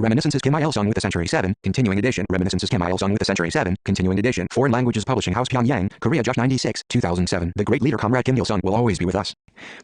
Reminiscences Kim Il-sung with the Century 7, Continuing Edition. Reminiscences Kim Il-sung with the Century 7, Continuing Edition. Foreign Languages Publishing House, Pyongyang, Korea. Josh 96, 2007. The great leader Comrade Kim Il-sung will always be with us.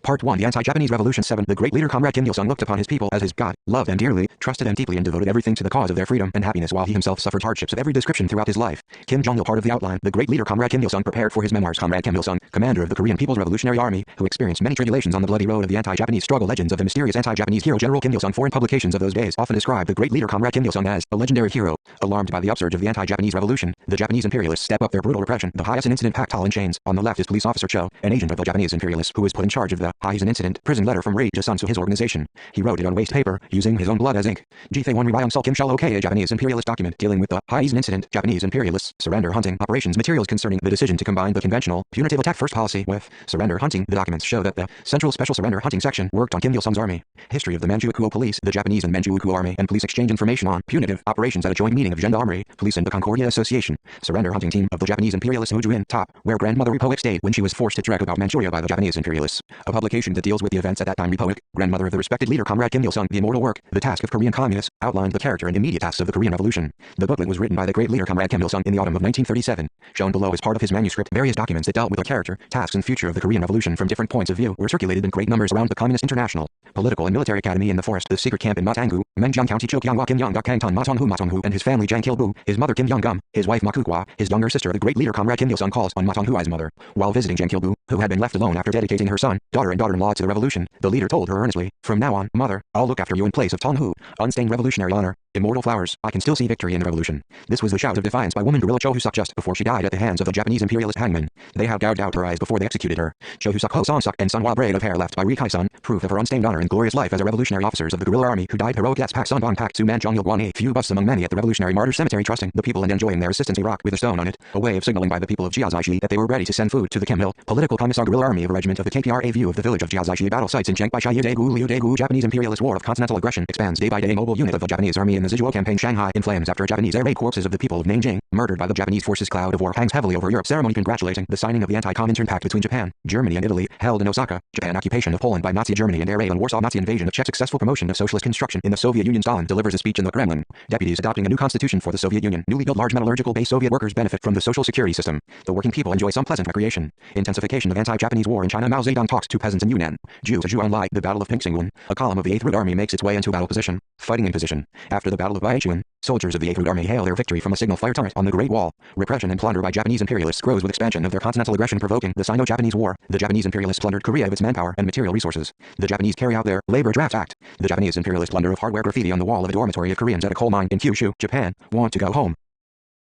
Part 1. The Anti-Japanese Revolution 7. The great leader Comrade Kim Il-sung looked upon his people as his God, loved them dearly, trusted them deeply, and devoted everything to the cause of their freedom and happiness, while he himself suffered hardships of every description throughout his life. Kim Jong-il. Part of the outline. The great leader Comrade Kim Il-sung prepared for his memoirs. Comrade Kim Il-sung, commander of the Korean People's Revolutionary Army, who experienced many tribulations on the bloody road of the anti-Japanese struggle. Legends of the mysterious anti-Japanese hero General Kim Il-sung. Foreign publications of those days often describe the great leader Comrade Kim Il-sung as a legendary hero. Alarmed by the upsurge of the anti-Japanese revolution, the Japanese imperialists step up their brutal repression. The Hyasen incident packed Tall in chains. On the left is police officer Cho, an agent of the Japanese imperialists who was put in charge of the Hyasen incident. Prison letter from Ri Jae-sun to his organization. He wrote it on waste paper, using his own blood as ink. Jithae-won Ryong Sul Kim Shal OK. A Japanese imperialist document dealing with the Hyasen incident. Japanese imperialists surrender hunting operations. Materials concerning the decision to combine the conventional punitive attack first policy with surrender hunting. The documents show that the Central Special Surrender Hunting Section worked on Kim Il-sung's army. History of the Manchukuo Police, the Japanese and Manchukuo Army and police exchange information on punitive operations at a joint meeting of Gendarmerie, Police and the Concordia Association. Surrender hunting team of the Japanese imperialist Ho-Ju-in, top, where grandmother Repoic stayed when she was forced to trek about Manchuria by the Japanese imperialists. A publication that deals with the events at that time. Repoic, grandmother of the respected leader Comrade Kim Il-sung. The immortal work, The Task of Korean Communists, outlined the character and immediate tasks of the Korean Revolution. The booklet was written by the great leader Comrade Kim Il-sung in the autumn of 1937. Shown below as part of his manuscript, various documents that dealt with the character, tasks and future of the Korean Revolution from different points of view were circulated in great numbers around the Communist International, Political and Military Academy in the forest, the secret camp in Matangu, Mengjiang County Chokyangwa Kim Yong-gak Kangton Matonghu and his family Jang Kil-bu, his mother Kim Yong-gum, his wife Ma Kukwa, his younger sister. The great leader Comrade Kim Il-sung calls on Matonghu's mother. While visiting Jang Kil-bu, who had been left alone after dedicating her son, daughter and daughter-in-law to the revolution, the leader told her earnestly, "From now on, mother, I'll look after you in place of Tonghu, unstained revolutionary honor, immortal flowers. I can still see victory in the revolution." This was the shout of defiance by woman guerrilla Cho Hoo-suk just before she died at the hands of the Japanese imperialist hangmen. They have gouged out her eyes before they executed her. Cho Hoo-suk, Ho Song-suk, and Sun Hwa braid of hair left by Ri Kai-sun, proof of her unstained honor and glorious life as a revolutionary officers of the guerrilla army who died heroic deaths. Pak Sun Bong Pak Su Man Chong Il Guan. Few busts among many at the revolutionary martyr cemetery, trusting the people and enjoying their assistance. A rock with a stone on it, a way of signaling by the people of Jiazaishi that they were ready to send food to the Kim Hill Political Commissar guerrilla army of a regiment of the KPRA. View of the village of Jiazaishi. Battle sites in Jiangbai Liu. Japanese imperialist war of continental aggression expands day by day. Mobile unit of the Japanese army in the Zizuo campaign. Shanghai in flames after a Japanese air raid. Corpses of the people of Nanjing, murdered by the Japanese forces. Cloud of war hangs heavily over Europe. Ceremony congratulating the signing of the anti-Comintern pact between Japan, Germany and Italy, held in Osaka. Japan occupation of Poland by Nazi Germany and air raid on Warsaw. Nazi invasion of Czech. Successful promotion of socialist construction in the Soviet Union. Stalin delivers a speech in the Kremlin. Deputies adopting a new constitution for the Soviet Union. Newly built large metallurgical base. Soviet workers benefit from the social security system. The working people enjoy some pleasant recreation. Intensification of anti-Japanese war in China. Mao Zedong talks to peasants in Yunnan. Ju to Zhuanlai. The Battle of Pingsingwen. A column of the 8th Root Army makes its way into battle position. Fighting in position. After the Battle of Baichuan, soldiers of the 8th Root Army hail their victory from a signal fire turret on the Great Wall. Repression and plunder by Japanese imperialists grows with expansion of their continental aggression, provoking the Sino-Japanese War. The Japanese imperialists plundered Korea of its manpower and material resources. The Japanese carry out their Labor Draft Act. The Japanese imperialist plunder of hardware. Graffiti on the wall of a dormitory of Koreans at a coal mine in Kyushu, Japan. Want to go home.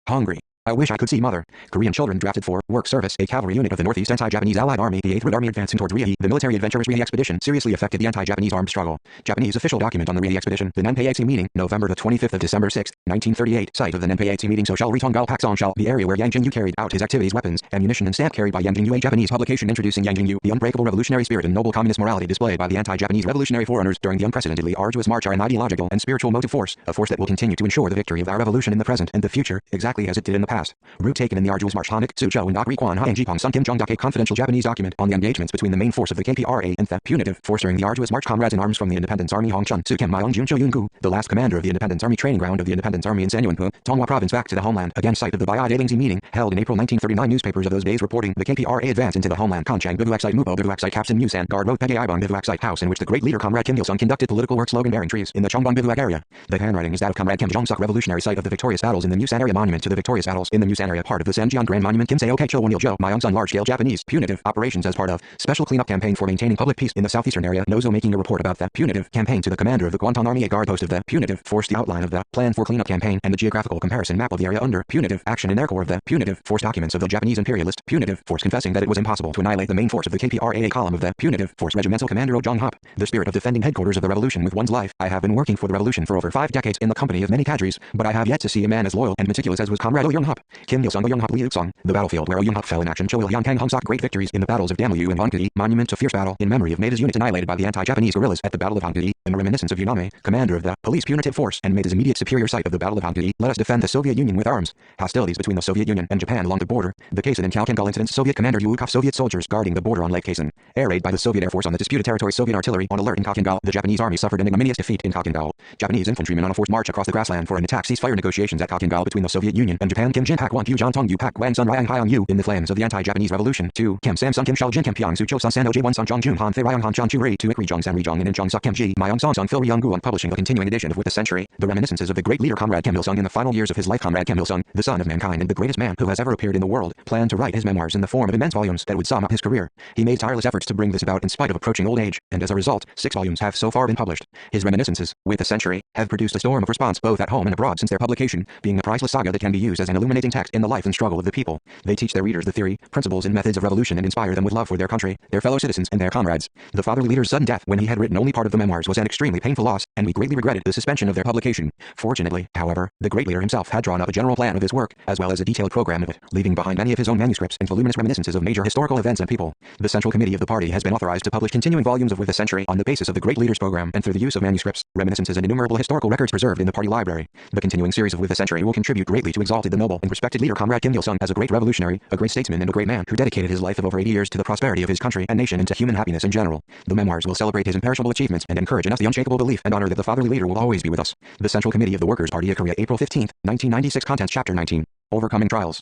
Hungry. I wish I could see mother. Korean children drafted for work service. A cavalry unit of the Northeast Anti-Japanese Allied Army, the 8th Root Army advancing towards Rihe. The military adventurous Rihe expedition seriously affected the anti-Japanese armed struggle. Japanese official document on the Rihe expedition. The Nanpei meeting, November the 25th of December 6, 1938. Site of the Nanpei meeting. Soshal Ritongal Pak Songshal. The area where Yang Jingyu carried out his activities. Weapons, ammunition and stamp carried by Yang Jingyu. A Japanese publication introducing Yang Jingyu. The unbreakable revolutionary spirit and noble communist morality displayed by the anti-Japanese revolutionary forerunners during the unprecedentedly arduous march are an ideological and spiritual motive force. A force that will continue to ensure the victory of our revolution in the present and the future, exactly as it did in the past. Route taken in the arduous march. Hanik, Tsucho and Nakri Kwan Haeng Jipong Sun Kim Jong Dak. A confidential Japanese document on the engagements between the main force of the KPRA and the punitive force during the arduous march. Comrades in arms from the Independence Army. Hong Chun, Tsu Kim Myong Jun Cho Yun Gu, the last commander of the Independence Army training ground of the Independence Army in Sanyuanpu, Tonghua Province, back to the homeland. Again, site of the Bayai Dailingzi meeting, held in April 1939. Newspapers of those days reporting the KPRA advance into the homeland. Konchang Bivouac Site. Mupo Bivouac Site. Capson Musan Guard Road. Pege Ibong Bivouac Site. House in which the great leader Comrade Kim Il-sung conducted political work. Slogan bearing trees in the Chongbong Bivouac area. The handwriting is that of Comrade Kim Jong-suk. Revolutionary site of the victorious battles in the Musan area. Monument to the victorious battles in the Musan area. Part of the Sanjian Grand Monument. Kim Seo Cho Wonil Jo Myongsun. Large-scale Japanese punitive operations as part of special cleanup campaign for maintaining public peace in the southeastern area. Nozo making a report about the punitive campaign to the commander of the Guantan Army. A guard post of the punitive force. The outline of the plan for cleanup campaign and the geographical comparison map of the area under punitive action in their core of the punitive force. Documents of the Japanese imperialist punitive force confessing that it was impossible to annihilate the main force of the KPRA. A column of the punitive force. Regimental commander Oh Jong Hop. The spirit of defending headquarters of the revolution with one's life. I have been working for the revolution for over 5 decades in the company of many cadres, but I have yet to see a man as loyal and meticulous as was Comrade Oh Young Hop. Hup, Kim Il-sung, Young Hup, Liu Song, the battlefield where Young Hup fell in action, Cho Il-yang, Kang Hong-sok, great victories in the battles of Damu and Hongkudi, monument to fierce battle in memory of Maeda's unit annihilated by the anti-Japanese guerrillas at the Battle of Hongkudi, and a reminiscence of Yuname, commander of the police punitive force and Maeda's immediate superior site of the Battle of Hongkudi. Let us defend the Soviet Union with arms. Hostilities between the Soviet Union and Japan along the border, the Kazan and Khalkhin incidents, Soviet commander Yukov, Soviet soldiers guarding the border on Lake Kazan, air raid by the Soviet Air Force on the disputed territory, Soviet artillery on alert in Khalkhin. The Japanese army suffered an ignominious defeat in Khalkhin. Japanese infantrymen on a forced march across the grassland for an attack, ceasefire negotiations at Khalkhin between the Soviet Union and Japan, Kim Jin-pak, Wan Pu, John Tong Yu, Pak Wang Sun, Ryang Hyang Yu in the flames of the anti-Japanese revolution. 2. Kim Sam Sun, Kim Shao Jin, Kim Pyong Su, Cho Sun San, Oj1 Sun, Jong Jun Han, Fei Ryang Han, Chan Chu Ri, 2. Ik Ri Jong San, Ri Jong and In Jong Suk, Kim Ji, Myung Song Sung, Phil Ryung Gu, on publishing a continuing edition of With the Century, the reminiscences of the great leader Comrade Kim Il-sung in the final years of his life. Comrade Kim Il-sung, the son of mankind and the greatest man who has ever appeared in the world, planned to write his memoirs in the form of immense volumes that would sum up his career. He made tireless efforts to bring this about in spite of approaching old age, and as a result, 6 volumes have so far been published. His reminiscences, With the Century, have produced a storm of response both at home and abroad since their publication, being a priceless saga that can be used as an illuminating text in the life and struggle of the people. They teach their readers the theory, principles and methods of revolution and inspire them with love for their country, their fellow citizens and their comrades. The fatherly leader's sudden death when he had written only part of the memoirs was an extremely painful loss, and we greatly regretted the suspension of their publication. Fortunately, however, the great leader himself had drawn up a general plan of his work, as well as a detailed program of it, leaving behind many of his own manuscripts and voluminous reminiscences of major historical events and people. The Central Committee of the party has been authorized to publish continuing volumes of With the Century on the basis of the great leader's program and through the use of manuscripts, reminiscences and innumerable historical records preserved in the party library. The continuing series of With the Century will contribute greatly to exalt the noble and respected leader Comrade Kim Il-sung as a great revolutionary, a great statesman and a great man who dedicated his life of over 80 years to the prosperity of his country and nation and to human happiness in general. The memoirs will celebrate his imperishable achievements and encourage in us the unshakable belief and honor that the fatherly leader will always be with us. The Central Committee of the Workers' Party of Korea, April 15, 1996. Contents Chapter 19. Overcoming Trials.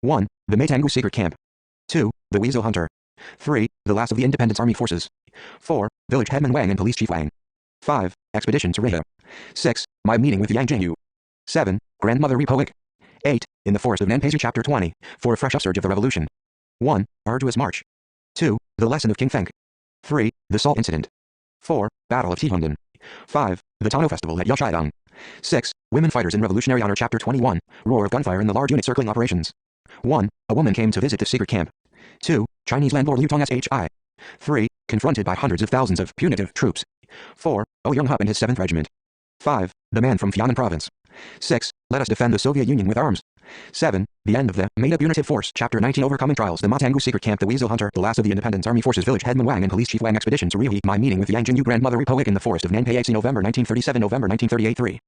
1. The Maetangu Secret Camp. 2. The Weasel Hunter. 3. The Last of the Independence Army Forces. 4. Village Headman Wang and Police Chief Wang. 5. Expedition to Rita. 6. My Meeting with Yang Jingyu. 7. Grandmother Repoic. 8. In the Forest of Nanpeizu. Chapter 20. For a fresh upsurge of the revolution. 1. Arduous March. 2. The Lesson of King Feng. 3. The Salt Incident. 4. Battle of Tihungdan. 5. The Tano Festival at Yashaidong. 6. Women Fighters in Revolutionary Honor. Chapter 21. Roar of Gunfire in the Large Unit Circling Operations. 1. A woman came to visit the secret camp. 2. Chinese landlord Liu Tong Shi. 3. Confronted by hundreds of thousands of punitive troops. 4. Oh Young Hup and his 7th Regiment. 5. The man from Fianan Province. 6. Let us defend the Soviet Union with arms. 7. The end of the Maida Punitive Force. Chapter 19. Overcoming Trials. The Maetangu Secret Camp. The Weasel Hunter. The Last of the Independence Army Forces. Village Headman Wang and Police Chief Wang. Expedition to Rihi. My Meeting with Yang Jingyu. Grandmother Repoic in the Forest of Nanpeizu. November 1937. November 1938. 3.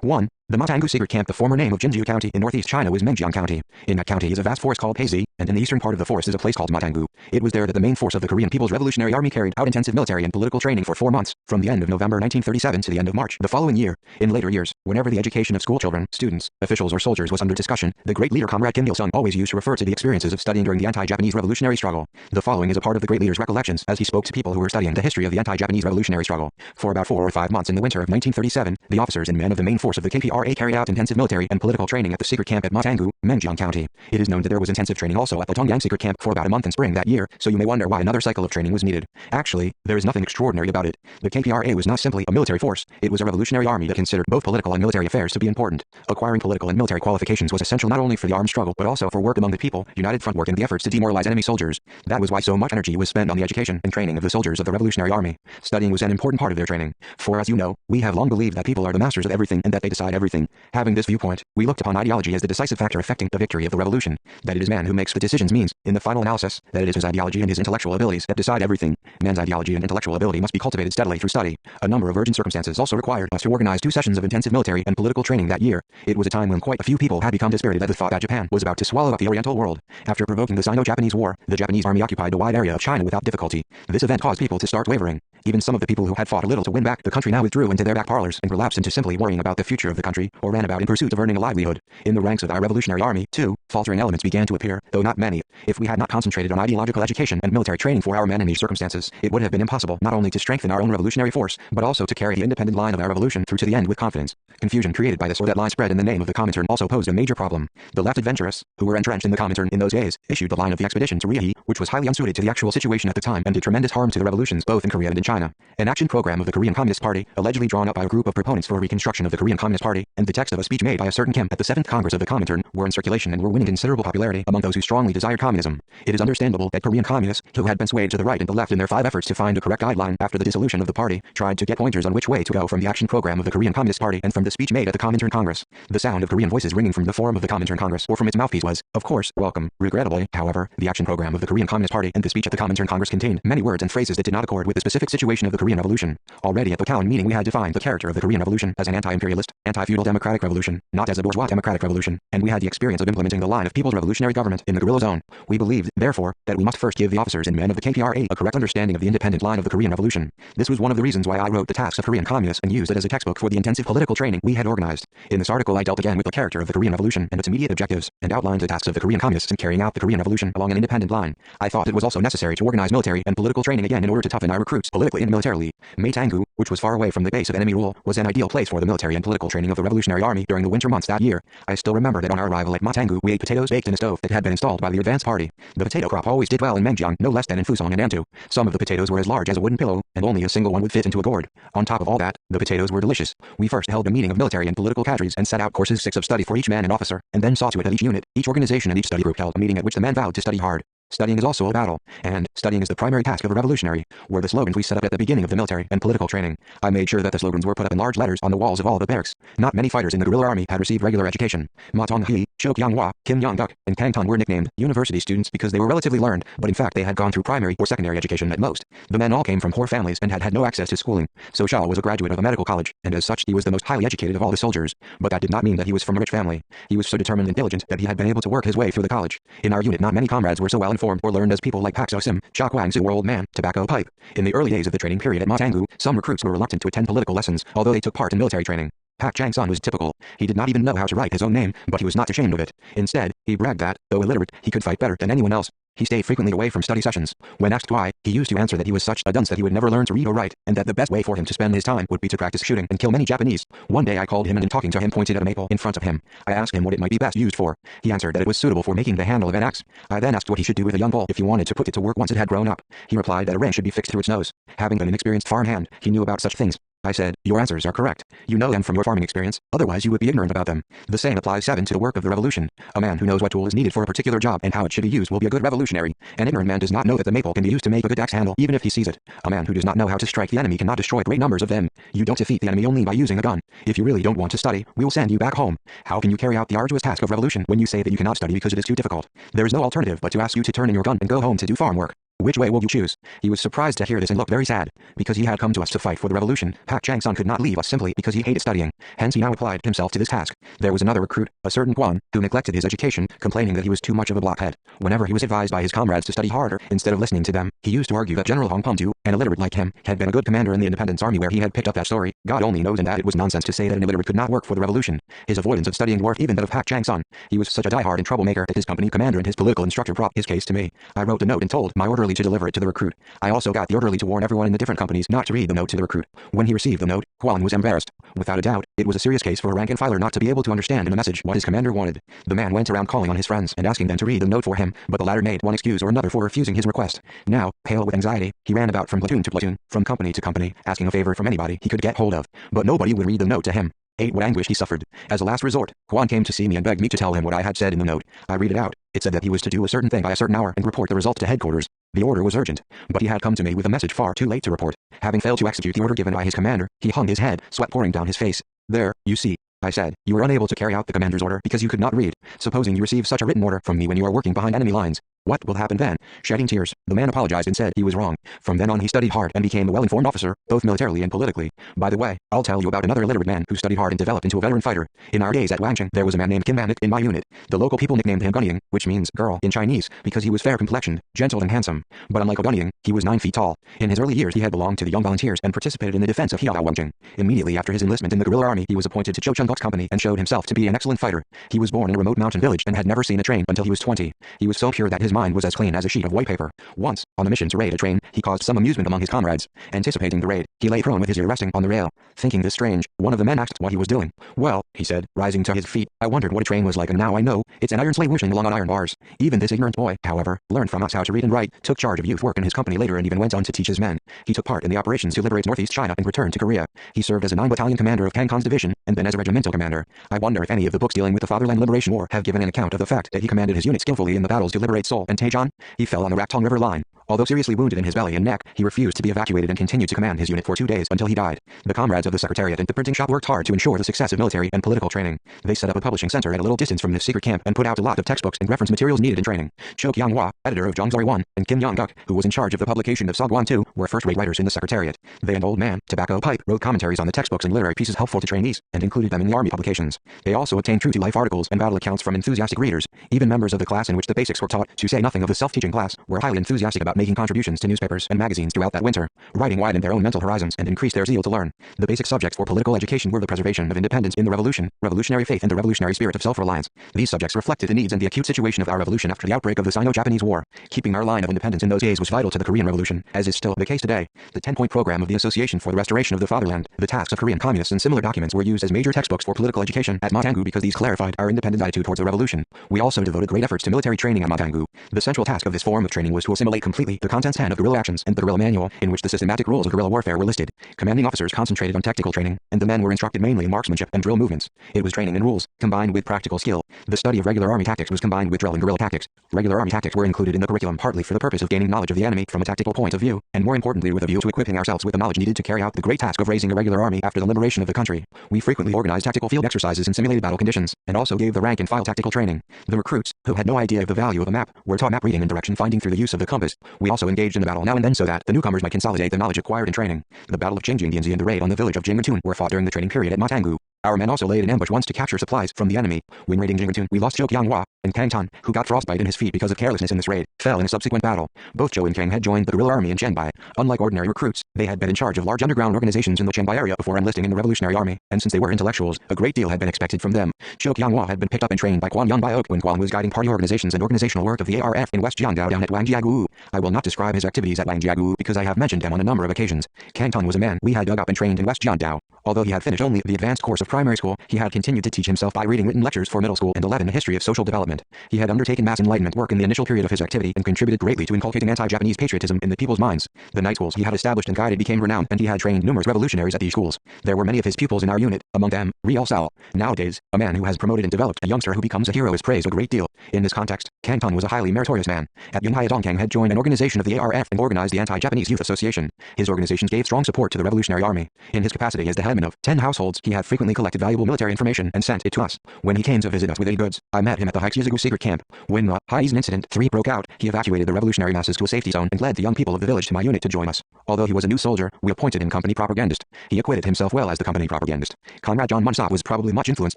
1. The Maetangu Secret Camp. The former name of Jinjiu County in northeast China was Mengjiang County. In that county is a vast forest called Peizi, and in the eastern part of the forest is a place called Maetangu. It was there that the main force of the Korean People's Revolutionary Army carried out intensive military and political training for 4 months, from the end of November 1937 to the end of March the following year. In later years, whenever the education of schoolchildren, students, officials or soldiers was under discussion, the great leader Comrade Kim Il-sung always used to refer to the experiences of studying during the anti-Japanese revolutionary struggle. The following is a part of the great leader's recollections as he spoke to people who were studying the history of the anti-Japanese revolutionary struggle. For about 4 or 5 months in the winter of 1937, the officers and men of the main force of the KPRA carried out intensive military and political training at the secret camp at Maetangu, Mengjiang County. It is known that there was intensive training also at the Tongyang secret camp for about a month in spring that year, so you may wonder why another cycle of training was needed. Actually, there is nothing extraordinary about it. The KPRA was not simply a military force, it was a revolutionary army that considered both political and military affairs to be important. Acquiring political and military qualifications was essential not only for the armed struggle but also for work among the people, united front work and the efforts to demoralize enemy soldiers. That was why so much energy was spent on the education and training of the soldiers of the Revolutionary Army. Studying was an important part of their training. For as you know, we have long believed that people are the masters of everything and that they decide everything. Having this viewpoint, we looked upon ideology as the decisive factor affecting the victory of the revolution. That it is man who makes the decisions means, in the final analysis, that it is his ideology and his intellectual abilities that decide everything. Man's ideology and intellectual ability must be cultivated steadily through study. A number of urgent circumstances also required us to organize 2 sessions of intensive military and political training that year. It was a time when quite a few people had become dispirited at the thought that Japan was about to swallow up the Oriental world. After provoking the Sino-Japanese War, the Japanese army occupied a wide area of China without difficulty. This event caused people to start wavering. Even some of the people who had fought a little to win back the country now withdrew into their back parlors and relapsed into simply worrying about the future of the country, or ran about in pursuit of earning a livelihood. In the ranks of our Revolutionary Army, too, faltering elements began to appear, though not many. If we had not concentrated on ideological education and military training for our men in these circumstances, it would have been impossible not only to strengthen our own revolutionary force, but also to carry the independent line of our revolution through to the end with confidence. Confusion created by this or that line spread in the name of the Comintern also posed a major problem. The left adventurous, who were entrenched in the Comintern in those days, issued the line of the expedition to Rihi, which was highly unsuited to the actual situation at the time and did tremendous harm to the revolutions both in Korea and in China. China. An action program of the Korean Communist Party, allegedly drawn up by a group of proponents for a reconstruction of the Korean Communist Party, and the text of a speech made by a certain Kim at the 7th Congress of the Comintern, were in circulation and were winning considerable popularity among those who strongly desired communism. It is understandable that Korean communists, who had been swayed to the right and the left in their 5 efforts to find a correct guideline after the dissolution of the party, tried to get pointers on which way to go from the action program of the Korean Communist Party and from the speech made at the Comintern Congress. The sound of Korean voices ringing from the forum of the Comintern Congress or from its mouthpiece was, of course, welcome. Regrettably, however, the action program of the Korean Communist Party and the speech at the Comintern Congress contained many words and phrases that did not accord with the specific situation of the Korean Revolution. Already at the Cowan meeting we had defined the character of the Korean Revolution as an anti-imperialist, anti-feudal democratic revolution, not as a bourgeois democratic revolution, and we had the experience of implementing the line of People's Revolutionary Government in the guerrilla zone. We believed, therefore, that we must first give the officers and men of the KPRA a correct understanding of the independent line of the Korean Revolution. This was one of the reasons why I wrote the Tasks of Korean Communists and used it as a textbook for the intensive political training we had organized. In this article I dealt again with the character of the Korean Revolution and its immediate objectives, and outlined the tasks of the Korean Communists in carrying out the Korean Revolution along an independent line. I thought it was also necessary to organize military and political training again in order to toughen our recruits politically and militarily. Maetanggu, which was far away from the base of enemy rule, was an ideal place for the military and political training of the Revolutionary Army during the winter months that year. I still remember that on our arrival at Maetanggu we ate potatoes baked in a stove that had been installed by the advance party. The potato crop always did well in Mengyang, no less than in Fusong and Antu. Some of the potatoes were as large as a wooden pillow, and only a single one would fit into a gourd. On top of all that, the potatoes were delicious. We first held a meeting of military and political cadres and set out courses 6 of study for each man and officer, and then saw to it that each unit, each organization and each study group held a meeting at which the men vowed to study hard. Studying is also a battle, and studying is the primary task of a revolutionary, were the slogans we set up at the beginning of the military and political training. I made sure that the slogans were put up in large letters on the walls of all the barracks. Not many fighters in the guerrilla army had received regular education. Ma Tong-hee, Cho Kyung-hwa, Kim Yong-duk, and Kang Ton were nicknamed university students because they were relatively learned, but in fact they had gone through primary or secondary education at most. The men all came from poor families and had had no access to schooling. So Shaw was a graduate of a medical college, and as such he was the most highly educated of all the soldiers, but that did not mean that he was from a rich family. He was so determined and diligent that he had been able to work his way through the college. In our unit not many comrades were so well informed or learned as people like Pak So-sim, Cha Kwang-soo or Old Man, Tobacco Pipe. In the early days of the training period at Maetanggu, some recruits were reluctant to attend political lessons, although they took part in military training. Pak Chang-sun was typical. He did not even know how to write his own name, but he was not ashamed of it. Instead, he bragged that, though illiterate, he could fight better than anyone else. He stayed frequently away from study sessions. When asked why, he used to answer that he was such a dunce that he would never learn to read or write, and that the best way for him to spend his time would be to practice shooting and kill many Japanese. One day I called him and in talking to him pointed at a maple in front of him. I asked him what it might be best used for. He answered that it was suitable for making the handle of an axe. I then asked what he should do with a young bull if he wanted to put it to work once it had grown up. He replied that a ring should be fixed through its nose. Having been an experienced farmhand, he knew about such things. I said, your answers are correct. You know them from your farming experience, otherwise you would be ignorant about them. The same applies 7 to the work of the revolution. A man who knows what tool is needed for a particular job and how it should be used will be a good revolutionary. An ignorant man does not know that the maple can be used to make a good axe handle even if he sees it. A man who does not know how to strike the enemy cannot destroy great numbers of them. You don't defeat the enemy only by using a gun. If you really don't want to study, we will send you back home. How can you carry out the arduous task of revolution when you say that you cannot study because it is too difficult? There is no alternative but to ask you to turn in your gun and go home to do farm work. Which way will you choose? He was surprised to hear this and looked very sad. Because he had come to us to fight for the revolution, Pak Chang-sun could not leave us simply because he hated studying. Hence he now applied himself to this task. There was another recruit, a certain Kwon, who neglected his education, complaining that he was too much of a blockhead. Whenever he was advised by his comrades to study harder, instead of listening to them, he used to argue that General Hong Pum-tu, an illiterate like him, had been a good commander in the Independence Army where he had picked up that story. God only knows, and that it was nonsense to say that an illiterate could not work for the revolution. His avoidance of studying dwarfed even that of Pak Chang-sun. He was such a diehard and troublemaker that his company commander and his political instructor brought his case to me. I wrote a note and told my orderly to deliver it to the recruit. I also got the orderly to warn everyone in the different companies not to read the note to the recruit. When he received the note, Kwon was embarrassed. Without a doubt, it was a serious case for a rank and filer not to be able to understand in a message what his commander wanted. The man went around calling on his friends and asking them to read the note for him, but the latter made one excuse or another for refusing his request. Now, pale with anxiety, he ran about from platoon to platoon, from company to company, asking a favor from anybody he could get hold of, but nobody would read the note to him. What anguish he suffered. As a last resort, Kwon came to see me and begged me to tell him what I had said in the note. I read it out. It said that he was to do a certain thing by a certain hour and report the result to headquarters. The order was urgent, but he had come to me with a message far too late to report. Having failed to execute the order given by his commander, he hung his head, sweat pouring down his face. There, you see, I said, you were unable to carry out the commander's order because you could not read. Supposing you receive such a written order from me when you are working behind enemy lines, what will happen then? Shedding tears, the man apologized and said he was wrong. From then on he studied hard and became a well-informed officer, both militarily and politically. By the way, I'll tell you about another illiterate man who studied hard and developed into a veteran fighter. In our days at Wangcheng, there was a man named Kim Manit in my unit. The local people nicknamed him Gunying, which means girl in Chinese, because he was fair-complexioned, gentle and handsome. But unlike Gunying, he was 9 feet tall. In his early years he had belonged to the Young Volunteers and participated in the defense of Hiao Wangcheng. Immediately after his enlistment in the guerrilla army he was appointed to Cho Chung-guk's company and showed himself to be an excellent fighter. He was born in a remote mountain village and had never seen a train until he was 20. He was so pure that his mind was as clean as a sheet of white paper. Once, on a mission to raid a train, he caused some amusement among his comrades. Anticipating the raid, he lay prone with his ear resting on the rail. Thinking this strange, one of the men asked what he was doing. "Well," he said, rising to his feet, "I wondered what a train was like, and now I know. It's an iron sleigh whooshing along on iron bars." Even this ignorant boy, however, learned from us how to read and write, took charge of youth work in his company later, and even went on to teach his men. He took part in the operations to liberate Northeast China and returned to Korea. He served as a 9th Battalion commander of Kang Khan's division, and then as a regimental commander. I wonder if any of the books dealing with the Fatherland Liberation War have given an account of the fact that he commanded his unit skillfully in the battles to liberate Seoul and Daejeon. He fell on the Raktong River line. Although seriously wounded in his belly and neck, he refused to be evacuated and continued to command his unit for 2 days until he died. The comrades of the Secretariat and the printing shop worked hard to ensure the success of military and political training. They set up a publishing center at a little distance from this secret camp and put out a lot of textbooks and reference materials needed in training. Cho Kyung-hwa, editor of Jongseori 1, and Kim Young-guk, who was in charge of the publication of Sogwon 2, were first-rate writers in the Secretariat. They and Old Man, Tobacco Pipe, wrote commentaries on the textbooks and literary pieces helpful to trainees, and included them in the Army publications. They also obtained true-to-life articles and battle accounts from enthusiastic readers. Even members of the class in which the basics were taught, to say nothing of the self-teaching class, were highly enthusiastic about making contributions to newspapers and magazines throughout that winter. Writing widened their own mental horizons and increased their zeal to learn. The basic subjects for political education were the preservation of independence in the revolution, revolutionary faith, and the revolutionary spirit of self-reliance. These subjects reflected the needs and the acute situation of our revolution after the outbreak of the Sino-Japanese War. Keeping our line of independence in those days was vital to the Korean Revolution, as is still the case today. The 10-point program of the Association for the Restoration of the Fatherland, the tasks of Korean communists, and similar documents were used as major textbooks for political education at Matangu because these clarified our independent attitude towards the revolution. We also devoted great efforts to military training at Matangu. The central task of this form of training was to assimilate completely the contents 10 of guerrilla actions and the guerrilla manual, in which the systematic rules of guerrilla warfare were listed. Commanding officers concentrated on tactical training, and the men were instructed mainly in marksmanship and drill movements. It was training in rules, combined with practical skill. The study of regular army tactics was combined with drill and guerrilla tactics. Regular army tactics were included in the curriculum partly for the purpose of gaining knowledge of the enemy from a tactical point of view, and more importantly with a view to equipping ourselves with the knowledge needed to carry out the great task of raising a regular army after the liberation of the country. We frequently organized tactical field exercises in simulated battle conditions, and also gave the rank and file tactical training. The recruits, who had no idea of the value of a map, were taught map reading and direction finding through the use of the compass. We also engaged in the battle now and then so that the newcomers might consolidate the knowledge acquired in training. The Battle of Jingjingyinzi and the raid on the village of Jingantun were fought during the training period at Matangu. Our men also laid an ambush once to capture supplies from the enemy. When raiding Jingantun, we lost Cho Kyung-hwa, and Kang Tan, who got frostbite in his feet because of carelessness in this raid, fell in a subsequent battle. Both Cho and Kang had joined the guerrilla army in Chenbai. Unlike ordinary recruits, they had been in charge of large underground organizations in the Chenbai area before enlisting in the Revolutionary Army, and since they were intellectuals, a great deal had been expected from them. Cho Kyung-hwa had been picked up and trained by Kwon Young-biok when Kwon was guiding party organizations and organizational work of the ARF in West Jiangdao down at Wangjiagu. I will not describe his activities at Wangjiagu because I have mentioned them on a number of occasions. Kang Tan was a man we had dug up and trained in West Jiangdao. Although he had finished only the advanced course of primary school, he had continued to teach himself by reading written lectures for middle school and 11 history of social development. He had undertaken mass enlightenment work in the initial period of his activity and contributed greatly to inculcating anti-Japanese patriotism in the people's minds. The night schools he had established and guided became renowned, and he had trained numerous revolutionaries at these schools. There were many of his pupils in our unit, among them, Riel Sal. Nowadays, a man who has promoted and developed a youngster who becomes a hero is praised a great deal. In this context, Kang Tan was a highly meritorious man. At Yunhai Dongkang had joined an organization of the ARF and organized the Anti-Japanese Youth Association. His organizations gave strong support to the Revolutionary Army. In his capacity as the headman of 10 households, he had frequently collected valuable military information and sent it to us. When he came to visit us with any goods, I met him at the Haixiazagu secret camp. When the Haisen Incident 3 broke out, he evacuated the revolutionary masses to a safety zone and led the young people of the village to my unit to join us. Although he was a new soldier, we appointed him company propagandist. He acquitted himself well as the company propagandist. Conrad John Munsop was probably much influenced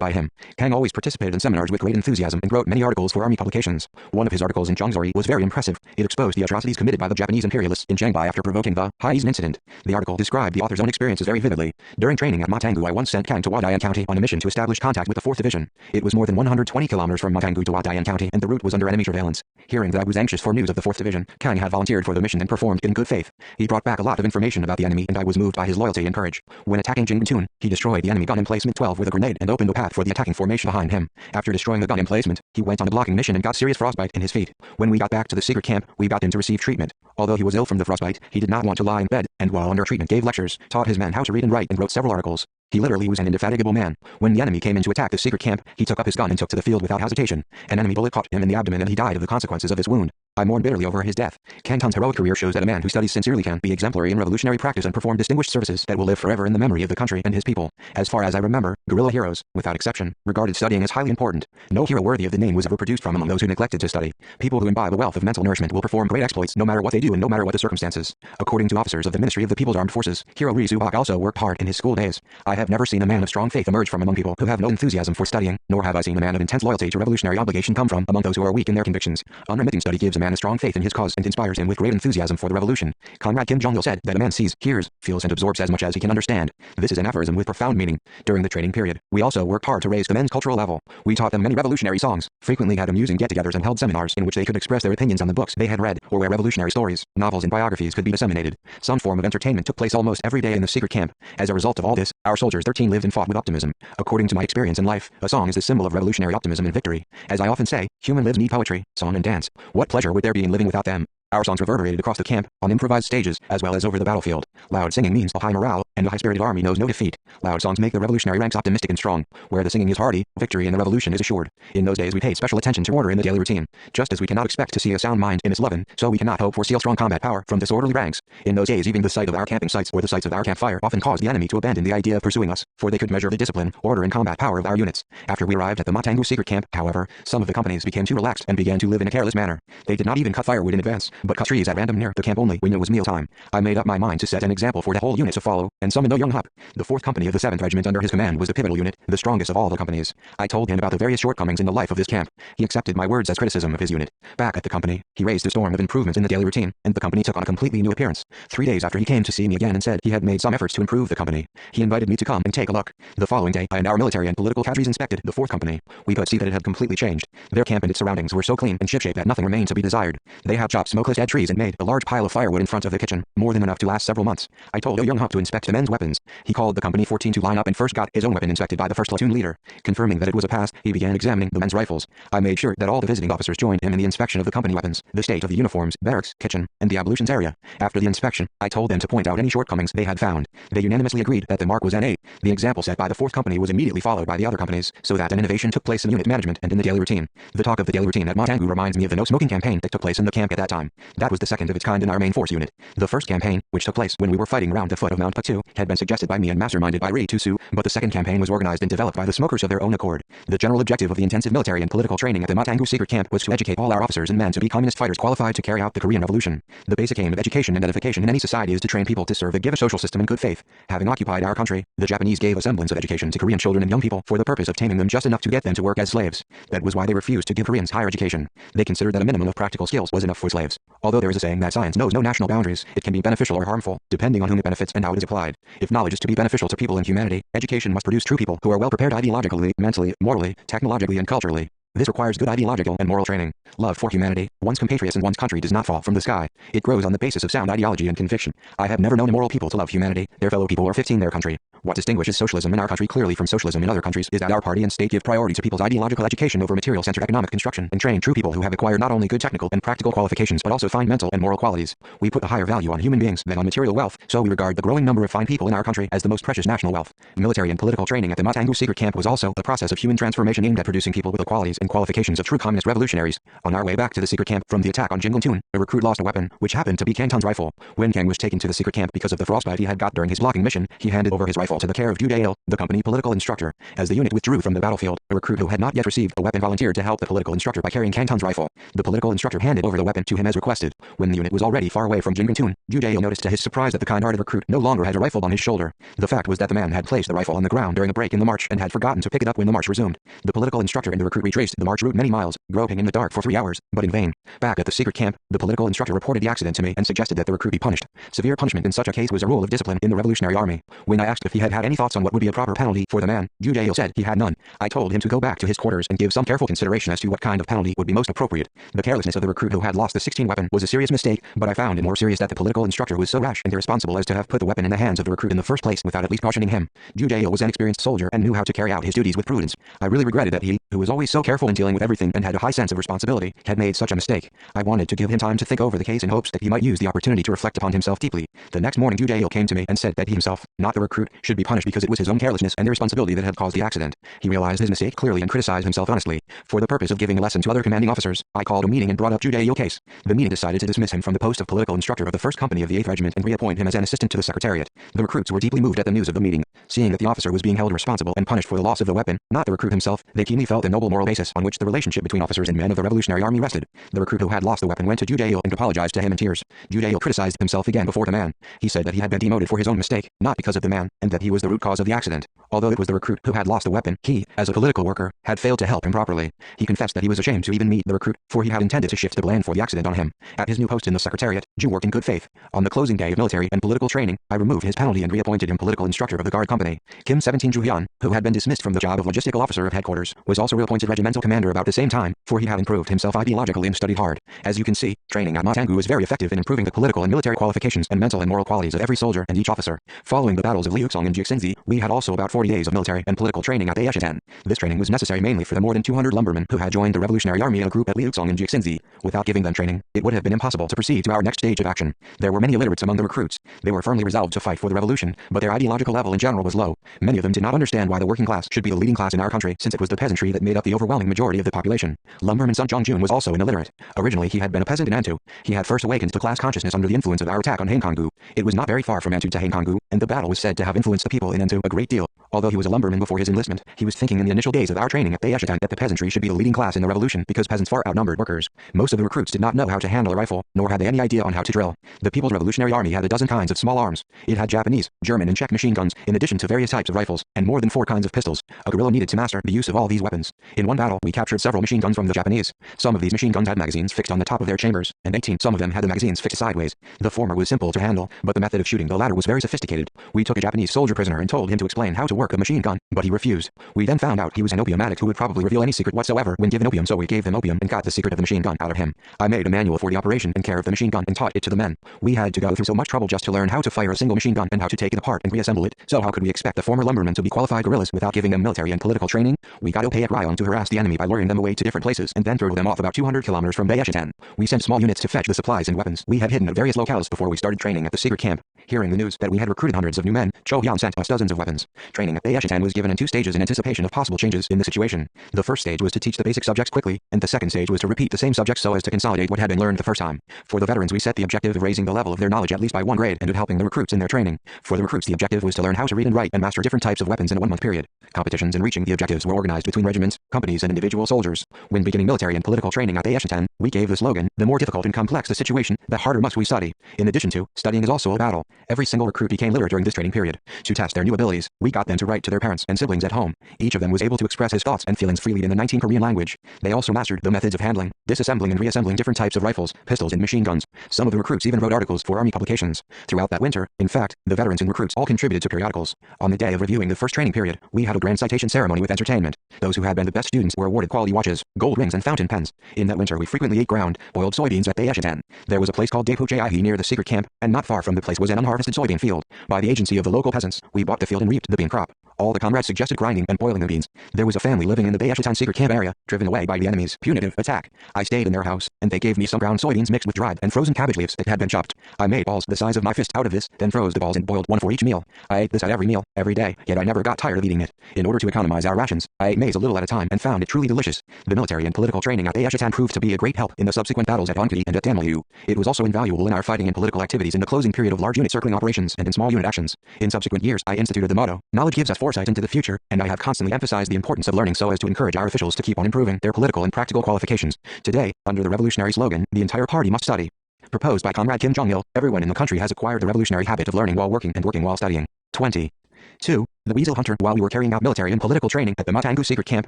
by him. Kang always participated in seminars with great enthusiasm and wrote many articles for army publications. One of his articles in Jongseori was very impressive. It exposed the atrocities committed by the Japanese imperialists in Chiangbai after provoking the Haisen Incident. The article described the author's own experiences very vividly. During training at Matangu, I once sent Kang to Wadayan County on a mission to establish contact with the 4th Division. It was more than 120 kilometers from Matangu to Wadayan County, and the route was under enemy surveillance. Hearing that I was anxious for news of the 4th Division, Kang had volunteered for the mission and performed in good faith. He brought back a lot of information about the enemy, and I was moved by his loyalty and courage. When attacking Jingantun, he destroyed the enemy gun emplacement 12 with a grenade and opened a path for the attacking formation behind him. After destroying the gun emplacement, he went on a blocking mission and got serious frostbite in his feet. When we got back to the secret camp, we got him to receive treatment. Although he was ill from the frostbite, he did not want to lie in bed, and while under treatment gave lectures, taught his men how to read and write, and wrote several articles. He literally was an indefatigable man. When the enemy came in to attack the secret camp, he took up his gun and took to the field without hesitation. An enemy bullet caught him in the abdomen and he died of the consequences of his wound. I mourn bitterly over his death. Kang Tan's heroic career shows that a man who studies sincerely can be exemplary in revolutionary practice and perform distinguished services that will live forever in the memory of the country and his people. As far as I remember, guerrilla heroes, without exception, regarded studying as highly important. No hero worthy of the name was ever produced from among those who neglected to study. People who imbibe a wealth of mental nourishment will perform great exploits no matter what they do and no matter what the circumstances. According to officers of the Ministry of the People's Armed Forces, Hero Ri Subak also worked hard in his school days. I have never seen a man of strong faith emerge from among people who have no enthusiasm for studying, nor have I seen a man of intense loyalty to revolutionary obligation come from among those who are weak in their convictions. Unremitting study gives a man man a strong faith in his cause and inspires him with great enthusiasm for the revolution. Comrade Kim Jong-il said that a man sees, hears, feels and absorbs as much as he can understand. This is an aphorism with profound meaning. During the training period, we also worked hard to raise the men's cultural level. We taught them many revolutionary songs, frequently had amusing get-togethers and held seminars in which they could express their opinions on the books they had read, or where revolutionary stories, novels and biographies could be disseminated. Some form of entertainment took place almost every day in the secret camp. As a result of all this, our soldiers 13 lived and fought with optimism. According to my experience in life, a song is the symbol of revolutionary optimism and victory. As I often say, human lives need poetry, song and dance. What pleasure would there be in living without them? Our songs reverberated across the camp, on improvised stages, as well as over the battlefield. Loud singing means a high morale, and a high-spirited army knows no defeat. Loud songs make the revolutionary ranks optimistic and strong. Where the singing is hearty, victory in the revolution is assured. In those days we paid special attention to order in the daily routine. Just as we cannot expect to see a sound mind in its leaven, so we cannot hope for strong combat power from disorderly ranks. In those days even the sight of our camping sites or the sites of our campfire often caused the enemy to abandon the idea of pursuing us, for they could measure the discipline, order and combat power of our units. After we arrived at the Matangu secret camp, however, some of the companies became too relaxed and began to live in a careless manner. They did not even cut firewood in advance, but cut trees at random near the camp only when it was mealtime. I made up my mind to set an example for the whole unit to follow, and summoned Young Hup. The 4th Company of the 7th Regiment under his command was the pivotal unit, the strongest of all the companies. I told him about the various shortcomings in the life of this camp. He accepted my words as criticism of his unit. Back at the company, he raised a storm of improvements in the daily routine, and the company took on a completely new appearance. 3 days after he came to see me again and said he had made some efforts to improve the company, he invited me to come and take a look. The following day, I and our military and political cadres inspected the 4th Company. We could see that it had completely changed. Their camp and its surroundings were so clean and shipshape that nothing remained to be desired. They had chopped smokeless dead trees and made a large pile of firewood in front of the kitchen, more than enough to last several months. I told Young Hup to inspect the men's weapons. He called the Company 14 to line up and first got his own weapon inspected by the 1st platoon leader. Confirming that it was a pass, he began examining the men's rifles. I made sure that all the visiting officers joined him in the inspection of the company weapons, the state of the uniforms, barracks, kitchen, and the ablutions area. After the inspection, I told them to point out any shortcomings they had found. They unanimously agreed that the mark was N8. The example set by the 4th Company was immediately followed by the other companies, so that an innovation took place in unit management and in the daily routine. The talk of the daily routine at Matangu reminds me of the no-smoking campaign that took place in the camp at that time. That was the second of its kind in our main force unit. The first campaign, which took place when we were fighting round the foot of Mount Paktu, had been suggested by me and masterminded by Ri Tusu, but the second campaign was organized and developed by the smokers of their own accord. The general objective of the intensive military and political training at the Matangu secret camp was to educate all our officers and men to be communist fighters qualified to carry out the Korean Revolution. The basic aim of education and edification in any society is to train people to serve a given social system in good faith. Having occupied our country, the Japanese gave a semblance of education to Korean children and young people for the purpose of taming them just enough to get them to work as slaves. That was why they refused to give Koreans higher education. They considered that a minimum of practical skills was enough for slaves. Although there is a saying that science knows no national boundaries, it can be beneficial or harmful, depending on whom it benefits and how it is applied. If knowledge is to be beneficial to people and humanity, education must produce true people who are well prepared ideologically, mentally, morally, technologically and culturally. This requires good ideological and moral training. Love for humanity, one's compatriots and one's country does not fall from the sky. It grows on the basis of sound ideology and conviction. I have never known immoral people to love humanity, their fellow people or 15 their country. What distinguishes socialism in our country clearly from socialism in other countries is that our party and state give priority to people's ideological education over material-centered economic construction and train true people who have acquired not only good technical and practical qualifications but also fine mental and moral qualities. We put a higher value on human beings than on material wealth, so we regard the growing number of fine people in our country as the most precious national wealth. Military and political training at the Matangu secret camp was also a process of human transformation aimed at producing people with the qualities and qualifications of true communist revolutionaries. On our way back to the secret camp from the attack on Jinglantun, a recruit lost a weapon, which happened to be Kangtun's rifle. When Kang was taken to the secret camp because of the frostbite he had got during his blocking mission, he handed over his rifle to the care of Dale, the company political instructor. As the unit withdrew from the battlefield, a recruit who had not yet received a weapon volunteered to help the political instructor by carrying Kangtun's rifle. The political instructor handed over the weapon to him as requested. When the unit was already far away from Jinglantun, Dale noticed to his surprise that the kind-hearted recruit no longer had a rifle on his shoulder. The fact was that the man had placed the rifle on the ground during a break in the march and had forgotten to pick it up when the march resumed. The political instructor and the recruit retraced the march route many miles, groping in the dark for 3 hours, but in vain. Back at the secret camp, the political instructor reported the accident to me and suggested that the recruit be punished. Severe punishment in such a case was a rule of discipline in the Revolutionary Army. When I asked if he had any thoughts on what would be a proper penalty for the man, Dale said he had none. I told him to go back to his quarters and give some careful consideration as to what kind of penalty would be most appropriate. The carelessness of the recruit who had lost the 16 weapon was a serious mistake, but I found it more serious that the political instructor was so rash and irresponsible as to have put the weapon in the hands of the recruit in the first place without at least cautioning him. Dale was an experienced soldier and knew how to carry out his duties with prudence. I really regretted that he, who was always so careful in dealing with everything and had a high sense of responsibility, had made such a mistake. I wanted to give him time to think over the case in hopes that he might use the opportunity to reflect upon himself deeply. The next morning Dale came to me and said that he himself, not the recruit, should be punished because it was his own carelessness and irresponsibility that had caused the accident. He realized his mistake clearly and criticized himself honestly. For the purpose of giving a lesson to other commanding officers, I called a meeting and brought up Dale's case. The meeting decided to dismiss him from the post of political instructor of the 1st Company of the 8th Regiment and reappoint him as an assistant to the Secretariat. The recruits were deeply moved at the news of the meeting. Seeing that the officer was being held responsible and punished for the loss of the weapon, not the recruit himself, they keenly felt the noble moral basis on which the relationship between officers and men of the Revolutionary Army rested. The recruit who had lost the weapon went to Dale and apologized to him in tears. Dale criticized himself again before the man. He said that he had been demoted for his own mistake, not because of the man, and that that he was the root cause of the accident. Although it was the recruit who had lost the weapon, he, as a political worker, had failed to help him properly. He confessed that he was ashamed to even meet the recruit, for he had intended to shift the blame for the accident on him. At his new post in the Secretariat, Ju worked in good faith. On the closing day of military and political training, I removed his penalty and reappointed him political instructor of the guard company. Kim 17 Ju-hyun, who had been dismissed from the job of logistical officer of headquarters, was also reappointed regimental commander about the same time, for he had improved himself ideologically and studied hard. As you can see, training at Matangu is very effective in improving the political and military qualifications and mental and moral qualities of every soldier and each officer. Following the battles of Liuksong and Jixinzi, we had also about 40 days of military and political training at Daeshitan. This training was necessary mainly for the more than 200 lumbermen who had joined the Revolutionary Army in a group at Liuksong and Jixinzi. Without giving them training, it would have been impossible to proceed to our next stage of action. There were many illiterates among the recruits. They were firmly resolved to fight for the revolution, but their ideological level in general was low. Many of them did not understand why the working class should be the leading class in our country, since it was the peasantry that made up the overwhelming majority of the population. Lumberman Sun Jong-jun was also an illiterate. Originally he had been a peasant in Antu. He had first awakened to class consciousness under the influence of our attack on Haengkonggu. It was not very far from Antu to Haengkonggu, and the battle was said to have influenced the people in Antu a great deal. Although he was a lumberman before his enlistment, he was thinking in the initial days of our training at Daeshitan that the peasantry should be the leading class in the revolution because peasants far outnumbered workers. Most of the recruits did not know how to handle a rifle, nor had they any idea on how to drill. The People's Revolutionary Army had a dozen kinds of small arms. It had Japanese, German and Czech machine guns, in addition to various types of rifles, and more than 4 kinds of pistols. A guerrilla needed to master the use of all these weapons. In one battle, we captured several machine guns from the Japanese. Some of these machine guns had magazines fixed on the top of their chambers, and some of them had the magazines fixed sideways. The former was simple to handle, but the method of shooting the latter was very sophisticated. We took a Japanese soldier prisoner and told him to explain how to work a machine gun, but he refused. We then found out he was an opium addict who would probably reveal any secret whatsoever when given opium, so we gave him opium and got the secret of the machine gun out of him. I made a manual for the operation and care of the machine gun and taught it to the men. We had to go through so much trouble just to learn how to fire a single machine gun and how to take it apart and reassemble it, so how could we expect the former lumbermen to be qualified guerrillas without giving them military and political training? We got okay at Ryong to harass the enemy by luring them away to different places and then throw them off about 200 kilometers from Daeshitan. We sent small units to fetch the supplies and weapons we had hidden at various locales before we started training at the secret camp. Hearing the news that we had recruited hundreds of new men, Cho Hyun sent us dozens of weapons. Training at Daeshitan was given in 2 stages in anticipation of possible changes in the situation. The first stage was to teach the basic subjects quickly, and the second stage was to repeat the same subjects so as to consolidate what had been learned the first time. For the veterans, we set the objective of raising the level of their knowledge at least by 1 grade and of helping the recruits in their training. For the recruits, the objective was to learn how to read and write and master different types of weapons in a 1-month period. Competitions in reaching the objectives were organized between regiments, companies, and individual soldiers. When beginning military and political training at Daeshitan, we gave the slogan, "The more difficult and complex the situation, the harder must we study." In addition to, studying is also a battle. Every single recruit became literate during this training period. To test their new abilities, we got them to write to their parents and siblings at home. Each of them was able to express his thoughts and feelings freely in the 19 Korean language. They also mastered the methods of handling, disassembling and reassembling different types of rifles, pistols and machine guns. Some of the recruits even wrote articles for army publications. Throughout that winter, in fact, the veterans and recruits all contributed to periodicals. On the day of reviewing the first training period, we had a grand citation ceremony with entertainment. Those who had been the best students were awarded quality watches, gold rings and fountain pens. In that winter we frequently ate ground, boiled soybeans at Daeshitan. There was a place called Daepujae near the secret camp, and not far from the place was an unharvested soybean field. By the agency of the local peasants, we bought the field and reaped the bean crop. All the comrades suggested grinding and boiling the beans. There was a family living in the Daeshitan secret camp area, driven away by the enemy's punitive attack. I stayed in their house, and they gave me some brown soybeans mixed with dried and frozen cabbage leaves that had been chopped. I made balls the size of my fist out of this, then froze the balls and boiled 1 for each meal. I ate this at every meal, every day, yet I never got tired of eating it. In order to economize our rations, I ate maize a little at a time and found it truly delicious. The military and political training at Daeshitan proved to be a great help in the subsequent battles at Onki and at Danmalu. It was also invaluable in our fighting and political activities in the closing period of large unit circling operations and in small unit actions. In subsequent years, I instituted the motto, "Knowledge gives us foresight into the future," and I have constantly emphasized the importance of learning so as to encourage our officials to keep on improving their political and practical qualifications. Today, under the revolutionary slogan, "The entire party must study," proposed by Comrade Kim Jong-il, everyone in the country has acquired the revolutionary habit of learning while working and working while studying. 22. The Weasel Hunter. While we were carrying out military and political training at the Matangu secret camp,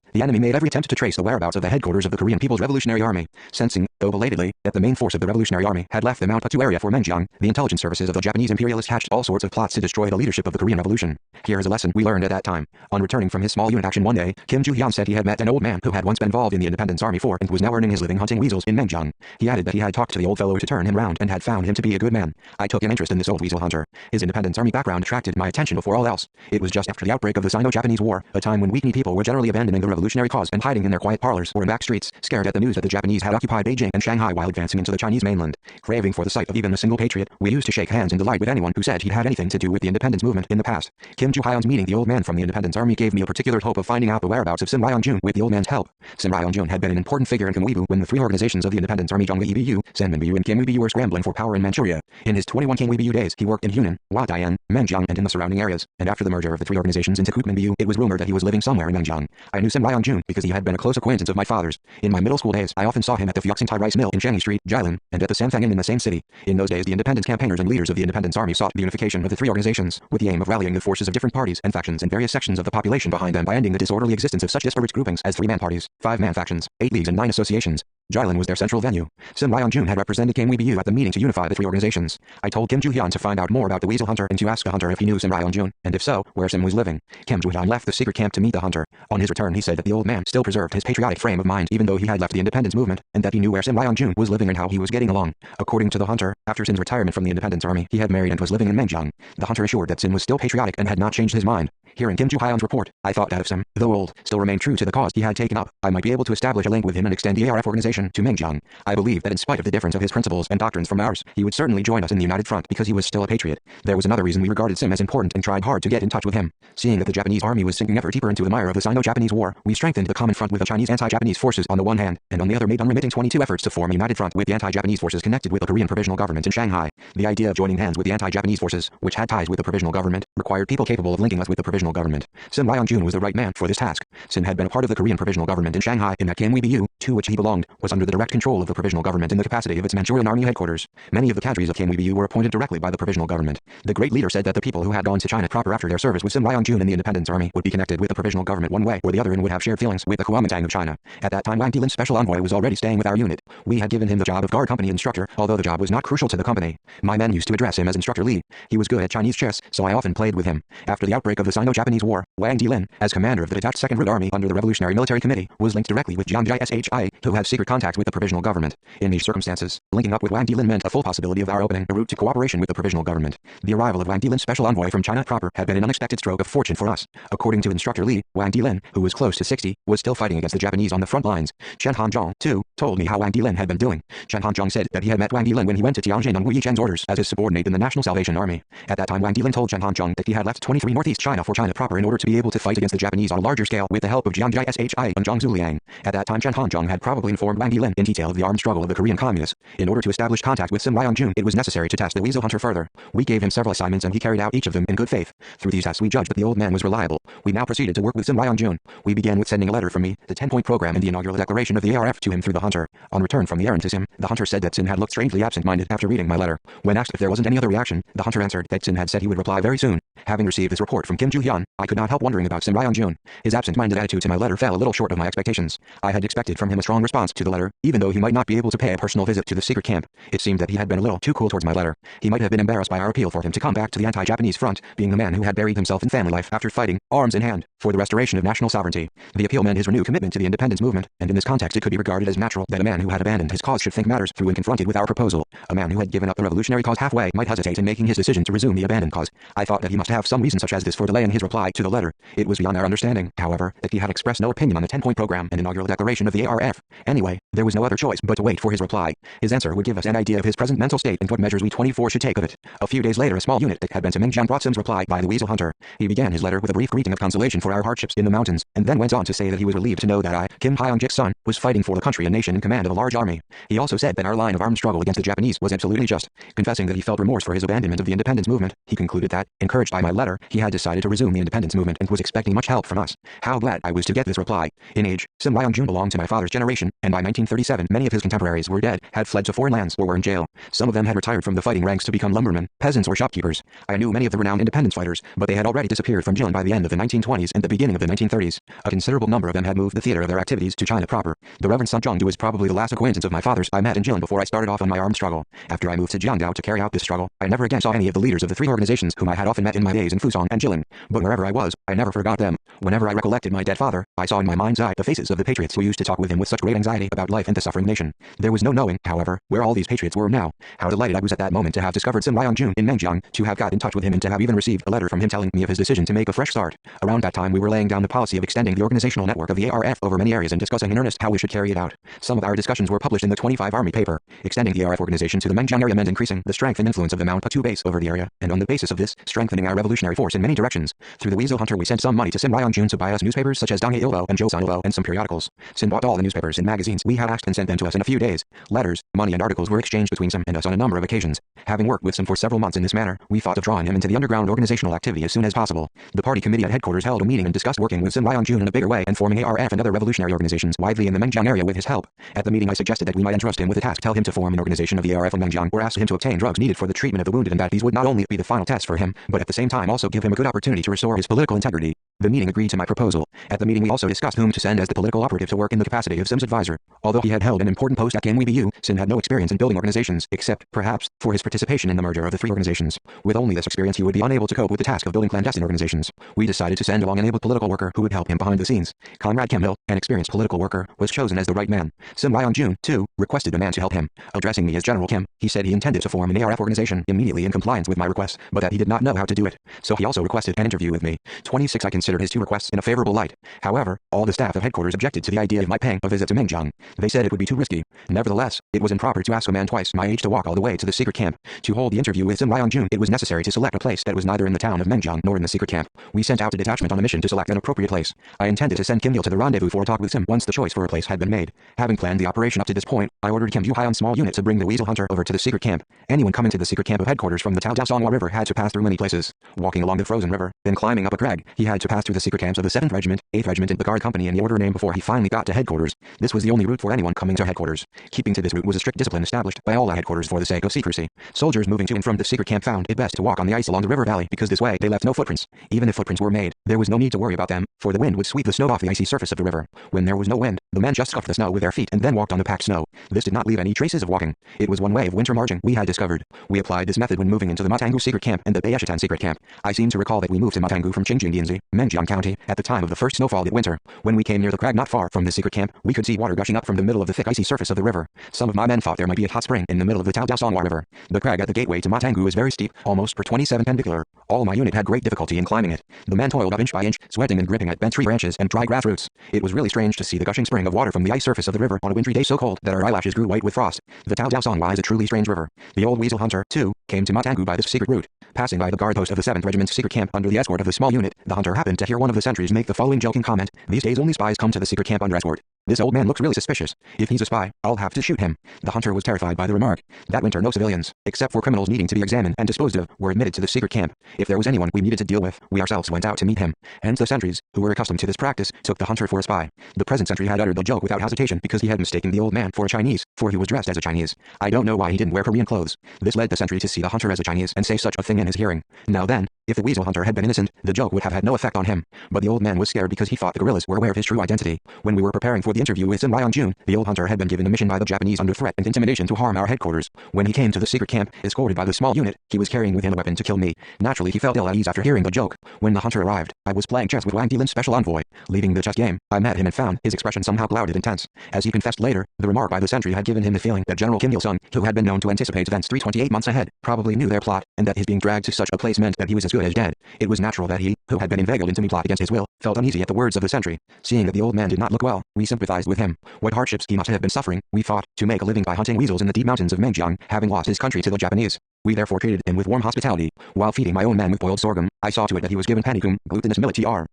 the enemy made every attempt to trace the whereabouts of the headquarters of the Korean People's Revolutionary Army. Sensing, though belatedly, that the main force of the Revolutionary Army had left the Mount Patu area for Menjiang, the intelligence services of the Japanese imperialists hatched all sorts of plots to destroy the leadership of the Korean Revolution. Here is a lesson we learned at that time. On returning from his small unit action one day, Kim Ju-hyun said he had met an old man who had once been involved in the Independence Army and was now earning his living hunting weasels in Menjiang. He added that he had talked to the old fellow to turn him round and had found him to be a good man. I took an interest in this old weasel hunter. His Independence Army background attracted my attention before all else. It was just after the outbreak of the Sino-Japanese War, a time when weak-kneed people were generally abandoning the revolutionary cause and hiding in their quiet parlors or in back streets, scared at the news that the Japanese had occupied Beijing and Shanghai while advancing into the Chinese mainland. Craving for the sight of even a single patriot, we used to shake hands in delight with anyone who said he'd had anything to do with the independence movement in the past. Kim Ju-hyun's meeting the old man from the Independence Army gave me a particular hope of finding out the whereabouts of Sim Ryong-jun with the old man's help. Sim Ryong-jun had been an important figure in Gyeonggi-bu when the 3 organizations of the Independence Army Gyeonggi EBU, Senminbu and Kim EBU were scrambling for power in Manchuria. In his 21 King EBU days, he worked in Hunan, Huadayan, Menjiang and in the surrounding areas, and after the merger of the 3 three organizations into Kutmanbiu, it was rumored that he was living somewhere in Menjiang. I knew Sim Ryong-jun because he had been a close acquaintance of my father's. In my middle school days, I often saw him at the Fuxingtai Rice Mill in Shanghai Street, Jilin, and at the Samfang Inn in the same city. In those days, the independence campaigners and leaders of the independence army sought the unification of the three organizations, with the aim of rallying the forces of different parties and factions and various sections of the population behind them by ending the disorderly existence of such disparate groupings as 3-man parties, 5-man factions, 8 leagues and 9 associations. Jilin was their central venue. Sim Ryong-jun had represented Kim Weebu at the meeting to unify the three organizations. I told Kim Joo-hyun to find out more about the Weasel Hunter and to ask the hunter if he knew Sim Ryong-jun, and if so, where Sim was living. Kim Joo-hyun left the secret camp to meet the hunter. On his return, he said that the old man still preserved his patriotic frame of mind even though he had left the independence movement, and that he knew where Sim Ryong-jun was living and how he was getting along. According to the hunter, after Sim's retirement from the independence army, he had married and was living in Menjiang. The hunter assured that Sim was still patriotic and had not changed his mind. Hearing Kim Joo-hyun's report, I thought that if Sim, though old, still remained true to the cause he had taken up, I might be able to establish a link with him and extend the ARF organization to Menjiang. I believe that in spite of the difference of his principles and doctrines from ours, he would certainly join us in the United Front because he was still a patriot. There was another reason we regarded Sim as important and tried hard to get in touch with him. Seeing that the Japanese army was sinking ever deeper into the mire of the Sino-Japanese War, we strengthened the common front with the Chinese anti-Japanese forces on the one hand, and on the other made unremitting 22 efforts to form a united front with the anti-Japanese forces connected with the Korean Provisional Government in Shanghai. The idea of joining hands with the anti-Japanese forces, which had ties with the Provisional Government, required people capable of linking us with the Provisional Government. Sim Ryong-jun was the right man for this task. Sim had been a part of the Korean Provisional Government in Shanghai, and that Kim Weebu, to which he belonged, was under the direct control of the Provisional Government in the capacity of its Manchurian army headquarters. Many of the cadres of Kim Weebu were appointed directly by the Provisional Government. The great leader said that the people who had gone to China proper after their service with Sim Ryong-jun in the Independence Army would be connected with the Provisional Government one way or the other and would have shared feelings with the Kuomintang of China. At that time, Wang Dilin's special envoy was already staying with our unit. We had given him the job of guard company instructor, although the job was not crucial to the company. My men used to address him as Instructor Lee. He was good at Chinese chess, so I often played with him. After the outbreak of the Sino-Japanese War, Wang Dilin, as commander of the detached Second Root Army under the Revolutionary Military Committee, was linked directly with Jiang Jai Shi, who had secret contacts with the Provisional Government. In these circumstances, linking up with Wang Dilin meant a full possibility of our opening a route to cooperation with the Provisional Government. The arrival of Wang Dilin's special envoy from China proper had been an unexpected stroke of fortune for us. According to Instructor Lee, Wang Dilin, who was close to 60, was still fighting against the Japanese on the front lines. Chen Hanzhong, too, told me how Wang Dilin had been doing. Chen Hanzhong said that he had met Wang Dilin when he went to Tianjin on Wu Yichen's orders as his subordinate in the National Salvation Army. At that time, Wang Dilin told Chen Hanzhong that he had left 23 Northeast China for China proper in order to be able to fight against the Japanese on a larger scale with the help of Jiang Jai Shi and Zhang Zuliang. At that time, Chen Hanzhong had probably informed Wang Dilin in detail of the armed struggle of the Korean Communists. In order to establish contact with Sim Ryong-jun, it was necessary to test the Weasel Hunter further. We gave him several assignments and he carried out each of them in good faith. Through these tests we judged that the old man was reliable. We now proceeded to work with Sim Ryong-jun. We began with sending a letter from me, the 10-point program and the inaugural declaration of the ARF to him through the hunter. On return from the errand to Sim, the hunter said that Sim had looked strangely absent-minded after reading my letter. When asked if there wasn't any other reaction, the hunter answered that Sim had said he would reply very soon. Having received this report from Kim Joo-hyun, I could not help wondering about Sim Ryong-jun. His absent-minded attitude to my letter fell a little short of my expectations. I had expected from him a strong response to the letter, even though he might not be able to pay a personal visit to the secret camp. It seemed that he had been a little too cool towards my letter. He might have been embarrassed by our appeal for him to come back to the anti-Japanese front, being the man who had buried himself in family life after fighting, arms in hand, for the restoration of national sovereignty. The appeal meant his renewed commitment to the independence movement, and in this context it could be regarded as natural that a man who had abandoned his cause should think matters through when confronted with our proposal. A man who had given up the revolutionary cause halfway might hesitate in making his decision to resume the abandoned cause. I thought that he must have some reason such as this for delaying his reply to the letter. It was beyond our understanding, however, that he had expressed no opinion on the 10-point program and inaugural declaration of the ARF. Anyway, there was no other choice but to wait for his reply. His answer would give us an idea of his present mental state and what measures we 24 should take of it. A few days later, a small unit that had been to Menjiang brought Sim's reply by the Weasel Hunter. He began his letter with a brief greeting of consolation for our hardships in the mountains, and then went on to say that he was relieved to know that I, Kim Hyung-jik's son, was fighting for the country and nation in command of a large army. He also said that our line of armed struggle against the Japanese was absolutely just. Confessing that he felt remorse for his abandonment of the independence movement, he concluded that, encouraged by my letter, he had decided to resume the independence movement and was expecting much help from us. How glad I was to get this reply. In age, Sim Ryong-jun belonged to my father's generation, and by 1937 many of his contemporaries were dead, had fled to foreign lands, or were in jail. Some of them had retired from the fighting ranks to become lumbermen, peasants or shopkeepers. I knew many of the renowned independence fighters, but they had already disappeared from Jilin by the end of the 1920s and the beginning of the 1930s. A considerable number of them had moved the theater of their activities to China proper. The Reverend Sun Zhongdu was probably the last acquaintance of my father's I met in Jilin before I started off on my armed struggle. After I moved to Jiangdao to carry out this struggle, I never again saw any of the leaders of the three organizations whom I had often met in my days in Fusong and Jilin. But wherever I was, I never forgot them. Whenever I recollected my dead father, I saw in my mind's eye the faces of the patriots who used to talk with him with such great anxiety about life and the suffering nation. There was no knowing, however, where all these patriots were now. How delighted I was at that moment to have discovered Sim Ryong-jun in Menjiang, to have got in touch with him and to have even received a letter from him telling me of his decision to make a fresh start. Around that time we were laying down the policy of extending the organizational network of the ARF over many areas and discussing in earnest how we should carry it out. Some of our discussions were published in the 25 Army paper. Extending the ARF organization to the Menjiang area meant increasing the strength and influence of the Mount Patu base over the area, and on the basis of this, strengthening our revolutionary force in many directions. Through the Weasel Hunter we sent some money to Sim Ryan Jun to buy us newspapers such as Dong Ilbo and Joseon Ilbo and some periodicals. Sim bought all the newspapers and magazines we had asked and sent them to us in a few days. Letters, money and articles were exchanged between Sim and us on a number of occasions. Having worked with Sim for several months in this manner, we thought of drawing him into the underground organizational activity as soon as possible. The party committee at headquarters held a meeting and discussed working with Sim Ryan Jun in a bigger way and forming ARF and other revolutionary organizations widely in the Mengjiang area with his help. At the meeting I suggested that we might entrust him with a task, tell him to form an organization of the ARF in Mengjiang or ask him to obtain drugs needed for the treatment of the wounded, and that these would not only be the final test for him, but at the same time also give him a good opportunity to restore his political integrity. The meeting agreed to my proposal. At the meeting we also discussed whom to send as the political operative to work in the capacity of Sim's advisor. Although he had held an important post at GangWeBU, Sim had no experience in building organizations, except, perhaps, for his participation in the merger of the three organizations. With only this experience he would be unable to cope with the task of building clandestine organizations. We decided to send along an able political worker who would help him behind the scenes. Conrad Kim Hill, an experienced political worker, was chosen as the right man. Sim Ryan Jun, too, requested a man to help him. Addressing me as General Kim, he said he intended to form an ARF organization immediately in compliance with my request, but that he did not know how to do it. So he also requested an interview with me. 26 I considered his two requests in a favorable light. However, all the staff of headquarters objected to the idea of my paying a visit to Mengjiang. They said it would be too risky. Nevertheless, it was improper to ask a man twice my age to walk all the way to the secret camp. To hold the interview with Sim Ryan Jun, it was necessary to select a place that was neither in the town of Mengjiang nor in the secret camp. We sent out a detachment on a mission to select an appropriate place. I intended to send Kim Gil to the rendezvous for a talk with Sim once the choice for a place had been made. Having planned the operation up to this point, I ordered Kim Yu-Hyun's small unit to bring the Weasel Hunter over to the secret camp. Anyone coming to the secret camp of headquarters from the Taojiao River had to pass through many places. Walking along the frozen river, then climbing up a crag, he had to pass through the secret camps of the 7th Regiment, 8th Regiment and the Guard Company in the order name before he finally got to headquarters. This was the only route for anyone coming to headquarters. Keeping to this route was a strict discipline established by all at headquarters for the sake of secrecy. Soldiers moving to and from the secret camp found it best to walk on the ice along the river valley because this way they left no footprints. Even if footprints were made, there was no need to worry about them, for the wind would sweep the snow off the icy surface of the river. When there was no wind, the men just scuffed the snow with their feet and then walked on the packed snow. This did not leave any traces of walking. It was one way of winter marching we had discovered. We applied this method when moving into the Matangu secret camp and the Baishitan secret camp. I seem to recall that we moved to Matangu from Qingjindianzi, Mengjiang County, at the time of the first snowfall that winter. When we came near the crag not far from the secret camp, we could see water gushing up from the middle of the thick icy surface of the river. Some of my men thought there might be a hot spring in the middle of the Taojiao River. The crag at the gateway to Matangu is very steep, almost per 27 perpendicular. All my unit had great difficulty in climbing it. The men toiled up inch by inch, sweating and gripping at bent tree branches and dry grass roots. It was really strange to see the gushing spring of water from the ice surface of the river on a wintry day so cold that our eyelashes grew white with frost. The Taojiao is a truly strange river. The old Weasel Hunter, too, came to Matangu by this secret route. Passing by the guard post of the 7th Regiment's secret camp under the escort of the small unit, the hunter happened to hear one of the sentries make the following joking comment: "These days only spies come to the secret camp under escort. This old man looks really suspicious. If he's a spy, I'll have to shoot him." The hunter was terrified by the remark. That winter no civilians, except for criminals needing to be examined and disposed of, were admitted to the secret camp. If there was anyone we needed to deal with, we ourselves went out to meet him. Hence the sentries, who were accustomed to this practice, took the hunter for a spy. The present sentry had uttered the joke without hesitation because he had mistaken the old man for a Chinese, for he was dressed as a Chinese. I don't know why he didn't wear Korean clothes. This led the sentry to see the hunter as a Chinese and say such a thing in his hearing. Now then, if the Weasel Hunter had been innocent, the joke would have had no effect on him. But the old man was scared because he thought the guerrillas were aware of his true identity. When we were preparing for the interview with Sim Ryan Jun, the old hunter had been given a mission by the Japanese under threat and intimidation to harm our headquarters. When he came to the secret camp, escorted by the small unit, he was carrying with him a weapon to kill me. Naturally he felt ill at ease after hearing the joke. When the hunter arrived, I was playing chess with Wang Dilin's special envoy. Leaving the chess game, I met him and found his expression somehow clouded and tense. As he confessed later, the remark by the sentry had given him the feeling that General Kim Il-sung, who had been known to anticipate events 328 months ahead, probably knew their plot, and that his being dragged to such a place meant that he was as good as dead. It was natural that he, who had been inveigled into me plot against his will, felt uneasy at the words of the sentry. Seeing that the old man did not look well, we sympathized with him. What hardships he must have been suffering, we thought, to make a living by hunting weasels in the deep mountains of Mengjiang, having lost his country to the Japanese. We therefore treated him with warm hospitality. While feeding my own men with boiled sorghum, I saw to it that he was given panicum, glutinous millet TR.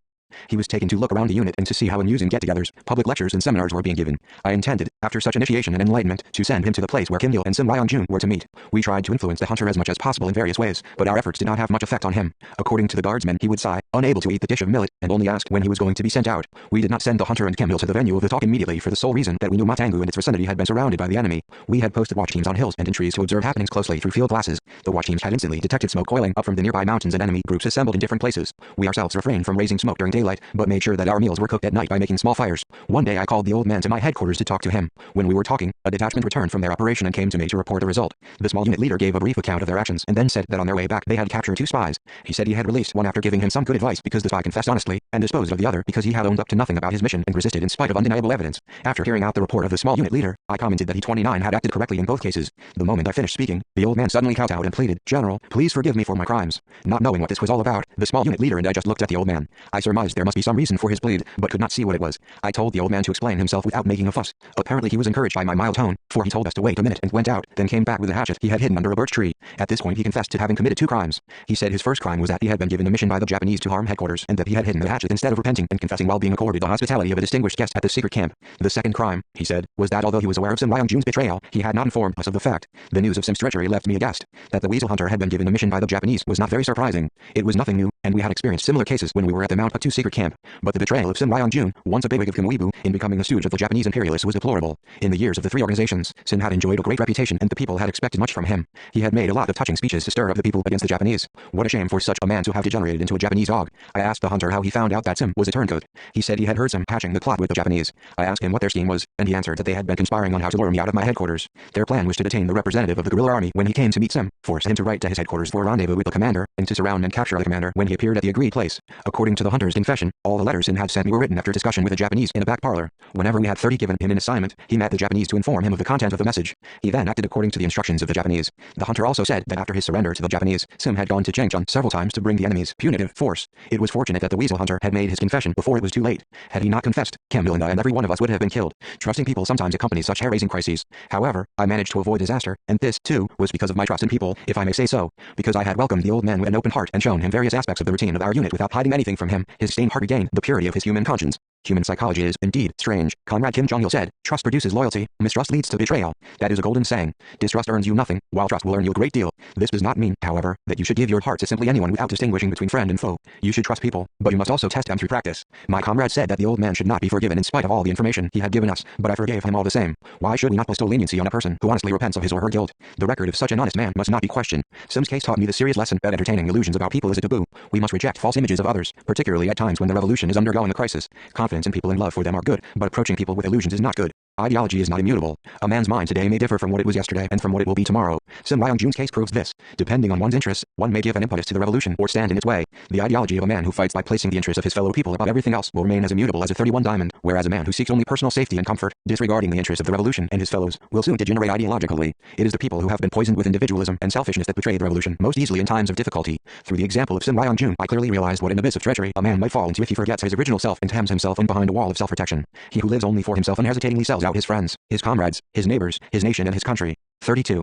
He was taken to look around the unit and to see how amusing get-togethers, public lectures and seminars were being given. I intended, after such initiation and enlightenment, to send him to the place where Kim Il and Sim Ryan Jun were to meet. We tried to influence the hunter as much as possible in various ways, but our efforts did not have much effect on him. According to the guardsmen, he would sigh, unable to eat the dish of millet, and only asked when he was going to be sent out. We did not send the hunter and Kim Il to the venue of the talk immediately for the sole reason that we knew Matangu and its vicinity had been surrounded by the enemy. We had posted watch teams on hills and in trees to observe happenings closely through field glasses. The watch teams had instantly detected smoke coiling up from the nearby mountains and enemy groups assembled in different places. We ourselves refrained from raising smoke during daylight, but made sure that our meals were cooked at night by making small fires. One day I called the old man to my headquarters to talk to him. When we were talking, a detachment returned from their operation and came to me to report the result. The small unit leader gave a brief account of their actions and then said that on their way back they had captured 2 spies. He said he had released one after giving him some good advice because the spy confessed honestly, and disposed of the other because he had owned up to nothing about his mission and resisted in spite of undeniable evidence. After hearing out the report of the small unit leader, I commented that he 29 had acted correctly in both cases. The moment I finished speaking, the old man suddenly kowtowed and pleaded, "General, please forgive me for my crimes." Not knowing what this was all about, the small unit leader and I just looked at the old man. I surmised realized there must be some reason for his bleed, but could not see what it was. I told the old man to explain himself without making a fuss. Apparently he was encouraged by my mild tone, for he told us to wait a minute and went out, then came back with a hatchet he had hidden under a birch tree. At this point he confessed to having committed 2 crimes. He said his first crime was that he had been given a mission by the Japanese to harm headquarters, and that he had hidden the hatchet instead of repenting and confessing while being accorded the hospitality of a distinguished guest at the secret camp. The second crime, he said, was that although he was aware of Sim Ryong-jun's betrayal, he had not informed us of the fact. The news of Sim's treachery left me aghast. That the weasel hunter had been given a mission by the Japanese was not very surprising. It was nothing new, and we had experienced similar cases when we were at the Mount Patu secret camp. But the betrayal of Sim Ryong-jun, once a bigwig of Kumwebu, in becoming a stooge of the Japanese imperialists was deplorable. In the years of the 3 organizations, Sim had enjoyed a great reputation and the people had expected much from him. He had made a lot of touching speeches to stir up the people against the Japanese. What a shame for such a man to have degenerated into a Japanese dog. I asked the hunter how he found out that Sim was a turncoat. He said he had heard Sim hatching the plot with the Japanese. I asked him what their scheme was, and he answered that they had been conspiring on how to lure me out of my headquarters. Their plan was to detain the representative of the guerrilla army when he came to meet Sim, force him to write to his headquarters for a rendezvous with the commander, and to surround and capture the commander when he appeared at the agreed place. According to the hunter's confession, all the letters Sim had sent me were written after discussion with the Japanese in a back parlor. Whenever we had 30 given him an assignment, he met the Japanese to inform him of the content of the message. He then acted according to the instructions of the Japanese. The hunter also said that after his surrender to the Japanese, Sim had gone to Changchun several times to bring the enemy's punitive force. It was fortunate that the weasel hunter had made his confession before it was too late. Had he not confessed, Cambelinda and every one of us would have been killed. Trusting people sometimes accompanies such hair-raising crises. However, I managed to avoid disaster, and this, too, was because of my trust in people, if I may say so. Because I had welcomed the old man with an open heart and shown him various aspects of the routine of our unit without hiding anything from him, his stained heart regained the purity of his human conscience. Human psychology is, indeed, strange. Comrade Kim Jong-il said, trust produces loyalty, mistrust leads to betrayal. That is a golden saying. Distrust earns you nothing, while trust will earn you a great deal. This does not mean, however, that you should give your heart to simply anyone without distinguishing between friend and foe. You should trust people, but you must also test them through practice. My comrade said that the old man should not be forgiven in spite of all the information he had given us, but I forgave him all the same. Why should we not bestow leniency on a person who honestly repents of his or her guilt? The record of such an honest man must not be questioned. Sim's case taught me the serious lesson that entertaining illusions about people is a taboo. We must reject false images of others, particularly at times when the revolution is undergoing a crisis. Confidence in people and love for them are good, but approaching people with illusions is not good. Ideology is not immutable. A man's mind today may differ from what it was yesterday and from what it will be tomorrow. Sim Ryong-jun's case proves this. Depending on one's interests, one may give an impetus to the revolution or stand in its way. The ideology of a man who fights by placing the interests of his fellow people above everything else will remain as immutable as a 31 diamond, whereas a man who seeks only personal safety and comfort, disregarding the interests of the revolution and his fellows, will soon degenerate ideologically. It is the people who have been poisoned with individualism and selfishness that betray the revolution most easily in times of difficulty. Through the example of Sim Ryong-jun, I clearly realized what an abyss of treachery a man might fall into if he forgets his original self and hems himself in behind a wall of self-protection. He who lives only for himself unhesitatingly sells out his friends, his comrades, his neighbors, his nation and his country. 32.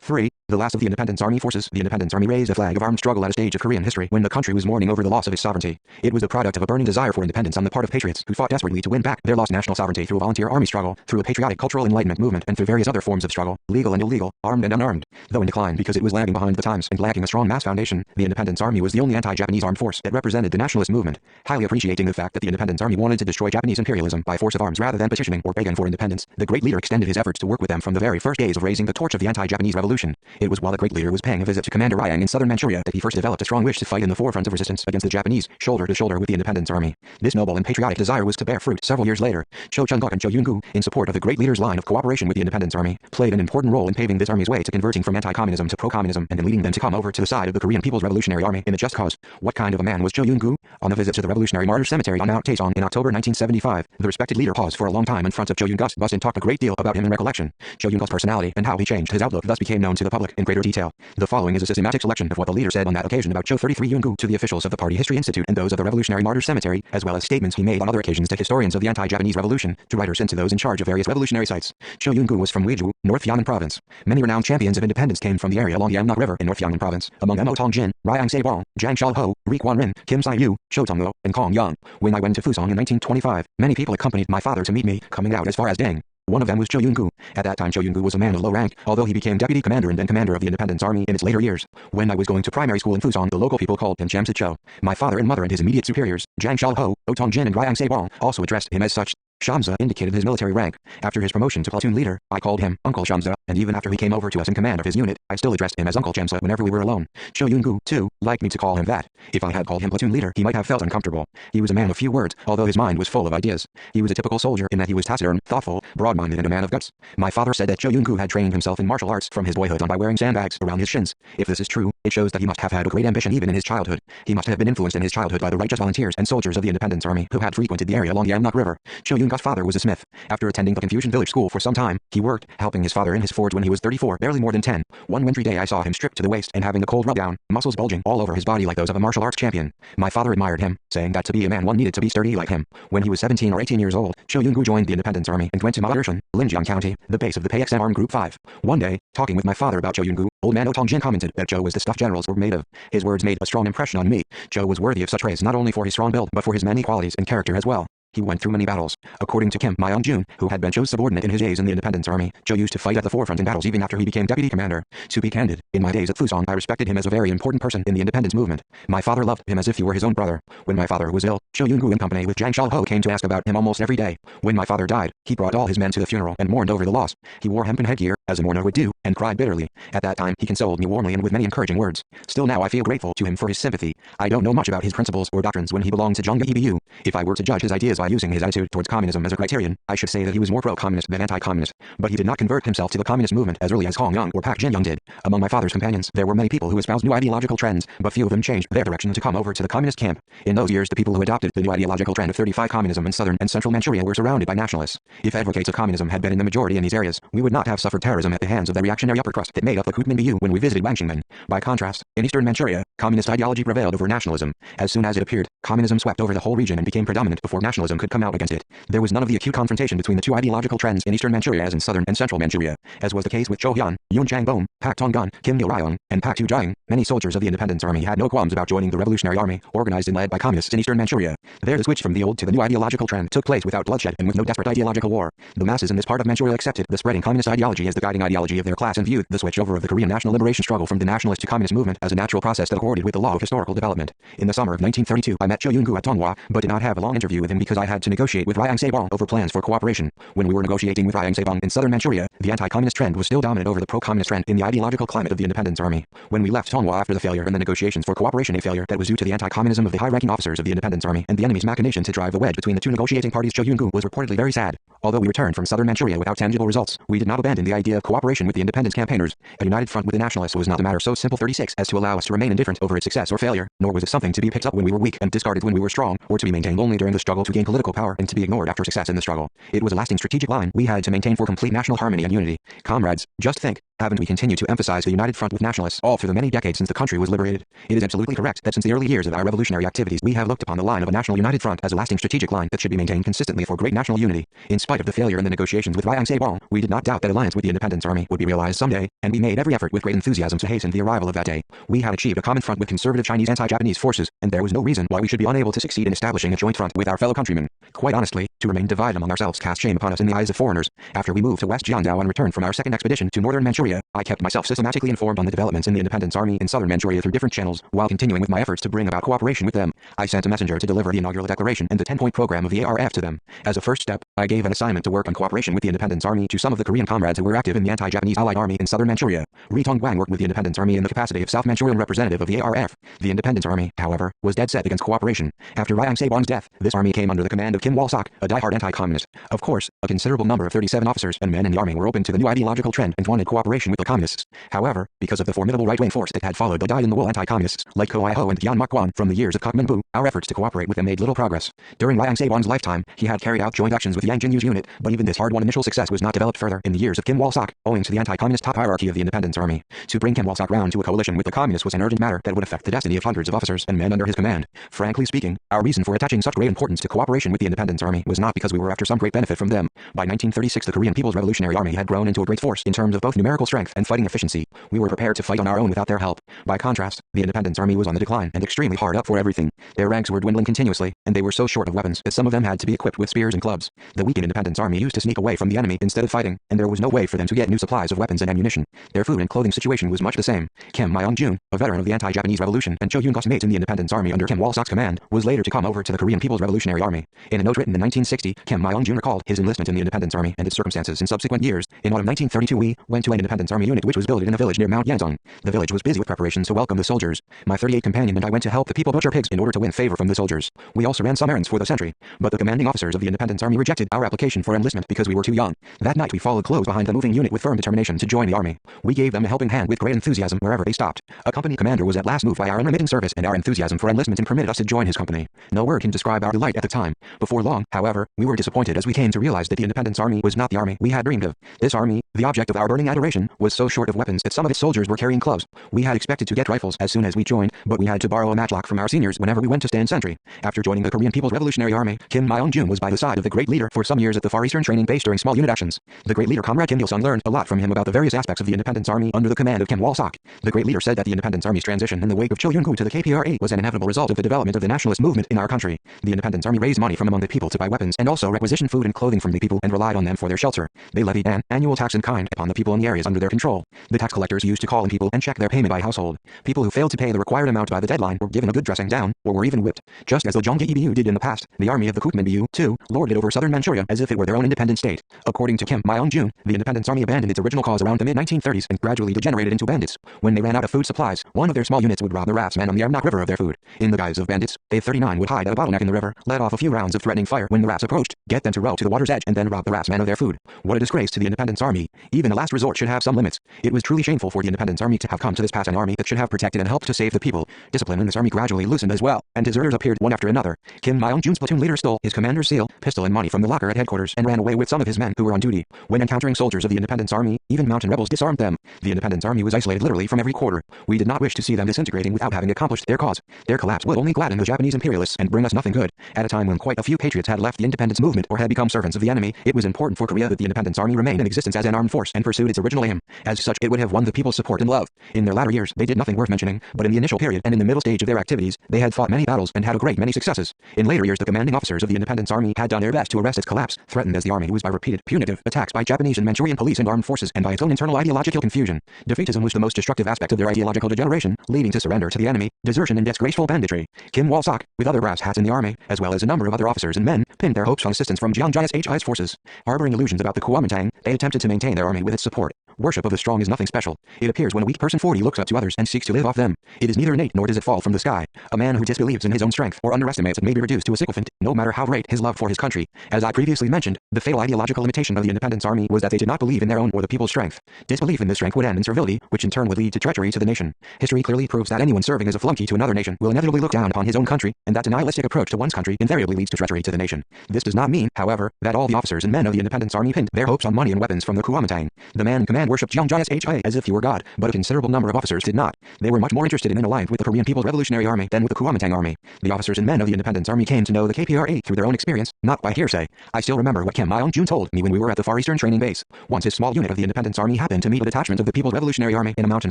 3. The last of the Independence Army forces. The Independence Army raised a flag of armed struggle at a stage of Korean history when the country was mourning over the loss of its sovereignty. It was the product of a burning desire for independence on the part of patriots who fought desperately to win back their lost national sovereignty through a volunteer army struggle, through a patriotic cultural enlightenment movement, and through various other forms of struggle, legal and illegal, armed and unarmed. Though in decline because it was lagging behind the times and lacking a strong mass foundation, the Independence Army was the only anti-Japanese armed force that represented the nationalist movement. Highly appreciating the fact that the Independence Army wanted to destroy Japanese imperialism by force of arms rather than petitioning or begging for independence, the great leader extended his efforts to work with them from the very first days of raising the torch of the anti-Japanese revolution. It was while the great leader was paying a visit to Commander Ryang in southern Manchuria that he first developed a strong wish to fight in the forefront of resistance against the Japanese, shoulder to shoulder with the Independence Army. This noble and patriotic desire was to bear fruit several years later. Cho Chung-guk and Cho Yun-gu, in support of the great leader's line of cooperation with the Independence Army, played an important role in paving this army's way to converting from anti-communism to pro-communism and in leading them to come over to the side of the Korean People's Revolutionary Army in a just cause. What kind of a man was Cho Yun-gu? On a visit to the Revolutionary Martyrs Cemetery on Mount Taesong in October 1975, the respected leader paused for a long time in front of Cho Yun-gu's bust and talked a great deal about him in recollection. Cho Yun-gu's personality and how he changed his outlook thus became known to the public in greater detail. The following is a systematic selection of what the leader said on that occasion about Cho 33 Yun-gu to the officials of the Party History Institute and those of the Revolutionary Martyrs Cemetery, as well as statements he made on other occasions to historians of the anti-Japanese revolution, to writers and to those in charge of various revolutionary sites. Cho Yun-gu was from Uiju, North Yangon Province. Many renowned champions of independence came from the area along the Yamnok River in North Yangon Province, among them O Tong-jin, Ryang Se-bong, Zhang Xiaoho, Ri Quan-rin, Kim Sai-yu, Cho Tong-lo, and Kong Yang. When I went to Fusong in 1925, many people accompanied my father to meet me, coming out as far as Dang. One of them was Cho Yun-gu. At that time Cho Yun-gu was a man of low rank, although he became deputy commander and then commander of the Independence Army in its later years. When I was going to primary school in Fusong, the local people called him Chamsa Cho. My father and mother and his immediate superiors, Zhang Xiaoho, O Tong-jin and Ryang Se-bong, also addressed him as such. Shamsa indicated his military rank. After his promotion to platoon leader, I called him Uncle Shamsa, and even after he came over to us in command of his unit, I still addressed him as Uncle Shamsa whenever we were alone. Cho Yun-gu, too, liked me to call him that. If I had called him platoon leader, he might have felt uncomfortable. He was a man of few words, although his mind was full of ideas. He was a typical soldier in that he was taciturn, thoughtful, broad-minded and a man of guts. My father said that Cho Yun-gu had trained himself in martial arts from his boyhood on by wearing sandbags around his shins. If this is true, it shows that he must have had a great ambition even in his childhood. He must have been influenced in his childhood by the righteous volunteers and soldiers of the Independence Army who had frequented the area along the Yamnok River. Cho Yoon-guk's father was a smith. After attending the Confucian village school for some time, he worked, helping his father in his forge when he was 34, barely more than 10. One wintry day I saw him stripped to the waist and having a cold rub-down, muscles bulging all over his body like those of a martial arts champion. My father admired him, saying that to be a man one needed to be sturdy like him. When he was 17 or 18 years old, Cho Yoon-gu joined the Independence Army and went to Maodershan, Linjiang County, the base of the PXM Armed Group 5. One day, talking with my father about Cho Yoon-gu, old man Otongjin commented that Cho was the stuff generals were made of. His words made a strong impression on me. Cho was worthy of such praise not only for his strong build but for his many qualities and character as well. He went through many battles. According to Kim Myung-jun, who had been Cho's subordinate in his days in the Independence Army, Cho used to fight at the forefront in battles even after he became deputy commander. To be candid, in my days at Fusong I respected him as a very important person in the independence movement. My father loved him as if he were his own brother. When my father was ill, Cho Yoon-gu in company with Jang Shal-ho came to ask about him almost every day. When my father died, he brought all his men to the funeral and mourned over the loss. He wore hempen headgear, as a mourner would do, and cried bitterly. At that time, he consoled me warmly and with many encouraging words. Still now I feel grateful to him for his sympathy. I don't know much about his principles or doctrines when he belonged to Jongga EBU. If I were to judge his ideas by using his attitude towards communism as a criterion, I should say that he was more pro-communist than anti-communist. But he did not convert himself to the communist movement as early as Hong Young or Pak Jin-young did. Among my father's companions, there were many people who espoused new ideological trends, but few of them changed their direction to come over to the communist camp. In those years, the people who adopted the new ideological trend of 35 communism in southern and central Manchuria were surrounded by nationalists. If advocates of communism had been in the majority in these areas, we would not have suffered terrorism at the hands of the reactionary upper crust that made up the Kutminbiu when we visited Wangxingmen. By contrast, in eastern Manchuria, communist ideology prevailed over nationalism. As soon as it appeared, communism swept over the whole region and became predominant before nationalism could come out against it. There was none of the acute confrontation between the two ideological trends in eastern Manchuria as in southern and central Manchuria, as was the case with Cho Hyun, Yoon Chang-bom, Pak Tong-gun, Kim Il-ryong, and Pak Tu-jaing. Many soldiers of the Independence Army had no qualms about joining the Revolutionary Army, organized and led by communists in eastern Manchuria. There the switch from the old to the new ideological trend took place without bloodshed and with no desperate ideological war. The masses in this part of Manchuria accepted the spreading communist ideology as the guiding ideology of their class and viewed the switch over of the Korean national liberation struggle from the nationalist to communist movement as a natural process that accorded with the law of historical development. In the summer of 1932, I met Cho Yoon-gu at Tonghua, but did not have a long interview with him because I had to negotiate with Ryang Se-bong over plans for cooperation. When we were negotiating with Ryang Se-bong in southern Manchuria, the anti-communist trend was still dominant over the pro-communist trend in the ideological climate of the Independence Army. When we left Tonghua after the failure and the negotiations for cooperation, a failure that was due to the anti-communism of the high-ranking officers of the Independence Army and the enemy's machination to drive the wedge between the two negotiating parties, Cho Yoon-gu was reportedly very sad. Although we returned from southern Manchuria without tangible results, we did not abandon the idea of cooperation with the independence campaigners. A united front with the nationalists was not a matter so simple 36 as to allow us to remain indifferent over its success or failure, nor was it something to be picked up when we were weak and discarded when we were strong, or to be maintained only during the struggle to gain political power and to be ignored after success in the struggle. It was a lasting strategic line we had to maintain for complete national harmony and unity. Comrades, just think. Haven't we continued to emphasize the united front with nationalists all through the many decades since the country was liberated? It is absolutely correct that since the early years of our revolutionary activities we have looked upon the line of a national united front as a lasting strategic line that should be maintained consistently for great national unity. In spite of the failure in the negotiations with Ryang Se-bong, we did not doubt that alliance with the Independence Army would be realized someday, and we made every effort with great enthusiasm to hasten the arrival of that day. We had achieved a common front with conservative Chinese anti-Japanese forces, and there was no reason why we should be unable to succeed in establishing a joint front with our fellow countrymen. Quite honestly, to remain divided among ourselves cast shame upon us in the eyes of foreigners. After we moved to West Jiangdao and returned from our second expedition to northern Manchuria, I kept myself systematically informed on the developments in the Independence Army in southern Manchuria through different channels, while continuing with my efforts to bring about cooperation with them. I sent a messenger to deliver the inaugural declaration and the 10-point program of the ARF to them. As a first step, I gave an assignment to work on cooperation with the Independence Army to some of the Korean comrades who were active in the anti-Japanese Allied Army in southern Manchuria. Ri Tong-gwang worked with the Independence Army in the capacity of South Manchurian representative of the ARF. The Independence Army, however, was dead set against cooperation. After Ryang Se-bong's death, this army came under the command of Kim Wal-sok, a die-hard anti-communist. Of course, a considerable number of 37 officers and men in the army were open to the new ideological trend and wanted cooperation with the communists. However, because of the formidable right-wing force that had followed the dyed-in-the-wool anti-communists like Ko I-ho and Yan Mak-kwan from the years of Kok Min-bu, our efforts to cooperate with them made little progress. During Ryang Se-bong's lifetime, he had carried out joint actions with Yang Jin-yu's unit, but even this hard-won initial success was not developed further in the years of Kim Wal-sok, owing to the anti-communist top hierarchy of the Independence Army. To bring Kim Wal-sok round to a coalition with the communists was an urgent matter that would affect the destiny of hundreds of officers and men under his command. Frankly speaking, our reason for attaching such great importance to cooperation with the Independence Army was not because we were after some great benefit from them. By 1936, the Korean People's Revolutionary Army had grown into a great force in terms of both numerical strength and fighting efficiency. We were prepared to fight on our own without their help. By contrast, the Independence Army was on the decline and extremely hard up for everything. Their ranks were dwindling continuously, and they were so short of weapons that some of them had to be equipped with spears and clubs. The weakened Independence Army used to sneak away from the enemy instead of fighting, and there was no way for them to get new supplies of weapons and ammunition. Their food and clothing situation was much the same. Kim Myung-jun, a veteran of the anti-Japanese revolution and Cho Yoon-guk's mate in the Independence Army under Kim Wal-sok's command, was later to come over to the Korean People's Revolutionary Army. In a note written in 1960, Kim Myung-jun recalled his enlistment in the Independence Army and its circumstances in subsequent years. In autumn 1932 we went to an independence Independence Army unit which was billeted in a village near Mount Yanzong. The village was busy with preparations to welcome the soldiers. My 38 companion and I went to help the people butcher pigs in order to win favor from the soldiers. We also ran some errands for the sentry, but the commanding officers of the Independence Army rejected our application for enlistment because we were too young. That night we followed close behind the moving unit with firm determination to join the army. We gave them a helping hand with great enthusiasm wherever they stopped. A company commander was at last moved by our unremitting service and our enthusiasm for enlistment and permitted us to join his company. No word can describe our delight at the time. Before long, however, we were disappointed as we came to realize that the Independence Army was not the army we had dreamed of. This army, the object of our burning adoration, was so short of weapons that some of its soldiers were carrying clubs. We had expected to get rifles as soon as we joined, but we had to borrow a matchlock from our seniors whenever we went to stand sentry. After joining the Korean People's Revolutionary Army, Kim Myung-jun was by the side of the great leader for some years at the Far Eastern Training Base during small unit actions. The great leader Comrade Kim Il-sung learned a lot from him about the various aspects of the Independence Army under the command of Kim Wal-sok. The great leader said that the Independence Army's transition in the wake of Cho Yun-gu to the KPRA was an inevitable result of the development of the nationalist movement in our country. The Independence Army raised money from among the people to buy weapons and also requisitioned food and clothing from the people and relied on them for their shelter. They levied an annual tax in kind upon the people in the areas under their control. The tax collectors used to call on people and check their payment by household. People who failed to pay the required amount by the deadline were given a good dressing down, or were even whipped. Just as the Jonggae-bu did in the past, the army of the Kukmin-bu, too, lorded over southern Manchuria as if it were their own independent state. According to Kim Myung-jun, the Independence Army abandoned its original cause around the mid-1930s and gradually degenerated into bandits. When they ran out of food supplies, one of their small units would rob the raftsmen on the Amnok River of their food. In the guise of bandits, A-39 would hide at a bottleneck in the river, let off a few rounds of threatening fire when the rafts approached, get them to row to the water's edge and then rob the raftsmen of their food. What a disgrace to the Independence Army. Even a last resort should have some limits. It was truly shameful for the Independence Army to have come to this pass, an army that should have protected and helped to save the people. Discipline in this army gradually loosened as well, and deserters appeared one after another. Kim Myung-jun's platoon leader stole his commander's seal, pistol and money from the locker at headquarters and ran away with some of his men who were on duty. When encountering soldiers of the Independence Army, even mountain rebels disarmed them. The Independence Army was isolated literally from every quarter. We did not wish to see them disintegrating without having accomplished their cause. Their collapse would only gladden the Japanese imperialists and bring us nothing good. At a time when quite a few patriots had left the independence movement or had become servants of the enemy, it was important for Korea that the Independence Army remained in existence as an armed force and pursued its original aim. As such, it would have won the people's support and love. In their latter years, they did nothing worth mentioning, but in the initial period and in the middle stage of their activities, they had fought many battles and had a great many successes. In later years, the commanding officers of the Independence Army had done their best to arrest its collapse, threatened as the army was by repeated punitive attacks by Japanese and Manchurian police and armed forces and by its own internal ideological confusion. Defeatism was the most destructive aspect of their ideological degeneration, leading to surrender to the enemy, desertion and disgraceful banditry. Kim Wal-sok, with other brass hats in the army, as well as a number of other officers and men, pinned their hopes on assistance from Jiang Jia-hi's forces. Harboring illusions about the Kuomintang, they attempted to maintain their army with its support. Worship of the strong is nothing special. It appears when a weak person 40 looks up to others and seeks to live off them. It is neither innate nor does it fall from the sky. A man who disbelieves in his own strength or underestimates it may be reduced to a sycophant, no matter how great his love for his country. As I previously mentioned, the fatal ideological limitation of the Independence Army was that they did not believe in their own or the people's strength. Disbelief in this strength would end in servility, which in turn would lead to treachery to the nation. History clearly proves that anyone serving as a flunky to another nation will inevitably look down upon his own country, and that denialistic approach to one's country invariably leads to treachery to the nation. This does not mean, however, that all the officers and men of the Independence Army pinned their hopes on money and weapons from the Kuomintang. The man in command worshipped Jiang Jia as if he were God, but a considerable number of officers did not. They were much more interested in and aligned with the Korean People's Revolutionary Army than with the Kuomintang Army. The officers and men of the Independence Army came to know the KPRA through their own experience, not by hearsay. I still remember what Kim Myung-jun told me when we were at the Far Eastern Training Base. Once his small unit of the Independence Army happened to meet a detachment of the People's Revolutionary Army in a mountain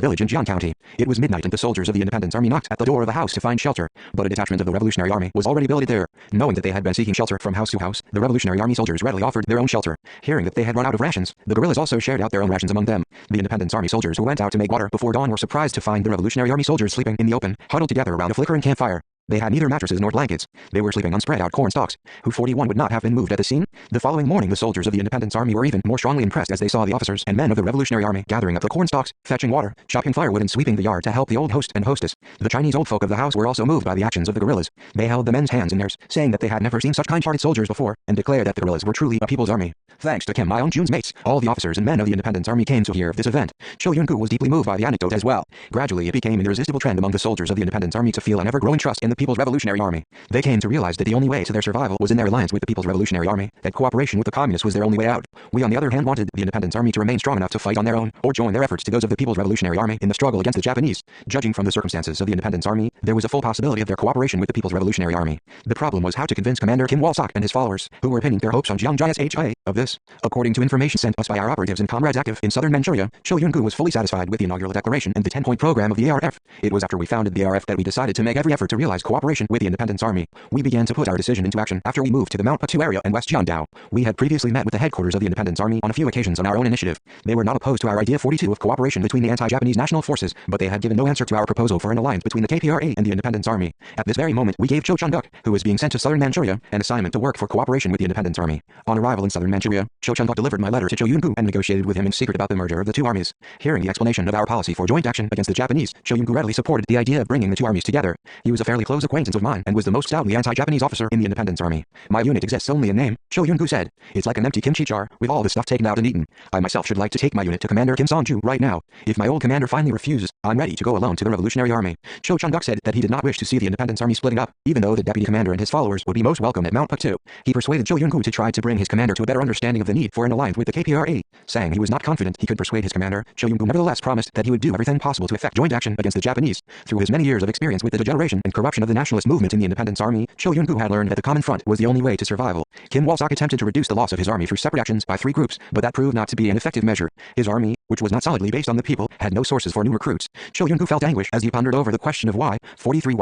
village in Jian County. It was midnight and the soldiers of the Independence Army knocked at the door of a house to find shelter, but a detachment of the Revolutionary Army was already billeted there. Knowing that they had been seeking shelter from house to house, the Revolutionary Army soldiers readily offered their own shelter. Hearing that they had run out of rations, the guerrillas also shared out their own rations among them. The Independence Army soldiers who went out to make water before dawn were surprised to find the Revolutionary Army soldiers sleeping in the open, huddled together around a flickering campfire. They had neither mattresses nor blankets. They were sleeping on spread-out corn stalks. Who 41 would not have been moved at the scene? The following morning the soldiers of the Independence Army were even more strongly impressed as they saw the officers and men of the Revolutionary Army gathering up the corn stalks, fetching water, chopping firewood and sweeping the yard to help the old host and hostess. The Chinese old folk of the house were also moved by the actions of the guerrillas. They held the men's hands in theirs, saying that they had never seen such kind-hearted soldiers before, and declared that the guerrillas were truly a people's army. Thanks to Kim Myung-jun's mates, all the officers and men of the Independence Army came to hear of this event. Cho Yun-gu was deeply moved by the anecdote as well. Gradually it became an irresistible trend among the soldiers of the Independence Army to feel an ever-growing trust in the People's Revolutionary Army. They came to realize that the only way to their survival was in their alliance with the People's Revolutionary Army, that cooperation with the communists was their only way out. We on the other hand wanted the Independence Army to remain strong enough to fight on their own, or join their efforts to those of the People's Revolutionary Army in the struggle against the Japanese. Judging from the circumstances of the Independence Army, there was a full possibility of their cooperation with the People's Revolutionary Army. The problem was how to convince Commander Kim Wal-sok and his followers, who were pinning their hopes on Jiang Jia, of this. According to information sent us by our operatives and comrades active in southern Manchuria, Cho Yun-gu was fully satisfied with the inaugural declaration and the 10-point program of the ARF. It was after we founded the ARF that we decided to make every effort to realize cooperation with the Independence Army. We began to put our decision into action after we moved to the Mount Patu area in West Jiandao. We had previously met with the headquarters of the Independence Army on a few occasions on our own initiative. They were not opposed to our idea 42 of cooperation between the anti-Japanese national forces, but they had given no answer to our proposal for an alliance between the KPRA and the Independence Army. At this very moment, we gave Cho Chun-duk, who was being sent to southern Manchuria, an assignment to work for cooperation with the Independence Army. On arrival in southern Manchuria, Cho Chun-duk delivered my letter to Cho Yun-gu and negotiated with him in secret about the merger of the two armies. Hearing the explanation of our policy for joint action against the Japanese, Cho Yun-gu readily supported the idea of bringing the two armies together. He was a fairly close acquaintance of mine and was the most stoutly anti-Japanese officer in the Independence Army. My unit exists only in name, Cho Yun-gu said. It's like an empty kimchi jar, with all the stuff taken out and eaten. I myself should like to take my unit to Commander Kim Song-ju right now. If my old commander finally refuses, I'm ready to go alone to the Revolutionary Army. Cho Chun-duk said that he did not wish to see the Independence Army splitting up, even though the deputy commander and his followers would be most welcome at Mount Patu. He persuaded Cho Yun-gu to try to bring his commander to a better understanding of the need for an alliance with the KPRA. Saying he was not confident he could persuade his commander, Cho Yun-gu nevertheless promised that he would do everything possible to effect joint action against the Japanese. Through his many years of experience with the degeneration and corruption of the nationalist movement in the Independence Army, Cho Yun-gu had learned that the common front was the only way to survival. Kim Wal-sok attempted to reduce the loss of his army through separate actions by 3 groups, but that proved not to be an effective measure. His army, which was not solidly based on the people, had no sources for new recruits. Cho Yun-gu felt anguish as he pondered over the question of why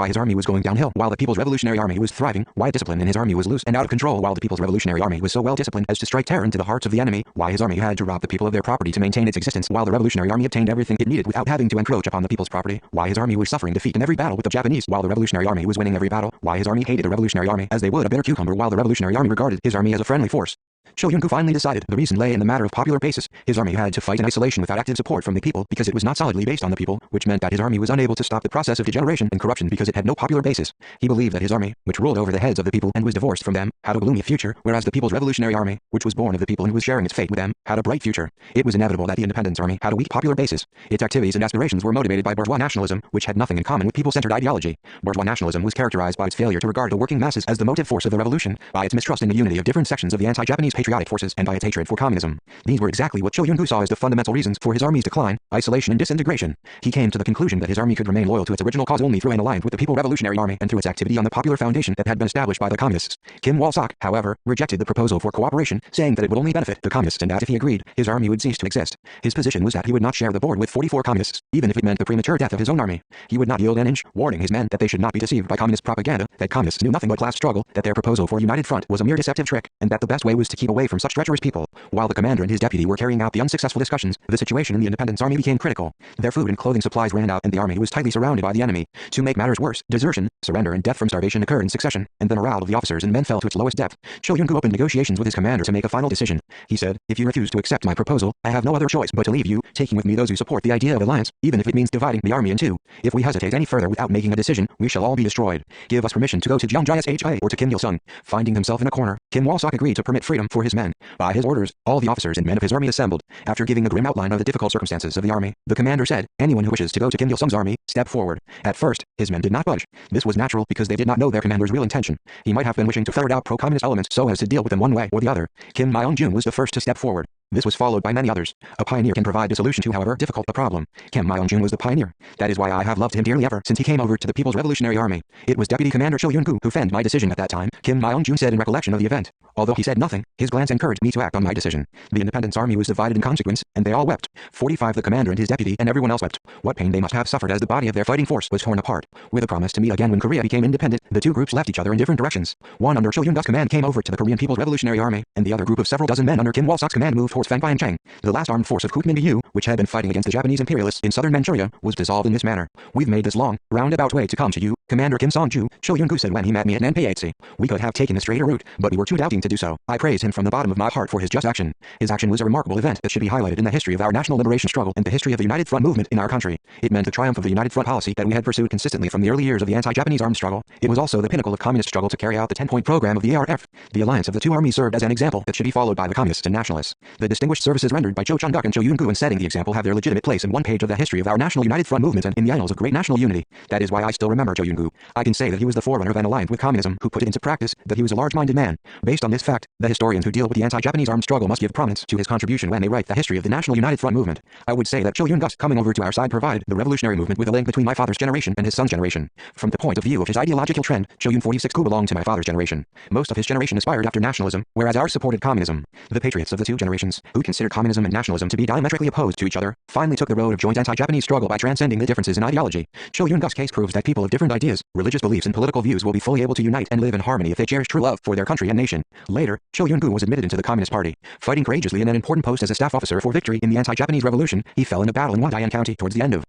his army was going downhill while the People's Revolutionary Army was thriving, why discipline in his army was loose and out of control while the People's Revolutionary Army was so well disciplined as to strike terror into the hearts of the enemy, why his army had to rob the people of their property to maintain its existence while the Revolutionary Army obtained everything it needed without having to encroach upon the people's property, why his army was suffering defeat in every battle with the Japanese while the Revolutionary Army was winning every battle, why his army hated the Revolutionary Army as they would a bitter cucumber while the Revolutionary Army regarded his army as a friendly force. Cho Yun-gu finally decided the reason lay in the matter of popular basis. His army had to fight in isolation without active support from the people because it was not solidly based on the people, which meant that his army was unable to stop the process of degeneration and corruption because it had no popular basis. He believed that his army, which ruled over the heads of the people and was divorced from them, had a gloomy future, whereas the People's Revolutionary Army, which was born of the people and was sharing its fate with them, had a bright future. It was inevitable that the Independence Army had a weak popular basis. Its activities and aspirations were motivated by bourgeois nationalism, which had nothing in common with people-centered ideology. Bourgeois nationalism was characterized by its failure to regard the working masses as the motive force of the revolution, by its mistrust in the unity of different sections of the anti-Japanese patriotic forces, and by its hatred for communism. These were exactly what Cho Yun-gu saw as the fundamental reasons for his army's decline, isolation and disintegration. He came to the conclusion that his army could remain loyal to its original cause only through an alliance with the People's Revolutionary Army and through its activity on the popular foundation that had been established by the communists. Kim Wal-sok, however, rejected the proposal for cooperation, saying that it would only benefit the communists and that if he agreed, his army would cease to exist. His position was that he would not share the board with 44 communists, even if it meant the premature death of his own army. He would not yield an inch, warning his men that they should not be deceived by communist propaganda, that communists knew nothing but class struggle, that their proposal for a united front was a mere deceptive trick, and that the best way was to keep away from such treacherous people. While the commander and his deputy were carrying out the unsuccessful discussions, the situation in the Independence Army became critical. Their food and clothing supplies ran out and the army was tightly surrounded by the enemy. To make matters worse, desertion, surrender and death from starvation occurred in succession, and the morale of the officers and men fell to its lowest depth. Cho Yun-gu opened negotiations with his commander to make a final decision. He said, "If you refuse to accept my proposal, I have no other choice but to leave you, taking with me those who support the idea of alliance, even if it means dividing the army in two. If we hesitate any further without making a decision, we shall all be destroyed. Give us permission to go to Jeongjia or to Kim Il-sung." Finding himself in a corner, Kim Wal-sok agreed to permit freedom for his men. By his orders, all the officers and men of his army assembled. After giving a grim outline of the difficult circumstances of the army, the commander said, "Anyone who wishes to go to Kim Il-sung's army, step forward." At first, his men did not budge. This was natural because they did not know their commander's real intention. He might have been wishing to ferret out pro-communist elements so as to deal with them one way or the other. Kim Myung-jun was the first to step forward. This was followed by many others. A pioneer can provide a solution to however difficult a problem. Kim Myung-jun was the pioneer. That is why I have loved him dearly ever since he came over to the People's Revolutionary Army. It was Deputy Commander Cho Yun-gu who fended my decision at that time, Kim Myung-jun said in recollection of the event. Although he said nothing, his glance encouraged me to act on my decision. The Independence Army was divided in consequence, and they all wept. 45 the commander and his deputy and everyone else wept. What pain they must have suffered as the body of their fighting force was torn apart. With a promise to meet again when Korea became independent, the two groups left each other in different directions. One under Cho Yun-gu's command came over to the Korean People's Revolutionary Army, and the other group of several dozen men under Kim Wal-sok's command moved towards Fangbiancheng. The last armed force of Kuk Min-gyu, which had been fighting against the Japanese imperialists in southern Manchuria, was dissolved in this manner. "We've made this long, roundabout way to come to you, Commander Kim Song-ju," Cho Yun-gu said when he met me at Nanpyeatsi. "We could have taken a straighter route, but we were too doubting to do so. I praise him from the bottom of my heart for his just action. His action was a remarkable event that should be highlighted in the history of our national liberation struggle and the history of the United Front movement in our country. It meant the triumph of the United Front policy that we had pursued consistently from the early years of the anti-Japanese armed struggle. It was also the pinnacle of communist struggle to carry out the 10-point program of the ARF. The alliance of the two armies served as an example that should be followed by the communists and nationalists. The distinguished services rendered by Cho Chun-duk and Cho Yun-gu in setting the example have their legitimate place in one page of the history of our national United Front movement and in the annals of great national unity. That is why I still remember Cho Yun-gu. I can say that he was the forerunner of an alliance with communism who put it into practice, that he was a large-minded man. Based on this fact, the historians who deal with the anti-Japanese armed struggle must give prominence to his contribution when they write the history of the national United Front movement. I would say that Cho Yun-gu's coming over to our side provided the revolutionary movement with a link between my father's generation and his son's generation. From the point of view of his ideological trend, Cho Yun-46 belonged to my father's generation. Most of his generation aspired after nationalism, whereas ours supported communism. The patriots of the two generations nations, who considered communism and nationalism to be diametrically opposed to each other, finally took the road of joint anti-Japanese struggle by transcending the differences in ideology. Cho Yun-guk's case proves that people of different ideas, religious beliefs and political views will be fully able to unite and live in harmony if they cherish true love for their country and nation. Later, Cho Yun-gu was admitted into the Communist Party. Fighting courageously in an important post as a staff officer for victory in the anti-Japanese revolution, he fell in a battle in Wadayan County towards the end of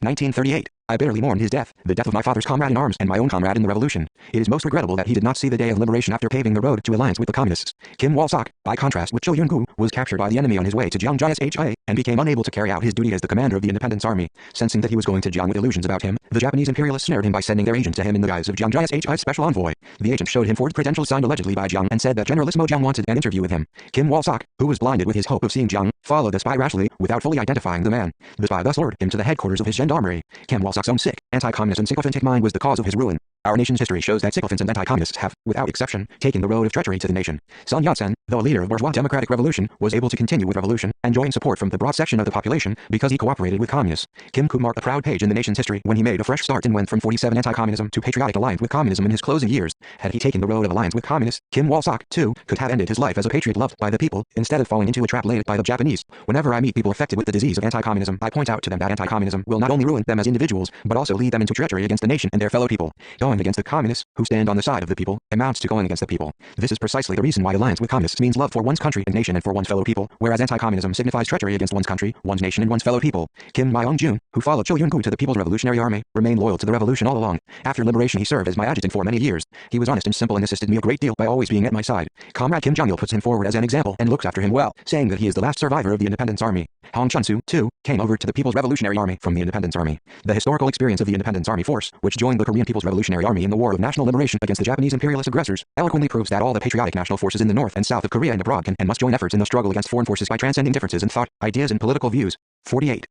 1938. I bitterly mourned his death, the death of my father's comrade in arms and my own comrade in the revolution. It is most regrettable that he did not see the day of liberation after paving the road to alliance with the communists. Kim Wal-sok, by contrast with Cho Yun-gu, was captured by the enemy on his way to Jiangjae and became unable to carry out his duty as the commander of the Independence Army. Sensing that he was going to Jiang with illusions about him, the Japanese imperialists snared him by sending their agent to him in the guise of Jiangjae's special envoy. The agent showed him forged credentials signed allegedly by Jiang and said that Generalissimo Jiang wanted an interview with him. Kim Wal-sok, who was blinded with his hope of seeing Jiang, followed the spy rashly, without fully identifying the man. The spy thus lured him to the headquarters of his gendarmerie. Kim Wal-sok's own sick, anti-communist and sycophantic mind was the cause of his ruin. Our nation's history shows that sycophants and anti-communists have, without exception, taken the road of treachery to the nation. Sun Yat-sen, though a leader of bourgeois democratic revolution, was able to continue with revolution, enjoying support from the broad section of the population because he cooperated with communists. Kim could mark a proud page in the nation's history when he made a fresh start and went from 47 anti-communism to patriotic alliance with communism in his closing years. Had he taken the road of alliance with communists, Kim Wal-sok, too, could have ended his life as a patriot loved by the people, instead of falling into a trap laid by the Japanese. Whenever I meet people affected with the disease of anti-communism, I point out to them that anti-communism will not only ruin them as individuals, but also lead them into treachery against the nation and their fellow people. Going against the communists, who stand on the side of the people, amounts to going against the people. This is precisely the reason why alliance with communists means love for one's country and nation and for one's fellow people, whereas anti-communism signifies treachery against one's country, one's nation and one's fellow people. Kim Myong-jun, who followed Cho Yun-gu to the People's Revolutionary Army, remained loyal to the revolution all along. After liberation he served as my adjutant for many years. He was honest and simple and assisted me a great deal by always being at my side. Comrade Kim Jong-il puts him forward as an example and looks after him well, saying that he is the last survivor of the Independence Army. Hong Chun-soo, too, came over to the People's Revolutionary Army from the Independence Army. The historical experience of the Independence Army force, which joined the Korean People's Revolutionary Army in the War of National Liberation against the Japanese imperialist aggressors, eloquently proves that all the patriotic national forces in the north and south of Korea and abroad can and must join efforts in the struggle against foreign forces by transcending differences in thought, ideas and political views. 48.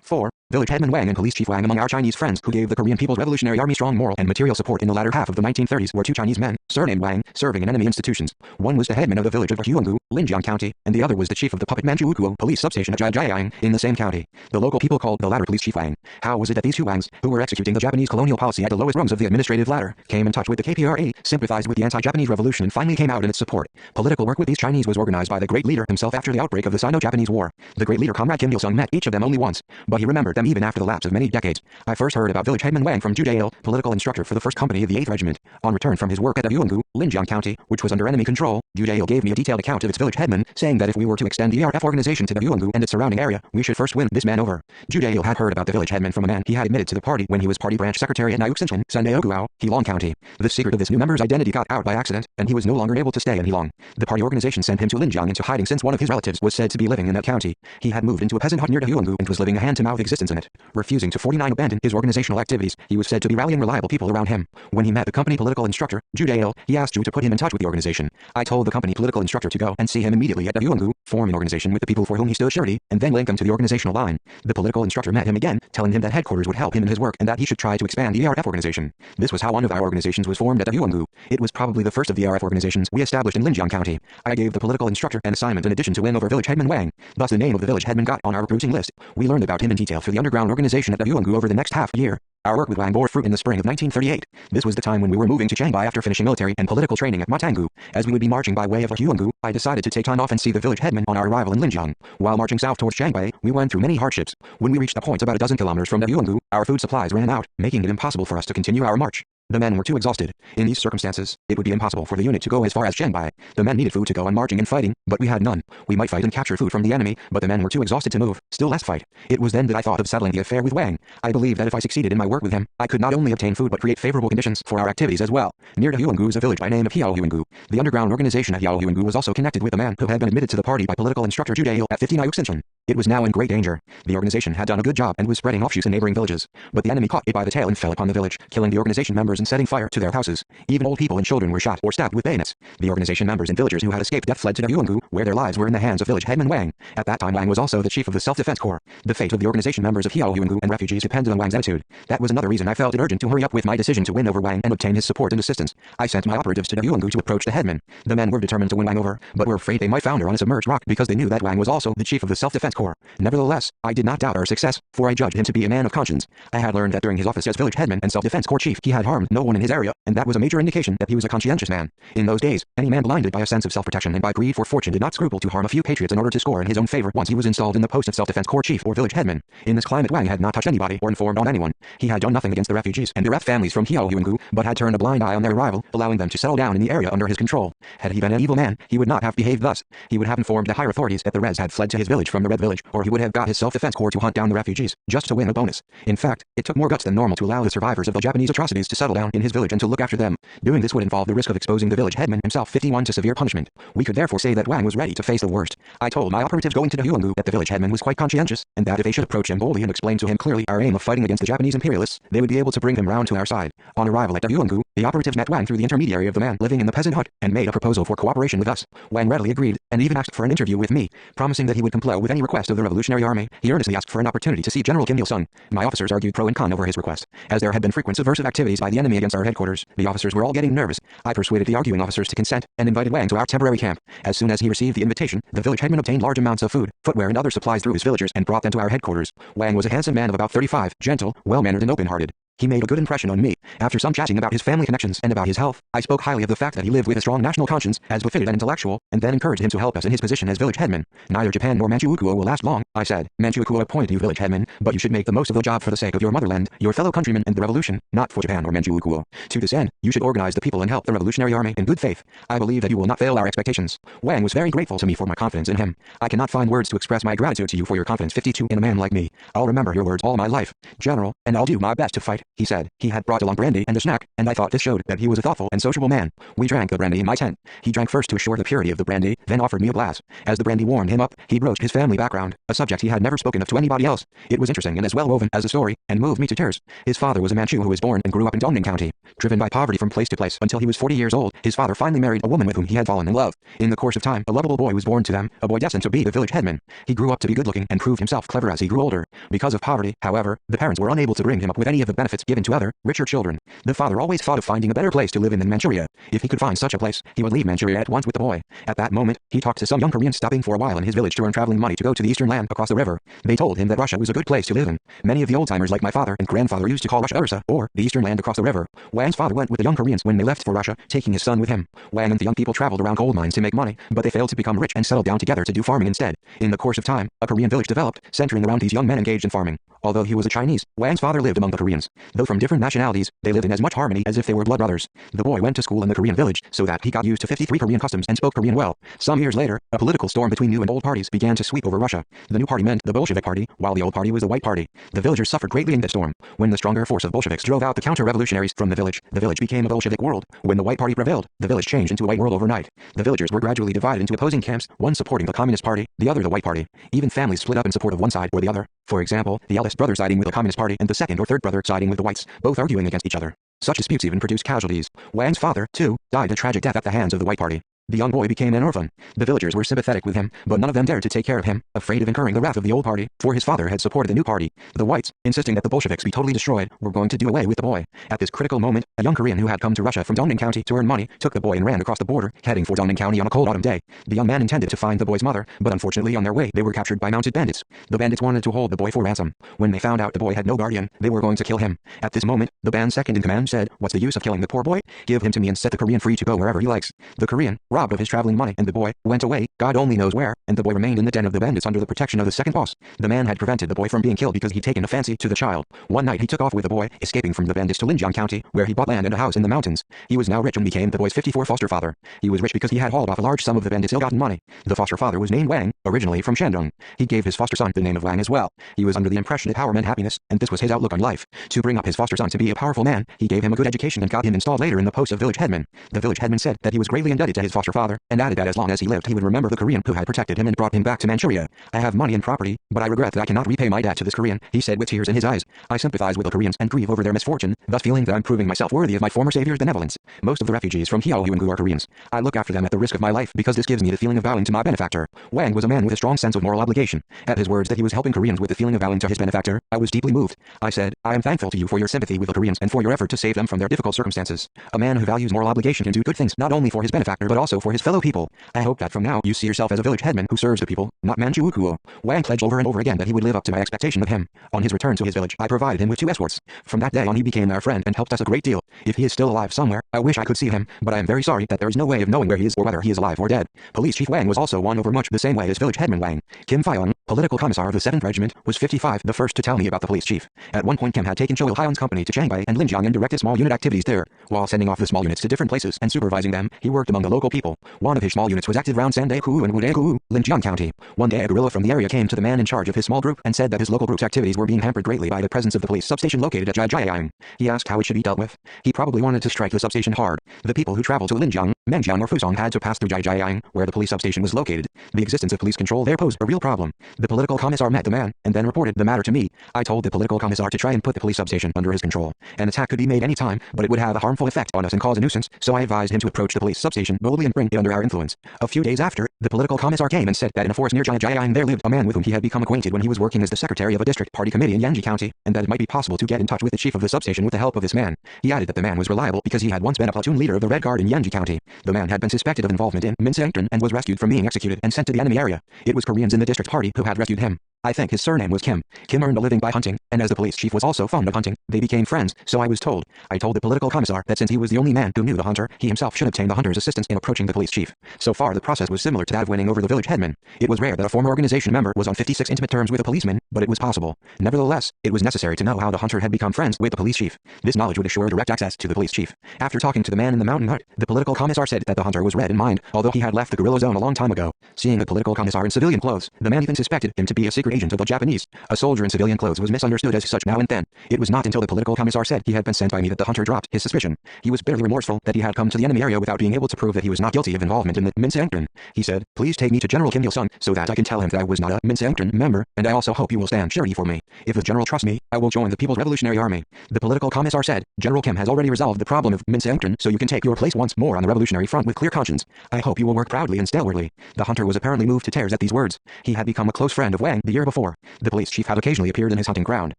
4. Village Headman Wang and Police Chief Wang among our Chinese friends who gave the Korean People's Revolutionary Army strong moral and material support in the latter half of the 1930s were two Chinese men, surnamed Wang, serving in enemy institutions. One was the headman of the village of Huanggu, Linjiang County, and the other was the chief of the puppet Manchukuo police substation at Jiajiang, in the same county. The local people called the latter Police Chief Wang. How was it that these two Wangs, who were executing the Japanese colonial policy at the lowest rungs of the administrative ladder, came in touch with the KPRA, sympathized with the anti-Japanese revolution and finally came out in its support? Political work with these Chinese was organized by the great leader himself after the outbreak of the Sino-Japanese War. The great leader Comrade Kim Il-sung met each of them only once, but he remembered them even after the lapse of many decades. I first heard about Village Headman Wang from Ju Jae-il, political instructor for the 1st Company of the 8th Regiment. On return from his work at Huanggu, Linjiang County, which was under enemy control, Ju Jae-il gave me a detailed account of its village headman, saying that if we were to extend the ERF organization to the Huanggu and its surrounding area, we should first win this man over. Ju Jae-il had heard about the village headman from a man he had admitted to the party when he was party branch secretary at Nyukshinchon, Sandaeoguao, Heilong County. The secret of this new member's identity got out by accident, and he was no longer able to stay in Heilong. The party organization sent him to Linjiang into hiding since one of his relatives was said to be living in that county. He had moved into a peasant hut near Huanggu and was living a hand-to-mouth existence in it. Refusing to 49 abandon his organizational activities, he was said to be rallying reliable people around him. When he met the company political instructor, Ju Jae-il, he asked Ju to put him in touch with the organization. I told the company political instructor to go and see him immediately at Huanggu, form an organization with the people for whom he stood surety, and then link them to the organizational line. The political instructor met him again, telling him that headquarters would help him in his work and that he should try to expand the ERF organization. This was how one of our organizations was formed at Huanggu. It was probably the first of the ERF organizations we established in Linjiang County. I gave the political instructor an assignment in addition to win over Village Headman Wang. Thus the name of the village headman got on our recruiting list. We learned about him in detail through the underground organization at Huanggu over the next half year. Our work with Wang bore fruit in the spring of 1938. This was the time when we were moving to Chiangbai after finishing military and political training at Matangu. As we would be marching by way of Huanggu, I decided to take time off and see the village headman on our arrival in Linjiang. While marching south towards Chiangbai, we went through many hardships. When we reached a point about a dozen kilometers from Huanggu, our food supplies ran out, making it impossible for us to continue our march. The men were too exhausted. In these circumstances, it would be impossible for the unit to go as far as Chiangbai. The men needed food to go on marching and fighting, but we had none. We might fight and capture food from the enemy, but the men were too exhausted to move, still less fight. It was then that I thought of settling the affair with Wang. I believed that if I succeeded in my work with him, I could not only obtain food but create favorable conditions for our activities as well. Near to Huanggu is a village by name of Hiao Huanggu. The underground organization at Hiao Huanggu was also connected with a man who had been admitted to the party by political instructor Ju Jae-il at 50 Nyukshinchon. It was now in great danger. The organization had done a good job and was spreading offshoots in neighboring villages, but the enemy caught it by the tail and fell upon the village, killing the organization members and setting fire to their houses. Even old people and children were shot or stabbed with bayonets. The organization members and villagers who had escaped death fled to Huanggu, where their lives were in the hands of village headman Wang. At that time Wang was also the chief of the Self-Defense Corps. The fate of the organization members of Huanggu and refugees depended on Wang's attitude. That was another reason I felt it urgent to hurry up with my decision to win over Wang and obtain his support and assistance. I sent my operatives to Huanggu to approach the headman. The men were determined to win Wang over, but were afraid they might founder on a submerged rock because they knew that Wang was also the chief of the Self-Defense Corps. Nevertheless, I did not doubt our success, for I judged him to be a man of conscience. I had learned that during his office as village headman and Self-Defense Corps chief he had harmed no one in his area, and that was a major indication that he was a conscientious man. In those days, any man blinded by a sense of self-protection and by greed for fortune did not scruple to harm a few patriots in order to score in his own favor once he was installed in the post of Self-Defense Corps chief or village headman. In this climate Wang had not touched anybody or informed on anyone. He had done nothing against the refugees and bereft families from Huanggu, but had turned a blind eye on their arrival, allowing them to settle down in the area under his control. Had he been an evil man, he would not have behaved thus. He would have informed the higher authorities that the Reds had fled to his village from the Red village, or he would have got his Self-Defense Corps to hunt down the refugees, just to win a bonus. In fact, it took more guts than normal to allow the survivors of the Japanese atrocities to settle down in his village and to look after them. Doing this would involve the risk of exposing the village headman himself 51 to severe punishment. We could therefore say that Wang was ready to face the worst. I told my operatives going to Huanggu that the village headman was quite conscientious, and that if they should approach him boldly and explain to him clearly our aim of fighting against the Japanese imperialists, they would be able to bring him round to our side. On arrival at Huanggu, the operatives met Wang through the intermediary of the man living in the peasant hut, and made a proposal for cooperation with us. Wang readily agreed, and even asked for an interview with me, promising that he would comply with any request of the Revolutionary Army. He earnestly asked for an opportunity to see General Kim Il-sung. My officers argued pro and con over his request. As there had been frequent subversive activities by the enemy against our headquarters, the officers were all getting nervous. I persuaded the arguing officers to consent, and invited Wang to our temporary camp. As soon as he received the invitation, the village headman obtained large amounts of food, footwear and other supplies through his villagers and brought them to our headquarters. Wang was a handsome man of about 35, gentle, well-mannered and open-hearted. He made a good impression on me. After some chatting about his family connections and about his health, I spoke highly of the fact that he lived with a strong national conscience, as befitted an intellectual, and then encouraged him to help us in his position as village headman. Neither Japan nor Manchukuo will last long, I said. Manchukuo appointed you village headman, but you should make the most of the job for the sake of your motherland, your fellow countrymen and the revolution, not for Japan or Manchukuo. To this end, you should organize the people and help the Revolutionary Army in good faith. I believe that you will not fail our expectations. Wang was very grateful to me for my confidence in him. I cannot find words to express my gratitude to you for your confidence 52 in a man like me. I'll remember your words all my life, General, and I'll do my best to fight, he said. He had brought along brandy and a snack, and I thought this showed that he was a thoughtful and sociable man. We drank the brandy in my tent. He drank first to assure the purity of the brandy, then offered me a glass. As the brandy warmed him up, he broached his family background, a subject he had never spoken of to anybody else. It was interesting and as well woven as a story, and moved me to tears. His father was a Manchu who was born and grew up in Dongning County. Driven by poverty from place to place until he was 40 years old, his father finally married a woman with whom he had fallen in love. In the course of time, a lovable boy was born to them, a boy destined to be the village headman. He grew up to be good-looking and proved himself clever as he grew older. Because of poverty, however, the parents were unable to bring him up with any of the benefits given to other, richer children. The father always thought of finding a better place to live in than Manchuria. If he could find such a place, he would leave Manchuria at once with the boy. At that moment, he talked to some young Koreans stopping for a while in his village to earn traveling money to go to the eastern land across the river. They told him that Russia was a good place to live in. Many of the old-timers like my father and grandfather used to call Russia Ursa, or the eastern land across the river. Wang's father went with the young Koreans when they left for Russia, taking his son with him. Wang and the young people traveled around gold mines to make money, but they failed to become rich and settled down together to do farming instead. In the course of time, a Korean village developed, centering around these young men engaged in farming. Although he was a Chinese, Wang's father lived among the Koreans. Though from different nationalities, they lived in as much harmony as if they were blood brothers. The boy went to school in the Korean village, so that he got used to 53 Korean customs and spoke Korean well. Some years later, a political storm between new and old parties began to sweep over Russia. The new party meant the Bolshevik party, while the old party was the white party. The villagers suffered greatly in this storm. When the stronger force of Bolsheviks drove out the counter-revolutionaries from the village became a Bolshevik world. When the white party prevailed, the village changed into a white world overnight. The villagers were gradually divided into opposing camps, one supporting the Communist Party, the other the white party. Even families split up in support of one side or the other. For example, the eldest brother siding with the Communist Party and the second or third brother siding with the whites, both arguing against each other. Such disputes even produced casualties. Wang's father, too, died a tragic death at the hands of the white party. The young boy became an orphan. The villagers were sympathetic with him, but none of them dared to take care of him, afraid of incurring the wrath of the old party, for his father had supported the new party. The whites, insisting that the Bolsheviks be totally destroyed, were going to do away with the boy. At this critical moment, a young Korean who had come to Russia from Dongning County to earn money took the boy and ran across the border, heading for Dongning County on a cold autumn day. The young man intended to find the boy's mother, but unfortunately on their way they were captured by mounted bandits. The bandits wanted to hold the boy for ransom. When they found out the boy had no guardian, they were going to kill him. At this moment, the band's second in command said, "What's the use of killing the poor boy? Give him to me and set the Korean free to go wherever he likes." The Korean, robbed of his traveling money, and the boy went away, God only knows where, and the boy remained in the den of the bandits under the protection of the second boss. The man had prevented the boy from being killed because he'd taken a fancy to the child. One night he took off with the boy, escaping from the bandits to Linjiang County, where he bought land and a house in the mountains. He was now rich and became the boy's 54th foster father. He was rich because he had hauled off a large sum of the bandits' ill-gotten money. The foster father was named Wang, originally from Shandong. He gave his foster son the name of Wang as well. He was under the impression that power meant happiness, and this was his outlook on life. To bring up his foster son to be a powerful man, he gave him a good education and got him installed later in the post of village headman. The village headman said that he was greatly indebted to his foster foster father, and added that as long as he lived he would remember the Korean who had protected him and brought him back to Manchuria. I have money and property, but I regret that I cannot repay my debt to this Korean, he said with tears in his eyes. I sympathize with the Koreans and grieve over their misfortune, thus feeling that I'm proving myself worthy of my former savior's benevolence. Most of the refugees from Hyeohyungu are Koreans. I look after them at the risk of my life because this gives me the feeling of bowing to my benefactor. Wang was a man with a strong sense of moral obligation. At his words that he was helping Koreans with the feeling of bowing to his benefactor, I was deeply moved. I said, I am thankful to you for your sympathy with the Koreans and for your effort to save them from their difficult circumstances. A man who values moral obligation can do good things not only for his benefactor but also for his fellow people. I hope that from now you see yourself as a village headman who serves the people, not Manchukuo. Wang pledged over and over again that he would live up to my expectation of him. On his return to his village, I provided him with 2 escorts. From that day on he became our friend and helped us a great deal. If he is still alive somewhere, I wish I could see him, but I am very sorry that there is no way of knowing where he is or whether he is alive or dead. Police Chief Wang was also won over much the same way as village headman Wang. Kim Fyong, political commissar of the 7th Regiment, was 55, the first to tell me about the police chief. At one point Kim had taken Cho Il-hyun's company to Shanghai and Linjiang and directed small unit activities there. While sending off the small units to different places and supervising them, he worked among the local people. One of his small units was active around Sandae-ku and Wudae-ku, Linjiang County. One day a guerrilla from the area came to the man in charge of his small group and said that his local group's activities were being hampered greatly by the presence of the police substation located at Jiajiang. He asked how it should be dealt with. He probably wanted to strike the substation hard. The people who traveled to Linjiang, Menjiang or Fusong had to pass through Jiajiang, where the police substation was located. The existence of police control there posed a real problem. The political commissar met the man, and then reported the matter to me. I told the political commissar to try and put the police substation under his control. An attack could be made any time, but it would have a harmful effect on us and cause a nuisance, so I advised him to approach the police substation boldly and bring it under our influence. A few days after, the political commissar came and said that in a forest near Jiajiang there lived a man with whom he had become acquainted when he was working as the secretary of a district party committee in Yanji County, and that it might be possible to get in touch with the chief of the substation with the help of this man. He added that the man was reliable because he had once been a platoon leader of the Red Guard in Yanji County. The man had been suspected of involvement in Minseangtren and was rescued from being executed and sent to the enemy area. It was Koreans in the district party who had rescued him. I think his surname was Kim. Kim earned a living by hunting, and as the police chief was also fond of hunting, they became friends, so I was told. I told the political commissar that since he was the only man who knew the hunter, he himself should obtain the hunter's assistance in approaching the police chief. So far the process was similar to that of winning over the village headman. It was rare that a former organization member was on 56 intimate terms with a policeman, but it was possible. Nevertheless, it was necessary to know how the hunter had become friends with the police chief. This knowledge would assure direct access to the police chief. After talking to the man in the mountain hut, the political commissar said that the hunter was red in mind, although he had left the guerrilla zone a long time ago. Seeing the political commissar in civilian clothes, the man even suspected him to be a secret agent of the Japanese. A soldier in civilian clothes was misunderstood as such now and then. It was not until the political commissar said he had been sent by me that the hunter dropped his suspicion. He was bitterly remorseful that he had come to the enemy area without being able to prove that he was not guilty of involvement in the Minseangtren. He said, please take me to General Kim Il-sung so that I can tell him that I was not a Minseangtren member, and I also hope you will stand surety for me. If the general trusts me, I will join the People's Revolutionary Army. The political commissar said, General Kim has already resolved the problem of Minseangtren, so you can take your place once more on the revolutionary front with clear conscience. I hope you will work proudly and stalwartly. The hunter was apparently moved to tears at these words. He had become a close friend of Wang the year before. The police chief had occasionally appeared in his hunting ground.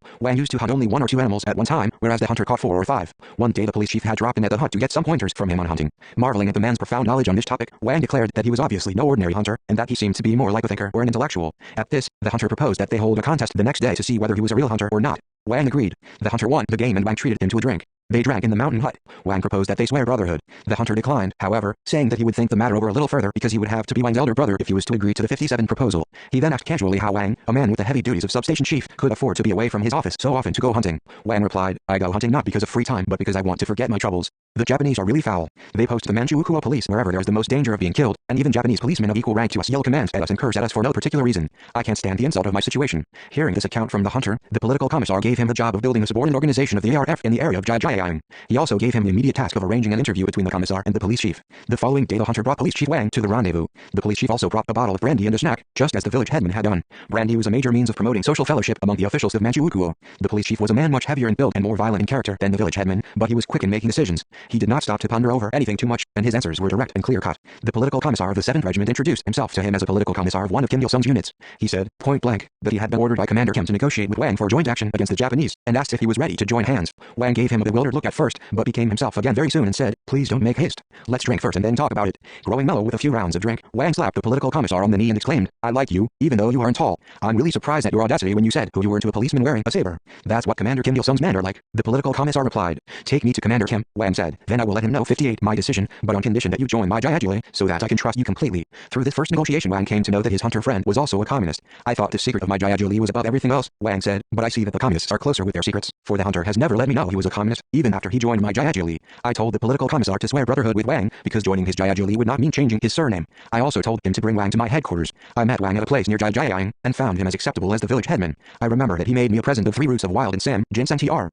Wang used to hunt only 1 or 2 animals at one time, whereas the hunter caught 4 or 5. One day the police chief had dropped in at the hut to get some pointers from him on hunting. Marveling at the man's profound knowledge on this topic, Wang declared that he was obviously no ordinary hunter, and that he seemed to be more like a thinker or an intellectual. At this, the hunter proposed that they hold a contest the next day to see whether he was a real hunter or not. Wang agreed. The hunter won the game and Wang treated him to a drink. They drank in the mountain hut. Wang proposed that they swear brotherhood. The hunter declined, however, saying that he would think the matter over a little further because he would have to be Wang's elder brother if he was to agree to the 57 proposal. He then asked casually how Wang, a man with the heavy duties of substation chief, could afford to be away from his office so often to go hunting. Wang replied, I go hunting not because of free time but because I want to forget my troubles. The Japanese are really foul. They post the Manchukuo police wherever there is the most danger of being killed, and even Japanese policemen of equal rank to us yell commands at us and curse at us for no particular reason. I can't stand the insult of my situation. Hearing this account from the hunter, the political commissar gave him the job of building a subordinate organization of the ARF in the area of Jiajiang. He also gave him the immediate task of arranging an interview between the commissar and the police chief. The following day the hunter brought police chief Wang to the rendezvous. The police chief also brought a bottle of brandy and a snack, just as the village headman had done. Brandy was a major means of promoting social fellowship among the officials of Manchukuo. The police chief was a man much heavier in build and more violent in character than the village headman, but he was quick in making decisions. He did not stop to ponder over anything too much, and his answers were direct and clear-cut. The political commissar of the 7th Regiment introduced himself to him as a political commissar of one of Kim Il-sung's units. He said, point blank, that he had been ordered by Commander Kim to negotiate with Wang for joint action against the Japanese, and asked if he was ready to join hands. Wang gave him a bewildered look at first, but became himself again very soon and said, please don't make haste. Let's drink first and then talk about it. Growing mellow with a few rounds of drink, Wang slapped the political commissar on the knee and exclaimed, I like you, even though you aren't tall. I'm really surprised at your audacity when you said who you were to a policeman wearing a saber. That's what Commander Kim Il-sung's men are like. The political commissar replied, take me to Commander Kim, Wang said, then I will let him know 58 my decision, but on condition that you join my Jiajule, so that I can trust you completely. Through this first negotiation Wang came to know that his hunter friend was also a communist. I thought the secret of my Jiajule was above everything else, Wang said, but I see that the communists are closer with their secrets, for the hunter has never let me know he was a communist, even after he joined my Jiajule. I told the political commissar to swear brotherhood with Wang, because joining his Jiajule would not mean changing his surname. I also told him to bring Wang to my headquarters. I met Wang at a place near Jiajiang, and found him as acceptable as the village headman. I remember that he made me a present of 3 roots of wild and sam, ginseng tr.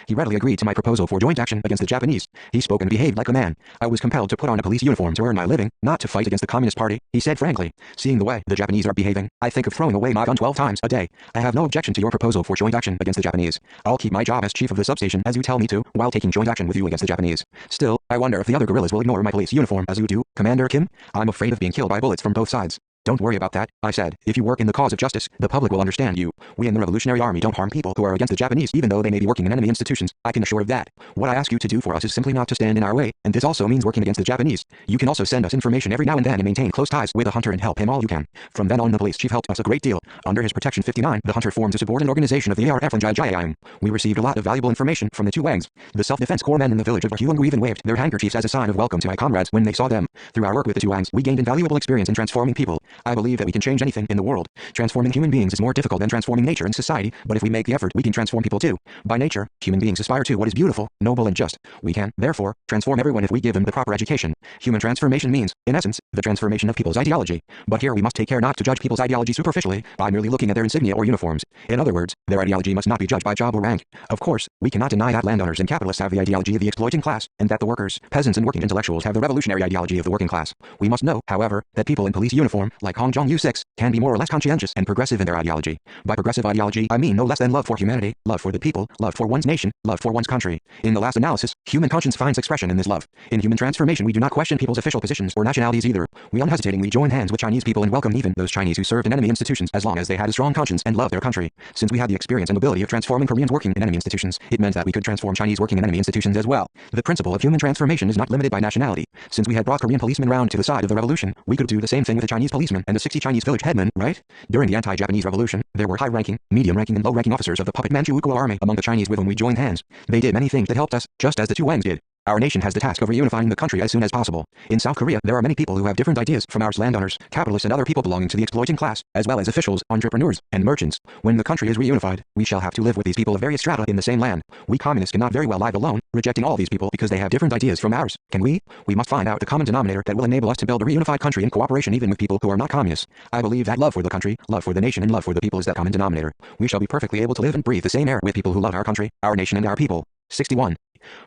He readily agreed to my proposal for joint action against the Japanese. He spoke and behaved like a man. I was compelled to put on a police uniform to earn my living, not to fight against the Communist Party, he said frankly. Seeing the way the Japanese are behaving, I think of throwing away my gun 12 times a day. I have no objection to your proposal for joint action against the Japanese. I'll keep my job as chief of the substation as you tell me to, while taking joint action with you against the Japanese. Still, I wonder if the other guerrillas will ignore my police uniform as you do, Commander Kim. I'm afraid of being killed by bullets from both sides. Don't worry about that, I said. If you work in the cause of justice, the public will understand you. We in the Revolutionary Army don't harm people who are against the Japanese even though they may be working in enemy institutions. I can assure of that. What I ask you to do for us is simply not to stand in our way, and this also means working against the Japanese. You can also send us information every now and then and maintain close ties with the hunter and help him all you can. From then on the police chief helped us a great deal. Under his protection 59, the hunter formed a subordinate organization of the ARF and Jayayang. We received a lot of valuable information from the two Wangs. The self-defense corps men in the village of Huanggu even waved their handkerchiefs as a sign of welcome to my comrades when they saw them. Through our work with the two Wangs, we gained invaluable experience in transforming people. I believe that we can change anything in the world. Transforming human beings is more difficult than transforming nature and society, but if we make the effort, we can transform people too. By nature, human beings aspire to what is beautiful, noble and just. We can, therefore, transform everyone if we give them the proper education. Human transformation means, in essence, the transformation of people's ideology. But here we must take care not to judge people's ideology superficially, by merely looking at their insignia or uniforms. In other words, their ideology must not be judged by job or rank. Of course, we cannot deny that landowners and capitalists have the ideology of the exploiting class, and that the workers, peasants and working intellectuals have the revolutionary ideology of the working class. We must know, however, that people in police uniform, like Hong Jong-U6, can be more or less conscientious and progressive in their ideology. By progressive ideology, I mean no less than love for humanity, love for the people, love for one's nation, love for one's country. In the last analysis, human conscience finds expression in this love. In human transformation, we do not question people's official positions or nationalities either. We unhesitatingly join hands with Chinese people and welcome even those Chinese who served in enemy institutions as long as they had a strong conscience and loved their country. Since we had the experience and ability of transforming Koreans working in enemy institutions, it meant that we could transform Chinese working in enemy institutions as well. The principle of human transformation is not limited by nationality. Since we had brought Korean policemen round to the side of the revolution, we could do the same thing with a Chinese policeman and the 60 Chinese village headmen, right? During the anti-Japanese revolution, there were high-ranking, medium-ranking and low-ranking officers of the puppet Manchukuo army among the Chinese with whom we joined hands. They did many things that helped us, just as the two Wangs did. Our nation has the task of reunifying the country as soon as possible. In South Korea, there are many people who have different ideas from ours landowners, capitalists and other people belonging to the exploiting class, as well as officials, entrepreneurs, and merchants. When the country is reunified, we shall have to live with these people of various strata in the same land. We communists cannot very well live alone, rejecting all these people because they have different ideas from ours. Can we? We must find out the common denominator that will enable us to build a reunified country in cooperation even with people who are not communists. I believe that love for the country, love for the nation and love for the people is that common denominator. We shall be perfectly able to live and breathe the same air with people who love our country, our nation and our people. 61.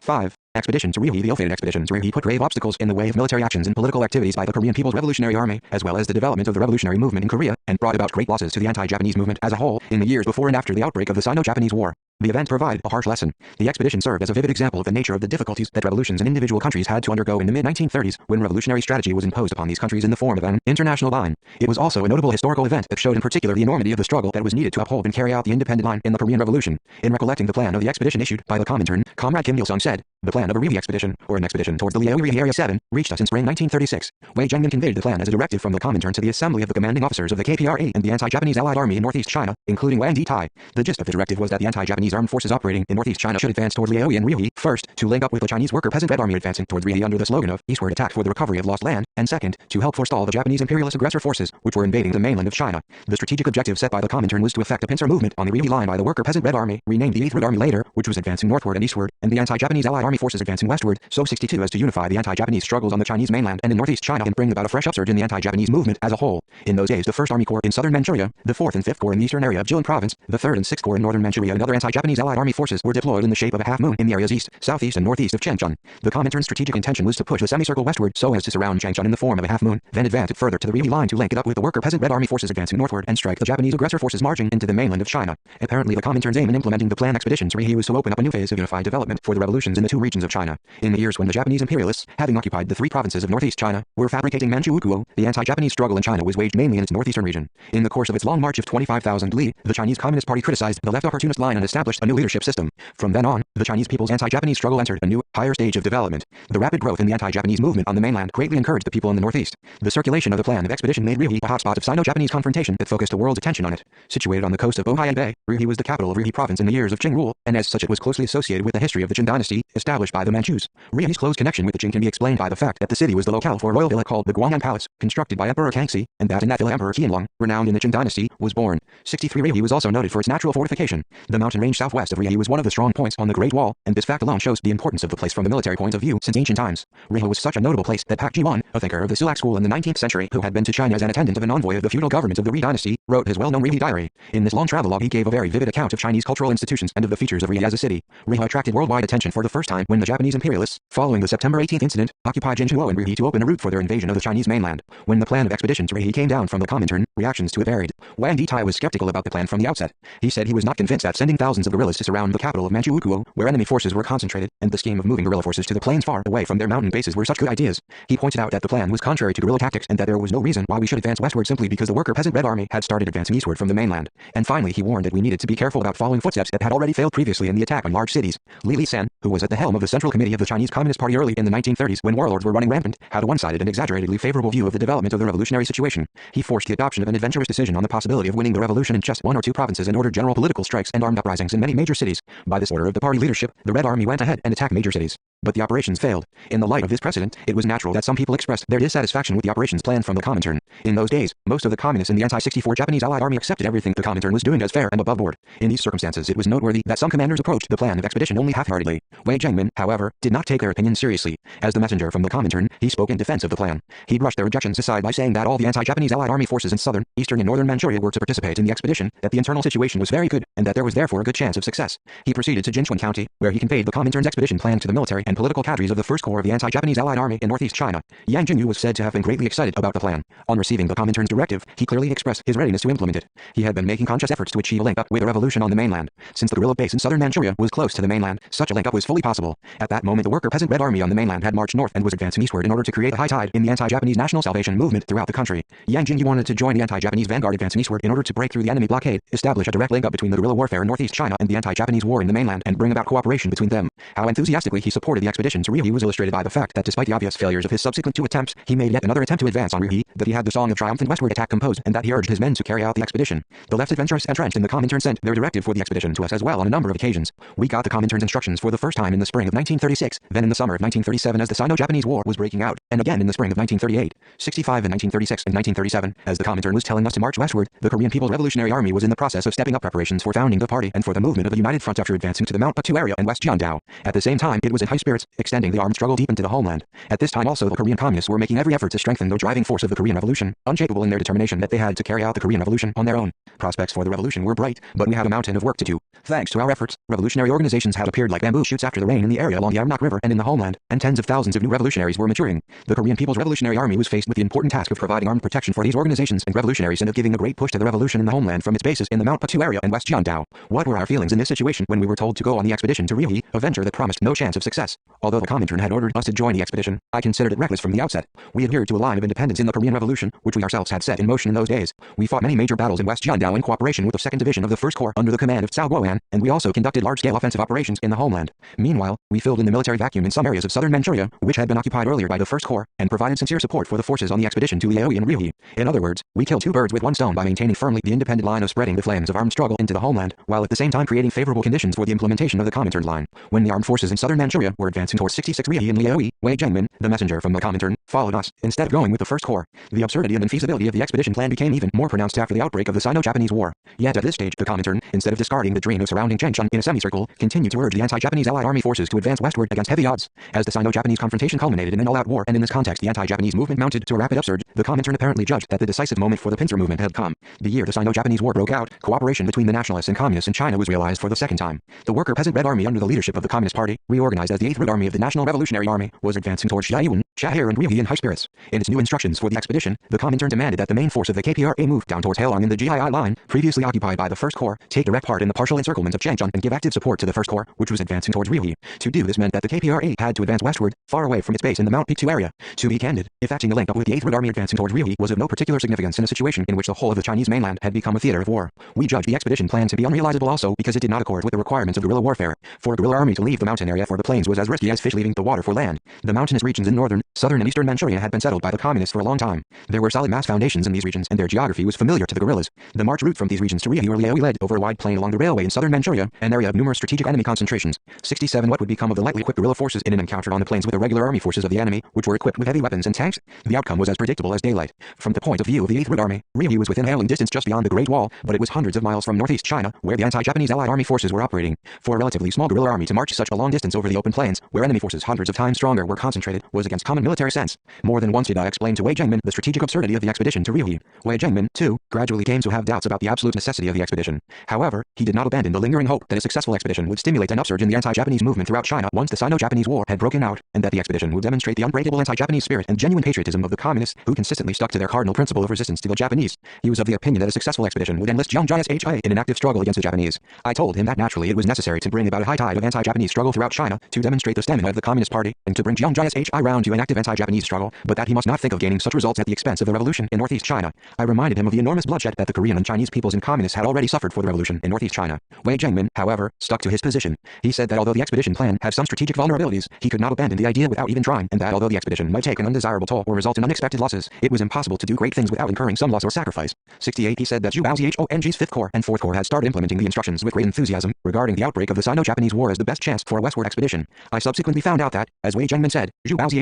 5. Expedition to Ryuhi. The ill-fated expedition to Ryuhi put grave obstacles in the way of military actions and political activities by the Korean People's Revolutionary Army, as well as the development of the revolutionary movement in Korea, and brought about great losses to the anti-Japanese movement as a whole in the years before and after the outbreak of the Sino-Japanese War. The event provided a harsh lesson. The expedition served as a vivid example of the nature of the difficulties that revolutions in individual countries had to undergo in the mid-1930s when revolutionary strategy was imposed upon these countries in the form of an international line. It was also a notable historical event that showed in particular the enormity of the struggle that was needed to uphold and carry out the independent line in the Korean Revolution. In recollecting the plan of the expedition issued by the Comintern, Comrade Kim Il-sung said, "The plan of a Ryuhi expedition, or an expedition towards the Liaoyi Area 7, reached us in spring 1936. Wei Zhengmin conveyed the plan as a directive from the Comintern to the assembly of the commanding officers of the KPRA and the anti-Japanese Allied Army in Northeast China, including Wang Di-tai. The gist of the directive was that the anti-Japanese armed forces operating in Northeast China should advance towards Liaoyi and Ryuhi, first, to link up with the Chinese worker peasant Red Army advancing towards Ryuhi under the slogan of Eastward Attack for the recovery of lost land, and second, to help forestall the Japanese imperialist aggressor forces, which were invading the mainland of China. The strategic objective set by the Comintern was to effect a pincer movement on the Ryuhi line by the worker peasant Red Army, renamed the 8th Red Army later, which was advancing northward and eastward, and the anti-Japanese Allied Army forces advancing westward, so 62 as to unify the anti-Japanese struggles on the Chinese mainland and in Northeast China and bring about a fresh upsurge in the anti-Japanese movement as a whole. In those days, the 1st Army Corps in southern Manchuria, the 4th and 5th Corps in the eastern area of Jilin Province, the 3rd and 6th Corps in northern Manchuria and other anti-Japanese Allied Army forces were deployed in the shape of a half-moon in the areas east, southeast and northeast of Changchun. The Comintern's strategic intention was to push the semicircle westward so as to surround Changchun in the form of a half-moon, then advance it further to the Ryuhi line to link it up with the worker peasant Red Army forces advancing northward and strike the Japanese aggressor forces marching into the mainland of China. Apparently the Comintern's aim in implementing the planned expedition to Ryuhi was to open up a new phase of unified development for the revolutions in the two regions of China. In the years when the Japanese imperialists, having occupied the 3 provinces of northeast China, were fabricating Manchukuo, the anti-Japanese struggle in China was waged mainly in its northeastern region. In the course of its long march of 25,000 li, the Chinese Communist Party criticized the left opportunist line and established a new leadership system. From then on, the Chinese people's anti-Japanese struggle entered a new, higher stage of development. The rapid growth in the anti-Japanese movement on the mainland greatly encouraged the people in the northeast. The circulation of the plan of expedition made Ryuhi a hotspot of Sino-Japanese confrontation that focused the world's attention on it. Situated on the coast of Ojai Bay, Ryuhi was the capital of Ryuhi province in the years of Qing rule, and as such it was closely associated with the history of the Qing dynasty, established by the Manchus. Ryuhi's close connection with the Qing can be explained by the fact that the city was the locale for a royal villa called the Guang'an Palace, constructed by Emperor Kangxi, and that in that villa Emperor Qianlong, renowned in the Qing dynasty, was born. 63 Ryuhi was also noted for its natural fortification. The mountain range range southwest of Rihe was one of the strong points on the Great Wall, and this fact alone shows the importance of the place from the military point of view since ancient times. Rihe was such a notable place that Pak Ji-won, a thinker of the Silat school in the 19th century who had been to China as an attendant of an envoy of the feudal government of the Rui dynasty, wrote his well-known Rihe diary. In this long travelogue he gave a very vivid account of Chinese cultural institutions and of the features of Rihe as a city. Rihe attracted worldwide attention for the first time when the Japanese imperialists, following the September 18th incident, occupied Jinchuo and Rihe to open a route for their invasion of the Chinese mainland. When the plan of expedition to Rihe came down from the Comintern, reactions to it varied. Wang Ditai was skeptical about the plan from the outset. He said he was not convinced that sending thousands of guerrillas to surround the capital of Manchukuo, where enemy forces were concentrated, and the scheme of moving guerrilla forces to the plains far away from their mountain bases were such good ideas. He pointed out that the plan was contrary to guerrilla tactics and that there was no reason why we should advance westward simply because the worker peasant Red Army had started advancing eastward from the mainland. And finally he warned that we needed to be careful about following footsteps that had already failed previously in the attack on large cities. Li San, who was at the helm of the Central Committee of the Chinese Communist Party early in the 1930s when warlords were running rampant, had a one-sided and exaggeratedly favorable view of the development of the revolutionary situation. He forced the adoption of an adventurous decision on the possibility of winning the revolution in just one or two provinces and ordered general political strikes and armed uprisings in many major cities. By this order of the party leadership, the Red Army went ahead and attacked major cities. But the operations failed. In the light of this precedent, it was natural that some people expressed their dissatisfaction with the operations planned from the Comintern. In those days, most of the communists in the anti-64 Japanese Allied Army accepted everything the Comintern was doing as fair and above board. In these circumstances, it was noteworthy that some commanders approached the plan of expedition only half-heartedly. Wei Jiangmin, however, did not take their opinion seriously. As the messenger from the Comintern, he spoke in defense of the plan. He brushed their objections aside by saying that all the anti-Japanese Allied Army forces in southern, eastern and northern Manchuria were to participate in the expedition, that the internal situation was very good, and that there was therefore a good chance of success. He proceeded to Jinchuan County, where he conveyed the Comintern's expedition plan to the military and political cadres of the First Corps of the anti-Japanese Allied Army in northeast China. Yang Jingyu was said to have been greatly excited about the plan. On receiving the Comintern's directive, he clearly expressed his readiness to implement it. He had been making conscious efforts to achieve a link-up with the revolution on the mainland. Since the guerrilla base in southern Manchuria was close to the mainland, such a link-up was fully possible. At that moment the worker peasant Red Army on the mainland had marched north and was advancing eastward in order to create a high tide in the anti-Japanese national salvation movement throughout the country. Yang Jingyu wanted to join the anti-Japanese vanguard advancing eastward in order to break through the enemy blockade, establish a direct link-up between the guerrilla warfare in northeast China and the anti-Japanese war in the mainland and bring about cooperation between them. How enthusiastically he supported the expedition to Rihe was illustrated by the fact that despite the obvious failures of his subsequent two attempts, he made yet another attempt to advance on Rihe, that he had the song of triumphant westward attack composed, and that he urged his men to carry out the expedition. The left adventurous entrenched in the Comintern sent their directive for the expedition to us as well on a number of occasions. We got the Comintern's instructions for the first time in the spring of 1936, then in the summer of 1937 as the Sino-Japanese War was breaking out, and again in the spring of 1938, 65 and 1936 and 1937, as the Comintern was telling us to march westward. The Korean People's Revolutionary Army was in the process of stepping up preparations for founding the party and for the movement of a united front after advancing to the Mount Patu area and West Jiandao. At the same time, it was in high spirits, extending the armed struggle deep into the homeland. At this time also the Korean communists were making every effort to strengthen the driving force of the Korean Revolution, unshakable in their determination that they had to carry out the Korean Revolution on their own. Prospects for the revolution were bright, but we had a mountain of work to do. Thanks to our efforts, revolutionary organizations had appeared like bamboo shoots after the rain in the area along the Armagh River and in the homeland, and tens of thousands of new revolutionaries were maturing. The Korean People's Revolutionary Army was faced with the important task of providing armed protection for these organizations and revolutionaries and of giving a great push to the revolution in the homeland from its bases in the Mount Patu area and West Jiandao. What were our feelings in this situation when we were told to go on the expedition to Rihe, a venture that promised no chance of success? Although the Comintern had ordered us to join the expedition, I considered it reckless from the outset. We adhered to a line of independence in the Korean Revolution, which we ourselves had set in motion in those days. We fought many major battles in West Jiandao in cooperation with the 2nd Division of the 1st Corps under the command of Cao Guoan, and we also conducted large-scale offensive operations in the homeland. Meanwhile, we filled in the military vacuum in some areas of southern Manchuria, which had been occupied earlier by the 1st Corps, and provided sincere support for the forces on the expedition to Liaoyi and Rihe. In other words, we killed two birds with one stone by maintaining firmly the independent line of spreading the flames of armed struggle into the homeland, while at the same time creating favorable conditions for the implementation of the Comintern line. When the armed forces in southern Manchuria were advancing towards 66 Rihe and Liaoyi, Wei Jiangmin, the messenger from the Comintern, followed us, instead of going with the 1st Corps. The absurdity and infeasibility of the expedition plan became even more pronounced after the outbreak of the Sino-Japanese War. Yet at this stage, the Comintern, instead of discarding the dream of surrounding Changchun in a semicircle, continued to urge the anti-Japanese Allied Army forces to advance westward against heavy odds. As the Sino-Japanese confrontation culminated in an all-out war, and in this context the anti-Japanese movement mounted to a rapid upsurge, the Comintern apparently judged that the decisive moment for the pincer movement had come. The year the Sino-Japanese War broke out, cooperation between the nationalists and communists in China was realized for the second time. The worker peasant Red Army under the leadership of the Communist Party, reorganized as the 8th Red Army of the National Revolutionary Army, was advancing towards Xiaoyun, Chahir and Rihe in high spirits. In its new instructions for the expedition, the Comintern demanded that the main force of the KPRA move down towards Halong in the GII line, previously occupied by the 1st Corps, take direct part in the partial encirclement of Changchun and give active support to the 1st Corps, which was advancing towards Rihe. To do this meant that the KPRA had to advance westward, far away from its base in the Mount Pictou area. To be candid, effecting a link up with the 8th Red Army advancing towards Rihe was of no particular significance in a situation in which the whole of the Chinese mainland had become a theater of war. We judged the expedition plan to be unrealizable also because it did not accord with the requirements of guerrilla warfare. For a guerrilla army to leave the mountain area for the plains was as risky as fish leaving the water for land. The mountainous regions in northern, Southern and eastern Manchuria had been settled by the communists for a long time. There were solid mass foundations in these regions, and their geography was familiar to the guerrillas. The march route from these regions to Ryuhi or Liaoyi led over a wide plain along the railway in southern Manchuria, an area of numerous strategic enemy concentrations. 67 What would become of the lightly equipped guerrilla forces in an encounter on the plains with the regular army forces of the enemy, which were equipped with heavy weapons and tanks? The outcome was as predictable as daylight. From the point of view of the 8th Red Army, Ryuhi was within hailing distance just beyond the Great Wall, but it was hundreds of miles from northeast China, where the anti-Japanese Allied army forces were operating. For a relatively small guerrilla army to march such a long distance over the open plains, where enemy forces hundreds of times stronger were concentrated, was against common military sense. More than once did I explain to Wei Jiangmin the strategic absurdity of the expedition to Ryuhi. Wei Jiangmin, too, gradually came to have doubts about the absolute necessity of the expedition. However, he did not abandon the lingering hope that a successful expedition would stimulate an upsurge in the anti-Japanese movement throughout China once the Sino-Japanese War had broken out, and that the expedition would demonstrate the unbreakable anti-Japanese spirit and genuine patriotism of the communists who consistently stuck to their cardinal principle of resistance to the Japanese. He was of the opinion that a successful expedition would enlist Jiang Jia in an active struggle against the Japanese. I told him that naturally it was necessary to bring about a high tide of anti-Japanese struggle throughout China to demonstrate the stamina of the Communist Party and to bring Jiang Jia round to an active anti-Japanese struggle, but that he must not think of gaining such results at the expense of the revolution in northeast China. I reminded him of the enormous bloodshed that the Korean and Chinese peoples and communists had already suffered for the revolution in northeast China. Wei Jiangmin, however, stuck to his position. He said that although the expedition plan had some strategic vulnerabilities, he could not abandon the idea without even trying, and that although the expedition might take an undesirable toll or result in unexpected losses, it was impossible to do great things without incurring some loss or sacrifice. 68 He said that Zhu Bao's 5th Corps and 4th Corps had started implementing the instructions with great enthusiasm regarding the outbreak of the Sino-Japanese War as the best chance for a westward expedition. I subsequently found out that, as Wei Jiangmin said, Zhu Bao's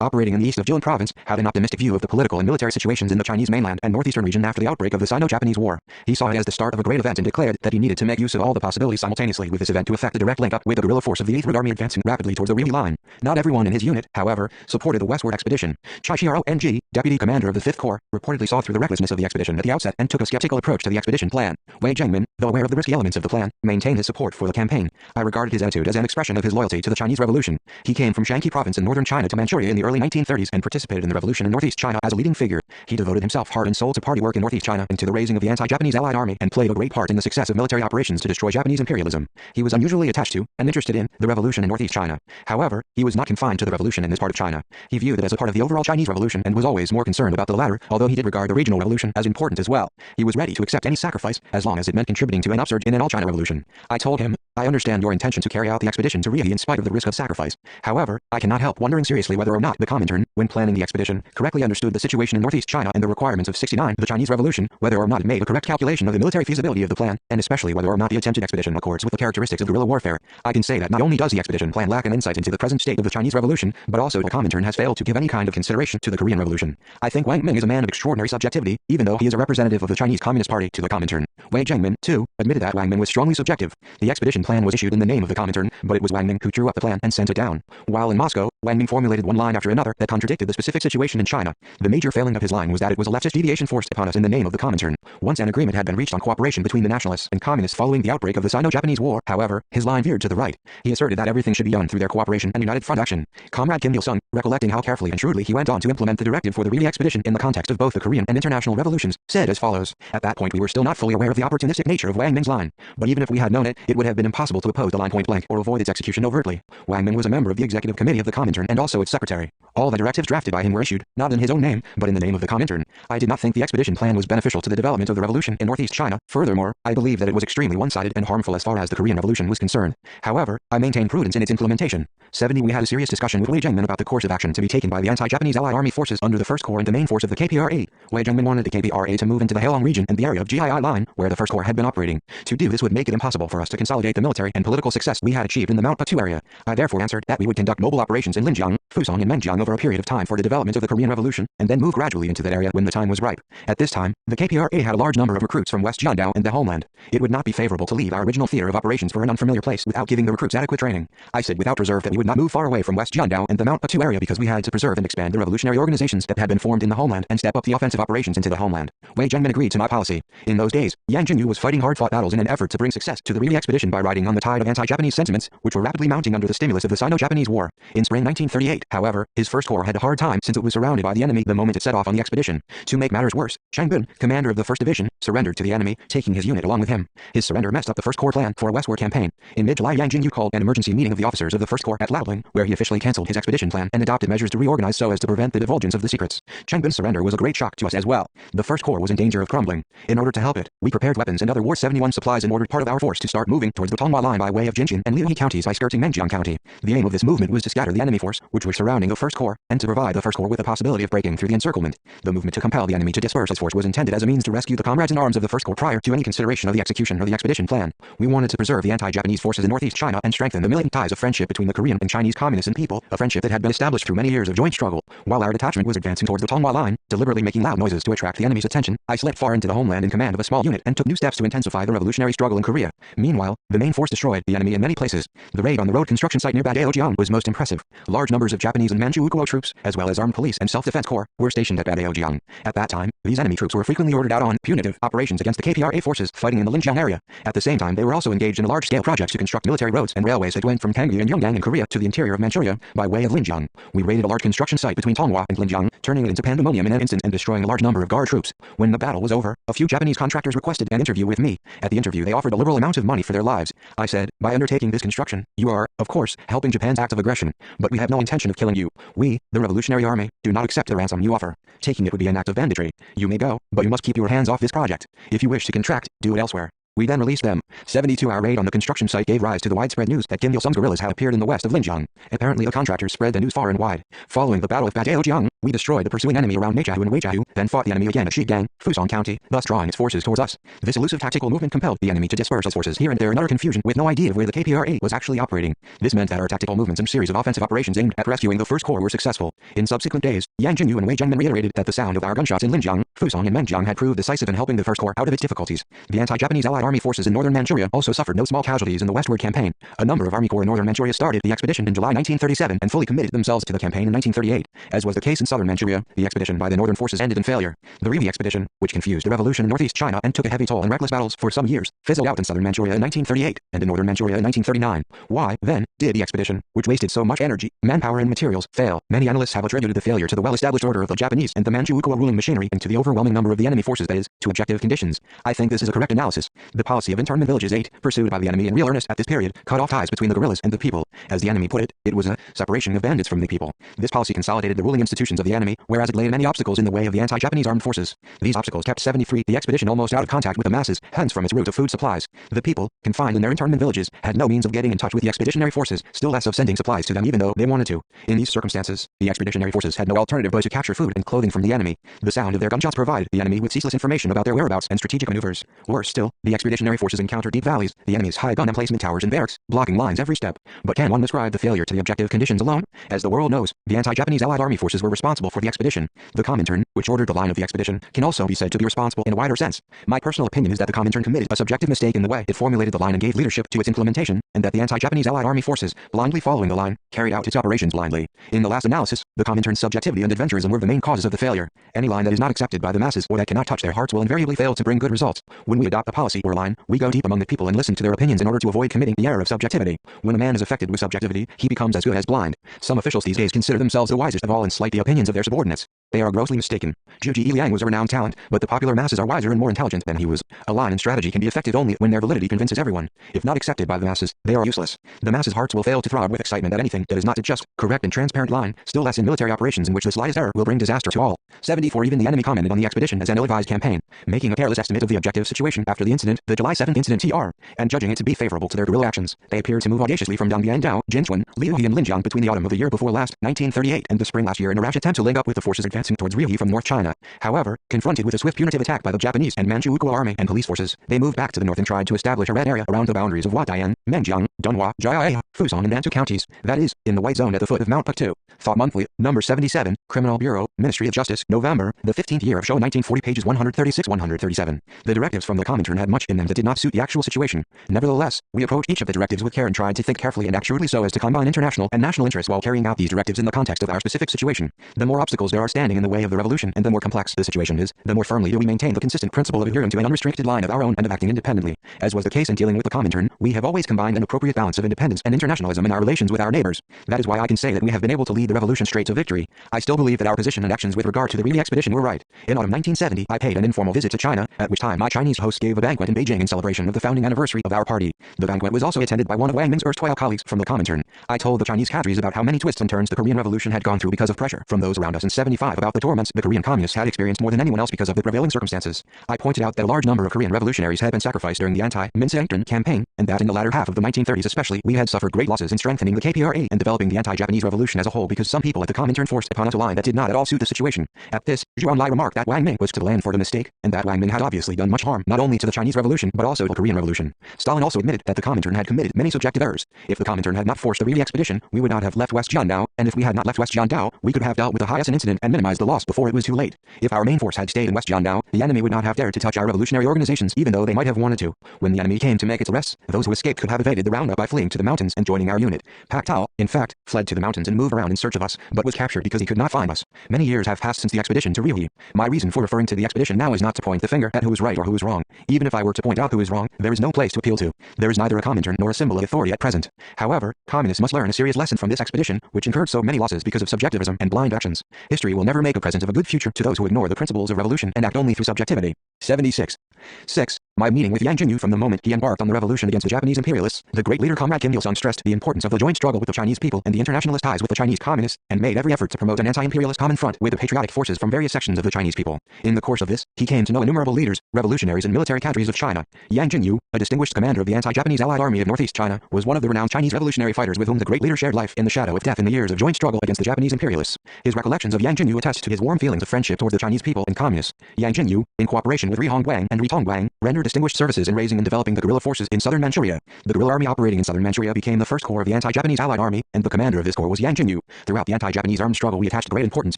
operating in the east of Jilin province, had an optimistic view of the political and military situations in the Chinese mainland and northeastern region after the outbreak of the Sino-Japanese War. He saw it as the start of a great event and declared that he needed to make use of all the possibilities simultaneously with this event to effect a direct link-up with the guerrilla force of the 8th Red Army advancing rapidly towards the Ryuhi line. Not everyone in his unit, however, supported the westward expedition. Chai Chiaro-ng, deputy commander of the 5th Corps, reportedly saw through the recklessness of the expedition at the outset and took a skeptical approach to the expedition plan. Wei Jiangmin, though aware of the risky elements of the plan, maintained his support for the campaign. I regarded his attitude as an expression of his loyalty to the Chinese Revolution. He came from Shanxi province in northern China to Manchuria in the early 1930s and participated in the revolution in northeast China as a leading figure. He devoted himself heart and soul to party work in northeast China and to the raising of the anti-Japanese Allied army and played a great part in the success of military operations to destroy Japanese imperialism. He was unusually attached to and interested in the revolution in northeast China. However, he was not confined to the revolution in this part of China. He viewed it as a part of the overall Chinese revolution and was always more concerned about the latter, although he did regard the regional revolution as important as well. He was ready to accept any sacrifice as long as it meant contributing to an upsurge in an all-China revolution. I told him, I understand your intention to carry out the expedition to Ryuhi in spite of the risk of sacrifice. However, I cannot help wondering seriously whether or not the Comintern, when planning the expedition, correctly understood the situation in northeast China and the requirements of 69, the Chinese Revolution, whether or not it made a correct calculation of the military feasibility of the plan, and especially whether or not the attempted expedition accords with the characteristics of guerrilla warfare. I can say that not only does the expedition plan lack an insight into the present state of the Chinese Revolution, but also the Comintern has failed to give any kind of consideration to the Korean Revolution. I think Wang Ming is a man of extraordinary subjectivity, even though he is a representative of the Chinese Communist Party to the Comintern. Wei Jiangmin, too, admitted that Wang Ming was strongly subjective. The expedition plan was issued in the name of the Comintern, but it was Wang Ming who drew up the plan and sent it down. While in Moscow, Wang Ming formulated one line after another that contradicted the specific situation in China. The major failing of his line was that it was a leftist deviation forced upon us in the name of the Comintern. Once an agreement had been reached on cooperation between the nationalists and communists following the outbreak of the Sino-Japanese War, however, his line veered to the right. He asserted that everything should be done through their cooperation and united front action. Comrade Kim Il-sung, recollecting how carefully and shrewdly he went on to implement the directive for the Ryuhi expedition in the context of both the Korean and international revolutions, said as follows. At that point we were still not fully aware of the opportunistic nature of Wang Ming's line, but even if we had known it, it would have been impossible to oppose the line point blank or avoid its execution overtly. Wang Ming was a member of the executive committee of the Comintern and also its secretary. All the directives drafted by him were issued, not in his own name, but in the name of the Comintern. I did not think the expedition plan was beneficial to the development of the revolution in northeast China. Furthermore, I believe that it was extremely one-sided and harmful as far as the Korean Revolution was concerned. However, I maintained prudence in its implementation. 70 We had a serious discussion with Wei Jiangmin about the course of action to be taken by the anti-Japanese Allied army forces under the 1st Corps and the main force of the KPRA. Wei Jiangmin wanted the KPRA to move into the Heilong region and the area of GII line, where the 1st Corps had been operating. To do this would make it impossible for us to consolidate the military and political success we had achieved in the Mount Batu area. I therefore answered that we would conduct mobile operations in Linjiang, Fusong and Menjiang over a period of time for the development of the Korean Revolution, and then move gradually into that area when the time was ripe. At this time, the KPRA had a large number of recruits from West Jiandao and the homeland. It would not be favorable to leave our original theater of operations for an unfamiliar place without giving the recruits adequate training. I said without reserve that we would not move far away from West Jiandao and the Mount Batu area because we had to preserve and expand the revolutionary organizations that had been formed in the homeland and step up the offensive operations into the homeland. Wei Jiangmin agreed to my policy. In those days, Yang Jingyu was fighting hard-fought battles in an effort to bring success to the Ryuhi expedition by riding on the tide of anti-Japanese sentiments, which were rapidly mounting under the stimulus of the Sino-Japanese War. In spring 1938, however, his 1st Corps had a hard time since it was surrounded by the enemy the moment it set off on the expedition. To make matters worse, Chang Bun, commander of the 1st Division, surrendered to the enemy, taking his unit along with him. His surrender messed up the 1st Corps plan for a westward campaign. In mid-July, Yang Jingyu called an emergency meeting of the officers of the 1st Corps at Laoling, where he officially cancelled his expedition plan and adopted measures to reorganize so as to prevent the divulgence of the secrets. Chang Bun's surrender was a great shock to us as well. The 1st Corps was in danger of crumbling. In order to help it, we prepared weapons and other War 71 supplies and ordered part of our force to start moving towards the Tonghua Line by way of Jinjiang and Liuhe counties by skirting Menjiang County. The aim of this movement was to scatter the enemy force, which was surrounding the First Corps, and to provide the First Corps with the possibility of breaking through the encirclement. The movement to compel the enemy to disperse its force was intended as a means to rescue the comrades in arms of the First Corps prior to any consideration of the execution of the expedition plan. We wanted to preserve the anti-Japanese forces in northeast China and strengthen the militant ties of friendship between the Korean and Chinese communists and people, a friendship that had been established through many years of joint struggle. While our detachment was advancing towards the Tonghua Line, deliberately making loud noises to attract the enemy's attention, I slipped far into the homeland in command of a small unit and took new steps to intensify the revolutionary struggle in Korea. Meanwhile, the main force destroyed the enemy in many places. The raid on the road construction site near Badaojiang was most impressive. Large numbers of Japanese and Manchu Ukuo troops, as well as armed police and self-defense corps, were stationed at Badaojiang. At that time, these enemy troops were frequently ordered out on punitive operations against the KPRA forces fighting in the Linjiang area. At the same time, they were also engaged in large-scale projects to construct military roads and railways that went from Tangyi and Yongyang in Korea to the interior of Manchuria by way of Linjiang. We raided a large construction site between Tonghua and Linjiang, turning it into pandemonium in an instant and destroying a large number of guard troops. When the battle was over, a few Japanese contractors requested an interview with me. At the interview, they offered a liberal amount of money for their lives. I said, by undertaking this construction, you are, of course, helping Japan's act of aggression, but we have no intention of killing you. We, the Revolutionary Army, do not accept the ransom you offer. Taking it would be an act of banditry. You may go, but you must keep your hands off this project. If you wish to contract, do it elsewhere. We then released them. 72-hour raid on the construction site gave rise to the widespread news that Kim Il-sung's guerrillas had appeared in the west of Linjiang. Apparently the contractors spread the news far and wide. Following the Battle of Badaojiang, we destroyed the pursuing enemy around Meijiao and Weijiao, then fought the enemy again at Shigang, Fusong County, thus drawing its forces towards us. This elusive tactical movement compelled the enemy to disperse its forces here and there in utter confusion with no idea of where the KPRA was actually operating. This meant that our tactical movements and series of offensive operations aimed at rescuing the First Corps were successful. In subsequent days, Yang Jinyu and Wei Jiangmen reiterated that the sound of our gunshots in Linjiang, Fusong and Menjiang had proved decisive in helping the First Corps out of its difficulties. The anti-Japanese Allied Army forces in northern Manchuria also suffered no small casualties in the westward campaign. A number of Army Corps in northern Manchuria started the expedition in July 1937 and fully committed themselves to the campaign in 1938. As was the case in southern Manchuria, the expedition by the northern forces ended in failure. The Rivi expedition, which confused the revolution in northeast China and took a heavy toll in reckless battles for some years, fizzled out in southern Manchuria in 1938 and in northern Manchuria in 1939. Why, then, did the expedition, which wasted so much energy, manpower and materials, fail? Many analysts have attributed the failure to the well-established order of the Japanese and the Manchu Ukuo ruling machinery and to the overwhelming number of the enemy forces, that is, to objective conditions. I think this is a correct analysis. The policy of internment villages 8, pursued by the enemy in real earnest at this period, cut off ties between the guerrillas and the people. As the enemy put it was a separation of bandits from the people. This policy consolidated the ruling institutions of the enemy, whereas it laid many obstacles in the way of the anti-Japanese armed forces. These obstacles kept the expedition almost out of contact with the masses, hence from its route of food supplies. The people, confined in their internment villages, had no means of getting in touch with the expeditionary forces, still less of sending supplies to them even though they wanted to. In these circumstances, the expeditionary forces had no alternative but to capture food and clothing from the enemy. The sound of their gunshots provided the enemy with ceaseless information about their whereabouts and strategic maneuvers. Worse still, the expeditionary forces encountered deep valleys, the enemy's high gun emplacement towers and barracks, blocking lines every step. But can one ascribe the failure to the objective conditions alone? As the world knows, the anti-Japanese Allied Army forces were responsible for the expedition. The Comintern, which ordered the line of the expedition, can also be said to be responsible in a wider sense. My personal opinion is that the Comintern committed a subjective mistake in the way it formulated the line and gave leadership to its implementation, and that the anti-Japanese Allied Army forces, blindly following the line, carried out its operations blindly. In the last analysis, the Comintern's subjectivity and adventurism were the main causes of the failure. Any line that is not accepted by the masses or that cannot touch their hearts will invariably fail to bring good results. When we adopt a policy or line, we go deep among the people and listen to their opinions in order to avoid committing the error of subjectivity. When a man is affected with subjectivity, he becomes as good as blind. Some officials these days consider themselves the wisest of all and slight the opinions of their subordinates. They are grossly mistaken. Zhu Liang was a renowned talent, but the popular masses are wiser and more intelligent than he was. A line and strategy can be effective only when their validity convinces everyone. If not accepted by the masses, they are useless. The masses' hearts will fail to throb with excitement at anything that is not a just, correct and transparent line, still less in military operations in which the slightest error will bring disaster to all. 74 Even the enemy commented on the expedition as an ill-advised campaign, making a careless estimate of the objective situation after the incident, the July 7th incident TR, and judging it to be favorable to their guerrilla actions. They appeared to move audaciously from Dongbian-dao, Jinchuan, Liuhe and Linjiang between the autumn of the year before last, 1938, and the spring last year in a rash attempt to link up with the forces advancing towards Riuhe from North China. However, confronted with a swift punitive attack by the Japanese and Manchu Ukuo army and police forces, they moved back to the north and tried to establish a red area around the boundaries of Huadian, Menjiang, Donghua, Jiae, Fusong and Nantou counties, that is, in the white zone at the foot of Mount Puktu. Thought Monthly, number 77, Criminal Bureau, Ministry of Justice, November, the 15th year of Showa 1940, pages 136-137. The directives from the Comintern had much in them that did not suit the actual situation. Nevertheless, we approached each of the directives with care and tried to think carefully and act shrewdly so as to combine international and national interests while carrying out these directives in the context of our specific situation. The more obstacles there are standing in the way of the revolution and the more complex the situation is, the more firmly do we maintain the consistent principle of adhering to an unrestricted line of our own and of acting independently. As was the case in dealing with the Comintern, we have always combined an appropriate appropriate balance of independence and internationalism in our relations with our neighbors. That is why I can say that we have been able to lead the revolution straight to victory. I still believe that our position and actions with regard to the Really expedition were right. In autumn 1970, I paid an informal visit to China, at which time my Chinese host gave a banquet in Beijing in celebration of the founding anniversary of our party. The banquet was also attended by one of Wang Ming's erstwhile colleagues from the Comintern. I told the Chinese cadres about how many twists and turns the Korean Revolution had gone through because of pressure from those around us in 75, about the torments the Korean communists had experienced more than anyone else because of the prevailing circumstances. I pointed out that a large number of Korean revolutionaries had been sacrificed during the anti-Minseongtun campaign, and that in the latter half of the 1930s especially, we had suffered great losses in strengthening the KPRA and developing the anti-Japanese revolution as a whole because some people at the Comintern forced upon us a line that did not at all suit the situation. At this, Zhou Enlai remarked that Wang Ming was to blame for the mistake, and that Wang Ming had obviously done much harm, not only to the Chinese Revolution but also to the Korean Revolution. Stalin also admitted that the Comintern had committed many subjective errors. If the Comintern had not forced the Really expedition, we would not have left West Jiandao, and if we had not left West Jiandao, we could have dealt with the Hyacinth incident and minimized the loss before it was too late. If our main force had stayed in West Jiandao, the enemy would not have dared to touch our revolutionary organizations even though they might have wanted to. When the enemy came to make its arrests, those who escaped could have evaded the roundup by fleeing to the mountains and joining our unit. Pak Tao, in fact, fled to the mountains and moved around in search of us, but was captured because he could not find us. Many years have passed since the expedition to Ryuhi. My reason for referring to the expedition now is not to point the finger at who is right or who is wrong. Even if I were to point out who is wrong, there is no place to appeal to. There is neither a Comintern nor a symbol of authority at present. However, communists must learn a serious lesson from this expedition, which incurred so many losses because of subjectivism and blind actions. History will never make a present of a good future to those who ignore the principles of revolution and act only through subjectivity. 76. 6. My meeting with Yang Jinyu from the moment he embarked on the revolution against the Japanese imperialists, the great leader Comrade Kim Il-sung stressed the importance of the joint struggle with the Chinese people and the internationalist ties with the Chinese communists, and made every effort to promote an anti-imperialist common front with the patriotic forces from various sections of the Chinese people. In the course of this, he came to know innumerable leaders, revolutionaries and military cadres of China. Yang Jinyu, a distinguished commander of the anti-Japanese Allied Army of Northeast China, was one of the renowned Chinese revolutionary fighters with whom the great leader shared life in the shadow of death in the years of joint struggle against the Japanese imperialists. His recollections of Yang Jinyu attest to his warm feelings of friendship toward the Chinese people and communists. Yang Jinyu, in cooperation with Ri Hongguang and Ri Tongguang, rendered distinguished services in raising and developing the guerrilla forces in southern Manchuria. The guerrilla army operating in southern Manchuria became the first corps of the anti-Japanese Allied Army, and the commander of this corps was Yang Jinyu. Throughout the anti-Japanese armed struggle, we attached great importance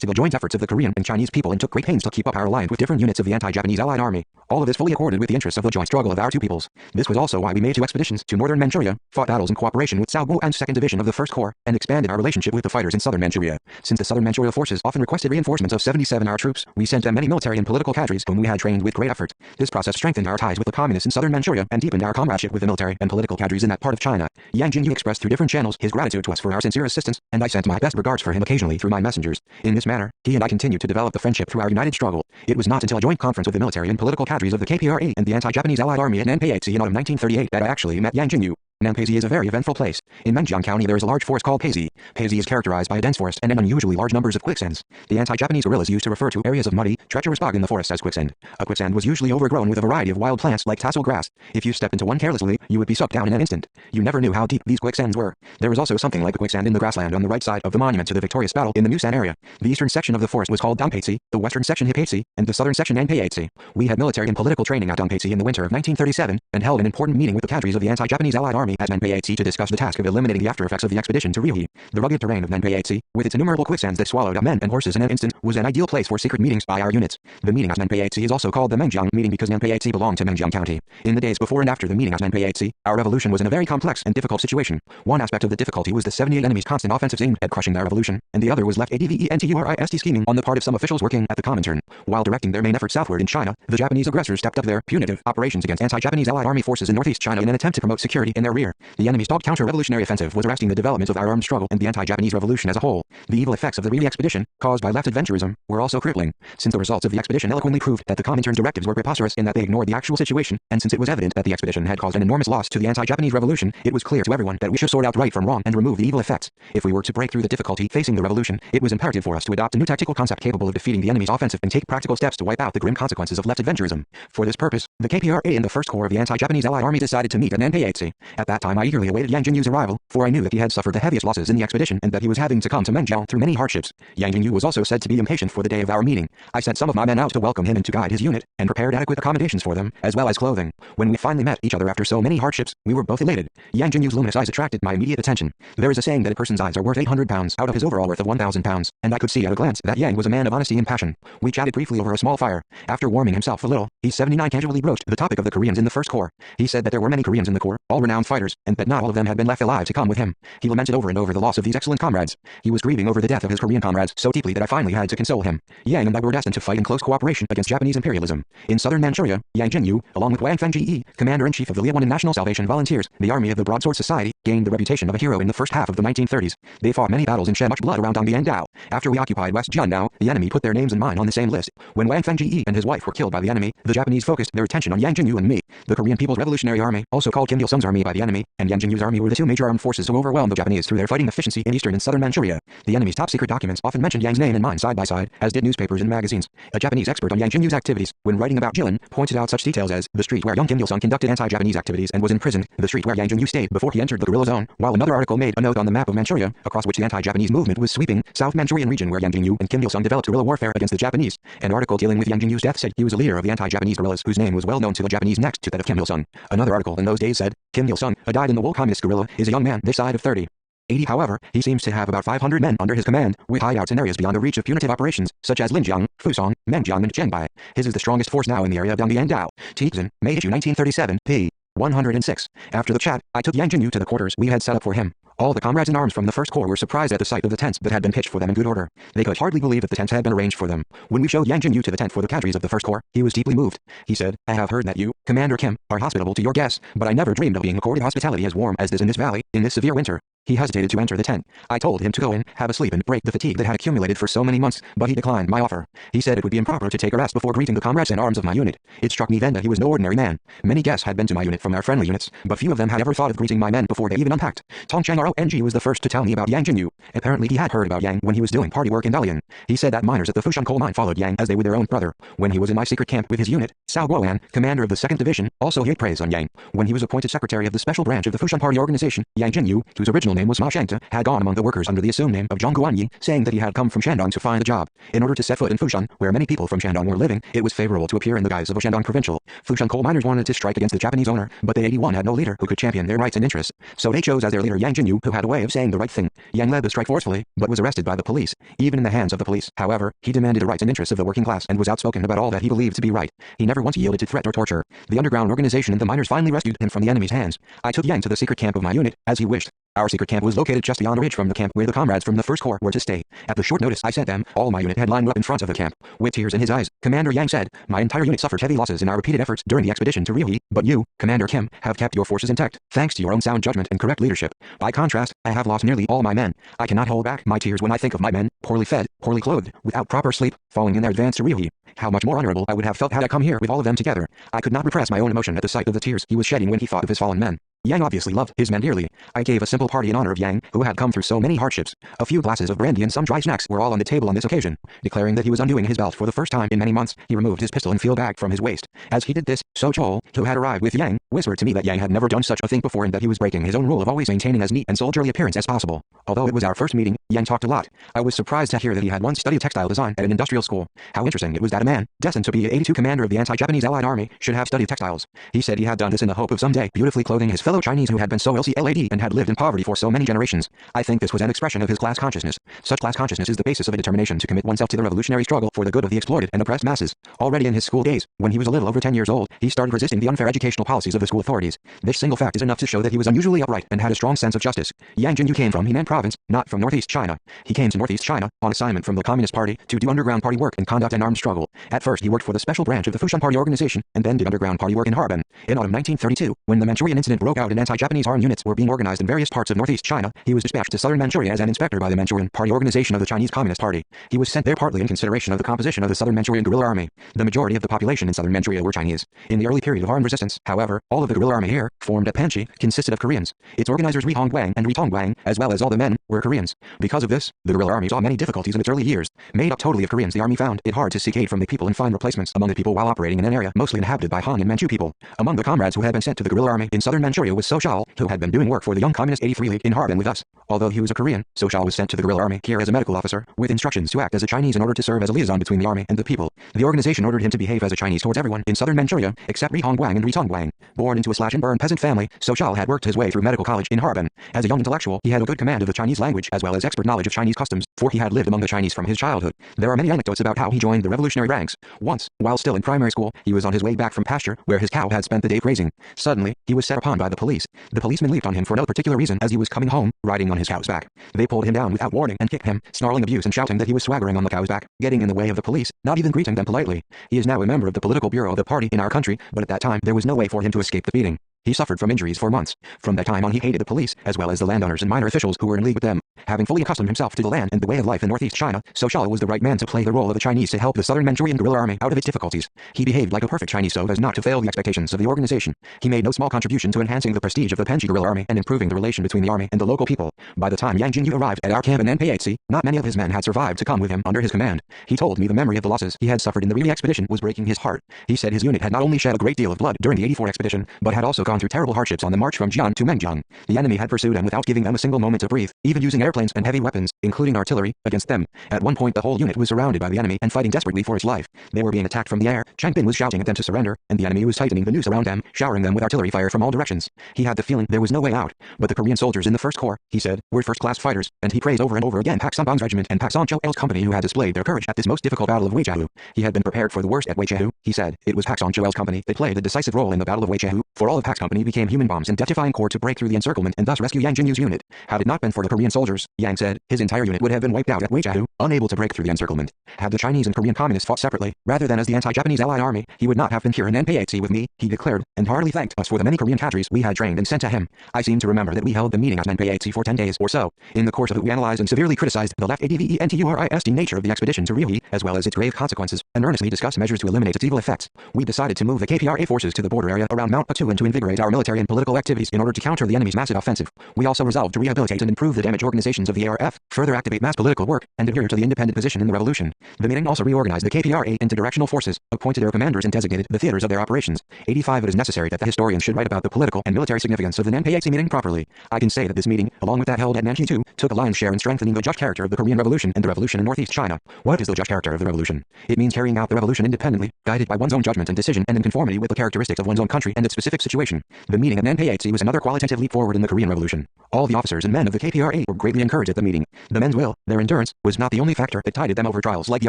to the joint efforts of the Korean and Chinese people and took great pains to keep up our alliance with different units of the anti-Japanese Allied Army. All of this fully accorded with the interests of the joint struggle of our two peoples. This was also why we made two expeditions to northern Manchuria, fought battles in cooperation with Cao Guo and 2nd Division of the 1st Corps, and expanded our relationship with the fighters in southern Manchuria. Since the southern Manchuria forces often requested reinforcements of 77 our troops, we sent them many military and political cadres whom we had trained with great effort. This process strengthened our ties with the communists in southern Manchuria and deepened our comradeship with the military and political cadres in that part of China. Yang Jinyu expressed through different channels his gratitude to us for our sincere assistance, and I sent my best regards for him occasionally through my messengers. In this manner, he and I continued to develop the friendship through our united struggle. It was not until a joint conference with the military and political cadres of the KPRA and the anti-Japanese Allied Army at Nanpeizi in autumn 1938 that I actually met Yang Jinyu. Nanpeizi is a very eventful place. In Menjiang County there is a large forest called Peizi. Peizi is characterized by a dense forest and an unusually large numbers of quicksands. The anti-Japanese guerrillas used to refer to areas of muddy, treacherous bog in the forest as quicksand. A quicksand was usually overgrown with a variety of wild plants like tassel grass. If you stepped into one carelessly, you would be sucked down in an instant. You never knew how deep these quicksands were. There was also something like a quicksand in the grassland on the right side of the monument to the victorious battle in the Musan area. The eastern section of the forest was called Dongpeizi, the western section Hipeizi, and the southern section Nanpeizi. We had military and political training at Dongpeizi in the winter of 1937, and held an important meeting with the cadres of the anti-Japanese Allied Army at Nanpeizi to discuss the task of eliminating the after effects of the expedition to Ryuhi. The rugged terrain of Nanpeizi, with its innumerable quicksands that swallowed up men and horses in an instant, was an ideal place for secret meetings by our units. The meeting at Nanpeizi is also called the Menjiang meeting because Nanpeizi belonged to Menjiang County. In the days before and after the meeting at Nanpeizi, our revolution was in a very complex and difficult situation. One aspect of the difficulty was the 78 enemy's constant offensives aimed at crushing our revolution, and the other was left adventurist scheming on the part of some officials working at the Comintern. While directing their main effort southward in China, the Japanese aggressors stepped up their punitive operations against anti-Japanese Allied Army forces in northeast China in an attempt to promote security in their rear. The enemy's dogged counter-revolutionary offensive was arresting the development of our armed struggle and the anti-Japanese revolution as a whole. The evil effects of the Really expedition, caused by left adventurism, were also crippling. Since the results of the expedition eloquently proved that the Comintern's directives were preposterous in that they ignored the actual situation, and since it was evident that the expedition had caused an enormous loss to the anti-Japanese revolution, it was clear to everyone that we should sort out right from wrong and remove the evil effects. If we were to break through the difficulty facing the revolution, it was imperative for us to adopt a new tactical concept capable of defeating the enemy's offensive and take practical steps to wipe out the grim consequences of left adventurism. For this purpose, the KPRA and the 1st Corps of the anti-Japanese Allied Army decided to meet at Nanpeizi. At that time I eagerly awaited Yang Jinyu's arrival, for I knew that he had suffered the heaviest losses in the expedition and that he was having to come to Menjiang through many hardships. Yang Jinyu was also said to be impatient for the day of our meeting. I sent some of my men out to welcome him and to guide his unit, and prepared adequate accommodations for them, as well as clothing. When we finally met each other after so many hardships, we were both elated. Yang Jinyu's luminous eyes attracted my immediate attention. There is a saying that a person's eyes are worth 800 pounds out of his overall worth of 1,000 pounds, and I could see at a glance that Yang was a man of honesty and passion. We chatted briefly over a small fire. After warming himself a little, he 79 casually broached the topic of the Koreans in the 1st Corps. He said that there were many Koreans in the Corps, all renowned fighters, and that not all of them had been left alive to come with him. He lamented over and over the loss of these excellent comrades. He was grieving over the death of his Korean comrades so deeply that I finally had to console him. Yang and I were destined to fight in close cooperation against Japanese imperialism. In southern Manchuria, Yang Jinyu, along with Wang Fengji, commander-in-chief of the Liaonan National Salvation Volunteers, the army of the Broadsword Society, gained the reputation of a hero in the first half of the 1930s. They fought many battles and shed much blood around Dongbiangdao. After we occupied West Jiandao, the enemy put their names and mine on the same list. When Wang Fengji and his wife were killed by the enemy, the Japanese focused their attention on Yang Jinyu and me. The Korean People's Revolutionary Army, also called Kim Il-sung's army by the enemy, and Yang Jinyu's army were the two major armed forces who overwhelmed the Japanese through their fighting efficiency in eastern and southern Manchuria. The enemy's top-secret documents often mentioned Yang's name and mine side by side, as did newspapers and magazines. A Japanese expert on Yang Jinyu's activities, when writing about Jilin, pointed out such details as the street where young Kim Il-sung conducted anti-Japanese activities and was imprisoned, the street where Yang Jinyu stayed before he entered the guerrilla zone, while another article made a note on the map of Manchuria, across which the anti-Japanese movement was sweeping, South Manchurian region where Yang Jinyu and Kim Il-sung developed guerrilla warfare against the Japanese. An article dealing with Yang Jinyu's death said he was a leader of the anti-Japanese guerrillas whose name was well known to the Japanese next to that of Kim Il-sung. Another article in those days said, Kim Il-sung, a dyed-in-the-wool communist guerrilla, is a young man this side of 30. 80. However, he seems to have about 500 men under his command, with hideouts in areas beyond the reach of punitive operations, such as Linjiang, Fusong, Mengjiang and Zhenbai. His is the strongest force now in the area of Dongbiangdao. Tixin, May issue 1937, p. 106. After the chat, I took Yang Jinyu to the quarters we had set up for him. All the comrades in arms from the First Corps were surprised at the sight of the tents that had been pitched for them in good order. They could hardly believe that the tents had been arranged for them. When we showed Yang Jinyu to the tent for the cadres of the First Corps, he was deeply moved. He said, I have heard that you, Commander Kim, are hospitable to your guests, but I never dreamed of being accorded hospitality as warm as this in this valley, in this severe winter. He hesitated to enter the tent. I told him to go in, have a sleep and break the fatigue that had accumulated for so many months, but he declined my offer. He said it would be improper to take a rest before greeting the comrades in arms of my unit. It struck me then that he was no ordinary man. Many guests had been to my unit from our friendly units, but few of them had ever thought of greeting my men before they even unpacked. Tongcheng Rong was the first to tell me about Yang Jinyu. Apparently he had heard about Yang when he was doing party work in Dalian. He said that miners at the Fushan coal mine followed Yang as they would their own brother. When he was in my secret camp with his unit, Cao Guoan, commander of the 2nd Division, also heaped praise on Yang. When he was appointed secretary of the special branch of the Fushan Party organization, Yang Jinyu, whose original name was Ma Shengta, had gone among the workers under the assumed name of Zhang Guanyi, saying that he had come from Shandong to find a job. In order to set foot in Fushan, where many people from Shandong were living, it was favorable to appear in the guise of a Shandong provincial. Fushan coal miners wanted to strike against the Japanese owner, but the 81 had no leader who could champion their rights and interests. So they chose as their leader Yang Jinyu, who had a way of saying the right thing. Yang led the strike forcefully, but was arrested by the police. Even in the hands of the police, however, he demanded the rights and interests of the working class and was outspoken about all that he believed to be right. He never once yielded to threat or torture. The underground organization and the miners finally rescued him from the enemy's hands. I took Yang to the secret camp of my unit, as he wished. Our secret camp was located just beyond a ridge from the camp where the comrades from the First Corps were to stay. At the short notice I sent them, all my unit had lined up in front of the camp. With tears in his eyes, Commander Yang said, my entire unit suffered heavy losses in our repeated efforts during the expedition to Ryuhi, but you, Commander Kim, have kept your forces intact, thanks to your own sound judgment and correct leadership. By contrast, I have lost nearly all my men. I cannot hold back my tears when I think of my men, poorly fed, poorly clothed, without proper sleep, falling in their advance to Ryuhi. How much more honorable I would have felt had I come here with all of them together. I could not repress my own emotion at the sight of the tears he was shedding when he thought of his fallen men. Yang obviously loved his men dearly. I gave a simple party in honor of Yang, who had come through so many hardships. A few glasses of brandy and some dry snacks were all on the table on this occasion. Declaring that he was undoing his belt for the first time in many months, he removed his pistol and field bag from his waist. As he did this, So Chol, who had arrived with Yang, whispered to me that Yang had never done such a thing before and that he was breaking his own rule of always maintaining as neat and soldierly appearance as possible. Although it was our first meeting, Yang talked a lot. I was surprised to hear that he had once studied textile design at an industrial school. How interesting it was that a man, destined to be 82 commander of the anti-Japanese Allied Army, should have studied textiles. He said he had done this in the hope of someday beautifully clothing his fellow Chinese who had been so LCLAD and had lived in poverty for so many generations. I think this was an expression of his class consciousness. Such class consciousness is the basis of a determination to commit oneself to the revolutionary struggle for the good of the exploited and oppressed masses. Already in his school days, when he was a little over 10 years old, he started resisting the unfair educational policies of the school authorities. This single fact is enough to show that he was unusually upright and had a strong sense of justice. Yang Jinyu came from Henan province, not from northeast China. He came to northeast China on assignment from the Communist Party to do underground party work and conduct an armed struggle. At first he worked for the special branch of the Fushan Party organization and then did underground party work in Harbin. In autumn 1932, when the Manchurian incident broke out and anti-Japanese armed units were being organized in various parts of northeast China, he was dispatched to southern Manchuria as an inspector by the Manchurian Party organization of the Chinese Communist Party. He was sent there partly in consideration of the composition of the southern Manchurian guerrilla army. The majority of the population in southern Manchuria were Chinese. In the early period of armed resistance, however, all of the guerrilla army here, formed at Panchi, consisted of Koreans. Its organizers Ri Hongguang and Ri Tongguang, as well as all the men, were Koreans. Because of this, the guerrilla army saw many difficulties in its early years. Made up totally of Koreans, the army found it hard to seek aid from the people and find replacements among the people while operating in an area mostly inhabited by Han and Manchu people. Among the comrades who had been sent to the guerrilla army in southern Manchuria was So Shal, who had been doing work for the Young Communist 83 League in Harbin with us. Although he was a Korean, So Shal was sent to the guerrilla army here as a medical officer, with instructions to act as a Chinese in order to serve as a liaison between the army and the people. The organization ordered him to behave as a Chinese towards everyone in southern Manchuria, except Ri Hongguang and Ri Tongguang. Born into a slash-and-burn peasant family, So Shal had worked his way through medical college in Harbin. As a young intellectual, he had a good command of the Chinese language as well as expert knowledge of Chinese customs, for he had lived among the Chinese from his childhood. There are many anecdotes about how he joined the revolutionary ranks. Once, while still in primary school, he was on his way back from pasture, where his cow had spent the day grazing. Suddenly, he was set upon by the the police. The policeman leaped on him for no particular reason as he was coming home, riding on his cow's back. They pulled him down without warning and kicked him, snarling abuse and shouting that he was swaggering on the cow's back, getting in the way of the police, not even greeting them politely. He is now a member of the political bureau of the party in our country, but at that time there was no way for him to escape the beating. He suffered from injuries for months. From that time on he hated the police, as well as the landowners and minor officials who were in league with them. Having fully accustomed himself to the land and the way of life in northeast China, So Shao was the right man to play the role of the Chinese to help the southern Manchurian guerrilla army out of its difficulties. He behaved like a perfect Chinese so as not to fail the expectations of the organization. He made no small contribution to enhancing the prestige of the Penji guerrilla army and improving the relation between the army and the local people. By the time Yang Jinyu arrived at our camp in NPHC, not many of his men had survived to come with him under his command. He told me the memory of the losses he had suffered in the Really expedition was breaking his heart. He said his unit had not only shed a great deal of blood during the 84 expedition, but had also gone through terrible hardships on the march from Jian to Menjiang. The enemy had pursued them without giving them a single moment to breathe, even using airplanes and heavy weapons, including artillery, against them. At one point the whole unit was surrounded by the enemy and fighting desperately for its life. They were being attacked from the air. Changbin was shouting at them to surrender, and the enemy was tightening the noose around them, showering them with artillery fire from all directions. He had the feeling there was no way out. But the Korean soldiers in the First Corps, he said, were first-class fighters, and he praised over and over again Pak Sunbang's regiment and Pak Song Choel's company who had displayed their courage at this most difficult battle of Weijiao. He had been prepared for the worst at Weijiao, he said. It was Pak Song Choel's company that played a decisive role in the battle of Weijiao, for all of Pak's company became human bombs and death-defying corps to break through the encirclement and thus rescue Yang Jinyu's unit. Had it not been for the Korean soldiers, Yang said, his entire unit would have been wiped out at Weijiao, unable to break through the encirclement. Had the Chinese and Korean communists fought separately, rather than as the anti-Japanese Allied army, he would not have been here in NPHC with me, he declared, and heartily thanked us for the many Korean cadres we had trained and sent to him. I seem to remember that we held the meeting at NPHC for 10 days or so. In the course of it we analyzed and severely criticized the left ADVENTURISD nature of the expedition to Ryuhi, as well as its grave consequences, and earnestly discussed measures to eliminate its evil effects. We decided to move the KPRA forces to the border area around Mount Atu and to invigorate our military and political activities in order to counter the enemy's massive offensive. We also resolved to rehabilitate and improve the damaged organizations of the ARF, further activate mass political work, and adhere to the independent position in the revolution. The meeting also reorganized the KPRA into directional forces, appointed their commanders and designated the theaters of their operations. 85 It is necessary that the historians should write about the political and military significance of the NPHC meeting properly. I can say that this meeting, along with that held at Nanjing too, took a lion's share in strengthening the just character of the Korean Revolution and the revolution in northeast China. What is the just character of the revolution? It means carrying out the revolution independently, guided by one's own judgment and decision and in conformity with the characteristics of one's own country and its specific situation. The meeting at NPHC was another qualitative leap forward in the Korean Revolution. All the officers and men of the KPRA were greatly encouraged at the meeting. The men's will, their endurance, was not the only factor that tided them over trials like the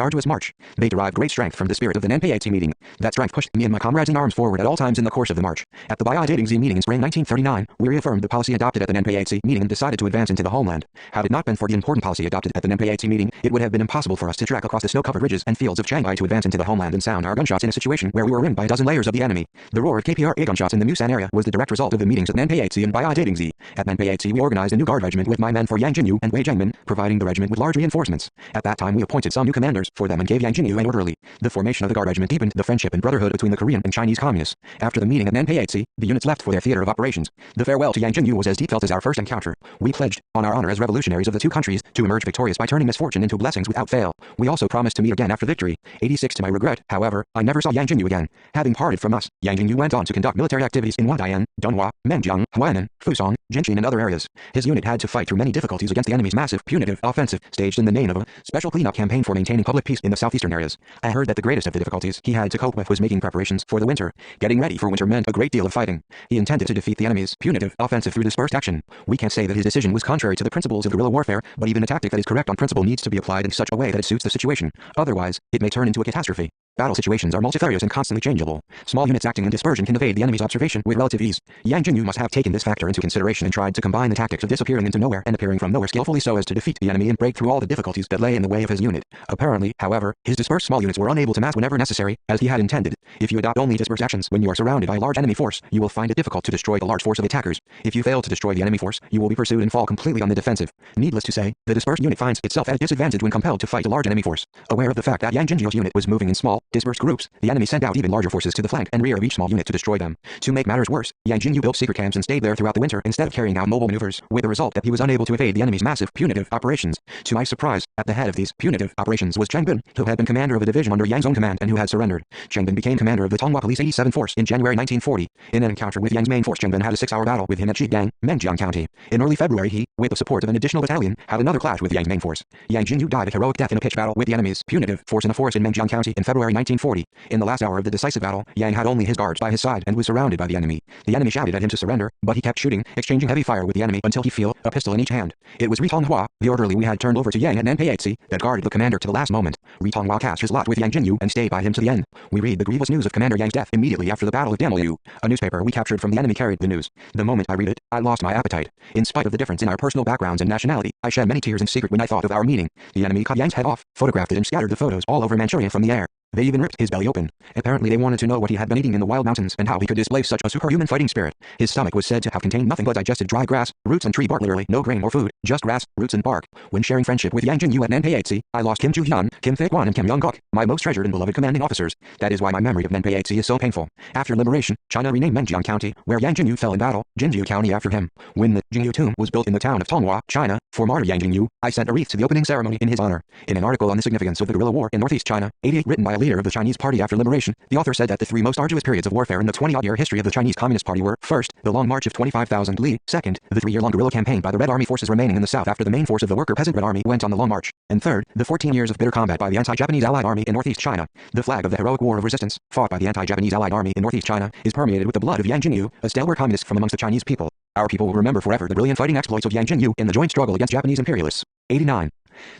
arduous march. They derived great strength from the spirit of the NPHC meeting. That strength pushed me and my comrades in arms forward at all times in the course of the march. At the AUDIOBOOK meeting in spring 1939, we reaffirmed the policy adopted at the NPHC meeting and decided to advance into the homeland. Had it not been for the important policy adopted at the NPHC meeting, it would have been impossible for us to track across the snow-covered ridges and fields of Shanghai to advance into the homeland and sound our gunshots in a situation where we were ringed by a dozen layers of the enemy. The roar of KPRA gunshots in the Musan area was the direct result of the meetings at NPHC and AUDIOBOOK. At NPHC we organized a new guard regiment with my men for Yang Jinyu and Wei Jiangmin, providing the regiment with large reinforcements. At that time we appointed some new commanders for them and gave Yang Jinyu an orderly. The formation of the guard regiment deepened the friendship and brotherhood between the Korean and Chinese communists. After the meeting at NPHC, the units left for their theater of operations. The farewell to Yang Jinyu was as deep felt as our first encounter. We pledged, on our honor as revolutionaries of the two countries, to emerge victorious by turning misfortune into blessings without fail. We also promised to meet again after victory. 86 To my regret, however, I never saw Yang Jinyu again. Having parted from us, Yang Jinyu went on to conduct military activities in Huadian, Donghua, Menjiang, Huanan, Fusong, Jinshin and other areas. His unit had to fight through many difficulties against the enemy's massive, punitive offensive, staged in the name of a special cleanup campaign for maintaining public peace in the southeastern areas. I heard that the greatest of the difficulties he had to cope with was making preparations for the winter. Getting ready for winter meant a great deal of fighting. He intended to defeat the enemy's punitive offensive through dispersed action. We can't say that his decision was contrary to the principles of guerrilla warfare, but even a tactic that is correct on principle needs to be applied in such a way that it suits the situation. Otherwise, it may turn into a catastrophe. Battle situations are multifarious and constantly changeable. Small units acting in dispersion can evade the enemy's observation with relative ease. Yang Jinyu must have taken this factor into consideration and tried to combine the tactics of disappearing into nowhere and appearing from nowhere skillfully so as to defeat the enemy and break through all the difficulties that lay in the way of his unit. Apparently, however, his dispersed small units were unable to mass whenever necessary, as he had intended. If you adopt only dispersed actions when you are surrounded by a large enemy force, you will find it difficult to destroy the large force of attackers. If you fail to destroy the enemy force, you will be pursued and fall completely on the defensive. Needless to say, the dispersed unit finds itself at a disadvantage when compelled to fight a large enemy force. Aware of the fact that Yang Jinyu's unit was moving in small, dispersed groups, the enemy sent out even larger forces to the flank and rear of each small unit to destroy them. To make matters worse, Yang Jinyu built secret camps and stayed there throughout the winter instead of carrying out mobile maneuvers, with the result that he was unable to evade the enemy's massive, punitive operations. To my surprise, at the head of these punitive operations was Changbin, who had been commander of a division under Yang's own command and who had surrendered. Changbin became commander of the Tonghua Police 87 Force in January 1940. In an encounter with Yang's main force, Changbin had a 6-hour battle with him at Jigang, Menjiang County. In early February he, with the support of an additional battalion, had another clash with Yang's main force. Yang Jinyu died a heroic death in a pitched battle with the enemy's punitive force in a forest in Menjiang County in February 1940. In the last hour of the decisive battle, Yang had only his guards by his side and was surrounded by the enemy. The enemy shouted at him to surrender, but he kept shooting, exchanging heavy fire with the enemy until he felt a pistol in each hand. It was Ri Tonghua, the orderly we had turned over to Yang at Nanpeizi, that guarded the commander to the last moment. Ri Tonghua cast his lot with Yang Jinyu and stayed by him to the end. We read the grievous news of Commander Yang's death immediately after the Battle of Damliu. A newspaper we captured from the enemy carried the news. The moment I read it, I lost my appetite. In spite of the difference in our personal backgrounds and nationality, I shed many tears in secret when I thought of our meeting. The enemy cut Yang's head off, photographed it and scattered the photos all over Manchuria from the air. They even ripped his belly open. Apparently they wanted to know what he had been eating in the wild mountains and how he could display such a superhuman fighting spirit. His stomach was said to have contained nothing but digested dry grass, roots and tree bark, literally no grain or food, just grass, roots and bark. When sharing friendship with Yang Jinyu at Nanpeizi, I lost Kim Ju-hyun, Kim Tae-kwon and Kim Young-guk, my most treasured and beloved commanding officers. That is why my memory of Nanpeizi is so painful. After liberation, China renamed Menjiang County, where Yang Jinyu fell in battle, Jinju County after him. When the Jinyu tomb was built in the town of Tonghua, China, for martyr Yang Jinyu, I sent a wreath to the opening ceremony in his honor. In an article on the significance of the guerrilla war in northeast China, 88 written by a leader of the Chinese Party after liberation, the author said that the three most arduous periods of warfare in the 20-odd-year history of the Chinese Communist Party were, first, the long march of 25,000 li, second, the 3-year-long guerrilla campaign by the Red Army forces remaining in the south after the main force of the worker peasant Red Army went on the long march, and third, the 14 years of bitter combat by the anti-Japanese Allied Army in northeast China. The flag of the heroic war of resistance, fought by the anti-Japanese Allied Army in northeast China, is permeated with the blood of Yang Jinyu, a stalwart communist from amongst the Chinese people. Our people will remember forever the brilliant fighting exploits of Yang Jinyu in the joint struggle against Japanese imperialists. 89.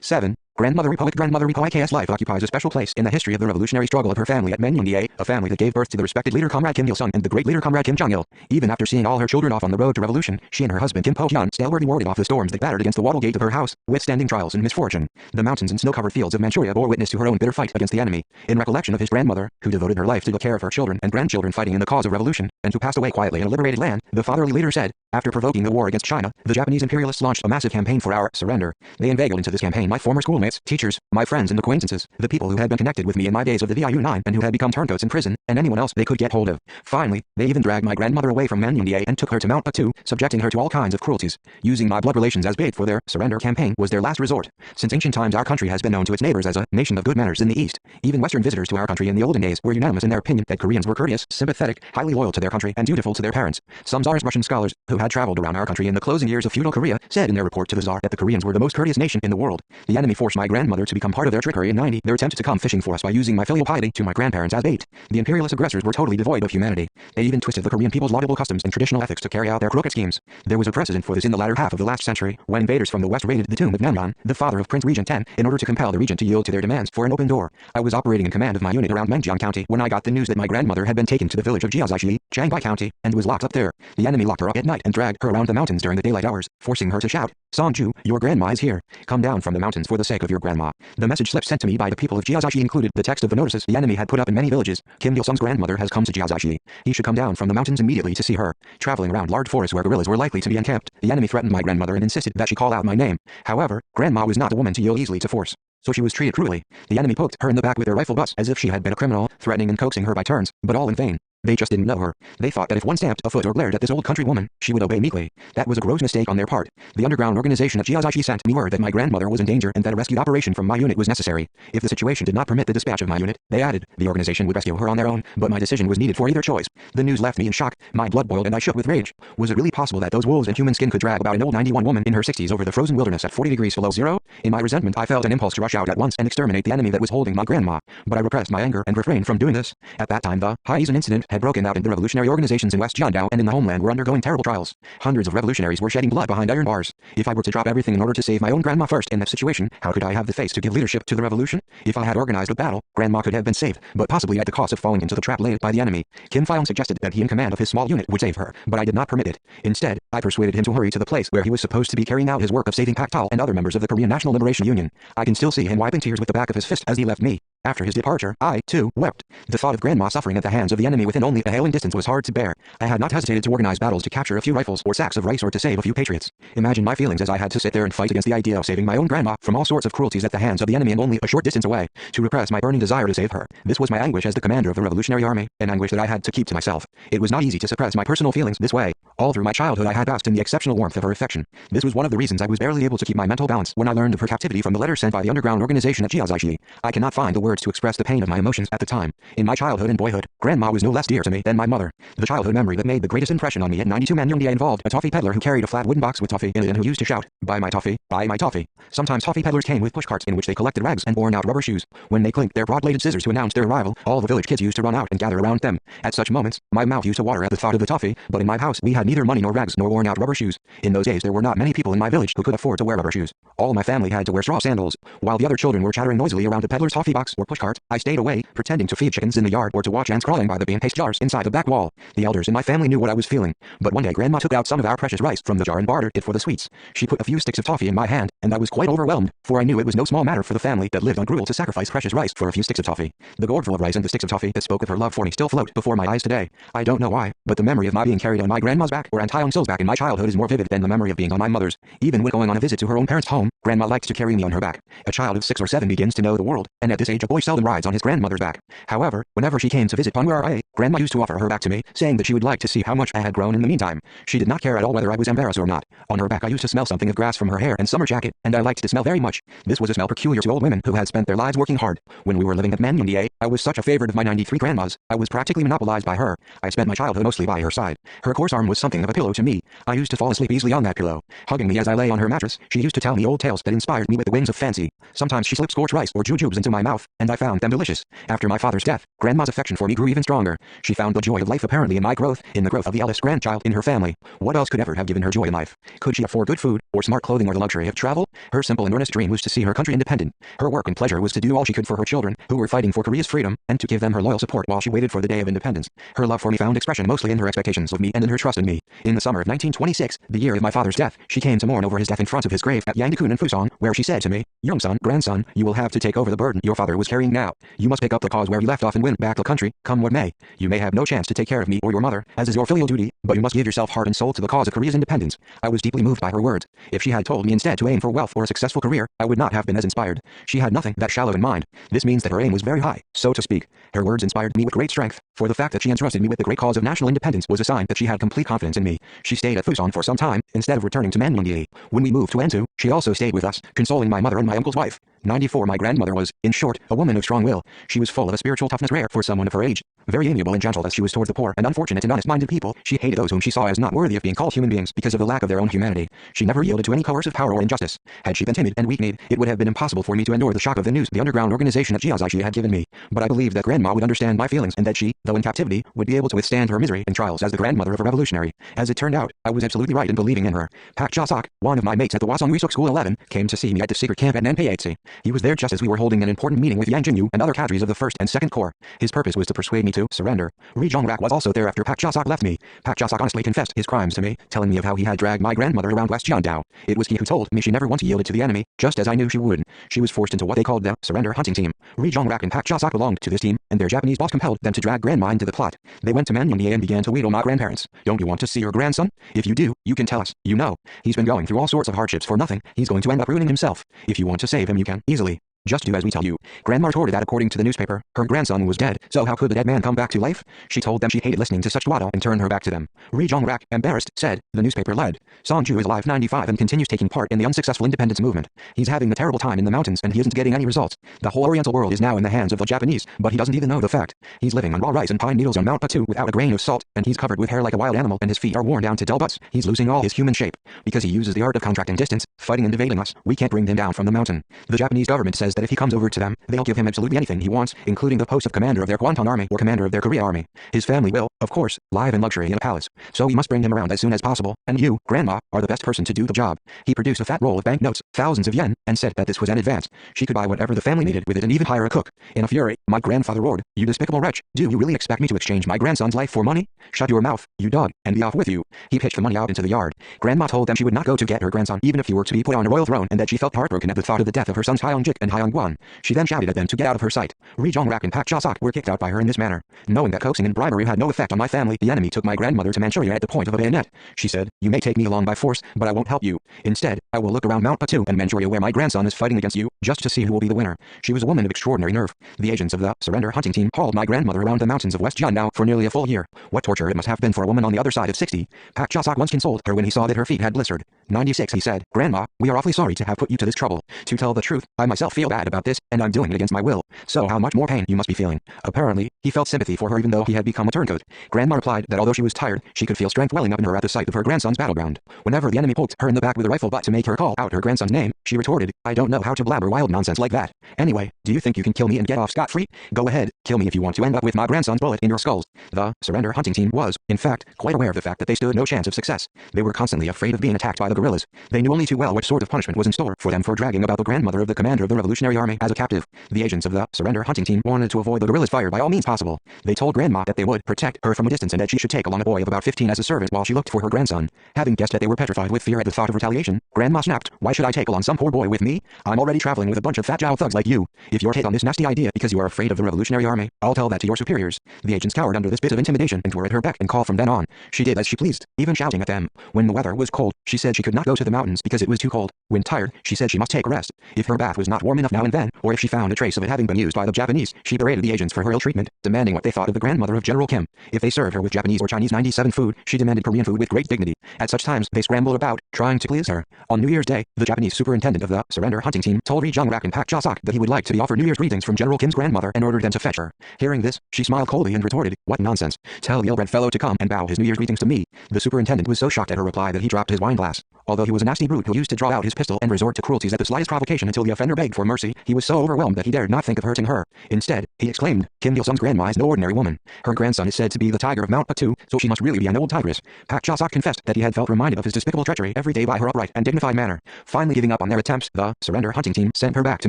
7. Grandmother Republic IK's life occupies a special place in the history of the revolutionary struggle of her family at Menyeongdae, a family that gave birth to the respected leader Comrade Kim Il-sung and the great leader Comrade Kim Jong-il. Even after seeing all her children off on the road to revolution, she and her husband Kim Po-hyun stalwartly warded off the storms that battered against the wattle gate of her house, withstanding trials and misfortune. The mountains and snow-covered fields of Manchuria bore witness to her own bitter fight against the enemy. In recollection of his grandmother, who devoted her life to the care of her children and grandchildren fighting in the cause of revolution, and who passed away quietly in a liberated land, the fatherly leader said, after provoking the war against China, the Japanese imperialists launched a massive campaign for our surrender. They inveigled into this campaign my former schoolmates, teachers, my friends and acquaintances, the people who had been connected with me in my days of the VIU-9 and who had become turncoats in prison, and anyone else they could get hold of. Finally, they even dragged my grandmother away from Menyeongdae and took her to Mount Patu, subjecting her to all kinds of cruelties. Using my blood relations as bait for their surrender campaign was their last resort. Since ancient times our country has been known to its neighbors as a nation of good manners in the East. Even Western visitors to our country in the olden days were unanimous in their opinion that Koreans were courteous, sympathetic, highly loyal to their country, and dutiful to their parents. Some Tsarist Russian scholars, who had traveled around our country in the closing years of feudal Korea, said in their report to the Tsar that the Koreans were the most courteous nation in the world. The enemy forced my grandmother to become part of their trickery in 90. Their attempt to come fishing for us by using my filial piety to my grandparents as bait. The imperialist aggressors were totally devoid of humanity. They even twisted the Korean people's laudable customs and traditional ethics to carry out their crooked schemes. There was a precedent for this in the latter half of the last century, when invaders from the west raided the tomb of Namyeon, the father of Prince Regent Ten, in order to compel the regent to yield to their demands for an open door. I was operating in command of my unit around Menjiang County when I got the news that my grandmother had been taken to the village of Jiaozaishi, Changbai County, and was locked up there. The enemy locked her up at night and dragged her around the mountains during the daylight hours, forcing her to shout, "Songju, your grandma is here. Come down from the mountains for the sake of your grandma." The message slips sent to me by the people of Jiaozaishi included the text of the notices the enemy had put up in many villages. Kim Il-sung's grandmother has come to Jiaozaishi. He should come down from the mountains immediately to see her. Traveling around large forests where guerrillas were likely to be encamped, the enemy threatened my grandmother and insisted that she call out my name. However, grandma was not a woman to yield easily to force, so she was treated cruelly. The enemy poked her in the back with their rifle butts as if she had been a criminal, threatening and coaxing her by turns, but all in vain. They just didn't know her. They thought that if one stamped a foot or glared at this old country woman, she would obey meekly. That was a gross mistake on their part. The underground organization at Jiaozaishi sent me word that my grandmother was in danger and that a rescue operation from my unit was necessary. If the situation did not permit the dispatch of my unit, they added, the organization would rescue her on their own, but my decision was needed for either choice. The news left me in shock. My blood boiled and I shook with rage. Was it really possible that those wolves in human skin could drag about an old 91 woman in her 60s over the frozen wilderness at 40 degrees below zero? In my resentment, I felt an impulse to rush out at once and exterminate the enemy that was holding my grandma, but I repressed my anger and refrained from doing this. At that time the Haizen incident had broken out in the revolutionary organizations in West Jiandao and in the homeland were undergoing terrible trials. Hundreds of revolutionaries were shedding blood behind iron bars. If I were to drop everything in order to save my own grandma first in that situation, how could I have the face to give leadership to the revolution? If I had organized a battle, grandma could have been saved, but possibly at the cost of falling into the trap laid by the enemy. Kim Fyong suggested that he in command of his small unit would save her, but I did not permit it. Instead, I persuaded him to hurry to the place where he was supposed to be carrying out his work of saving Pak Tal and other members of the Korean National Liberation Union. I can still see him wiping tears with the back of his fist as he left me. After his departure, I, too, wept. The thought of grandma suffering at the hands of the enemy within only a hailing distance was hard to bear. I had not hesitated to organize battles to capture a few rifles or sacks of rice or to save a few patriots. Imagine my feelings as I had to sit there and fight against the idea of saving my own grandma from all sorts of cruelties at the hands of the enemy and only a short distance away, to repress my burning desire to save her. This was my anguish as the commander of the Revolutionary Army, an anguish that I had to keep to myself. It was not easy to suppress my personal feelings this way. All through my childhood I had basked in the exceptional warmth of her affection. This was one of the reasons I was barely able to keep my mental balance when I learned of her captivity from the letter sent by the underground organization at Jiazishi. I cannot find the words to express the pain of my emotions at the time. In my childhood and boyhood, Grandma was no less dear to me than my mother. The childhood memory that made the greatest impression on me at 92 Manyongdia involved a toffee peddler who carried a flat wooden box with toffee in it and who used to shout, "Buy my toffee, buy my toffee." Sometimes toffee peddlers came with pushcarts in which they collected rags and worn-out rubber shoes. When they clinked their broad-bladed scissors to announce their arrival, all the village kids used to run out and gather around them. At such moments, my mouth used to water at the thought of the toffee, but in my house we had neither money nor rags nor worn-out rubber shoes. In those days there were not many people in my village who could afford to wear rubber shoes. All my family had to wear straw sandals. While the other children were chattering noisily around the peddler's toffee box or pushcart, I stayed away, pretending to feed chickens in the yard or to watch ants crawling by the bean paste jars inside the back wall. The elders in my family knew what I was feeling, but one day Grandma took out some of our precious rice from the jar and bartered it for the sweets. She put a few sticks of toffee in my hand, and I was quite overwhelmed, for I knew it was no small matter for the family that lived on gruel to sacrifice precious rice for a few sticks of toffee. The gourdful of rice and the sticks of toffee that spoke of her love for me still float before my eyes today. I don't know why, but the memory of my being carried on my grandma's back or Aunt Sill's back in my childhood is more vivid than the memory of being on my mother's. Even when going on a visit to her own parents' home, Grandma liked to carry me on her back. A child of 6 or 7 begins to know the world, and at this age a boy seldom rides on his grandmother's back. However, whenever she came to visit Panwara, Grandma used to offer her back to me, saying that she would like to see how much I had grown in the meantime. She did not care at all whether I was embarrassed or not. On her back I used to smell something of grass from her hair and summer jacket, and I liked the smell very much. This was a smell peculiar to old women who had spent their lives working hard. When we were living at Manyongdia, I was such a favorite of my 93 grandmas, I was practically monopolized by her. I spent my childhood mostly by her side. Her coarse arm was something of a pillow to me. I used to fall asleep easily on that pillow. Hugging me as I lay on her mattress, she used to tell me old tales that inspired me with the wings of fancy. Sometimes she slipped scorched rice or jujubes into my mouth, and I found them delicious. After my father's death, Grandma's affection for me grew even stronger. She found the joy of life apparently in my growth, in the growth of the eldest grandchild in her family. What else could ever have given her joy in life? Could she afford good food, or smart clothing, or the luxury of travel? Her simple and earnest dream was to see her country independent. Her work and pleasure was to do all she could for her children, who were fighting for Korea's freedom, and to give them her loyal support while she waited for the day of independence. Her love for me found expression mostly in her expectations of me and in her trust in me. In the summer of 1926, the year of my father's death, she came to mourn over his death in front of his grave at Yangdakun in Fusong, where she said to me, "Young son, grandson, you will have to take over the burden your father was carrying now. You must pick up the cause where you left off and win back the country, come what may. You may have no chance to take care of me or your mother, as is your filial duty, but you must give yourself heart and soul to the cause of Korea's independence." I was deeply moved by her words. If she had told me instead to aim for wealth or a successful career, I would not have been as inspired. She had nothing that shallow in mind. This means that her aim was very high, so to speak. Her words inspired me with great strength, for the fact that she entrusted me with the great cause of national independence was a sign that she had complete confidence in me. She stayed at Fusong for some time, instead of returning to Manyongdia. When we moved to Ensu, she also stayed with us, consoling my mother and my uncle's wife. 94 My grandmother was, in short, a woman of strong will. She was full of a spiritual toughness rare for someone of her age. Very amiable and gentle as she was towards the poor and unfortunate and honest-minded people, she hated those whom she saw as not worthy of being called human beings because of the lack of their own humanity. She never yielded to any coercive power or injustice. Had she been timid and weak-kneed, it would have been impossible for me to endure the shock of the news the underground organization at Jiazishi had given me. But I believed that Grandma would understand my feelings and that she, though in captivity, would be able to withstand her misery and trials as the grandmother of a revolutionary. As it turned out, I was absolutely right in believing in her. Pak Jasak, one of my mates at the Hwasong Risuk School 11, came to see me at the secret camp at Nanpayatsi. He was there just as we were holding an important meeting with Yang Jinyu and other cadres of the 1st and 2nd Corps. His purpose was to persuade me to surrender. Ri Zhongrak was also there after Pak Jasak left me. Pak Jasak honestly confessed his crimes to me, telling me of how he had dragged my grandmother around West Jiandao. It was he who told me she never once yielded to the enemy, just as I knew she would. She was forced into what they called the surrender hunting team. Ri Zhongrak and Pak Jasak belonged to this team, and their Japanese boss compelled them to drag Grandma into the plot. They went to Manyongdia and began to wheedle my grandparents. "Don't you want to see your grandson? If you do, you can tell us. You know. He's been going through all sorts of hardships for nothing. He's going to end up ruining himself. If you want to save him, you can, easily. Just do as we tell you." Grandma retorted that according to the newspaper, her grandson was dead, so how could the dead man come back to life? She told them she hated listening to such twaddle and turned her back to them. Ri Zhongrak, embarrassed, said, the newspaper led, "Songju is alive 95 and continues taking part in the unsuccessful independence movement. He's having a terrible time in the mountains and he isn't getting any results. The whole Oriental world is now in the hands of the Japanese, but he doesn't even know the fact. He's living on raw rice and pine needles on Mount Patu without a grain of salt, and he's covered with hair like a wild animal and his feet are worn down to dull butts. He's losing all his human shape. Because he uses the art of contracting distance, fighting and evading us, we can't bring him down from the mountain. The Japanese government says that if he comes over to them, they'll give him absolutely anything he wants, including the post of commander of their Kwanton army or commander of their Korea army. His family will, of course, live in luxury in a palace. So we must bring him around as soon as possible, and you, Grandma, are the best person to do the job." He produced a fat roll of banknotes, thousands of yen, and said that this was an advance. She could buy whatever the family needed with it and even hire a cook. In a fury, my grandfather roared, "You despicable wretch, do you really expect me to exchange my grandson's life for money? Shut your mouth, you dog, and be off with you." He pitched the money out into the yard. Grandma told them she would not go to get her grandson even if he were to be put on a royal throne, and that she felt heartbroken at the thought of the death of her sons Hyunjik and Hyun Kyungwon. She then shouted at them to get out of her sight. Ri Jongrak and Pak Ja-sok were kicked out by her in this manner. Knowing that coaxing and bribery had no effect on my family, the enemy took my grandmother to Manchuria at the point of a bayonet. She said, "You may take me along by force, but I won't help you. Instead, I will look around Mount Patu and Manchuria where my grandson is fighting against you, just to see who will be the winner." She was a woman of extraordinary nerve. The agents of the surrender hunting team hauled my grandmother around the mountains of West Jiandao for nearly a full year. What torture it must have been for a woman on the other side of 60. Pak Ja-sok once consoled her when he saw that her feet had blistered. 96 He said, "Grandma, we are awfully sorry to have put you to this trouble. To tell the truth, I myself feel bad about this, and I'm doing it against my will. So how much more pain you must be feeling." Apparently, he felt sympathy for her even though he had become a turncoat. Grandma replied that although she was tired, she could feel strength welling up in her at the sight of her grandson's battleground. Whenever the enemy poked her in the back with a rifle butt to make her call out her grandson's name, she retorted, "I don't know how to blabber wild nonsense like that. Anyway, do you think you can kill me and get off scot-free? Go ahead, kill me if you want to end up with my grandson's bullet in your skulls." The surrender hunting team was, in fact, quite aware of the fact that they stood no chance of success. They were constantly afraid of being attacked by the guerrillas. They knew only too well what sort of punishment was in store for them for dragging about the grandmother of the commander of the Revolutionary Army as a captive. The agents of the surrender hunting team wanted to avoid the guerrillas' fire by all means possible. They told Grandma that they would protect her from a distance and that she should take along a boy of about 15 as a servant while she looked for her grandson. Having guessed that they were petrified with fear at the thought of retaliation, Grandma snapped, "Why should I take along some poor boy with me? I'm already traveling with a bunch of fat Zhao thugs like you. If you're hit on this nasty idea because you are afraid of the Revolutionary Army, I'll tell that to your superiors." The agents cowered under this bit of intimidation and were at her beck and call from then on. She did as she pleased, even shouting at them. When the weather was cold, she said she could not go to the mountains because it was too cold. When tired, she said she must take a rest. If her bath was not warm enough now and then, or if she found a trace of it having been used by the Japanese, she berated the agents for her ill treatment, demanding what they thought of the grandmother of General Kim. If they served her with Japanese or Chinese 97 food, she demanded Korean food with great dignity. At such times, they scrambled about, trying to please her. On New Year's Day, the Japanese superintendent of the surrender hunting team told Ri Jongrak and Pak Ja-sok that he would like to be offered New Year's greetings from General Kim's grandmother and ordered them to fetch her. Hearing this, she smiled coldly and retorted, "What nonsense. Tell the ill-bred fellow to come and bow his New Year's greetings to me." The superintendent was so shocked at her reply that he dropped his wine glass. Although he was a nasty brute who used to draw out his pistol and resort to cruelties at the slightest provocation until the offender begged for mercy, he was so overwhelmed that he dared not think of hurting her. Instead, he exclaimed, "Kim Il-sung's grandma is no ordinary woman. Her grandson is said to be the tiger of Mount Patu, so she must really be an old tigress." Pak Ja-sok confessed that he had felt reminded of his despicable treachery every day by her upright and dignified manner. Finally giving up on their attempts, the surrender hunting team sent her back to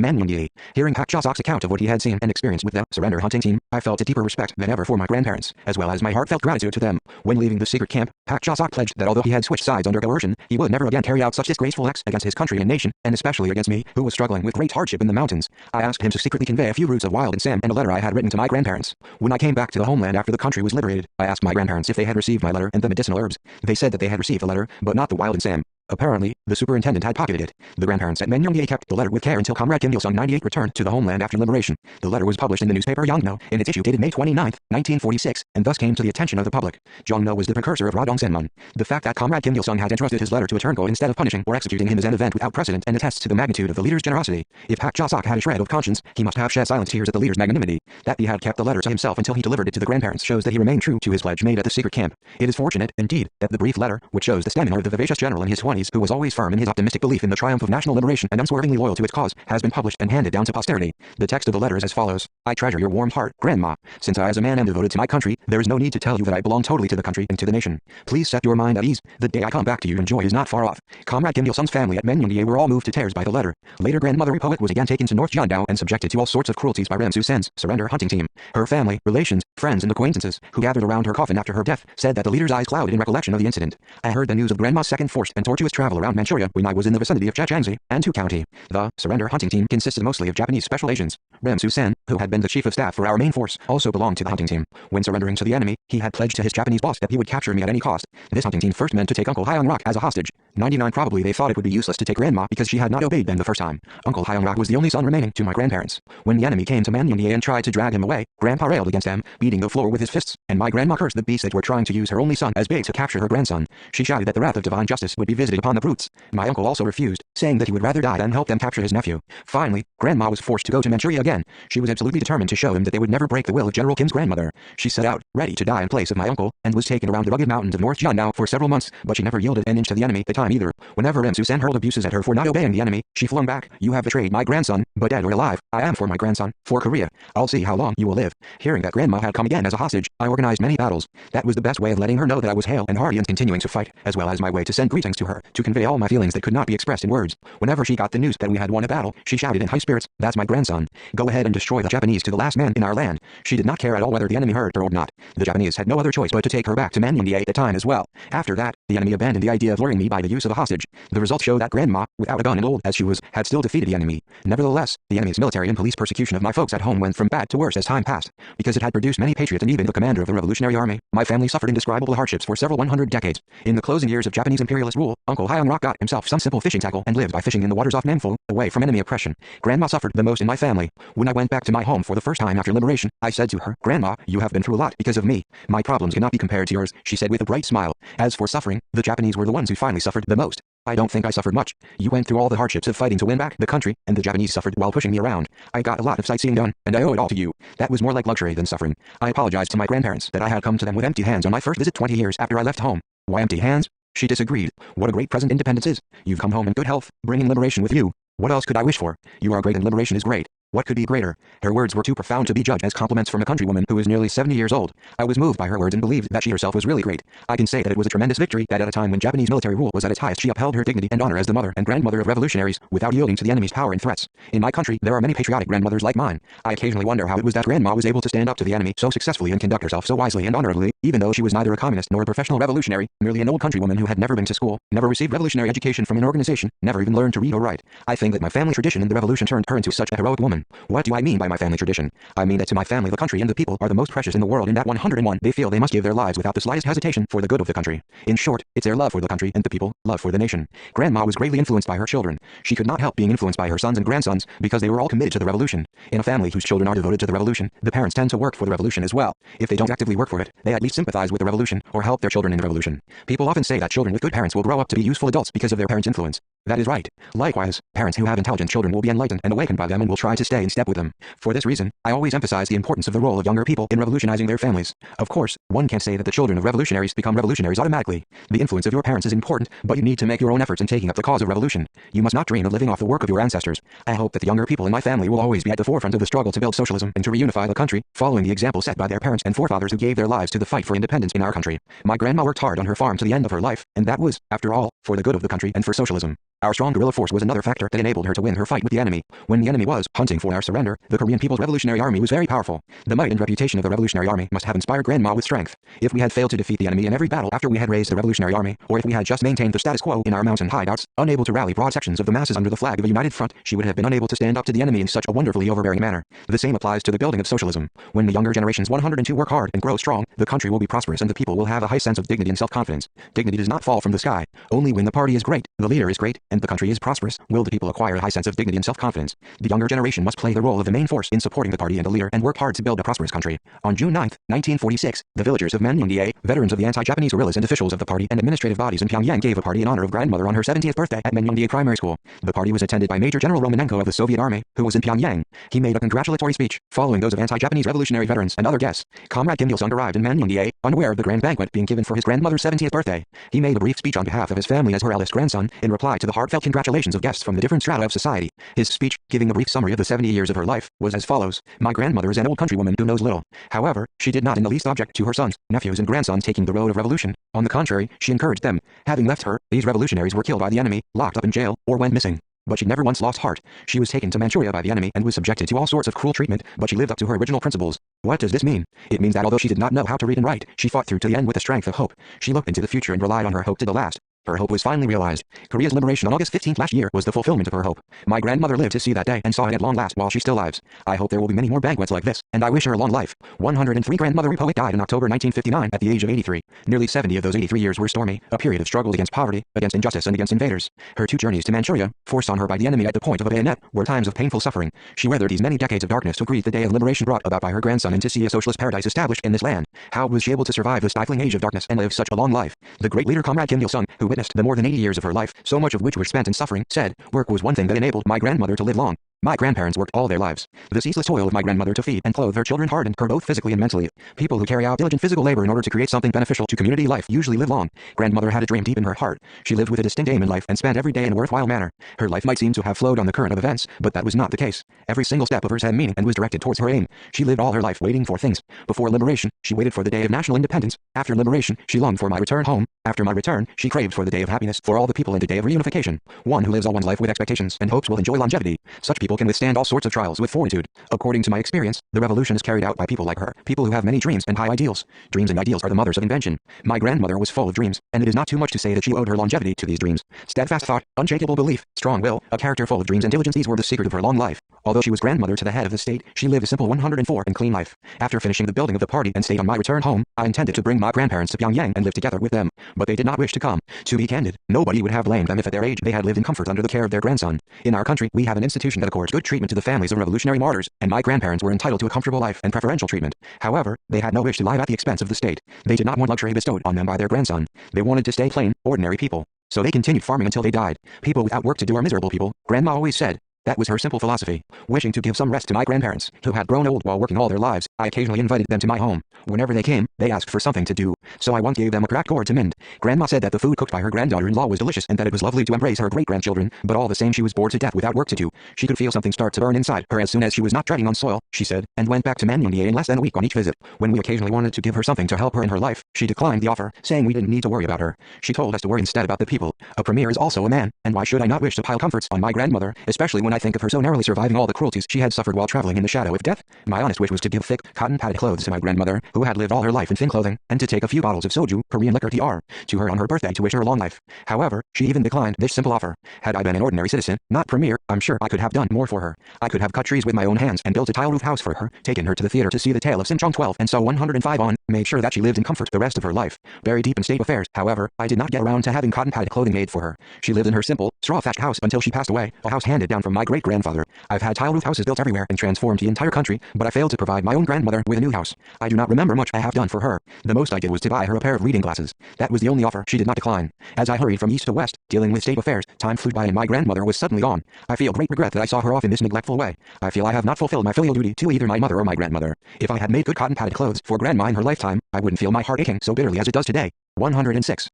Manmyeonggi. Hearing Pak Ja-sok's account of what he had seen and experienced with the surrender hunting team, I felt a deeper respect than ever for my grandparents, as well as my heartfelt gratitude to them. When leaving the secret camp, Pak Ja-sok pledged that although he had switched sides under coercion, he would never again carry out such disgraceful acts against his country and nation, and especially against me, who was struggling with great hardship in the mountains. I asked him to secretly convey a few roots of wild and sam and a letter I had written to my grandparents. When I came back to the homeland after the country was liberated, I asked my grandparents if they had received my letter and the medicinal herbs. They said that they had received the letter, but not the wild and sam. Apparently, the superintendent had pocketed it. The grandparents at Manmyeonggi kept the letter with care until Comrade Kim Il-sung 98 returned to the homeland after liberation. The letter was published in the newspaper Yongno in its issue dated May 29, 1946, and thus came to the attention of the public. Jongno was the precursor of Radong Senmun. The fact that Comrade Kim Il-sung had entrusted his letter to a turncoat instead of punishing or executing him is an event without precedent and attests to the magnitude of the leader's generosity. If Pak Ja-sok had a shred of conscience, he must have shed silent tears at the leader's magnanimity. That he had kept the letter to himself until he delivered it to the grandparents shows that he remained true to his pledge made at the secret camp. It is fortunate, indeed, that the brief letter, which shows the stamina of the vivacious general in his 20s who was always firm in his optimistic belief in the triumph of national liberation and unswervingly loyal to its cause, has been published and handed down to posterity. The text of the letter is as follows: "I treasure your warm heart, Grandma. Since I as a man am devoted to my country, there is no need to tell you that I belong totally to the country and to the nation. Please set your mind at ease. The day I come back to you and joy is not far off." Comrade Kim Il-sung's family at Manmyeonggi were all moved to tears by the letter. Later grandmother Poet was again taken to North Jiandao and subjected to all sorts of cruelties by Rem Su-sen's surrender hunting team. Her family, relations, friends and acquaintances, who gathered around her coffin after her death, said that the leader's eyes clouded in recollection of the incident. I heard the news of Grandma's second forced and tortuous travel around Manchuria when I was in the vicinity of Chechangzi, Antu County. The surrender hunting team consisted mostly of Japanese special agents. Rem Su-sen, who had been the chief of staff for our main force, also belonged to the hunting team. When surrendering to the enemy, he had pledged to his Japanese boss that he would capture me at any cost. This hunting team first meant to take Uncle Hyung-rak as a hostage. 99 Probably they thought it would be useless to take Grandma because she had not obeyed them the first time. Uncle Hyung-rak was the only son remaining to my grandparents. When the enemy came to Manmyeonggi and tried to drag him away, Grandpa railed against them, beating the floor with his fists, and my grandma cursed the beasts that were trying to use her only son as bait to capture her grandson. She shouted that the wrath of divine justice would be visited upon the brutes. My uncle also refused, saying that he would rather die than help them capture his nephew. Finally, Grandma was forced to go to Manchuria again. She was absolutely determined to show them that they would never break the will of General Kim's grandmother. She set out, ready to die in place of my uncle, and was taken around the rugged mountains of North Jiandao for several months, but she never yielded an inch to the enemy that time either. Whenever Rem Su-sen hurled abuses at her for not obeying the enemy, she flung back, "You have betrayed my grandson, but dead or alive, I am for my grandson, for Korea. I'll see how long you will live." Hearing that Grandma had come again as a hostage, I organized many battles. That was the best way of letting her know that I was hale and hearty and continuing to fight, as well as my way to send greetings to her, to convey all my feelings that could not be expressed in words. Whenever she got the news that we had won a battle, she shouted in high spirits, "That's my grandson. Go ahead and destroy them." the Japanese to the last man in our land. She did not care at all whether the enemy hurt her or not. The Japanese had no other choice but to take her back to Manmundia at the time as well. After that, the enemy abandoned the idea of luring me by the use of a hostage. The results show that Grandma, without a gun and old as she was, had still defeated the enemy. Nevertheless, the enemy's military and police persecution of my folks at home went from bad to worse as time passed. Because it had produced many patriots and even the commander of the Revolutionary Army, my family suffered indescribable hardships for several 100 decades. In the closing years of Japanese imperialist rule, Uncle Hyung Rock got himself some simple fishing tackle and lived by fishing in the waters off Namfu, away from enemy oppression. Grandma suffered the most in my family. When I went back to my home for the first time after liberation, I said to her, "Grandma, you have been through a lot because of me. My problems cannot be compared to yours," she said with a bright smile. As for suffering, the Japanese were the ones who finally suffered the most. I don't think I suffered much. You went through all the hardships of fighting to win back the country, and the Japanese suffered while pushing me around. I got a lot of sightseeing done, and I owe it all to you. That was more like luxury than suffering. I apologized to my grandparents that I had come to them with empty hands on my first visit 20 years after I left home. Why empty hands? She disagreed. What a great present independence is. You've come home in good health, bringing liberation with you. What else could I wish for? You are great and liberation is great. What could be greater? Her words were too profound to be judged as compliments from a countrywoman who was nearly 70 years old. I was moved by her words and believed that she herself was really great. I can say that it was a tremendous victory that at a time when Japanese military rule was at its highest she upheld her dignity and honor as the mother and grandmother of revolutionaries without yielding to the enemy's power and threats. In my country, there are many patriotic grandmothers like mine. I occasionally wonder how it was that Grandma was able to stand up to the enemy so successfully and conduct herself so wisely and honorably, even though she was neither a communist nor a professional revolutionary, merely an old countrywoman who had never been to school, never received revolutionary education from an organization, never even learned to read or write. I think that my family tradition in the revolution turned her into such a heroic woman. What do I mean by my family tradition? I mean that to my family the country and the people are the most precious in the world, and that 101 they feel they must give their lives without the slightest hesitation for the good of the country. In short, it's their love for the country and the people, love for the nation. Grandma was greatly influenced by her children. She could not help being influenced by her sons and grandsons because they were all committed to the revolution. In a family whose children are devoted to the revolution, the parents tend to work for the revolution as well. If they don't actively work for it, they at least sympathize with the revolution or help their children in the revolution. People often say that children with good parents will grow up to be useful adults because of their parents' influence. That is right. Likewise, parents who have intelligent children will be enlightened and awakened by them and will try to stay in step with them. For this reason, I always emphasize the importance of the role of younger people in revolutionizing their families. Of course, one can't say that the children of revolutionaries become revolutionaries automatically. The influence of your parents is important, but you need to make your own efforts in taking up the cause of revolution. You must not dream of living off the work of your ancestors. I hope that the younger people in my family will always be at the forefront of the struggle to build socialism and to reunify the country, following the example set by their parents and forefathers who gave their lives to the fight for independence in our country. My grandma worked hard on her farm to the end of her life, and that was, after all, for the good of the country and for socialism. Our strong guerrilla force was another factor that enabled her to win her fight with the enemy. When the enemy was hunting for our surrender, the Korean People's Revolutionary Army was very powerful. The might and reputation of the Revolutionary Army must have inspired Grandma with strength. If we had failed to defeat the enemy in every battle after we had raised the Revolutionary Army, or if we had just maintained the status quo in our mountain hideouts, unable to rally broad sections of the masses under the flag of a united front, she would have been unable to stand up to the enemy in such a wonderfully overbearing manner. The same applies to the building of socialism. When the younger generations 102 work hard and grow strong, the country will be prosperous and the people will have a high sense of dignity and self-confidence. Dignity does not fall from the sky. Only when the party is great, the leader is great, and the country is prosperous, will the people acquire a high sense of dignity and self-confidence. The younger generation must play the role of the main force in supporting the party and the leader and work hard to build a prosperous country. On June 9, 1946, the villagers of Manmundia, veterans of the anti-Japanese guerrillas and officials of the party and administrative bodies in Pyongyang gave a party in honor of grandmother on her 70th birthday at Manmundia Primary School. The party was attended by Major General Romanenko of the Soviet Army, who was in Pyongyang. He made a congratulatory speech, following those of anti-Japanese revolutionary veterans and other guests. Comrade Kim Il-sung arrived in Manmundia, unaware of the grand banquet being given for his grandmother's 70th birthday. He made a brief speech on behalf of his family as her eldest grandson, in reply to the heartfelt congratulations of guests from the different strata of society. His speech, giving a brief summary of the 70 years of her life, was as follows. My grandmother is an old countrywoman who knows little. However, she did not in the least object to her sons, nephews and grandsons taking the road of revolution. On the contrary, she encouraged them. Having left her, these revolutionaries were killed by the enemy, locked up in jail, or went missing. But she never once lost heart. She was taken to Manchuria by the enemy and was subjected to all sorts of cruel treatment, but she lived up to her original principles. What does this mean? It means that although she did not know how to read and write, she fought through to the end with the strength of hope. She looked into the future and relied on her hope to the last. Her hope was finally realized. Korea's liberation on August 15th last year was the fulfillment of her hope. My grandmother lived to see that day and saw it at long last while she still lives. I hope there will be many more banquets like this, and I wish her a long life. 103 grandmother Republic died in October 1959 at the age of 83. Nearly 70 of those 83 years were stormy, a period of struggles against poverty, against injustice and against invaders. Her 2 journeys to Manchuria, forced on her by the enemy at the point of a bayonet, were times of painful suffering. She weathered these many decades of darkness to greet the day of liberation brought about by her grandson and to see a socialist paradise established in this land. How was she able to survive the stifling age of darkness and live such a long life? The great leader Comrade Kim Il-sung, who witnessed the more than 80 years of her life, so much of which was spent in suffering, said, work was one thing that enabled my grandmother to live long. My grandparents worked all their lives. The ceaseless toil of my grandmother to feed and clothe her children hardened her both physically and mentally. People who carry out diligent physical labor in order to create something beneficial to community life usually live long. Grandmother had a dream deep in her heart. She lived with a distinct aim in life and spent every day in a worthwhile manner. Her life might seem to have flowed on the current of events, but that was not the case. Every single step of hers had meaning and was directed towards her aim. She lived all her life waiting for things. Before liberation, she waited for the day of national independence. After liberation, she longed for my return home. After my return, she craved for the day of happiness for all the people and the day of reunification. One who lives all one's life with expectations and hopes will enjoy longevity. Such people people can withstand all sorts of trials with fortitude. According to my experience, the revolution is carried out by people like her, people who have many dreams and high ideals. Dreams and ideals are the mothers of invention. My grandmother was full of dreams, and it is not too much to say that she owed her longevity to these dreams. Steadfast thought, unshakable belief, strong will, a character full of dreams and diligence, these were the secret of her long life. Although she was grandmother to the head of the state, she lived a simple 104 and clean life. After finishing the building of the party and state on my return home, I intended to bring my grandparents to Pyongyang and live together with them, but they did not wish to come. To be candid, nobody would have blamed them if at their age they had lived in comfort under the care of their grandson. In our country, we have an institution that accords good treatment to the families of revolutionary martyrs, and my grandparents were entitled to a comfortable life and preferential treatment. However, they had no wish to live at the expense of the state. They did not want luxury bestowed on them by their grandson. They wanted to stay plain, ordinary people. So they continued farming until they died. People without work to do are miserable people, Grandma always said. That was her simple philosophy. Wishing to give some rest to my grandparents, who had grown old while working all their lives, I occasionally invited them to my home. Whenever they came, they asked for something to do, so I once gave them a cracked gourd to mend. Grandma said that the food cooked by her granddaughter-in-law was delicious and that it was lovely to embrace her great-grandchildren, but all the same she was bored to death without work to do. She could feel something start to burn inside her as soon as she was not treading on soil, she said, and went back to Manyunia in less than a week on each visit. When we occasionally wanted to give her something to help her in her life, she declined the offer, saying we didn't need to worry about her. She told us to worry instead about the people. A premier is also a man, and why should I not wish to pile comforts on my grandmother, especially when I think of her so narrowly surviving all the cruelties she had suffered while traveling in the shadow of death? My honest wish was to give thick, cotton-padded clothes to my grandmother, who had lived all her life in thin clothing, and to take a few bottles of soju, Korean liquor TR, to her on her birthday to wish her a long life. However, she even declined this simple offer. Had I been an ordinary citizen, not premier, I'm sure I could have done more for her. I could have cut trees with my own hands and built a tile roof house for her, taken her to the theater to see the tale of Simchong 12 and so 105 on, made sure that she lived in comfort the rest of her life. Buried deep in state affairs, however, I did not get around to having cotton-padded clothing made for her. She lived in her simple, straw-thatched house until she passed away, a house handed down from my great-grandfather. I've had tile roof houses built everywhere and transformed the entire country, but I failed to provide my own grandmother with a new house. I do not remember much I have done for her. The most I did was to buy her a pair of reading glasses. That was the only offer she did not decline. As I hurried from east to west, dealing with state affairs, time flew by and my grandmother was suddenly gone. I feel great regret that I saw her off in this neglectful way. I feel I have not fulfilled my filial duty to either my mother or my grandmother. If I had made good cotton-padded clothes for grandma in her lifetime, I wouldn't feel my heart aching so bitterly as it does today. 106.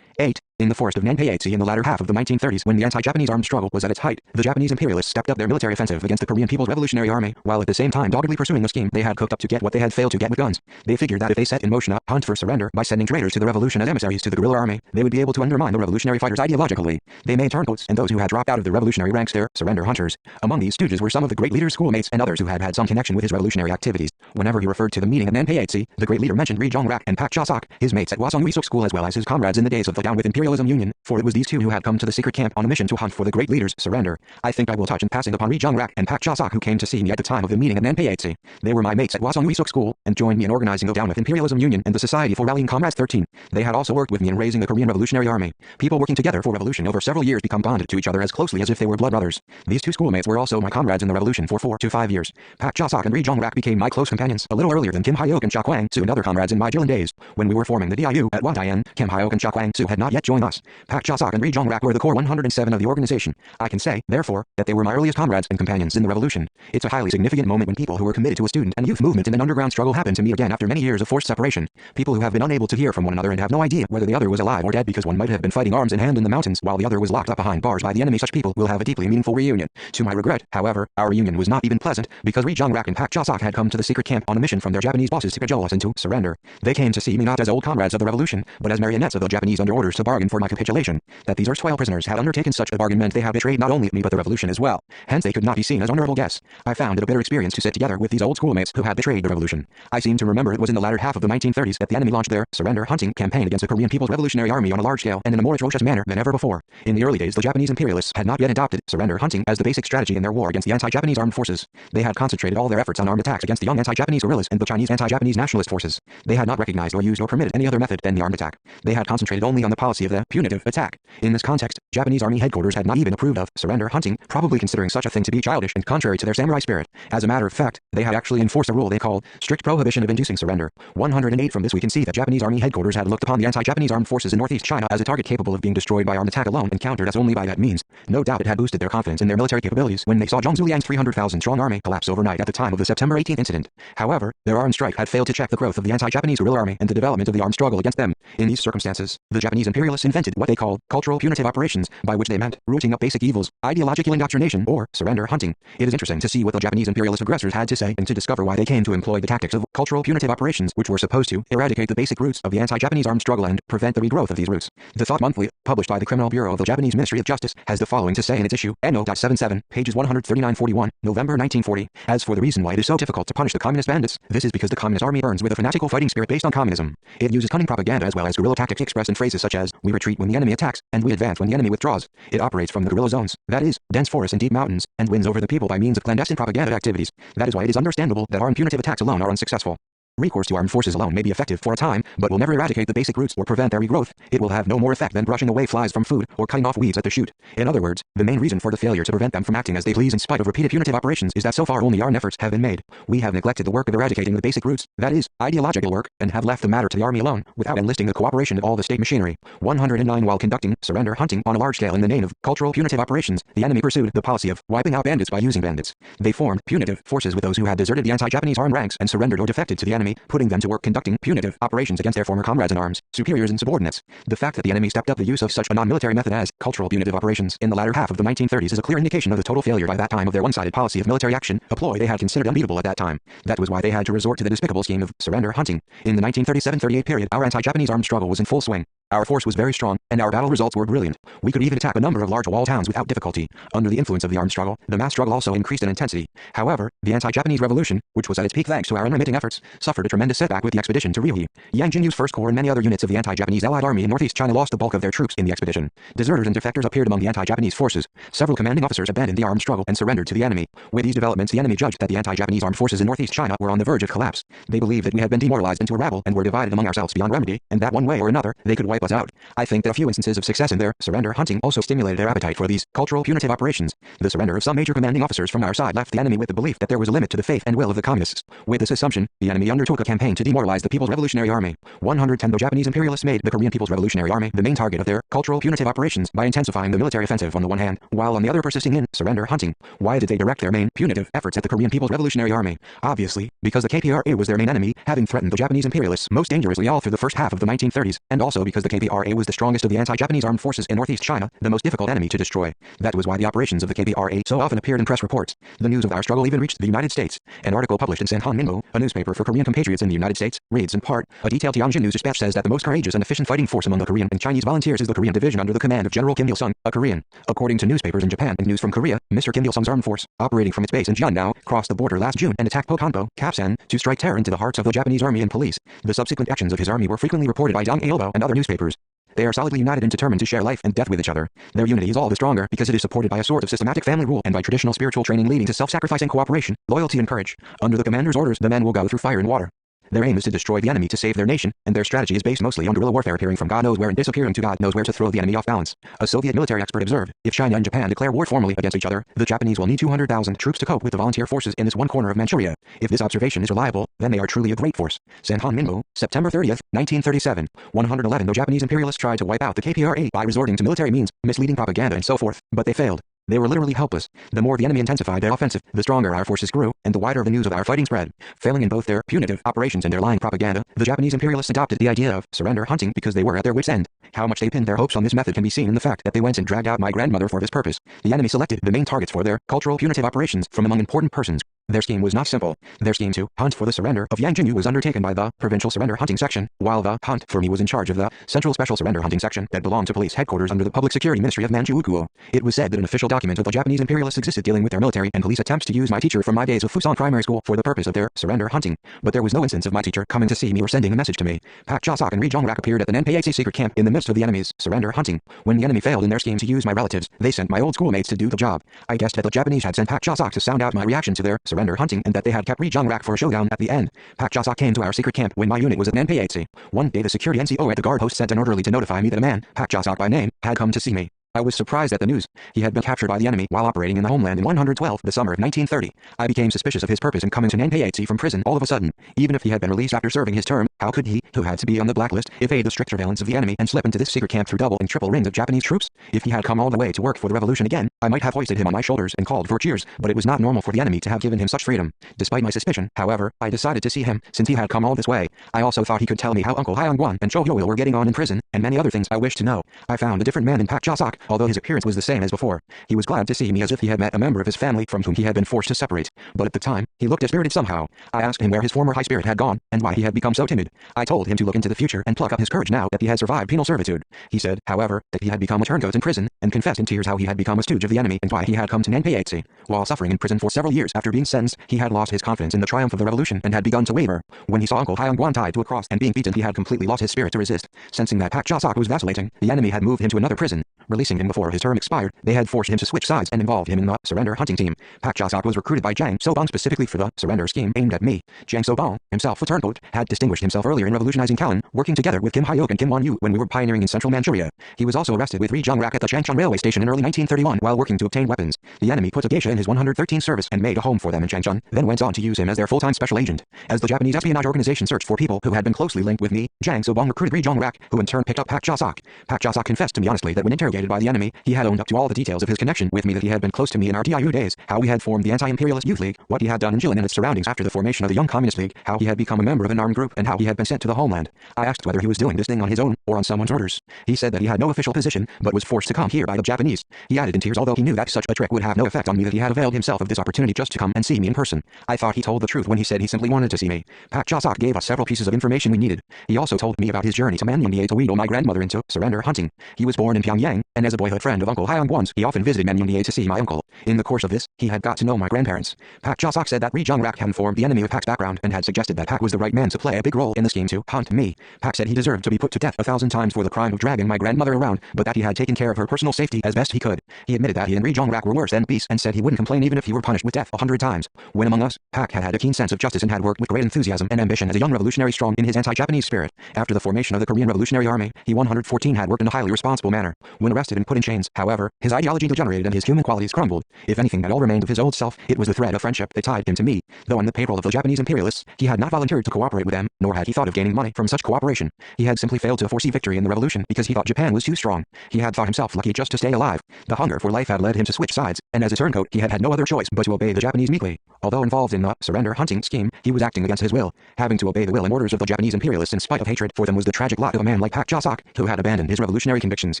8. In the forest of Nanpyeatsi in the latter half of the 1930s, when the anti-Japanese armed struggle was at its height, the Japanese imperialists stepped up their military offensive against the Korean People's Revolutionary Army, while at the same time doggedly pursuing a scheme they had cooked up to get what they had failed to get with guns. They figured that if they set in motion a hunt for surrender by sending traitors to the revolution as emissaries to the guerrilla army, they would be able to undermine the revolutionary fighters ideologically. They made turncoats and those who had dropped out of the revolutionary ranks their surrender hunters. Among these stooges were some of the great leader's schoolmates and others who had had some connection with his revolutionary activities. Whenever he referred to the meeting at Nanpyeatsi, the great leader mentioned Ri Jong-rak and Pak Cha-sok, his mates at Hwasong-Wisuk School as well as his comrades in the days of the Down with Imperialism Union, for it was these two who had come to the secret camp on a mission to hunt for the great leader's surrender. I think I will touch in passing upon Ri Jong-rak and Pak Cha-sok who came to see me at the time of the meeting at Nanpyeatsi. They were my mates at Hwasong-Wisuk School, and joined me in organizing the Down with Imperialism Union and the Society for Rallying Comrades 13. They had also worked with me in raising the Korean Revolutionary Army. People working together for revolution over several years become bonded to each other as closely as if they were blood brothers. These two schoolmates were also my comrades in the revolution for 4 to 5 years. Pak Cha-sok and Ri Jong-rak became my close companions a little earlier than Kim Hyok and Cha Kwang-soo and other comrades in my Jilin days. When we were forming the DIU at Wadayan, Kim Hyok and Cha Kwang-soo had not yet joined us. Pak Cha-sok and Ri Jong-rak were the core 107 of the organization. I can say, therefore, that they were my earliest comrades and companions in the revolution. It's a highly significant moment when people who were committed to a student and youth movement in an underground struggle happen to meet again after many years of forced separation. People who have been unable to hear from one another and have no idea whether the other was alive or dead because one might have been fighting arms in hand in the mountains while the other was locked up behind bars by the enemy. Such people will have a deeply meaningful reunion. To my regret, however, our reunion was not even pleasant because Ri Jong-rak and Pak Cha-sok had come to the secret camp on a mission from their Japanese bosses to cajole us into surrender. They came to see me not as old comrades of the revolution, but as marionettes of the Japanese under orders to bargain for my capitulation. That these erstwhile prisoners had undertaken such a bargain meant they had betrayed not only me but the revolution as well. Hence they could not be seen as honorable guests. I found it a bitter experience to sit together with these old schoolmates who had betrayed the revolution. I seem to remember it was in the latter half of the 1930s that the enemy launched their surrender hunting campaign against the Korean People's Revolutionary Army on a large scale and in a more atrocious manner than ever before. In the early days, the Japanese imperialists had not yet adopted surrender hunting as the basic strategy in their war against the anti-Japanese armed forces. They had concentrated all their efforts on armed attacks against the young anti-Japanese guerrillas and the Chinese anti-Japanese nationalist forces. They had not recognized or used or permitted any other method than the armed attack. They had concentrated only on the policy of the punitive attack. In this context, Japanese army headquarters had not even approved of surrender hunting, probably considering such a thing to be childish and contrary to their samurai spirit. As a matter of fact, they had actually enforced a rule they called strict prohibition of inducing surrender. 108 From this we can see that Japanese army headquarters had looked upon the anti-Japanese armed forces in northeast China as a target capable of being destroyed by armed attack alone and countered as only by that means. No doubt it had boosted their confidence in their military capabilities when they saw Zhang Zuliang's 300,000 strong army collapse overnight at the time of the September 18th incident. However, their armed strike had failed to check the growth of the anti-Japanese guerrilla army and the development of the armed struggle against them. In these circumstances, the Japanese Japanese imperialists invented what they called cultural punitive operations, by which they meant rooting up basic evils, ideological indoctrination, or surrender hunting. It is interesting to see what the Japanese imperialist aggressors had to say and to discover why they came to employ the tactics of cultural punitive operations, which were supposed to eradicate the basic roots of the anti-Japanese armed struggle and prevent the regrowth of these roots. The Thought Monthly, published by the Criminal Bureau of the Japanese Ministry of Justice, has the following to say in its issue, NO.77, pages 139-41, November 1940. As for the reason why it is so difficult to punish the communist bandits, this is because the communist army burns with a fanatical fighting spirit based on communism. It uses cunning propaganda as well as guerrilla tactics expressed in phrases such as, we retreat when the enemy attacks, and we advance when the enemy withdraws. It operates from the guerrilla zones, that is, dense forests and deep mountains, and wins over the people by means of clandestine propaganda activities. That is why it is understandable that armed punitive attacks alone are unsuccessful. Recourse to armed forces alone may be effective for a time, but will never eradicate the basic roots or prevent their regrowth. It will have no more effect than brushing away flies from food or cutting off weeds at the shoot. In other words, the main reason for the failure to prevent them from acting as they please in spite of repeated punitive operations is that so far only our efforts have been made. We have neglected the work of eradicating the basic roots, that is, ideological work, and have left the matter to the army alone, without enlisting the cooperation of all the state machinery. 109 While conducting surrender hunting on a large scale in the name of cultural punitive operations, the enemy pursued the policy of wiping out bandits by using bandits. They formed punitive forces with those who had deserted the anti-Japanese armed ranks and surrendered or defected to the enemy, putting them to work conducting punitive operations against their former comrades in arms, superiors and subordinates. The fact that the enemy stepped up the use of such a non-military method as cultural punitive operations in the latter half of the 1930s is a clear indication of the total failure by that time of their one-sided policy of military action, a ploy they had considered unbeatable at that time. That was why they had to resort to the despicable scheme of surrender hunting. In the 1937-38 period, our anti-Japanese armed struggle was in full swing. Our force was very strong, and our battle results were brilliant. We could even attack a number of large walled towns without difficulty. Under the influence of the armed struggle, the mass struggle also increased in intensity. However, the anti-Japanese revolution, which was at its peak thanks to our unremitting efforts, suffered a tremendous setback with the expedition to Ryuhi. Yang Jinyu's First Corps and many other units of the anti-Japanese Allied Army in northeast China lost the bulk of their troops in the expedition. Deserters and defectors appeared among the anti-Japanese forces. Several commanding officers abandoned the armed struggle and surrendered to the enemy. With these developments, the enemy judged that the anti-Japanese armed forces in northeast China were on the verge of collapse. They believed that we had been demoralized into a rabble and were divided among ourselves beyond remedy, and that one way or another, they could wipe us out. I think that a few instances of success in their surrender hunting also stimulated their appetite for these cultural punitive operations. The surrender of some major commanding officers from our side left the enemy with the belief that there was a limit to the faith and will of the communists. With this assumption, the enemy undertook a campaign to demoralize the People's Revolutionary Army. 110 The Japanese imperialists made the Korean People's Revolutionary Army the main target of their cultural punitive operations by intensifying the military offensive on the one hand, while on the other persisting in surrender hunting. Why did they direct their main punitive efforts at the Korean People's Revolutionary Army? Obviously, because the KPRA was their main enemy, having threatened the Japanese imperialists most dangerously all through the first half of the 1930s, and also because the KPRA was the strongest of the anti-Japanese armed forces in northeast China, the most difficult enemy to destroy. That was why the operations of the KPRA so often appeared in press reports. The news of our struggle even reached the United States. An article published in Sanhan Minmo, a newspaper for Korean compatriots in the United States, reads in part, a detailed Tianjin news dispatch says that the most courageous and efficient fighting force among the Korean and Chinese volunteers is the Korean division under the command of General Kim Il-sung, a Korean. According to newspapers in Japan and news from Korea, Mr. Kim Il-sung's armed force, operating from its base in Jeonnam, crossed the border last June and attacked Pokanpo, Kapsan, to strike terror into the hearts of the Japanese army and police. The subsequent actions of his army were frequently reported by Dong Ailbo and other newspapers. They are solidly united and determined to share life and death with each other. Their unity is all the stronger because it is supported by a sort of systematic family rule and by traditional spiritual training leading to self-sacrificing cooperation, loyalty and courage. Under the commander's orders, the men will go through fire and water. Their aim is to destroy the enemy to save their nation, and their strategy is based mostly on guerrilla warfare appearing from God knows where and disappearing to God knows where to throw the enemy off balance. A Soviet military expert observed, if China and Japan declare war formally against each other, the Japanese will need 200,000 troops to cope with the volunteer forces in this one corner of Manchuria. If this observation is reliable, then they are truly a great force. Sanhan Minmo, September 30th, 1937. 111 The Japanese imperialists tried to wipe out the KPRA by resorting to military means, misleading propaganda and so forth, but they failed. They were literally helpless. The more the enemy intensified their offensive, the stronger our forces grew, and the wider the news of our fighting spread. Failing in both their punitive operations and their lying propaganda, the Japanese imperialists adopted the idea of surrender hunting because they were at their wits' end. How much they pinned their hopes on this method can be seen in the fact that they went and dragged out my grandmother for this purpose. The enemy selected the main targets for their cultural punitive operations from among important persons. Their scheme was not simple. Their scheme to hunt for the surrender of Yang Jinyu was undertaken by the Provincial Surrender Hunting Section, while the hunt for me was in charge of the Central Special Surrender Hunting Section that belonged to police headquarters under the Public Security Ministry of Manchukuo. It was said that an official document of the Japanese imperialists existed dealing with their military and police attempts to use my teacher from my days of Fusan Primary School for the purpose of their surrender hunting, but there was no instance of my teacher coming to see me or sending a message to me. Pak Jasok and Ri Jongrak appeared at the Nanpeixe secret camp in the midst of the enemy's surrender hunting. When the enemy failed in their scheme to use my relatives, they sent my old schoolmates to do the job. I guessed that the Japanese had sent Pak Jasok to sound out my reaction to their surrender hunting and that they had kept Ri Jongrak for a showdown at the end. Pak Jasok came to our secret camp when my unit was at Nanpeixe. One day the security NCO at the guard post sent an orderly to notify me that a man, Pak Jasok by name, had come to see me. I was surprised at the news. He had been captured by the enemy while operating in the homeland in 112, the summer of 1930. I became suspicious of his purpose in coming to Nanpayatsi from prison all of a sudden. Even if he had been released after serving his term, how could he, who had to be on the blacklist, evade the strict surveillance of the enemy and slip into this secret camp through double and triple rings of Japanese troops? If he had come all the way to work for the revolution again, I might have hoisted him on my shoulders and called for cheers, but it was not normal for the enemy to have given him such freedom. Despite my suspicion, however, I decided to see him, since he had come all this way. I also thought he could tell me how Uncle Hyung-won and Cho Hyo-il were getting on in prison, and many other things I wished to know. I found a different man in Pak Ja-sok, although his appearance was the same as before. He was glad to see me as if he had met a member of his family from whom he had been forced to separate. But at the time, he looked dispirited somehow. I asked him where his former high spirit had gone, and why he had become so timid. I told him to look into the future and pluck up his courage now that he had survived penal servitude. He said, however, that he had become a turncoat in prison, and confessed in tears how he had become a stooge of the enemy and why he had come to Nanpayatsi. While suffering in prison for several years after being sentenced, he had lost his confidence in the triumph of the revolution and had begun to waver. When he saw Uncle Hyung-won tied to a cross and being beaten, he had completely lost his spirit to resist. Sensing that Pak Ja-sok was vacillating, the enemy had moved him to another prison. Releasing him before his term expired, they had forced him to switch sides and involved him in the surrender hunting team. Pak Ja-sok was recruited by Jang So-bong specifically for the surrender scheme aimed at me. Jang So-bong, himself a turncoat, had distinguished himself earlier in revolutionizing Kowloon, working together with Kim Hyok and Kim Won-yu when we were pioneering in central Manchuria. He was also arrested with Ri Jung-rak at the Changchun railway station in early 1931 while working to obtain weapons. The enemy put a geisha in his 113th service and made a home for them in Changchun, then went on to use him as their full-time special agent. As the Japanese espionage organization searched for people who had been closely linked with me, Jang So-bong recruited Ri Jung-rak, who in turn picked up Pak Ja-sok. Pak Ja-sok confessed to me honestly that when interrogated by the enemy, he had owned up to all the details of his connection with me, that he had been close to me in our DIU days, how we had formed the Anti-Imperialist Youth League, what he had done in Jilin and its surroundings after the formation of the Young Communist League, how he had become a member of an armed group, and how he had been sent to the homeland. I asked whether he was doing this thing on his own, or on someone's orders. He said that he had no official position, but was forced to come here by the Japanese. He added in tears, although he knew that such a trick would have no effect on me, that he had availed himself of this opportunity just to come and see me in person. I thought he told the truth when he said he simply wanted to see me. Pak Ja-sok gave us several pieces of information we needed. He also told me about his journey to Manyundi to wheedle my grandmother into surrender hunting. He was born in Pyongyang, and as a boyhood friend of Uncle Hyung-won's, he often visited Manyundi to see my uncle. In the course of this, he had got to know my grandparents. Pak Ja-sok said that Ri Jung-rak had informed the enemy of Pak's background and had suggested that Pak was the right man to play a big role in the scheme to hunt me. Pak said he deserved to be put to death 1,000 times for the crime of dragging my grandmother around, but that he had taken care of her personal safety as best he could. He admitted that he and Ri Jung-rak were worse than beasts and said he wouldn't complain even if he were punished with death 100 times. When among us, Pak had a keen sense of justice and had worked with great enthusiasm and ambition as a young revolutionary, strong in his anti-Japanese spirit. After the formation of the Korean Revolutionary Army, he 114 had worked in a highly responsible manner. When arrested and put in chains, however, his ideology degenerated and his human qualities crumbled. If anything at all remained of his old self, it was the thread of friendship that tied him to me. Though on the payroll of the Japanese imperialists, he had not volunteered to cooperate with them, nor had he thought of gaining money from such cooperation. He had simply failed to foresee victory in the revolution because he thought Japan was too strong. He had thought himself lucky just to stay alive. The hunger for life had led him to switch sides, and as a turncoat, he had had no other choice but to obey the Japanese meekly. Although involved in the surrender hunting scheme, he was acting against his will. Having to obey the will and orders of the Japanese imperialists in spite of hatred for them was the tragic lot of a man like Pak Ja-sok, who had abandoned his revolutionary convictions.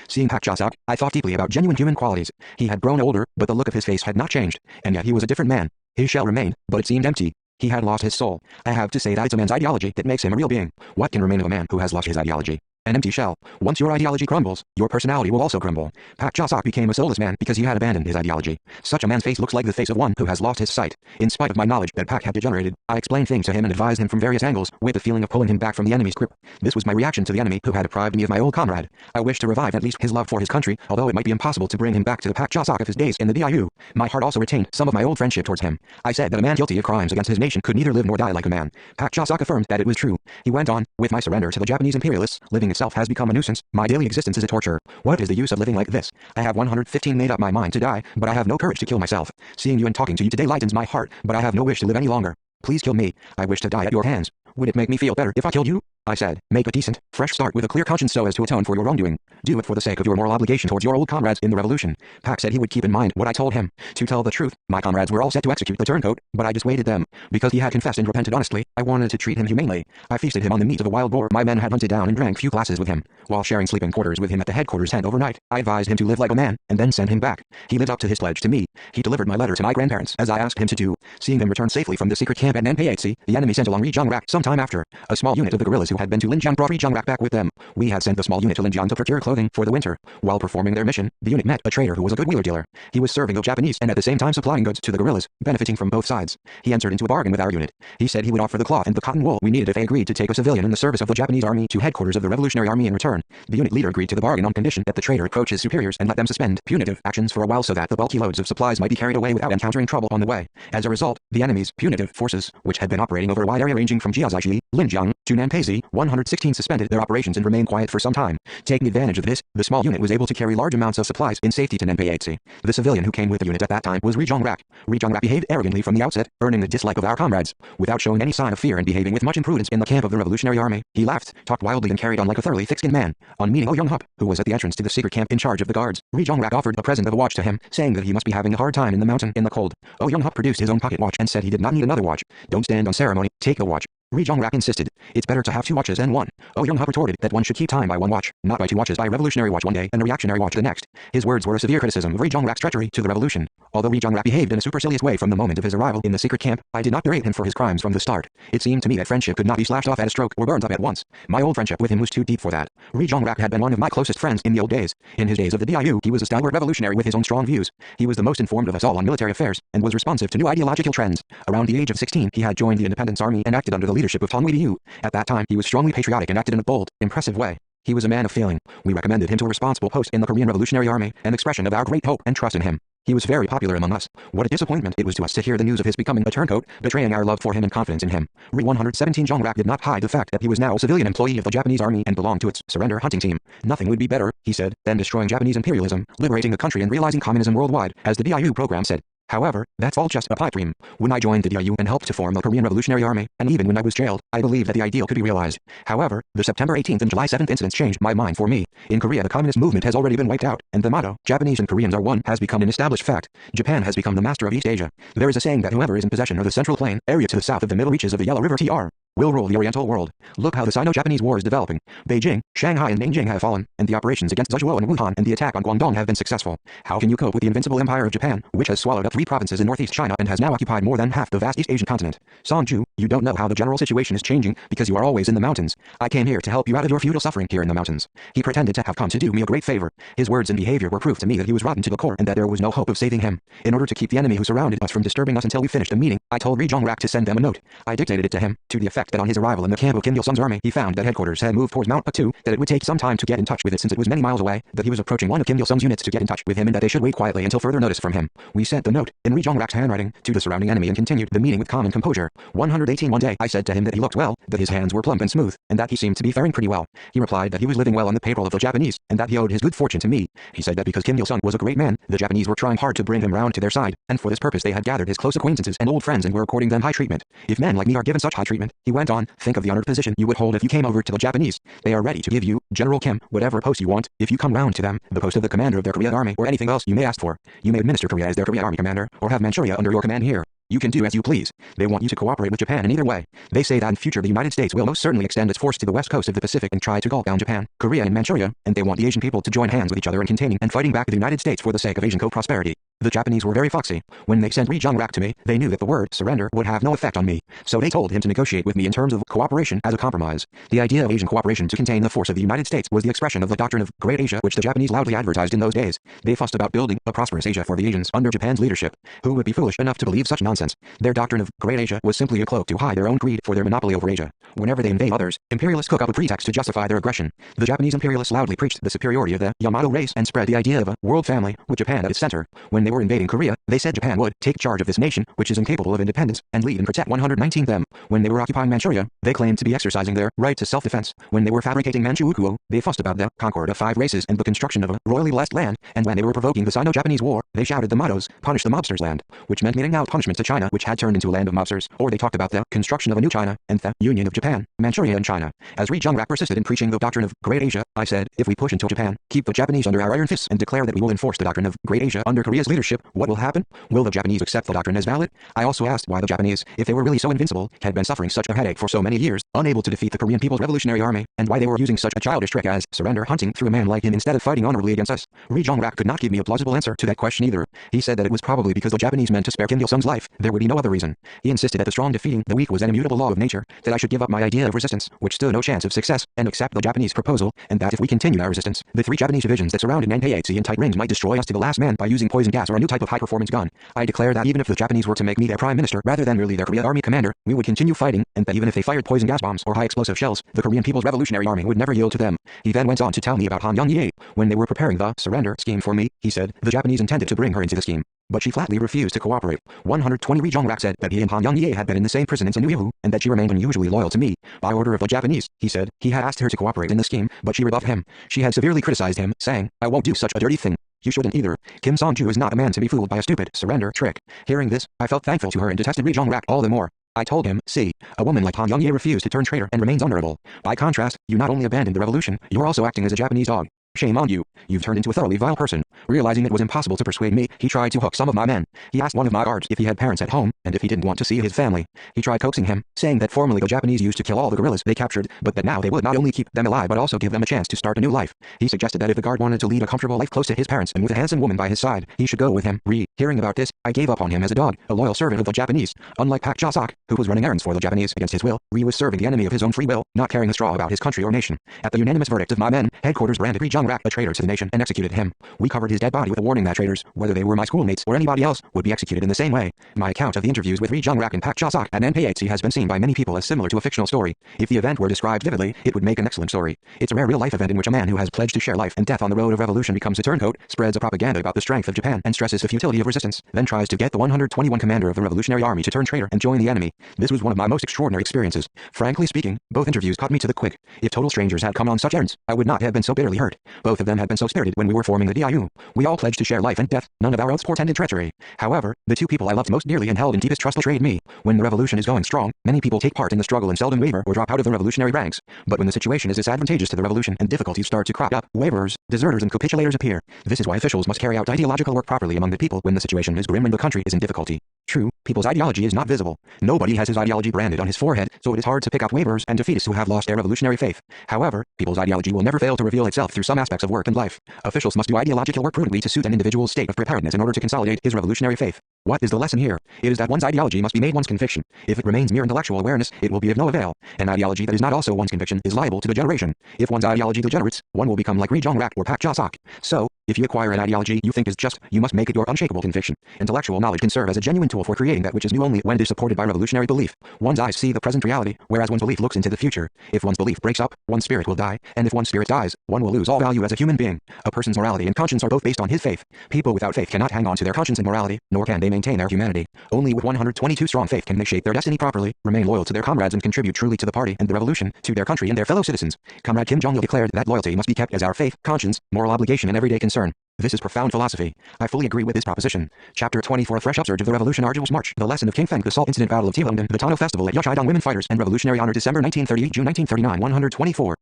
Seeing Pak Ja-sok, I thought deeply about genuine human qualities. He had grown older, but the look of his face had not changed, and yet he was a different man. His shell remained, but it seemed empty. He had lost his soul. I have to say that it's a man's ideology that makes him a real being. What can remain of a man who has lost his ideology? An empty shell. Once your ideology crumbles, your personality will also crumble. Pak Ja-sok became a soulless man because he had abandoned his ideology. Such a man's face looks like the face of one who has lost his sight. In spite of my knowledge that Pak had degenerated, I explained things to him and advised him from various angles, with the feeling of pulling him back from the enemy's grip. This was my reaction to the enemy who had deprived me of my old comrade. I wished to revive at least his love for his country, although it might be impossible to bring him back to the Pak Ja-sok of his days in the DIU. My heart also retained some of my old friendship towards him. I said that a man guilty of crimes against his nation could neither live nor die like a man. Pak Ja-sok affirmed that it was true. He went on, with my surrender to the Japanese imperialists, living itself has become a nuisance. My daily existence is a torture. What is the use of living like this? I have 115 made up my mind to die, but I have no courage to kill myself. Seeing you and talking to you today lightens my heart, but I have no wish to live any longer. Please kill me. I wish to die at your hands. Would it make me feel better if I killed you? I said, make a decent, fresh start with a clear conscience so as to atone for your wrongdoing. Do it for the sake of your moral obligation towards your old comrades in the revolution. Pak said he would keep in mind what I told him. To tell the truth, my comrades were all set to execute the turncoat, but I dissuaded them. Because he had confessed and repented honestly, I wanted to treat him humanely. I feasted him on the meat of a wild boar my men had hunted down and drank few glasses with him. While sharing sleeping quarters with him at the headquarters tent overnight, I advised him to live like a man, and then send him back. He lived up to his pledge to me. He delivered my letter to my grandparents, as I asked him to do. Seeing them return safely from the secret camp at Nanpayatsi, the enemy sent along Ri Jung-rak some time after. A small unit of the guerrillas who had been to Linjiang brought Ri Jung-rak back with them. We had sent the small unit to Linjiang to procure clothing for the winter. While performing their mission, the unit met a trader who was a good wheeler dealer. He was serving the Japanese and at the same time supplying goods to the guerrillas, benefiting from both sides. He entered into a bargain with our unit. He said he would offer the cloth and the cotton wool we needed if they agreed to take a civilian in the service of the Japanese army to headquarters of the Revolutionary Army in return. The unit leader agreed to the bargain on condition that the trader approach his superiors and let them suspend punitive actions for a while so that the bulky loads of supplies might be carried away without encountering trouble on the way. As a result, the enemy's punitive forces, which had been operating over a wide area ranging from Jiazaishi, Linjiang, to Nanpeizi, 116 suspended their operations and remained quiet for some time. Taking advantage of this, the small unit was able to carry large amounts of supplies in safety to Nanpeiatsi. The civilian who came with the unit at that time was Ri Zhongrak. Ri Zhongrak behaved arrogantly from the outset, earning the dislike of our comrades. Without showing any sign of fear and behaving with much imprudence in the camp of the Revolutionary Army, he laughed, talked wildly and carried on like a thoroughly thick-skinned man. On meeting Oh Young-hup, who was at the entrance to the secret camp in charge of the guards, Ri Zhongrak offered a present of a watch to him, saying that he must be having a hard time in the mountain in the cold. Oh Young-hup produced his own pocket watch and said he did not need another watch. Don't stand on ceremony, take the watch. Ri Zhongrak insisted. It's better to have 2 watches than 1. Oh Young-hup retorted that one should keep time by 1 watch, not by 2 watches, by a revolutionary watch one day and a reactionary watch the next. His words were a severe criticism of Ri Zhongrak's treachery to the revolution. Although Ri Zhongrak behaved in a supercilious way from the moment of his arrival in the secret camp, I did not berate him for his crimes from the start. It seemed to me that friendship could not be slashed off at a stroke or burned up at once. My old friendship with him was too deep for that. Ri Zhongrak had been one of my closest friends in the old days. In his days of the DIU, he was a stalwart revolutionary with his own strong views. He was the most informed of us all on military affairs, and was responsive to new ideological trends. Around the age of 16, he had joined the Independence Army and acted under the leadership of Tongwei Diu. At that time, he was strongly patriotic and acted in a bold, impressive way. He was a man of feeling. We recommended him to a responsible post in the Korean Revolutionary Army, an expression of our great hope and trust in him. He was very popular among us. What a disappointment it was to us to hear the news of his becoming a turncoat, betraying our love for him and confidence in him. Ri 117 Zhongrak did not hide the fact that he was now a civilian employee of the Japanese army and belonged to its surrender hunting team. Nothing would be better, he said, than destroying Japanese imperialism, liberating the country and realizing communism worldwide, as the DIU program said. However, that's all just a pipe dream. When I joined the DIU and helped to form the Korean Revolutionary Army, and even when I was jailed, I believed that the ideal could be realized. However, the September 18th and July 7th incidents changed my mind for me. In Korea, the communist movement has already been wiped out, and the motto, Japanese and Koreans are one, has become an established fact. Japan has become the master of East Asia. There is a saying that whoever is in possession of the Central Plain, area to the south of the middle reaches of the Yellow River TR, will rule the Oriental world. Look how the Sino-Japanese war is developing. Beijing, Shanghai and Nanjing have fallen, and the operations against Zhezhuo and Wuhan and the attack on Guangdong have been successful. How can you cope with the invincible empire of Japan, which has swallowed up 3 provinces in northeast China and has now occupied more than half the vast East Asian continent? Sonju, you don't know how the general situation is changing, because you are always in the mountains. I came here to help you out of your feudal suffering here in the mountains. He pretended to have come to do me a great favor. His words and behavior were proof to me that he was rotten to the core and that there was no hope of saving him. In order to keep the enemy who surrounded us from disturbing us until we finished the meeting, I told Ri Zhongrak to send them a note. I dictated it to him, to the effect that on his arrival in the camp of Kim Il-sung's army, he found that headquarters had moved towards Mount Patu, that it would take some time to get in touch with it since it was many miles away, that he was approaching one of Kim Il-sung's units to get in touch with him and that they should wait quietly until further notice from him. We sent the note, in Ri Zhongrak's handwriting, to the surrounding enemy and continued the meeting with calm and composure. 118 One day, I said to him that he looked well, that his hands were plump and smooth, and that he seemed to be faring pretty well. He replied that he was living well on the payroll of the Japanese, and that he owed his good fortune to me. He said that because Kim Il-sung was a great man, the Japanese were trying hard to bring him round to their side, and for this purpose they had gathered his close acquaintances and old friends and were according them high treatment. If men like me are given such high treatment, he went on, think of the honored position you would hold if you came over to the Japanese. They are ready to give you, General Kim, whatever post you want, if you come round to them, the post of the commander of their Korea army or anything else you may ask for. You may administer Korea as their Korea army commander, or have Manchuria under your command here. You can do as you please. They want you to cooperate with Japan in either way. They say that in future the United States will most certainly extend its force to the west coast of the Pacific and try to gulp down Japan, Korea and Manchuria, and they want the Asian people to join hands with each other in containing and fighting back the United States for the sake of Asian co-prosperity. The Japanese were very foxy. When they sent Ri Zhongrak to me, they knew that the word surrender would have no effect on me, so they told him to negotiate with me in terms of cooperation as a compromise. The idea of Asian cooperation to contain the force of the United States was the expression of the doctrine of Great Asia which the Japanese loudly advertised in those days. They fussed about building a prosperous Asia for the Asians under Japan's leadership. Who would be foolish enough to believe such nonsense? Their doctrine of Great Asia was simply a cloak to hide their own greed for their monopoly over Asia. Whenever they invade others, imperialists cook up a pretext to justify their aggression. The Japanese imperialists loudly preached the superiority of the Yamato race and spread the idea of a world family with Japan at its center. When they were invading Korea, they said Japan would take charge of this nation, which is incapable of independence, and lead and protect 119 them. When they were occupying Manchuria, they claimed to be exercising their right to self-defense. When they were fabricating Manchukuo, they fussed about the concord of 5 races and the construction of a royally blessed land, and when they were provoking the Sino-Japanese war, they shouted the mottos, punish the mobsters land, which meant meting out punishment to China which had turned into a land of mobsters, or they talked about the construction of a new China, and the union of Japan, Manchuria and China. As Ri Zhongrak persisted in preaching the doctrine of Great Asia, I said, if we push until Japan, keep the Japanese under our iron fists and declare that we will enforce the doctrine of Great Asia under Korea's leadership, what will happen? Will the Japanese accept the doctrine as valid? I also asked why the Japanese, if they were really so invincible, had been suffering such a headache for so many years, unable to defeat the Korean People's Revolutionary Army, and why they were using such a childish trick as surrender hunting through a man like him instead of fighting honorably against us. Ri Zhongrak could not give me a plausible answer to that question either. He said that it was probably because the Japanese meant to spare Kim Il-sung's life. There would be no other reason. He insisted that the strong defeating the weak was an immutable law of nature, that I should give up my idea of resistance, which stood no chance of success, and accept the Japanese proposal, and that if we continued our resistance, the 3 Japanese divisions that surrounded Nanpeiatsi in tight rings might destroy us to the last man by using poison gas or a new type of high-performance gun. I declare that even if the Japanese were to make me their prime minister rather than merely their Korea Army commander, we would continue fighting, and that even if they fired poison gas bombs or high-explosive shells, the Korean People's Revolutionary Army would never yield to them. He then went on to tell me about Han Young-ye. When they were preparing the surrender scheme for me, he said, the Japanese intended to bring her into the scheme, but she flatly refused to cooperate. 120 Ri Jong-rak said that he and Han Young-ye had been in the same prison in Sinuihu, and that she remained unusually loyal to me. By order of the Japanese, he said, he had asked her to cooperate in the scheme, but she rebuffed him. She had severely criticized him, saying, I won't do such a dirty thing. You shouldn't either. Kim Song-ju is not a man to be fooled by a stupid surrender trick. Hearing this, I felt thankful to her and detested Ri Jong-rak all the more. I told him, see, a woman like Han Young-ye refused to turn traitor and remains honorable. By contrast, you not only abandoned the revolution, you're also acting as a Japanese dog. Shame on you. You've turned into a thoroughly vile person. Realizing it was impossible to persuade me, he tried to hook some of my men. He asked one of my guards if he had parents at home, and if he didn't want to see his family. He tried coaxing him, saying that formerly the Japanese used to kill all the guerrillas they captured, but that now they would not only keep them alive but also give them a chance to start a new life. He suggested that if the guard wanted to lead a comfortable life close to his parents and with a handsome woman by his side, he should go with him. Hearing about this, I gave up on him as a dog, a loyal servant of the Japanese. Unlike Pak Ja-sok, who was running errands for the Japanese against his will, Ri was serving the enemy of his own free will, not caring a straw about his country or nation. At the unanimous verdict of my men, headquarters branded Ri Jong-rak a traitor to the nation and executed him. We covered his dead body with a warning that traitors, whether they were my schoolmates or anybody else, would be executed in the same way. My account of the interviews with Ri Jong-rak and Pak Ja-sok at NPHC has been seen by many people as similar to a fictional story. If the event were described vividly, it would make an excellent story. It's a rare real-life event in which a man who has pledged to share life and death on the road of revolution becomes a turncoat, spreads a propaganda about the strength of Japan and stresses the futility of resistance, then tries to get the 121 commander of the Revolutionary Army to turn traitor and join the enemy. This was one of my most extraordinary experiences. Frankly speaking, both interviews caught me to the quick. If total strangers had come on such errands, I would not have been so bitterly hurt. Both of them had been so spirited when we were forming the DIU. We all pledged to share life and death, none of our oaths portended treachery. However, the two people I loved most dearly and held in deepest trust betrayed me. When the revolution is going strong, many people take part in the struggle and seldom waver or drop out of the revolutionary ranks. But when the situation is disadvantageous to the revolution and difficulties start to crop up, waverers, deserters and capitulators appear. This is why officials must carry out ideological work properly among the people when the situation is grim and the country is in difficulty. True, people's ideology is not visible. Nobody has his ideology branded on his forehead, so it is hard to pick out waverers and defeatists who have lost their revolutionary faith. However, people's ideology will never fail to reveal itself through some aspects of work and life. Officials must do ideological work prudently to suit an individual's state of preparedness in order to consolidate his revolutionary faith. What is the lesson here? It is that one's ideology must be made one's conviction. If it remains mere intellectual awareness, it will be of no avail. An ideology that is not also one's conviction is liable to degeneration. If one's ideology degenerates, one will become like Ri Jong-rak or Pak Ja-sok. So, if you acquire an ideology you think is just, you must make it your unshakable conviction. Intellectual knowledge can serve as a genuine tool for creating that which is new only when it is supported by revolutionary belief. One's eyes see the present reality, whereas one's belief looks into the future. If one's belief breaks up, one's spirit will die, and if one's spirit dies, one will lose all value as a human being. A person's morality and conscience are both based on his faith. People without faith cannot hang on to their conscience and morality, nor can they maintain their humanity. Only with 122 strong faith can they shape their destiny properly, remain loyal to their comrades and contribute truly to the party and the revolution, to their country and their fellow citizens. Comrade Kim Jong-il declared that loyalty must be kept as our faith, conscience, moral obligation and everyday concern. This is profound philosophy. I fully agree with this proposition. Chapter 24, A Fresh Upsurge of the Revolution, Arduous March, The Lesson of King Feng, The Salt Incident, Battle of Tielongden, The Tano Festival at Yoshidong, Women Fighters and Revolutionary Honor, December 1938, June 1939, 124.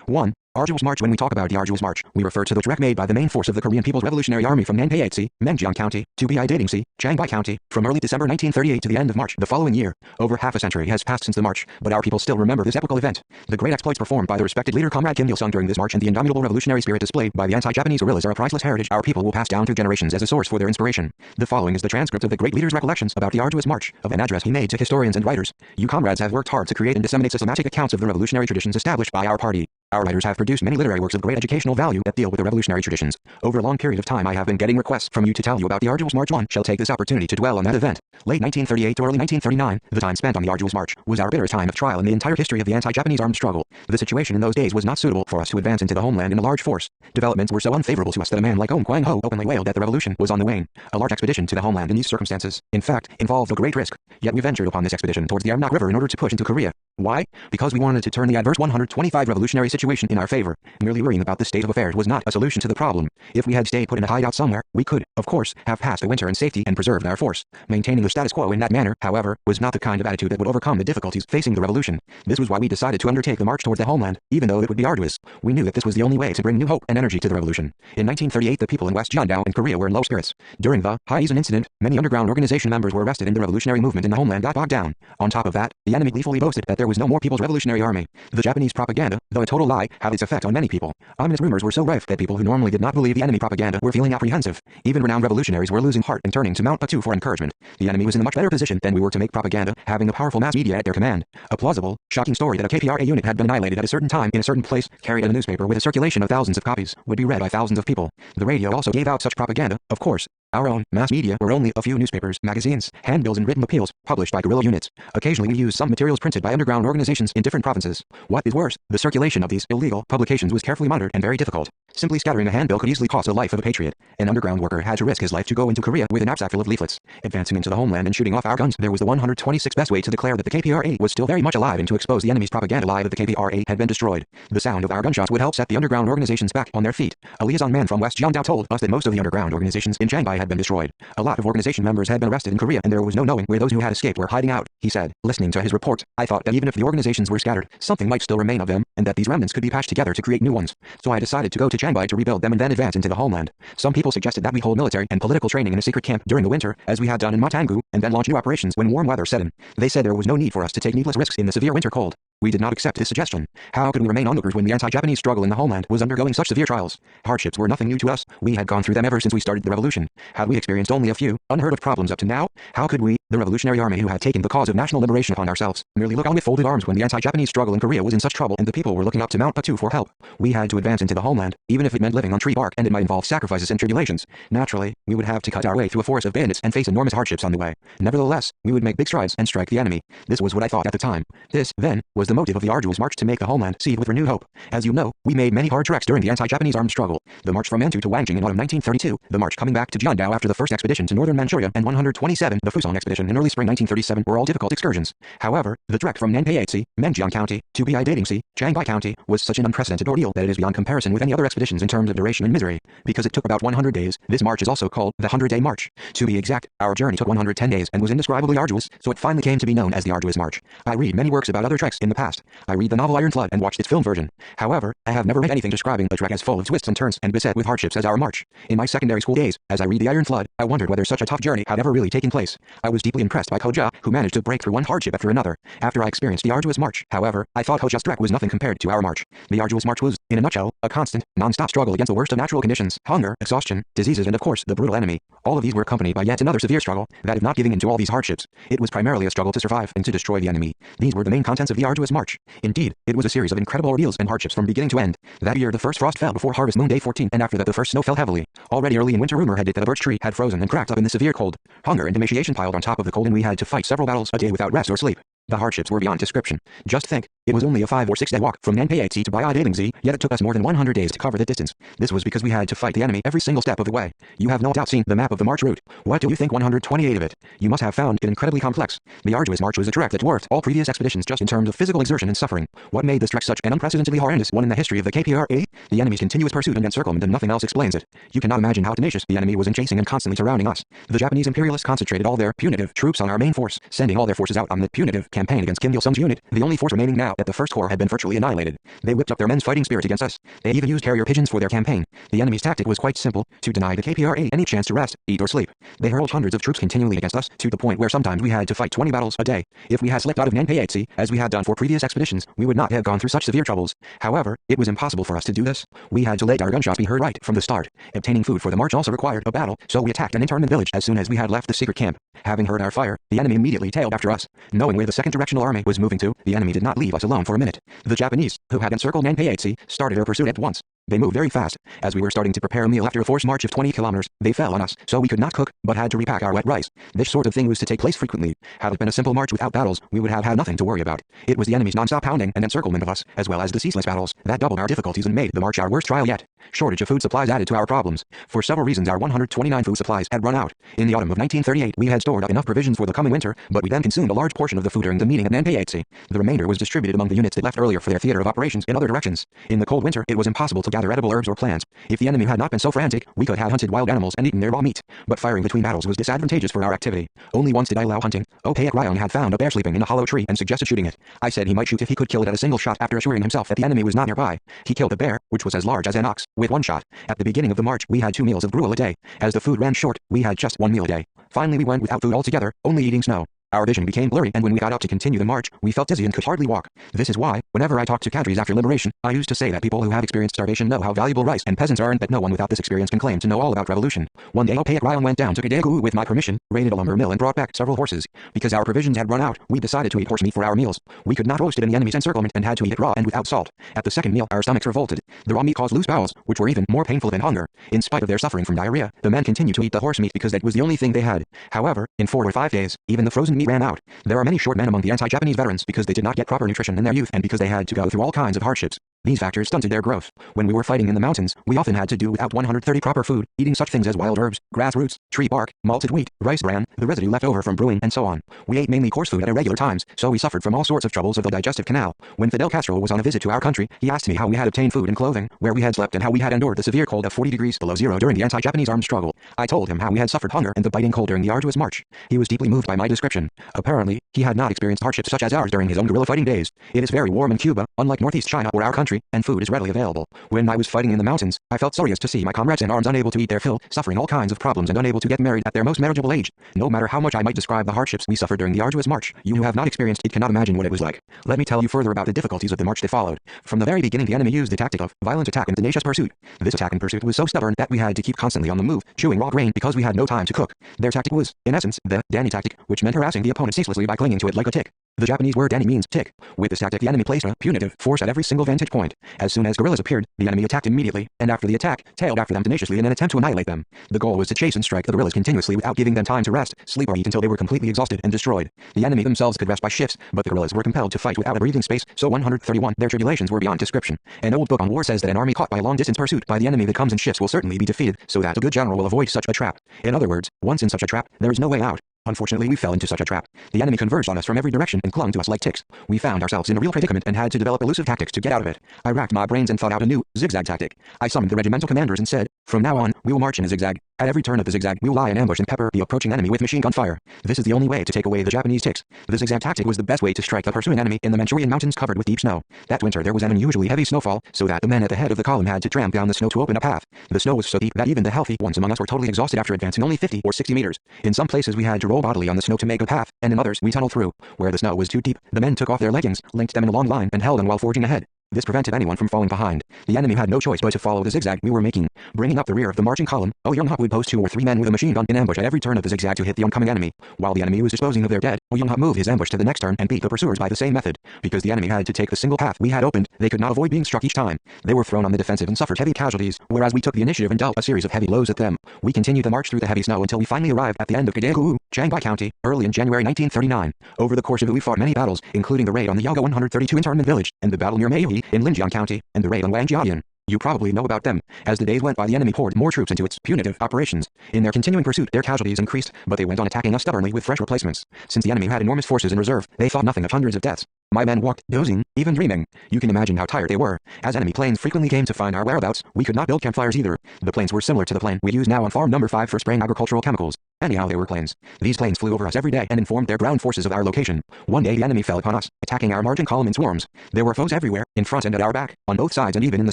1. Arduous March. When we talk about the Arduous March, we refer to the trek made by the main force of the Korean People's Revolutionary Army from Nanpyeongsi, Mengjiang County, to Bidaetingsi, Changbai County, from early December 1938 to the end of March the following year. Over half a century has passed since the march, but our people still remember this epical event. The great exploits performed by the respected leader Comrade Kim Il-sung during this march and the indomitable revolutionary spirit displayed by the anti-Japanese guerrillas are a priceless heritage our people will pass down through generations as a source for their inspiration. The following is the transcript of the great leader's recollections about the Arduous March, of an address he made to historians and writers. You comrades have worked hard to create and disseminate systematic accounts of the revolutionary traditions established by our party. Our writers have produced many literary works of great educational value that deal with the revolutionary traditions. Over a long period of time I have been getting requests from you to tell you about the Arduous March. One shall take this opportunity to dwell on that event. Late 1938 to early 1939, the time spent on the Arduous March was our bitterest time of trial in the entire history of the anti-Japanese armed struggle. The situation in those days was not suitable for us to advance into the homeland in a large force. Developments were so unfavorable to us that a man like Ohm Kwang-ho openly wailed that the revolution was on the wane. A large expedition to the homeland in these circumstances, in fact, involved a great risk. Yet we ventured upon this expedition towards the Armagh River in order to push into Korea. Why? Because we wanted to turn the adverse 125 revolutionary situation in our favor. Merely worrying about the state of affairs was not a solution to the problem. If we had stayed put in a hideout somewhere, we could, of course, have passed the winter in safety and preserved our force. Maintaining the status quo in that manner, however, was not the kind of attitude that would overcome the difficulties facing the revolution. This was why we decided to undertake the march towards the homeland, even though it would be arduous. We knew that this was the only way to bring new hope and energy to the revolution. In 1938, the people in West Jeondae in Korea were in low spirits. During the Haesan incident, many underground organization members were arrested and the revolutionary movement in the homeland got bogged down. On top of that, the enemy gleefully boasted that there was no more People's Revolutionary Army. The Japanese propaganda, though a total lie, had its effect on many people. Ominous rumors were so rife that people who normally did not believe the enemy propaganda were feeling apprehensive. Even renowned revolutionaries were losing heart and turning to Mount Batu for encouragement. The enemy was in a much better position than we were to make propaganda, having a powerful mass media at their command. A plausible, shocking story that a KPRA unit had been annihilated at a certain time in a certain place, carried in a newspaper with a circulation of thousands of copies, would be read by thousands of people. The radio also gave out such propaganda, of course. Our own mass media were only a few newspapers, magazines, handbills, and written appeals published by guerrilla units. Occasionally we used some materials printed by underground organizations in different provinces. What is worse, the circulation of these illegal publications was carefully monitored and very difficult. Simply scattering a handbill could easily cost the life of a patriot. An underground worker had to risk his life to go into Korea with a knapsack full of leaflets. Advancing into the homeland and shooting off our guns, there was the 126th best way to declare that the KPRA was still very much alive and to expose the enemy's propaganda lie that the KPRA had been destroyed. The sound of our gunshots would help set the underground organizations back on their feet. A liaison man from West Jeondao told us that most of the underground organizations in Shanghai had been destroyed. A lot of organization members had been arrested in Korea and there was no knowing where those who had escaped were hiding out, he said. Listening to his report, I thought that even if the organizations were scattered, something might still remain of them, and that these remnants could be patched together to create new ones. So I decided to go to Shanghai to rebuild them and then advance into the homeland. Some people suggested that we hold military and political training in a secret camp during the winter, as we had done in Matangu, and then launch new operations when warm weather set in. They said there was no need for us to take needless risks in the severe winter cold. We did not accept this suggestion. How could we remain onlookers when the anti-Japanese struggle in the homeland was undergoing such severe trials? Hardships were nothing new to us. We had gone through them ever since we started the revolution. Had we experienced only a few, unheard of problems up to now? How could we, the Revolutionary Army who had taken the cause of national liberation upon ourselves, merely look on with folded arms when the anti-Japanese struggle in Korea was in such trouble and the people were looking up to Mount Patu for help? We had to advance into the homeland, even if it meant living on tree bark and it might involve sacrifices and tribulations. Naturally, we would have to cut our way through a forest of bandits and face enormous hardships on the way. Nevertheless, we would make big strides and strike the enemy. This was what I thought at the time. This, then, was the motive of the arduous march to make the homeland seethe with renewed hope. As you know, we made many hard treks during the anti-Japanese armed struggle. The march from Manchu to Wangjing in autumn 1932, the march coming back to Jeondao after the first expedition to northern Manchuria, and 127, the Fusong expedition in early spring 1937 were all difficult excursions. However, the trek from Nanpeiatsi, Menjiang County, to Biadatingsi, Changhai County, was such an unprecedented ordeal that it is beyond comparison with any other expeditions in terms of duration and misery. Because it took about 100 days, this march is also called the 100-day march. To be exact, our journey took 110 days and was indescribably arduous, so it finally came to be known as the Arduous March. I read many works about other treks in the past. I read the novel Iron Flood and watched its film version. However, I have never read anything describing a trek as full of twists and turns and beset with hardships as our march. In my secondary school days, as I read the Iron Flood, I wondered whether such a tough journey had ever really taken place. I was deeply impressed by Koja, who managed to break through one hardship after another. After I experienced the Arduous March, however, I thought Koja's trek was nothing compared to our march. The Arduous March was, in a nutshell, a constant, non-stop struggle against the worst of natural conditions, hunger, exhaustion, diseases, and of course, the brutal enemy. All of these were accompanied by yet another severe struggle, that of not giving in to all these hardships. It was primarily a struggle to survive and to destroy the enemy. These were the main contents of the Arduous March. Indeed, it was a series of incredible ordeals and hardships from beginning to end. That year the first frost fell before harvest moon day 14, and after that the first snow fell heavily. Already early in winter rumor had it that a birch tree had frozen and cracked up in the severe cold. Hunger and emaciation piled on top of the cold, and we had to fight several battles a day without rest or sleep. The hardships were beyond description. Just think, it was only a 5 or 6 day walk from Nanpeiatsi to Biadatingsi, yet it took us more than 100 days to cover the distance. This was because we had to fight the enemy every single step of the way. You have no doubt seen the map of the march route. What do you think 128 of it? You must have found it incredibly complex. The Arduous March was a trek that dwarfed all previous expeditions just in terms of physical exertion and suffering. What made this trek such an unprecedentedly horrendous one in the history of the KPRA? The enemy's continuous pursuit and encirclement, and nothing else explains it. You cannot imagine how tenacious the enemy was in chasing and constantly surrounding us. The Japanese imperialists concentrated all their punitive troops on our main force, sending all their forces out on the punitive campaign against Kim Il-sung's unit, the only force remaining now that the First Corps had been virtually annihilated. They whipped up their men's fighting spirit against us. They even used carrier pigeons for their campaign. The enemy's tactic was quite simple: to deny the KPRA any chance to rest, eat, or sleep. They hurled hundreds of troops continually against us, to the point where sometimes we had to fight 20 battles a day. If we had slipped out of Nanpeiatsi, as we had done for previous expeditions, we would not have gone through such severe troubles. However, it was impossible for us to do this. We had to let our gunshots be heard right from the start. Obtaining food for the march also required a battle, so we attacked an internment village as soon as we had left the secret camp. Having heard our fire, the enemy immediately tailed after us. Knowing where the second directional army was moving to, the enemy did not leave us alone for a minute. The Japanese, who had encircled Nanpeiatsi, started their pursuit at once. They moved very fast. As we were starting to prepare a meal after a forced march of 20 kilometers, they fell on us, so we could not cook, but had to repack our wet rice. This sort of thing was to take place frequently. Had it been a simple march without battles, we would have had nothing to worry about. It was the enemy's non-stop pounding and encirclement of us, as well as the ceaseless battles, that doubled our difficulties and made the march our worst trial yet. Shortage of food supplies added to our problems. For several reasons our 129 food supplies had run out. In the autumn of 1938 we had stored up enough provisions for the coming winter, but we then consumed a large portion of the food during the meeting at Nanpeiatsi. The remainder was distributed among the units that left earlier for their theater of operations in other directions. In the cold winter it was impossible to gather edible herbs or plants. If the enemy had not been so frantic, we could have hunted wild animals and eaten their raw meat. But firing between battles was disadvantageous for our activity. Only once did I allow hunting. Opayak Ryan had found a bear sleeping in a hollow tree and suggested shooting it. I said he might shoot if he could kill it at a single shot after assuring himself that the enemy was not nearby. He killed the bear, which was as large as an ox, with one shot. At the beginning of the march, we had 2 meals of gruel a day. As the food ran short, we had just 1 meal a day. Finally we went without food altogether, only eating snow. Our vision became blurry, and when we got up to continue the march, we felt dizzy and could hardly walk. This is why, whenever I talk to cadres after liberation, I used to say that people who have experienced starvation know how valuable rice and peasants are, and that no one without this experience can claim to know all about revolution. One day Opayat Ryan went down to Kadegu with my permission, raided a lumber mill and brought back several horses. Because our provisions had run out, we decided to eat horse meat for our meals. We could not roast it in the enemy's encirclement and had to eat it raw and without salt. At the second meal, our stomachs revolted. The raw meat caused loose bowels, which were even more painful than hunger. In spite of their suffering from diarrhea, the men continued to eat the horse meat because that was the only thing they had. However, in 4 or 5 days, even the frozen meat ran out. There are many short men among the anti-Japanese veterans because they did not get proper nutrition in their youth and because they had to go through all kinds of hardships. These factors stunted their growth. When we were fighting in the mountains, we often had to do without 130 proper food, eating such things as wild herbs, grass roots, tree bark, malted wheat, rice bran, the residue left over from brewing, and so on. We ate mainly coarse food at irregular times, so we suffered from all sorts of troubles of the digestive canal. When Fidel Castro was on a visit to our country, he asked me how we had obtained food and clothing, where we had slept, and how we had endured the severe cold of 40 degrees below zero during the anti-Japanese armed struggle. I told him how we had suffered hunger and the biting cold during the arduous march. He was deeply moved by my description. Apparently, he had not experienced hardships such as ours during his own guerrilla fighting days. It is very warm in Cuba, unlike northeast China or our country, and food is readily available. When I was fighting in the mountains, I felt sorriest to see my comrades in arms unable to eat their fill, suffering all kinds of problems and unable to get married at their most marriageable age. No matter how much I might describe the hardships we suffered during the arduous march, you who have not experienced it cannot imagine what it was like. Let me tell you further about the difficulties of the march that followed. From the very beginning, the enemy used the tactic of violent attack and tenacious pursuit. This attack and pursuit was so stubborn that we had to keep constantly on the move, chewing raw grain because we had no time to cook. Their tactic was, in essence, the Danny tactic, which meant harassing the opponent ceaselessly by clinging to it like a tick. The Japanese word Danny means tick. With this tactic, the enemy placed a punitive force at every single vantage point. As soon as guerrillas appeared, the enemy attacked immediately, and after the attack, tailed after them tenaciously in an attempt to annihilate them. The goal was to chase and strike the guerrillas continuously without giving them time to rest, sleep, or eat until they were completely exhausted and destroyed. The enemy themselves could rest by shifts, but the guerrillas were compelled to fight without a breathing space, so 131, their tribulations were beyond description. An old book on war says that an army caught by a long-distance pursuit by the enemy that comes in shifts will certainly be defeated, so that a good general will avoid such a trap. In other words, once in such a trap, there is no way out. Unfortunately, we fell into such a trap. The enemy converged on us from every direction and clung to us like ticks. We found ourselves in a real predicament and had to develop elusive tactics to get out of it. I racked my brains and thought out a new zigzag tactic. I summoned the regimental commanders and said, "From now on, we will march in a zigzag. At every turn of the zigzag, we will lie in ambush and pepper the approaching enemy with machine gun fire. This is the only way to take away the Japanese ticks." The zigzag tactic was the best way to strike the pursuing enemy in the Manchurian mountains covered with deep snow. That winter there was an unusually heavy snowfall, so that the men at the head of the column had to tramp down the snow to open a path. The snow was so deep that even the healthy ones among us were totally exhausted after advancing only 50 or 60 meters. In some places we had to roll bodily on the snow to make a path, and in others we tunneled through. Where the snow was too deep, the men took off their leggings, linked them in a long line, and held on while forging ahead. This prevented anyone from falling behind. The enemy had no choice but to follow the zigzag we were making. Bringing up the rear of the marching column, Young-Hop would post 2 or 3 men with a machine gun in ambush at every turn of the zigzag to hit the oncoming enemy. While the enemy was disposing of their dead, Young-Hop moved his ambush to the next turn and beat the pursuers by the same method. Because the enemy had to take the single path we had opened, they could not avoid being struck each time. They were thrown on the defensive and suffered heavy casualties, whereas we took the initiative and dealt a series of heavy blows at them. We continued the march through the heavy snow until we finally arrived at the end of Kadegu, Chiangbai County, early in January 1939. Over the course of it we fought many battles, including the raid on the Yaga 132 internment village, and the battle near Maui in Linjiang County, and the raid on Wangjiadian. You probably know about them. As the days went by, the enemy poured more troops into its punitive operations. In their continuing pursuit, their casualties increased, but they went on attacking us stubbornly with fresh replacements. Since the enemy had enormous forces in reserve, they thought nothing of hundreds of deaths. My men walked, dozing, even dreaming. You can imagine how tired they were. As enemy planes frequently came to find our whereabouts, we could not build campfires either. The planes were similar to the plane we use now on Farm Number 5 for spraying agricultural chemicals. Anyhow, they were planes. These planes flew over us every day and informed their ground forces of our location. One day the enemy fell upon us, attacking our marching column in swarms. There were foes everywhere, in front and at our back, on both sides and even in the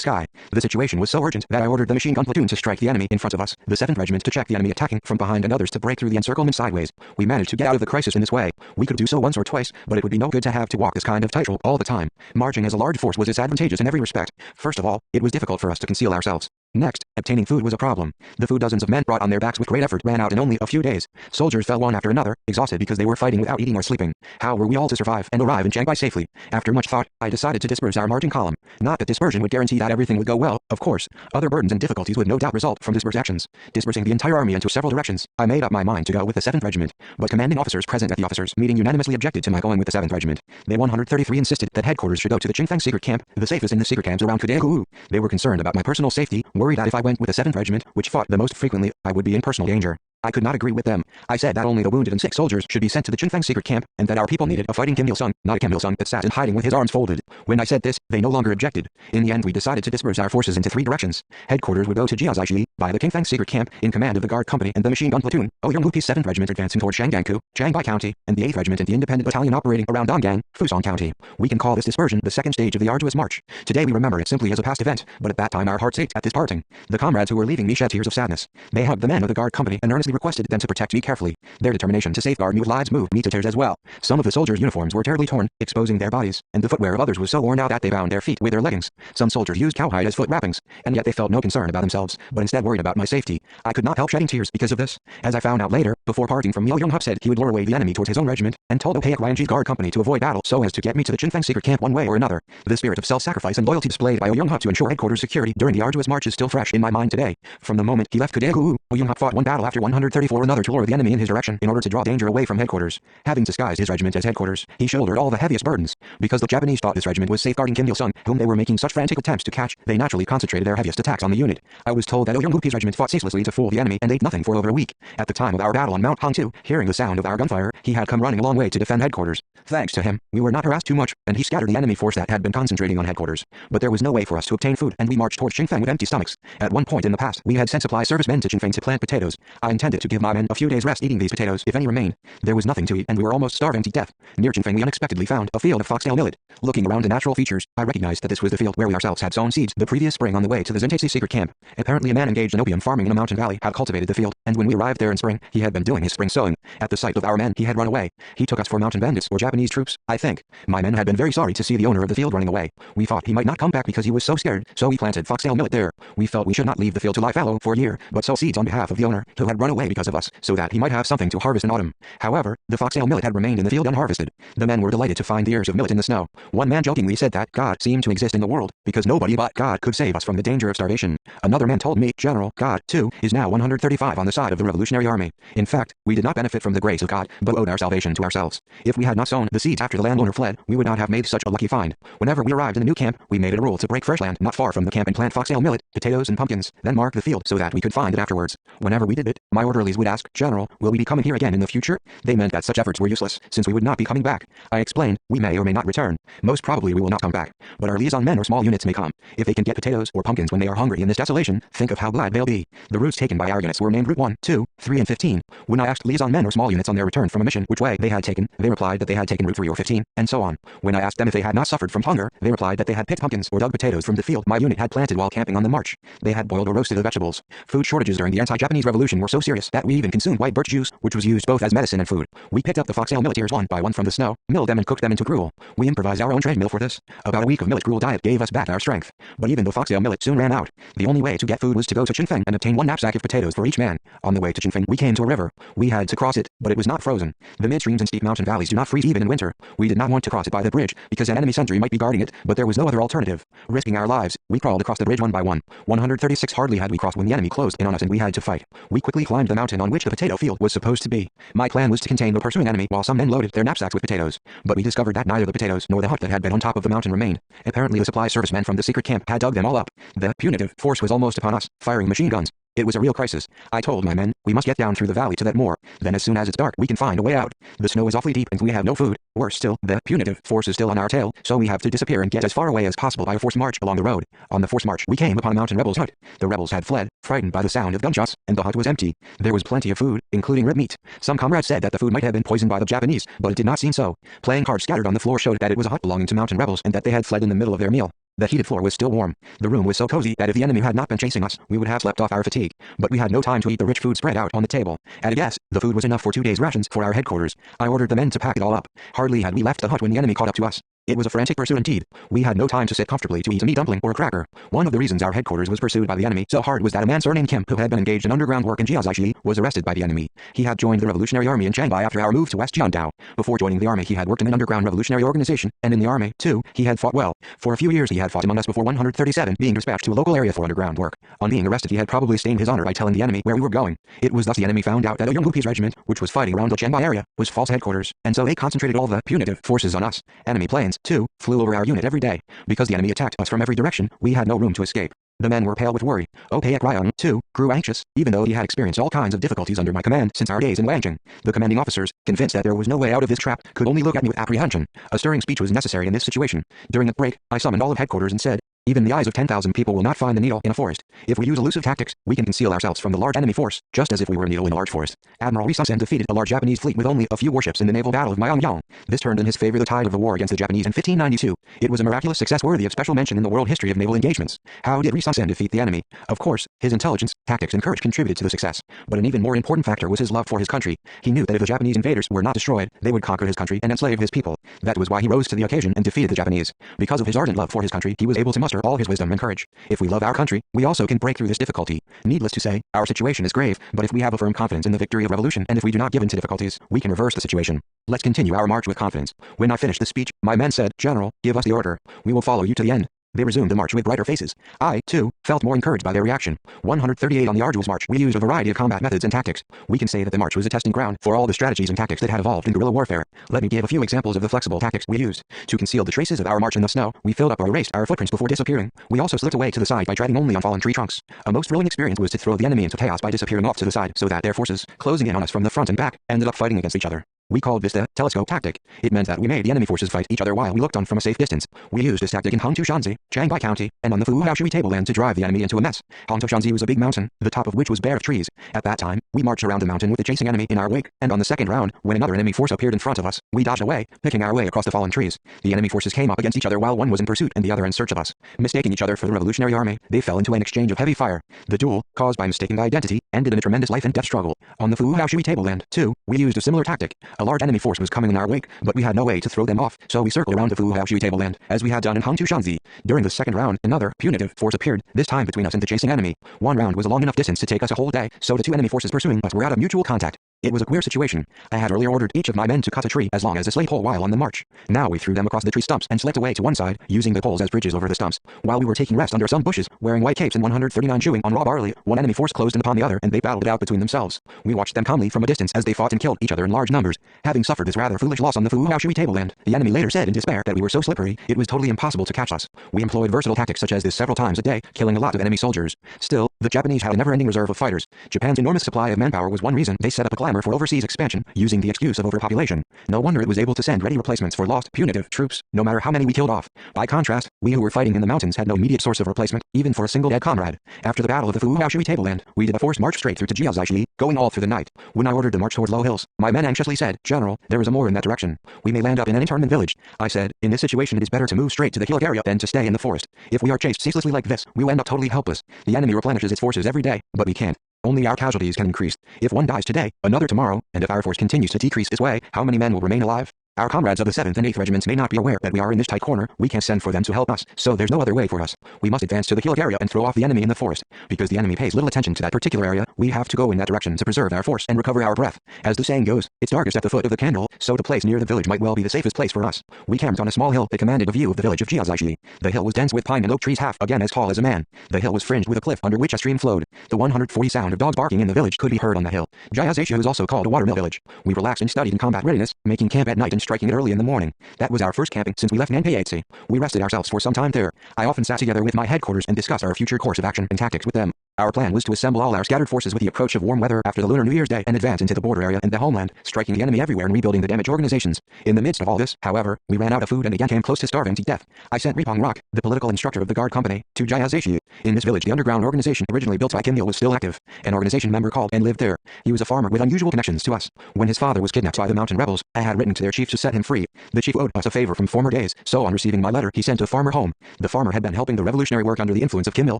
sky. The situation was so urgent that I ordered the machine gun platoon to strike the enemy in front of us, the 7th Regiment to check the enemy attacking from behind, and others to break through the encirclement sideways. We managed to get out of the crisis in this way. We could do so once or twice, but it would be no good to have to walk this kind of tightrope all the time. Marching as a large force was disadvantageous in every respect. First of all, it was difficult for us to conceal ourselves. Next, obtaining food was a problem. The food dozens of men brought on their backs with great effort ran out in only a few days. Soldiers fell one after another, exhausted because they were fighting without eating or sleeping. How were we all to survive and arrive in Chiangbai safely? After much thought, I decided to disperse our marching column. Not that dispersion would guarantee that everything would go well, of course. Other burdens and difficulties would no doubt result from dispersed actions. Dispersing the entire army into several directions, I made up my mind to go with the 7th Regiment, but commanding officers present at the officers' meeting unanimously objected to my going with the 7th Regiment. They 133 insisted that headquarters should go to the Qingfang secret camp, the safest in the secret camps around Kadegu. They were concerned about my personal safety, worried that if I went with the 7th Regiment, which fought the most frequently, I would be in personal danger. I could not agree with them. I said that only the wounded and sick soldiers should be sent to the Qingfang secret camp, and that our people needed a fighting Kim Il-sung, not a Kim Il-sung that sat in hiding with his arms folded. When I said this, they no longer objected. In the end, we decided to disperse our forces into 3 directions. Headquarters would go to Jiazaishi, by the Qingfang secret camp, in command of the guard company and the machine gun platoon, Young-Hop's 7th Regiment advancing toward Shangangku, Chiangbai County, and the 8th Regiment and the independent battalion operating around Donggang, Fusong County. We can call this dispersion the second stage of the arduous march. Today we remember it simply as a past event, but at that time our hearts ached at this parting. The comrades who were leaving me shed tears of sadness. They hugged the men of the guard company and earnestly earnestly requested them to protect me carefully. Their determination to safeguard me with lives moved me to tears as well. Some of the soldiers' uniforms were terribly torn, exposing their bodies, and the footwear of others was so worn out that they bound their feet with their leggings. Some soldiers used cowhide as foot wrappings, and yet they felt no concern about themselves, but instead worried about my safety. I could not help shedding tears because of this. As I found out later, before parting from me, Young-Hup said he would lure away the enemy towards his own regiment, and told Opaek guard company to avoid battle so as to get me to the Chinfeng secret camp one way or another. The spirit of self-sacrifice and loyalty displayed by Young-Hup to ensure headquarters security during the arduous march is still fresh in my mind today. From the moment he left Kudaegu, Young-Hup fought one battle after 134 another to lure the enemy in his direction in order to draw danger away from headquarters. Having disguised his regiment as headquarters, he shouldered all the heaviest burdens. Because the Japanese thought this regiment was safeguarding Kim Il-sung, whom they were making such frantic attempts to catch, they naturally concentrated their heaviest attacks on the unit. I was told that Young-Hup's regiment fought ceaselessly to fool the enemy and ate nothing for over a week. At the time of our battle on Mount Hongtu, hearing the sound of our gunfire, he had come running a long way to defend headquarters. Thanks to him, we were not harassed too much, and he scattered the enemy force that had been concentrating on headquarters. But there was no way for us to obtain food, and we marched towards Chinfeng with empty stomachs. At one point in the past, we had sent supply servicemen to Chinfeng to plant potatoes. I intended to give my men a few days rest eating these potatoes, if any remained. There was nothing to eat, and we were almost starving to death. Near Chinfeng we unexpectedly found a field of foxtail millet. Looking around the natural features, I recognized that this was the field where we ourselves had sown seeds the previous spring on the way to the Zentesi secret camp. Apparently a man engaged in opium farming in a mountain valley had cultivated the field, and when we arrived there in spring, he had been doing his spring sowing. At the sight of our men, he had run away. He took us for mountain bandits or Japanese troops, I think. My men had been very sorry to see the owner of the field running away. We thought he might not come back because he was so scared, so we planted foxtail millet there. We felt we should not leave the field to lie fallow for a year, but sow seeds on behalf of the owner, who had run away because of us, so that he might have something to harvest in autumn. However, the foxtail millet had remained in the field unharvested. The men were delighted to find the ears of millet in the snow. One man jokingly said that God seemed to exist in the world, because nobody but God could save us from the danger of starvation. Another man told me, General, God, too, is now 135 on the side of the Revolutionary Army. In fact, we did not benefit from the grace of God, but owed our salvation to ourselves. If we had not sown the seeds after the landowner fled, we would not have made such a lucky find. Whenever we arrived in the new camp, we made it a rule to break fresh land not far from the camp and plant foxtail millet, potatoes and pumpkins, then mark the field so that we could find it afterwards. Whenever we did it, my orderlies would ask, General, will we be coming here again in the future? They meant that such efforts were useless, since we would not be coming back. I explained, we may or may not return. Most probably we will not come back, but our liaison men or small units may come. If they can get potatoes or pumpkins when they are hungry in this desolation, think of how glad they'll be. The routes taken by our units were named Route 1, 2, 3 and 15. When I asked liaison men or small units on their return from a mission which way they had taken, they replied that they had taken Route 3 or 15, and so on. When I asked them if they had not suffered from hunger, they replied that they had picked pumpkins or dug potatoes from the field my unit had planted while camping on the march. They had boiled or roasted the vegetables. Food shortages during the anti-Japanese revolution were so serious that we even consumed white birch juice, which was used both as medicine and food. We picked up the foxtail millet ears one by one from the snow, milled them and cooked them into gruel. We improvised our own treadmill for this. About a week of millet gruel diet gave us back our strength. But even though foxtail millet soon ran out, the only way to get food was to go to Chinfeng and obtain one knapsack of potatoes for each man. On the way to Chinfeng, we came to a river. We had to cross it, but it was not frozen. The mid-streams and steep mountain valleys do not freeze even in winter. We did not want to cross it by the bridge, because an enemy sentry might be guarding it, but there was no other alternative. Risking our lives, we crawled across the bridge one by one. 136 hardly had we crossed when the enemy closed in on us and we had to fight. We quickly climbed the mountain on which the potato field was supposed to be. My plan was to contain the pursuing enemy while some men loaded their knapsacks with potatoes. But we discovered that neither the potatoes nor the hut that had been on top of the mountain remained. Apparently the supply servicemen from the secret camp had dug them all up. The punitive force was almost upon us, firing machine guns. It was a real crisis. I told my men, we must get down through the valley to that moor. Then as soon as it's dark, we can find a way out. The snow is awfully deep and we have no food. Worse still, the punitive force is still on our tail, so we have to disappear and get as far away as possible by a forced march along the road. On the forced march, we came upon a mountain rebel's hut. The rebels had fled, frightened by the sound of gunshots, and the hut was empty. There was plenty of food, including rib meat. Some comrades said that the food might have been poisoned by the Japanese, but it did not seem so. Playing cards scattered on the floor showed that it was a hut belonging to mountain rebels and that they had fled in the middle of their meal. The heated floor was still warm. The room was so cozy that if the enemy had not been chasing us, we would have slept off our fatigue. But we had no time to eat the rich food spread out on the table. At a guess, the food was enough for 2 days' rations for our headquarters. I ordered the men to pack it all up. Hardly had we left the hut when the enemy caught up to us. It was a frantic pursuit indeed. We had no time to sit comfortably to eat a meat dumpling or a cracker. One of the reasons our headquarters was pursued by the enemy so hard was that a man surnamed Kim, who had been engaged in underground work in Jiaozaishi, was arrested by the enemy. He had joined the Revolutionary Army in Shanghai after our move to West Jiandao. Before joining the army, he had worked in an underground revolutionary organization, and in the army, too, he had fought well. For a few years he had fought among us before 137 being dispatched to a local area for underground work. On being arrested, he had probably stained his honor by telling the enemy where we were going. It was thus the enemy found out that Young-Hup's regiment, which was fighting around the Chenbai area, was false headquarters, and so they concentrated all the punitive forces on us. Enemy planes, too, flew over our unit every day. Because the enemy attacked us from every direction, we had no room to escape. The men were pale with worry. Opaek Ryong, too, grew anxious, even though he had experienced all kinds of difficulties under my command since our days in Wangjing. The commanding officers, convinced that there was no way out of this trap, could only look at me with apprehension. A stirring speech was necessary in this situation. During the break, I summoned all of headquarters and said, Even the eyes of 10,000 people will not find the needle in a forest. If we use elusive tactics, we can conceal ourselves from the large enemy force, just as if we were a needle in a large forest. Admiral Risan defeated a large Japanese fleet with only a few warships in the naval battle of Myeongyang. This turned in his favor the tide of the war against the Japanese in 1592. It was a miraculous success worthy of special mention in the world history of naval engagements. How did Risan defeat the enemy? Of course, his intelligence, tactics, and courage contributed to the success. But an even more important factor was his love for his country. He knew that if the Japanese invaders were not destroyed, they would conquer his country and enslave his people. That was why he rose to the occasion and defeated the Japanese. Because of his ardent love for his country, he was able to muster all his wisdom and courage. If we love our country, we also can break through this difficulty. Needless to say, our situation is grave, but if we have a firm confidence in the victory of revolution and if we do not give in to difficulties, we can reverse the situation. Let's continue our march with confidence. When I finished the speech, my men said, "General, give us the order. We will follow you to the end." They resumed the march with brighter faces. I, too, felt more encouraged by their reaction. 138 On the arduous march, we used a variety of combat methods and tactics. We can say that the march was a testing ground for all the strategies and tactics that had evolved in guerrilla warfare. Let me give a few examples of the flexible tactics we used. To conceal the traces of our march in the snow, we filled up or erased our footprints before disappearing. We also slipped away to the side by dragging only on fallen tree trunks. A most thrilling experience was to throw the enemy into chaos by disappearing off to the side so that their forces, closing in on us from the front and back, ended up fighting against each other. We called this the telescope tactic. It meant that we made the enemy forces fight each other while we looked on from a safe distance. We used this tactic in Hangtu Shanxi, Jiangbai County, and on the Fuhaoshui tableland to drive the enemy into a mess. Hangtu Shanxi was a big mountain, the top of which was bare of trees. At that time, we marched around the mountain with the chasing enemy in our wake, and on the second round, when another enemy force appeared in front of us, we dodged away, picking our way across the fallen trees. The enemy forces came up against each other while one was in pursuit and the other in search of us. Mistaking each other for the Revolutionary Army, they fell into an exchange of heavy fire. The duel, caused by mistaken identity, ended in a tremendous life and death struggle. On the Fuhaoshui tableland, too, we used a similar tactic. A large enemy force was coming in our wake, but we had no way to throw them off, so we circled around the Fuhaoshui tableland, as we had done in Hangtu Shanxi. During the second round, another punitive force appeared, this time between us and the chasing enemy. One round was a long enough distance to take us a whole day, so the two enemy forces pursuing us were out of mutual contact. It was a queer situation. I had earlier ordered each of my men to cut a tree as long as a slate pole while on the march. Now we threw them across the tree stumps and slipped away to one side, using the poles as bridges over the stumps. While we were taking rest under some bushes, wearing white capes and 139 chewing on raw barley, one enemy force closed in upon the other and they battled it out between themselves. We watched them calmly from a distance as they fought and killed each other in large numbers. Having suffered this rather foolish loss on the Fuhaoshui tableland, the enemy later said in despair that we were so slippery, it was totally impossible to catch us. We employed versatile tactics such as this several times a day, killing a lot of enemy soldiers. Still, the Japanese had a never-ending reserve of fighters. Japan's enormous supply of manpower was one reason they set up a clamor for overseas expansion, using the excuse of overpopulation. No wonder it was able to send ready replacements for lost, punitive troops, no matter how many we killed off. By contrast, we who were fighting in the mountains had no immediate source of replacement, even for a single dead comrade. After the battle of the Fuhaoshui tableland, we did a forced march straight through to Jiaozaishi, going all through the night. When I ordered the march toward low hills, my men anxiously said, "General, there is a moor in that direction. We may land up in an internment village." I said, "In this situation it is better to move straight to the hillock area than to stay in the forest. If we are chased ceaselessly like this, we will end up totally helpless. The enemy replenishes its forces every day, but we can't. Only our casualties can increase. If one dies today, another tomorrow, and if our force continues to decrease this way, how many men will remain alive? Our comrades of the 7th and 8th regiments may not be aware that we are in this tight corner. We can't send for them to help us, so there's no other way for us. We must advance to the hillock area and throw off the enemy in the forest. Because the enemy pays little attention to that particular area, we have to go in that direction to preserve our force and recover our breath. As the saying goes, it's darkest at the foot of the candle, so the place near the village might well be the safest place for us. We camped on a small hill that commanded a view of the village of Jiaozaishi. The hill was dense with pine and oak trees half again as tall as a man. The hill was fringed with a cliff under which a stream flowed. The 140 sound of dogs barking in the village could be heard on the hill. Jiaozaishi was also called a watermill village. We relaxed and studied in combat readiness, making camp at night and striking it early in the morning. That was our first camping since we left Nanpeiatsi. We rested ourselves for some time there. I often sat together with my headquarters and discussed our future course of action and tactics with them. Our plan was to assemble all our scattered forces with the approach of warm weather after the Lunar New Year's Day and advance into the border area and the homeland, striking the enemy everywhere and rebuilding the damaged organizations. In the midst of all this, however, we ran out of food and again came close to starving to death. I sent Ripong Rock, the political instructor of the guard company, to Jiaozaishi. In this village the underground organization originally built by Kim Il was still active. An organization member called and lived there. He was a farmer with unusual connections to us. When his father was kidnapped by the mountain rebels, I had written to their chief to set him free. The chief owed us a favor from former days, so on receiving my letter he sent a farmer home. The farmer had been helping the revolutionary work under the influence of Kim Il,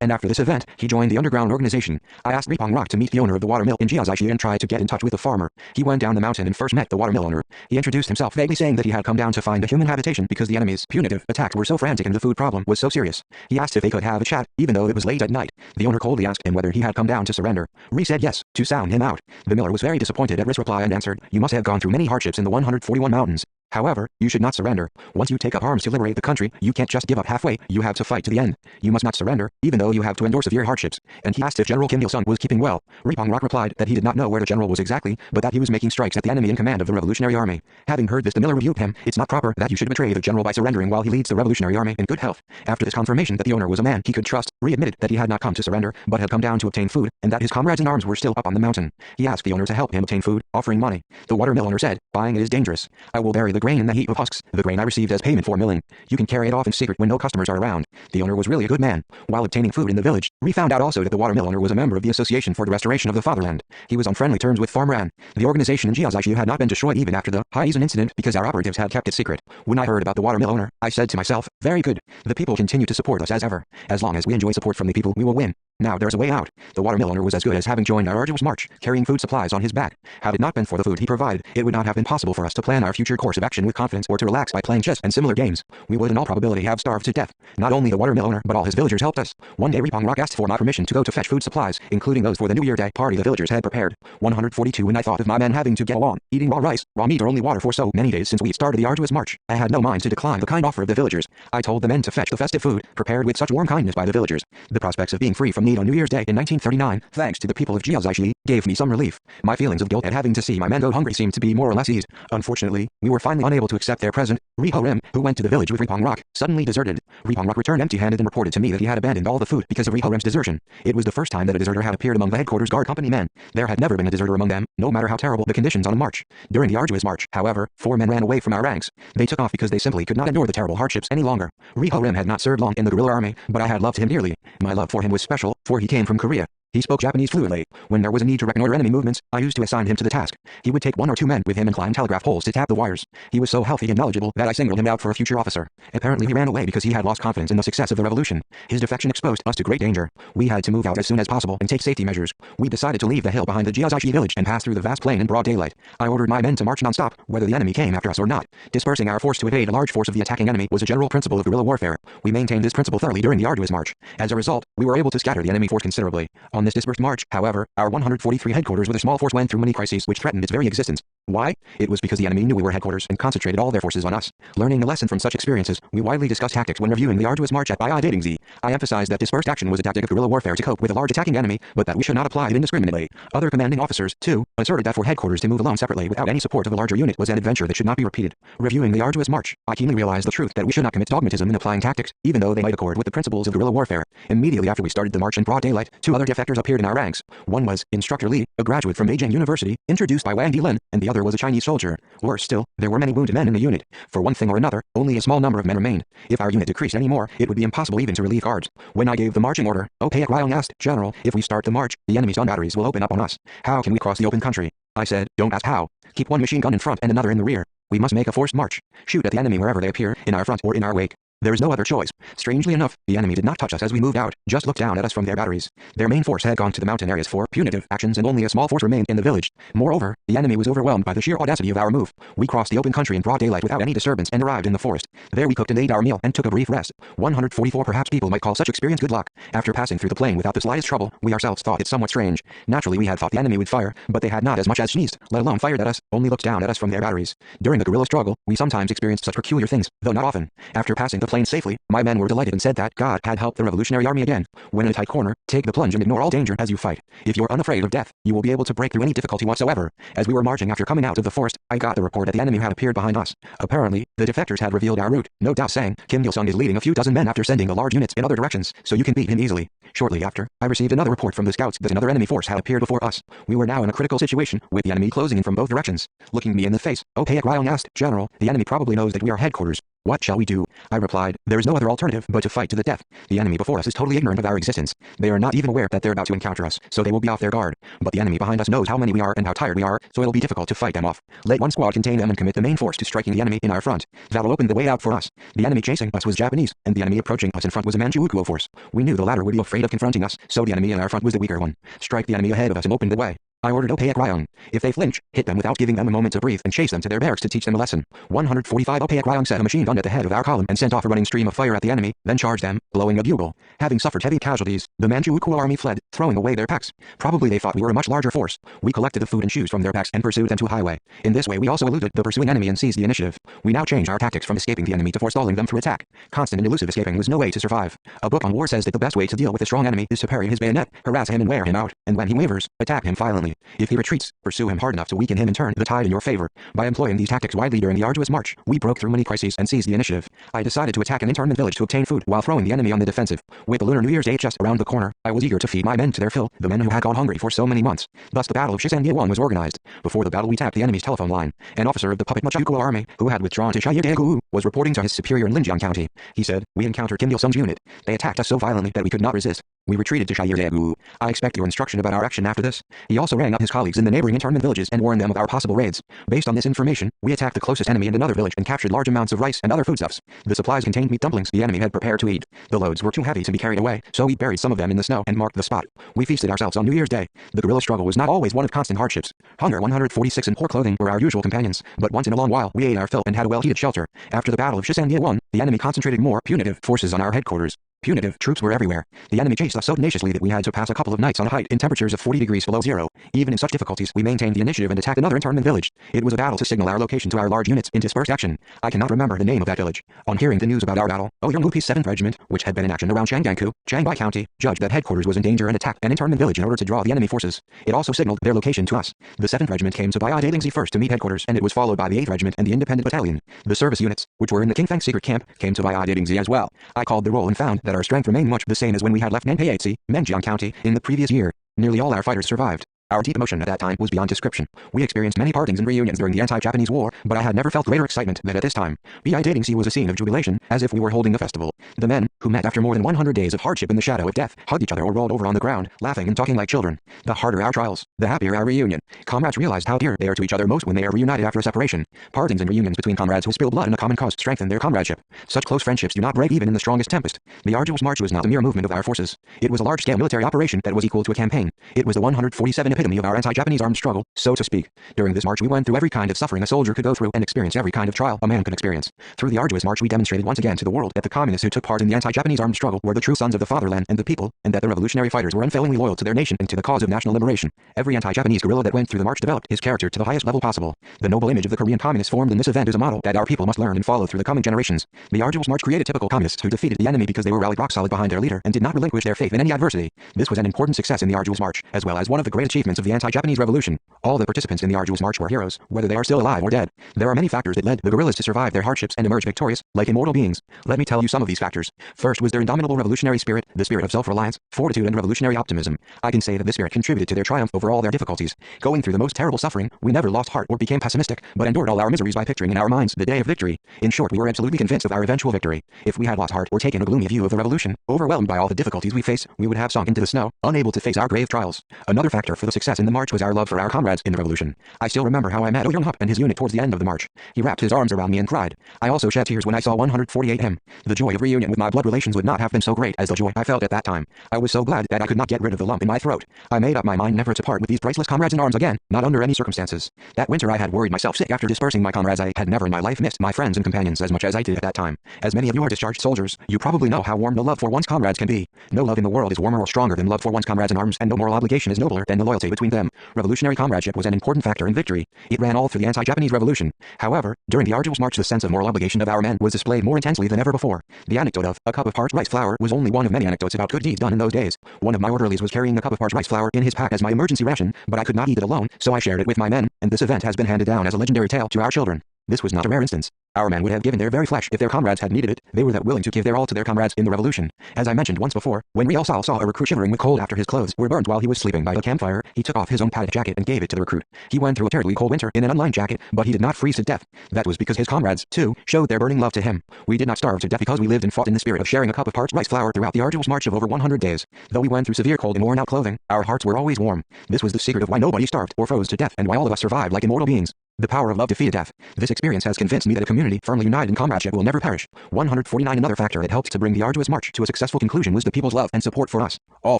and after this event, he joined the underground organization. I asked Ripong Rock to meet the owner of the watermill in Jiaozaishi and tried to get in touch with the farmer. He went down the mountain and first met the watermill owner. He introduced himself vaguely saying that he had come down to find a human habitation because the enemy's punitive attacks were so frantic and the food problem was so serious. He asked if they could have a chat, even though it was late at night. The owner coldly asked him whether he had come down to surrender. Ri said yes, to sound him out. The miller was very disappointed at Ri's reply and answered, "You must have gone through many hardships in the 141 mountains. However, you should not surrender. Once you take up arms to liberate the country, you can't just give up halfway, you have to fight to the end. You must not surrender, even though you have to endure severe hardships." And he asked if General Kim Il-sung was keeping well. Ripong Rock replied that he did not know where the general was exactly, but that he was making strikes at the enemy in command of the Revolutionary Army. Having heard this, the miller rebuked him. "It's not proper that you should betray the general by surrendering while he leads the Revolutionary Army in good health." After this confirmation that the owner was a man he could trust, Ri admitted that he had not come to surrender, but had come down to obtain food, and that his comrades in arms were still up on the mountain. He asked the owner to help him obtain food, offering money. The watermill owner said, "Buying it is dangerous. I will bury the grain in the heap of husks, the grain I received as payment for milling. You can carry it off in secret when no customers are around." The owner was really a good man. While obtaining food in the village, Ri found out also that the watermill owner was a member of the Association for the Restoration of the Fatherland. He was on friendly terms with Farm Ran. The organization in Jiazaishu had not been destroyed even after the Haizan incident because our operatives had kept it secret. When I heard about the watermill owner, I said to myself, very good. The people continue to support us as ever. As long as we enjoy support from the people, we will win. Now there's a way out. The watermill owner was as good as having joined our arduous march, carrying food supplies on his back. Had it not been for the food he provided, it would not have been possible for us to plan our future course of action with confidence or to relax by playing chess and similar games. We would in all probability have starved to death. Not only the watermill owner but all his villagers helped us. One day Ripong Rock asked for my permission to go to fetch food supplies, including those for the New Year Day party the villagers had prepared. 142 When I thought of my men having to get along, eating raw rice, raw meat or only water for so many days since we started the arduous march, I had no mind to decline the kind offer of the villagers. I told the men to fetch the festive food, prepared with such warm kindness by the villagers. The prospects of being free from need on New Year's Day in 1939, thanks to the people of Jiazaixi, gave me some relief. My feelings of guilt at having to see my men go hungry seemed to be more or less eased. Unfortunately, we were finally unable to accept their present. Riho Rim, who went to the village with Ripong Rock, suddenly deserted. Ripong Rock returned empty-handed and reported to me that he had abandoned all the food because of Riho Rim's desertion. It was the first time that a deserter had appeared among the headquarters guard company men. There had never been a deserter among them, no matter how terrible the conditions on a march. During the arduous march, however, 4 men ran away from our ranks. They took off because they simply could not endure the terrible hardships any longer. Riho Rim had not served long in the guerrilla army, but I had loved him dearly. My love for him was special, for he came from Korea. He spoke Japanese fluently. When there was a need to reconnoiter enemy movements, I used to assign him to the task. He would take 1 or 2 men with him and climb telegraph poles to tap the wires. He was so healthy and knowledgeable that I singled him out for a future officer. Apparently he ran away because he had lost confidence in the success of the revolution. His defection exposed us to great danger. We had to move out as soon as possible and take safety measures. We decided to leave the hill behind the Jiazaixi village and pass through the vast plain in broad daylight. I ordered my men to march non-stop, whether the enemy came after us or not. Dispersing our force to evade a large force of the attacking enemy was a general principle of guerrilla warfare. We maintained this principle thoroughly during the arduous march. As a result, we were able to scatter the enemy force considerably. On this dispersed march, however, our 143 headquarters with a small force went through many crises which threatened its very existence. Why? It was because the enemy knew we were headquarters and concentrated all their forces on us. Learning a lesson from such experiences, we widely discussed tactics when reviewing the arduous march at Bai Dating Z. I emphasized that dispersed action was a tactic of guerrilla warfare to cope with a large attacking enemy, but that we should not apply it indiscriminately. Other commanding officers, too, asserted that for headquarters to move alone separately without any support of a larger unit was an adventure that should not be repeated. Reviewing the arduous march, I keenly realized the truth that we should not commit dogmatism in applying tactics, even though they might accord with the principles of guerrilla warfare. Immediately after we started the march in broad daylight, 2 other defectors appeared in our ranks. One was Instructor Li, a graduate from Beijing University, introduced by Wang Dilin, and the other was a Chinese soldier. Worse still, there were many wounded men in the unit. For one thing or another, only a small number of men remained. If our unit decreased any more, it would be impossible even to relieve guards. When I gave the marching order, Opayak Ryong asked, "General, if we start the march, the enemy's gun batteries will open up on us. How can we cross the open country?" I said, "Don't ask how. Keep 1 machine gun in front and another in the rear. We must make a forced march. Shoot at the enemy wherever they appear, in our front or in our wake. There is no other choice." Strangely enough, the enemy did not touch us as we moved out, just looked down at us from their batteries. Their main force had gone to the mountain areas for punitive actions and only a small force remained in the village. Moreover, the enemy was overwhelmed by the sheer audacity of our move. We crossed the open country in broad daylight without any disturbance and arrived in the forest. There we cooked and ate our meal and took a brief rest. 144 Perhaps people might call such experience good luck. After passing through the plain without the slightest trouble, we ourselves thought it somewhat strange. Naturally we had thought the enemy would fire, but they had not as much as sneezed, let alone fired at us, only looked down at us from their batteries. During the guerrilla struggle, we sometimes experienced such peculiar things, though not often. After passing the plain safely, my men were delighted and said that God had helped the revolutionary army again. When in a tight corner, take the plunge and ignore all danger as you fight. If you're unafraid of death, you will be able to break through any difficulty whatsoever. As we were marching after coming out of the forest, I got the report that the enemy had appeared behind us. Apparently, the defectors had revealed our route, no doubt saying, "Kim Il-sung is leading a few dozen men after sending the large units in other directions, so you can beat him easily." Shortly after, I received another report from the scouts that another enemy force had appeared before us. We were now in a critical situation, with the enemy closing in from both directions. Looking me in the face, Opayak Ryong asked, "General, the enemy probably knows that we are headquarters. What shall we do?" I replied, "There is no other alternative but to fight to the death. The enemy before us is totally ignorant of our existence. They are not even aware that they're about to encounter us, so they will be off their guard. But the enemy behind us knows how many we are and how tired we are, so it'll be difficult to fight them off. Let one squad contain them and commit the main force to striking the enemy in our front. That'll open the way out for us." The enemy chasing us was Japanese, and the enemy approaching us in front was a Manchukuo force. We knew the latter would be afraid of confronting us, so the enemy in our front was the weaker one. Strike the enemy ahead of us and open the way. I ordered Opayak Ryong. If they flinch, hit them without giving them a moment to breathe and chase them to their barracks to teach them a lesson. 145 Opayak Ryong set a machine gun at the head of our column and sent off a running stream of fire at the enemy, then charged them, blowing a bugle. Having suffered heavy casualties, the Manchukuo army fled, throwing away their packs. Probably they thought we were a much larger force. We collected the food and shoes from their packs and pursued them to a highway. In this way we also eluded the pursuing enemy and seized the initiative. We now changed our tactics from escaping the enemy to forestalling them through attack. Constant and elusive escaping was no way to survive. A book on war says that the best way to deal with a strong enemy is to parry his bayonet, harass him and wear him out, and when he wavers, attack him violently. silently. If he retreats, pursue him hard enough to weaken him and turn the tide in your favor. By employing these tactics widely during the arduous march, we broke through many crises and seized the initiative. I decided to attack an internment village to obtain food while throwing the enemy on the defensive. With the Lunar New Year's Day just around the corner, I was eager to feed my men to their fill, the men who had gone hungry for so many months. Thus the Battle of Shisandia-1 was organized. Before the battle we tapped the enemy's telephone line. An officer of the puppet Machukuo army, who had withdrawn to Shisandia-gu, was reporting to his superior in Linjiang County. He said, "We encountered Kim Il-sung's unit. They attacked us so violently that we could not resist. We retreated to Shisandia-gu. I expect your instruction about our action after this." He also rang up his colleagues in the neighboring internment villages and warned them of our possible raids. Based on this information, we attacked the closest enemy in another village and captured large amounts of rice and other foodstuffs. The supplies contained meat dumplings the enemy had prepared to eat. The loads were too heavy to be carried away, so we buried some of them in the snow and marked the spot. We feasted ourselves on New Year's Day. The guerrilla struggle was not always one of constant hardships. Hunger 146 and poor clothing were our usual companions, but once in a long while we ate our fill and had a well-heated shelter. After the Battle of Shisandia-1, the enemy concentrated more punitive forces on our headquarters. Punitive troops were everywhere. The enemy chased us so tenaciously that we had to pass a couple of nights on a height in temperatures of 40 degrees below zero. Even in such difficulties, we maintained the initiative and attacked another internment village. It was a battle to signal our location to our large units in dispersed action. I cannot remember the name of that village. On hearing the news about our battle, Oyonggupi's 7th Regiment, which had been in action around Changanku, Changbai County, judged that headquarters was in danger and attacked an internment village in order to draw the enemy forces. It also signaled their location to us. The 7th Regiment came to Baiyadalingzi first to meet headquarters, and it was followed by the 8th Regiment and the Independent Battalion. The service units, which were in the Kingfang secret camp, came to Baiyadalingzi as well. I called the roll and found that our strength remained much the same as when we had left Nanpeiatsi, Menjiang County, in the previous year. Nearly all our fighters survived. Our deep emotion at that time was beyond description. We experienced many partings and reunions during the anti-Japanese war, but I had never felt greater excitement than at this time. Baiyadalingzi was a scene of jubilation, as if we were holding a festival. The men, who met after more than 100 days of hardship in the shadow of death, hugged each other or rolled over on the ground, laughing and talking like children. The harder our trials, the happier our reunion. Comrades realized how dear they are to each other most when they are reunited after a separation. Partings and reunions between comrades who spill blood in a common cause strengthen their comradeship. Such close friendships do not break even in the strongest tempest. The arduous march was not a mere movement of our forces. It was a large-scale military operation that was equal to a campaign. It was the 147 epitome of our anti-Japanese armed struggle, so to speak. During this march we went through every kind of suffering a soldier could go through and experienced every kind of trial a man could experience. Through the arduous march we demonstrated once again to the world that the communists who took part in the anti-Japanese armed struggle were the true sons of the fatherland and the people, and that the revolutionary fighters were unfailingly loyal to their nation and to the cause of national liberation. Every anti-Japanese guerrilla that went through the march developed his character to the highest level possible. The noble image of the Korean communists formed in this event is a model that our people must learn and follow through the coming generations. The arduous march created typical communists who defeated the enemy because they were rallied rock solid behind their leader and did not relinquish their faith in any adversity. This was an important success in the arduous march, as well as one of the great achievements of the anti-Japanese revolution. All the participants in the arduous march were heroes, whether they are still alive or dead. There are many factors that led the guerrillas to survive their hardships and emerge victorious, like immortal beings. Let me tell you some of these factors. First was their indomitable revolutionary spirit, the spirit of self-reliance, fortitude and revolutionary optimism. I can say that this spirit contributed to their triumph over all their difficulties. Going through the most terrible suffering, we never lost heart or became pessimistic, but endured all our miseries by picturing in our minds the day of victory. In short, we were absolutely convinced of our eventual victory. If we had lost heart or taken a gloomy view of the revolution, overwhelmed by all the difficulties we face, we would have sunk into the snow, unable to face our grave trials. Another factor for the success in the march was our love for our comrades in the revolution. I still remember how I met Oyong-hup and his unit towards the end of the march. He wrapped his arms around me and cried. I also shed tears when I saw 148 him. The joy of reunion with my blood relations would not have been so great as the joy I felt at that time. I was so glad that I could not get rid of the lump in my throat. I made up my mind never to part with these priceless comrades in arms again, not under any circumstances. That winter I had worried myself sick after dispersing my comrades. I had never in my life missed my friends and companions as much as I did at that time. As many of you are discharged soldiers, you probably know how warm the love for one's comrades can be. No love in the world is warmer or stronger than love for one's comrades in arms, and no moral obligation is nobler than the loyalty between them. Revolutionary comradeship was an important factor in victory. It ran all through the anti-Japanese revolution. However, during the arduous march the sense of moral obligation of our men was displayed more intensely than ever before. The anecdote of a cup of parched rice flour was only one of many anecdotes about good deeds done in those days. One of my orderlies was carrying a cup of parched rice flour in his pack as my emergency ration, but I could not eat it alone, so I shared it with my men, and this event has been handed down as a legendary tale to our children. This was not a rare instance. Our men would have given their very flesh if their comrades had needed it. They were that willing to give their all to their comrades in the revolution. As I mentioned once before, when Riel Sal saw a recruit shivering with cold after his clothes were burned while he was sleeping by the campfire, he took off his own padded jacket and gave it to the recruit. He went through a terribly cold winter in an unlined jacket, but he did not freeze to death. That was because his comrades, too, showed their burning love to him. We did not starve to death because we lived and fought in the spirit of sharing a cup of parched rice flour throughout the arduous march of over 100 days. Though we went through severe cold and worn-out clothing, our hearts were always warm. This was the secret of why nobody starved or froze to death and why all of us survived like immortal beings. The power of love defeated death. This experience has convinced me that a community firmly united in comradeship will never perish. 149 Another factor that helped to bring the arduous march to a successful conclusion was the people's love and support for us. All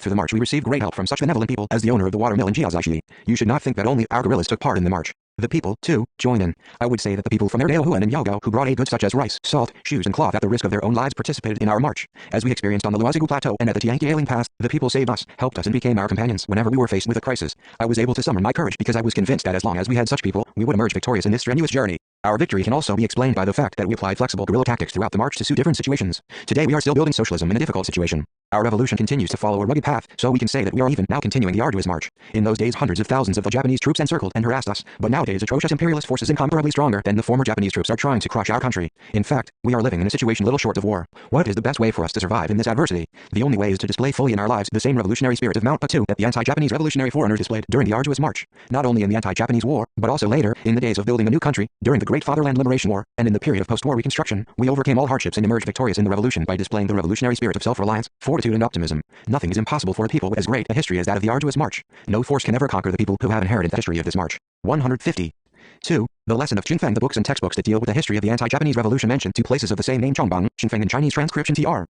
through the march we received great help from such benevolent people as the owner of the watermill in Jiaozaishi. You should not think that only our guerrillas took part in the march. The people, too, joined in. I would say that the people from Erdeohuan and Yaogao who brought aid goods such as rice, salt, shoes and cloth at the risk of their own lives participated in our march. As we experienced on the Luozigu Plateau and at the Tianqialing Pass, the people saved us, helped us and became our companions whenever we were faced with a crisis. I was able to summon my courage because I was convinced that as long as we had such people, we would emerge victorious in this strenuous journey. Our victory can also be explained by the fact that we applied flexible guerrilla tactics throughout the march to suit different situations. Today we are still building socialism in a difficult situation. Our revolution continues to follow a rugged path, so we can say that we are even now continuing the arduous march. In those days, hundreds of thousands of the Japanese troops encircled and harassed us, but nowadays atrocious imperialist forces incomparably stronger than the former Japanese troops are trying to crush our country. In fact, we are living in a situation little short of war. What is the best way for us to survive in this adversity? The only way is to display fully in our lives the same revolutionary spirit of Mount Batuu that the anti-Japanese revolutionary forerunners displayed during the arduous march, not only in the anti-Japanese war, but also later, in the days of building a new country, during the Great Fatherland Liberation War, and in the period of post-war reconstruction. We overcame all hardships and emerged victorious in the revolution by displaying the revolutionary spirit of self-reliance, fortitude and optimism. Nothing is impossible for a people with as great a history as that of the arduous march. No force can ever conquer the people who have inherited the history of this march. 150. 2. The lesson of Xinfeng. The books and textbooks that deal with the history of the anti-Japanese revolution mention two places of the same name, Chongbang, Xinfeng in Chinese transcription tr.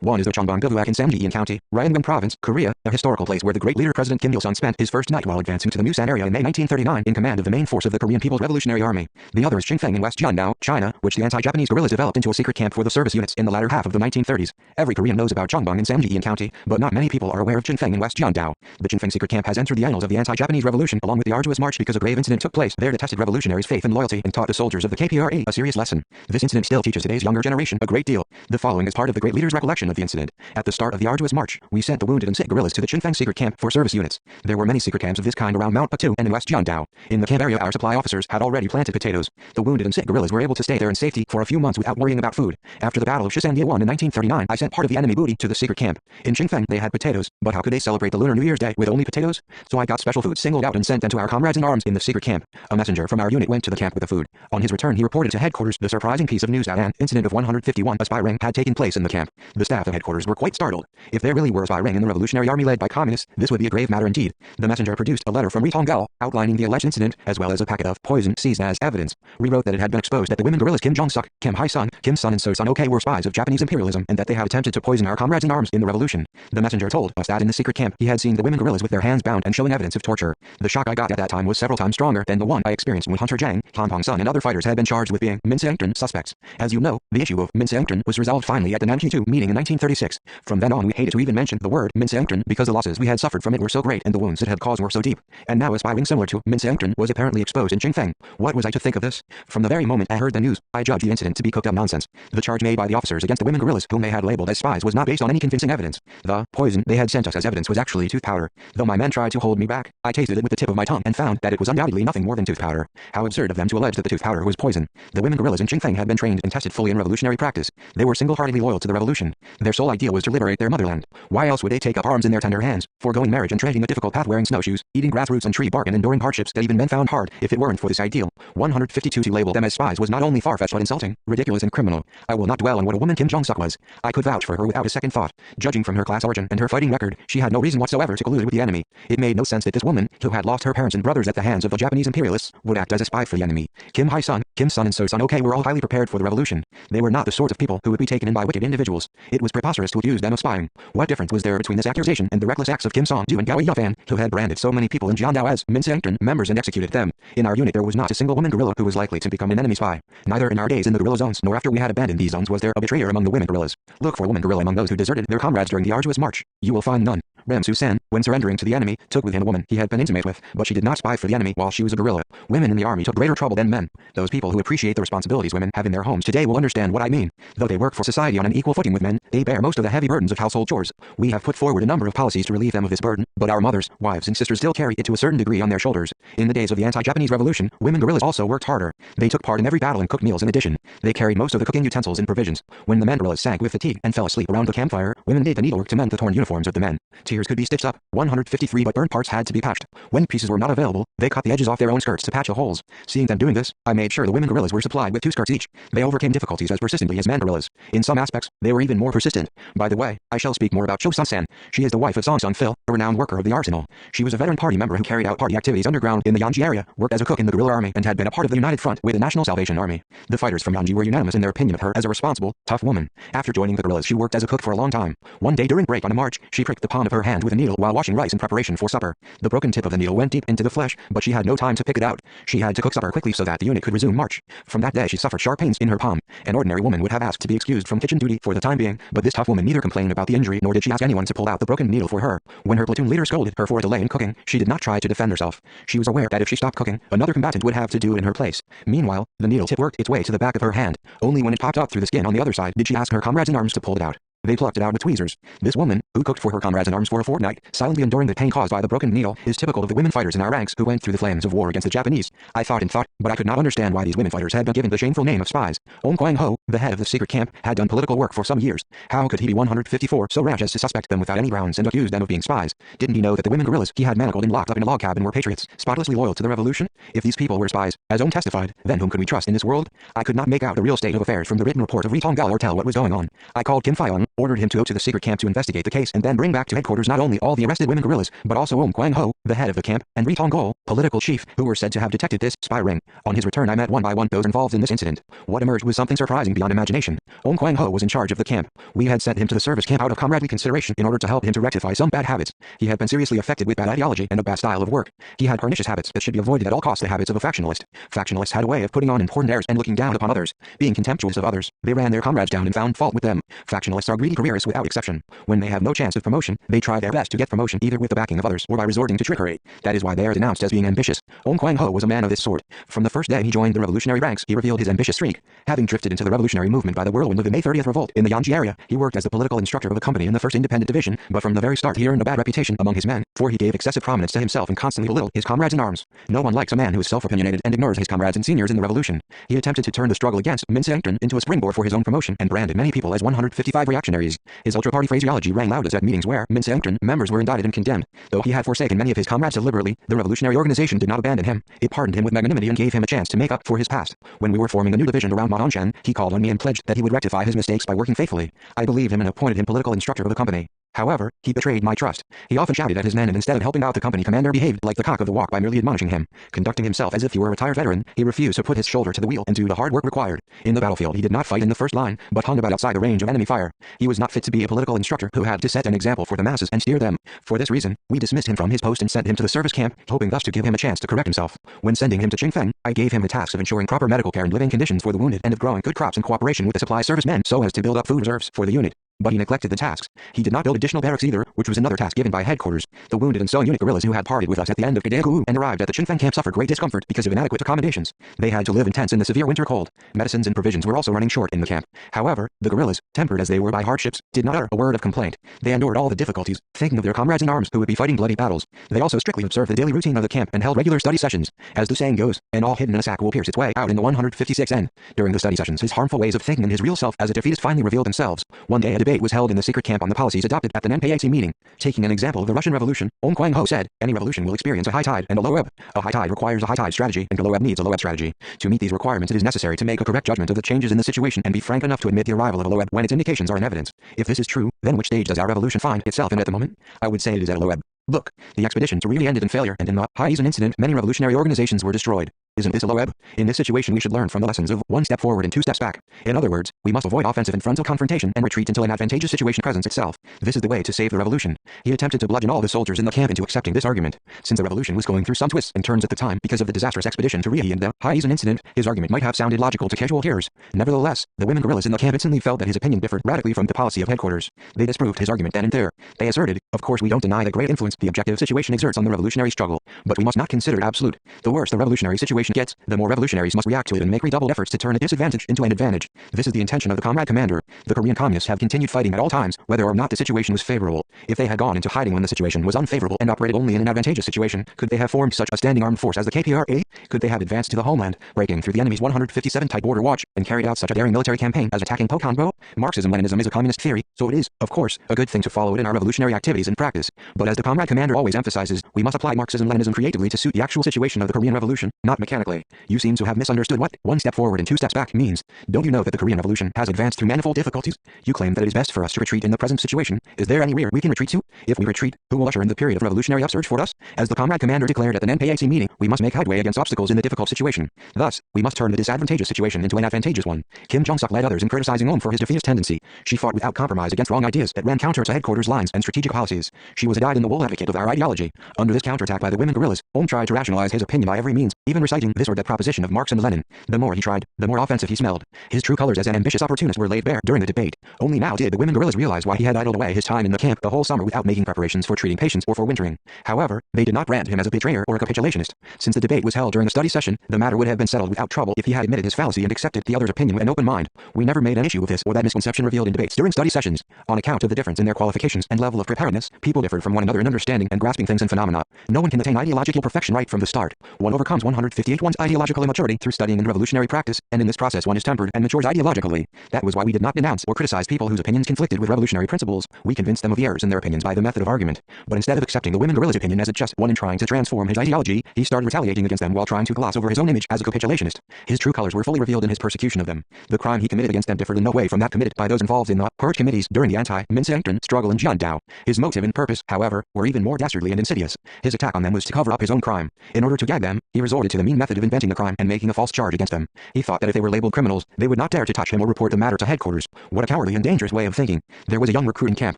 One is the Chongbang Bivouac in Samjian County, Ryanggang Province, Korea, a historical place where the great leader President Kim Il-sung spent his first night while advancing to the Musan area in May 1939 in command of the main force of the Korean People's Revolutionary Army. The other is Xinfeng in West Jiandao, China, which the anti-Japanese guerrillas developed into a secret camp for the service units in the latter half of the 1930s. Every Korean knows about Chongbang in Samjian County, but not many people are aware of Xinfeng in West Jiandao. The Xinfeng secret camp has entered the annals of the anti-Japanese revolution along with the arduous march because a grave incident took place there that tested revolutionaries' faith and loyalty and taught the soldiers of the KPRA a serious lesson. This incident still teaches today's younger generation a great deal. The following is part of the great leader's recollection of the incident. At the start of the arduous march, we sent the wounded and sick guerrillas to the Xinfeng secret camp for service units. There were many secret camps of this kind around Mount Batuu and in West Jiandao. In the camp area, our supply officers had already planted potatoes. The wounded and sick guerrillas were able to stay there in safety for a few months without worrying about food. After the Battle of Shisandia in 1939, I sent part of the enemy booty to the secret camp. In Xinfeng, they had potatoes, but how could they celebrate the Lunar New Year's Day with only potatoes? So I got special food singled out and sent them to our comrades in arms in the secret camp. A messenger from our unit went to the camp with the food. On his return, he reported to headquarters the surprising piece of news that an incident of 151, a spy ring, had taken place in the camp. The staff of headquarters were quite startled. If there really were a spy ring in the Revolutionary Army led by communists, this would be a grave matter indeed. The messenger produced a letter from Ritonggal, outlining the alleged incident, as well as a packet of poison seized as evidence. We wrote that it had been exposed that the women guerrillas Kim Jong-suk, Kim Hai-sun, Kim Sun and So Sun-ok were spies of Japanese imperialism and that they had attempted to poison our comrades in arms in the revolution. The messenger told us that in the secret camp he had seen the women guerrillas with their hands bound and showing evidence of torture. The shock I got at that time was several times stronger than the one I experienced when Hunter Jang, Han Pong-sun and other fighters had been charged with being Minseongtran suspects. As you know, the issue of Minseongtran was resolved finally at the Nanking II meeting in 1936. From then on we hated to even mention the word Minseongtran because the losses we had suffered from it were so great and the wounds it had caused were so deep. And now a spy ring similar to Minseongtran was apparently exposed in Xinfeng. What was I to think of this? From the very moment I heard the news, I judged the incident to be cooked up nonsense. The charge made by the officers against the women guerrillas whom they had labeled as spies was not based on any convincing evidence. The poison they had sent us as evidence was actually tooth powder. Though my men tried to hold me back, I tasted it with the tip of my tongue and found that it was undoubtedly nothing more than tooth powder. How absurd of them to allege that the tooth powder was poison. The women guerrillas in Xinfeng had been trained and tested fully in revolutionary practice. They were single-heartedly loyal to the revolution. Their sole ideal was to liberate their motherland. Why else would they take up arms in their tender hands, foregoing marriage and treading a difficult path wearing snowshoes, eating grass roots and tree bark and enduring hardships that even men found hard if it weren't for this ideal? 152 To label them as spies was not only far-fetched but insulting, ridiculous and criminal. I will not dwell on what a woman Kim Jong-suk was. I could vouch for her without a second thought. Judging from her class origin and her fighting record, she had no reason whatsoever to collude with the enemy. It made no sense that this woman, who had lost her parents and brothers at the hands of the Japanese imperialists, would act as a spy for the enemy. Kim Hai-sun, Kim Sun and So Sun-ok were all highly prepared for the revolution. They were not the sort of people who would be taken in by wicked individuals. It was preposterous to accuse them of spying. What difference was there between this accusation and the reckless acts of Kim Song-ju and Gao Yafan, who had branded so many people in Jiandao as Minseongtran members and executed them? In our unit there was not a single woman guerrilla who was likely to become an enemy spy. Neither in our days in the guerrilla zones nor after we had abandoned these zones was there a betrayer among the women guerrillas. Look for a woman guerrilla among those who deserted their comrades during the arduous march. You will find none. Ram Su-sen, when surrendering to the enemy, took with him a woman he had been intimate with, but she did not spy for the enemy while she was a guerrilla. Women in the army took greater trouble than men. Those people who appreciate the responsibilities women have in their homes today will understand what I mean. Though they work for society on an equal footing with men, they bear most of the heavy burdens of household chores. We have put forward a number of policies to relieve them of this burden, but our mothers, wives and sisters still carry it to a certain degree on their shoulders. In the days of the anti-Japanese revolution, women guerrillas also worked harder. They took part in every battle and cooked meals in addition. They carried most of the cooking utensils and provisions. When the men guerrillas sank with fatigue and fell asleep around the campfire, women did the needlework to mend the torn uniforms of the men. Tears could be stitched up. 153 But burnt parts had to be patched. When pieces were not available, they cut the edges off their own skirts to patch the holes. Seeing them doing this, I made sure the women guerrillas were supplied with 2 skirts each. They overcame difficulties as persistently as men guerrillas. In some aspects, they were even more persistent. By the way, I shall speak more about Cho Sun-san. She is the wife of Song Sung-fil, a renowned worker of the arsenal. She was a veteran party member who carried out party activities underground in the Yanji area, worked as a cook in the guerrilla army, and had been a part of the United Front with the National Salvation Army. The fighters from Yanji were unanimous in their opinion of her as a responsible, tough woman. After joining the guerrillas, she worked as a cook for a long time. One day during break on a march, she pricked the palm of her hand with a needle while washing rice in preparation for supper. The broken tip of the needle went deep into the flesh, but she had no time to pick it out. She had to cook supper quickly so that the unit could resume march. From that day she suffered sharp pains in her palm. An ordinary woman would have asked to be excused from kitchen duty for the time being, but this tough woman neither complained about the injury nor did she ask anyone to pull out the broken needle for her. When her platoon leader scolded her for a delay in cooking, she did not try to defend herself. She was aware that if she stopped cooking, another combatant would have to do it in her place. Meanwhile, the needle tip worked its way to the back of her hand. Only when it popped out through the skin on the other side did she ask her comrades in arms to pull it out. They plucked it out with tweezers. This woman, who cooked for her comrades in arms for a fortnight, silently enduring the pain caused by the broken needle, is typical of the women fighters in our ranks who went through the flames of war against the Japanese. I thought and thought, but I could not understand why these women fighters had been given the shameful name of spies. Kwang-ho, the head of the secret camp, had done political work for some years. How could he be 154 so rash as to suspect them without any grounds and accuse them of being spies? Didn't he know that the women guerrillas he had manacled and locked up in a log cabin were patriots, spotlessly loyal to the revolution? If these people were spies, as Ohm testified, then whom could we trust in this world? I could not make out the real state of affairs from the written report of Ri Tonggal or tell what was going on. I called Kim Fyong, ordered him to go to the secret camp to investigate the case and then bring back to headquarters not only all the arrested women guerrillas, but also Kwang-ho, the head of the camp, and Ri Tonggal, political chief, who were said to have detected this spy ring. On his return I met one by one those involved in this incident. What emerged was something surprising beyond imagination. Kwang-ho was in charge of the camp. We had sent him to the service camp out of comradely consideration in order to help him to rectify some bad habits. He had been seriously affected with bad ideology and a bad style of work. He had pernicious habits that should be avoided at all costs, the habits of a factionalist. Factionalists had a way of putting on important airs and looking down upon others. Being contemptuous of others, they ran their comrades down and found fault with them. Factionalists are greedy careerists without exception. When they have no chance of promotion, they try their best to get promotion either with the backing of others or by resorting to trickery. That is why they are denounced as being ambitious. Kwang-ho was a man of this sort. From the first day he joined the revolutionary ranks, he revealed his ambitious streak. Having drifted into the revolutionary movement by the whirlwind of the May 30th revolt in the Yanji area, he worked as the political instructor of the company in the 1st Independent Division, but from the very start he earned a bad reputation among his men, for he gave excessive prominence to himself and constantly belittled his comrades in arms. No one likes a man who is self-opinionated and ignores his comrades and seniors in the revolution. He attempted to turn the struggle against Minseongtun into a springboard for his own promotion and branded many people as 155 reactionaries. His ultra-party phraseology rang loudest at meetings where Minseongtun members were indicted and condemned. Though he had forsaken many of his comrades deliberately, the revolutionary organization did not abandon him. It pardoned him with magnanimity and gave him a chance to make up for his past. When we were forming a new division around Ma Hongchen, he called on me and pledged that he would rectify his mistakes by working faithfully. I believed him and appointed him political instructor of the company. However, he betrayed my trust. He often shouted at his men and instead of helping out the company commander behaved like the cock of the walk by merely admonishing him. Conducting himself as if he were a retired veteran, he refused to put his shoulder to the wheel and do the hard work required. In the battlefield he did not fight in the first line, but hung about outside the range of enemy fire. He was not fit to be a political instructor who had to set an example for the masses and steer them. For this reason, we dismissed him from his post and sent him to the service camp, hoping thus to give him a chance to correct himself. When sending him to Qingfeng, I gave him the task of ensuring proper medical care and living conditions for the wounded and of growing good crops in cooperation with the supply service men so as to build up food reserves for the unit. But he neglected the tasks. He did not build additional barracks either, which was another task given by headquarters. The wounded and Song unit guerrillas who had parted with us at the end of Gadeku and arrived at the Qingfeng camp suffered great discomfort because of inadequate accommodations. They had to live in tents in the severe winter cold. Medicines and provisions were also running short in the camp. However, the guerrillas, tempered as they were by hardships, did not utter a word of complaint. They endured all the difficulties, thinking of their comrades in arms who would be fighting bloody battles. They also strictly observed the daily routine of the camp and held regular study sessions. As the saying goes, an all hidden in a sack will pierce its way out in the 156 N. During the study sessions, his harmful ways of thinking and his real self as a defeatist finally revealed themselves. One day a debate was held in the secret camp on the policies adopted at the NPAC meeting. Taking an example of the Russian Revolution, Kwang-ho said, any revolution will experience a high tide and a low ebb. A high tide requires a high tide strategy, and a low ebb needs a low ebb strategy. To meet these requirements, it is necessary to make a correct judgment of the changes in the situation and be frank enough to admit the arrival of a low ebb when its indications are in evidence. If this is true, then which stage does our revolution find itself in at the moment? I would say it is at a low ebb. Look, the expeditions really ended in failure, and in the Heisen incident, many revolutionary organizations were destroyed. Isn't this a low ebb? In this situation we should learn from the lessons of 1 step forward and 2 steps back. In other words, we must avoid offensive and frontal confrontation and retreat until an advantageous situation presents itself. This is the way to save the revolution. He attempted to bludgeon all the soldiers in the camp into accepting this argument. Since the revolution was going through some twists and turns at the time because of the disastrous expedition to Rihe and the Heisen incident, his argument might have sounded logical to casual hearers. Nevertheless, the women guerrillas in the camp instantly felt that his opinion differed radically from the policy of headquarters. They disproved his argument then and there. They asserted, of course we don't deny the great influence the objective situation exerts on the revolutionary struggle, but we must not consider it absolute. The worse the revolutionary situation gets, the more revolutionaries must react to it and make redoubled efforts to turn a disadvantage into an advantage. This is the intention of the comrade commander. The Korean communists have continued fighting at all times, whether or not the situation was favorable. If they had gone into hiding when the situation was unfavorable and operated only in an advantageous situation, could they have formed such a standing armed force as the KPRA? Could they have advanced to the homeland, breaking through the enemy's 157 tight border watch, and carried out such a daring military campaign as attacking Pokanbo? Marxism-Leninism is a communist theory, so it is, of course, a good thing to follow it in our revolutionary activities and practice. But as the comrade commander always emphasizes, we must apply Marxism-Leninism creatively to suit the actual situation of the Korean Revolution, not mechanically. You seem to have misunderstood what 1 step forward and 2 steps back means. Don't you know that the Korean Revolution has advanced through manifold difficulties? You claim that it is best for us to retreat in the present situation. Is there any rear we can retreat to? If we retreat, who will usher in the period of revolutionary upsurge for us? As the comrade commander declared at the NPAC meeting, we must make headway against obstacles in the difficult situation. Thus, we must turn the disadvantageous situation into an advantageous one. Kim Jong-suk led others in criticizing Ohm for his defeatist tendency. She fought without compromise against wrong ideas that ran counter to headquarters lines and strategic policies. She was a dyed-in-the-wool advocate of our ideology. Under this counterattack by the women guerrillas, Ohm tried to rationalize his opinion by every means, even reciting this or that proposition of Marx and Lenin. The more he tried, the more offensive he smelled. His true colors as an ambitious opportunist were laid bare during the debate. Only now did the women guerrillas realize why he had idled away his time in the camp the whole summer without making preparations for treating patients or for wintering. However, they did not brand him as a betrayer or a capitulationist. Since the debate was held during the a study session, the matter would have been settled without trouble if he had admitted his fallacy and accepted the other's opinion with an open mind. We never made an issue with this or that misconception revealed in debates during study sessions. On account of the difference in their qualifications and level of preparedness, people differed from one another in understanding and grasping things and phenomena. No one can attain ideological perfection right from the start. One overcomes 158 one's ideological immaturity through studying and revolutionary practice, and in this process one is tempered and matures ideologically. That was why we did not denounce or criticize people whose opinions conflicted with revolutionary principles. We convinced them of the errors in their opinions by the method of argument. But instead of accepting the women guerrilla's opinion as a just one and trying to transform his ideology, he started retaliating against them while trying to gloss over his own image as a capitulationist. His true colors were fully revealed in his persecution of them. The crime he committed against them differed in no way from that committed by those involved in the purge committees during the anti-Kuomintang struggle in Jiandao. His motive and purpose, however, were even more dastardly and insidious. His attack on them was to cover up his own crime. In order to gag them, he resorted to the mean method of inventing the crime and making a false charge against them. He thought that if they were labeled criminals, they would not dare to touch him or report the matter to headquarters. What a cowardly and dangerous way of thinking. There was a young recruit in camp.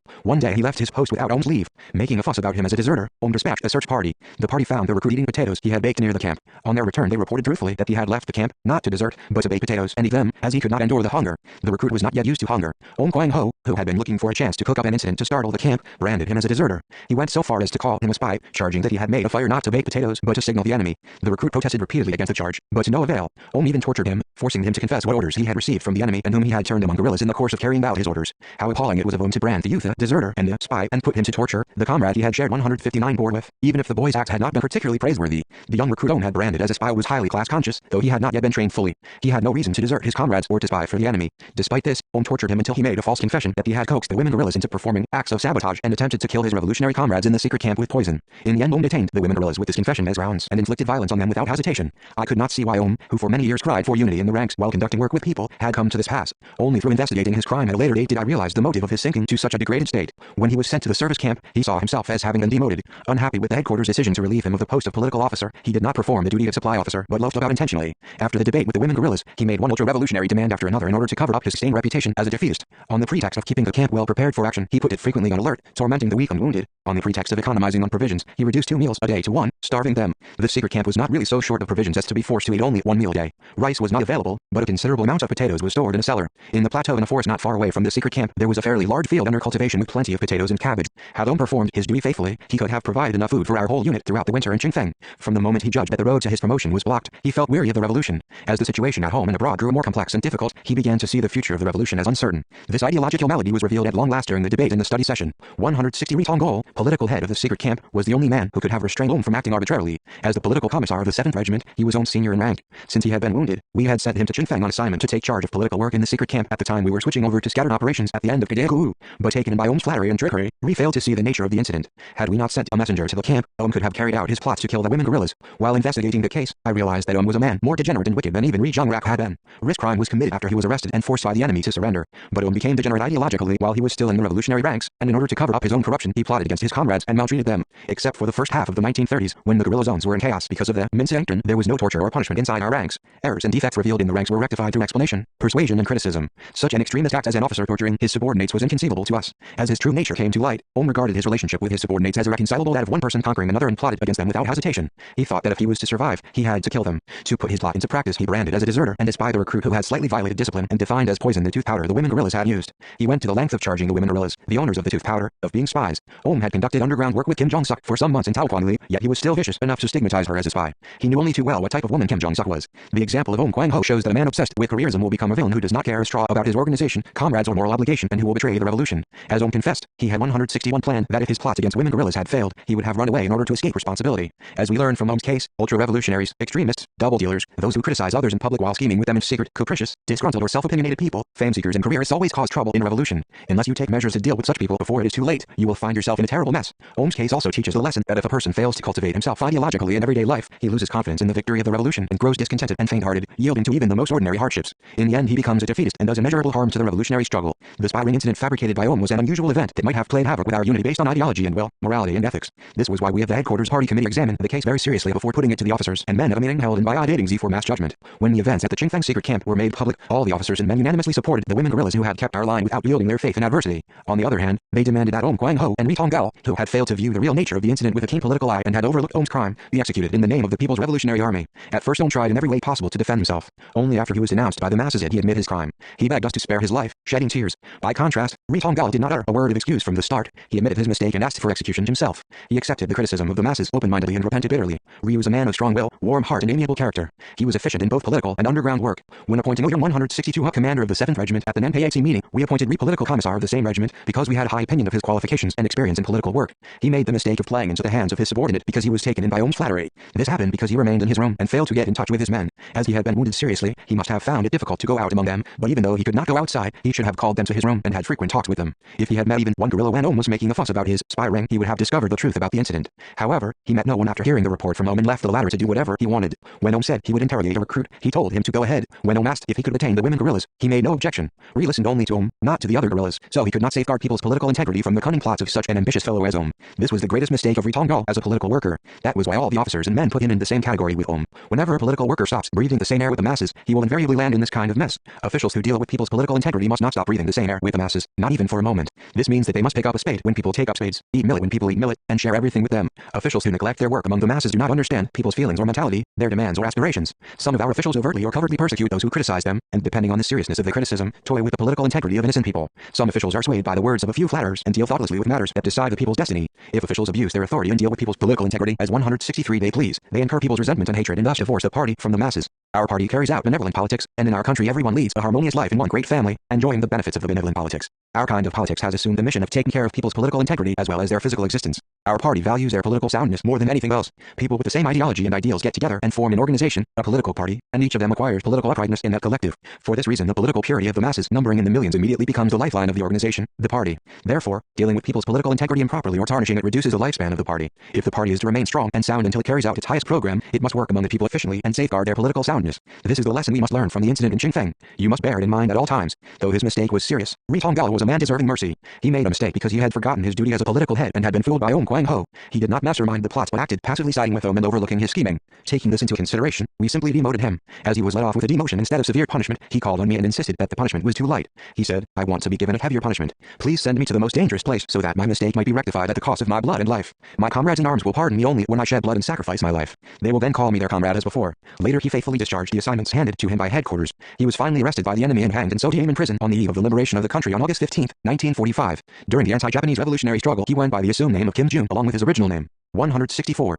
One day he left his post without Ohm's leave. Making a fuss about him as a deserter, Ohm dispatched a search party. The party found the recruit eating potatoes he had baked near the camp. On their return they reported truthfully that he had left the camp, not to desert, but to bake potatoes and eat them, as he could not endure the hunger. The recruit was not yet used to hunger. Ohm Kwang-ho, who had been looking for a chance to cook up an incident to startle the camp, branded him as a deserter. He went so far as to call him a spy, charging that he had made a fire not to bake potatoes but to signal the enemy. The recruit protested repeatedly against the charge, but to no avail. Ohm even tortured him, forcing him to confess what orders he had received from the enemy and whom he had turned among guerrillas in the course of carrying out his orders. How appalling it was of Ohm to brand the youth a deserter and a spy and put him to torture, the comrade he had shared 159 bore with. Even if the boy's acts had not been particularly praiseworthy, the young recruit Ohm had branded as a spy was highly class-conscious, though he had not yet been trained fully. He had no reason to desert his comrades or to spy for the enemy. Despite this, Ohm tortured him until he made a false confession that he had coaxed the women guerrillas into performing acts of sabotage and attempted to kill his revolutionary comrades in the secret camp with poison. In the end, Ohm detained the women guerrillas with this confession as grounds and inflicted violence on them without hesitation. I could not see why Ohm, who for many years cried for unity in the ranks while conducting work with people, had come to this pass. Only through investigating his crime at a later date did I realize the motive of his sinking to such a degraded state. When he was sent to the service camp, he saw himself as having been demoted. Unhappy with the headquarters' decision to relieve him of the post of political officer, he did not perform the duty of supply officer but loafed about intentionally. After the debate with the women guerrillas, he made one ultra-revolutionary demand after another in order to cover up his sustained reputation as a defeatist. On the pretext of keeping the camp well prepared for action, he put it frequently on alert, tormenting the weak and wounded. On the pretext of economizing on provisions, he reduced 2 meals a day to 1, starving them. The secret camp was not really so short of provisions as to be forced to eat only 1 meal a day. Rice was not available, but a considerable amount of potatoes was stored in a cellar. In the plateau in a forest not far away from the secret camp, there was a fairly large field under cultivation with plenty of potatoes and cabbage. Had Ohm performed his duty faithfully, he could have provided enough food for our whole unit throughout the winter in Qingfeng. From the moment he judged that the road to his promotion was blocked, he felt weary of the revolution. As the situation at home and abroad grew more complex and difficult, he began to see the future of the revolution as uncertain. This ideological malady was revealed at long last during the debate in the study session. 160 Ri Tongol, political head of the secret camp, was the only man who could have restrained Ohm from acting arbitrarily. As the political commissar of the 7th Regiment, he was Ohm's senior in rank. Since he had been wounded, we had sent him to Qingfeng on assignment to take charge of political work in the secret camp. At the time we were switching over to scattered operations at the end of Kadeku. But taken by Ohm's flattery and trickery, we failed to see the nature of the incident. Had we not sent a messenger to the camp, Ohm could have carried out his plot to kill the women guerrillas. While investigating the case, I realized that Ohm was a man more degenerate and wicked than even Ri Zhongrak had been. This crime was committed after he was arrested and forced by the enemy to surrender. But Ohm became degenerate ideologically while he was still in the revolutionary ranks, and in order to cover up his own corruption, he plotted against his comrades and maltreated them. Except for the first half of the 1930s, when the guerrilla zones were in chaos because of the Kuomintang, there was no torture or punishment inside our ranks. Errors and defects revealed in the ranks were rectified through explanation, persuasion, and criticism. Such an extremist act as an officer torturing his subordinates was inconceivable to us. As his true nature came to light, Ohm regarded his relationship with his subordinates as irreconcilable, that of one person conquering another, and plotted against them without hesitation. He thought that if he was to survive, he had to kill them. To put his plot into practice, he branded as a deserter and a spy the recruit who had slightly violated discipline and defined as poison the tooth powder the women guerrillas had used. He went to the length of charging the women guerrillas, the owners of the tooth powder, of being spies. Ohm had conducted underground work with Kim Jong-suk for some months in Taoquanli, yet he was still vicious enough to stigmatize her as a spy. He knew only too well what type of woman Kim Jong-suk was. The example of Ohm Kwang-ho shows that a man obsessed with careerism will become a villain who does not care a straw about his organization, comrades, or moral obligation, and who will betray the revolution. As Ohm confessed, he had 161 planned that if his plots against women guerrillas had failed, he would have run away in order to escape responsibility. As we learned from Ohm's case, ultra-revolutionaries, extremists, double dealers, those who criticize others in public while scheming with them in secret, capricious, disgruntled, or self-opinionated people, fame-seekers, and careerists always cause trouble in a revolution. Unless you take measures to deal with such people before it is too late, you will find yourself in a terrible mess. Ohm's case also teaches the lesson that if a person fails to cultivate himself ideologically in everyday life, he loses confidence in the victory of the revolution and grows discontented and faint-hearted, yielding to even the most ordinary hardships. In the end, he becomes a defeatist and does immeasurable harm to the revolutionary struggle. The spy ring incident fabricated by Ohm was an unusual event that might have played havoc with our unity based on ideology and, well, morality and ethics. This was why we of the headquarters party committee examined the case very seriously before putting it to the officers and men at a meeting held in Baiyadating for mass judgment. When the events at the Qingfeng secret camp were made public, all the officers and men unanimously supported the women guerrillas who had kept our line without yielding their faith in adversity. On the other hand, they demanded that Ohm Kwang-ho and Ri Tonggal, who had failed to view the real nature of the incident with a keen political eye and had overlooked Ohm's crime, be executed in the name of the People's Revolutionary Army. At first Ohm tried in every way possible to defend himself. Only after he was denounced by the masses did he admit his crime. He begged us to spare his life, shedding tears. By contrast, Ri Tonggal did not utter a word of excuse from the start. He admitted his mistake and asked for execution himself. He accepted the criticism of the masses open-mindedly and repented bitterly. Ri was a man of strong will, warm heart and amiable character. He was efficient in both political and underground work. When appointing Oyon 162 commander of the 7th Regiment at the Nanpayatsi meeting, we appointed Ri political commissar of the same regiment because we had a high opinion of his qualifications and experience in political work. He made the mistake of playing into the hands of his subordinate because he was taken in by Om's flattery. This happened because he remained in his room and failed to get in touch with his men. As he had been wounded seriously, he must have found it difficult to go out among them, but even though he could not go outside, he should have called them to his room and had frequent talks with them. If he had met even one guerrilla when Om was making a fuss about his spy ring, he would have discovered the truth about the incident. However, he met no one after hearing the report from Om and left the latter to do whatever he wanted. When Om said he would interrogate a recruit, he told him to go ahead. When Om asked if he could detain the women guerrillas, he made no objection. Ri listened only to Om, not to the other guerrillas, so he could not safeguard people's political integrity from the cunning plots of such an ambitious fellow as Om. This was the greatest mistake of Ri Tonggal as a political worker. That was why all the officers and men put him in the same category with Om. Whenever a political worker stops breathing the same air with the masses, he will invariably land in this kind of mess. Officials who deal with people's political integrity must not stop breathing the same air with the masses, not even for a moment. This means that they must pick up a spade when people take up spades, eat millet when people eat millet, and share everything with them. Officials who neglect their work among the masses do not understand people's feelings or mentality, their demands or aspirations. Some of our officials overtly or covertly persecute those who criticize them, and depending on the seriousness of the criticism, toy with the political integrity of innocent people. Some officials are swayed by the words of a few flatterers and deal thoughtlessly with matters that decide the people's destiny. If officials abuse their authority and deal with people's political integrity as 163 they please, they incur people's resentment and hatred and thus divorce the party from the masses. Our party carries out benevolent politics, and in our country everyone leads a harmonious life in one great family, enjoying the benefits of the benevolent politics. Our kind of politics has assumed the mission of taking care of people's political integrity as well as their physical existence. Our party values their political soundness more than anything else. People with the same ideology and ideals get together and form an organization, a political party, and each of them acquires political uprightness in that collective. For this reason the political purity of the masses, numbering in the millions, immediately becomes the lifeline of the organization, the party. Therefore, dealing with people's political integrity improperly or tarnishing it reduces the lifespan of the party. If the party is to remain strong and sound until it carries out its highest program, it must work among the people efficiently and safeguard their political soundness. This is the lesson we must learn from the incident in Qingfeng. You must bear it in mind at all times. Though his mistake was serious, Ri Tonggal was a man deserving mercy. He made a mistake because he had forgotten his duty as a political head and had been fooled by Om Quang Ho. He did not mastermind the plots but acted passively siding with Om and overlooking his scheming. Taking this into consideration, we simply demoted him. As he was let off with a demotion instead of severe punishment, he called on me and insisted that the punishment was too light. He said, "I want to be given a heavier punishment. Please send me to the most dangerous place so that my mistake might be rectified at the cost of my blood and life. My comrades in arms will pardon me only when I shed blood and sacrifice my life. They will then call me their comrade as before." Later he faithfully discharged the assignments handed to him by headquarters. He was finally arrested by the enemy and hanged in Sotiam in prison on the eve of the liberation of the country on August 15, 1945. During the anti-Japanese revolutionary struggle he went by the assumed name of Kim Jun along with his original name. 164.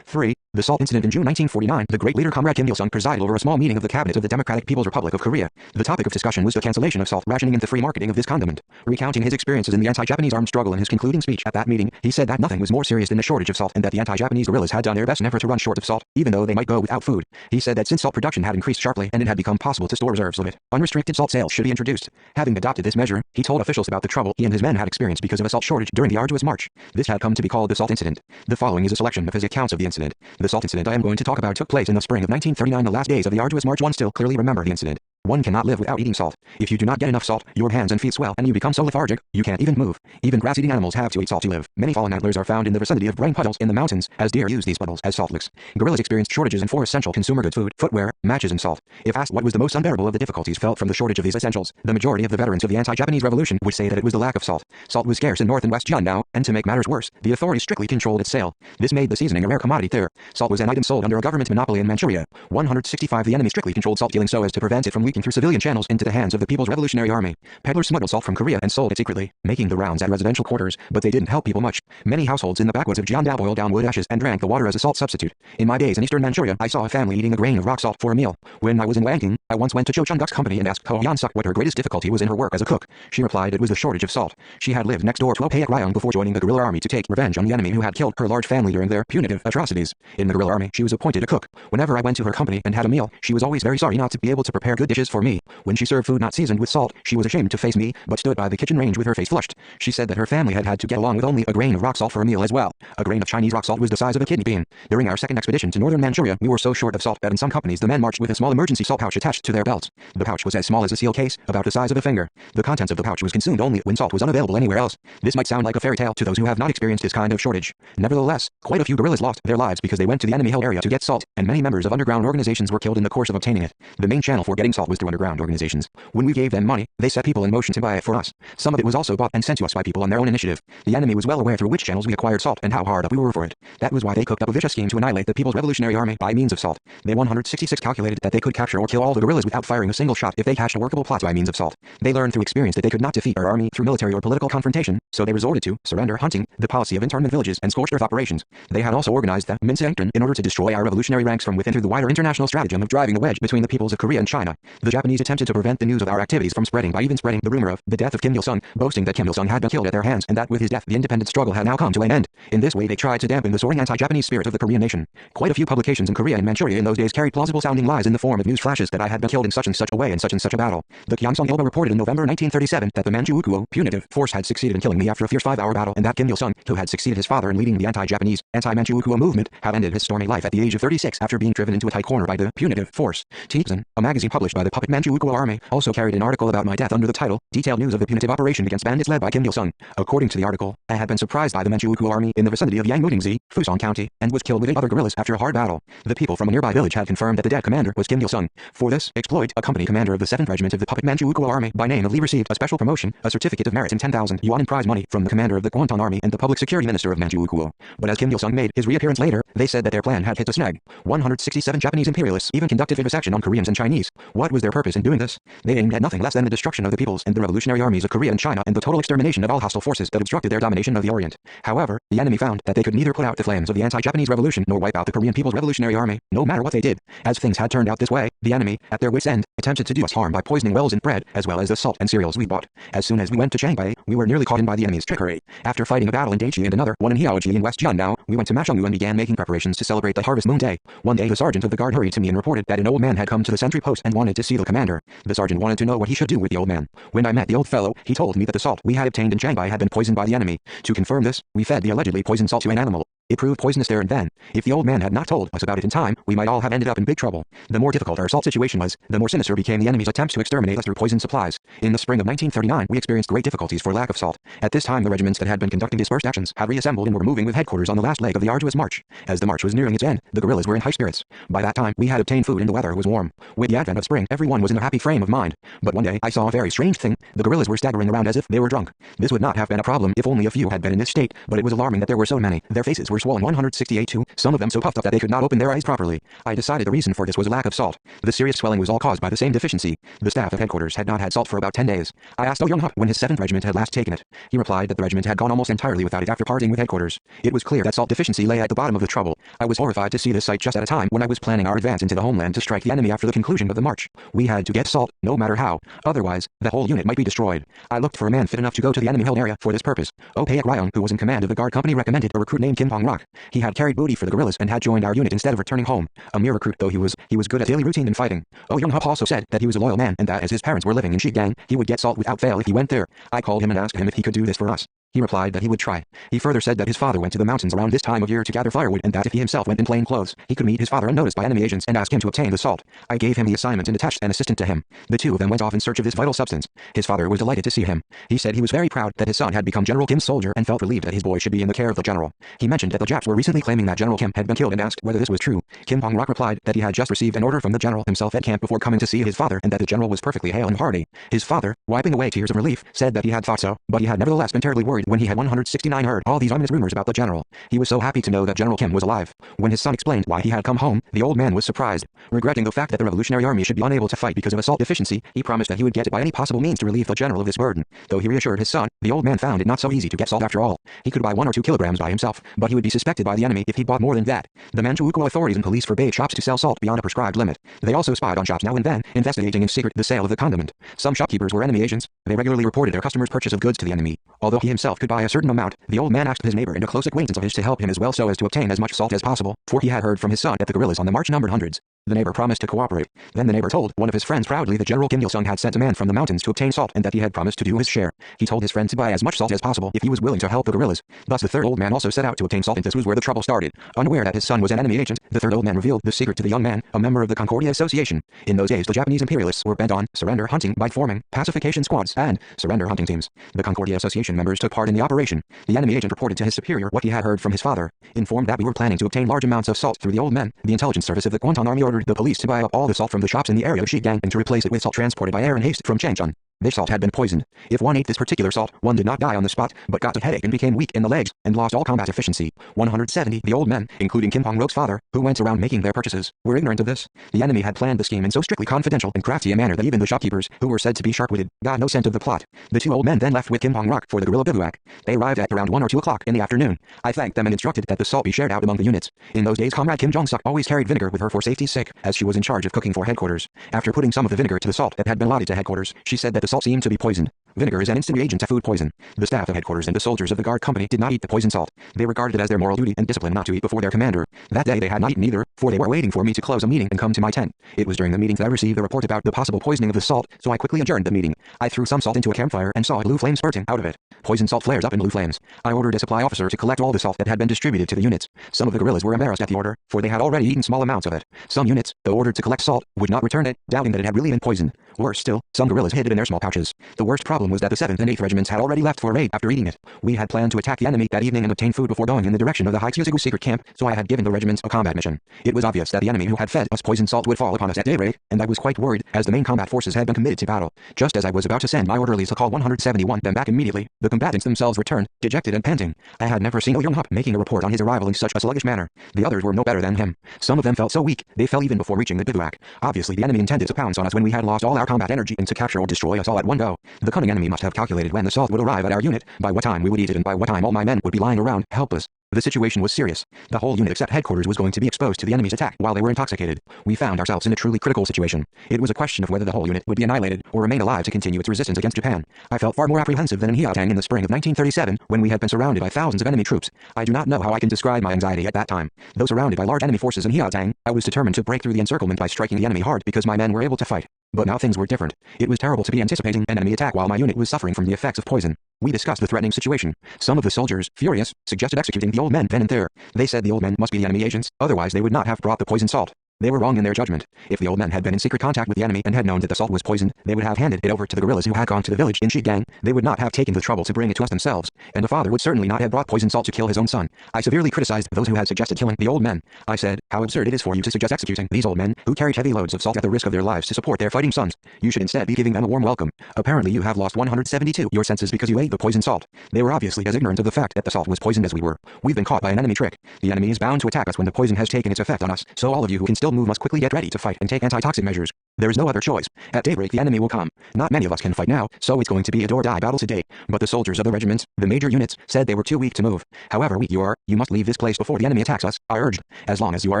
3. The SALT incident in June 1949. The great leader Comrade Kim Il-sung presided over a small meeting of the cabinet of the Democratic People's Republic of Korea. The topic of discussion was the cancellation of salt rationing and the free marketing of this condiment. Recounting his experiences in the anti-Japanese armed struggle in his concluding speech at that meeting, he said that nothing was more serious than the shortage of salt and that the anti-Japanese guerrillas had done their best never to run short of salt, even though they might go without food. He said that since salt production had increased sharply and it had become possible to store reserves of it, unrestricted salt sales should be introduced. Having adopted this measure, he told officials about the trouble he and his men had experienced because of a salt shortage during the arduous march. This had come to be called the SALT incident. The following is a selection of his accounts of the incident. The SALT incident I am going to talk about took place in the spring of 1939, the last days of the arduous march. One still clearly remember the incident. One cannot live without eating salt. If you do not get enough salt, your hands and feet swell and you become so lethargic, you can't even move. Even grass-eating animals have to eat salt to live. Many fallen antlers are found in the vicinity of brain puddles in the mountains, as deer use these puddles as salt licks. Guerrillas experienced shortages in 4 essential consumer goods: food, footwear, matches and salt. If asked what was the most unbearable of the difficulties felt from the shortage of these essentials, the majority of the veterans of the anti-Japanese revolution would say that it was the lack of salt. Salt was scarce in North and West Jiangdao, and to make matters worse, the authorities strictly controlled its sale. This made the seasoning a rare commodity there. Salt was an item sold under a government monopoly in Manchuria. 165. The enemy strictly controlled salt dealing so as to prevent it from leaking through civilian channels into the hands of the People's Revolutionary Army. Peddlers smuggled salt from Korea and sold it secretly, making the rounds at residential quarters, but they didn't help people much. Many households in the backwoods of Jiangdao boiled down wood ashes and drank the water as a salt substitute. In my days in eastern Manchuria, I saw a family eating a grain of rock salt for a meal. When I was in Wanking, I once went to Cho Chung-guk's company and asked Ko Yan-suk what her greatest difficulty was in her work as a cook. She replied it was the shortage of salt. She had lived next door to Opayak Ryong before joining the guerrilla army to take revenge on the enemy who had killed her large family during their punitive atrocities. In the guerrilla army, she was appointed a cook. Whenever I went to her company and had a meal, she was always very sorry not to be able to prepare good dishes for me. When she served food not seasoned with salt, she was ashamed to face me, but stood by the kitchen range with her face flushed. She said that her family had to get along with only a grain of rock salt for a meal as well. A grain of Chinese rock salt was the size of a kidney bean. During our second expedition to northern Manchuria, we were so short of salt that in some companies the men marched with a small emergency salt pouch attached to their belts. The pouch was as small as a seal case, about the size of a finger. The contents of the pouch was consumed only when salt was unavailable anywhere else. This might sound like a fairy tale to those who have not experienced this kind of shortage. Nevertheless, quite a few guerrillas lost their lives because they went to the enemy-held area to get salt, and many members of underground organizations were killed in the course of obtaining it. The main channel for getting salt was through underground organizations. When we gave them money, they set people in motion to buy it for us. Some of it was also bought and sent to us by people on their own initiative. The enemy was well aware through which channels we acquired salt and how hard up we were for it. That was why they cooked up a vicious scheme to annihilate the People's Revolutionary Army by means of salt. They 166 calculated that they could capture or kill all the guerrillas guerrillas without firing a single shot if they hatched a workable plot by means of salt. They learned through experience that they could not defeat our army through military or political confrontation, so they resorted to surrender hunting, the policy of internment villages and scorched earth operations. They had also organized the Minsancton in order to destroy our revolutionary ranks from within through the wider international stratagem of driving a wedge between the peoples of Korea and China. The Japanese attempted to prevent the news of our activities from spreading by even spreading the rumor of the death of Kim Il-sung, boasting that Kim Il-sung had been killed at their hands and that with his death the independent struggle had now come to an end. In this way they tried to dampen the soaring anti-Japanese spirit of the Korean nation. Quite a few publications in Korea and Manchuria in those days carried plausible-sounding lies in the form of news flashes that I had been killed in such and such a way in such and such a battle. The Gyeongsang Ilbo reported in November 1937 that the Manchukuo punitive force had succeeded in killing me after a fierce 5-hour battle and that Kim Il-sung, who had succeeded his father in leading the anti-Japanese, anti-Manchukuo movement, had ended his stormy life at the age of 36 after being driven into a tight corner by the punitive force. TTS, a magazine published by the puppet Manchukuo army, also carried an article about my death under the title, Detailed News of the Punitive Operation Against Bandits Led by Kim Il-sung. According to the article, I had been surprised by the Manchukuo army in the vicinity of Yangmudingzi, Fusan County, and was killed with 8 other guerrillas after a hard battle. The people from a nearby village had confirmed that the dead commander was Kim Il-sung. For this exploit, a company commander of the 7th Regiment of the puppet Manchukuo army by name of Lee received a special promotion, a certificate of merit and 10,000 yuan in prize money from the commander of the Kwanton army and the public security minister of Manchukuo. But as Kim Il-sung made his reappearance later, they said that their plan had hit a snag. 167 Japanese imperialists even conducted vivisection on Koreans and Chinese. What was their purpose in doing this? They aimed at nothing less than the destruction of the peoples and the revolutionary armies of Korea and China and the total extermination of all hostile forces that obstructed their domination of the Orient. However, the enemy found that they could neither put out the flames of the anti-Japanese revolution nor wipe out the Korean People's Revolutionary Army, no matter what they did. As things had turned out this way, the enemy, at their wits' end, attempted to do us harm by poisoning wells in bread, as well as the salt and cereals we bought. As soon as we went to Shanghai, we were nearly caught in by the enemy's trickery. After fighting a battle in Daichi and another one in Hiaoji in West Jiangnan, we went to Mashungu and began making preparations to celebrate the Harvest Moon Day. One day the sergeant of the guard hurried to me and reported that an old man had come to the sentry post and wanted to see the commander. The sergeant wanted to know what he should do with the old man. When I met the old fellow, he told me that the salt we had obtained in Shanghai had been poisoned by the enemy. To confirm this, we fed the allegedly poisoned salt to an animal. It proved poisonous there and then. If the old man had not told us about it in time, we might all have ended up in big trouble. The more difficult our salt situation was, the more sinister became the enemy's attempts to exterminate us through poisoned supplies. In the spring of 1939, we experienced great difficulties for lack of salt. At this time, the regiments that had been conducting dispersed actions had reassembled and were moving with headquarters on the last leg of the arduous march. As the march was nearing its end, the guerrillas were in high spirits. By that time, we had obtained food and the weather was warm. With the advent of spring, everyone was in a happy frame of mind. But one day, I saw a very strange thing. The guerrillas were staggering around as if they were drunk. This would not have been a problem if only a few had been in this state, but it was alarming that there were so many. Their faces were swollen 168 too, some of them so puffed up that they could not open their eyes properly. I decided the reason for this was a lack of salt. The serious swelling was all caused by the same deficiency. The staff of headquarters had not had salt for about 10 days. I asked Oh Young-hop when his 7th regiment had last taken it. He replied that the regiment had gone almost entirely without it after parting with headquarters. It was clear that salt deficiency lay at the bottom of the trouble. I was horrified to see this sight just at a time when I was planning our advance into the homeland to strike the enemy after the conclusion of the march. We had to get salt, no matter how. Otherwise, the whole unit might be destroyed. I looked for a man fit enough to go to the enemy-held area for this purpose. Oh Paek Ryong, who was in command of the guard company, recommended a recruit named Kim Pong-rak. He had carried booty for the guerrillas and had joined our unit instead of returning home. A mere recruit though he was good at daily routine and fighting. Oh Young-hop also said that he was a loyal man and that as his parents were living in Shigang, he would get salt without fail if he went there. I called him and asked him if he could do this for us. He replied that he would try. He further said that his father went to the mountains around this time of year to gather firewood and that if he himself went in plain clothes, he could meet his father unnoticed by enemy agents and ask him to obtain the salt. I gave him the assignment and attached an assistant to him. The two of them went off in search of this vital substance. His father was delighted to see him. He said he was very proud that his son had become General Kim's soldier and felt relieved that his boy should be in the care of the general. He mentioned that the Japs were recently claiming that General Kim had been killed and asked whether this was true. Kim Pong-rak replied that he had just received an order from the general himself at camp before coming to see his father and that the general was perfectly hale and hearty. His father, wiping away tears of relief, said that he had thought so, but he had nevertheless been terribly worried when he had 169 heard all these ominous rumors about the general. He was so happy to know that General Kim was alive. When his son explained why he had come home, the old man was surprised. Regretting the fact that the Revolutionary Army should be unable to fight because of a salt deficiency, he promised that he would get it by any possible means to relieve the general of this burden. Though he reassured his son, the old man found it not so easy to get salt after all. He could buy 1 or 2 kilograms by himself, but he would be suspected by the enemy if he bought more than that. The Manchukuo authorities and police forbade shops to sell salt beyond a prescribed limit. They also spied on shops now and then, investigating in secret the sale of the condiment. Some shopkeepers were enemy agents. They regularly reported their customers' purchase of goods to the enemy. Although he himself could buy a certain amount, the old man asked his neighbor and a close acquaintance of his to help him as well so as to obtain as much salt as possible, for he had heard from his son that the guerrillas on the march numbered hundreds. The neighbor promised to cooperate. Then the neighbor told one of his friends proudly that General Kim Il-sung had sent a man from the mountains to obtain salt and that he had promised to do his share. He told his friend to buy as much salt as possible if he was willing to help the guerrillas. Thus the third old man also set out to obtain salt and this was where the trouble started. Unaware that his son was an enemy agent, the third old man revealed the secret to the young man, a member of the Concordia Association. In those days the Japanese imperialists were bent on surrender hunting by forming pacification squads and surrender hunting teams. The Concordia Association members took part in the operation. The enemy agent reported to his superior what he had heard from his father. Informed that we were planning to obtain large amounts of salt through the old men, the intelligence service of the Kwanton army ordered the police to buy up all the salt from the shops in the area of Shigang and to replace it with salt transported by air in haste from Changchun. This salt had been poisoned. If one ate this particular salt, one did not die on the spot, but got a headache and became weak in the legs, and lost all combat efficiency. 170. The old men, including Kim Pong-rok's father, who went around making their purchases, were ignorant of this. The enemy had planned the scheme in so strictly confidential and crafty a manner that even the shopkeepers, who were said to be sharp-witted, got no scent of the plot. The two old men then left with Kim Pong-rok for the guerrilla bivouac. They arrived at around 1 or 2 o'clock in the afternoon. I thanked them and instructed that the salt be shared out among the units. In those days, Comrade Kim Jong-suk always carried vinegar with her for safety's sake, as she was in charge of cooking for headquarters. After putting some of the vinegar to the salt that had been allotted to headquarters, she said that the salt seemed to be poisoned. Vinegar is an instant reagent to food poison. The staff of headquarters and the soldiers of the guard company did not eat the poisoned salt. They regarded it as their moral duty and discipline not to eat before their commander. That day they had not eaten either, for they were waiting for me to close a meeting and come to my tent. It was during the meeting that I received the report about the possible poisoning of the salt, so I quickly adjourned the meeting. I threw some salt into a campfire and saw a blue flame spurting out of it. Poisoned salt flares up in blue flames. I ordered a supply officer to collect all the salt that had been distributed to the units. Some of the guerrillas were embarrassed at the order, for they had already eaten small amounts of it. Some units, though ordered to collect salt, would not return it, doubting that it had really been poisoned. Worse still, some guerrillas hid it in their small pouches. The worst problem was that the 7th and 8th regiments had already left for a raid after eating it. We had planned to attack the enemy that evening and obtain food before going in the direction of the Haikyusigu secret camp, so I had given the regiments a combat mission. It was obvious that the enemy who had fed us poisoned salt would fall upon us at daybreak, and I was quite worried, as the main combat forces had been committed to battle. Just as I was about to send my orderlies to call 171 them back immediately, the combatants themselves returned, dejected and panting. I had never seen Oh Young-hup making a report on his arrival in such a sluggish manner. The others were no better than him. Some of them felt so weak, they fell even before reaching the bivouac. Obviously the enemy intended to pounce on us when we had lost all our combat energy and to capture or destroy us all at one go. The cunning enemy must have calculated when the salt would arrive at our unit, by what time we would eat it and by what time all my men would be lying around, helpless. The situation was serious. The whole unit except headquarters was going to be exposed to the enemy's attack while they were intoxicated. We found ourselves in a truly critical situation. It was a question of whether the whole unit would be annihilated or remain alive to continue its resistance against Japan. I felt far more apprehensive than in Hyaotang in the spring of 1937 when we had been surrounded by thousands of enemy troops. I do not know how I can describe my anxiety at that time. Though surrounded by large enemy forces in Hyaotang, I was determined to break through the encirclement by striking the enemy hard because my men were able to fight. But now things were different. It was terrible to be anticipating an enemy attack while my unit was suffering from the effects of poison. We discussed the threatening situation. Some of the soldiers, furious, suggested executing the old men then and there. They said the old men must be the enemy agents, otherwise they would not have brought the poisoned salt. They were wrong in their judgment. If the old men had been in secret contact with the enemy and had known that the salt was poisoned, they would have handed it over to the guerrillas who had gone to the village in Shigang. They would not have taken the trouble to bring it to us themselves, and a father would certainly not have brought poisoned salt to kill his own son. I severely criticized those who had suggested killing the old men. I said, how absurd it is for you to suggest executing these old men, who carried heavy loads of salt at the risk of their lives to support their fighting sons. You should instead be giving them a warm welcome. Apparently you have lost 172 your senses because you ate the poisoned salt. They were obviously as ignorant of the fact that the salt was poisoned as we were. We've been caught by an enemy trick. The enemy is bound to attack us when the poison has taken its effect on us, so all of you who can still move must quickly get ready to fight and take antitoxic measures. There is no other choice. At daybreak the enemy will come. Not many of us can fight now, so it's going to be a do-or-die battle today. But the soldiers of the regiments, the major units, said they were too weak to move. However weak you are, you must leave this place before the enemy attacks us, I urged. As long as you are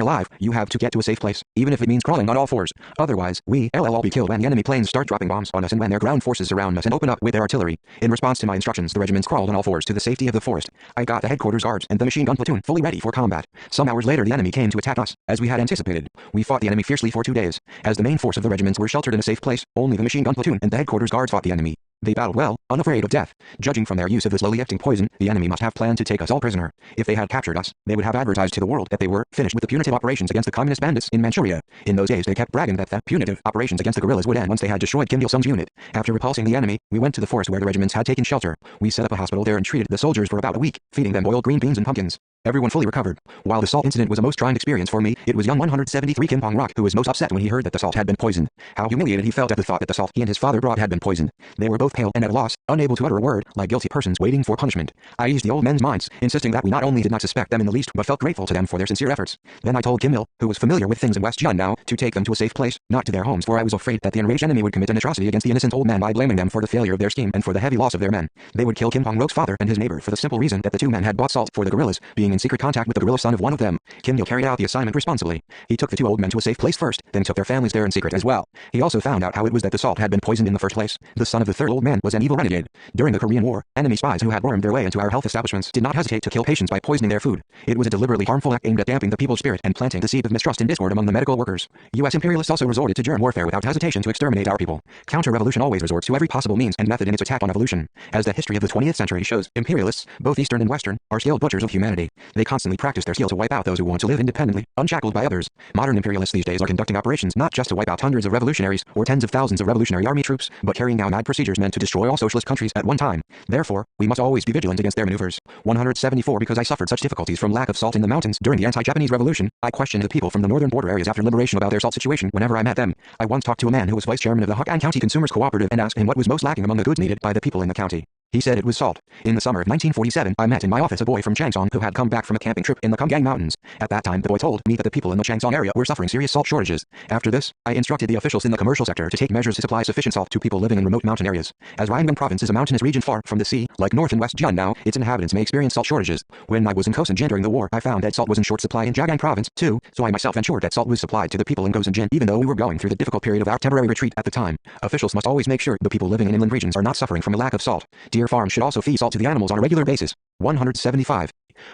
alive, you have to get to a safe place, even if it means crawling on all fours. Otherwise, we'll all be killed when the enemy planes start dropping bombs on us and when their ground forces surround us and open up with their artillery. In response to my instructions, the regiments crawled on all fours to the safety of the forest. I got the headquarters guards and the machine gun platoon fully ready for combat. Some hours later the enemy came to attack us, as we had anticipated. We fought the enemy fiercely for 2 days. As the main force of the regiments were sheltered in a safe place, only the machine gun platoon and the headquarters guards fought the enemy. They battled well, unafraid of death. Judging from their use of the slowly acting poison, the enemy must have planned to take us all prisoner. If they had captured us, they would have advertised to the world that they were finished with the punitive operations against the communist bandits in Manchuria. In those days they kept bragging that the punitive operations against the guerrillas would end once they had destroyed Kim Il-sung's unit. After repulsing the enemy, we went to the forest where the regiments had taken shelter. We set up a hospital there and treated the soldiers for about a week, feeding them boiled green beans and pumpkins. Everyone fully recovered. While the salt incident was a most trying experience for me, it was young 173 Kim Pong-rok who was most upset when he heard that the salt had been poisoned. How humiliated he felt at the thought that the salt he and his father brought had been poisoned. They were both pale and at a loss, unable to utter a word, like guilty persons waiting for punishment. I eased the old men's minds, insisting that we not only did not suspect them in the least but felt grateful to them for their sincere efforts. Then I told Kim Il, who was familiar with things in West Jian now, to take them to a safe place, not to their homes, for I was afraid that the enraged enemy would commit an atrocity against the innocent old men by blaming them for the failure of their scheme and for the heavy loss of their men. They would kill Kim Pong-rok's father and his neighbor for the simple reason that the two men had bought salt for the guerrillas, being in secret contact with the guerrilla son of one of them. Kim Il carried out the assignment responsibly. He took the two old men to a safe place first, then took their families there in secret as well. He also found out how it was that the salt had been poisoned in the first place. The son of the third old man was an evil renegade. During the Korean War, enemy spies who had wormed their way into our health establishments did not hesitate to kill patients by poisoning their food. It was a deliberately harmful act aimed at damping the people's spirit and planting the seed of mistrust and discord among the medical workers. U.S. imperialists also resorted to germ warfare without hesitation to exterminate our people. Counter-revolution always resorts to every possible means and method in its attack on evolution. As the history of the 20th century shows, imperialists, both Eastern and Western, are skilled butchers of humanity. They constantly practice their skill to wipe out those who want to live independently, unshackled by others. Modern imperialists these days are conducting operations not just to wipe out hundreds of revolutionaries or tens of thousands of revolutionary army troops, but carrying out mad procedures meant to destroy all socialist countries at one time. Therefore, we must always be vigilant against their maneuvers. 174 Because I suffered such difficulties from lack of salt in the mountains during the anti-Japanese revolution, I questioned the people from the northern border areas after liberation about their salt situation whenever I met them. I once talked to a man who was vice chairman of the Hokkien County Consumers Cooperative and asked him what was most lacking among the goods needed by the people in the county. He said it was salt. In the summer of 1947, I met in my office a boy from Changsong who had come back from a camping trip in the Kumgang Mountains. At that time, the boy told me that the people in the Changsong area were suffering serious salt shortages. After this, I instructed the officials in the commercial sector to take measures to supply sufficient salt to people living in remote mountain areas. As Ryanggang Province is a mountainous region far from the sea, like North and West Jiangdao, its inhabitants may experience salt shortages. When I was in Kosinjin during the war, I found that salt was in short supply in Jiagang Province, too, so I myself ensured that salt was supplied to the people in Kosinjin even though we were going through the difficult period of our temporary retreat at the time. Officials must always make sure the people living in inland regions are not suffering from a lack of salt. Deer farms should also feed salt to the animals on a regular basis. 175.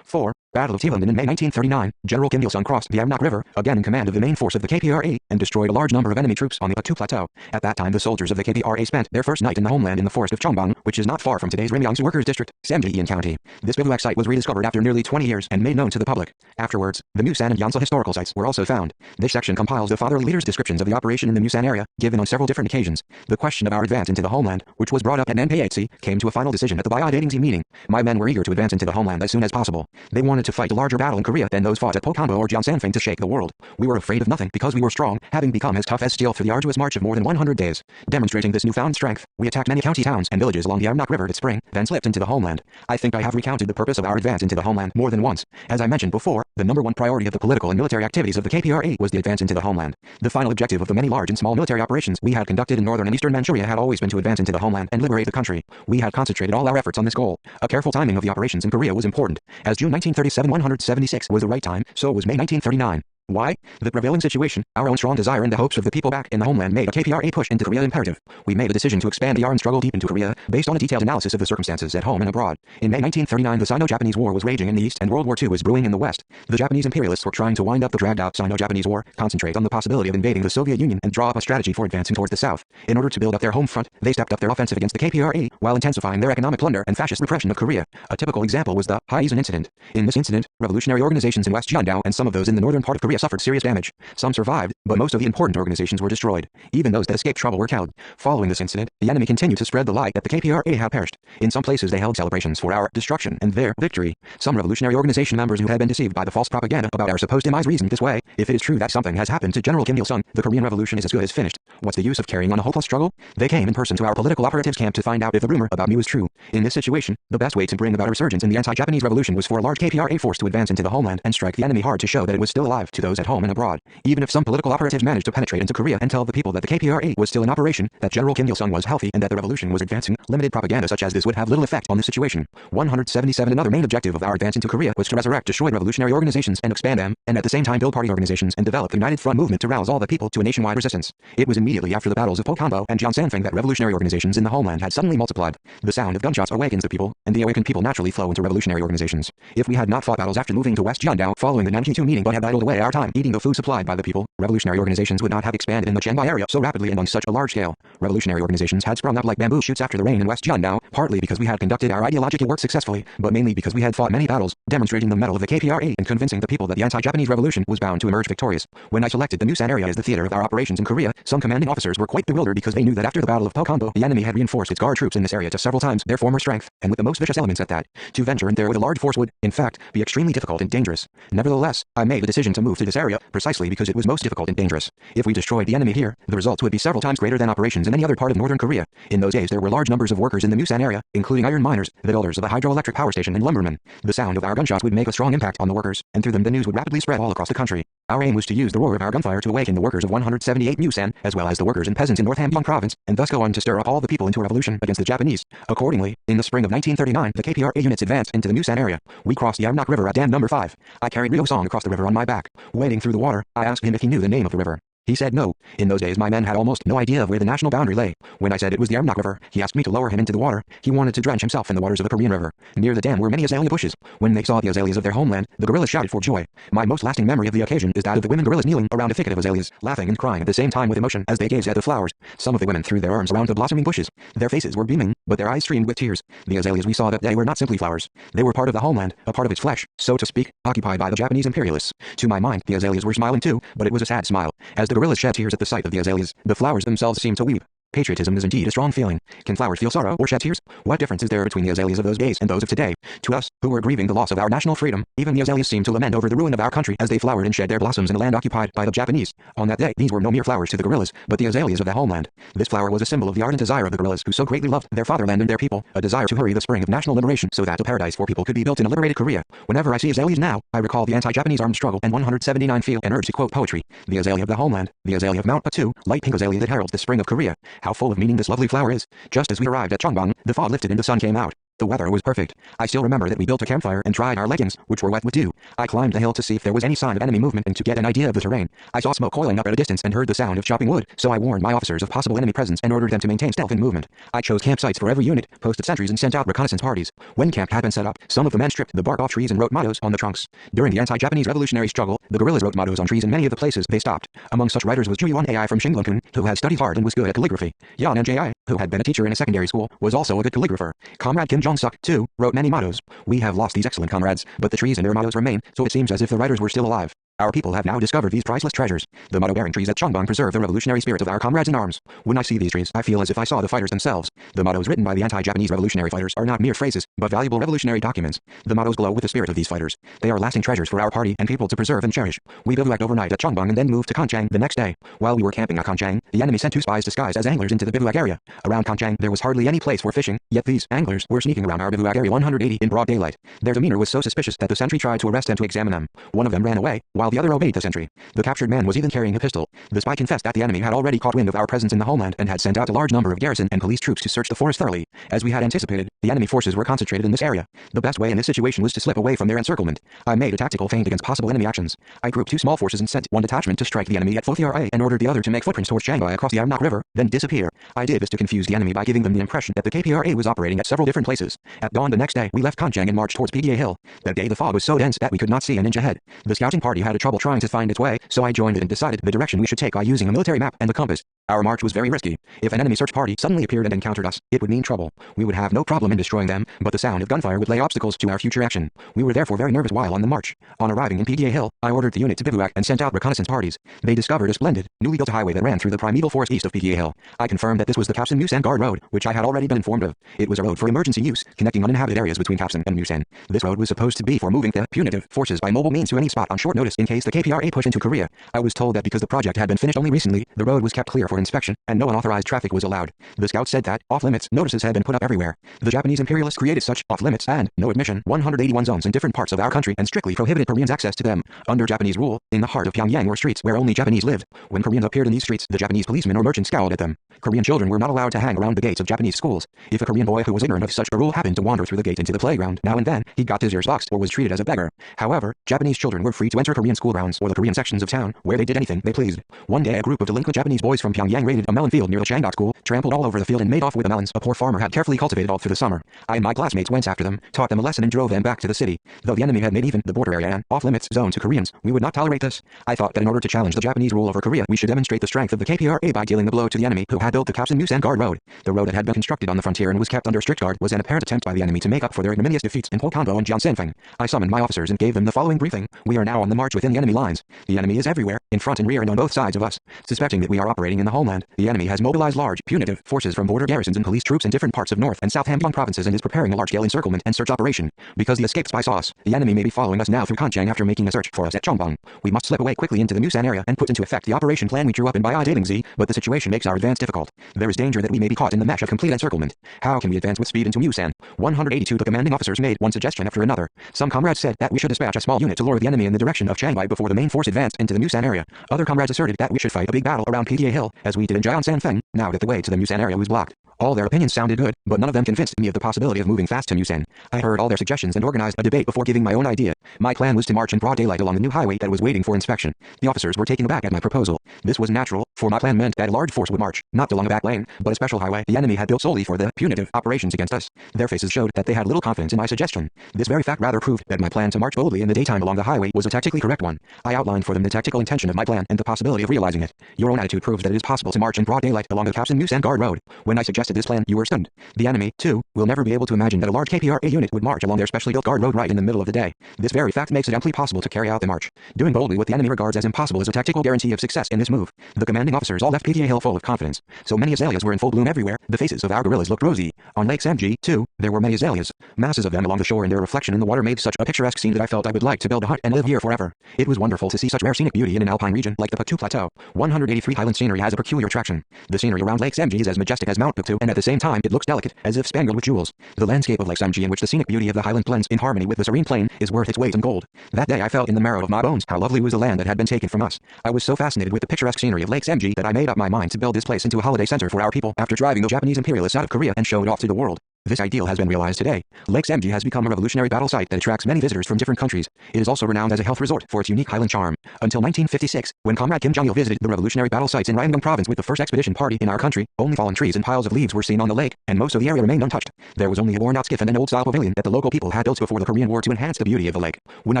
4. Battle of Tiananmen in May 1939, General Kim Il-sung crossed the Amnok River, again in command of the main force of the KPRA, and destroyed a large number of enemy troops on the Atu Plateau. At that time the soldiers of the KPRA spent their first night in the homeland in the forest of Chongbang, which is not far from today's Rimyangsu Workers District, Samjiyan County. This bivouac site was rediscovered after nearly 20 years and made known to the public. Afterwards, the Musan and Yonsei historical sites were also found. This section compiles the fatherly leaders' descriptions of the operation in the Musan area, given on several different occasions. The question of our advance into the homeland, which was brought up at NPHC, came to a final decision at the Biadatingzi meeting. My men were eager to advance into the homeland as soon as possible. They wanted to fight a larger battle in Korea than those fought at Pokambo or Jeonsanfeng to shake the world. We were afraid of nothing because we were strong, having become as tough as steel through the arduous march of more than 100 days. Demonstrating this newfound strength, we attacked many county towns and villages along the Amnok River that spring, then slipped into the homeland. I think I have recounted the purpose of our advance into the homeland more than once. As I mentioned before, the number one priority of the political and military activities of the KPRA was the advance into the homeland. The final objective of the many large and small military operations we had conducted in northern and eastern Manchuria had always been to advance into the homeland and liberate the country. We had concentrated all our efforts on this goal. A careful timing of the operations in Korea was important. As June 1937 176 was the right time, so was May 1939. Why? The prevailing situation, our own strong desire and the hopes of the people back in the homeland made a KPRA push into Korea imperative. We made a decision to expand the Yarn struggle deep into Korea, based on a detailed analysis of the circumstances at home and abroad. In May 1939 the Sino-Japanese War was raging in the east and World War II was brewing in the west. The Japanese imperialists were trying to wind up the dragged-out Sino-Japanese War, concentrate on the possibility of invading the Soviet Union and draw up a strategy for advancing towards the south. In order to build up their home front, they stepped up their offensive against the KPRA, while intensifying their economic plunder and fascist repression of Korea. A typical example was the Haizan incident. In this incident, revolutionary organizations in West Jiangdao and some of those in the northern part of Korea suffered serious damage. Some survived, but most of the important organizations were destroyed. Even those that escaped trouble were killed. Following this incident, the enemy continued to spread the lie that the KPRA had perished. In some places they held celebrations for our destruction and their victory. Some revolutionary organization members who had been deceived by the false propaganda about our supposed demise reasoned this way: if it is true that something has happened to General Kim Il-sung, the Korean Revolution is as good as finished. What's the use of carrying on a hopeless struggle? They came in person to our political operatives' camp to find out if the rumor about me was true. In this situation, the best way to bring about a resurgence in the anti-Japanese revolution was for a large KPRA force to advance into the homeland and strike the enemy hard to show that it was still alive to those at home and abroad. Even if some political operatives managed to penetrate into Korea and tell the people that the KPRA was still in operation, that General Kim Il-sung was healthy and that the revolution was advancing, limited propaganda such as this would have little effect on the situation. 177 Another main objective of our advance into Korea was to resurrect destroyed revolutionary organizations and expand them, and at the same time build party organizations and develop the United Front movement to rouse all the people to a nationwide resistance. It was immediately after the battles of Pokambo and Jeonsanfeng that revolutionary organizations in the homeland had suddenly multiplied. The sound of gunshots awakens the people, and the awakened people naturally flow into revolutionary organizations. If we had not fought battles after moving to West Jiangdao following the Nanjing meeting but had idled away our time eating the food supplied by the people, revolutionary organizations would not have expanded in the Chenbai area so rapidly and on such a large scale. Revolutionary organizations had sprung up like bamboo shoots after the rain in West Jiangdao, partly because we had conducted our ideological work successfully, but mainly because we had fought many battles, demonstrating the mettle of the KPRA and convincing the people that the anti-Japanese revolution was bound to emerge victorious. When I selected the Musan area as the theater of our operations in Korea, some commanding officers were quite bewildered because they knew that after the Battle of Pokambo, the enemy had reinforced its guard troops in this area to several times their former strength, and with the most vicious elements at that. To venture in there with a large force would, in fact, be extremely difficult and dangerous. Nevertheless, I made the decision to move to this area, precisely because it was most difficult and dangerous. If we destroyed the enemy here, the results would be several times greater than operations in any other part of northern Korea. In those days there were large numbers of workers in the Musan area, including iron miners, the builders of a hydroelectric power station and lumbermen. The sound of our gunshots would make a strong impact on the workers, and through them the news would rapidly spread all across the country. Our aim was to use the roar of our gunfire to awaken the workers of 178 Musan, as well as the workers and peasants in North Hamgyong province, and thus go on to stir up all the people into a revolution against the Japanese. Accordingly, in the spring of 1939, the KPRA units advanced into the Musan area. We crossed the Amnok River at Dam number 5. I carried Ryo Song across the river on my back. Wading through the water, I asked him if he knew the name of the river. He said no. In those days my men had almost no idea of where the national boundary lay. When I said it was the Armagh River, he asked me to lower him into the water. He wanted to drench himself in the waters of the Korean River. Near the dam were many azalea bushes. When they saw the azaleas of their homeland, the guerrillas shouted for joy. My most lasting memory of the occasion is that of the women guerrillas kneeling around a thicket of azaleas, laughing and crying at the same time with emotion as they gazed at the flowers. Some of the women threw their arms around the blossoming bushes. Their faces were beaming, but their eyes streamed with tears. The azaleas we saw that day were not simply flowers. They were part of the homeland, a part of its flesh, so to speak, occupied by the Japanese imperialists. To my mind, the azaleas were smiling too, but it was a sad smile. As the guerrillas shed tears at the sight of the azaleas, the flowers themselves seemed to weep. Patriotism is indeed a strong feeling. Can flowers feel sorrow or shed tears? What difference is there between the azaleas of those days and those of today? To us, who were grieving the loss of our national freedom, even the azaleas seemed to lament over the ruin of our country as they flowered and shed their blossoms in a land occupied by the Japanese. On that day, these were no mere flowers to the guerrillas, but the azaleas of the homeland. This flower was a symbol of the ardent desire of the guerrillas who so greatly loved their fatherland and their people, a desire to hurry the spring of national liberation so that a paradise for people could be built in a liberated Korea. Whenever I see azaleas now, I recall the anti-Japanese armed struggle and 179 feel and urge to quote poetry. The azalea of the homeland, the azalea of Mount Batu, light pink azalea that heralds the spring of Korea. How full of meaning this lovely flower is. Just as we arrived at Chongbang, the fog lifted and the sun came out. The weather was perfect. I still remember that we built a campfire and dried our leggings, which were wet with dew. I climbed the hill to see if there was any sign of enemy movement and to get an idea of the terrain. I saw smoke coiling up at a distance and heard the sound of chopping wood, so I warned my officers of possible enemy presence and ordered them to maintain stealth in movement. I chose campsites for every unit, posted sentries and sent out reconnaissance parties. When camp had been set up, some of the men stripped the bark off trees and wrote mottos on the trunks. During the anti-Japanese revolutionary struggle, the guerrillas wrote mottos on trees in many of the places they stopped. Among such writers was Juyuan Ai from Shinglun-kun, who had studied hard and was good at calligraphy. Yan Njai, who had been a teacher in a secondary school, was also a good calligrapher. Comrade Kim Jong-suk, too, wrote many mottos. We have lost these excellent comrades, but the trees and their mottos remain, so it seems as if the writers were still alive. Our people have now discovered these priceless treasures. The motto-bearing trees at Chongbang preserve the revolutionary spirit of our comrades in arms. When I see these trees, I feel as if I saw the fighters themselves. The mottos written by the anti-Japanese revolutionary fighters are not mere phrases, but valuable revolutionary documents. The mottos glow with the spirit of these fighters. They are lasting treasures for our party and people to preserve and cherish. We bivouacked overnight at Chongbang and then moved to Kanchang the next day. While we were camping at Kanchang, the enemy sent 2 spies disguised as anglers into the bivouac area. Around Kanchang, there was hardly any place for fishing, yet these anglers were sneaking around our bivouac area 180 in broad daylight. Their demeanor was so suspicious that the sentry tried to arrest and to examine them. One of them ran away, while the other obeyed the sentry. The captured man was even carrying a pistol. The spy confessed that the enemy had already caught wind of our presence in the homeland and had sent out a large number of garrison and police troops to search the forest thoroughly. As we had anticipated, the enemy forces were concentrated in this area. The best way in this situation was to slip away from their encirclement. I made a tactical feint against possible enemy actions. I grouped 2 small forces and sent one detachment to strike the enemy at Fothra and ordered the other to make footprints towards Shanghai across the Armagh River, then disappear. I did this to confuse the enemy by giving them the impression that the KPRA was operating at several different places. At dawn the next day, we left Kanchang and marched towards PDA Hill. That day the fog was so dense that we could not see an inch ahead. The scouting party had trouble trying to find its way, so I joined it and decided the direction we should take by using a military map and the compass. Our march was very risky. If an enemy search party suddenly appeared and encountered us, it would mean trouble. We would have no problem in destroying them, but the sound of gunfire would lay obstacles to our future action. We were therefore very nervous while on the march. On arriving in PDA Hill, I ordered the unit to bivouac and sent out reconnaissance parties. They discovered a splendid, newly built highway that ran through the primeval forest east of PDA Hill. I confirmed that this was the Kapsan Musan Guard Road, which I had already been informed of. It was a road for emergency use, connecting uninhabited areas between Kapsan and Musan. This road was supposed to be for moving the punitive forces by mobile means to any spot on short notice in case the KPRA pushed into Korea. I was told that because the project had been finished only recently, the road was kept clear for inspection, and no unauthorized traffic was allowed. The scouts said that off-limits notices had been put up everywhere. The Japanese imperialists created such off-limits and no admission 181 zones in different parts of our country and strictly prohibited Koreans access to them. Under Japanese rule, in the heart of Pyongyang were streets where only Japanese lived. When Koreans appeared in these streets, the Japanese policemen or merchants scowled at them. Korean children were not allowed to hang around the gates of Japanese schools. If a Korean boy who was ignorant of such a rule happened to wander through the gate into the playground, now and then, he got his ears boxed or was treated as a beggar. However, Japanese children were free to enter Korean school grounds or the Korean sections of town, where they did anything they pleased. One day a group of delinquent Japanese boys from Pyongyang raided a melon field near the Changdok school, trampled all over the field and made off with the melons a poor farmer had carefully cultivated all through the summer. I and my classmates went after them, taught them a lesson and drove them back to the city. Though the enemy had made even the border area an off-limits zone to Koreans, we would not tolerate this. I thought that in order to challenge the Japanese rule over Korea, we should demonstrate the strength of the KPRA by dealing the blow to the enemy who had built the Kapsan Musan Guard Road. The road that had been constructed on the frontier and was kept under strict guard was an apparent attempt by the enemy to make up for their ignominious defeats in Pokanbo and Jiansenfeng. I summoned my officers and gave them the following briefing. We are now on the march within the enemy lines. The enemy is everywhere, in front and rear and on both sides of us. Suspecting that we are operating in the homeland, the enemy has mobilized large, punitive forces from border garrisons and police troops in different parts of North and South Hamgyong provinces and is preparing a large-scale encirclement and search operation. Because the escaped spy saw us, the enemy may be following us now through Kanchang after making a search for us at Chongbang. We must slip away quickly into the Musan area and put into effect the operation plan we drew up in Bai Dailingzi, but the situation makes our advance difficult. There is danger that we may be caught in the mesh of complete encirclement. How can we advance with speed into Musan? 182 the commanding officers made one suggestion after another. Some comrades said that we should dispatch a small unit to lure the enemy in the direction of Shanghai before the main force advanced into the Musan area. Other comrades asserted that we should fight a big battle around PDA Hill, as we did in Jiansanfeng, now that the way to the Musan area was blocked. All their opinions sounded good, but none of them convinced me of the possibility of moving fast to Musan. I heard all their suggestions and organized a debate before giving my own idea. My plan was to march in broad daylight along the new highway that was waiting for inspection. The officers were taken aback at my proposal. This was natural, for my plan meant that a large force would march, not along a back lane, but a special highway the enemy had built solely for the punitive operations against us. Their faces showed that they had little confidence in my suggestion. This very fact rather proved that my plan to march boldly in the daytime along the highway was a tactically correct one. I outlined for them the tactical intention of my plan and the possibility of realizing it. Your own attitude proves that it is possible to march in broad daylight along the Kapsan Musan Guard Road. When I suggested this plan, you were stunned. The enemy, too, will never be able to imagine that a large KPRA unit would march along their specially built guard road right in the middle of the day. This very fact makes it amply possible to carry out the march. Doing boldly what the enemy regards as impossible is a tactical guarantee of success in this move. The commanding officers all left PTA Hill full of confidence. So many azaleas were in full bloom everywhere. The faces of our guerrillas looked rosy. On Lake Samji, too, there were many azaleas. Masses of them along the shore and their reflection in the water made such a picturesque scene that I felt I would like to build a hut and live here forever. It was wonderful to see such rare scenic beauty in an alpine region like the Puktu Plateau. 183 highland scenery has a peculiar attraction. The scenery around Lake Samji is as majestic as Mount Puktu, and at the same time it looks delicate, as if spangled with jewels. The landscape of Lake Samji, in which the scenic beauty of the highland blends in harmony with the serene plain, is worth its weight in gold. That day I felt in the marrow of my bones how lovely was the land that had been taken from us. I was so fascinated with the picturesque scenery of Lake Samji that I made up my mind to build this place into a holiday center for our people after driving the Japanese imperialists out of Korea and show it off to the world. This ideal has been realized today. Lake Samji has become a revolutionary battle site that attracts many visitors from different countries. It is also renowned as a health resort for its unique highland charm. Until 1956, when Comrade Kim Jong-il visited the revolutionary battle sites in Ryanggang province with the first expedition party in our country, only fallen trees and piles of leaves were seen on the lake, and most of the area remained untouched. There was only a worn-out skiff and an old-style pavilion that the local people had built before the Korean War to enhance the beauty of the lake. When I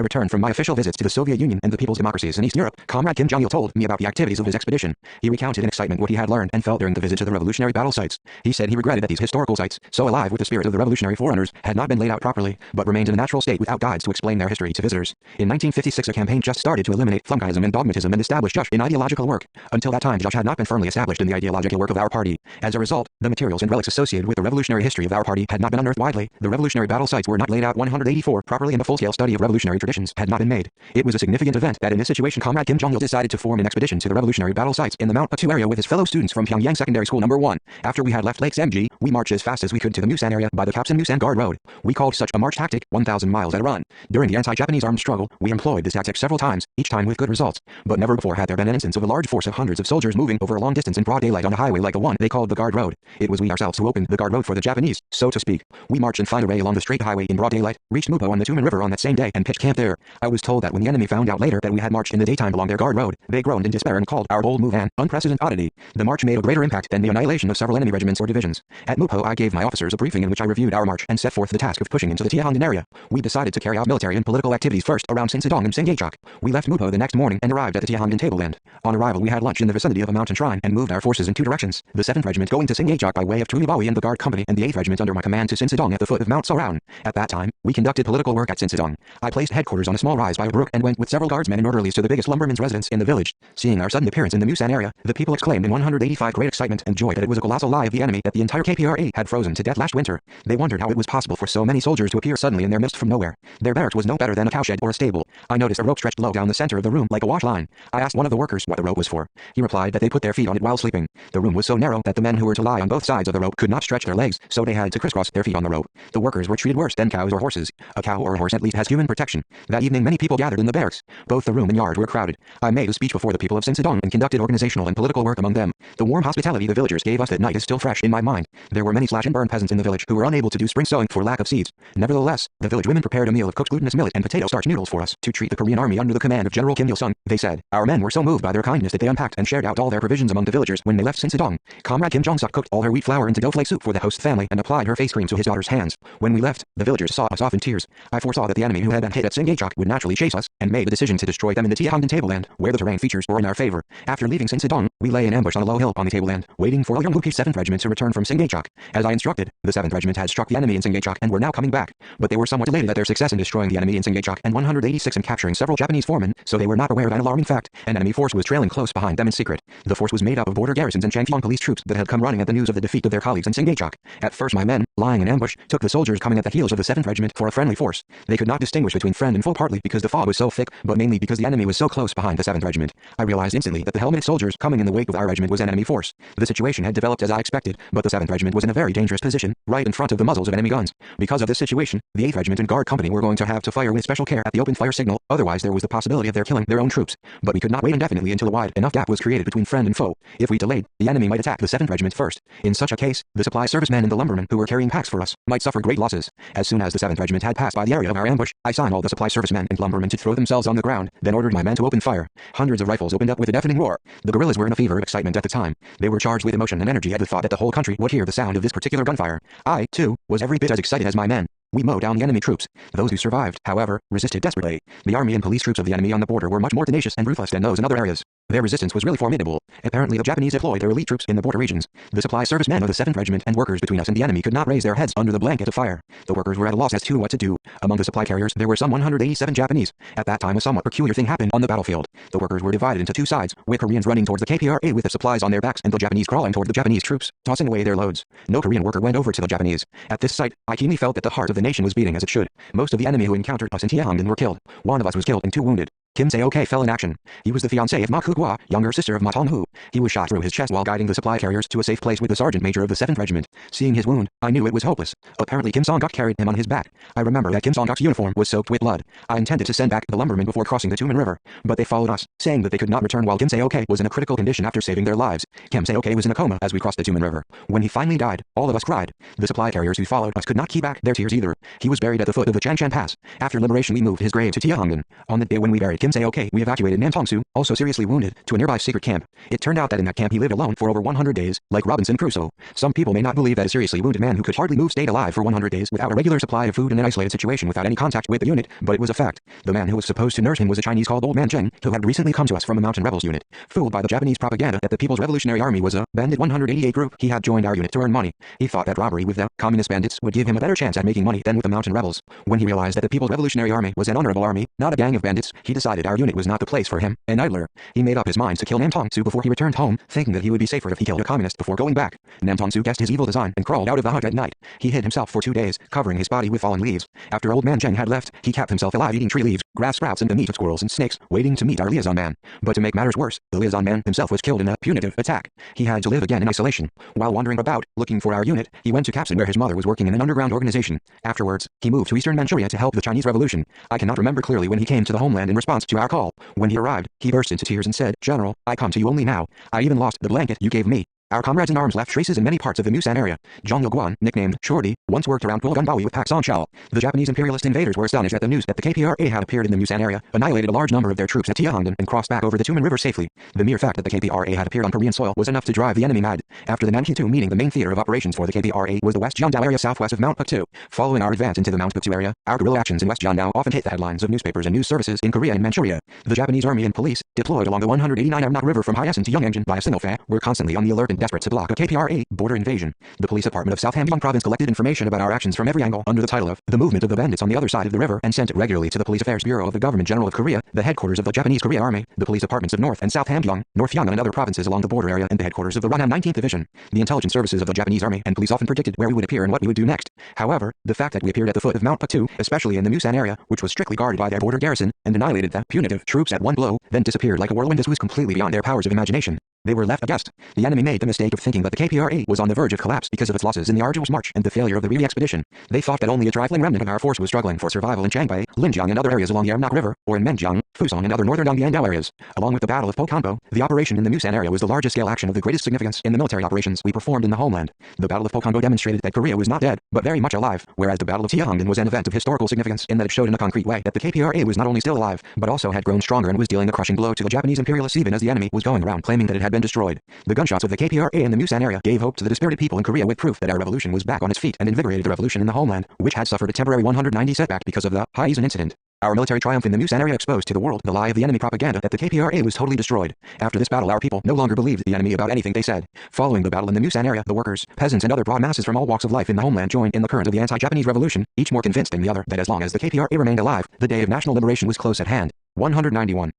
returned from my official visits to the Soviet Union and the people's democracies in East Europe, Comrade Kim Jong-il told me about the activities of his expedition. He recounted in excitement what he had learned and felt during the visit to the revolutionary battle sites. He said he regretted that these historical sites, so alive with the spirit of the revolutionary forerunners, had not been laid out properly, but remained in a natural state without guides to explain their history to visitors. In 1956 a campaign just started to eliminate flunkyism and dogmatism and establish Jush in ideological work. Until that time Jush had not been firmly established in the ideological work of our party. As a result, the materials and relics associated with the revolutionary history of our party had not been unearthed widely. The revolutionary battle sites were not laid out 184 properly, and a full-scale study of revolutionary traditions had not been made. It was a significant event that in this situation Comrade Kim Jong-il decided to form an expedition to the revolutionary battle sites in the Mount Puktu area with his fellow students from Pyongyang Secondary School No. 1. After we had left Lake Samji, we marched as fast as we could to the Musan area by the Kapsan Musan Guard Road. We called such a march tactic 1,000 miles at a run. During the anti-Japanese armed struggle, we employed this tactic several times, each time with good results. But never before had there been an instance of a large force of hundreds of soldiers moving over a long distance in broad daylight on a highway like the one they called the Guard Road. It was we ourselves who opened the Guard Road for the Japanese, so to speak. We marched in fine array along the straight highway in broad daylight, reached Mupo on the Tumen River on that same day and pitched camp there. I was told that when the enemy found out later that we had marched in the daytime along their Guard Road, they groaned in despair and called our bold move an unprecedented oddity. The march made a greater impact than the annihilation of several enemy regiments or divisions. At Mupo I gave my officers a briefing in which I reviewed our march and set forth the task of pushing into the Tiahongdan area. We decided to carry out military and political activities first around Sinsadong and Singachok. We left Mupo the next morning and arrived at the Tiahongdan tableland. On arrival we had lunch in the vicinity of a mountain shrine and moved our forces in two directions, the 7th Regiment going to Singachok by way of Trulibawi and the Guard Company, and the 8th Regiment under my command to Sinsadong at the foot of Mount Soraun. At that time, we conducted political work at Sinsadong. I placed headquarters on a small rise by a brook and went with several guardsmen and orderlies to the biggest lumberman's residence in the village. Seeing our sudden appearance in the Musan area, the people exclaimed in 185 great excitement and joy that it was a colossal lie of the enemy that the entire KPRA had frozen to death last winter. They wondered how it was possible for so many soldiers to appear suddenly in their midst from nowhere. Their barracks was no better than a cowshed or a stable. I noticed a rope stretched low down the center of the room like a wash line. I asked one of the workers what the rope was for. He replied that they put their feet on it while sleeping. The room was so narrow that the men who were to lie on both sides of the rope could not stretch their legs, so they had to crisscross their feet on the rope. The workers were treated worse than cows or horses. A cow or a horse at least has human protection. That evening many people gathered in the barracks. Both the room and yard were crowded. I made a speech before the people of Sinsadong and conducted organizational and political work among them. The warm hospitality the villagers gave us that night is still fresh in my mind. There were many slash and burn peasants in the village who were unable to do spring sowing for lack of seeds. Nevertheless, the village women prepared a meal of cooked glutinous millet and potato starch noodles for us to treat the Korean army under the command of General Kim Il-sung. They said, our men were so moved by their kindness that they unpacked and shared out all their provisions among the villagers when they left Sinsadong. Comrade Kim Jong-suk cooked all her wheat flour into dough flake soup for the host family and applied her face cream to his daughter's hands. When we left, the villagers saw us off in tears. I foresaw that the enemy who had been hit at Singachok would naturally chase us, and made the decision to destroy them in the Tiahongdan tableland, where the terrain features were in our favor. After leaving Sinsadong, we lay in ambush on a low hill on the tableland, waiting for Yongguki's 7th Regiment to return from Singachok. As I instructed, the 7th Regiment had struck the enemy in Singachok and were now coming back, but they were somewhat elated at their success in destroying the enemy in Singachok and 186 in capturing several Japanese foremen, so they were not aware of an alarming fact. An enemy force was trailing close behind them in secret. The force was made up of border garrisons and Changfeng police troops that had come running at the news of the defeat of their colleagues in Singachok. At first my men, lying in ambush, took the soldiers coming at the heels of the 7th Regiment for a friendly force. They could not distinguish between friend and foe, partly because the fog was so thick, but mainly because the enemy was so close behind the 7th Regiment. I realized instantly that the helmeted soldiers coming in the wake of our regiment was an enemy force. The situation had developed as I expected, but the 7th Regiment was in a very dangerous position, right in front of the muzzles of enemy guns. Because of this situation, the 8th Regiment and Guard Company were going to have to fire with special care at the open fire signal, otherwise there was the possibility of their killing their own troops. But we could not wait indefinitely until a wide enough gap was created between friend and foe. If we delayed, the enemy might attack the 7th Regiment first. In such a case, the supply servicemen and the lumbermen who were carrying packs for us might suffer great losses. As soon as the 7th Regiment had passed by the area of our ambush, I signed all the supply servicemen and lumbermen to throw themselves on the ground, then ordered my men to open fire. Hundreds of rifles opened up with a deafening roar. The guerrillas were in a fever of excitement at the time. They were charged with emotion and energy at the thought that the whole country would hear the sound of this particular gunfire. I, too, was every bit as excited as my men. We mowed down the enemy troops. Those who survived, however, resisted desperately. The army and police troops of the enemy on the border were much more tenacious and ruthless than those in other areas. Their resistance was really formidable. Apparently the Japanese deployed their elite troops in the border regions. The supply servicemen of the 7th Regiment and workers between us and the enemy could not raise their heads under the blanket of fire. The workers were at a loss as to what to do. Among the supply carriers there were some 187 Japanese. At that time a somewhat peculiar thing happened on the battlefield. The workers were divided into two sides, with Koreans running towards the KPRA with the supplies on their backs and the Japanese crawling toward the Japanese troops, tossing away their loads. No Korean worker went over to the Japanese. At this sight, I keenly felt that the heart of the nation was beating as it should. Most of the enemy who encountered us in Tiangnan were killed. One of us was killed and 2 wounded. Kim Se-ok fell in action. He was the fiancé of Ma Kugwa, younger sister of Ma Tong-hu. He was shot through his chest while guiding the supply carriers to a safe place with the sergeant major of the 7th Regiment. Seeing his wound, I knew it was hopeless. Apparently Kim Song-guk carried him on his back. I remember that Kim Song-guk's uniform was soaked with blood. I intended to send back the lumbermen before crossing the Tumen River, but they followed us, saying that they could not return while Kim Se-ok was in a critical condition after saving their lives. Kim Se-ok was in a coma as we crossed the Tumen River. When he finally died, all of us cried. The supply carriers who followed us could not keep back their tears either. He was buried at the foot of the Changshan Pass. After liberation we moved his grave to Tiangnan. On the day when we buried Kim Se-ok, we evacuated Namtongsu, also seriously wounded, to a nearby secret camp. It turned out that in that camp he lived alone for over 100 days, like Robinson Crusoe. Some people may not believe that a seriously wounded man who could hardly move stayed alive for 100 days without a regular supply of food in an isolated situation without any contact with the unit, but it was a fact. The man who was supposed to nurse him was a Chinese called Old Man Zheng, who had recently come to us from a mountain rebels unit. Fooled by the Japanese propaganda that the People's Revolutionary Army was a bandit 188 group, he had joined our unit to earn money. He thought that robbery with the communist bandits would give him a better chance at making money than with the mountain rebels. When he realized that the People's Revolutionary Army was an honorable army, not a gang of bandits, he decided our unit was not the place for him, an idler. He made up his mind to kill Namtongsu before he returned home, thinking that he would be safer if he killed a communist before going back. Namtongsu guessed his evil design and crawled out of the hut at night. He hid himself for 2 days, covering his body with fallen leaves. After Old Man Zheng had left, he kept himself alive eating tree leaves, grass sprouts and the meat of squirrels and snakes, waiting to meet our liaison man. But to make matters worse, the liaison man himself was killed in a punitive attack. He had to live again in isolation. While wandering about, looking for our unit, he went to Kapsan where his mother was working in an underground organization. Afterwards, he moved to Eastern Manchuria to help the Chinese Revolution. I cannot remember clearly when he came to the homeland in response to our call. When he arrived, he burst into tears and said, "General, I come to you only now. I even lost the blanket you gave me." Our comrades in arms left traces in many parts of the Musan area. Zhang Yiguan, nicknamed Shorty, once worked around Gulgunbawi with Pak Song Shao. The Japanese imperialist invaders were astonished at the news that the KPRA had appeared in the Musan area, annihilated a large number of their troops at Tiangnan, and crossed back over the Tumen River safely. The mere fact that the KPRA had appeared on Korean soil was enough to drive the enemy mad. After the Nanking-2 meeting, the main theater of operations for the KPRA was the West Jiangdao area southwest of Mount Puktu. Following our advance into the Mount Puktu area, our guerrilla actions in West Jiangdao often hit the headlines of newspapers and news services in Korea and Manchuria. The Japanese army and police, deployed along the 189 Amnok River from Hyesan to Yonganjin via Sinulfa, were constantly on the alert and desperate to block a KPRA border invasion. The police department of South Hamgyong province collected information about our actions from every angle under the title of The Movement of the Bandits on the Other Side of the River and sent it regularly to the Police Affairs Bureau of the Government General of Korea, the headquarters of the Japanese Korean Army, the police departments of North and South Hamgyong, North Yangon and other provinces along the border area, and the headquarters of the Ranam 19th Division. The intelligence services of the Japanese Army and police often predicted where we would appear and what we would do next. However, the fact that we appeared at the foot of Mount Puktu, especially in the Musan area, which was strictly guarded by their border garrison, and annihilated the punitive troops at one blow, then disappeared like a whirlwind, was completely beyond their powers of imagination. They were left aghast. The enemy made the mistake of thinking that the KPRA was on the verge of collapse because of its losses in the arduous march and the failure of the Riri expedition. They thought that only a trifling remnant of our force was struggling for survival in Changbei, Linjiang and other areas along the Amnok River, or in Menjiang, Fusong and other northern Dongyangdao areas. Along with the Battle of Pokanpo, the operation in the Musan area was the largest scale action of the greatest significance in the military operations we performed in the homeland. The Battle of Pokanpo demonstrated that Korea was not dead, but very much alive, whereas the Battle of Tiangnan was an event of historical significance in that it showed in a concrete way that the KPRA was not only still alive, but also had grown stronger and was dealing a crushing blow to the Japanese imperialists even as the enemy was going around claiming that it had been destroyed. The gunshots of the KPRA in the Musan area gave hope to the dispirited people in Korea with proof that our revolution was back on its feet and invigorated the revolution in the homeland, which had suffered a temporary 190 setback because of the Hyesan incident. Our military triumph in the Musan area exposed to the world the lie of the enemy propaganda that the KPRA was totally destroyed. After this battle, our people no longer believed the enemy about anything they said. Following the battle in the Musan area, the workers, peasants and other broad masses from all walks of life in the homeland joined in the current of the anti-Japanese revolution, each more convinced than the other that as long as the KPRA remained alive, the day of national liberation was close at hand. 191.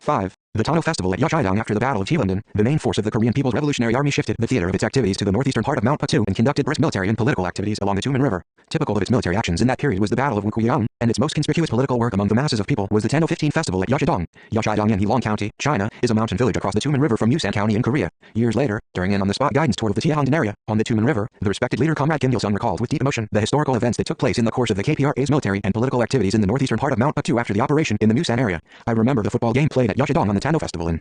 5. The Tano Festival at Yachaidong. After the Battle of Tilandin, the main force of the Korean People's Revolutionary Army shifted the theater of its activities to the northeastern part of Mount Puktu and conducted brisk military and political activities along the Tumen River. Typical of its military actions in that period was the Battle of Wukuiyang, and its most conspicuous political work among the masses of people was the 10/15 festival at Yashidong. Yashidong in Heilong County, China, is a mountain village across the Tumen River from Musan County in Korea. Years later, during an on-the-spot guidance tour of the Tiehongdan area on the Tumen River, the respected leader Comrade Kim Il-sung recalled with deep emotion the historical events that took place in the course of the KPRA's military and political activities in the northeastern part of Mount Puktu after the operation in the Musan area. I remember the football game played at Yashidong on the Tano Festival in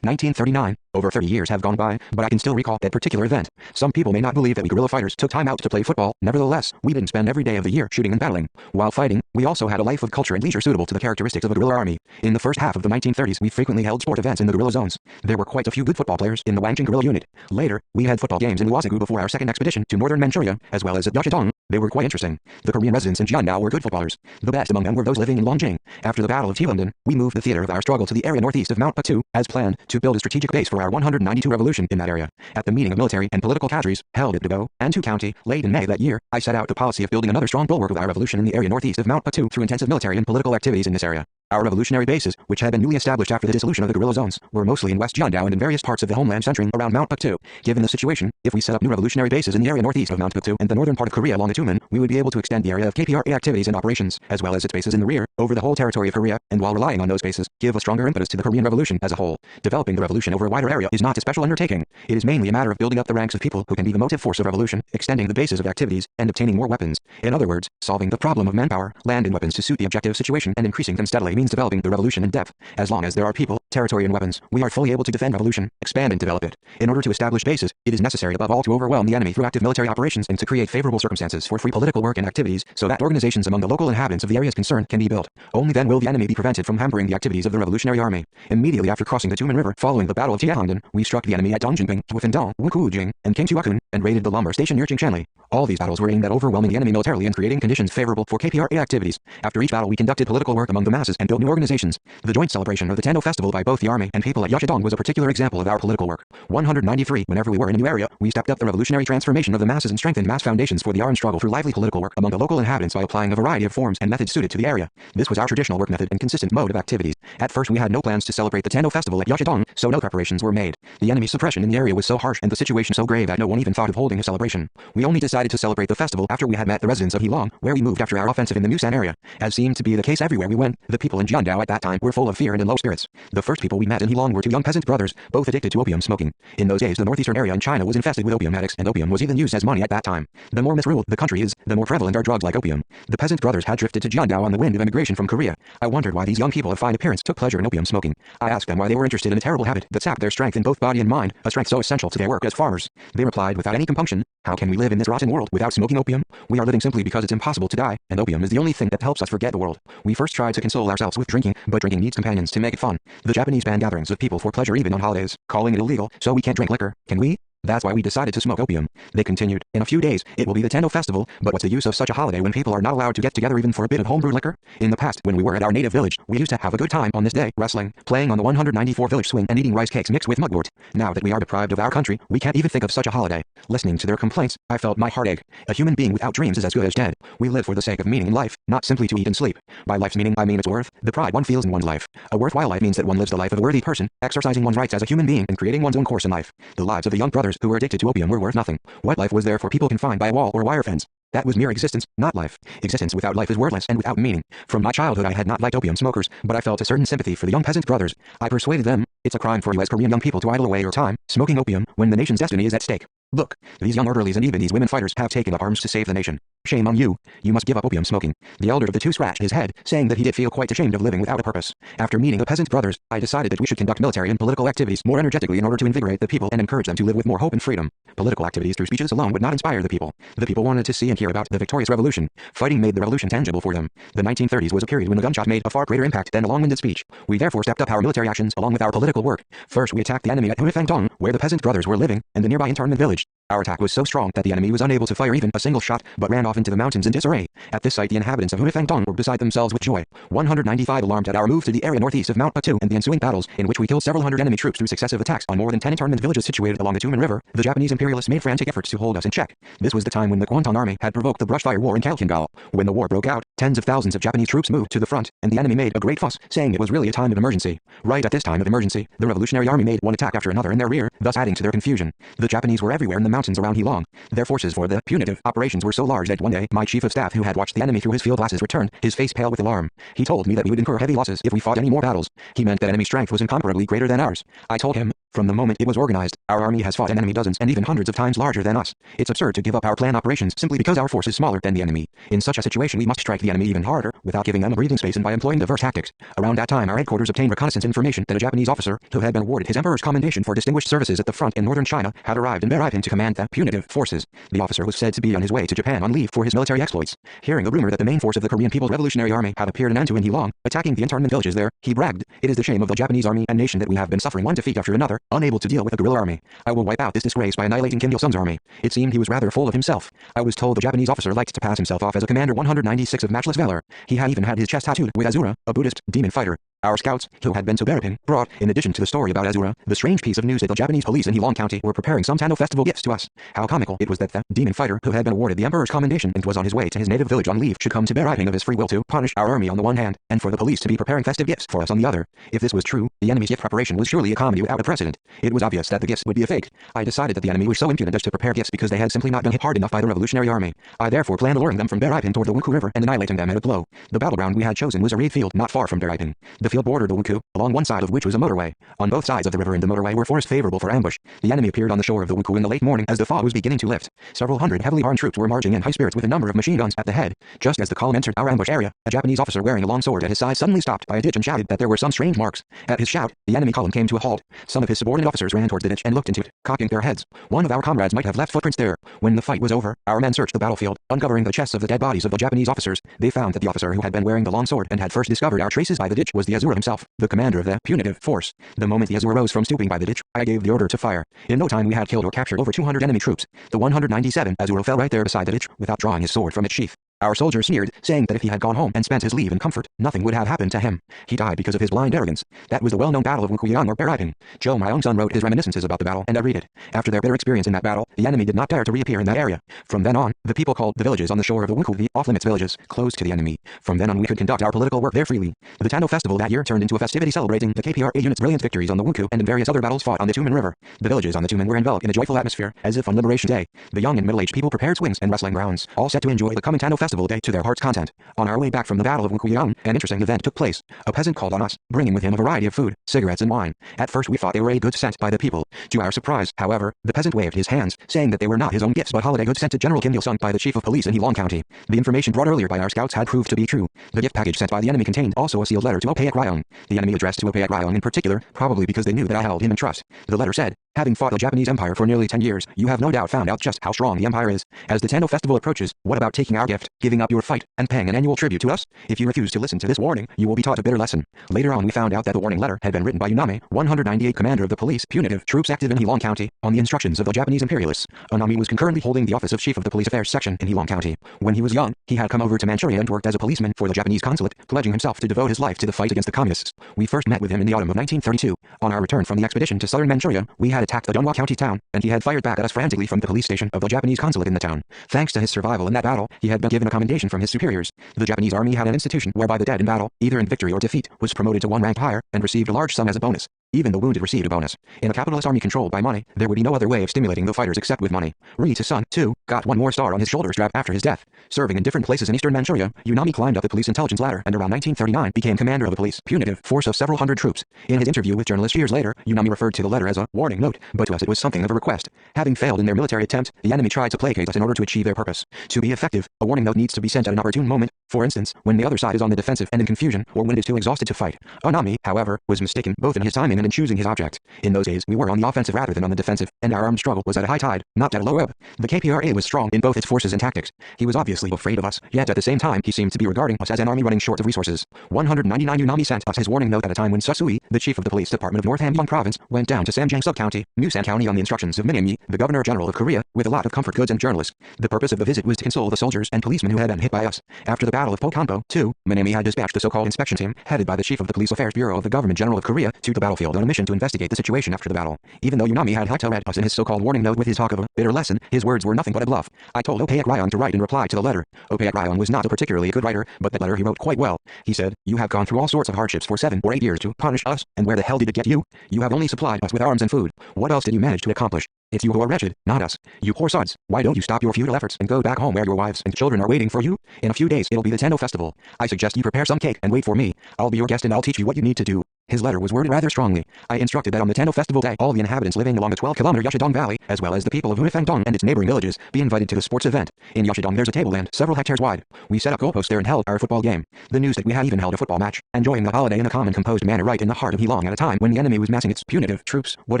1939. Over 30 years have gone by, but I can still recall that particular event. Some people may not believe that we guerrilla fighters took time out to play football. Nevertheless, we didn't spend every day of the year shooting and battling. While fighting, we also had a life of culture and leisure suitable to the characteristics of a guerrilla army. In the first half of the 1930s, we frequently held sport events in the guerrilla zones. There were quite a few good football players in the Wangjing guerrilla unit. Later, we had football games in Wasagu before our second expedition to northern Manchuria, as well as at Yashidong. They were quite interesting. The Korean residents in Jiandao were good footballers. The best among them were those living in Longjing. After the Battle of Tiehongdan, we moved the theater of our struggle to the area northeast of Mount Puktu, as planned, to build a strategic base for our 192 revolution in that area. At the meeting of military and political cadres, held at Dago, Antu County, late in May that year, I set out the policy of building another strong bulwark of our revolution in the area northeast of Mount Puktu through intensive military and political activities in this area. Our revolutionary bases, which had been newly established after the dissolution of the guerrilla zones, were mostly in West Jiandao and in various parts of the homeland centering around Mount Puktu. Given the situation, if we set up new revolutionary bases in the area northeast of Mount Puktu and the northern part of Korea along the Tumen, we would be able to extend the area of KPRA activities and operations, as well as its bases in the rear, over the whole territory of Korea, and while relying on those bases, give a stronger impetus to the Korean Revolution as a whole. Developing the revolution over a wider area is not a special undertaking. It is mainly a matter of building up the ranks of people who can be the motive force of revolution, extending the bases of activities, and obtaining more weapons. In other words, solving the problem of manpower, land and weapons to suit the objective situation and increasing them steadily means developing the revolution in depth. As long as there are people, territory and weapons, we are fully able to defend revolution, expand and develop it. In order to establish bases, it is necessary above all to overwhelm the enemy through active military operations and to create favorable circumstances for free political work and activities so that organizations among the local inhabitants of the areas concerned can be built. Only then will the enemy be prevented from hampering the activities of the revolutionary army. Immediately after crossing the Tumen River following the Battle of Tiehongdan, we struck the enemy at Dongjinping, Wifendong, Wukujing, and Kingtuakun, and raided the lumber station near Qingshanli. All these battles were aimed at overwhelming the enemy militarily and creating conditions favorable for KPRA activities. After each battle we conducted political work among the masses and built new organizations. The joint celebration of the Teno Festival by both the army and people at Yashidong was a particular example of our political work. 193. Whenever we were in a new area, we stepped up the revolutionary transformation of the masses and strengthened mass foundations for the armed struggle through lively political work among the local inhabitants by applying a variety of forms and methods suited to the area. This was our traditional work method and consistent mode of activities. At first we had no plans to celebrate the Teno Festival at Yashidong, so no preparations were made. The enemy suppression in the area was so harsh and the situation so grave that no one even thought of holding a celebration. We only decided to celebrate the festival after we had met the residents of Heilong, where we moved after our offensive in the Musan area. As seemed to be the case everywhere we went, the people in Jiandao at that time were full of fear and in low spirits. The first people we met in Heilong were two young peasant brothers, both addicted to opium smoking. In those days the northeastern area in China was infested with opium addicts and opium was even used as money at that time. The more misruled the country is, the more prevalent are drugs like opium. The peasant brothers had drifted to Jiandao on the wind of emigration from Korea. I wondered why these young people of fine appearance took pleasure in opium smoking. I asked them why they were interested in a terrible habit that sapped their strength in both body and mind, a strength so essential to their work as farmers. They replied without any compunction, "How can we live in this rotten world without smoking opium? We are living simply because it's impossible to die, and opium is the only thing that helps us forget the world." We first tried to console ourselves with drinking, but drinking needs companions to make it fun. The Japanese ban gatherings of people for pleasure even on holidays, calling it illegal, so we can't drink liquor, can we? That's why we decided to smoke opium. They continued, "In a few days, it will be the Teno Festival, but what's the use of such a holiday when people are not allowed to get together even for a bit of homebrewed liquor? In the past, when we were at our native village, we used to have a good time on this day, wrestling, playing on the 194 village swing and eating rice cakes mixed with mugwort. Now that we are deprived of our country, we can't even think of such a holiday." Listening to their complaints, I felt my heart ache. A human being without dreams is as good as dead. We live for the sake of meaning in life, not simply to eat and sleep. By life's meaning I mean its worth, the pride one feels in one's life. A worthwhile life means that one lives the life of a worthy person, exercising one's rights as a human being and creating one's own course in life. The lives of the young brothers who were addicted to opium were worth nothing. What life was there for people confined by a wall or wire fence? That was mere existence, not life. Existence without life is worthless and without meaning. From my childhood I had not liked opium smokers, but I felt a certain sympathy for the young peasant brothers. I persuaded them, it's a crime for you as Korean young people to idle away your time, smoking opium, when the nation's destiny is at stake. Look, these young orderlies and even these women fighters have taken up arms to save the nation. Shame on you. You must give up opium smoking. The elder of the two scratched his head, saying that he did feel quite ashamed of living without a purpose. After meeting the peasant brothers, I decided that we should conduct military and political activities more energetically in order to invigorate the people and encourage them to live with more hope and freedom. Political activities through speeches alone would not inspire the people. The people wanted to see and hear about the victorious revolution. Fighting made the revolution tangible for them. The 1930s was a period when a gunshot made a far greater impact than a long-winded speech. We therefore stepped up our military actions along with our political work. First we attacked the enemy at Huifangdong, where the peasant brothers were living, and the nearby internment village. Our attack was so strong that the enemy was unable to fire even a single shot, but ran off into the mountains in disarray. At this sight the inhabitants of Huifangdong were beside themselves with joy. 195 alarmed at our move to the area northeast of Mount Puktu and the ensuing battles, in which we killed several hundred enemy troops through successive attacks on more than 10 internment villages situated along the Tumen River. The Japanese imperialists made frantic efforts to hold us in check. This was the time when the Kuomintang army had provoked the brushfire war in Khalkhin-gal. When the war broke out, tens of thousands of Japanese troops moved to the front, and the enemy made a great fuss, saying it was really a time of emergency. Right at this time of emergency, the Revolutionary Army made one attack after another in their rear, thus adding to their confusion. The Japanese were everywhere in the mountains mountains around Heilong. Their forces for the punitive operations were so large that one day, my chief of staff who had watched the enemy through his field glasses returned, his face pale with alarm. He told me that we would incur heavy losses if we fought any more battles. He meant that enemy strength was incomparably greater than ours. I told him, from the moment it was organized, our army has fought an enemy dozens and even hundreds of times larger than us. It's absurd to give up our planned operations simply because our force is smaller than the enemy. In such a situation we must strike the enemy even harder, without giving them a breathing space and by employing diverse tactics. Around that time our headquarters obtained reconnaissance information that a Japanese officer, who had been awarded his Emperor's Commendation for distinguished services at the front in northern China, had arrived in Beirut to command the punitive forces. The officer was said to be on his way to Japan on leave for his military exploits. Hearing the rumor that the main force of the Korean People's Revolutionary Army had appeared in Antu in Heilong, attacking the internment villages there, he bragged, "It is the shame of the Japanese army and nation that we have been suffering one defeat after another, unable to deal with a guerrilla army. I will wipe out this disgrace by annihilating Kim Il-sung's army." It seemed he was rather full of himself. I was told the Japanese officer liked to pass himself off as a commander 196 of matchless valor. He had even had his chest tattooed with Azura, a Buddhist demon fighter. Our scouts, who had been to Beirut, brought, in addition to the story about Azura, the strange piece of news that the Japanese police in Heilong County were preparing some Tano festival gifts to us. How comical it was that the demon fighter, who had been awarded the Emperor's Commendation and was on his way to his native village on leave, should come to Beirut of his free will to punish our army on the one hand, and for the police to be preparing festive gifts for us on the other. If this was true, the enemy's gift preparation was surely a comedy without a precedent. It was obvious that the gifts would be a fake. I decided that the enemy was so impudent as to prepare gifts because they had simply not been hit hard enough by the Revolutionary Army. I therefore planned luring them from Beirut toward the Wuku River and annihilating them at a blow. The battleground we had chosen was a reed field not far from Beirut. The field bordered the Wuku, along one side of which was a motorway. On both sides of the river and the motorway were forests favorable for ambush. The enemy appeared on the shore of the Wuku in the late morning as the fog was beginning to lift. Several hundred heavily armed troops were marching in high spirits with a number of machine guns at the head. Just as the column entered our ambush area, a Japanese officer wearing a long sword at his side suddenly stopped by a ditch and shouted that there were some strange marks. At his shout, the enemy column came to a halt. Some of his subordinate officers ran towards the ditch and looked into it, cocking their heads. One of our comrades might have left footprints there. When the fight was over, our men searched the battlefield, uncovering the chests of the dead bodies of the Japanese officers. They found that the officer who had been wearing the long sword and had first discovered our traces by the ditch was the Azura himself, the commander of the punitive force. The moment the Azura rose from stooping by the ditch, I gave the order to fire. In no time we had killed or captured over 200 enemy troops. The 197 Azura fell right there beside the ditch, without drawing his sword from its sheath. Our soldier sneered, saying that if he had gone home and spent his leave in comfort, nothing would have happened to him. He died because of his blind arrogance. That was the well-known Battle of Wukuyang or Beirut. Joe, my own son, wrote his reminiscences about the battle, and I read it. After their bitter experience in that battle, the enemy did not dare to reappear in that area. From then on, the people called the villages on the shore of the Wuku the off-limits villages, closed to the enemy. From then on we could conduct our political work there freely. The Tano festival that year turned into a festivity celebrating the KPRA unit's brilliant victories on the Wuku and in various other battles fought on the Tumen River. The villages on the Tumen were enveloped in a joyful atmosphere, as if on Liberation Day. The young and middle-aged people prepared swings and wrestling grounds, all set to enjoy the coming Tano festival day to their heart's content. On our way back from the Battle of Wukuyang, an interesting event took place. A peasant called on us, bringing with him a variety of food, cigarettes and wine. At first we thought they were a goods sent by the people. To our surprise, however, the peasant waved his hands, saying that they were not his own gifts but holiday goods sent to General Kim Il-sung by the chief of police in Heilong County. The information brought earlier by our scouts had proved to be true. The gift package sent by the enemy contained also a sealed letter to Opayak Ryong. The enemy addressed to Opayak Ryong in particular, probably because they knew that I held him in trust. The letter said, "Having fought the Japanese Empire for nearly 10 years, you have no doubt found out just how strong the empire is. As the Tano festival approaches, what about taking our gift, giving up your fight, and paying an annual tribute to us? If you refuse to listen to this warning, you will be taught a bitter lesson." Later on we found out that the warning letter had been written by Unami, 198 commander of the police punitive troops active in Heilong County, on the instructions of the Japanese imperialists. Unami was concurrently holding the office of chief of the police affairs section in Heilong County. When he was young, he had come over to Manchuria and worked as a policeman for the Japanese consulate, pledging himself to devote his life to the fight against the communists. We first met with him in the autumn of 1932. On our return from the expedition to southern Manchuria, we had attacked the Donghua County town, and he had fired back at us frantically from the police station of the Japanese consulate in the town. Thanks to his survival in that battle, he had been given a commendation from his superiors. The Japanese army had an institution whereby the dead in battle, either in victory or defeat, was promoted to one rank higher, and received a large sum as a bonus. Even the wounded received a bonus. In a capitalist army controlled by money, there would be no other way of stimulating the fighters except with money. Ri's son, too, got one more star on his shoulder strap after his death. Serving in different places in eastern Manchuria, Unami climbed up the police intelligence ladder and around 1939 became commander of the police punitive force of several hundred troops. In his interview with journalists years later, Unami referred to the letter as a warning note, but to us it was something of a request. Having failed in their military attempt, the enemy tried to placate us in order to achieve their purpose. To be effective, a warning note needs to be sent at an opportune moment, for instance, when the other side is on the defensive and in confusion, or when it is too exhausted to fight. Unami, however, was mistaken both in his timing and in choosing his object. In those days, we were on the offensive rather than on the defensive, and our armed struggle was at a high tide, not at a low ebb. The KPRA was strong in both its forces and tactics. He was obviously afraid of us, yet at the same time he seemed to be regarding us as an army running short of resources. 199 Unami sent us his warning note at a time when Susui, the chief of the police department of North Hamgyong province, went down to Samjiang sub-county, Musan County on the instructions of Minami, the governor-general of Korea, with a lot of comfort goods and journalists. The purpose of the visit was to console the soldiers and policemen who had been hit by us. After the Battle of Pokampo, too, Minami had dispatched the so-called inspection team, headed by the chief of the Police Affairs Bureau of the Government-General of Korea, to the battlefield on a mission to investigate the situation after the battle. Even though Unami had read us in his so-called warning note with his talk of a bitter lesson, his words were nothing but a bluff. I told Opayak Ryong to write in reply to the letter. Opayak Ryong was not a particularly good writer, but that letter he wrote quite well. He said, "You have gone through all sorts of hardships for 7 or 8 years to punish us, and where the hell did it get you? You have only supplied us with arms and food. What else did you manage to accomplish? It's you who are wretched, not us. You poor sods, why don't you stop your futile efforts and go back home where your wives and children are waiting for you? In a few days, it'll be the Tendo Festival. I suggest you prepare some cake and wait for me. I'll be your guest and I'll teach you what you need to do. His letter was worded rather strongly. I instructed that on the Tendo Festival day, all the inhabitants living along the 12-kilometer Yashidong Valley, as well as the people of Hunifangdong and its neighboring villages, be invited to the sports event. In Yashidong there's a tableland several hectares wide. We set up goalposts there and held our football game. The news that we had even held a football match, enjoying the holiday in a calm and composed manner right in the heart of Heilong at a time when the enemy was massing its punitive troops, would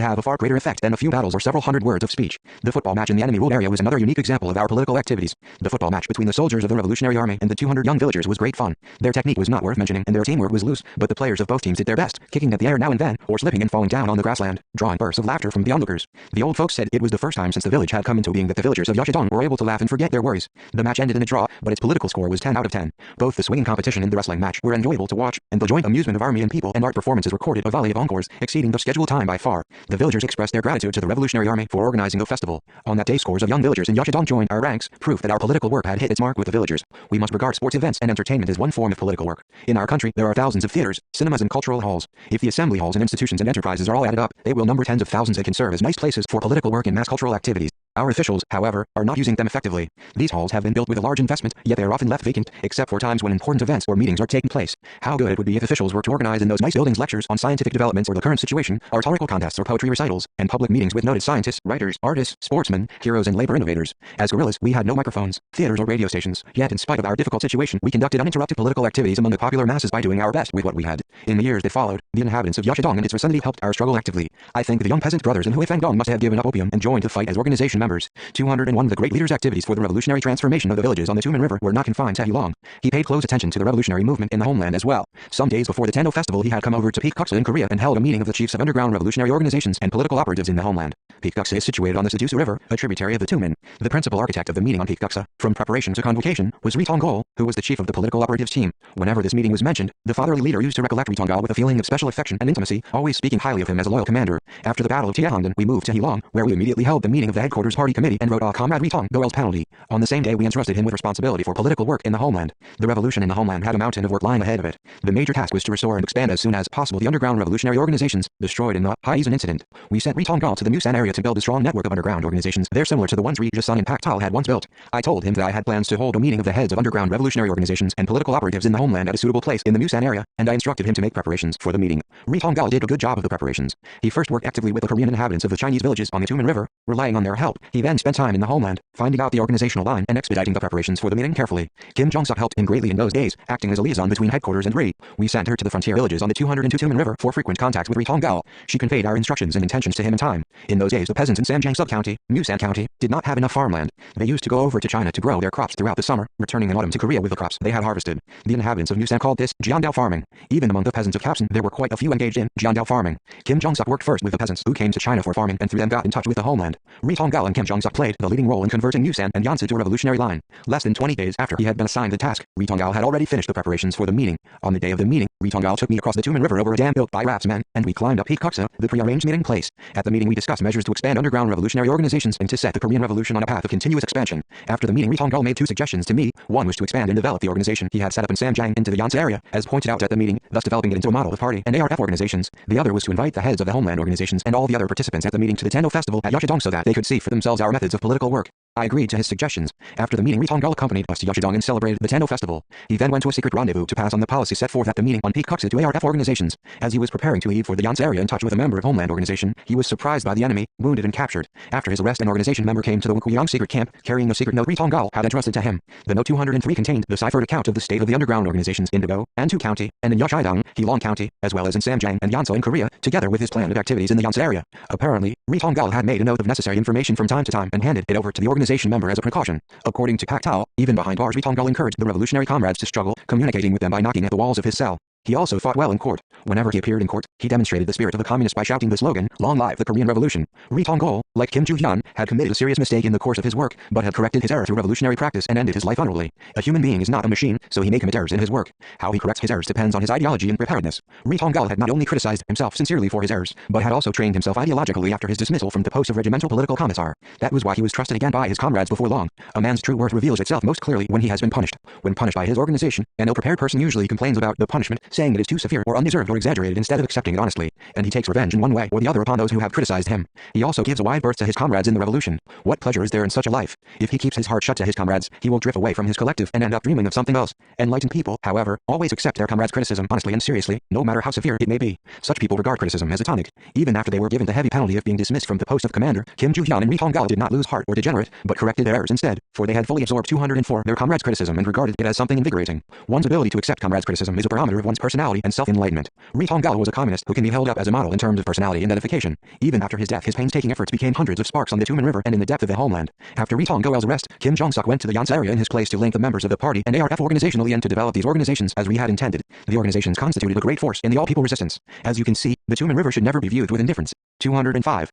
have a far greater effect than a few battles or several hundred words of speech. The football match in the enemy-ruled area was another unique example of our political activities. The football match between the soldiers of the Revolutionary Army and the 200 young villagers was great fun. Their technique was not worth mentioning and their teamwork was loose, but the players of both teams did their best, kicking at the air now and then, or slipping and falling down on the grassland, drawing bursts of laughter from the onlookers. The old folks said it was the first time since the village had come into being that the villagers of Yashidong were able to laugh and forget their worries. The match ended in a draw, but its political score was 10 out of 10. Both the swinging competition and the wrestling match were enjoyable to watch, and the joint amusement of army and people and art performances recorded a volley of encores, exceeding the scheduled time by far. The villagers expressed their gratitude to the Revolutionary Army for organizing the festival. On that day, scores of young villagers in Yashidong joined our ranks, proof that our political work had hit its mark with the villagers. We must regard sports events and entertainment as one form of political work. In our country, there are thousands of theaters, cinemas and cultural halls. If the assembly halls and institutions and enterprises are all added up, they will number tens of thousands that can serve as nice places for political work and mass cultural activities. Our officials, however, are not using them effectively. These halls have been built with a large investment, yet they are often left vacant, except for times when important events or meetings are taking place. How good it would be if officials were to organize in those nice buildings lectures on scientific developments or the current situation, rhetorical contests or poetry recitals, and public meetings with noted scientists, writers, artists, sportsmen, heroes and labor innovators. As guerrillas, we had no microphones, theaters or radio stations, yet in spite of our difficult situation, we conducted uninterrupted political activities among the popular masses by doing our best with what we had. In the years that followed, the inhabitants of Yashidong and its vicinity helped our struggle actively. I think the young peasant brothers in Huifangdong must have given up opium and joined the fight as organization members. 201 of the great leader's activities for the revolutionary transformation of the villages on the Tumen River were not confined to Heilong. He paid close attention to the revolutionary movement in the homeland as well. Some days before the Tendo Festival he had come over to Peak-Guksa in Korea and held a meeting of the chiefs of underground revolutionary organizations and political operatives in the homeland. Peak-Guksa is situated on the Sedusa River, a tributary of the Tumen. The principal architect of the meeting on Peak-Guksa, from preparation to convocation, was Ritongol, who was the chief of the political operatives team. Whenever this meeting was mentioned, the fatherly leader used to recollect Ritongol with a feeling of special affection and intimacy, always speaking highly of him as a loyal commander. After the Battle of Tiahongdan, we moved to Heilong, where we immediately held the meeting of the headquarters party committee and wrote Comrade Ritongol's penalty. On the same day we entrusted him with responsibility for political work in the homeland. The revolution in the homeland had a mountain of work lying ahead of it. The major task was to restore and expand as soon as possible the underground revolutionary organizations destroyed in the Haizan incident. We sent Ritongol to the Musan area to build a strong network of underground organizations there similar to the ones Rijasun and Paktal had once built. I told him that I had plans to hold a meeting of the heads of underground revolutionary organizations and political operatives in the homeland at a suitable place in the Musan area, and I instructed him to make preparations for the meeting. Ritongol did a good job of the preparations. He first worked actively with the Korean inhabitants of the Chinese villages on the Tumen River, relying on their help. He then spent time in the homeland, finding out the organizational line and expediting the preparations for the meeting carefully. Kim Jong-suk helped him greatly in those days, acting as a liaison between headquarters and Ri. We sent her to the frontier villages on the 202 Tumen River for frequent contact with Ritongol. She conveyed our instructions and intentions to him in time. In those days the peasants in Samjiang Sub-County, Musan County, did not have enough farmland. They used to go over to China to grow their crops throughout the summer, returning in autumn to Korea with the crops they had harvested. The inhabitants of Musan called this Jiandao farming. Even among the peasants of Kapsan there were quite a few engaged in Jiandao farming. Kim Jong-suk worked first with the peasants who came to China for farming and through them got in touch with the homeland. Ritongol and Kim Jong-suk played the leading role in converting Musan and Yansu to a revolutionary line. Less than 20 days after he had been assigned the task, Ritongol had already finished the preparations for the meeting. On the day of the meeting, Ritongol took me across the Tumen River over a dam built by raftsmen, and we climbed up Peak-Guksa, the pre-arranged meeting place. At the meeting we discussed measures to expand underground revolutionary organizations and to set the Korean Revolution on a path of continuous expansion. After the meeting Ritongol made two suggestions to me. One was to expand and develop the organization he had set up in Samjiang into the Yansu area, as pointed out at the meeting, thus developing it into a model of party and ARF organizations. The other was to invite the heads of the homeland organizations and all the other participants at the meeting to the Tendo Festival at Yashidong so that they could see for themselves our methods of political work. I agreed to his suggestions. After the meeting Ritongol accompanied us to Yashidong and celebrated the Tendo Festival. He then went to a secret rendezvous to pass on the policy set forth at the meeting on Peak-Guksa to ARF organizations. As he was preparing to leave for the Yansu area in touch with a member of Homeland Organization, he was surprised by the enemy, wounded and captured. After his arrest an organization member came to the Wukuyang secret camp, carrying a secret note Ritongol had entrusted to him. The note 203 contained the ciphered account of the state of the underground organizations in Dago, Antu County, and in Yashidong, Heilong County, as well as in Samjiang and Yansu in Korea, together with his plan of activities in the Yansu area. Apparently, Ritongol had made a note of necessary information from time to time and handed it over to the organization member as a precaution. According to Paktal, even behind bars Ritongol encouraged the revolutionary comrades to struggle, communicating with them by knocking at the walls of his cell. He also fought well in court. Whenever he appeared in court, he demonstrated the spirit of the communist by shouting the slogan, "Long live the Korean Revolution." Ritongol, like Kim Ju-hyun, had committed a serious mistake in the course of his work, but had corrected his error through revolutionary practice and ended his life honorably. A human being is not a machine, so he may commit errors in his work. How he corrects his errors depends on his ideology and preparedness. Ritongol had not only criticized himself sincerely for his errors, but had also trained himself ideologically after his dismissal from the post of regimental political commissar. That was why he was trusted again by his comrades before long. A man's true worth reveals itself most clearly when he has been punished. When punished by his organization, an ill-prepared person usually complains about the punishment, saying it is too severe or undeserved or exaggerated instead of accepting it honestly, and he takes revenge in one way or the other upon those who have criticized him. He also gives a wide berth to his comrades in the revolution. What pleasure is there in such a life? If he keeps his heart shut to his comrades, he will drift away from his collective and end up dreaming of something else. Enlightened people, however, always accept their comrades' criticism honestly and seriously, no matter how severe it may be. Such people regard criticism as a tonic. Even after they were given the heavy penalty of being dismissed from the post of commander, Kim Ju-hyun and Ri Tong-gal did not lose heart or degenerate, but corrected their errors instead, for they had fully absorbed 204 their comrades' criticism and regarded it as something invigorating. One's ability to accept comrades' criticism is a barometer of one's personality and self-enlightenment. Ri Tong-gal was a communist who can be held up as a model in terms of personality and edification. Even after his death, his painstaking efforts became hundreds of sparks on the Tumen River and in the depth of the homeland. After Ri Tong-gal's arrest, Kim Jong-suk went to the Yonsa area in his place to link the members of the party and ARF organizationally and to develop these organizations as Ri had intended. The organizations constituted a great force in the all-people resistance. As you can see, the Tumen River should never be viewed with indifference. 205.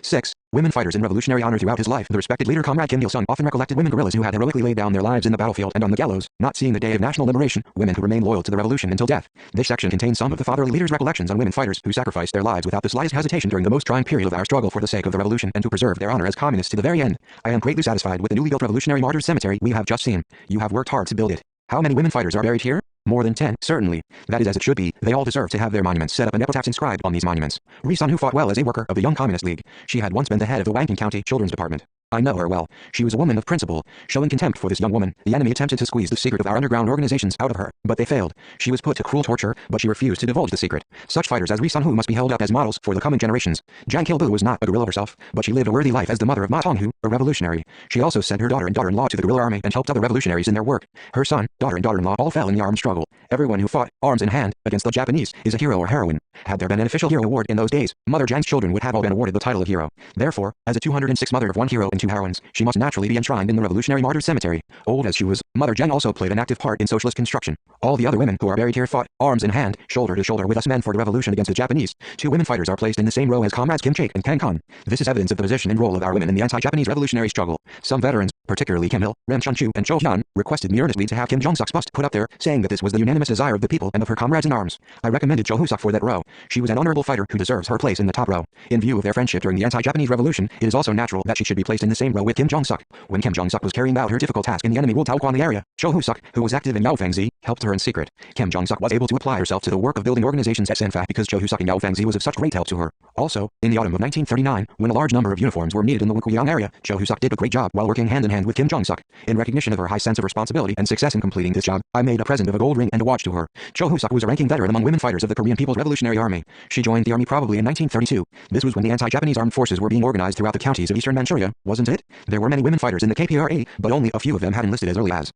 6. Women fighters in revolutionary honor throughout his life. The respected leader Comrade Kim Il-sung often recollected women guerrillas who had heroically laid down their lives in the battlefield and on the gallows, not seeing the day of national liberation, women who remained loyal to the revolution until death. This section contains some of the fatherly leader's recollections on women fighters who sacrificed their lives without the slightest hesitation during the most trying period of our struggle for the sake of the revolution and to preserve their honor as communists to the very end. I am greatly satisfied with the newly built Revolutionary Martyrs Cemetery we have just seen. You have worked hard to build it. How many women fighters are buried here? More than 10, certainly. That is as it should be. They all deserve to have their monuments set up and epitaphs inscribed on these monuments. Ri-sun, who fought well as a worker of the Young Communist League. She had once been the head of the Wangking County Children's Department. I know her well. She was a woman of principle. Showing contempt for this young woman, the enemy attempted to squeeze the secret of our underground organizations out of her, but they failed. She was put to cruel torture, but she refused to divulge the secret. Such fighters as Ri-sun must be held up as models for the coming generations. Jang Kil-bu was not a guerrilla herself, but she lived a worthy life as the mother of Ma Tong-hu, a revolutionary. She also sent her daughter and daughter-in-law to the guerrilla army and helped other revolutionaries in their work. Her son, daughter and daughter-in-law all fell in the armed struggle. Everyone who fought, arms in hand, against the Japanese, is a hero or heroine. Had there been an official hero award in those days, Mother Jang's children would have all been awarded the title of hero. Therefore, as a 206 mother of one hero and two heroines, she must naturally be enshrined in the Revolutionary Martyrs Cemetery. Old as she was, Mother Jang also played an active part in socialist construction. All the other women who are buried here fought, arms in hand, shoulder to shoulder with us men for the revolution against the Japanese. Two women fighters are placed in the same row as comrades Kim Chaek and Kang Kan. This is evidence of the position and role of our women in the anti-Japanese revolutionary struggle. Some veterans, particularly Kim Il, Rim Chun-chu, and Cho Hyun, requested me earnestly to have Kim Jong-suk's bust put up there, saying that this was the unanimous desire of the people and of her comrades in arms. I recommended Cho Hoo-suk for that row. She was an honorable fighter who deserves her place in the top row. In view of their friendship during the anti-Japanese revolution, it is also natural that she should be placed in the same row with Kim Jong-suk. When Kim Jong-suk was carrying out her difficult task in the enemy-ruled Taoquan area, Cho Hoo-suk, who was active in Yaofengzi, helped her in secret. Kim Jong-suk was able to apply herself to the work of building organizations at Sanfa because Cho Hoo-suk in Yaofengzi was of such great help to her. Also, in the autumn of 1939, when a large number of uniforms were needed in the Wukuyang area, Cho Hoo-suk did a great job while working hand in hand with Kim Jong-suk. In recognition of her high sense of responsibility and success in completing this job, I made a present of a gold ring and a watch to her. Cho Hoo-suk was a ranking veteran among women fighters of the Korean People's Revolutionary Army. She joined the army probably in 1932. This was when the anti-Japanese armed forces were being organized throughout the counties of eastern Manchuria, wasn't it? There were many women fighters in the KPRA, but only a few of them had enlisted as early as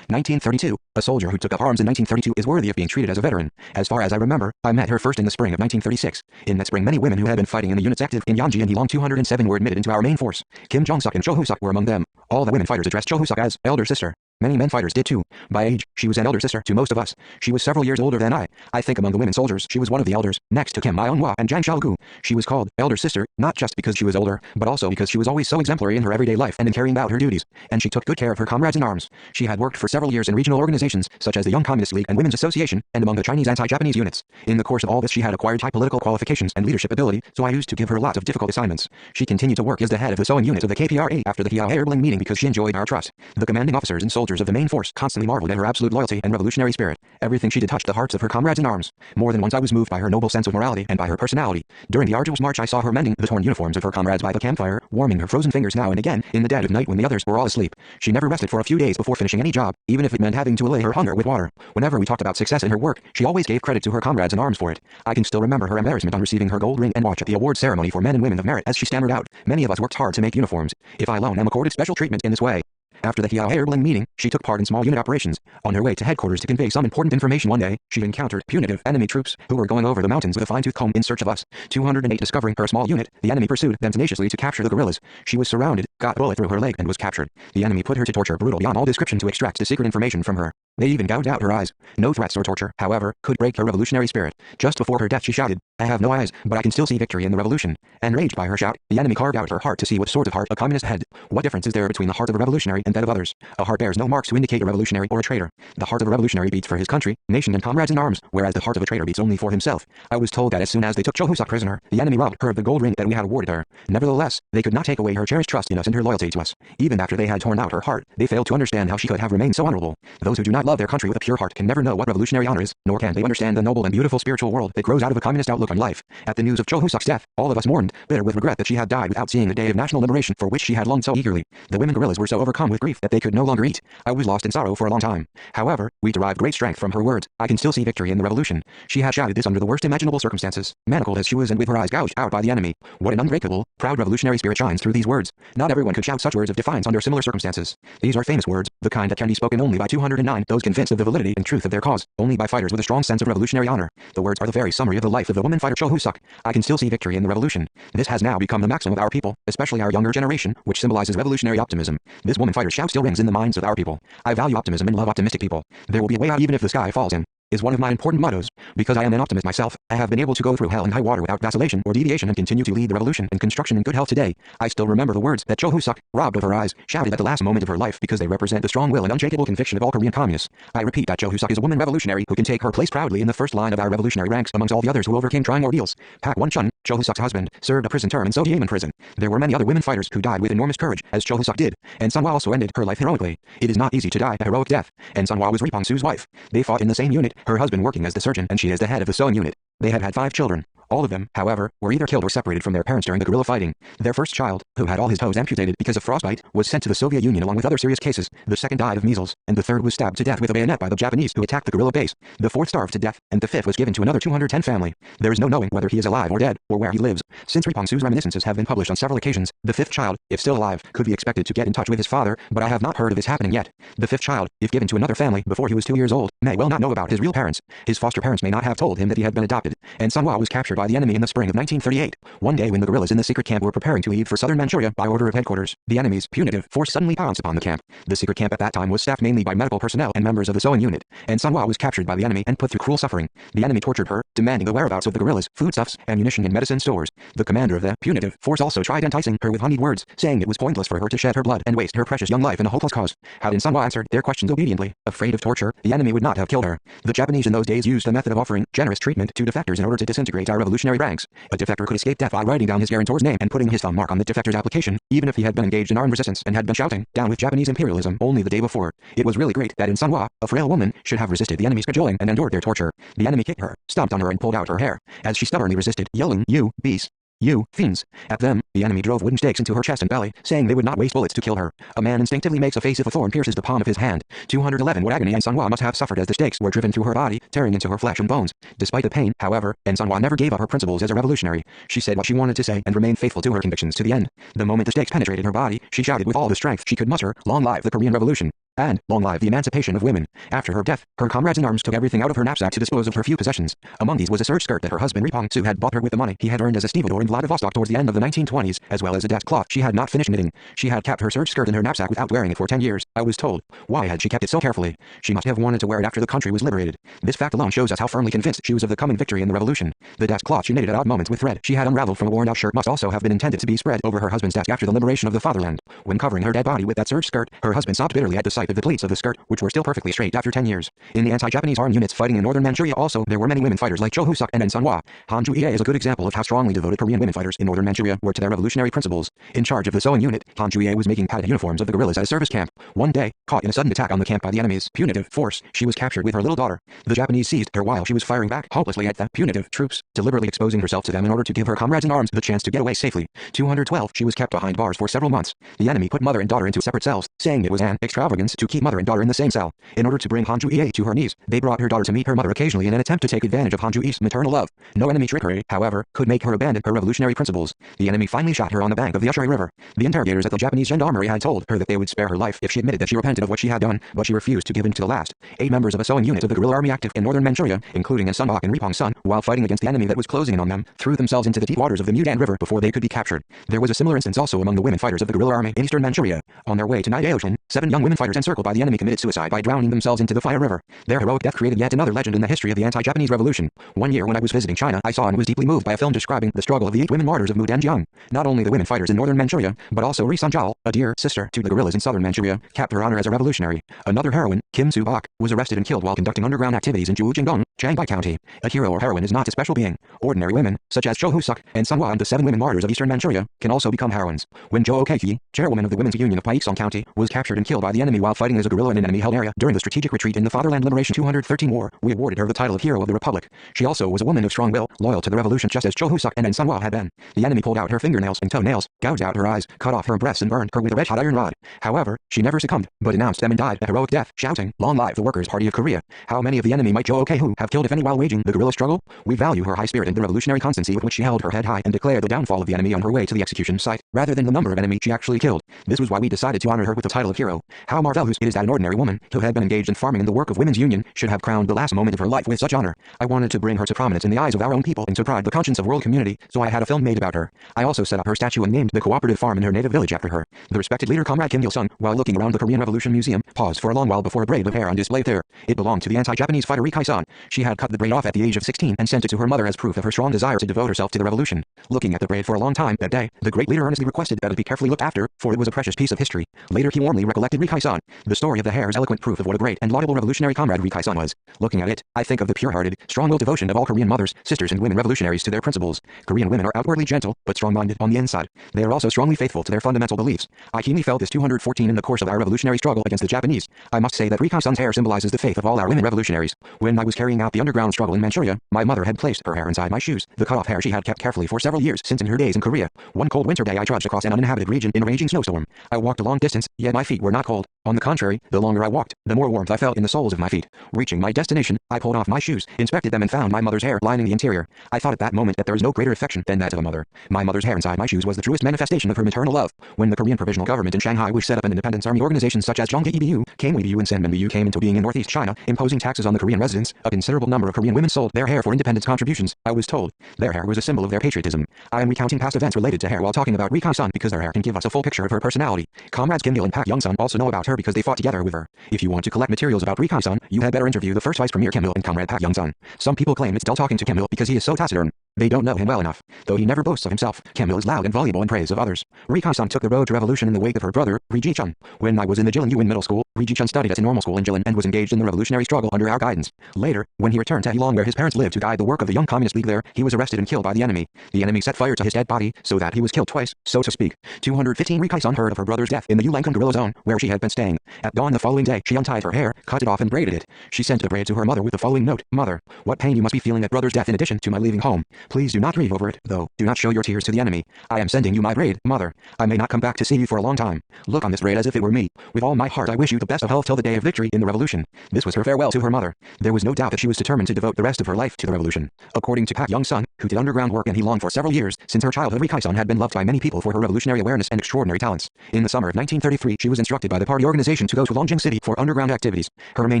1932. A soldier who took up arms in 1932 is worthy of being treated as a veteran. As far as I remember, I met her first in the spring of 1936. In that spring, many women who had been fighting in the units active in Yanji and Heilong 207 were admitted into our main force. Kim Jong-suk and Cho Hoo-suk were among them. All the women fighters addressed Cho Hoo-suk as elder sister. Many men fighters did too. By age, she was an elder sister to most of us. She was several years older than I. I think among the women soldiers, she was one of the elders, next to Kim Myung-hwa and Jang Xiaogu. She was called elder sister, not just because she was older, but also because she was always so exemplary in her everyday life and in carrying out her duties. And she took good care of her comrades in arms. She had worked for several years in regional organizations, such as the Young Communist League and Women's Association, and among the Chinese anti-Japanese units. In the course of all this, she had acquired high political qualifications and leadership ability, so I used to give her lots of difficult assignments. She continued to work as the head of the sewing unit of the KPRA after the Hiao Airborne meeting because she enjoyed our trust. The commanding officers and soldiers of the main force constantly marveled at her absolute loyalty and revolutionary spirit. Everything she did touched the hearts of her comrades in arms. More than once I was moved by her noble sense of morality and by her personality. During the arduous march I saw her mending the torn uniforms of her comrades by the campfire, warming her frozen fingers now and again in the dead of night when the others were all asleep. She never rested for a few days before finishing any job, even if it meant having to allay her hunger with water. Whenever we talked about success in her work, she always gave credit to her comrades in arms for it. I can still remember her embarrassment on receiving her gold ring and watch at the award ceremony for men and women of merit as she stammered out, "Many of us worked hard to make uniforms. If I alone am accorded special treatment in this way." After the Hiao Airborne meeting, she took part in small unit operations. On her way to headquarters to convey some important information one day, she encountered punitive enemy troops who were going over the mountains with a fine-tooth comb in search of us. 208 discovering her small unit, the enemy pursued them tenaciously to capture the guerrillas. She was surrounded, got a bullet through her leg and was captured. The enemy put her to torture brutal beyond all description to extract the secret information from her. They even gouged out her eyes. No threats or torture, however, could break her revolutionary spirit. Just before her death she shouted, "I have no eyes, but I can still see victory in the revolution." Enraged by her shout, the enemy carved out her heart to see what sort of heart a communist had. What difference is there between the heart of a revolutionary and that of others? A heart bears no marks to indicate a revolutionary or a traitor. The heart of a revolutionary beats for his country, nation and comrades in arms, whereas the heart of a traitor beats only for himself. I was told that as soon as they took Cho Hoo-suk prisoner, the enemy robbed her of the gold ring that we had awarded her. Nevertheless, they could not take away her cherished trust in us and her loyalty to us. Even after they had torn out her heart, they failed to understand how she could have remained so honorable. Those who do not not love their country with a pure heart can never know what revolutionary honor is, nor can they understand the noble and beautiful spiritual world that grows out of a communist outlook on life. At the news of Cho Hoo-suk's death, all of us mourned, bitter with regret that she had died without seeing the day of national liberation for which she had longed so eagerly. The women guerrillas were so overcome with grief that they could no longer eat. I was lost in sorrow for a long time. However, we derived great strength from her words. I can still see victory in the revolution. She had shouted this under the worst imaginable circumstances, manacled as she was and with her eyes gouged out by the enemy. What an unbreakable, proud revolutionary spirit shines through these words. Not everyone could shout such words of defiance under similar circumstances. These are famous words, the kind that can be spoken only by 209 those convinced of the validity and truth of their cause, only by fighters with a strong sense of revolutionary honor. The words are the very summary of the life of the woman fighter Cho Hoo-suk. I can still see victory in the revolution. This has now become the maxim of our people, especially our younger generation, which symbolizes revolutionary optimism. This woman fighter's shout still rings in the minds of our people. I value optimism and love optimistic people. There will be a way out even if the sky falls in, is one of my important mottos. Because I am an optimist myself, I have been able to go through hell and high water without vacillation or deviation and continue to lead the revolution and construction in good health today. I still remember the words that Cho Hoo-suk, robbed of her eyes, shouted at the last moment of her life because they represent the strong will and unshakable conviction of all Korean communists. I repeat that Cho Hoo-suk is a woman revolutionary who can take her place proudly in the first line of our revolutionary ranks amongst all the others who overcame trying ordeals. Pak Won-chun, Cho Hoo-suk's husband, served a prison term in Seoul prison. There were many other women fighters who died with enormous courage, as Cho Hoo-suk did, and Sunhwa also ended her life heroically. It is not easy to die a heroic death, and Sunhwa was Ri Pong-soo's wife. They fought in the same unit, her husband working as the surgeon and she as the head of the sewing unit. They had 5 children. All of them, however, were either killed or separated from their parents during the guerrilla fighting. Their first child, who had all his toes amputated because of frostbite, was sent to the Soviet Union along with other serious cases. The second died of measles, and the third was stabbed to death with a bayonet by the Japanese who attacked the guerrilla base. The fourth starved to death, and the fifth was given to another 210 family. There is no knowing whether he is alive or dead, or where he lives. Since Ri Pong-soo's reminiscences have been published on several occasions, the fifth child, if still alive, could be expected to get in touch with his father, but I have not heard of this happening yet. The fifth child, if given to another family before he was 2 years old, may well not know about his real parents. His foster parents may not have told him that he had been adopted, and Sunhwa was captured by the enemy in the spring of 1938. One day when the guerrillas in the secret camp were preparing to leave for southern Manchuria by order of headquarters, the enemy's punitive force suddenly pounced upon the camp. The secret camp at that time was staffed mainly by medical personnel and members of the sewing unit, and Sunhwa was captured by the enemy and put through cruel suffering. The enemy tortured her, demanding the whereabouts of the guerrillas, foodstuffs, ammunition and medicine stores. The commander of the punitive force also tried enticing her with honeyed words, saying it was pointless for her to shed her blood and waste her precious young life in a hopeless cause. Had Sunhwa answered their questions obediently, afraid of torture, the enemy would not have killed her. The Japanese in those days used the method of offering generous treatment to defectors in order to disintegrate our revolutionary ranks. A defector could escape death by writing down his guarantor's name and putting his thumb mark on the defector's application, even if he had been engaged in armed resistance and had been shouting, "Down with Japanese imperialism," only the day before. It was really great that in Sunhwa, a frail woman, should have resisted the enemy's cajoling and endured their torture. The enemy kicked her, stomped on her and pulled out her hair, as she stubbornly resisted, yelling, "You beasts! You fiends!" At them, the enemy drove wooden stakes into her chest and belly, saying they would not waste bullets to kill her. A man instinctively makes a face if a thorn pierces the palm of his hand. 211 what agony and Sunhwa must have suffered as the stakes were driven through her body, tearing into her flesh and bones. Despite the pain, however, Sunhwa never gave up her principles as a revolutionary. She said what she wanted to say and remained faithful to her convictions to the end. The moment the stakes penetrated her body, she shouted with all the strength she could muster, "Long live the Korean Revolution! And long live the emancipation of women." After her death, her comrades in arms took everything out of her knapsack to dispose of her few possessions. Among these was a serge skirt that her husband Ri Pong-soo had bought her with the money he had earned as a stevedore in Vladivostok towards the end of the 1920s, as well as a desk cloth she had not finished knitting. She had kept her serge skirt in her knapsack without wearing it for 10 years, I was told. Why had she kept it so carefully? She must have wanted to wear it after the country was liberated. This fact alone shows us how firmly convinced she was of the coming victory in the revolution. The desk cloth she knitted at odd moments with thread she had unraveled from a worn-out shirt must also have been intended to be spread over her husband's desk after the liberation of the fatherland. When covering her dead body with that serge skirt, her husband sobbed bitterly at the sight of the pleats of the skirt, which were still perfectly straight after 10 years. In the anti-Japanese armed units fighting in northern Manchuria also, there were many women fighters like Cho Hoo-suk and Sunhwa. Han Ju-ie is a good example of how strongly devoted Korean women fighters in northern Manchuria were to their revolutionary principles. In charge of the sewing unit, Han Ju-ie was making padded uniforms of the guerrillas at a service camp. One day, caught in a sudden attack on the camp by the enemy's punitive force, she was captured with her little daughter. The Japanese seized her while she was firing back hopelessly at the punitive troops, deliberately exposing herself to them in order to give her comrades in arms the chance to get away safely. 212 She was kept behind bars for several months. The enemy put mother and daughter into separate cells, saying it was an extravagance to keep mother and daughter in the same cell. In order to bring Han Ju-ie to her knees, they brought her daughter to meet her mother occasionally in an attempt to take advantage of Han Ju-e's maternal love. No enemy trickery, however, could make her abandon her revolutionary principles. The enemy finally shot her on the bank of the Ushui River. The interrogators at the Japanese gendarmerie had told her that they would spare her life if she admitted that she repented of what she had done, but she refused to give in to the last. 8 members of a sewing unit of the guerrilla army active in northern Manchuria, including Sunhwa and Ri Pong-sun, while fighting against the enemy that was closing in on them, threw themselves into the deep waters of the Mudan River before they could be captured. There was a similar instance also among the women fighters of the guerrilla army in eastern Manchuria. On their way to Nyaoshin, 7 young women fighters encircled by the enemy committed suicide by drowning themselves into the Fire River. Their heroic death created yet another legend in the history of the anti-Japanese revolution. One year when I was visiting China, I saw and was deeply moved by a film describing the struggle of the 8 women martyrs of Mudanjiang. Not only the women fighters in northern Manchuria, but also Ri Sanjal, a dear sister to the guerrillas in southern Manchuria, kept her honor as a revolutionary. Another heroine, Kim Soo-bak, was arrested and killed while conducting underground activities in Juujingdong, Jiangbai County. A hero or heroine is not a special being. Ordinary women, such as Cho Hoo-suk and Sunhwa and the 7 women martyrs of eastern Manchuria, can also become heroines. When Jo Okeki, chairwoman of the Women's Union of Paikseong County, was captured and killed by the enemy while while fighting as a guerrilla in an enemy-held area during the strategic retreat in the Fatherland Liberation 213 War. We awarded her the title of Hero of the Republic. She also was a woman of strong will, loyal to the revolution just as Cho Hu-suk and Sanwa had been. The enemy pulled out her fingernails and toenails, gouged out her eyes, cut off her breasts and burned her with a red-hot iron rod. However, she never succumbed, but denounced them and died a heroic death, shouting, "Long live the Workers' Party of Korea." How many of the enemy might Jo Ok-hu have killed if any while waging the guerrilla struggle? We value her high spirit and the revolutionary constancy with which she held her head high and declared the downfall of the enemy on her way to the execution site, rather than the number of enemy she actually killed. This was why we decided to honor her with the title of hero. How marvelous it is that an ordinary woman, who had been engaged in farming and the work of women's union, should have crowned the last moment of her life with such honor. I wanted to bring her to prominence in the eyes of our own people and to pride the conscience of world community, so I had a film made about her. I also set up her statue and named the cooperative farm in her native village after her. The respected leader Comrade Kim Il-sung, while looking around the Korean Revolution Museum, paused for a long while before a braid of hair on display there. It belonged to the anti-Japanese fighter Ri Kai-san. She had cut the braid off at the age of 16 and sent it to her mother as proof of her strong desire to devote herself to the revolution. Looking at the braid for a long time that day, the great leader earnestly requested that it be carefully looked after, for it was a precious piece of history. Later he warmly recollected Ri Kai-san. The story of the hair is eloquent proof of what a great and laudable revolutionary comrade Ri Kai-san was. Looking at it, I think of the pure-hearted, strong-willed devotion of all Korean mothers, sisters and women revolutionaries to their principles. Korean women are outwardly gentle, but strong-minded on the inside. They are also strongly faithful to their fundamental beliefs. I keenly felt this 214 in the course of our revolutionary struggle against the Japanese. I must say that Ri Kai-san's hair symbolizes the faith of all our women revolutionaries. When I was carrying out the underground struggle in Manchuria, my mother had placed her hair inside my shoes, the cut-off hair she had kept carefully for several years since in her days in Korea. One cold winter day I trudged across an uninhabited region in a raging snowstorm. I walked a long distance, yet my feet were not cold. On the contrary, the longer I walked, the more warmth I felt in the soles of my feet. Reaching my destination, I pulled off my shoes, inspected them and found my mother's hair lining the interior. I thought at that moment that there is no greater affection than that of a mother. My mother's hair inside my shoes was the truest manifestation of her maternal love. When the Korean Provisional Government in Shanghai wished set up an independence army organizations such as Zhongdaebu, KMWU and Sanmenbu came into being in northeast China, imposing taxes on the Korean residents, a considerable number of Korean women sold their hair for independence contributions. I was told their hair was a symbol of their patriotism. I am recounting past events related to hair while talking about Ri Kai-san because their hair can give us a full picture of her personality. Comrades Kim Il and Pak Young-sun also know about her because they fought together with her. If you want to collect materials about Ri Kai-san, you had better interview the first Vice Premier Kim Il and Comrade Pak Young-sun. Some people claim it's dull talking to Kim Il because he is so taciturn. They don't know him well enough. Though he never boasts of himself, Kim Il is loud and voluble in praise of others. Ri Kai-san took the road to revolution in the wake of her brother, Ri Ji-chun. When I was in the Jilin Middle School, Ri Ji-chun studied at a normal school in Jilin and was engaged in the revolutionary struggle under our guidance. Later, when he returned to Heilong where his parents lived to guide the work of the Young Communist League there, he was arrested and killed by the enemy. The enemy set fire to his dead body, so that he was killed twice, so to speak. 215 Ri Kai-san heard of her brother's death in the Ulankum guerrilla zone, where she had been staying. At dawn the following day, she untied her hair, cut it off and braided it. She sent the braid to her mother with the following note: "Mother, what pain you must be feeling at brother's death in addition to my leaving home. Please do not grieve over it, though. Do not show your tears to the enemy. I am sending you my braid, mother. I may not come back to see you for a long time. Look on this braid as if it were me. With all my heart I wish you the best of health till the day of victory in the revolution." This was her farewell to her mother. There was no doubt that she was determined to devote the rest of her life to the revolution. According to Pak Young-sun, who did underground work and he longed for several years, since her childhood Ri Kai-san had been loved by many people for her revolutionary awareness and extraordinary talents. In the summer of 1933 she was instructed by the party organization to go to Longjing City for underground activities. Her main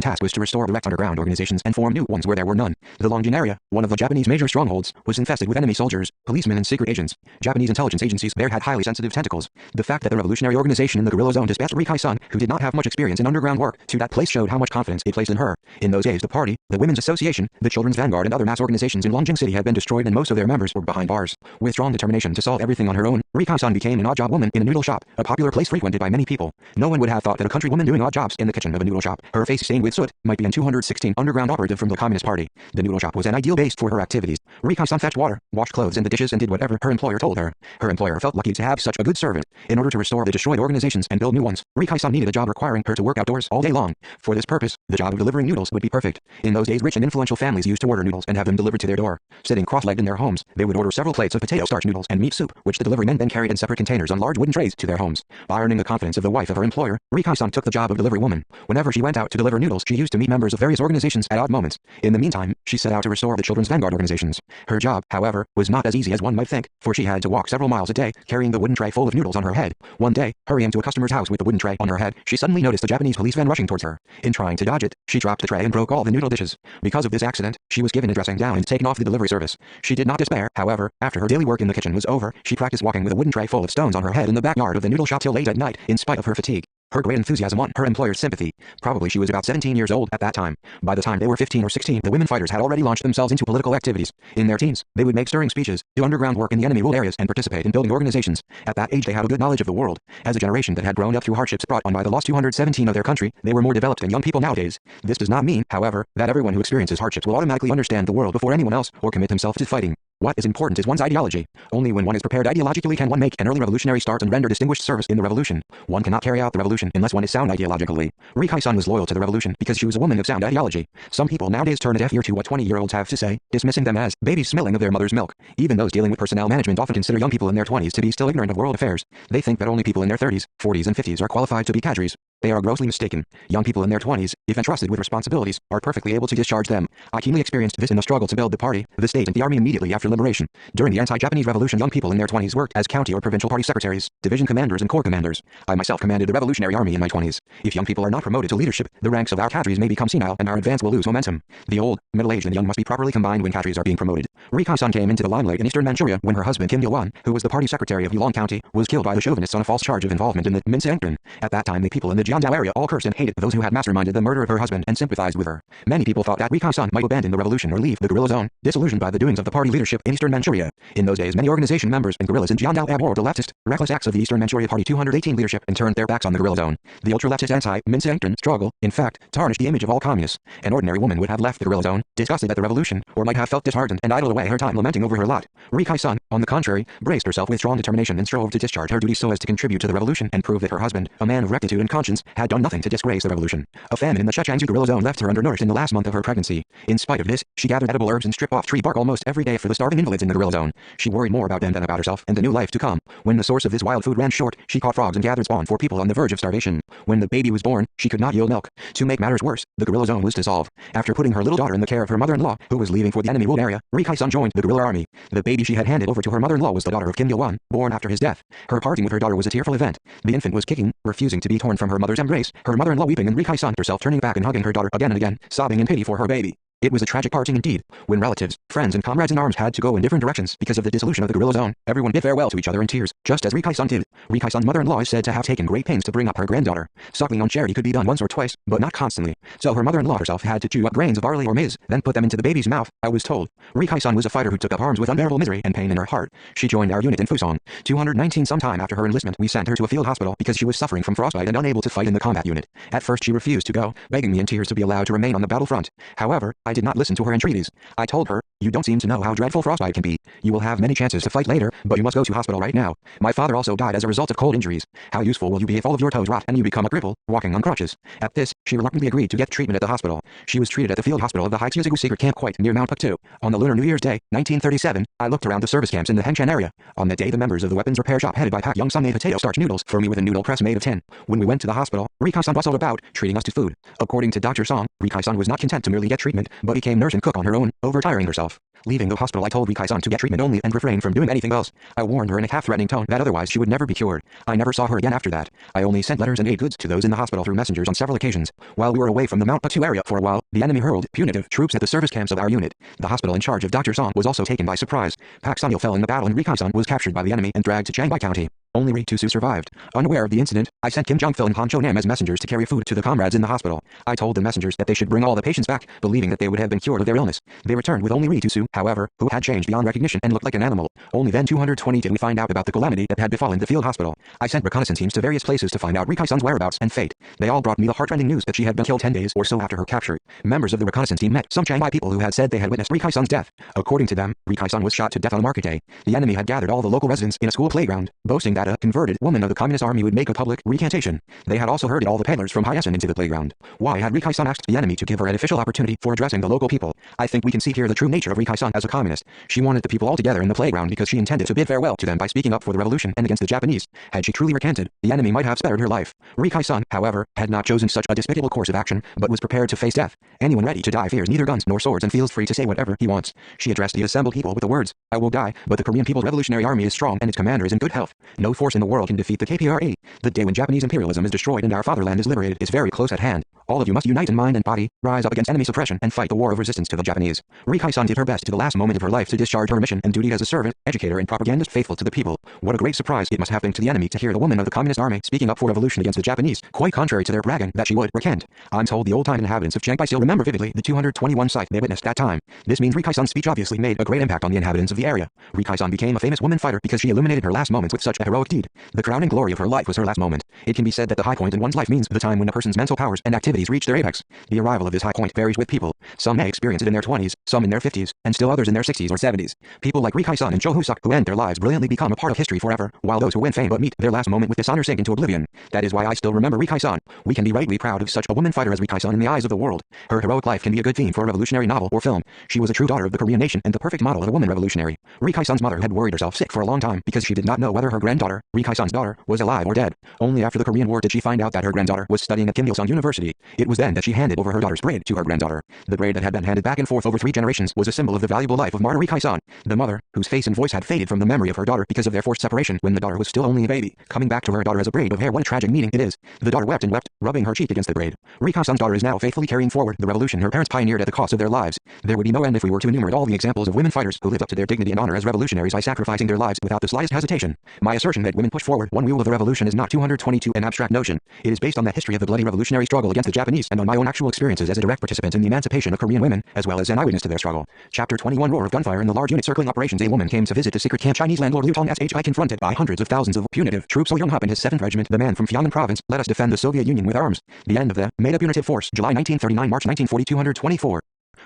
task was to restore direct underground organizations and form new ones where there were none. The Longjing area, one of the Japanese major strongholds, was infested with enemy soldiers, policemen and secret agents. Japanese intelligence agencies there had highly sensitive tentacles. The fact that the revolutionary organization in the guerrilla zone dispatched Ri Kai-san, who did not have much experience in underground work, to that place showed how much confidence it placed in her. In those days the party, the Women's Association, the Children's Vanguard and other mass organizations in Longjing City had been destroyed and most of their members were behind bars. With strong determination to solve everything on her own, Ri Kai-san became an odd job woman in a noodle shop, a popular place frequented by many people. No one would have thought that a country woman doing odd jobs in the kitchen of a noodle shop, her face stained with soot, might be an 216 underground operative from the Communist Party. The noodle shop was an ideal base for her activities. Ri Kai-san fetched water, washed clothes and the dishes and did whatever her employer told her. Her employer felt lucky to have such a good servant. In order to restore the destroyed organizations and build new ones, Ri Kai-san needed a job requiring her to work outdoors all day long. For this purpose, the job of delivering noodles would be perfect. In those days rich and influential families used to order noodles and have them delivered to their door. Sitting cross-legged in their homes, they would order several plates of potato starch noodles and meat soup, which the delivery men then carried in separate containers on large wooden trays to their homes. By earning the confidence of the wife of her employer, Ri Kai-san took the job of delivery woman. Whenever she went out to deliver noodles, she used to meet members of various organizations at odd moments. In the meantime, she set out to restore the Children's Vanguard organizations. Her job, however, was not as easy as one might think, for she had to walk several miles a day, carrying the wooden tray full of noodles on her head. One day, hurrying to a customer's house with the wooden tray on her head, she suddenly noticed a Japanese police van rushing towards her. In trying to dodge it, she dropped the tray and broke all the noodle dishes. Because of this accident, she was given a dressing down and taken off the delivery service. She did not despair, however. After her daily work in the kitchen was over, she practiced walking with a wooden tray full of stones on her head in the backyard of the noodle shop till late at night, in spite of her fatigue. Her great enthusiasm won her employer's sympathy. Probably she was about 17 years old at that time. By the time they were 15 or 16, the women fighters had already launched themselves into political activities. In their teens, they would make stirring speeches, do underground work in the enemy-ruled areas, and participate in building organizations. At that age they had a good knowledge of the world. As a generation that had grown up through hardships brought on by the lost 217 of their country, they were more developed than young people nowadays. This does not mean, however, that everyone who experiences hardships will automatically understand the world before anyone else, or commit himself to fighting. What is important is one's ideology. Only when one is prepared ideologically can one make an early revolutionary start and render distinguished service in the revolution. One cannot carry out the revolution unless one is sound ideologically. Rikai-san was loyal to the revolution because she was a woman of sound ideology. Some people nowadays turn a deaf ear to what 20-year-olds have to say, dismissing them as babies smelling of their mother's milk. Even those dealing with personnel management often consider young people in their 20s to be still ignorant of world affairs. They think that only people in their 30s, 40s and 50s are qualified to be cadres. They are grossly mistaken. Young people in their 20s, if entrusted with responsibilities, are perfectly able to discharge them. I keenly experienced this in the struggle to build the party, the state and the army immediately after liberation. During the anti-Japanese revolution, young people in their 20s worked as county or provincial party secretaries, division commanders and corps commanders. I myself commanded the revolutionary army in my 20s. If young people are not promoted to leadership, the ranks of our cadres may become senile and our advance will lose momentum. The old, middle-aged and young must be properly combined when cadres are being promoted. Rikai-san came into the limelight in eastern Manchuria when her husband Kim Il-won, who was the party secretary of Yulong County, was killed by the chauvinists on a false charge of involvement in the Minseengton. At that time the people in the Jiandao area all cursed and hated those who had masterminded the murder of her husband and sympathized with her. Many people thought that Rikai-san might abandon the revolution or leave the guerrilla zone, disillusioned by the doings of the party leadership in eastern Manchuria. In those days many organization members and guerrillas in Jiandao abhorred the leftist, reckless acts of the eastern Manchuria Party 218 leadership and turned their backs on the guerrilla zone. The ultra-leftist anti-Minseengton struggle, in fact, tarnished the image of all communists. An ordinary woman would have left the guerrilla zone, disgusted at the revolution, or might have felt disheartened and idled away her time lamenting over her lot. Rikai-san, on the contrary, braced herself with strong determination and strove to discharge her duties so as to contribute to the revolution and prove that her husband, a man of rectitude and conscience, had done nothing to disgrace the revolution. A famine in the Chechangsu guerrilla zone left her undernourished in the last month of her pregnancy. In spite of this, she gathered edible herbs and stripped off tree bark almost every day for the starving invalids in the guerrilla zone. She worried more about them than about herself and the new life to come. When the source of this wild food ran short, she caught frogs and gathered spawn for people on the verge of starvation. When the baby was born, she could not yield milk. To make matters worse, the guerrilla zone was dissolved. After putting her little daughter in the care of her mother-in-law, who was leaving for the enemy-ruled area, Rikai-san joined the guerrilla army. The baby she had handed over to her mother-in-law was the daughter of Kim Il-won, born after his death. Her parting with her daughter was a tearful event. The infant was kicking, refusing to be torn from her mother's embrace, her mother-in-law weeping and Rikai-san herself turning back and hugging her daughter again and again, sobbing in pity for her baby. It was a tragic parting indeed. When relatives, friends and comrades in arms had to go in different directions because of the dissolution of the guerrilla zone, everyone bid farewell to each other in tears, just as Rikai-san did. Rikai-san's mother-in-law is said to have taken great pains to bring up her granddaughter. Suckling on charity could be done once or twice, but not constantly. So her mother-in-law herself had to chew up grains of barley or maize, then put them into the baby's mouth, I was told. Rikai-san was a fighter who took up arms with unbearable misery and pain in her heart. She joined our unit in Fusong. 219 sometime after her enlistment, we sent her to a field hospital because she was suffering from frostbite and unable to fight in the combat unit. At first she refused to go, begging me in tears to be allowed to remain on the battlefront. However, I did not listen to her entreaties. I told her, "You don't seem to know how dreadful frostbite can be. You will have many chances to fight later, but you must go to hospital right now. My father also died as a result of cold injuries. How useful will you be if all of your toes rot and you become a cripple, walking on crutches?" At this, she reluctantly agreed to get treatment at the hospital. She was treated at the field hospital of the Haitsiuzigu secret camp quite near Mount Puktu. On the Lunar New Year's Day, 1937, I looked around the service camps in the Hengshan area. On that day the members of the weapons repair shop headed by Pak Young-sun made potato starch noodles for me with a noodle press made of tin. When we went to the hospital, Rikai-san bustled about, treating us to food. According to Dr. Song, Rikai-san was not content to merely get treatment, but became nurse and cook on her own, overtiring herself. Leaving the hospital, I told Rikai-san to get treatment only and refrain from doing anything else. I warned her in a half-threatening tone that otherwise she would never be cured. I never saw her again after that. I only sent letters and aid goods to those in the hospital through messengers on several occasions. While we were away from the Mount Puktu area for a while, the enemy hurled punitive troops at the service camps of our unit. The hospital in charge of Dr. Song was also taken by surprise. Pak Sunil fell in the battle and Rikai-san was captured by the enemy and dragged to Changbai County. Only Ri Tusu survived. Unaware of the incident, I sent Kim Jong-fil and Han Cho-nam as messengers to carry food to the comrades in the hospital. I told the messengers that they should bring all the patients back, believing that they would have been cured of their illness. They returned with only Ri Tusu, however, who had changed beyond recognition and looked like an animal. Only then 220 did we find out about the calamity that had befallen the field hospital. I sent reconnaissance teams to various places to find out Rikai-san's whereabouts and fate. They all brought me the heartrending news that she had been killed 10 days or so after her capture. Members of the reconnaissance team met some Shanghai people who had said they had witnessed Rikai-san's death. According to them, Rikai-san was shot to death on market day. The enemy had gathered all the local residents in a school playground, boasting that a converted woman of the Communist Army would make a public recantation. They had also herded all the peddlers from Hyasen into the playground. Why had Rikai-san asked the enemy to give her an official opportunity for addressing the local people? I think we can see here the true nature of Rikai-san as a communist. She wanted the people all together in the playground because she intended to bid farewell to them by speaking up for the revolution and against the Japanese. Had she truly recanted, the enemy might have spared her life. Rikai-san, however, had not chosen such a despicable course of action, but was prepared to face death. Anyone ready to die fears neither guns nor swords and feels free to say whatever he wants. She addressed the assembled people with the words, "I will die, but the Korean People's Revolutionary Army is strong and its commander is in good health. No force in the world can defeat the KPRA. The day when Japanese imperialism is destroyed and our fatherland is liberated is very close at hand. All of you must unite in mind and body, rise up against enemy suppression and fight the war of resistance to the Japanese." Rikai-san did her best to the last moment of her life to discharge her mission and duty as a servant, educator and propagandist faithful to the people. What a great surprise it must have been to the enemy to hear the woman of the Communist Army speaking up for revolution against the Japanese, quite contrary to their bragging that she would recant. I'm told the old-time inhabitants of Changbai still remember vividly the 221 sight they witnessed that time. This means Rikai-san's speech obviously made a great impact on the inhabitants of the area. Rikai-san became a famous woman fighter because she illuminated her last moments with such a heroic deed. The crowning glory of her life was her last moment. It can be said that the high point in one's life means the time when a person's mental powers and activity abilities reach their apex. The arrival of this high point varies with people. Some may experience it in their 20s, some in their 50s, and still others in their 60s or 70s. People like Ri Kai-sun and Jo Hoo-suk who end their lives brilliantly become a part of history forever, while those who win fame but meet their last moment with dishonor sink into oblivion. That is why I still remember Ri Kai-sun. We can be rightly proud of such a woman fighter as Ri Kai-sun in the eyes of the world. Her heroic life can be a good theme for a revolutionary novel or film. She was a true daughter of the Korean nation and the perfect model of a woman revolutionary. Ri Kai-sun's mother had worried herself sick for a long time because she did not know whether her granddaughter, Ri Kai-sun's daughter, was alive or dead. Only after the Korean War did she find out that her granddaughter was studying at Kim Il-sung University. It was then that she handed over her daughter's braid to her granddaughter. The braid that had been handed back and forth over 3 generations was a symbol of the valuable life of martyr Ri Kai-sun. The mother, whose face and voice had faded from the memory of her daughter because of their forced separation when the daughter was still only a baby, coming back to her daughter as a braid of hair. What a tragic meaning it is. The daughter wept and wept, rubbing her cheek against the braid. Ri Kai-sun's daughter is now faithfully carrying forward the revolution her parents pioneered at the cost of their lives. There would be no end if we were to enumerate all the examples of women fighters who lived up to their dignity and honor as revolutionaries by sacrificing their lives without the slightest hesitation. My assertion that women push forward one wheel of the revolution is not 222 an abstract notion. It is based on the history of the bloody revolutionary struggle against the Japanese and on my own actual experiences as a direct participant in the emancipation of Korean women, as well as an eyewitness to their struggle. Chapter 21 Roar of gunfire in the large unit circling operations. A woman came to visit the secret camp. Chinese landlord Liu Tong SHI confronted by hundreds of thousands of punitive troops. Oh Young-hup and his 7th Regiment, the man from Fiannan Province, let us defend the Soviet Union with arms. The end of the made-up unitive force. July 1939 March 1940 224.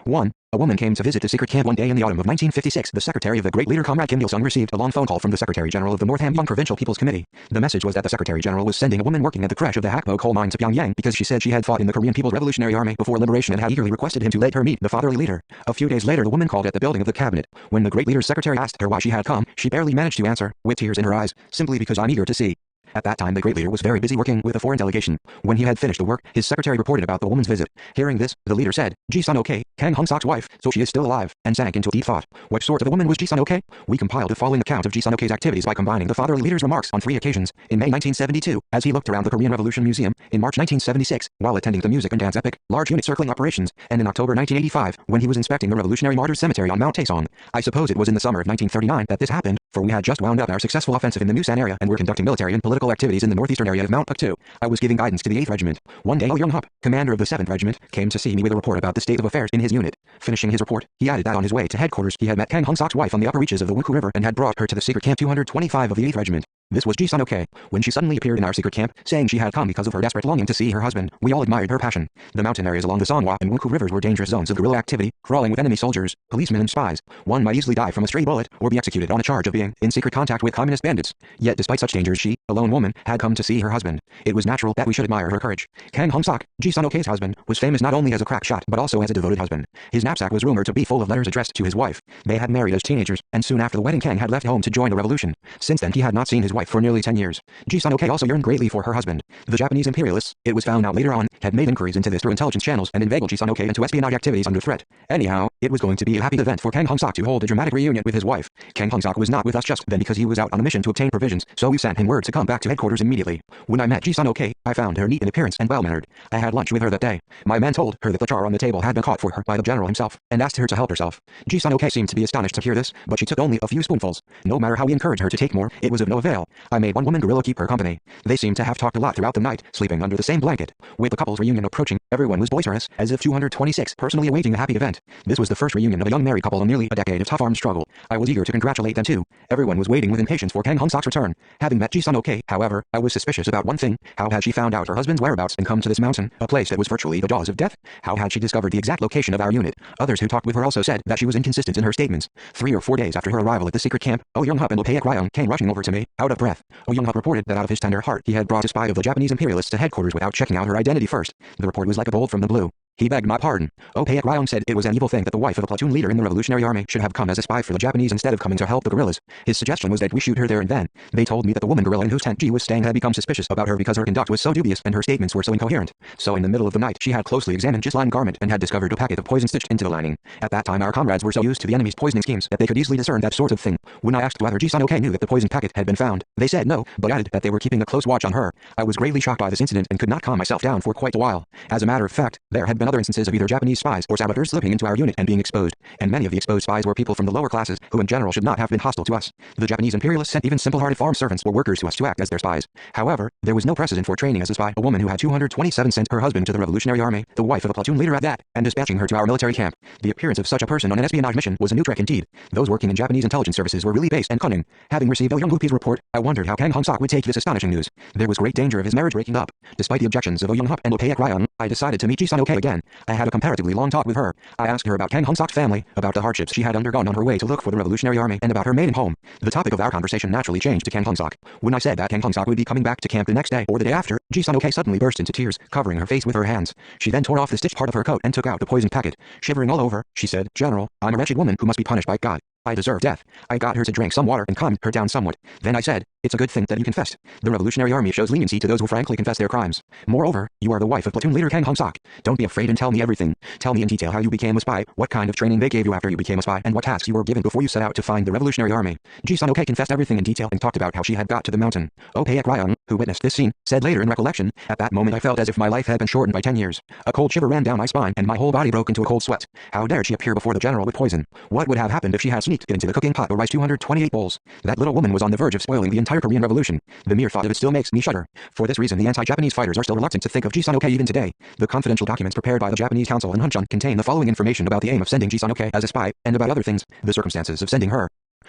1. A woman came to visit the secret camp one day in the autumn of 1956. The secretary of the great leader Comrade Kim Il-sung received a long phone call from the Secretary General of the North Hamgyong Provincial People's Committee. The message was that the Secretary General was sending a woman working at the creche of the Hakbo coal mine to Pyongyang because she said she had fought in the Korean People's Revolutionary Army before liberation and had eagerly requested him to let her meet the fatherly leader. A few days later the woman called at the building of the cabinet. When the great leader's secretary asked her why she had come, she barely managed to answer, with tears in her eyes, simply because I'm eager to see. At that time the great leader was very busy working with a foreign delegation. When he had finished the work, his secretary reported about the woman's visit. Hearing this, the leader said, Ji-sun okay, Kang Hong-sok's wife, so she is still alive, and sank into deep thought. What sort of a woman was Ji-sun okay? We compiled the following account of Ji-sun okay's activities by combining the fatherly leader's remarks on 3 occasions. In May 1972, as he looked around the Korean Revolution Museum, in March 1976, while attending the music and dance epic, large unit circling operations, and in October 1985, when he was inspecting the Revolutionary Martyrs Cemetery on Mount Taesong. I suppose it was in the summer of 1939 that this happened, for we had just wound up our successful offensive in the Musan area and were conducting military and political activities in the northeastern area of Mount Puktu. I was giving guidance to the 8th Regiment. One day Oh Young-hup, commander of the 7th Regiment, came to see me with a report about the state of affairs in his unit. Finishing his report, he added that on his way to headquarters he had met Kang Hong-sok's wife on the upper reaches of the Wuku River and had brought her to the secret camp 225 of the 8th Regiment. This was Ji-sun okay. When she suddenly appeared in our secret camp, saying she had come because of her desperate longing to see her husband, we all admired her passion. The mountain areas along the Songhua and Wuku rivers were dangerous zones of guerrilla activity, crawling with enemy soldiers, policemen and spies. One might easily die from a stray bullet, or be executed on a charge of being in secret contact with communist bandits. Yet despite such dangers she, a lone woman, had come to see her husband. It was natural that we should admire her courage. Kang Hong-sok, Ji-sun okay's husband, was famous not only as a crack shot but also as a devoted husband. His knapsack was rumored to be full of letters addressed to his wife. They had married as teenagers, and soon after the wedding Kang had left home to join the revolution. Since then he had not seen his wife for nearly 10 years. Ji-sun okay also yearned greatly for her husband. The Japanese imperialists, it was found out later on, had made inquiries into this through intelligence channels and inveigled Ji-sun okay into espionage activities under threat. Anyhow, it was going to be a happy event for Kang Hong-sok to hold a dramatic reunion with his wife. Kang Hong-sok was not with us just then because he was out on a mission to obtain provisions, so we sent him word to come back to headquarters immediately. When I met Ji-sun okay, I found her neat in appearance and well-mannered. I had lunch with her that day. My man told her that the char on the table had been caught for her by the general himself, and asked her to help herself. Ji-sun okay seemed to be astonished to hear this, but she took only a few spoonfuls. No matter how we encouraged her to take more, it was of no avail. I made one woman gorilla keep her company. They seemed to have talked a lot throughout the night, sleeping under the same blanket. With the couple's reunion approaching, everyone was boisterous, as if 226 personally awaiting a happy event. This was the first reunion of a young married couple in nearly a decade of tough armed struggle. I was eager to congratulate them too. Everyone was waiting with impatience for Kang Hong-sok's return. Having met Ji-sun okay, however, I was suspicious about one thing. How had she found out her husband's whereabouts and come to this mountain, a place that was virtually the jaws of death? How had she discovered the exact location of our unit? Others who talked with her also said that she was inconsistent in her statements. 3 or 4 days after her arrival at the secret camp, Oh Young-hup and Oh Paek-ryung came rushing over to me, out of breath. Oh Young-hup reported that out of his tender heart he had brought a spy of the Japanese imperialists to headquarters without checking out her identity first. The report was like a bolt from the blue. He begged my pardon. Oh Paek-ryung said it was an evil thing that the wife of a platoon leader in the Revolutionary Army should have come as a spy for the Japanese instead of coming to help the guerrillas. His suggestion was that we shoot her there and then. They told me that the woman gorilla in whose tent Ji was staying had become suspicious about her because her conduct was so dubious and her statements were so incoherent. So in the middle of the night she had closely examined Ji's lining garment and had discovered a packet of poison stitched into the lining. At that time our comrades were so used to the enemy's poisoning schemes that they could easily discern that sort of thing. When I asked whether Ji-sun okay knew that the poison packet had been found, they said no, but added that they were keeping a close watch on her. I was greatly shocked by this incident and could not calm myself down for quite a while. As a matter of fact, there had been other instances of either Japanese spies or saboteurs slipping into our unit and being exposed. and many of the exposed spies were people from the lower classes, who in general should not have been hostile to us. The Japanese imperialists sent even simple-hearted farm servants or workers to us to act as their spies. However, there was no precedent for training as a spy a woman who had 227 sent her husband to the Revolutionary Army, the wife of a platoon leader at that, and dispatching her to our military camp. The appearance of such a person on an espionage mission was a new trick indeed. Those working in Japanese intelligence services were really base and cunning. Having received Oh Young-hoo's report, I wondered how Kang Hong-sok would take this astonishing news. There was great danger of his marriage breaking up. Despite the objections of Oh Young-hup and Oh Paek-ryan, I decided to meet Ji-sun-ok again. I had a comparatively long talk with her. I asked her about Kang Hong-sok's family, about the hardships she had undergone on her way to look for the Revolutionary Army, and about her maiden home. The topic of our conversation naturally changed to Kang Hong-sok. When I said that Kang Hong-sok would be coming back to camp the next day or the day after, Ji-sun-ok suddenly burst into tears, covering her face with her hands. She then tore off the stitched part of her coat and took out the poisoned packet. Shivering all over, she said, "General, I'm a wretched woman who must be punished by God. I deserve death." I got her to drink some water and calmed her down somewhat. Then I said, "It's a good thing that you confessed. The Revolutionary Army shows leniency to those who frankly confess their crimes. Moreover, you are the wife of platoon leader Kang Hong-sok. Don't be afraid and tell me everything. Tell me in detail how you became a spy, what kind of training they gave you after you became a spy, and what tasks you were given before you set out to find the Revolutionary Army." Ji-sun-ok confessed everything in detail and talked about how she had got to the mountain. Oh Paek-ryan, who witnessed this scene, said later in recollection, "At that moment I felt as if my life had been shortened by 10 years. A cold shiver ran down my spine and my whole body broke into a cold sweat. How dared she appear before the general with poison? What would have happened if she had sneaked into the cooking pot or rice 228 bowls? That little woman was on the verge of spoiling the entire Korean Revolution. The mere thought of it still makes me shudder." For this reason the anti-Japanese fighters are still reluctant to think of Ji-sun-ok even today. The confidential documents prepared by the Japanese council in Hunchun contain the following information about the aim of sending Ji-sun-ok as a spy, and about other things, the circumstances of sending her.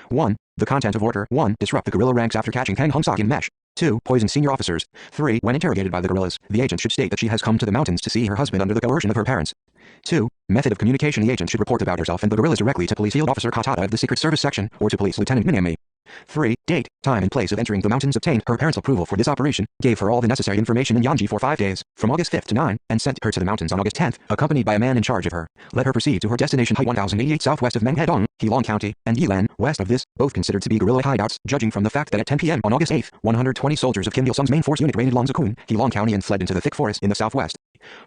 1. The content of Order 1. Disrupt the guerrilla ranks after catching Kang Hong-sok in mesh. 2. Poison senior officers. 3. When interrogated by the guerrillas, the agent should state that she has come to the mountains to see her husband under the coercion of her parents. 2. Method of communication: the agent should report about herself and the guerrillas directly to Police Field Officer Katada of the Secret Service Section, or to Police Lieutenant Minami. 3. Date, time and place of entering the mountains. Obtained her parents' approval for this operation, gave her all the necessary information in Yonji for 5 days, from August 5th to 9, and sent her to the mountains on August 10th, accompanied by a man in charge of her. Let her proceed to her destination, height 1088 southwest of Manghedong, Heilong County, and Yilan, west of this, both considered to be guerrilla hideouts, judging from the fact that at 10 p.m. on August 8th, 120 soldiers of Kim Il-sung's main force unit raided Longzakun, Heilong County and fled into the thick forest in the southwest.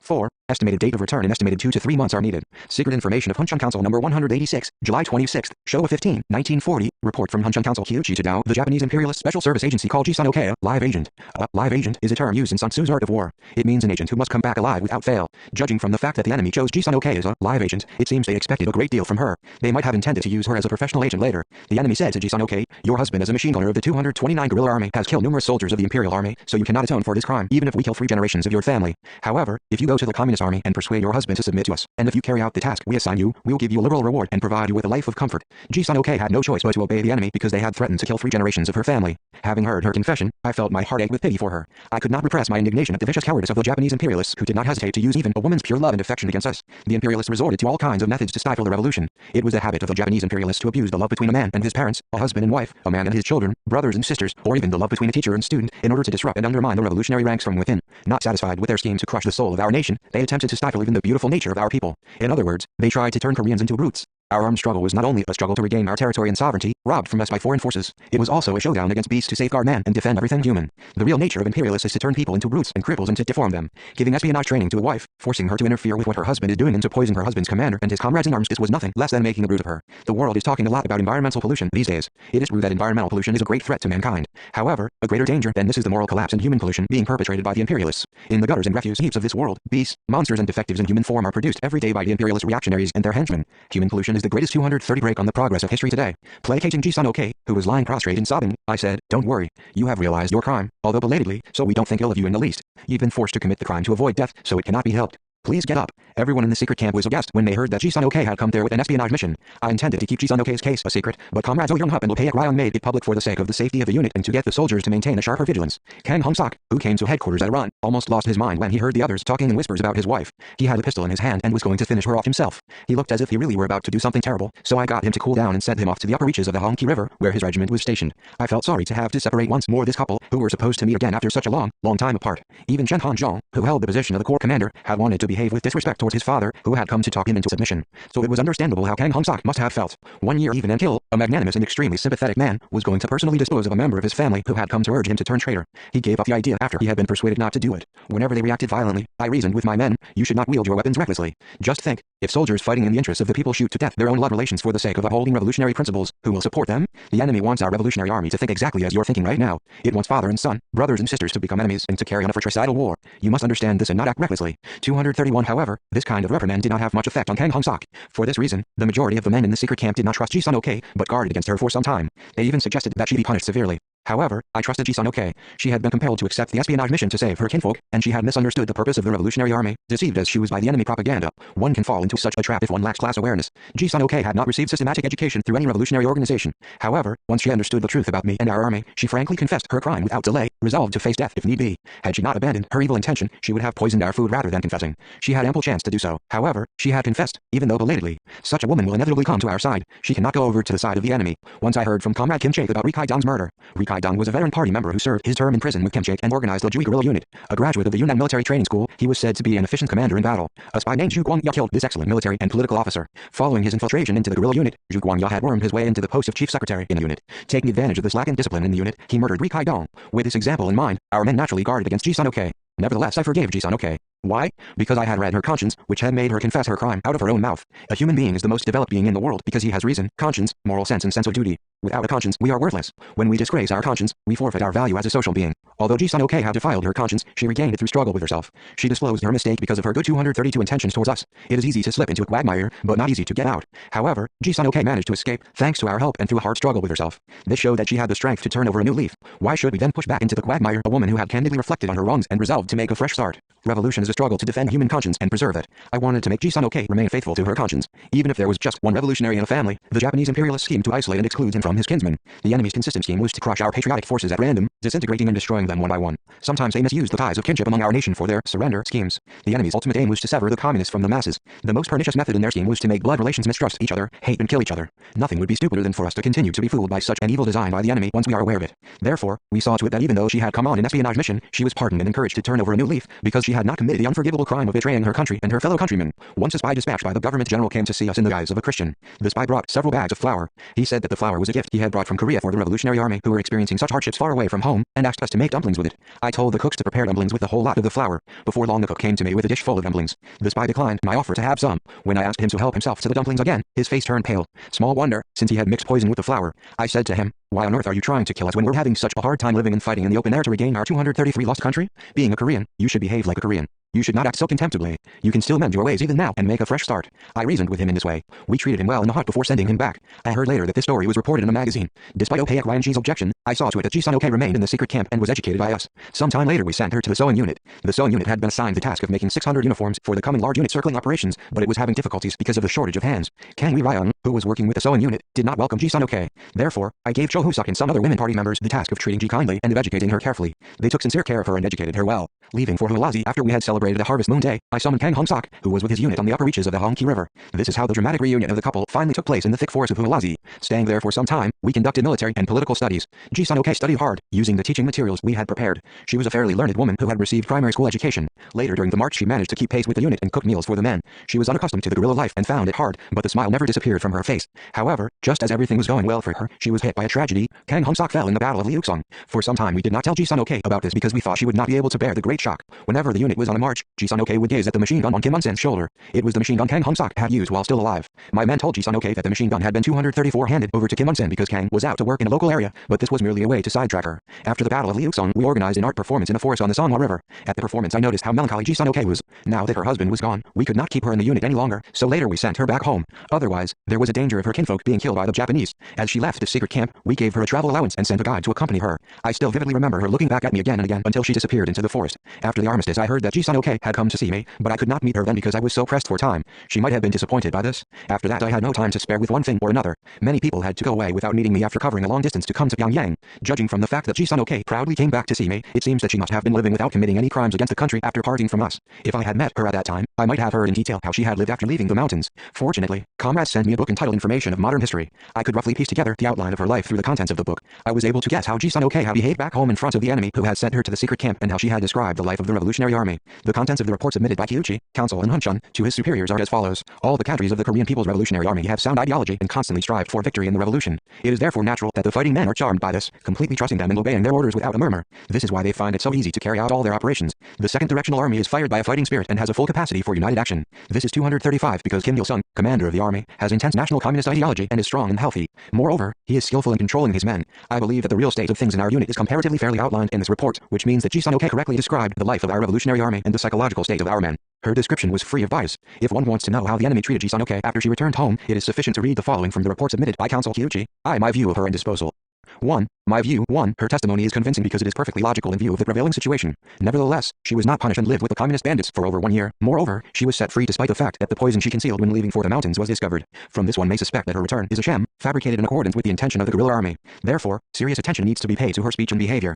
4. Estimated date of return and estimated 2 to 3 months are needed. Secret information of Hunchun Council number 186, July 26, Showa 15, 1940. Report from Hunchun Council Kyuchi Tadao, the Japanese imperialist special service agency called Ji-sun-ok, live agent. A live agent is a term used in Sun Tzu's Art of War. It means an agent who must come back alive without fail. Judging from the fact that the enemy chose Ji-sun-ok as a live agent, it seems they expected a great deal from her. They might have intended to use her as a professional agent later. The enemy said to Ji-sun-ok, "Your husband as a machine gunner of the 229 guerrilla army has killed numerous soldiers of the imperial army, so you cannot atone for this crime, even if we kill 3 generations of your family. However, if you go to the communist army and persuade your husband to submit to us, and if you carry out the task we assign you, we'll give you a liberal reward and provide you with a life of comfort." Ji-sun-ok had no choice but to obey the enemy because they had threatened to kill 3 generations of her family. Having heard her confession, I felt my heart ache with pity for her. I could not repress my indignation at the vicious cowardice of the Japanese imperialists, who did not hesitate to use even a woman's pure love and affection against us. The imperialists resorted to all kinds of methods to stifle the revolution. It was the habit of the Japanese imperialists to abuse the love between a man and his parents, a husband and wife, a man and his children, brothers and sisters, or even the love between a teacher and student, in order to disrupt and undermine the revolutionary ranks from within. Not satisfied with their scheme to crush the soul of our nation, they attempted to stifle even the beautiful nature of our people. In other words, they tried to turn Koreans into brutes. Our armed struggle was not only a struggle to regain our territory and sovereignty, robbed from us by foreign forces, it was also a showdown against beasts to safeguard man and defend everything human. The real nature of imperialists is to turn people into brutes and cripples and to deform them. Giving espionage training to a wife, forcing her to interfere with what her husband is doing and to poison her husband's commander and his comrades in arms, this was nothing less than making a brute of her. The world is talking a lot about environmental pollution these days. It is true that environmental pollution is a great threat to mankind. However, a greater danger than this is the moral collapse and human pollution being perpetrated by the imperialists. In the gutters and refuse heaps of this world, beasts, monsters and defectives in human form are produced every day by the imperialist reactionaries and their henchmen. Human pollution is the greatest 230 break on the progress of history today. Placating Ji-sun-ok, who was lying prostrate and sobbing, I said, "Don't worry. You have realized your crime, although belatedly, so we don't think ill of you in the least. You've been forced to commit the crime to avoid death, so it cannot be helped. Please get up." Everyone in the secret camp was aghast when they heard that Ji-sun-ok had come there with an espionage mission. I intended to keep Ji-sun-ok's case a secret, but comrades Oh Young-hup and Oh Paek-ryan made it public for the sake of the safety of the unit and to get the soldiers to maintain a sharper vigilance. Kang Hong-sok, who came to headquarters at a run, almost lost his mind when he heard the others talking in whispers about his wife. He had a pistol in his hand and was going to finish her off himself. He looked as if he really were about to do something terrible, so I got him to cool down and sent him off to the upper reaches of the Hongki River, where his regiment was stationed. I felt sorry to have to separate once more this couple, who were supposed to meet again after such a long time apart. Even Chen Han-jong, who held the position of the corps commander, had wanted to behave with disrespect towards his father, who had come to talk him into submission. So it was understandable how Kang Hong-sok must have felt. 1 year even and kill, a magnanimous and extremely sympathetic man, was going to personally dispose of a member of his family who had come to urge him to turn traitor. He gave up the idea after he had been persuaded not to do it. Whenever they reacted violently, I reasoned with my men, you should not wield your weapons recklessly. Just think, If soldiers fighting in the interests of the people shoot to death their own blood relations for the sake of upholding revolutionary principles, who will support them? The enemy wants our revolutionary army to think exactly as you're thinking right now. It wants father and son, brothers and sisters to become enemies and to carry on a fratricidal war. You must understand this and not act recklessly. 231 However, this kind of reprimand did not have much effect on Kang Hong-sok. For this reason, the majority of the men in the secret camp did not trust Ji-sun-ok, but guarded against her for some time. They even suggested that she be punished severely. However, I trusted Ji-sun-ok. She had been compelled to accept the espionage mission to save her kinfolk, and she had misunderstood the purpose of the revolutionary army. Deceived as she was by the enemy propaganda, one can fall into such a trap if one lacks class awareness. Ji-sun-ok had not received systematic education through any revolutionary organization. However, once she understood the truth about me and our army, she frankly confessed her crime without delay, resolved to face death if need be. Had she not abandoned her evil intention, she would have poisoned our food rather than confessing. She had ample chance to do so. However, she had confessed, even though belatedly. Such a woman will inevitably come to our side. She cannot go over to the side of the enemy. Once I heard from Comrade Kim Chaek about Ri Kai-dong's murder. Ri Kai-dong was a veteran party member who served his term in prison with Kim Chaek and organized the Jui guerrilla unit. A graduate of the Yunnan military training school, he was said to be an efficient commander in battle. A spy named Zhu Guangya killed this excellent military and political officer. Following his infiltration into the guerrilla unit, Zhu Guangya had wormed his way into the post of chief secretary in the unit. Taking advantage of this lack in discipline in the unit, he murdered Ri Kai-dong. With this example in mind, our men naturally guarded against Ji-sun-ok. Nevertheless, I forgave Ji-sun-ok. Why? Because I had read her conscience, which had made her confess her crime out of her own mouth. A human being is the most developed being in the world because he has reason, conscience, moral sense and sense of duty. Without a conscience, we are worthless. When we disgrace our conscience, we forfeit our value as a social being. Although Ji-sun-ok had defiled her conscience, she regained it through struggle with herself. She disclosed her mistake because of her good 232 intentions towards us. It is easy to slip into a quagmire, but not easy to get out. However, Ji-sun-ok managed to escape, thanks to our help and through a hard struggle with herself. This showed that she had the strength to turn over a new leaf. Why should we then push back into the quagmire a woman who had candidly reflected on her wrongs and resolved to make a fresh start? Revolution is a struggle to defend human conscience and preserve it. I wanted to make Ji-sun-ok remain faithful to her conscience. Even if there was just one revolutionary in a family, the Japanese imperialists schemed to isolate and exclude him from his kinsmen. The enemy's consistent scheme was to crush our patriotic forces at random, disintegrating and destroying them one by one. Sometimes they misused the ties of kinship among our nation for their surrender schemes. The enemy's ultimate aim was to sever the communists from the masses. The most pernicious method in their scheme was to make blood relations mistrust each other, hate and kill each other. Nothing would be stupider than for us to continue to be fooled by such an evil design by the enemy once we are aware of it. Therefore, we saw to it that even though she had come on an espionage mission, she was pardoned and encouraged to turn over a new leaf, because she had not committed the unforgivable crime of betraying her country and her fellow countrymen. Once a spy dispatched by the government general came to see us in the guise of a Christian. The spy brought several bags of flour. He said that the flour was a gift he had brought from Korea for the revolutionary army who were experiencing such hardships far away from home, and asked us to make dumplings with it. I told the cooks to prepare dumplings with the whole lot of the flour. Before long the cook came to me with a dish full of dumplings. The spy declined my offer to have some. When I asked him to help himself to the dumplings again, his face turned pale. Small wonder, since he had mixed poison with the flour. I said to him, "Why on earth are you trying to kill us when we're having such a hard time living and fighting in the open air to regain our 233 lost country? Being a Korean, you should behave like a Korean. You should not act so contemptibly. You can still mend your ways even now and make a fresh start." I reasoned with him in this way. We treated him well in the hut before sending him back. I heard later that this story was reported in a magazine. Despite Opaek Ryanji's objection, I saw to it that Ji-sun-ok remained in the secret camp and was educated by us. Some time later we sent her to the sewing unit. The sewing unit had been assigned the task of making 600 uniforms for the coming large unit circling operations, but it was having difficulties because of the shortage of hands. Kang Wi-ryung, who was working with the sewing unit, did not welcome Ji-sun-ok. Therefore, I gave Cho Hoo-suk and some other women party members the task of treating Ji kindly and of educating her carefully. They took sincere care of her and educated her well. Leaving for Hualazi after we had celebrated the Harvest Moon Day, I summoned Kang Hong-sok, who was with his unit on the upper reaches of the Hongki River. This is how the dramatic reunion of the couple finally took place in the thick forest of Hualazi. Staying there for some time, we conducted military and political studies. Ji-sun-ok studied hard, using the teaching materials we had prepared. She was a fairly learned woman who had received primary school education. Later during the march she managed to keep pace with the unit and cook meals for the men. She was unaccustomed to the guerrilla life and found it hard, but the smile never disappeared from her face. However, just as everything was going well for her, she was hit by a tragedy. Kang Hong-sok fell in the Battle of Liuksong. For some time we did not tell Ji-sun-ok about this because we thought she would not be able to bear the great shock. Whenever the unit was on a march, Ji-sun-ok would gaze at the machine gun on Kim Un-sen's shoulder. It was the machine gun Kang Hong-sok had used while still alive. My men told Ji-sun-ok that the machine gun had been 234 handed over to Kim Un-sen because Kang was out to work in a local area, but this was merely a way to sidetrack her. After the Battle of Liuksong, we organized an art performance in a forest on the Songhua River. At the performance I noticed how melancholy Ji-sun-ok was. Now that her husband was gone, we could not keep her in the unit any longer, so later we sent her back home. Otherwise, there was a danger of her kinfolk being killed by the Japanese. As she left the secret camp, we gave her a travel allowance and sent a guide to accompany her. I still vividly remember her looking back at me again and again until she disappeared into the forest. After the armistice I heard that Ji-sun-ok had come to see me, but I could not meet her then because I was so pressed for time. She might have been disappointed by this. After that I had no time to spare with one thing or another. Many people had to go away without meeting me after covering a long distance to come to Pyongyang. Judging from the fact that Ji-sun-ok proudly came back to see me, it seems that she must have been living without committing any crimes against the country after parting from us. If I had met her at that time, I might have heard in detail how she had lived after leaving the mountains. Fortunately, comrades sent me a book entitled Information of Modern History. I could roughly piece together the outline of her life through the contents of the book. I was able to guess how Ji-sun-ok had behaved back home in front of the enemy who had sent her to the secret camp and how she had described the life of the Revolutionary Army. The contents of the report submitted by Kyuchi, Council and Hunchun to his superiors are as follows. All the cadres of the Korean People's Revolutionary Army have sound ideology and constantly strive for victory in the revolution. It is therefore natural that the fighting men are charmed by this. status, completely trusting them and obeying their orders without a murmur. This is why they find it so easy to carry out all their operations. The Second Directional Army is fired by a fighting spirit and has a full capacity for united action. This is 235 because Kim Il-sung, commander of the army, has intense national communist ideology and is strong and healthy. Moreover, he is skillful in controlling his men. I believe that the real state of things in our unit is comparatively fairly outlined in this report, which means that Ji-sun-ok correctly described the life of our revolutionary army and the psychological state of our men. Her description was free of bias. If one wants to know how the enemy treated Ji-sun-ok after she returned home, it is sufficient to read the following from the report submitted by Counsel Kyuchi. My view of her and disposal. 1. My view. 1. Her testimony is convincing because it is perfectly logical in view of the prevailing situation. Nevertheless, she was not punished and lived with the communist bandits for over 1 year. Moreover, she was set free despite the fact that the poison she concealed when leaving for the mountains was discovered. From this one may suspect that her return is a sham, fabricated in accordance with the intention of the guerrilla army. Therefore, serious attention needs to be paid to her speech and behavior.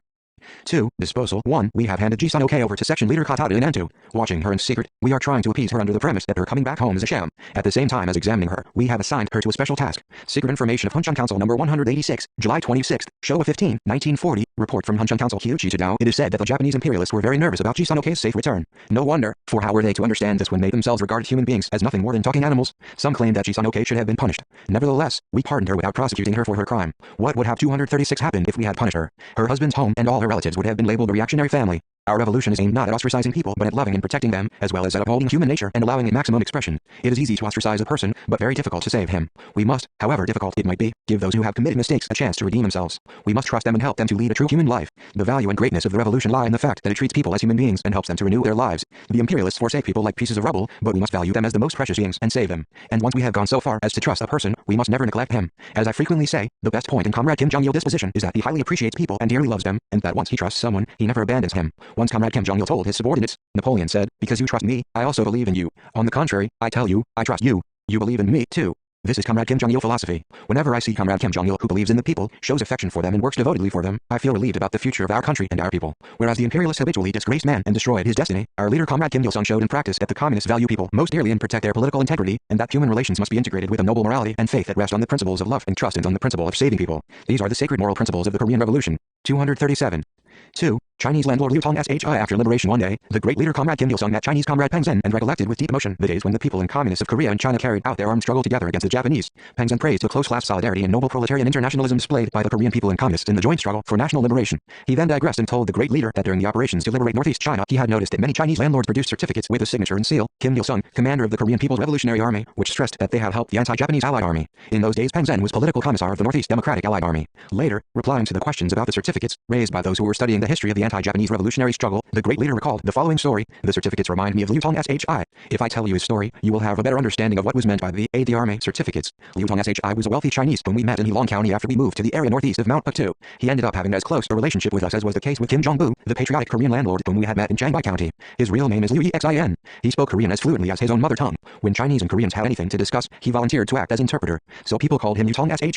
2. Disposal. 1. We have handed Ji-sun-ok over to section leader Katada in N2. Watching her in secret, we are trying to appease her under the premise that her coming back home is a sham. At the same time as examining her, we have assigned her to a special task. Secret information of Hunchun Council number 186, July 26, Showa 15, 1940. Report from Hunchun Council Kyuchi Chidao. It is said that the Japanese imperialists were very nervous about Ji-sun-ok's safe return. No wonder, for how were they to understand this when they themselves regarded human beings as nothing more than talking animals? Some claim that Ji-sun-ok should have been punished. Nevertheless, we pardoned her without prosecuting her for her crime. What would have 236 happened if we had punished her? Her husband's home and all her relatives would have been labeled a reactionary family. Our revolution is aimed not at ostracizing people but at loving and protecting them, as well as at upholding human nature and allowing it maximum expression. It is easy to ostracize a person, but very difficult to save him. We must, however difficult it might be, give those who have committed mistakes a chance to redeem themselves. We must trust them and help them to lead a true human life. The value and greatness of the revolution lie in the fact that it treats people as human beings and helps them to renew their lives. The imperialists forsake people like pieces of rubble, but we must value them as the most precious beings and save them. And once we have gone so far as to trust a person, we must never neglect him. As I frequently say, the best point in Comrade Kim Jong-il's disposition is that he highly appreciates people and dearly loves them, and that once he trusts someone, he never abandons him. Once Comrade Kim Jong-il told his subordinates, Napoleon said, "Because you trust me, I also believe in you. On the contrary, I tell you, I trust you. You believe in me, too." This is Comrade Kim Jong-il philosophy. Whenever I see Comrade Kim Jong-il who believes in the people, shows affection for them and works devotedly for them, I feel relieved about the future of our country and our people. Whereas the imperialists habitually disgraced man and destroyed his destiny, our leader Comrade Kim Il-sung showed in practice that the communists value people most dearly and protect their political integrity, and that human relations must be integrated with a noble morality and faith that rest on the principles of love and trust and on the principle of saving people. These are the sacred moral principles of the Korean Revolution. 237. 2. Chinese landlord Liu Tong Shi. After liberation one day, the great leader Comrade Kim Il-sung met Chinese Comrade Peng Zhen and recollected with deep emotion the days when the people and communists of Korea and China carried out their armed struggle together against the Japanese. Peng Zhen praised the close class solidarity and noble proletarian internationalism displayed by the Korean people and communists in the joint struggle for national liberation. He then digressed and told the great leader that during the operations to liberate Northeast China, he had noticed that many Chinese landlords produced certificates with a signature and seal, Kim Il-sung, commander of the Korean People's Revolutionary Army, which stressed that they had helped the anti-Japanese Allied Army. In those days Peng Zhen was political commissar of the Northeast Democratic Allied Army. Later, replying to the questions about the certificates raised by those who were studying the history of the anti-Japanese revolutionary struggle, the great leader recalled the following story. The certificates remind me of Liu Tong Shi. If I tell you his story, you will have a better understanding of what was meant by the Army certificates. Liu Tong Shi was a wealthy Chinese whom we met in Heilong County after we moved to the area northeast of Mount Puktu. He ended up having as close a relationship with us as was the case with Kim Jong-bu, the patriotic Korean landlord whom we had met in Chiangmai County. His real name is Liu Xin. He spoke Korean as fluently as his own mother tongue. When Chinese and Koreans had anything to discuss, he volunteered to act as interpreter. So people called him Liu Tong Shi.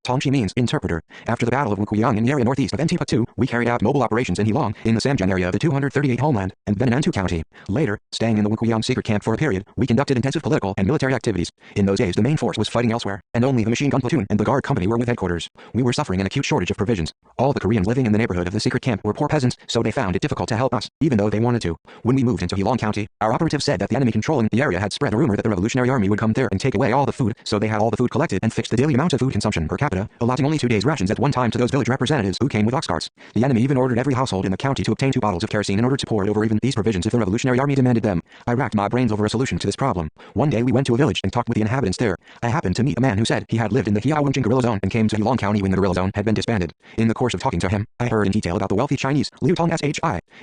Tongchi means interpreter. After the Battle of Wukuyang in the area northeast of Ntimbuktu, we carried out mobile operations in Heilong, in the Samjiang area of the 238 homeland, and then in Ntu County. Later, staying in the Wukuyang secret camp for a period, we conducted intensive political and military activities. In those days the main force was fighting elsewhere, and only the machine gun platoon and the guard company were with headquarters. We were suffering an acute shortage of provisions. All the Koreans living in the neighborhood of the secret camp were poor peasants, so they found it difficult to help us, even though they wanted to. When we moved into Heilong County, our operative said that the enemy controlling the area had spread a rumor that the Revolutionary Army would come there and take away all the food, so they had all the food collected and fixed the daily amount of food consumption per capita, allotting only 2 days' rations at one time to those village representatives who came with ox carts. The enemy even ordered every household in the county to obtain 2 bottles of kerosene in order to pour it over even these provisions if the Revolutionary Army demanded them. I racked my brains over a solution to this problem. One day we went to a village and talked with the inhabitants there. I happened to meet a man who said he had lived in the Hiawenjing guerrilla zone and came to Heilong County when the guerrilla zone had been disbanded. In the course of talking to him, I heard in detail about the wealthy Chinese, Liu Tong Shi.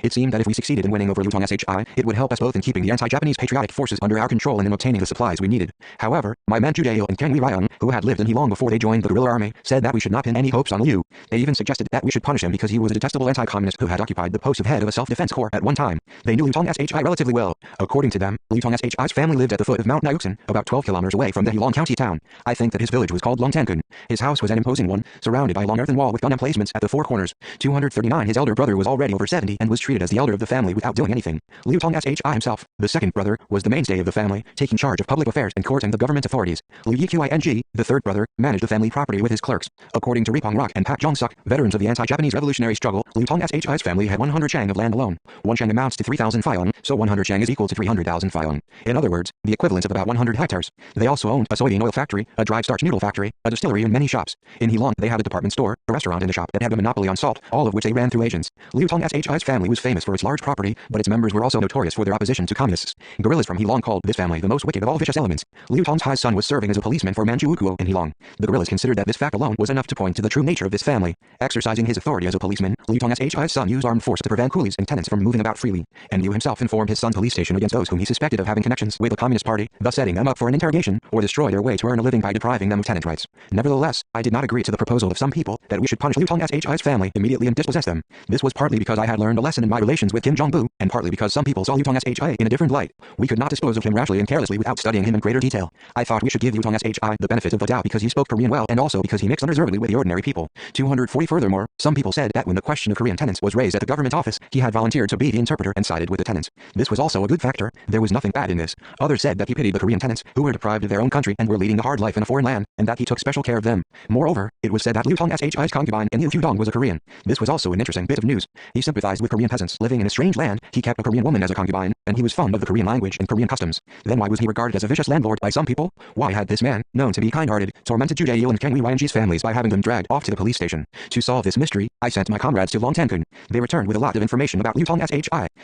It seemed that if we succeeded in winning over Liu Tong Shi, it would help us both in keeping the anti-Japanese patriotic forces under our control and in obtaining the supplies we needed. However, my man Ju Dail and Kang Wi Ryung, who had lived in Heilong before they joined the guerrilla army, said that we should not pin any hopes on Liu. They even suggested that we should punish him because he was a detestable anti-communist who had occupied the post of head of a self-defense corps at one time. They knew Liu Tong Shi relatively well. According to them, Liu Tong Shi's family lived at the foot of Mount Nyuksan, about 12 kilometers away from the Heilong County town. I think that his village was called Longtankun. His house was an imposing one, surrounded by a long earthen wall with gun emplacements at the 4 corners. 239. His elder brother was already over 70 and was treated as the elder of the family without doing anything. Liu Tong Shi himself, the second brother, was the mainstay of the family, taking charge of public affairs and courting the government authorities. Liu Yiqing, the third brother, managed the family property with with his clerks. According to Ripong Rock and Pak Jong-suk, veterans of the anti-Japanese revolutionary struggle, Liu Tong Shi's family had 100 chang of land alone. 1 chang amounts to 3,000 faion, so 100 chang is equal to 300,000 faion. In other words, the equivalent of about 100 hectares. They also owned a soybean oil factory, a dry starch noodle factory, a distillery and many shops. In Heilong, they had a department store, a restaurant and a shop that had a monopoly on salt, all of which they ran through agents. Liu Tong Shi's family was famous for its large property, but its members were also notorious for their opposition to communists. Guerrillas from Heilong called this family the most wicked of all vicious elements. Liu Tong's son was serving as a policeman for Manchukuo in Heilong. The guerrillas considered that this fact alone was enough to point to the true nature of this family. Exercising his authority as a policeman, Liu Tong's son used armed force to prevent coolies and tenants from moving about freely, and Liu himself informed his son's police station against those whom he suspected of having connections with the Communist Party, thus setting them up for an interrogation, or destroy their way to earn a living by depriving them of tenant rights. Nevertheless, I did not agree to the proposal of some people that we should punish Liu Tong's family immediately and dispossess them. This was partly because I had learned a lesson in my relations with Kim Jong-bu, and partly because some people saw Liu Tong's in a different light. We could not dispose of him rashly and carelessly without studying him in greater detail. I thought we should give Liu Tong's the benefit of the doubt because he spoke Korean well and also because he mixed unreservedly with the ordinary people. 240 Furthermore, some people said that when the question of Korean tenants was raised at the government office, he had volunteered to be the interpreter and sided with the tenants. This was also a good factor. There was nothing bad in this. Others said that he pitied the Korean tenants who were deprived of their own country and were leading a hard life in a foreign land, and that he took special care of them. Moreover, it was said that Liu Tong's concubine in Liu Kyudong was a Korean. This was also an interesting bit of news. He sympathized with Korean peasants living in a strange land. He kept a Korean woman as a concubine, and he was fond of the Korean language and Korean customs. Then why was he regarded as a vicious landlord by some people? Why had this man, known to be kind-hearted, tormented Ju Jae-il and Kang Wee-Yang's families by having them dragged off to the police station? To solve this mystery, I sent my comrades to Long Tankun. They returned with a lot of information about Liu Tong's.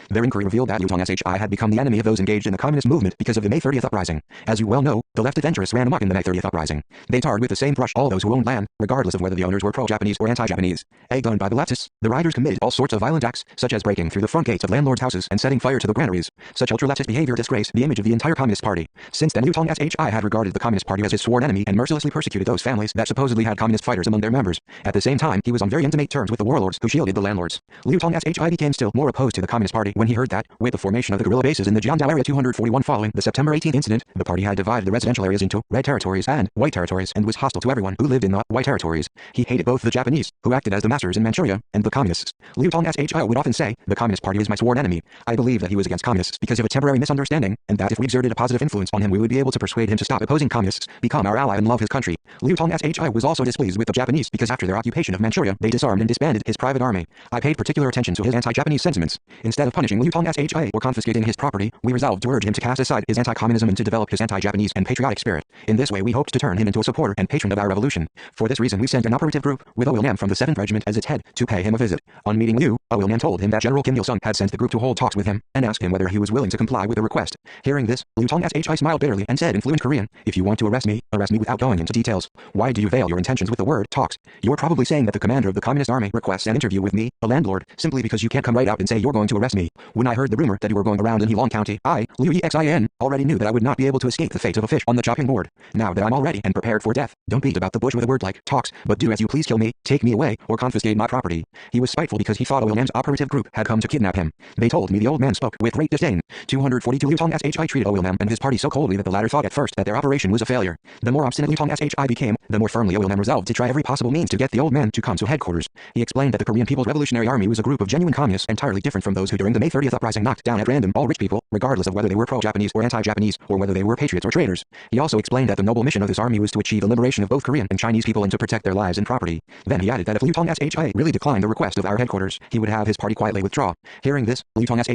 Their inquiry revealed that Liu Tong's had become the enemy of those engaged in the communist movement because of the May 30th uprising. As you well know, the left adventurous ran amok in the May 30th uprising. They tarred with the same brush all those who owned land, regardless of whether the owners were pro-Japanese or anti-Japanese. Egged on by the leftists, the rioters committed all sorts of violent acts, such as breaking through the front gates of landlords' houses and setting fire to the granaries. Such ultra-leftist behavior disgraced the image of the entire Communist Party. Since then, Liu Tong's had regarded the Communist Party as his sworn enemy and mercilessly persecuted those families that supposedly had communist fighters among their members. At the same time, he was on very intimate terms with the warlords who shielded the landlords. Liu Tong's became still more opposed to the Communist Party when he heard that, with the formation of the guerrilla bases in the Jiandao area 241 following the September 18th incident, the party had divided the residential areas into red territories and white territories and was hostile to everyone who lived in the white territories. He hated both the Japanese, who acted as the masters in Manchuria, and the communists. Liu Tong's would often say, "The Communist Party is my sworn enemy." I believe that he was against communists because of a temporary misunderstanding, and that if we exerted a positive influence on him we would be able to persuade him to stop opposing communists, become our ally and love his country. Liu Tong's was also displeased with the Japanese because after their occupation of Manchuria they disarmed and disbanded his private army. I paid particular attention to his anti-Japanese sentiments. Instead of punishing Liu Tong's or confiscating his property, we resolved to urge him to cast aside his anti-communism and to develop his anti-Japanese and patriotic spirit. In this way we hoped to turn him into a supporter and patron of our revolution. For this reason we sent an operative group, with Wilnam from the 7th Regiment as its head, to pay him a visit. On meeting Liu, Wilnam told him that General Kim Il-sung had sent the group to hold talks with him, and asked him whether he was willing to comply with the request. Hearing this, Liu Tong's smiled bitterly and said in fluent Korean, "If you want to arrest me without going into details. Why do you veil your intentions with the word talks? You're probably saying that the commander of the Communist Army requests an interview with me, a landlord, simply because you can't come right out and say you're going to arrest me. When I heard the rumor that you were going around in Heilong County, I, Liu Xin, already knew that I would not be able to escape the fate of a fish on the chopping board. Now that I'm all ready and prepared for death, don't beat about the bush with a word like talks, but do as you please, kill me, take me away, or confiscate my property." He was spiteful because he thought Wilnam's operative group had come to kidnap him. They told me the old man spoke with great disdain. 242 Liu Tong's treated Wilnam and his party so coldly that the latter thought at first that their operation was a failure. The more obstinate Liu Tong's became, the more firmly Wilnam resolved to try every possible means to get the old man to come to headquarters. He explained that the Korean People's Revolutionary Army was a group of genuine communists entirely different from those who during the May 30th uprising knocked down at random all rich people, regardless of whether they were pro-Japanese or anti-Japanese, or whether they were patriots or traitors. He also explained that the noble mission of this army was to achieve the liberation of both Korean and Chinese people and to protect their lives and property. Then he added that if Liu Tong's really declined the request of our headquarters, he would have his party quietly withdraw. Hearing this, Liu Tong's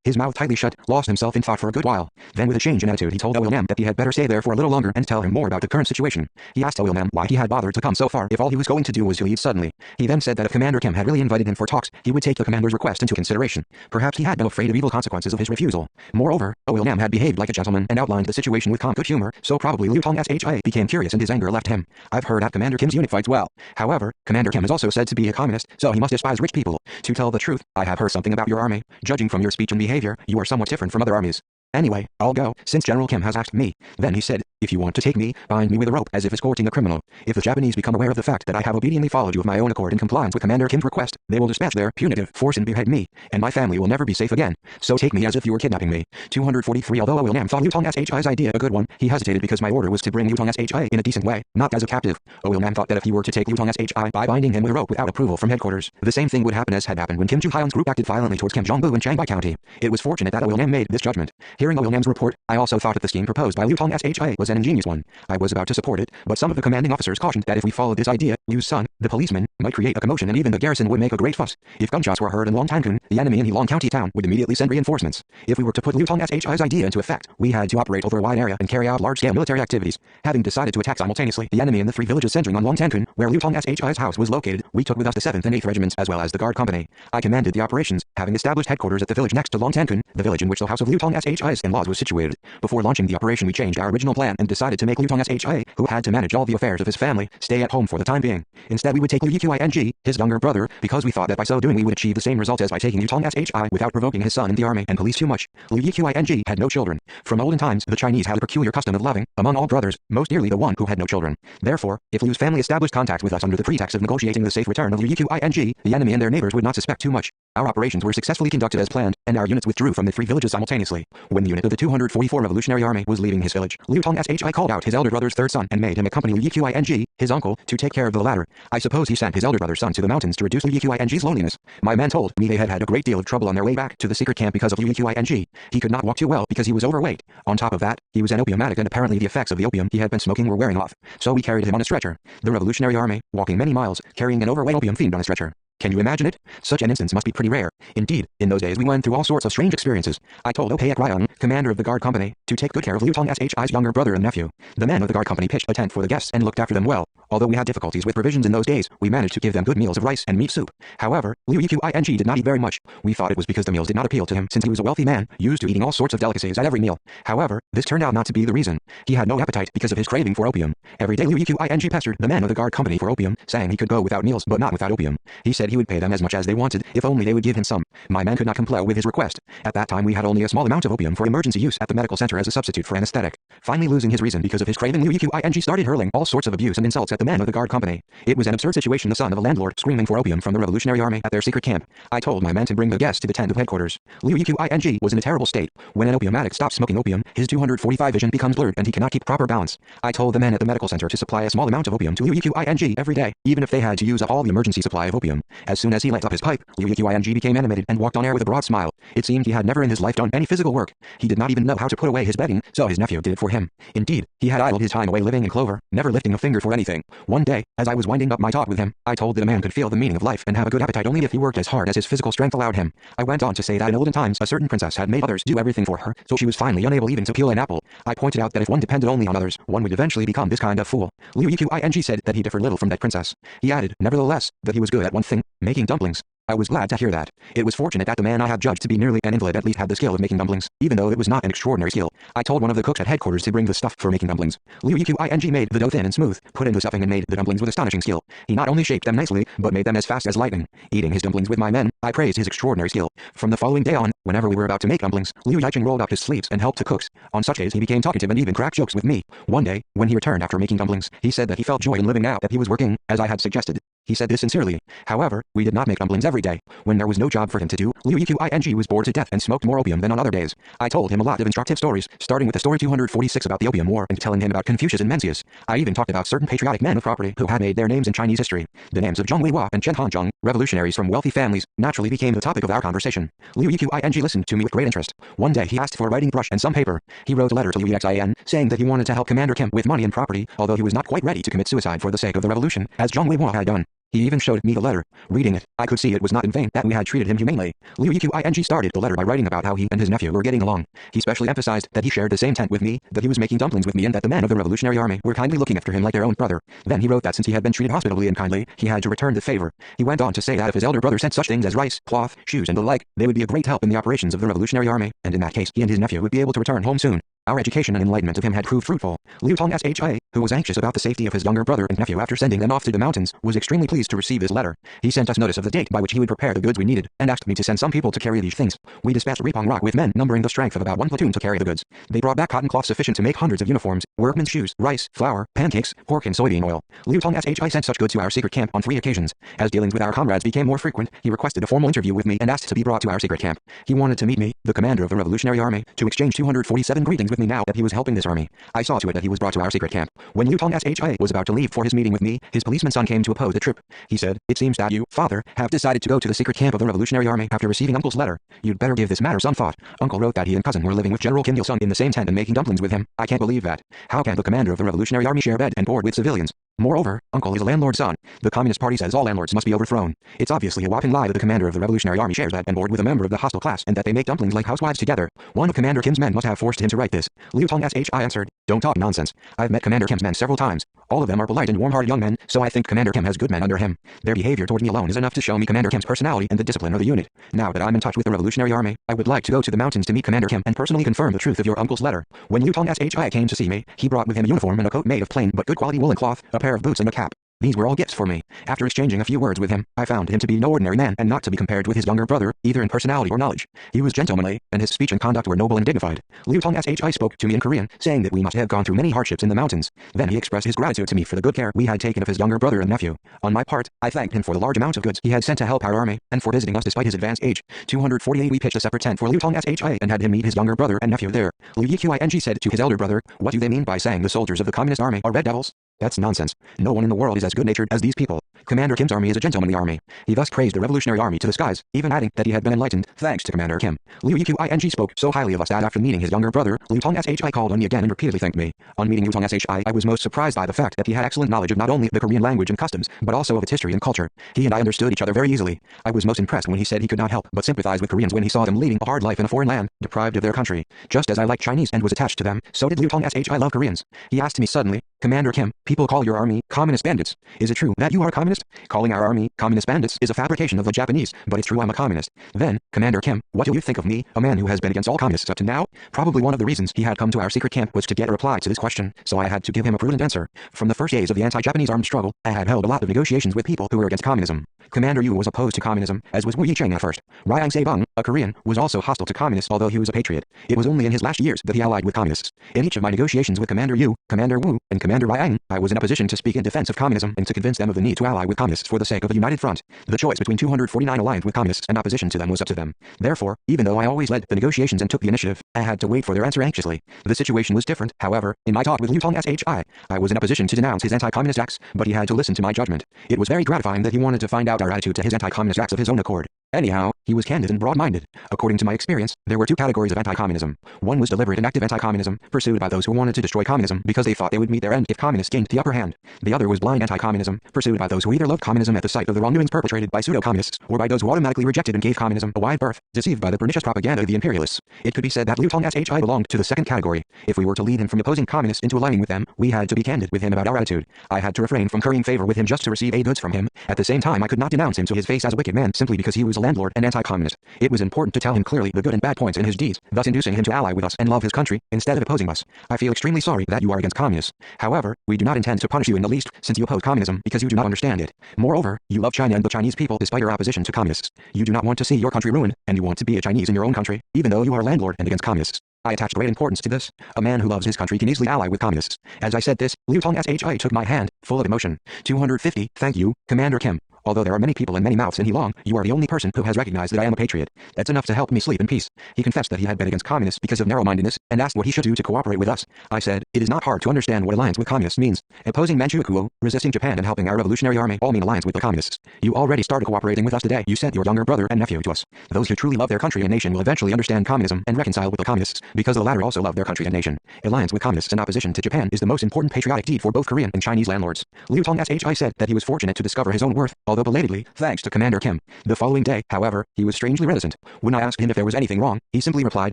his mouth tightly shut, lost himself in thought for a good while. Then with a change in attitude he told Wilnam that he had better stay there for a little longer and tell him more about the current situation. He asked Wilnam why he had bothered to come so far if all he was going to do was to leave suddenly. He then said that if Commander Kim had really invited him for talks, he would take the commander's request into consideration. Perhaps he had been afraid of evil consequences of his refusal. Moreover, Wilnam had behaved like a gentleman and outlined the situation with calm good humor, so probably Liu Tong's became curious and his anger left him. I've heard that Commander Kim's unit fights well. However, Commander Kim is also said to be a communist, so he must despise rich people. To tell the truth, I have heard something about your army. Judging from your speech and behavior, you are somewhat different from other armies. Anyway, I'll go, since General Kim has asked me. Then he said, "If you want to take me, bind me with a rope as if escorting a criminal. If the Japanese become aware of the fact that I have obediently followed you of my own accord in compliance with Commander Kim's request, they will dispatch their punitive force and behead me, and my family will never be safe again. So take me as if you were kidnapping me." 243 Although Wilnam thought Liu Tong's idea a good one, he hesitated because my order was to bring Liu Tong's in a decent way, not as a captive. Wilnam thought that if he were to take Liu Tong's by binding him with a rope without approval from headquarters, the same thing would happen as had happened when Kim Ju-hyun's group acted violently towards Kim Jong-bu in Changhai County. It was fortunate that Wilnam made this judgment. Hearing William's report, I also thought that the scheme proposed by Liu Tong Shia was an ingenious one. I was about to support it, but some of the commanding officers cautioned that if we followed this idea, Liu's son, the policeman, might create a commotion and even the garrison would make a great fuss. If gunshots were heard in Longtankun, the enemy in Heilong County town would immediately send reinforcements. If we were to put Liu Tong Shia's idea into effect, we had to operate over a wide area and carry out large-scale military activities. Having decided to attack simultaneously the enemy in the 3 villages centering on Longtankun, where Liu Tong Shia's house was located, we took with us the 7th and 8th regiments as well as the guard company. I commanded the operations, having established headquarters at the village next to Longtankun, the village in which the house of Liu Tong Shia's in-laws was situated. Before launching the operation, we changed our original plan and decided to make Liu Tong Shia, who had to manage all the affairs of his family, stay at home for the time being. Instead, we would take Liu Qing, his younger brother, because we thought that by so doing we would achieve the same results as by taking Liu Tong Shia without provoking his son in the army and police too much. Liu Qing had no children. From olden times, the Chinese had a peculiar custom of loving, among all brothers, most dearly the one who had no children. Therefore, if Liu's family established contact with us under the pretext of negotiating the safe return of Liu Qing, the enemy and their neighbors would not suspect too much. Our operations were successfully conducted as planned, and our units withdrew from the 3 villages simultaneously. When the unit of the 244 Revolutionary Army was leaving his village, Liu Tong Shia called out his elder brother's third son and made him accompany Liu Qing, his uncle, to take care of the latter. I suppose he sent his elder brother's son to the mountains to reduce Liu Qing's loneliness. My men told me they had had a great deal of trouble on their way back to the secret camp because of Liu Qing. He could not walk too well because he was overweight. On top of that, he was an opium addict and apparently the effects of the opium he had been smoking were wearing off. So we carried him on a stretcher. The Revolutionary Army, walking many miles, carrying an overweight opium fiend on a stretcher. Can you imagine it? Such an instance must be pretty rare. Indeed, in those days we went through all sorts of strange experiences. I told Opayak Ryong, commander of the guard company, to take good care of Liu Tong Shia's younger brother and nephew. The men of the guard company pitched a tent for the guests and looked after them well. Although we had difficulties with provisions in those days, we managed to give them good meals of rice and meat soup. However, Liu Qing did not eat very much. We thought it was because the meals did not appeal to him since he was a wealthy man, used to eating all sorts of delicacies at every meal. However, this turned out not to be the reason. He had no appetite because of his craving for opium. Every day Liu Qing pestered the men of the guard company for opium, saying he could go without meals but not without opium. He said he would pay them as much as they wanted, if only they would give him some. My men could not comply with his request. At that time we had only a small amount of opium for emergency use at the medical center as a substitute for anesthetic. Finally losing his reason because of his craving, Liu Qing started hurling all sorts of abuse and insults at the men of the guard company. It was an absurd situation, the son of a landlord screaming for opium from the Revolutionary Army at their secret camp. I told my men to bring the guests to the tent of headquarters. Liu Qing was in a terrible state. When an opium addict stops smoking opium, his 245 vision becomes blurred and he cannot keep proper balance. I told the men at the medical center to supply a small amount of opium to Liu Qing every day, even if they had to use up all the emergency supply of opium. As soon as he lit up his pipe, Liu Qing became animated and walked on air with a broad smile. It seemed he had never in his life done any physical work. He did not even know how to put away his bedding, so his nephew did it for him. Indeed, he had idled his time away living in clover, never lifting a finger for anything. One day, as I was winding up my talk with him, I told that a man could feel the meaning of life and have a good appetite only if he worked as hard as his physical strength allowed him. I went on to say that in olden times a certain princess had made others do everything for her, so she was finally unable even to peel an apple. I pointed out that if one depended only on others, one would eventually become this kind of fool. Liu Qing said that he differed little from that princess. He added, nevertheless, that he was good at one thing, making dumplings. I was glad to hear that. It was fortunate that the man I had judged to be nearly an invalid at least had the skill of making dumplings, even though it was not an extraordinary skill. I told one of the cooks at headquarters to bring the stuff for making dumplings. Liu Qing made the dough thin and smooth, put in the stuffing and made the dumplings with astonishing skill. He not only shaped them nicely, but made them as fast as lightning. Eating his dumplings with my men, I praised his extraordinary skill. From the following day on, whenever we were about to make dumplings, Liu Qing rolled up his sleeves and helped the cooks. On such days he became talkative and even cracked jokes with me. One day, when he returned after making dumplings, he said that he felt joy in living now that he was working, as I had suggested. He said this sincerely. However, we did not make dumplings every day. When there was no job for him to do, Liu Qing was bored to death and smoked more opium than on other days. I told him a lot of instructive stories, starting with the story 246 about the Opium War and telling him about Confucius and Mencius. I even talked about certain patriotic men of property who had made their names in Chinese history. The names of Zhang Weihua and Chen Hanzhong, revolutionaries from wealthy families, naturally became the topic of our conversation. Liu Qing listened to me with great interest. One day he asked for a writing brush and some paper. He wrote a letter to Liu Xin, saying that he wanted to help Commander Kim with money and property, although he was not quite ready to commit suicide for the sake of the revolution, as Zhang Weihua had done. He even showed me the letter. Reading it, I could see it was not in vain that we had treated him humanely. Liu Qing started the letter by writing about how he and his nephew were getting along. He specially emphasized that he shared the same tent with me, that he was making dumplings with me and that the men of the Revolutionary Army were kindly looking after him like their own brother. Then he wrote that since he had been treated hospitably and kindly, he had to return the favor. He went on to say that if his elder brother sent such things as rice, cloth, shoes and the like, they would be a great help in the operations of the Revolutionary Army, and in that case he and his nephew would be able to return home soon. Our education and enlightenment of him had proved fruitful. Liu Tong Shia, who was anxious about the safety of his younger brother and nephew after sending them off to the mountains, was extremely pleased to receive his letter. He sent us notice of the date by which he would prepare the goods we needed, and asked me to send some people to carry these things. We dispatched Repong Rock with men numbering the strength of about 1 platoon to carry the goods. They brought back cotton cloth sufficient to make hundreds of uniforms, workmen's shoes, rice, flour, pancakes, pork and soybean oil. Liu Tong Shia sent such goods to our secret camp on 3 occasions. As dealings with our comrades became more frequent, he requested a formal interview with me and asked to be brought to our secret camp. He wanted to meet me, the commander of the Revolutionary Army, to exchange 247 greetings with with me now that he was helping this army. I saw to it that he was brought to our secret camp. When Liu Tong Shia was about to leave for his meeting with me, his policeman son came to oppose the trip. He said, "It seems that you, father, have decided to go to the secret camp of the Revolutionary Army after receiving Uncle's letter. You'd better give this matter some thought. Uncle wrote that he and cousin were living with General Kim Il-sung in the same tent and making dumplings with him. I can't believe that. How can the commander of the Revolutionary Army share bed and board with civilians? Moreover, Uncle is a landlord's son. The Communist Party says all landlords must be overthrown. It's obviously a whopping lie that the commander of the Revolutionary Army shares bed and board with a member of the hostile class and that they make dumplings like housewives together. One of Commander Kim's men must have forced him to write this." Liu Tong Shia answered, "Don't talk nonsense. I've met Commander Kim's men several times. All of them are polite and warm-hearted young men, so I think Commander Kim has good men under him. Their behavior towards me alone is enough to show me Commander Kim's personality and the discipline of the unit. Now that I'm in touch with the Revolutionary Army, I would like to go to the mountains to meet Commander Kim and personally confirm the truth of your uncle's letter." When Liu Tong Shia came to see me, he brought with him a uniform and a coat made of plain but good quality woolen cloth, a pair of boots and a cap. These were all gifts for me. After exchanging a few words with him, I found him to be no ordinary man and not to be compared with his younger brother, either in personality or knowledge. He was gentlemanly, and his speech and conduct were noble and dignified. Liu Tong Shia spoke to me in Korean, saying that we must have gone through many hardships in the mountains. Then he expressed his gratitude to me for the good care we had taken of his younger brother and nephew. On my part, I thanked him for the large amount of goods he had sent to help our army, and for visiting us despite his advanced age. 248 We pitched a separate tent for Liu Tong Shia and had him meet his younger brother and nephew there. Liu Yiqing said to his elder brother, "What do they mean by saying the soldiers of the Communist Army are red devils? That's nonsense. No one in the world is as good-natured as these people. Commander Kim's army is a gentlemanly army." He thus praised the Revolutionary Army to the skies, even adding that he had been enlightened thanks to Commander Kim. Liu Yiqing spoke so highly of us that after meeting his younger brother, Liu Tong Shia called on me again and repeatedly thanked me. On meeting Liu Tong Shia, I was most surprised by the fact that he had excellent knowledge of not only the Korean language and customs, but also of its history and culture. He and I understood each other very easily. I was most impressed when he said he could not help but sympathize with Koreans when he saw them leading a hard life in a foreign land, deprived of their country. Just as I liked Chinese and was attached to them, so did Liu Tong Shia love Koreans. He asked me suddenly, "Commander Kim, people call your army communist bandits. Is it true that you are communist?" "Calling our army communist bandits is a fabrication of the Japanese, but it's true I'm a communist." "Then, Commander Kim, what do you think of me, a man who has been against all communists up to now?" Probably one of the reasons he had come to our secret camp was to get a reply to this question, so I had to give him a prudent answer. From the first days of the anti-Japanese armed struggle, I had held a lot of negotiations with people who were against communism. Commander Yu was opposed to communism, as was Wu Yicheng at first. Ryang Se-bung, a Korean, was also hostile to communists although he was a patriot. It was only in his last years that he allied with communists. In each of my negotiations with Commander Yu, Commander Wu, and Commander Ryang, I was in a position to speak in defense of communism and to convince them of the need to ally with communists for the sake of a united front. The choice between 249 aligned with communists and opposition to them was up to them. Therefore, even though I always led the negotiations and took the initiative, I had to wait for their answer anxiously. The situation was different, however, in my talk with Liu Tong Shia. I was in a position to denounce his anti-communist acts, but he had to listen to my judgment. It was very gratifying that he wanted to find out our attitude to his anti-communist acts of his own accord. Anyhow, he was candid and broad-minded. According to my experience, there were two categories of anti-communism. One was deliberate and active anti-communism, pursued by those who wanted to destroy communism because they thought they would meet their end if communists gained the upper hand. The other was blind anti-communism, pursued by those who either loved communism at the sight of the wrongdoings perpetrated by pseudo-communists, or by those who automatically rejected and gave communism a wide berth, deceived by the pernicious propaganda of the imperialists. It could be said that Liu Tong Shia belonged to the second category. If we were to lead him from opposing communists into aligning with them, we had to be candid with him about our attitude. I had to refrain from currying favor with him just to receive aid goods from him. At the same time, I could not denounce him to his face as a wicked man simply because he was a landlord and anti-communist. It was important to tell him clearly the good and bad points in his deeds, thus inducing him to ally with us and love his country, instead of opposing us. I feel extremely sorry that you are against communists. However, we do not intend to punish you in the least, since you oppose communism because you do not understand it. Moreover, you love China and the Chinese people despite your opposition to communists. You do not want to see your country ruined, and you want to be a Chinese in your own country, even though you are a landlord and against communists. I attached great importance to this. A man who loves his country can easily ally with communists. As I said this, Liu Tong Shia took my hand, full of emotion. 250 Thank you, Commander Kim. Although there are many people and many mouths in Heilong, you are the only person who has recognized that I am a patriot. That's enough to help me sleep in peace. He confessed that he had been against communists because of narrow-mindedness, and asked what he should do to cooperate with us. I said, it is not hard to understand what alliance with communists means. Opposing Manchukuo, resisting Japan and helping our revolutionary army all mean alliance with the communists. You already started cooperating with us today. You sent your younger brother and nephew to us. Those who truly love their country and nation will eventually understand communism and reconcile with the communists, because the latter also love their country and nation. Alliance with communists and opposition to Japan is the most important patriotic deed for both Korean and Chinese landlords. Liu Tong Shia said that he was fortunate to discover his own worth, although belatedly, thanks to Commander Kim. The following day, however, he was strangely reticent. When I asked him if there was anything wrong, he simply replied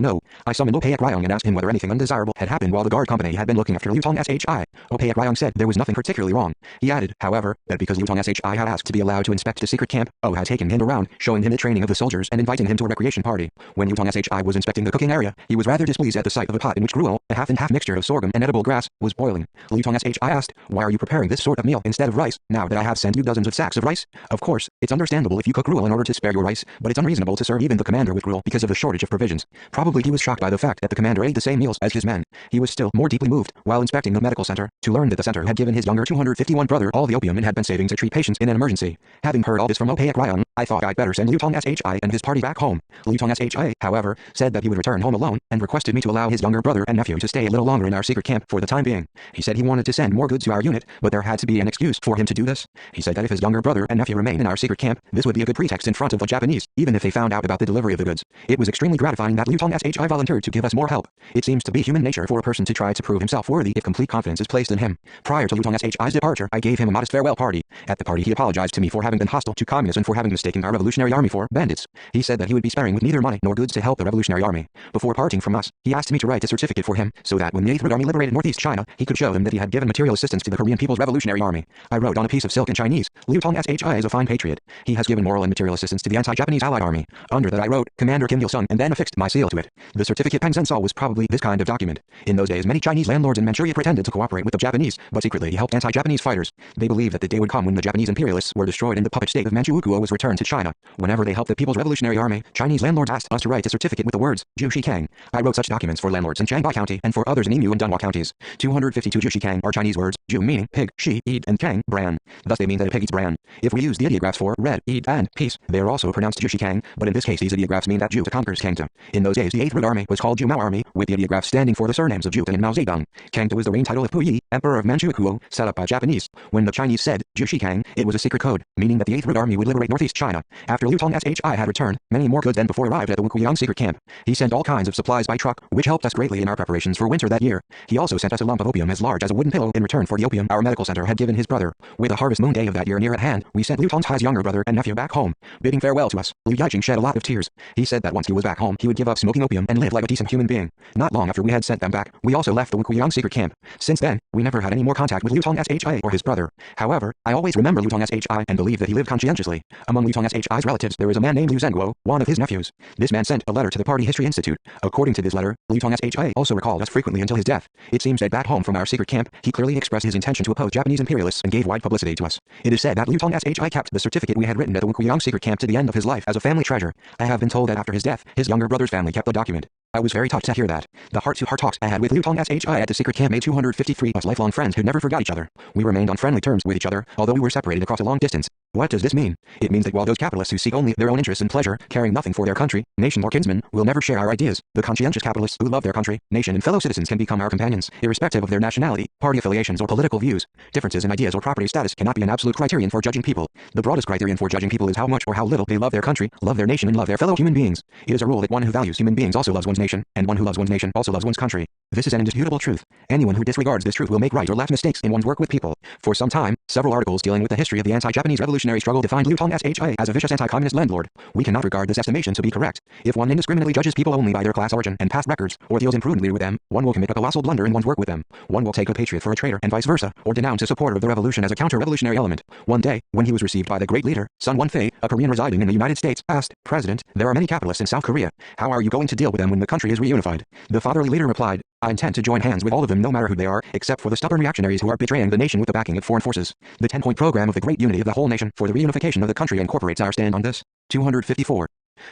no. I summoned Opeak Ryong and asked him whether anything undesirable had happened while the guard company had been looking after Liu Tong Shia. Opeak Ryong said there was nothing particularly wrong. He added, however, that because Liu Tong Shia had asked to be allowed to inspect the secret camp, O had taken him around, showing him the training of the soldiers and inviting him to a recreation party. When Liu Tong Shia was inspecting the cooking area, he was rather displeased at the sight of a pot in which gruel, a half-and-half mixture of sorghum and edible grass, was boiling. Liu Tong Shia asked, why are you preparing this sort of meal instead of rice, now that I have sent you dozens of sacks of rice? Of course, it's understandable if you cook gruel in order to spare your rice, but it's unreasonable to serve even the commander with gruel because of the shortage of provisions. Probably he was shocked by the fact that the commander ate the same meals as his men. He was still more deeply moved, while inspecting the medical center, to learn that the center had given his younger 251 brother all the opium and had been saving to treat patients in an emergency. Having heard all this from Opeak Ryong, I thought I'd better send Liu Tong Shi and his party back home. Liu Tong Shi, however, said that he would return home alone and requested me to allow his younger brother and nephew to stay a little longer in our secret camp for the time being. He said he wanted to send more goods to our unit, but there had to be an excuse for him to do this. He said that if his younger brother and nephew remain in our secret camp, this would be a good pretext in front of the Japanese, even if they found out about the delivery of the goods. It was extremely gratifying that Liu Tong Shi volunteered to give us more help. It seems to be human nature for a person to try to prove himself worthy if complete confidence is placed in him. Prior to Liu Tong Shi's departure, I gave him a modest farewell party. At the party he apologized to me for having been hostile to communists and for having mistaken our Revolutionary Army for bandits. He said that he would be sparing with neither money nor goods to help the Revolutionary Army. Before parting from us, he asked me to write a certificate for him, so that when the 8th Red Army liberated Northeast China, he could show them that he had given material assistance to the Korean People's Revolutionary Army. I wrote on a piece of silk in Chinese, Liu Tong Shi is a fine patriot. He has given moral and material assistance to the anti-Japanese Allied Army. Under that I wrote, Commander Kim Il-sung, and then affixed my seal to it. The certificate Peng Zhen saw was probably this kind of document. In those days many Chinese landlords in Manchuria pretended to cooperate with the Japanese, but secretly helped anti-Japanese fighters. They believed that the day would come when the Japanese imperialists were destroyed and the puppet state of Manchukuo was returned to China. Whenever they helped the People's Revolutionary Army, Chinese landlords asked us to write a certificate with the words, Ju Shi Kang. I wrote such documents for landlords in Shanghai County and for others in Emu and Dunhua counties. 252 Ju Shi Kang are Chinese words, Ju meaning pig, Shi, eat, and Kang, bran. Thus they mean that a pig eats bran. If we use the ideographs for red, eat, and peace, they are also pronounced Ju Shi Kang, but in this case these ideographs mean that Ju conquers Kangta. In those days the 8th Red Army was called Ju Mao Army, with the ideographs standing for the surnames of Ju and Mao Zedong. Kangta was the reign title of Puyi, Emperor of Manchukuo, set up by Japanese. When the Chinese said Ju Shi Kang, it was a secret code, meaning that the 8th Red Army would liberate Northeast China. After Liu Tong Shi had returned, many more goods than before arrived at the Wukuyang secret camp. He sent all kinds of supplies by truck, which helped us greatly in our preparations for winter that year. He also sent us a lump of opium as large as a wooden pillow in return for the opium our medical center had given his brother. With the harvest moon day of that year near at hand, we sent Liu Tong Shi's younger brother and nephew back home. Bidding farewell to us, Liu Yijing shed a lot of tears. He said that once he was back home, he would give up smoking opium and live like a decent human being. Not long after we had sent them back, we also left the Wukuyang secret camp. Since then, we never had any more contact with Liu Tong Shi or his brother. However, I always remember Liu Tong Shi and believe that he lived conscientiously. Among Liu Tong Shi's relatives, there is a man named Liu Zhenguo, one of his nephews. This man sent a letter to the Party History Institute. According to this letter, Liu Tong Shi also recalled us frequently until his death. It seems that back home from our secret camp, he clearly expressed his intention to oppose Japanese imperialists and gave wide publicity to us. It is said that Liu Tong Shi kept the certificate we had written at the Wukuyang secret camp to the end of his life as a family treasure. I have been told that after his death, his younger brother's family kept the document. I was very touched to hear that. The heart-to-heart talks I had with Liu Tong Shi at the secret camp made 253 us lifelong friends who never forgot each other. We remained on friendly terms with each other, although we were separated across a long distance. What does this mean? It means that while those capitalists who seek only their own interests and pleasure, caring nothing for their country, nation or kinsmen, will never share our ideas, the conscientious capitalists who love their country, nation and fellow citizens can become our companions, irrespective of their nationality, party affiliations or political views. Differences in ideas or property status cannot be an absolute criterion for judging people. The broadest criterion for judging people is how much or how little they love their country, love their nation and love their fellow human beings. It is a rule that one who values human beings also loves one's nation, and one who loves one's nation also loves one's country. This is an indisputable truth. Anyone who disregards this truth will make right or left mistakes in one's work with people. For some time, several articles dealing with the history of the anti-Japanese revolutionary struggle defined Liu Tong Shi as a vicious anti-communist landlord. We cannot regard this estimation to be correct. If one indiscriminately judges people only by their class origin and past records, or deals imprudently with them, one will commit a colossal blunder in one's work with them. One will take a patriot for a traitor and vice versa, or denounce a supporter of the revolution as a counter-revolutionary element. One day, when he was received by the great leader, Sun Won-fei, a Korean residing in the United States, asked, "President, there are many capitalists in South Korea. How are you going to deal with them when the country is reunified?" The fatherly leader replied, "I intend to join hands with all of them no matter who they are, except for the stubborn reactionaries who are betraying the nation with the backing of foreign forces." The 10-point program of the Great Unity of the Whole Nation for the reunification of the country incorporates our stand on this. 254.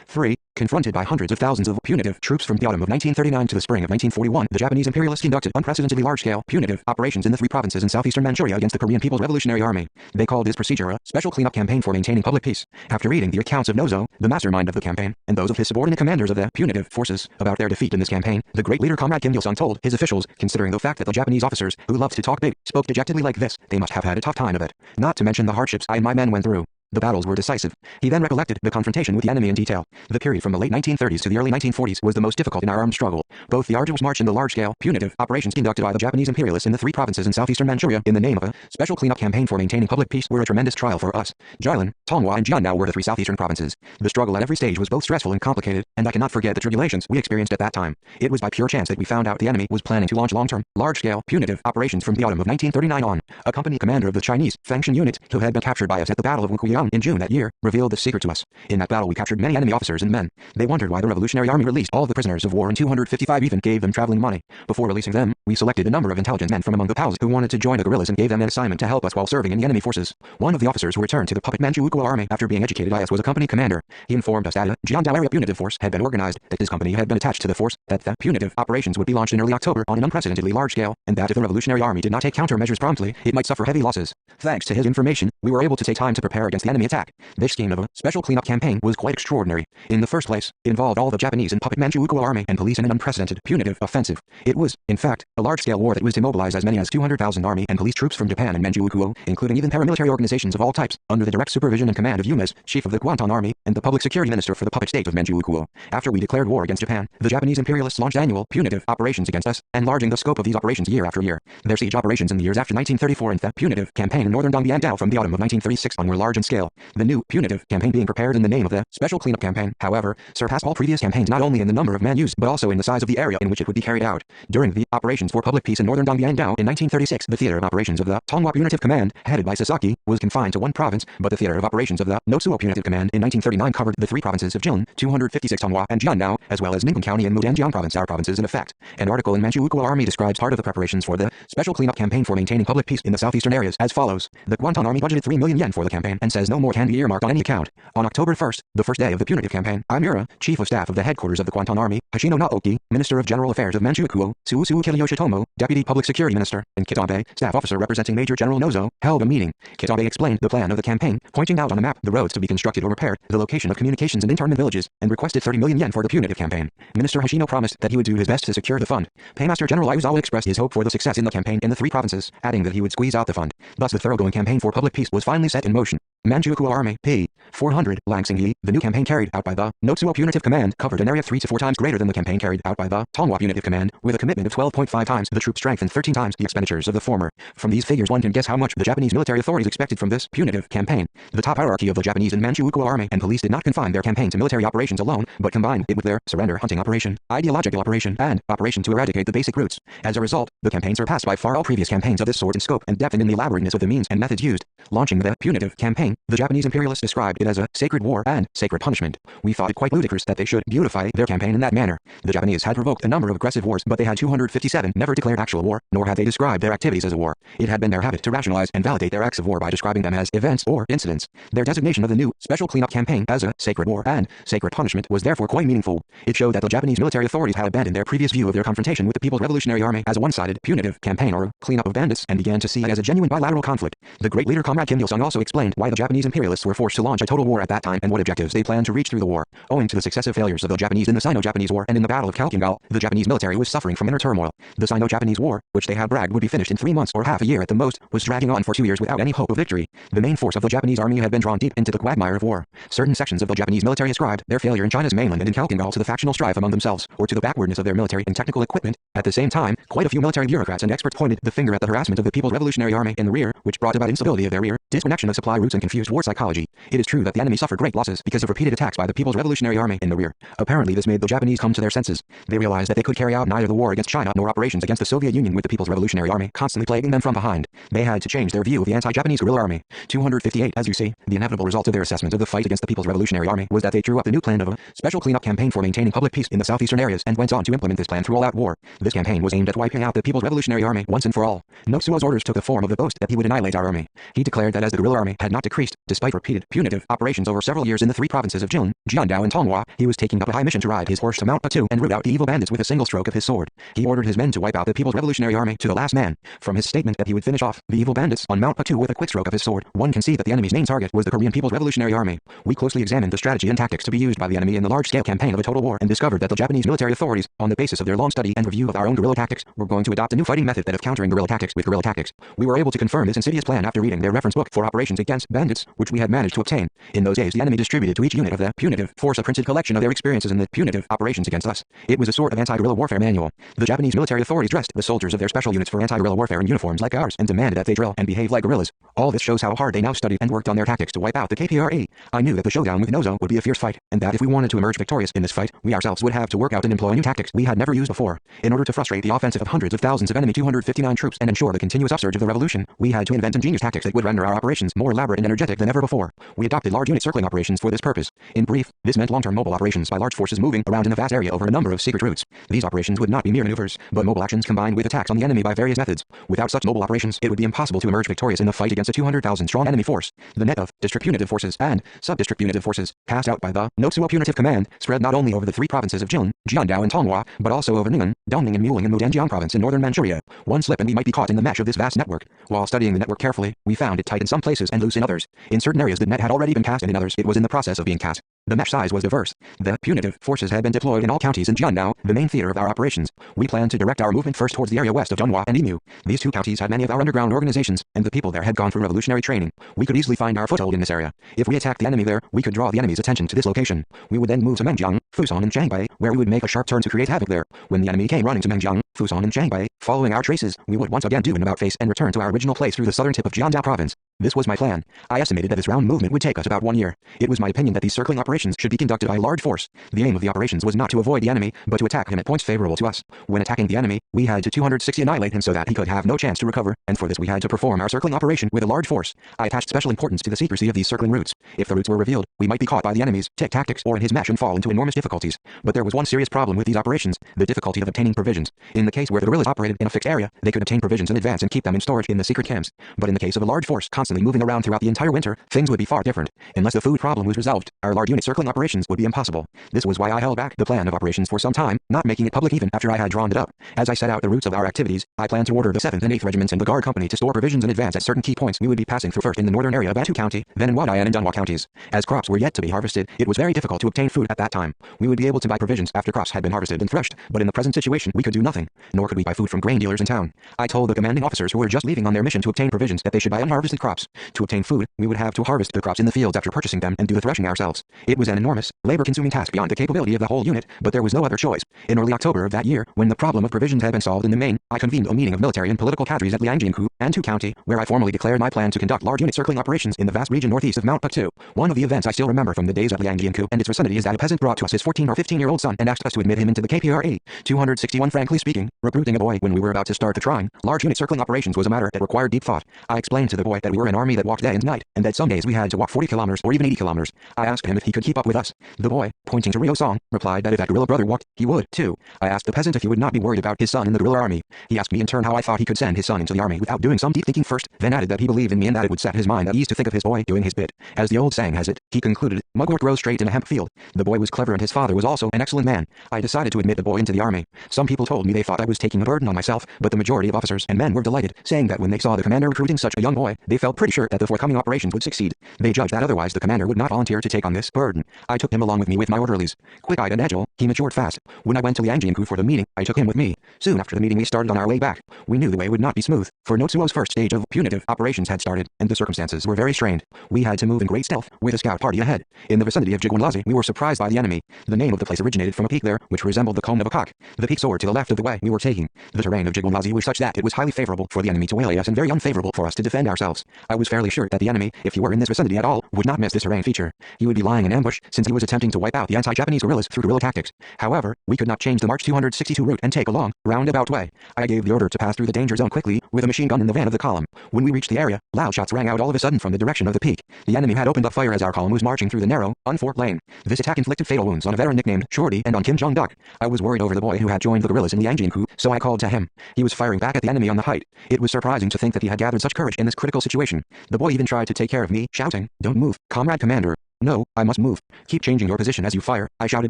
3. Confronted by hundreds of thousands of punitive troops from the autumn of 1939 to the spring of 1941, the Japanese imperialists conducted unprecedentedly large-scale, punitive operations in the 3 provinces in southeastern Manchuria against the Korean People's Revolutionary Army. They called this procedure a special cleanup campaign for maintaining public peace. After reading the accounts of Nozo, the mastermind of the campaign, and those of his subordinate commanders of the punitive forces about their defeat in this campaign, the great leader Comrade Kim Il-sung told his officials, considering the fact that the Japanese officers, who loved to talk big, spoke dejectedly like this, they must have had a tough time of it. Not to mention the hardships I and my men went through. The battles were decisive. He then recollected the confrontation with the enemy in detail. The period from the late 1930s to the early 1940s was the most difficult in our armed struggle. Both the arduous march and the large-scale, punitive operations conducted by the Japanese imperialists in the 3 provinces in southeastern Manchuria in the name of a special cleanup campaign for maintaining public peace were a tremendous trial for us. Jilin, Tonghua and Jian now were the 3 southeastern provinces. The struggle at every stage was both stressful and complicated, and I cannot forget the tribulations we experienced at that time. It was by pure chance that we found out the enemy was planning to launch long-term, large-scale, punitive operations from the autumn of 1939 on. A company commander of the Chinese Fangshan unit, who had been captured by us at the Battle of Wukuyang in June that year, revealed the secret to us. In that battle we captured many enemy officers and men. They wondered why the Revolutionary Army released all the prisoners of war, and 255 even gave them traveling money. Before releasing them, we selected a number of intelligent men from among the POWs who wanted to join the guerrillas and gave them an assignment to help us while serving in the enemy forces. One of the officers who returned to the puppet Manchukuo army after being educated by us was a company commander. He informed us that a Jiandao area punitive force had been organized, that this company had been attached to the force, that the punitive operations would be launched in early October on an unprecedentedly large scale, and that if the Revolutionary Army did not take countermeasures promptly, it might suffer heavy losses. Thanks to his information, we were able to take time to prepare against the enemy attack. This scheme of a special cleanup campaign was quite extraordinary. In the first place, it involved all the Japanese and puppet Manchukuo army and police in an unprecedented, punitive offensive. It was, in fact, a large-scale war that was to mobilize as many as 200,000 army and police troops from Japan and Manchukuo, including even paramilitary organizations of all types, under the direct supervision and command of Yumes, chief of the Guantan Army, and the public security minister for the puppet state of Manchukuo. After we declared war against Japan, the Japanese imperialists launched annual, punitive operations against us, enlarging the scope of these operations year after year. Their siege operations in the years after 1934 and the punitive campaign in northern Dongbian from the autumn of 1936 on were large in scale. The new punitive campaign being prepared in the name of the special cleanup campaign, however, surpassed all previous campaigns not only in the number of men used but also in the size of the area in which it would be carried out. During the operations for public peace in northern Dongbian in 1936, the theater of operations of the Tongwa Punitive Command, headed by Sasaki, was confined to one province, but the theater of operations of the Notsuo Punitive Command in 1939 covered the three provinces of Jilin, 256 Tongwa, and Jiannao, as well as Ningbo County and Mudanjiang Province, our provinces in effect. An article in Manchukuo Army describes part of the preparations for the special cleanup campaign for maintaining public peace in the southeastern areas as follows. The Guantan Army budgeted 3 million yen for the campaign and says no more can be earmarked on any account. On October 1st, the first day of the punitive campaign, Imura, chief of staff of the headquarters of the Guantan Army, Hashino Naoki, minister of general affairs of Manchukuo, Suusu Kiliyoshitomo, deputy public security minister, and Kitabe, staff officer representing Major General Nozo, held a meeting. Kitabe explained the plan of the campaign, pointing out on a map the roads to be constructed or repaired, the location of communications and internment villages, and requested 30 million yen for the punitive campaign. Minister Hashino promised that he would do his best to secure the fund. Paymaster General Aizawa expressed his hope for the success in the campaign in the three provinces, adding that he would squeeze out the fund. Thus the thoroughgoing campaign for public peace was finally set in motion. Manchukuo Army, p. 400, Langsingyi, the new campaign carried out by the Notsuo Punitive Command covered an area 3 to 4 times greater than the campaign carried out by the Tongwa Punitive Command, with a commitment of 12.5 times the troop strength and 13 times the expenditures of the former. From these figures one can guess how much the Japanese military authorities expected from this punitive campaign. The top hierarchy of the Japanese and Manchukuo Army and police did not confine their campaign to military operations alone, but combined it with their surrender hunting operation, ideological operation, and operation to eradicate the basic roots. As a result, the campaign surpassed by far all previous campaigns of this sort in scope and depth and in the elaborateness of the means and methods used. Launching the punitive campaign, the Japanese imperialists described it as a sacred war and sacred punishment. We thought it quite ludicrous that they should beautify their campaign in that manner. The Japanese had provoked a number of aggressive wars, but they had 257 never declared actual war, nor had they described their activities as a war. It had been their habit to rationalize and validate their acts of war by describing them as events or incidents. Their designation of the new special cleanup campaign as a sacred war and sacred punishment was therefore quite meaningful. It showed that the Japanese military authorities had abandoned their previous view of their confrontation with the People's Revolutionary Army as a one-sided punitive campaign or a cleanup of bandits and began to see it as a genuine bilateral conflict. The great leader Comrade Kim Il-sung also explained why the Japanese imperialists were forced to launch a total war at that time and what objectives they planned to reach through the war. Owing to the successive failures of the Japanese in the Sino-Japanese War and in the Battle of Khalkhingal, the Japanese military was suffering from inner turmoil. The Sino-Japanese War, which they had bragged would be finished in 3 months or half a year at the most, was dragging on for 2 years without any hope of victory. The main force of the Japanese army had been drawn deep into the quagmire of war. Certain sections of the Japanese military ascribed their failure in China's mainland and in Khalkhingal to the factional strife among themselves, or to the backwardness of their military and technical equipment. At the same time, quite a few military bureaucrats and experts pointed the finger at the harassment of the People's Revolutionary Army in the rear, which brought about instability of their rear, disconnection of supply routes and confused war psychology. It is true that the enemy suffered great losses because of repeated attacks by the People's Revolutionary Army in the rear. Apparently this made the Japanese come to their senses. They realized that they could carry out neither the war against China nor operations against the Soviet Union with the People's Revolutionary Army constantly plaguing them from behind. They had to change their view of the anti-Japanese guerrilla army. 258 As you see, the inevitable result of their assessment of the fight against the People's Revolutionary Army was that they drew up the new plan of a special cleanup campaign for maintaining public peace in the southeastern areas and went on to implement this plan through all-out war. This campaign was aimed at wiping out the People's Revolutionary Army once and for all. Notsuo's orders took the form of the boast that he would annihilate our army. He declared that as the guerrilla army had not decreased, despite repeated punitive operations over several years in the three provinces of Jilin, Jiandao and Tongwa, he was taking up a high mission to ride his horse to Mount Patu and root out the evil bandits with a single stroke of his sword. He ordered his men to wipe out the People's Revolutionary Army to the last man. From his statement that he would finish off the evil bandits on Mount Patu with a quick stroke of his sword, one can see that the enemy's main target was the Korean People's Revolutionary Army. We closely examined the strategy and tactics to be used by the enemy in the large-scale campaign of a total war and discovered that the Japanese military authorities, on the basis of their long study and review of our own guerrilla tactics, were going to adopt a new fighting method that of countering guerrilla tactics with guerrilla tactics. We were able to confirm this insidious plan after reading their reference book for operations against bandits, which we had managed to obtain. In those days the enemy distributed to each unit of the punitive force a printed collection of their experiences in the punitive operations against us. It was a sort of anti-guerrilla warfare manual. The Japanese military authorities dressed the soldiers of their special units for anti-guerrilla warfare in uniforms like ours and demanded that they drill and behave like guerrillas. All this shows how hard they now studied and worked on their tactics to wipe out the KPRE. I knew that the showdown with Nozo would be a fierce fight, and that if we wanted to emerge victorious in this fight, we ourselves would have to work out and employ new tactics we had never used before. In order to frustrate the offensive of hundreds of thousands of enemy 259 troops and ensure the continuous upsurge of the revolution, we had to invent ingenious tactics that would render our operations more elaborate and energetic than ever before. We adopted adopted large unit circling operations for this purpose. In brief, this meant long-term mobile operations by large forces moving around in a vast area over a number of secret routes. These operations would not be mere maneuvers, but mobile actions combined with attacks on the enemy by various methods. Without such mobile operations, it would be impossible to emerge victorious in a fight against a 200,000-strong enemy force. The net of district punitive forces and sub-district punitive forces, cast out by the Notsuo Punitive Command, spread not only over the three provinces of Jilin, Jiandao and Tonghua, but also over Ning'an, Dongning and Muling and Mudanjiang province in northern Manchuria. One slip and we might be caught in the mesh of this vast network. While studying the network carefully, we found it tight in some places and loose in others. In certain areas the net had already been cast and in others it was in the process of being cast. The mesh size was diverse. The punitive forces had been deployed in all counties in Jiandao, the main theater of our operations. We planned to direct our movement first towards the area west of Dunhua and Emu. These two counties had many of our underground organizations, and the people there had gone through revolutionary training. We could easily find our foothold in this area. If we attacked the enemy there, we could draw the enemy's attention to this location. We would then move to Mengjiang, Fusan and Shangbei, where we would make a sharp turn to create havoc there. When the enemy came running to Mengjiang, Fusan and Shangbei, following our traces, we would once again do an about-face and return to our original place through the southern tip of Jiandao province. This was my plan. I estimated that this round movement would take us about 1 year. It was my opinion that these circling operations should be conducted by a large force. The aim of the operations was not to avoid the enemy, but to attack him at points favorable to us. When attacking the enemy, we had to 260 annihilate him so that he could have no chance to recover, and for this we had to perform our circling operation with a large force. I attached special importance to the secrecy of these circling routes. If the routes were revealed, we might be caught by the enemy's tactics or in his mesh and fall into enormous difficulties. But there was one serious problem with these operations, the difficulty of obtaining provisions. In the case where the guerrillas operated in a fixed area, they could obtain provisions in advance and keep them in storage in the secret camps. But in the case of a large force constantly moving around throughout the entire winter, things would be far different. Unless the food problem was resolved, our large unit circling operations would be impossible. This was why I held back the plan of operations for some time, not making it public even after I had drawn it up. As I set out the routes of our activities, I planned to order the 7th and 8th Regiments and the Guard Company to store provisions in advance at certain key points we would be passing through, first in the northern area of Batu County, then in Wadayan and Dunhua counties. As crops were yet to be harvested, it was very difficult to obtain food at that time. We would be able to buy provisions after crops had been harvested and threshed, but in the present situation we could do nothing, nor could we buy food from grain dealers in town. I told the commanding officers who were just leaving on their mission to obtain provisions that they should buy unharvested crops. To obtain food, we would have to harvest the crops in the fields after purchasing them and do the threshing ourselves. It was an enormous, labor-consuming task beyond the capability of the whole unit, but there was no other choice. In early October of that year, when the problem of provisions had been solved in the main, I convened a meeting of military and political cadres at Liangjiankou, Antu County, where I formally declared my plan to conduct large unit circling operations in the vast region northeast of Mount Puktu. One of the events I still remember from the days at Liangjiankou and its vicinity is that a peasant brought to us his 14 or 15-year-old son and asked us to admit him into the KPRA. 261. Frankly speaking, recruiting a boy when we were about to start the trying, large unit circling operations was a matter that required deep thought. I explained to the boy that we were an army that walked day and night, and that some days we had to walk 40 kilometers or even 80 kilometers. I asked him if he could keep up with us. The boy, pointing to Rio Song, replied that if that guerrilla brother walked, he would, too. I asked the peasant if he would not be worried about his son in the guerrilla army. He asked me in turn how I thought he could send his son into the army without doing some deep thinking first, then added that he believed in me and that it would set his mind at ease to think of his boy doing his bit. As the old saying has it, he concluded, mugwort grows straight in a hemp field. The boy was clever and his father was also an excellent man. I decided to admit the boy into the army. Some people told me they thought I was taking a burden on myself, but the majority of officers and men were delighted, saying that when they saw the commander recruiting such a young boy, they felt pretty sure that the forthcoming operations would succeed. They judged that otherwise the commander would not volunteer to take on this burden. I took him along with me with my orderlies. Quick-eyed and agile, he matured fast. When I went to Liangjiankou for the meeting, I took him with me. Soon after the meeting we started on our way back. We knew the way would not be smooth, for Notsuo's first stage of punitive operations had started, and the circumstances were very strained. We had to move in great stealth, with a scout party ahead. In the vicinity of Jigwanlazi, we were surprised by the enemy. The name of the place originated from a peak there, which resembled the comb of a cock. The peak soared to the left of the way we were taking. The terrain of Jigwanlazi was such that it was highly favorable for the enemy to waylay us and very unfavorable for us to defend ourselves. I was fairly sure that the enemy, if he were in this vicinity at all, would not miss this terrain feature. He would be lying in ambush, since he was attempting to wipe out the anti-Japanese guerrillas through guerrilla tactics. However, we could not change the March 262 route and take a long, roundabout way. I gave the order to pass through the danger zone quickly, with a machine gun in the van of the column. When we reached the area, loud shots rang out all of a sudden from the direction of the peak. The enemy had opened up fire as our column was marching through the narrow, unforked lane. This attack inflicted fatal wounds on a veteran nicknamed Shorty and on Kim Jong-duk. I was worried over the boy who had joined the guerrillas in Liangjiankou, so I called to him. He was firing back at the enemy on the height. It was surprising to think that he had gathered such courage in this critical situation. The boy even tried to take care of me, shouting, "Don't move, comrade commander." "No, I must move. Keep changing your position as you fire," I shouted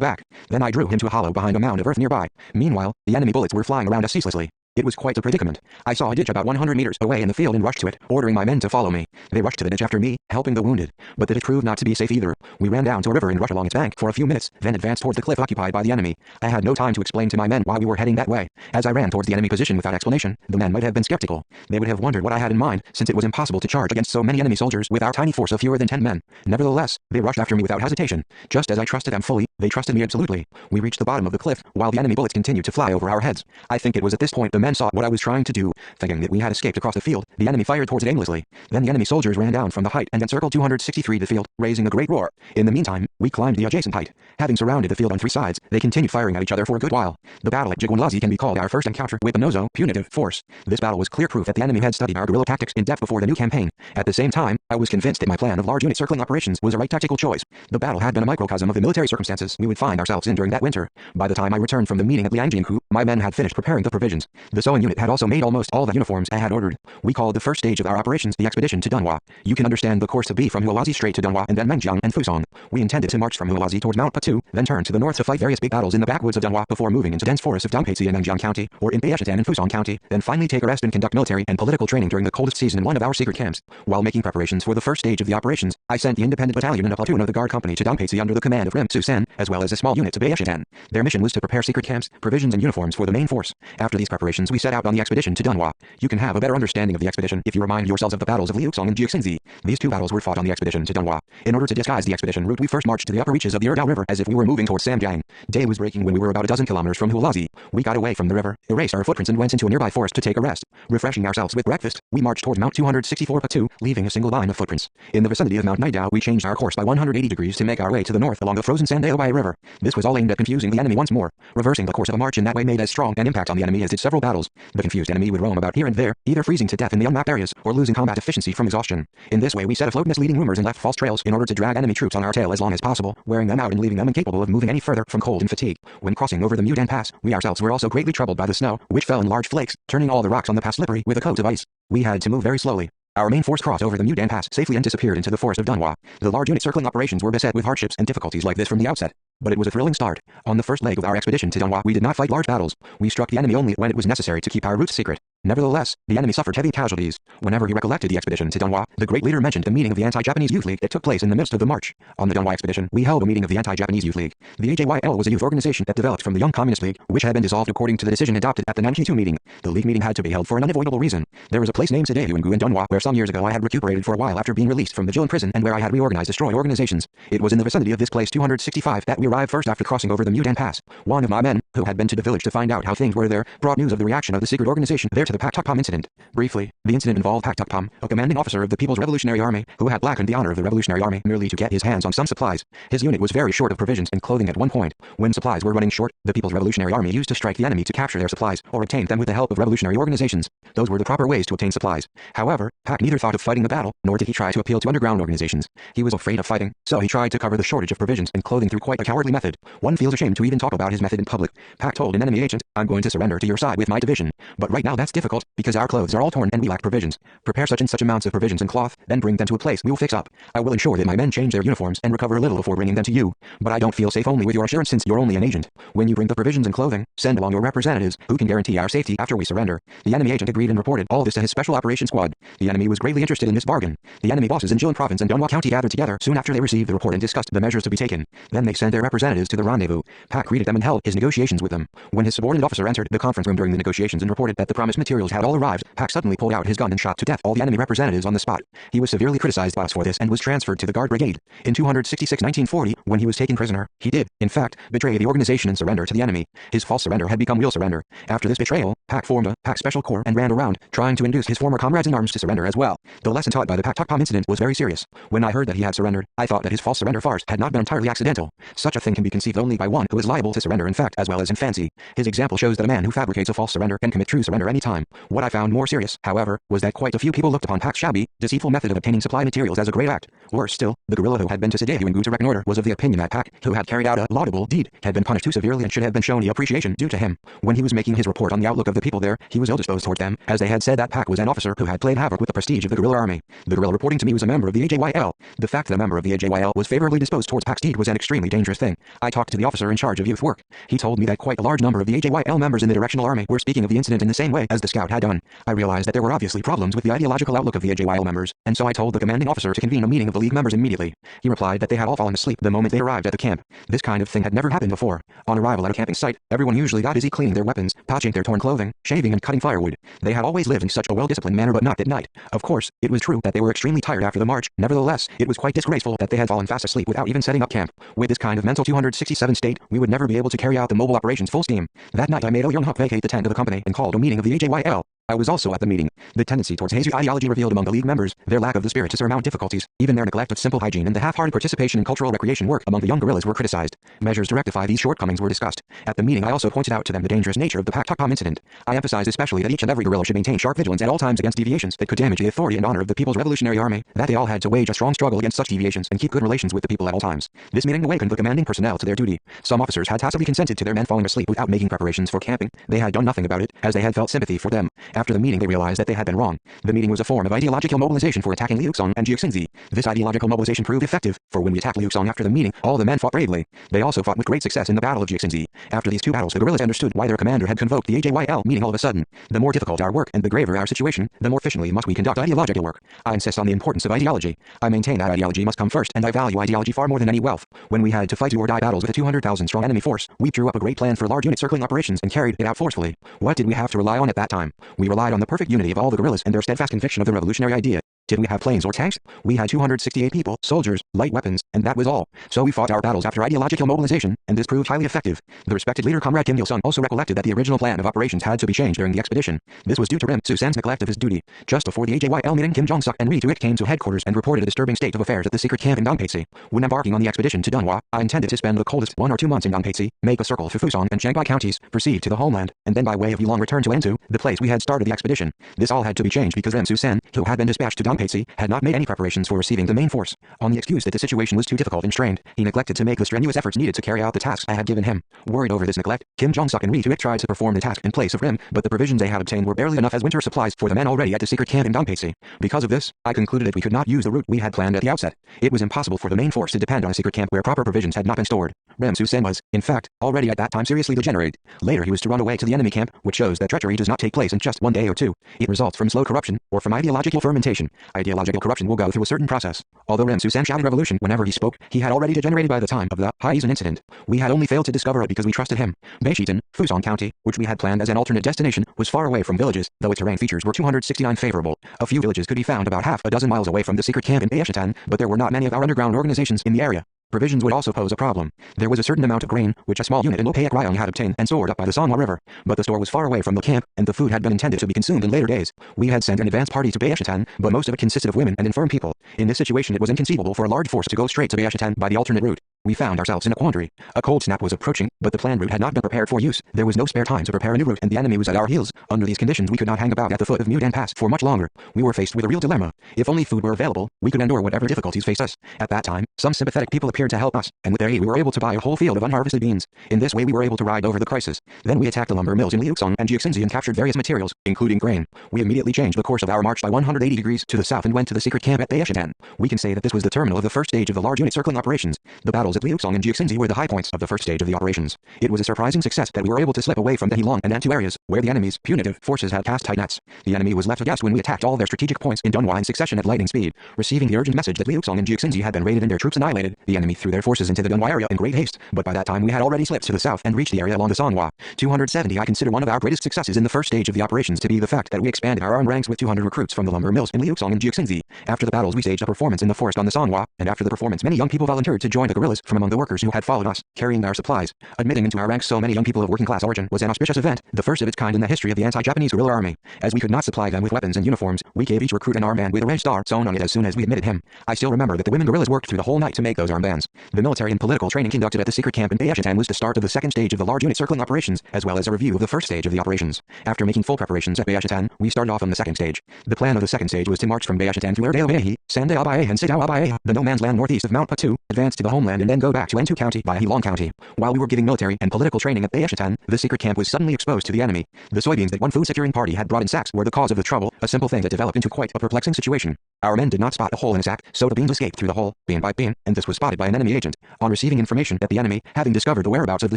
back. Then I drew him to a hollow behind a mound of earth nearby. Meanwhile, the enemy bullets were flying around us ceaselessly. It was quite a predicament. I saw a ditch about 100 meters away in the field and rushed to it, ordering my men to follow me. They rushed to the ditch after me, helping the wounded. But the ditch proved not to be safe either. We ran down to a river and rushed along its bank for a few minutes, then advanced towards the cliff occupied by the enemy. I had no time to explain to my men why we were heading that way. As I ran towards the enemy position without explanation, the men might have been skeptical. They would have wondered what I had in mind, since it was impossible to charge against so many enemy soldiers with our tiny force of fewer than 10 men. Nevertheless, they rushed after me without hesitation. Just as I trusted them fully, they trusted me absolutely. We reached the bottom of the cliff, while the enemy bullets continued to fly over our heads. I think it was at this point the men saw what I was trying to do. Thinking that we had escaped across the field, the enemy fired towards it aimlessly. Then the enemy soldiers ran down from the height and encircled 263 the field, raising a great roar. In the meantime, we climbed the adjacent height. Having surrounded the field on 3 sides, they continued firing at each other for a good while. The battle at Jigwanlazi can be called our first encounter with the Nozo punitive force. This battle was clear proof that the enemy had studied our guerrilla tactics in depth before the new campaign. At the same time, I was convinced that my plan of large unit circling operations was a right tactical choice. The battle had been a microcosm of the military circumstances we would find ourselves in during that winter. By the time I returned from the meeting at Liangjianku, my men had finished preparing the provisions. The sewing unit had also made almost all the uniforms I had ordered. We called the first stage of our operations the expedition to Dunhua. You can understand the course to be from Hualazi straight to Dunhua and then Mengjiang and Fusong. We intended to march from Hualazi towards Mount Patu, then turn to the north to fight various big battles in the backwoods of Dunhua before moving into dense forests of Dongpaisi and Mengjiang County, or in Baishitan and Fusong County, then finally take a rest and conduct military and political training during the coldest season in one of our secret camps. While making preparations for the first stage of the operations, I sent the independent battalion and a platoon of the guard company to Dongpaisi under the command of Rim Su-sen, as well as a small unit to Baishitan. Their mission was to prepare secret camps, provisions and uniforms for the main force. After these preparations we set out on the expedition to Dunhua. You can have a better understanding of the expedition if you remind yourselves of the battles of Liuxong and Jiuxinzi. These 2 battles were fought on the expedition to Dunhua. In order to disguise the expedition route we first marched to the upper reaches of the Erdao River as if we were moving towards Samjiang. Day was breaking when we were about a dozen kilometers from Hualazi. We got away from the river, erased our footprints and went into a nearby forest to take a rest. Refreshing ourselves with breakfast, we marched towards Mount 264 Patu, leaving a single line of footprints. In the vicinity of Mount Naidao we changed our course by 180 degrees to make our way to the north along the frozen Sandaobai River. This was all aimed at confusing the enemy once more. Reversing the course of a march in that way made as strong an impact on the enemy as did several battles. The confused enemy would roam about here and there, either freezing to death in the unmapped areas or losing combat efficiency from exhaustion. In this way we set afloat misleading rumors and left false trails in order to drag enemy troops on our tail as long as possible, wearing them out and leaving them incapable of moving any further from cold and fatigue. When crossing over the Mudan Pass, we ourselves were also greatly troubled by the snow, which fell in large flakes, turning all the rocks on the pass slippery with a coat of ice. We had to move very slowly. Our main force crossed over the Mudan Pass safely and disappeared into the forest of Dunhua. The large unit circling operations were beset with hardships and difficulties like this from the outset. But it was a thrilling start. On the first leg of our expedition to Dunhua we did not fight large battles. We struck the enemy only when it was necessary to keep our routes secret. Nevertheless, the enemy suffered heavy casualties. Whenever he recollected the expedition to Dunhua, the great leader mentioned the meeting of the Anti-Japanese Youth League that took place in the midst of the march. On the Dunhua expedition, we held a meeting of the Anti-Japanese Youth League. The AJYL was a youth organization that developed from the Young Communist League, which had been dissolved according to the decision adopted at the Nanking meeting. The league meeting had to be held for an unavoidable reason. There was a place named Sadayuangu in Dunhua where some years ago I had recuperated for a while after being released from the Jilin prison and where I had reorganized destroyed organizations. It was in the vicinity of this place 265 that we arrived first after crossing over the Mudan Pass. One of my men, who had been to the village to find out how things were there, brought news of the reaction of the secret organization there to the Pak Tukpom incident. Briefly, the incident involved Pak Tukpom, a commanding officer of the People's Revolutionary Army, who had blackened the honor of the Revolutionary Army merely to get his hands on some supplies. His unit was very short of provisions and clothing at one point. When supplies were running short, the People's Revolutionary Army used to strike the enemy to capture their supplies or obtain them with the help of revolutionary organizations. Those were the proper ways to obtain supplies. However, Pak neither thought of fighting the battle, nor did he try to appeal to underground organizations. He was afraid of fighting, so he tried to cover the shortage of provisions and clothing through quite a cowardly method. One feels ashamed to even talk about his method in public. Pak told an enemy agent, "I'm going to surrender to your side with my division. But right now that's difficult, because our clothes are all torn and we lack provisions. Prepare such and such amounts of provisions and cloth, then bring them to a place we will fix up. I will ensure that my men change their uniforms and recover a little before bringing them to you. But I don't feel safe only with your assurance since you're only an agent. When you bring the provisions and clothing, send along your representatives, who can guarantee our safety after we surrender." The enemy agent agreed and reported all this to his special operations squad. The enemy was greatly interested in this bargain. The enemy bosses in Jilin Province and Dunhua County gathered together soon after they received the report and discussed the measures to be taken. Then they sent their representatives to the rendezvous. Pak greeted them and held his negotiations with them. When his subordinate officer entered the conference room during the negotiations and reported that the promised materials had all arrived, Pak suddenly pulled out his gun and shot to death all the enemy representatives on the spot. He was severely criticized by us for this and was transferred to the Guard Brigade. In 266-1940, when he was taken prisoner, he did, in fact, betray the organization and surrender to the enemy. His false surrender had become real surrender. After this betrayal, Pak formed a Pak Special Corps and ran around, trying to induce his former comrades in arms to surrender as well. The lesson taught by the Pak Tukpom incident was very serious. When I heard that he had surrendered, I thought that his false surrender farce had not been entirely accidental. Such a thing can be conceived only by one who is liable to surrender in fact as well as in fancy. His example shows that a man who fabricates a false surrender can commit true surrender any time. What I found more serious, however, was that quite a few people looked upon Pak's shabby, deceitful method of obtaining supply materials as a great act. Worse still, the guerrilla who had been to Sadayuangu to reconnoiter was of the opinion that Pak, who had carried out a laudable deed, had been punished too severely and should have been shown the appreciation due to him. When he was making his report on the outlook of the people there, he was ill-disposed toward them, as they had said that Pak was an officer who had played havoc with the prestige of the guerrilla army. The guerrilla reporting to me was a member of the AJYL. The fact that a member of the AJYL was favorably disposed towards Pak's deed was an extremely dangerous thing. I talked to the officer in charge of youth work. He told me that quite a large number of the AJYL members in the directional army were speaking of the incident in the same way as the scout had done. I realized that there were obviously problems with the ideological outlook of the AJYL members, and so I told the commanding officer to convene a meeting of the League members immediately. He replied that they had all fallen asleep the moment they arrived at the camp. This kind of thing had never happened before. On arrival at a camping site, everyone usually got busy cleaning their weapons, patching their torn clothing, clothing, shaving, and cutting firewood. They had always lived in such a well-disciplined manner, but not at night. Of course, it was true that they were extremely tired after the march. Nevertheless, it was quite disgraceful that they had fallen fast asleep without even setting up camp. With this kind of mental 267 state, we would never be able to carry out the mobile operations full steam. That night I made Young Huck vacate the tent of the company and called a meeting of the AJYL. I was also at the meeting. The tendency towards hazy ideology revealed among the League members, their lack of the spirit to surmount difficulties, even their neglect of simple hygiene and the half-hearted participation in cultural recreation work among the young guerrillas were criticized. Measures to rectify these shortcomings were discussed. At the meeting I also pointed out to them the dangerous nature of the Paktukpom incident. I emphasized especially that each and every guerrilla should maintain sharp vigilance at all times against deviations that could damage the authority and honor of the People's Revolutionary Army, that they all had to wage a strong struggle against such deviations and keep good relations with the people at all times. This meeting awakened the commanding personnel to their duty. Some officers had tacitly consented to their men falling asleep without making preparations for camping. They had done nothing about it, as they had felt sympathy for them. After the meeting they realized that they had been wrong. The meeting was a form of ideological mobilization for attacking Liuxong and Jiuxinzi. This ideological mobilization proved effective, for when we attacked Liuxong after the meeting, all the men fought bravely. They also fought with great success in the Battle of Jiuxinzi. After these two battles the guerrillas understood why their commander had convoked the AJYL meeting all of a sudden. The more difficult our work and the graver our situation, the more efficiently must we conduct ideological work. I insist on the importance of ideology. I maintain that ideology must come first, and I value ideology far more than any wealth. When we had to fight do-or-die battles with a 200,000 strong enemy force, we drew up a great plan for large unit circling operations and carried it out forcefully. What did we have to rely on at that time? We relied on the perfect unity of all the guerrillas and their steadfast conviction of the revolutionary idea. Did we have planes or tanks? We had 268 people, soldiers, light weapons, and that was all. So we fought our battles after ideological mobilization, and this proved highly effective. The respected leader Comrade Kim Il-sung also recollected that the original plan of operations had to be changed during the expedition. This was due to Rim Susan's neglect of his duty. Just before the AJYL meeting, Kim Jong-suk and Ri Tuik came to headquarters and reported a disturbing state of affairs at the secret camp in Dongpaisi. When embarking on the expedition to Dunhua, I intended to spend the coldest 1 or 2 months in Dongpaisi, make a circle through Fusong and Shanghai counties, proceed to the homeland, and then by way of Yulong return to Entu, the place we had started the expedition. This all had to be changed because Rim Susan, who had been dispatched to Dongpaisi, had not made any preparations for receiving the main force. On the excuse that the situation was too difficult and strained, he neglected to make the strenuous efforts needed to carry out the tasks I had given him. Worried over this neglect, Kim Jong-suk and Ri Tuik tried to perform the task in place of Rim, but the provisions they had obtained were barely enough as winter supplies for the men already at the secret camp in Dongpaisi. Because of this, I concluded that we could not use the route we had planned at the outset. It was impossible for the main force to depend on a secret camp where proper provisions had not been stored. Rim Susen was, in fact, already at that time seriously degenerated. Later he was to run away to the enemy camp, which shows that treachery does not take place in just 1 day or 2. It results from slow corruption, or from ideological fermentation. Ideological corruption will go through a certain process. Although Rim Susan shouted revolution whenever he spoke, he had already degenerated by the time of the Haizan incident. We had only failed to discover it because we trusted him. Beishitan, Fusong County, which we had planned as an alternate destination, was far away from villages, though its terrain features were 269 favorable. A few villages could be found about half a dozen miles away from the secret camp in Beishitan, but there were not many of our underground organizations in the area. Provisions would also pose a problem. There was a certain amount of grain, which a small unit in Lopayak Ryong had obtained and stored up by the Songhua River, but the store was far away from the camp, and the food had been intended to be consumed in later days. We had sent an advance party to Beishitan, but most of it consisted of women and infirm people. In this situation it was inconceivable for a large force to go straight to Beishitan by the alternate route. We found ourselves in a quandary. A cold snap was approaching, but the planned route had not been prepared for use. There was no spare time to prepare a new route, and the enemy was at our heels. Under these conditions we could not hang about at the foot of Mudan Pass for much longer. We were faced with a real dilemma. If only food were available, we could endure whatever difficulties faced us. At that time, some sympathetic people appeared to help us, and with their aid we were able to buy a whole field of unharvested beans. In this way we were able to ride over the crisis. Then we attacked the lumber mills in Liuxong and Jiuxinzi and captured various materials, including grain. We immediately changed the course of our march by 180 degrees to the south and went to the secret camp at Beishitan. We can say that this was the terminal of the first stage of the large unit circling operations. The battles at Liuxong and Jiuxinzi were the high points of the first stage of the operations. It was a surprising success that we were able to slip away from the Heilong and Antu areas, where the enemy's punitive forces had cast tight nets. The enemy was left aghast when we attacked all their strategic points in Dunhua in succession at lightning speed. Receiving the urgent message that Liuxong and Jiuxinzi had been raided and their troops annihilated, the enemy threw their forces into the Dunhua area in great haste, but by that time we had already slipped to the south and reached the area along the Songhua. 270 I consider one of our greatest successes in the first stage of the operations to be the fact that we expanded our armed ranks with 200 recruits from the lumber mills in Liuxong and Jiuxinzi. After the battles we staged a performance in the forest on the Songhua, and after the performance many young people volunteered to join the guerrillas from among the workers who had followed us, carrying our supplies. Admitting into our ranks so many young people of working class origin was an auspicious event, the first of its kind in the history of the anti-Japanese guerrilla army. As we could not supply them with weapons and uniforms, we gave each recruit an armband with a red star sewn on it as soon as we admitted him. I still remember that the women guerrillas worked through the whole night to make those armbands. The military and political training conducted at the secret camp in Beishitan was the start of the second stage of the large unit circling operations, as well as a review of the first stage of the operations. After making full preparations at Beishitan, we started off on the second stage. The plan of the second stage was to march from Beishitan through Erdale-Baehi, Sandao-Bae and Sidao-Bae, the no man's land northeast of Mount Patu, advance to the homeland and then go back to Entu County by Heilong County. While we were giving military and political training at Beishitan, the secret camp was suddenly exposed to the enemy. The soybeans that one food securing party had brought in sacks were the cause of the trouble, a simple thing that developed into quite a perplexing situation. Our men did not spot the hole in the sack, so the beans escaped through the hole, bean by bean, and this was spotted by an enemy agent. On receiving information that the enemy, having discovered the whereabouts of the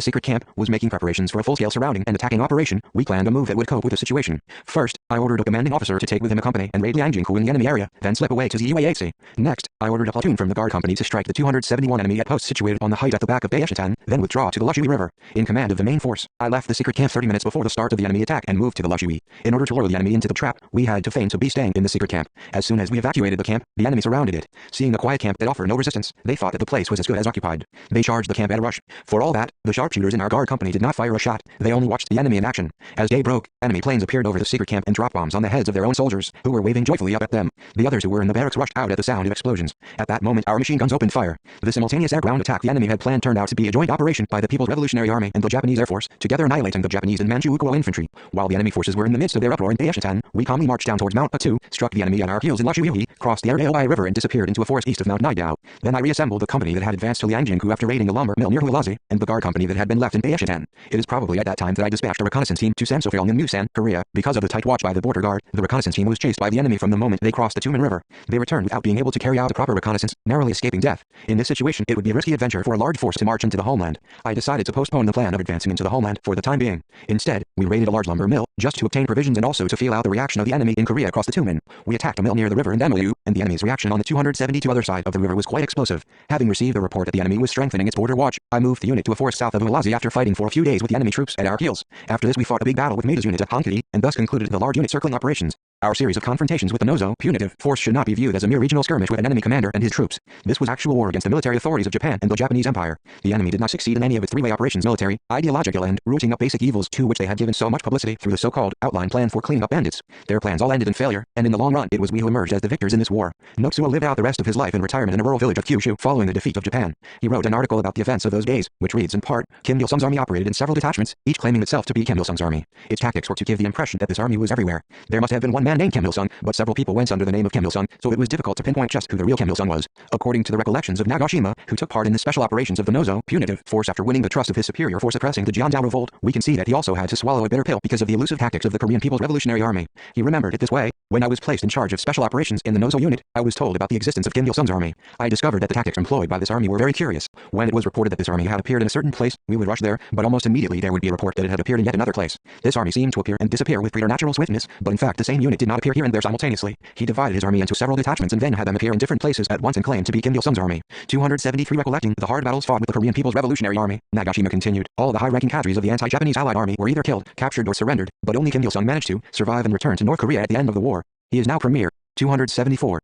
secret camp, was making preparations for a full-scale surrounding and attacking operation, we planned a move that would cope with the situation. First, I ordered a commanding officer to take with him a company and raid Liangjinghu in the enemy area, then slip away to the UAC. Next, I ordered a platoon from the guard company to strike the 271 enemy at posts situated on the height at the back of Daeshitan, then withdraw to the Lushui River. In command of the main force, I left the secret camp 30 minutes before the start of the enemy attack and moved to the Lushui. In order to lure the enemy into the trap, we had to feign to be staying in the secret camp. As soon as we evacuated the camp, the enemy surrounded it. Seeing a quiet camp that offered no resistance, they thought that the place was as good as occupied. They charged the camp at a rush. For all that, the sharpshooters in our guard company did not fire a shot. They only watched the enemy in action. As day broke, enemy planes appeared over the secret camp and dropped bombs on the heads of their own soldiers, who were waving joyfully up at them. The others who were in the barracks rushed out at the sound of explosions. At that moment, our machine guns opened fire. The simultaneous air-ground attack the enemy had planned turned out to be a joint operation by the People's Revolutionary Army and the Japanese Air Force, together annihilating the Japanese and Manchukuo infantry. While the enemy forces were in the midst of their uproar in Daeshitan, we calmly marched down towards Mount Patu, struck the enemy on our heels in Lushui, crossed the Araoi River and disappeared into a forest east of Mount Nidao. Then I reassembled the company that had advanced to Liangjinghu after raiding a lumber mill near Hualazi, and the guard company that had been left in Daeshitan. It is probably at that time that I dispatched a reconnaissance team to Sansofyeong in Musan, Korea. Because of the tight watch by the border guard, the reconnaissance team was chased by the enemy from the moment they crossed the Tumen River. They returned without being able to carry out a proper reconnaissance, narrowly escaping death. In this situation, it would be a risky adventure for a large force to march into the homeland. I decided to postpone the plan of advancing into the homeland for the time being. Instead, we raided a large lumber mill, just to obtain provisions and also to feel out the reaction of the enemy in Korea across the Tumen. We attacked a mill near the river in Damelu, and the enemy's reaction on the 272 other side of the river was quite explosive. Having received the report that the enemy was strengthening its border watch, I moved the unit to a forest south of Hualazi after fighting for a few days with the enemy troops at our heels. After this we fought a big battle with Maida's unit at Hankiri, and thus concluded the large unit circling operations. Our series of confrontations with the Nozo punitive force should not be viewed as a mere regional skirmish with an enemy commander and his troops. This was actual war against the military authorities of Japan and the Japanese Empire. The enemy did not succeed in any of its three-way operations: military, ideological, and rooting up basic evils to which they had given so much publicity through the so-called outline plan for cleaning up bandits. Their plans all ended in failure, and in the long run it was we who emerged as the victors in this war. Notsuo lived out the rest of his life in retirement in a rural village of Kyushu following the defeat of Japan. He wrote an article about the events of those days, which reads in part, Kim Il-sung's army operated in several detachments, each claiming itself to be Kim Il-sung's army. Its tactics were to give the impression that this army was everywhere. There must have been one man named Kim Il-sung, but several people went under the name of Kim Il-sung, so it was difficult to pinpoint just who the real Kim Il-sung was. According to the recollections of Nagashima, who took part in the special operations of the Nozo punitive force after winning the trust of his superior for suppressing the Jianzhou revolt, we can see that he also had to swallow a bitter pill because of the elusive tactics of the Korean People's Revolutionary Army. He remembered it this way: when I was placed in charge of special operations in the Nozo unit, I was told about the existence of Kim Il-sung's army. I discovered that the tactics employed by this army were very curious. When it was reported that this army had appeared in a certain place, we would rush there, but almost immediately there would be a report that it had appeared in yet another place. This army seemed to appear and disappear with preternatural swiftness, but in fact the same unit did not appear here and there simultaneously. He divided his army into several detachments and then had them appear in different places at once and claimed to be Kim Il-sung's army. 273 Recollecting the hard battles fought with the Korean People's Revolutionary Army, Nagashima continued. All the high-ranking cadres of the anti-Japanese Allied Army were either killed, captured or surrendered, but only Kim Il-sung managed to survive and return to North Korea at the end of the war. He is now premier. 274.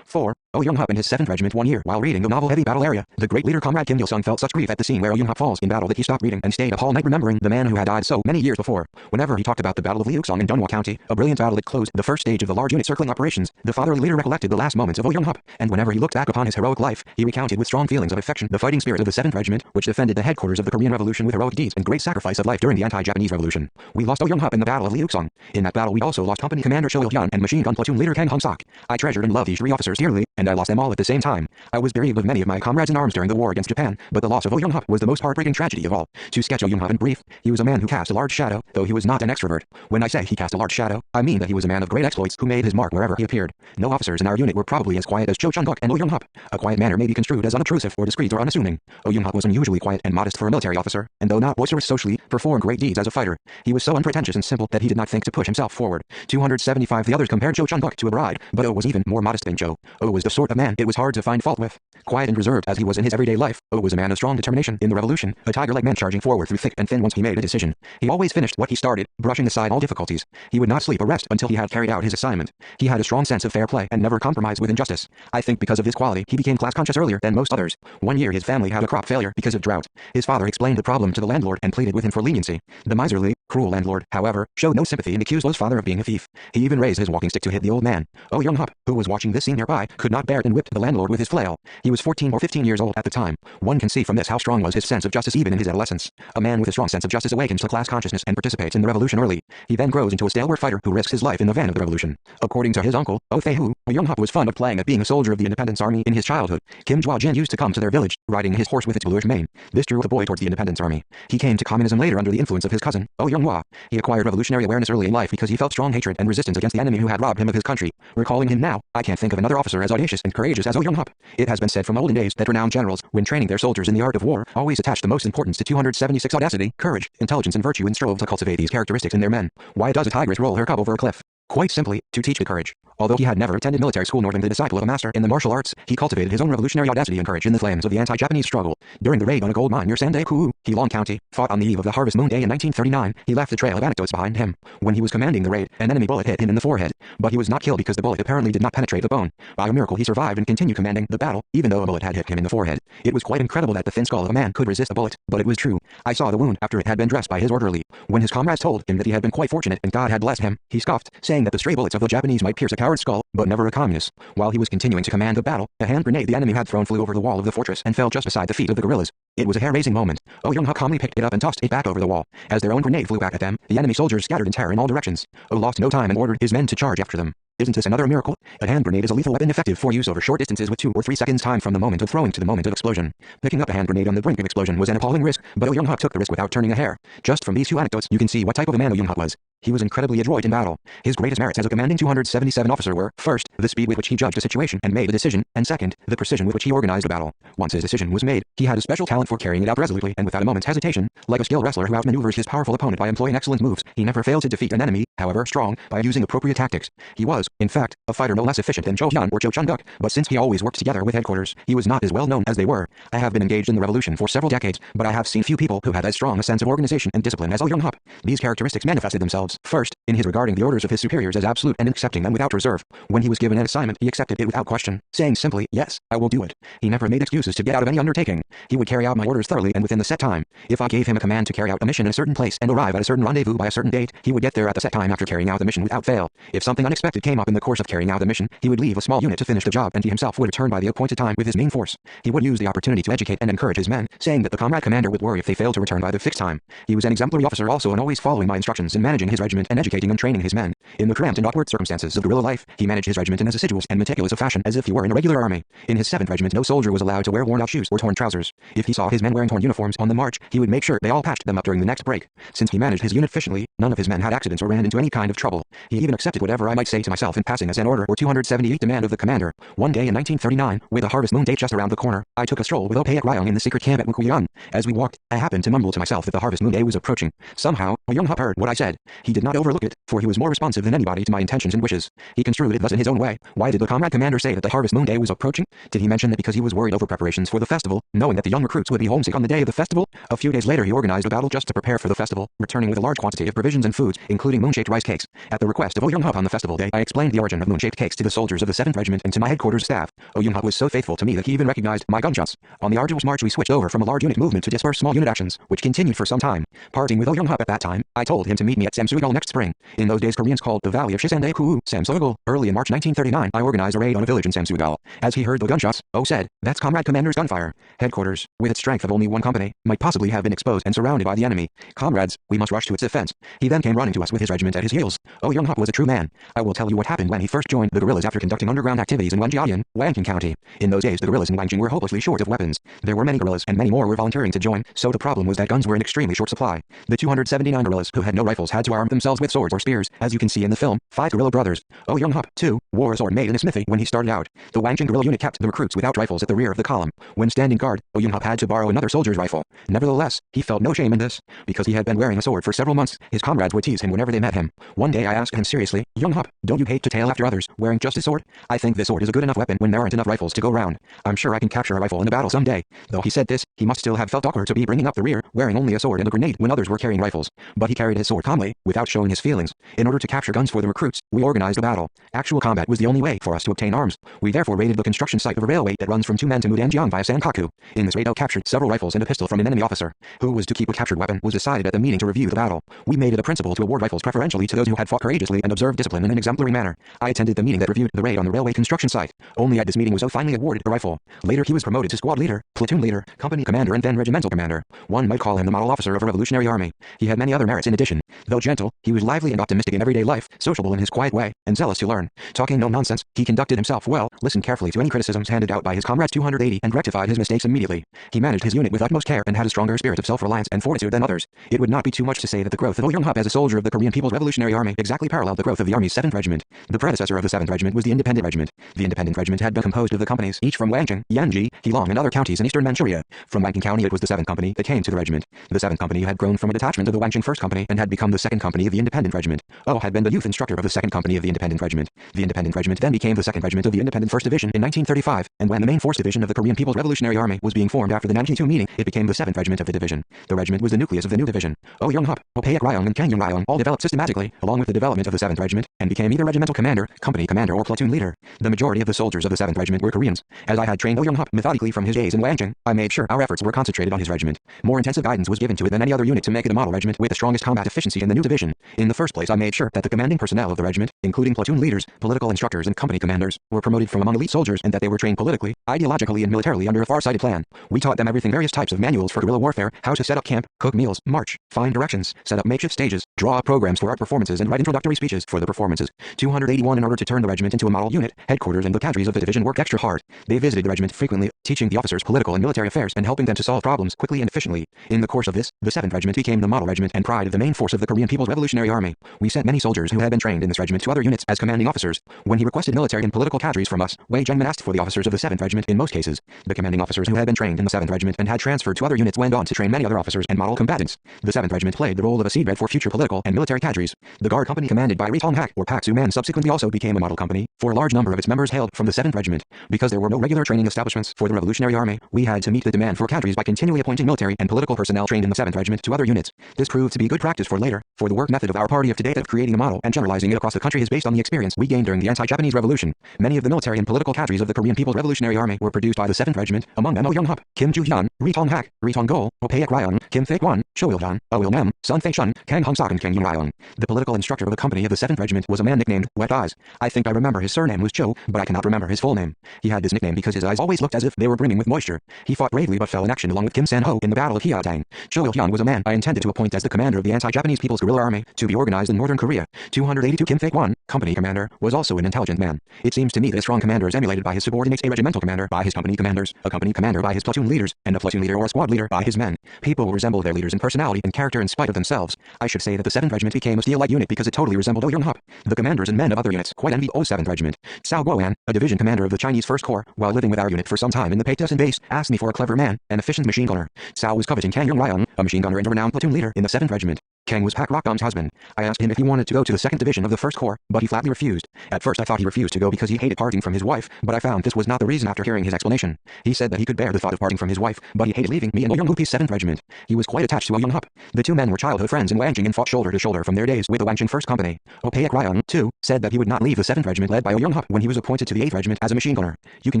4. Oh Young-hup and his 7th Regiment one year while reading the novel Heavy Battle Area. The great leader Comrade Kim Il-sung felt such grief at the scene where Oh Young-hup falls in battle that he stopped reading and stayed up all night remembering the man who had died so many years before. Whenever he talked about the Battle of Liuksong in Dunhua County, a brilliant battle that closed the first stage of the large unit circling operations, the fatherly leader recollected the last moments of Oh Young-hup, and whenever he looked back upon his heroic life, he recounted with strong feelings of affection the fighting spirit of the 7th Regiment, which defended the headquarters of the Korean Revolution with heroic deeds and great sacrifice of life during the anti-Japanese Revolution. We lost Oh Young-hup in the Battle of Liuksong. In that battle we also lost Company Commander Cho Il-hyun and Machine Gun Platoon Leader Kang Hong-sok. I treasured and loved these three officers dearly, and I lost them all at the same time. I was bereaved of many of my comrades in arms during the war against Japan, but the loss of Oh Young-hup was the most heartbreaking tragedy of all. To sketch Oh Young-hup in brief, he was a man who cast a large shadow, though he was not an extrovert. When I say he cast a large shadow, I mean that he was a man of great exploits who made his mark wherever he appeared. No officers in our unit were probably as quiet as Cho Chung-guk and Oh Young-hup. A quiet manner may be construed as unobtrusive or discreet or unassuming. Oh Young-hup was unusually quiet and modest for a military officer, and though not boisterous socially, performed great deeds as a fighter. He was so unpretentious and simple that he did not think to push himself forward. 275 The others compared Cho Chung-guk to a bride, but Oh was even more modest than Cho. Oh was the sort of man it was hard to find fault with. Quiet and reserved as he was in his everyday life, Oh was a man of strong determination in the revolution, a tiger-like man charging forward through thick and thin once he made a decision. He always finished what he started, brushing aside all difficulties. He would not sleep or rest until he had carried out his assignment. He had a strong sense of fair play and never compromised with injustice. I think because of this quality he became class-conscious earlier than most others. One year his family had a crop failure because of drought. His father explained the problem to the landlord and pleaded with him for leniency. The miserly, cruel landlord, however, showed no sympathy and accused Oh's father of being a thief. He even raised his walking stick to hit the old man. Oh Young-hup, who was watching this scene nearby, could not bear it and whipped the landlord with his flail. He was 14 or 15 years old at the time. One can see from this how strong was his sense of justice even in his adolescence. A man with a strong sense of justice awakens to class consciousness and participates in the revolution early. He then grows into a stalwart fighter who risks his life in the van of the revolution. According to his uncle, Oh Tae-hoo, Oh Young-hup was fond of playing at being a soldier of the Independence Army in his childhood. Kim Jua-jin used to come to their village, riding his horse with its bluish mane. This drew the boy towards the Independence Army. He came to communism later under the influence of his cousin, Oh Young-hup. Younghwa. He acquired revolutionary awareness early in life because he felt strong hatred and resistance against the enemy who had robbed him of his country. Recalling him now, I can't think of another officer as audacious and courageous as Younghwa. It has been said from olden days that renowned generals, when training their soldiers in the art of war, always attached the most importance to 276 audacity, courage, intelligence and virtue and strove to cultivate these characteristics in their men. Why does a tigress roll her cub over a cliff? Quite simply, to teach the courage. Although he had never attended military school nor been the disciple of a master in the martial arts, he cultivated his own revolutionary audacity and courage in the flames of the anti-Japanese struggle. During the raid on a gold mine near Sandaku, Heilong County, fought on the eve of the Harvest Moon Day in 1939, he left a trail of anecdotes behind him. When he was commanding the raid, an enemy bullet hit him in the forehead, but he was not killed because the bullet apparently did not penetrate the bone. By a miracle he survived and continued commanding the battle, even though a bullet had hit him in the forehead. It was quite incredible that the thin skull of a man could resist a bullet, but it was true. I saw the wound after it had been dressed by his orderly. When his comrades told him that he had been quite fortunate and God had blessed him, he scoffed, saying that the stray bullets of the Japanese might pierce a coward's skull, but never a communist. While he was continuing to command the battle, a hand grenade the enemy had thrown flew over the wall of the fortress and fell just beside the feet of the guerrillas. It was a hair-raising moment. Younghwa calmly picked it up and tossed it back over the wall. As their own grenade flew back at them, the enemy soldiers scattered in terror in all directions. Lost no time and ordered his men to charge after them. Isn't this another miracle? A hand grenade is a lethal weapon effective for use over short distances with 2 or 3 seconds time from the moment of throwing to the moment of explosion. Picking up a hand grenade on the brink of explosion was an appalling risk, but Younghwa took the risk without turning a hair. Just from these 2 anecdotes, you can see what type of a man Younghwa was. He was incredibly adroit in battle. His greatest merits as a commanding 277 officer were, first, the speed with which he judged a situation and made a decision, and second, the precision with which he organized a battle. Once his decision was made, he had a special talent for carrying it out resolutely and without a moment's hesitation, like a skilled wrestler who outmaneuvers his powerful opponent by employing excellent moves. He never failed to defeat an enemy, however strong, by using appropriate tactics. He was, in fact, a fighter no less efficient than Zhou Hyun or Zhou Chun-duk, but since he always worked together with headquarters, he was not as well known as they were. I have been engaged in the revolution for several decades, but I have seen few people who had as strong a sense of organization and discipline as Younghwa. These characteristics manifested themselves, first, in his regarding the orders of his superiors as absolute and accepting them without reserve. When he was given an assignment, he accepted it without question, saying simply, "Yes, I will do it." He never made excuses to get out of any undertaking. He would carry out my orders thoroughly and within the set time. If I gave him a command to carry out a mission in a certain place and arrive at a certain rendezvous by a certain date, he would get there at the set time after carrying out the mission without fail. If something unexpected came up in the course of carrying out the mission, he would leave a small unit to finish the job and he himself would return by the appointed time with his main force. He would use the opportunity to educate and encourage his men, saying that the comrade commander would worry if they failed to return by the fixed time. He was an exemplary officer also and always following my instructions in managing his regiment and educating and training his men. In the cramped and awkward circumstances of guerrilla life, he managed his regiment in as assiduous and meticulous a fashion as if he were in a regular army. In his 7th regiment no soldier was allowed to wear worn-out shoes or torn trousers. If he saw his men wearing torn uniforms on the march, he would make sure they all patched them up during the next break. Since he managed his unit efficiently, none of his men had accidents or ran into any kind of trouble. He even accepted whatever I might say to myself in passing as an order or 278 demand of the commander. One day in 1939, with a Harvest Moon date just around the corner, I took a stroll with Opay at Ryong in the secret camp at Wukuyang. As we walked, I happened to mumble to myself that the Harvest Moon day was approaching. Somehow, Younghwa heard what I said. He did not overlook it, for he was more responsive than anybody to my intentions and wishes. He construed it thus in his own way. Why did the comrade commander say that the Harvest Moon day was approaching? Did he mention that because he was worried over preparations for the festival, knowing that the young recruits would be homesick on the day of the festival? A few days later he organized a battle just to prepare for the festival, returning with a large quantity of provisions and foods, including moon-shaped rice cakes. At the request of Younghwa on the festival day, I explained the origin of moon-shaped cakes to the soldiers of the 7th Regiment and to my headquarters staff. Younghwa was so faithful to me that he even recognized my gunshots. On the arduous march we switched over from a large unit movement to disperse small unit actions, which continued for some time. Parting with Younghwa at that time, I told him to meet me at Samsuigal next spring. In those days Koreans called the valley of Shisandae-ku Samsuigal. Early in March 1939, I organized a raid on a village in Samsuigal. As he heard the gunshots, said, "That's Comrade Commander's gunfire." Headquarters, with its strength of only one company, might possibly have been exposed and surrounded by the enemy. "Comrades, we must rush to its defense." He then came running to us with his regiment at his heels. Younghwa was a true man. I will tell you what happened when he first joined the guerrillas after conducting underground activities in Wenjiayan, Wangjing County. In those days the guerrillas in Wangjing were hopelessly short of weapons. There were many guerrillas and many more were volunteering to join, so the problem was that guns were in extremely short supply. The 279 guerrillas who had no rifles had to arm themselves with swords or spears, as you can see in the film, 5 guerrilla brothers. Younghwa, too, wore a sword made in a smithy when he started out. The Wangjing guerrilla unit kept the recruits without rifles at the rear of the column. When standing guard, Younghwa had to borrow another soldier's rifle. Nevertheless, he felt no shame in this. Because he had been wearing a sword for several months, his comrades would tease him whenever they met him. One day I asked him seriously, "Younghwa, don't you hate to tail after others, wearing just a sword? I think this sword is a good enough weapon when there aren't enough rifles to go round. I'm sure I can capture a rifle in a battle someday." Though he said this, he must still have felt awkward to be bringing up the rear, wearing only a sword and a grenade when others were carrying rifles. But he carried his sword calmly, without showing his feelings. In order to capture guns for the recruits, we organized a battle. Actual combat was the only way for us to obtain arms. We therefore raided the construction site of a railway that runs from Tumen to Mudanjiang via Sankaku. In this raid I captured several rifles and a pistol from an enemy officer. Who was to keep a captured weapon was decided at the meeting to review the battle. We made it a principle to award rifles preferentially to those who had fought courageously and observed discipline in an exemplary manner. I attended the meeting that reviewed the raid on the railway construction site. Only at this meeting was finally awarded a rifle. Later he was promoted to squad leader, platoon leader, company commander and then regimental commander. One might call him the model officer of a revolutionary army. He had many other merits in addition. Though gentle, he was lively and optimistic in everyday life, sociable in his quiet way, and zealous to learn. Talking no nonsense, he conducted himself well, listened carefully to any criticisms handed out by his comrades 280 and rectified his mistakes immediately. He managed his unit with utmost care and had a stronger spirit of self-reliance and fortitude than others. It would not be too much to say that the growth of Young-hup as a soldier of the Korean People's Revolutionary Army exactly paralleled the growth of the Army's 7th Regiment. The predecessor of the 7th Regiment was the Independent Regiment. The Independent Regiment had been composed of the companies, each from Wancheng, Yanji, Heilong and other counties in eastern Manchuria. From Wancheng County it was the 7th Company that came to the regiment. The 7th Company had grown from a detachment of the Wancheng 1st Company and had become the 2nd Company of the Independent Regiment. Oh had been the youth instructor of the 2nd Company of the Independent Regiment. The Independent Regiment then became the 2nd Regiment of the Independent 1st Division in 1935, and when the main force division of the Korean People's Revolutionary Army was being formed after the Nanjing meeting, it became the 7th Regiment of the division. The regiment was the nucleus of the new division. Oh Young-hup, Oh Paek Ryong and Kang Young-ryong all developed systematically, along with the development of the 7th Regiment, and became either regimental commander, company commander or platoon leader. The majority of the soldiers of the 7th Regiment were Koreans. As I had trained Oh Young-hup methodically from his days in Wancheng, I made sure our efforts were concentrated on his regiment. More intensive guidance was given to it than any other unit to make it a model regiment with the strongest combat efficiency in the new division. In the first place I made sure that the commanding personnel of the regiment, including platoon leaders, political instructors and company commanders, were promoted from among elite soldiers and that they were trained politically, ideologically and militarily under a far-sighted plan. We taught them everything, various types of manuals for guerrilla warfare, how to set up camp, cook meals, march, find directions, set up makeshift stages, draw up programs for art performances and write introductory speeches for the performances. 281 In order to turn the regiment into a model unit, headquarters and the cadres of the division worked extra hard. They visited the regiment frequently, teaching the officers political and military affairs and helping them to solve problems quickly and efficiently. In the course of this, the 7th Regiment became the model regiment and pride of the main force of the Korean People's Revolutionary Army. We sent many soldiers who had been trained in this regiment to other units as commanding officers. When he requested military and political cadres from us, Wei Zhengman asked for the officers of the 7th Regiment in most cases. The commanding officers who had been trained in the 7th Regiment and had transferred to other units went on to train many other officers and model combatants. The 7th Regiment played the role of a seedbed for future political and military cadres. The Guard Company commanded by Ri Tong-hak or Pak Su-man subsequently also became a model company, for a large number of its members hailed from the 7th Regiment. Because there were no regular training establishments for the Revolutionary Army, we had to meet the demand for cadres by continually appointing military and political personnel trained in the 7th Regiment to other units. This proved to be good practice for later, for the work method of our party of today of creating a model and generalizing it across the country is based on the experience we gained during the anti-Japanese Revolution. Many of the military and political cadres of the Korean People's Revolutionary Army were produced by the 7th Regiment, among them Oh Young-hup, Kim Joo-hyun, Ri Tong-hak, Ri Tong-gol, Oh Paek Ryong, Kim Thaek-won, Cho Il-hyun, Oh Il-nem, Sun Thae-shun, Kang Hong-sok and Kang Young-ryong. The political instructor of the company of the 7th Regiment was a man nicknamed Wet Eyes. I think I remember his surname was Cho, but I cannot remember his full name. He had this nickname because his eyes always looked as if they were brimming with moisture. He fought bravely but fell in action along with Kim San-ho in the Battle of Hyeotang. Cho Il-hyun was a man I intended to appoint as the commander of the anti-Japanese People's Guerrilla Army, to be organized in northern Korea. 282 Kim Thaek-won, company commander, was also an intelligent man. It seems to me that a strong commander is emulated by his subordinates, a regimental commander by his company commanders, a company commander by his platoon leaders, and a platoon leader or a squad leader by his men. People will resemble their leaders in personality and character in spite of themselves. I should say that the 7th Regiment became a steel-like unit because it totally resembled Oh Young-hup. The commanders and men of other units quite envied Oh 7th Regiment. Cao Guoan, a division commander of the Chinese 1st Corps, while living with our unit for some time in the Paektusan base, asked me for a clever man, an efficient machine gunner. Cao was coveting Kang Young-ryong, a machine gunner and a renowned platoon leader in the 7th Regiment. Kang was Pak Rokdom's husband. I asked him if he wanted to go to the 2nd Division of the 1st Corps, but he flatly refused. At first I thought he refused to go because he hated parting from his wife, but I found this was not the reason after hearing his explanation. He said that he could bear the thought of parting from his wife, but he hated leaving me and Oh Young-hup's 7th Regiment. He was quite attached to Oh Young-hup. The two men were childhood friends in Wancheng and fought shoulder to shoulder from their days with the Wancheng 1st Company. Oh Paek Ryong, too, said that he would not leave the 7th Regiment led by Oh Young-hup when he was appointed to the 8th Regiment as a machine gunner. You can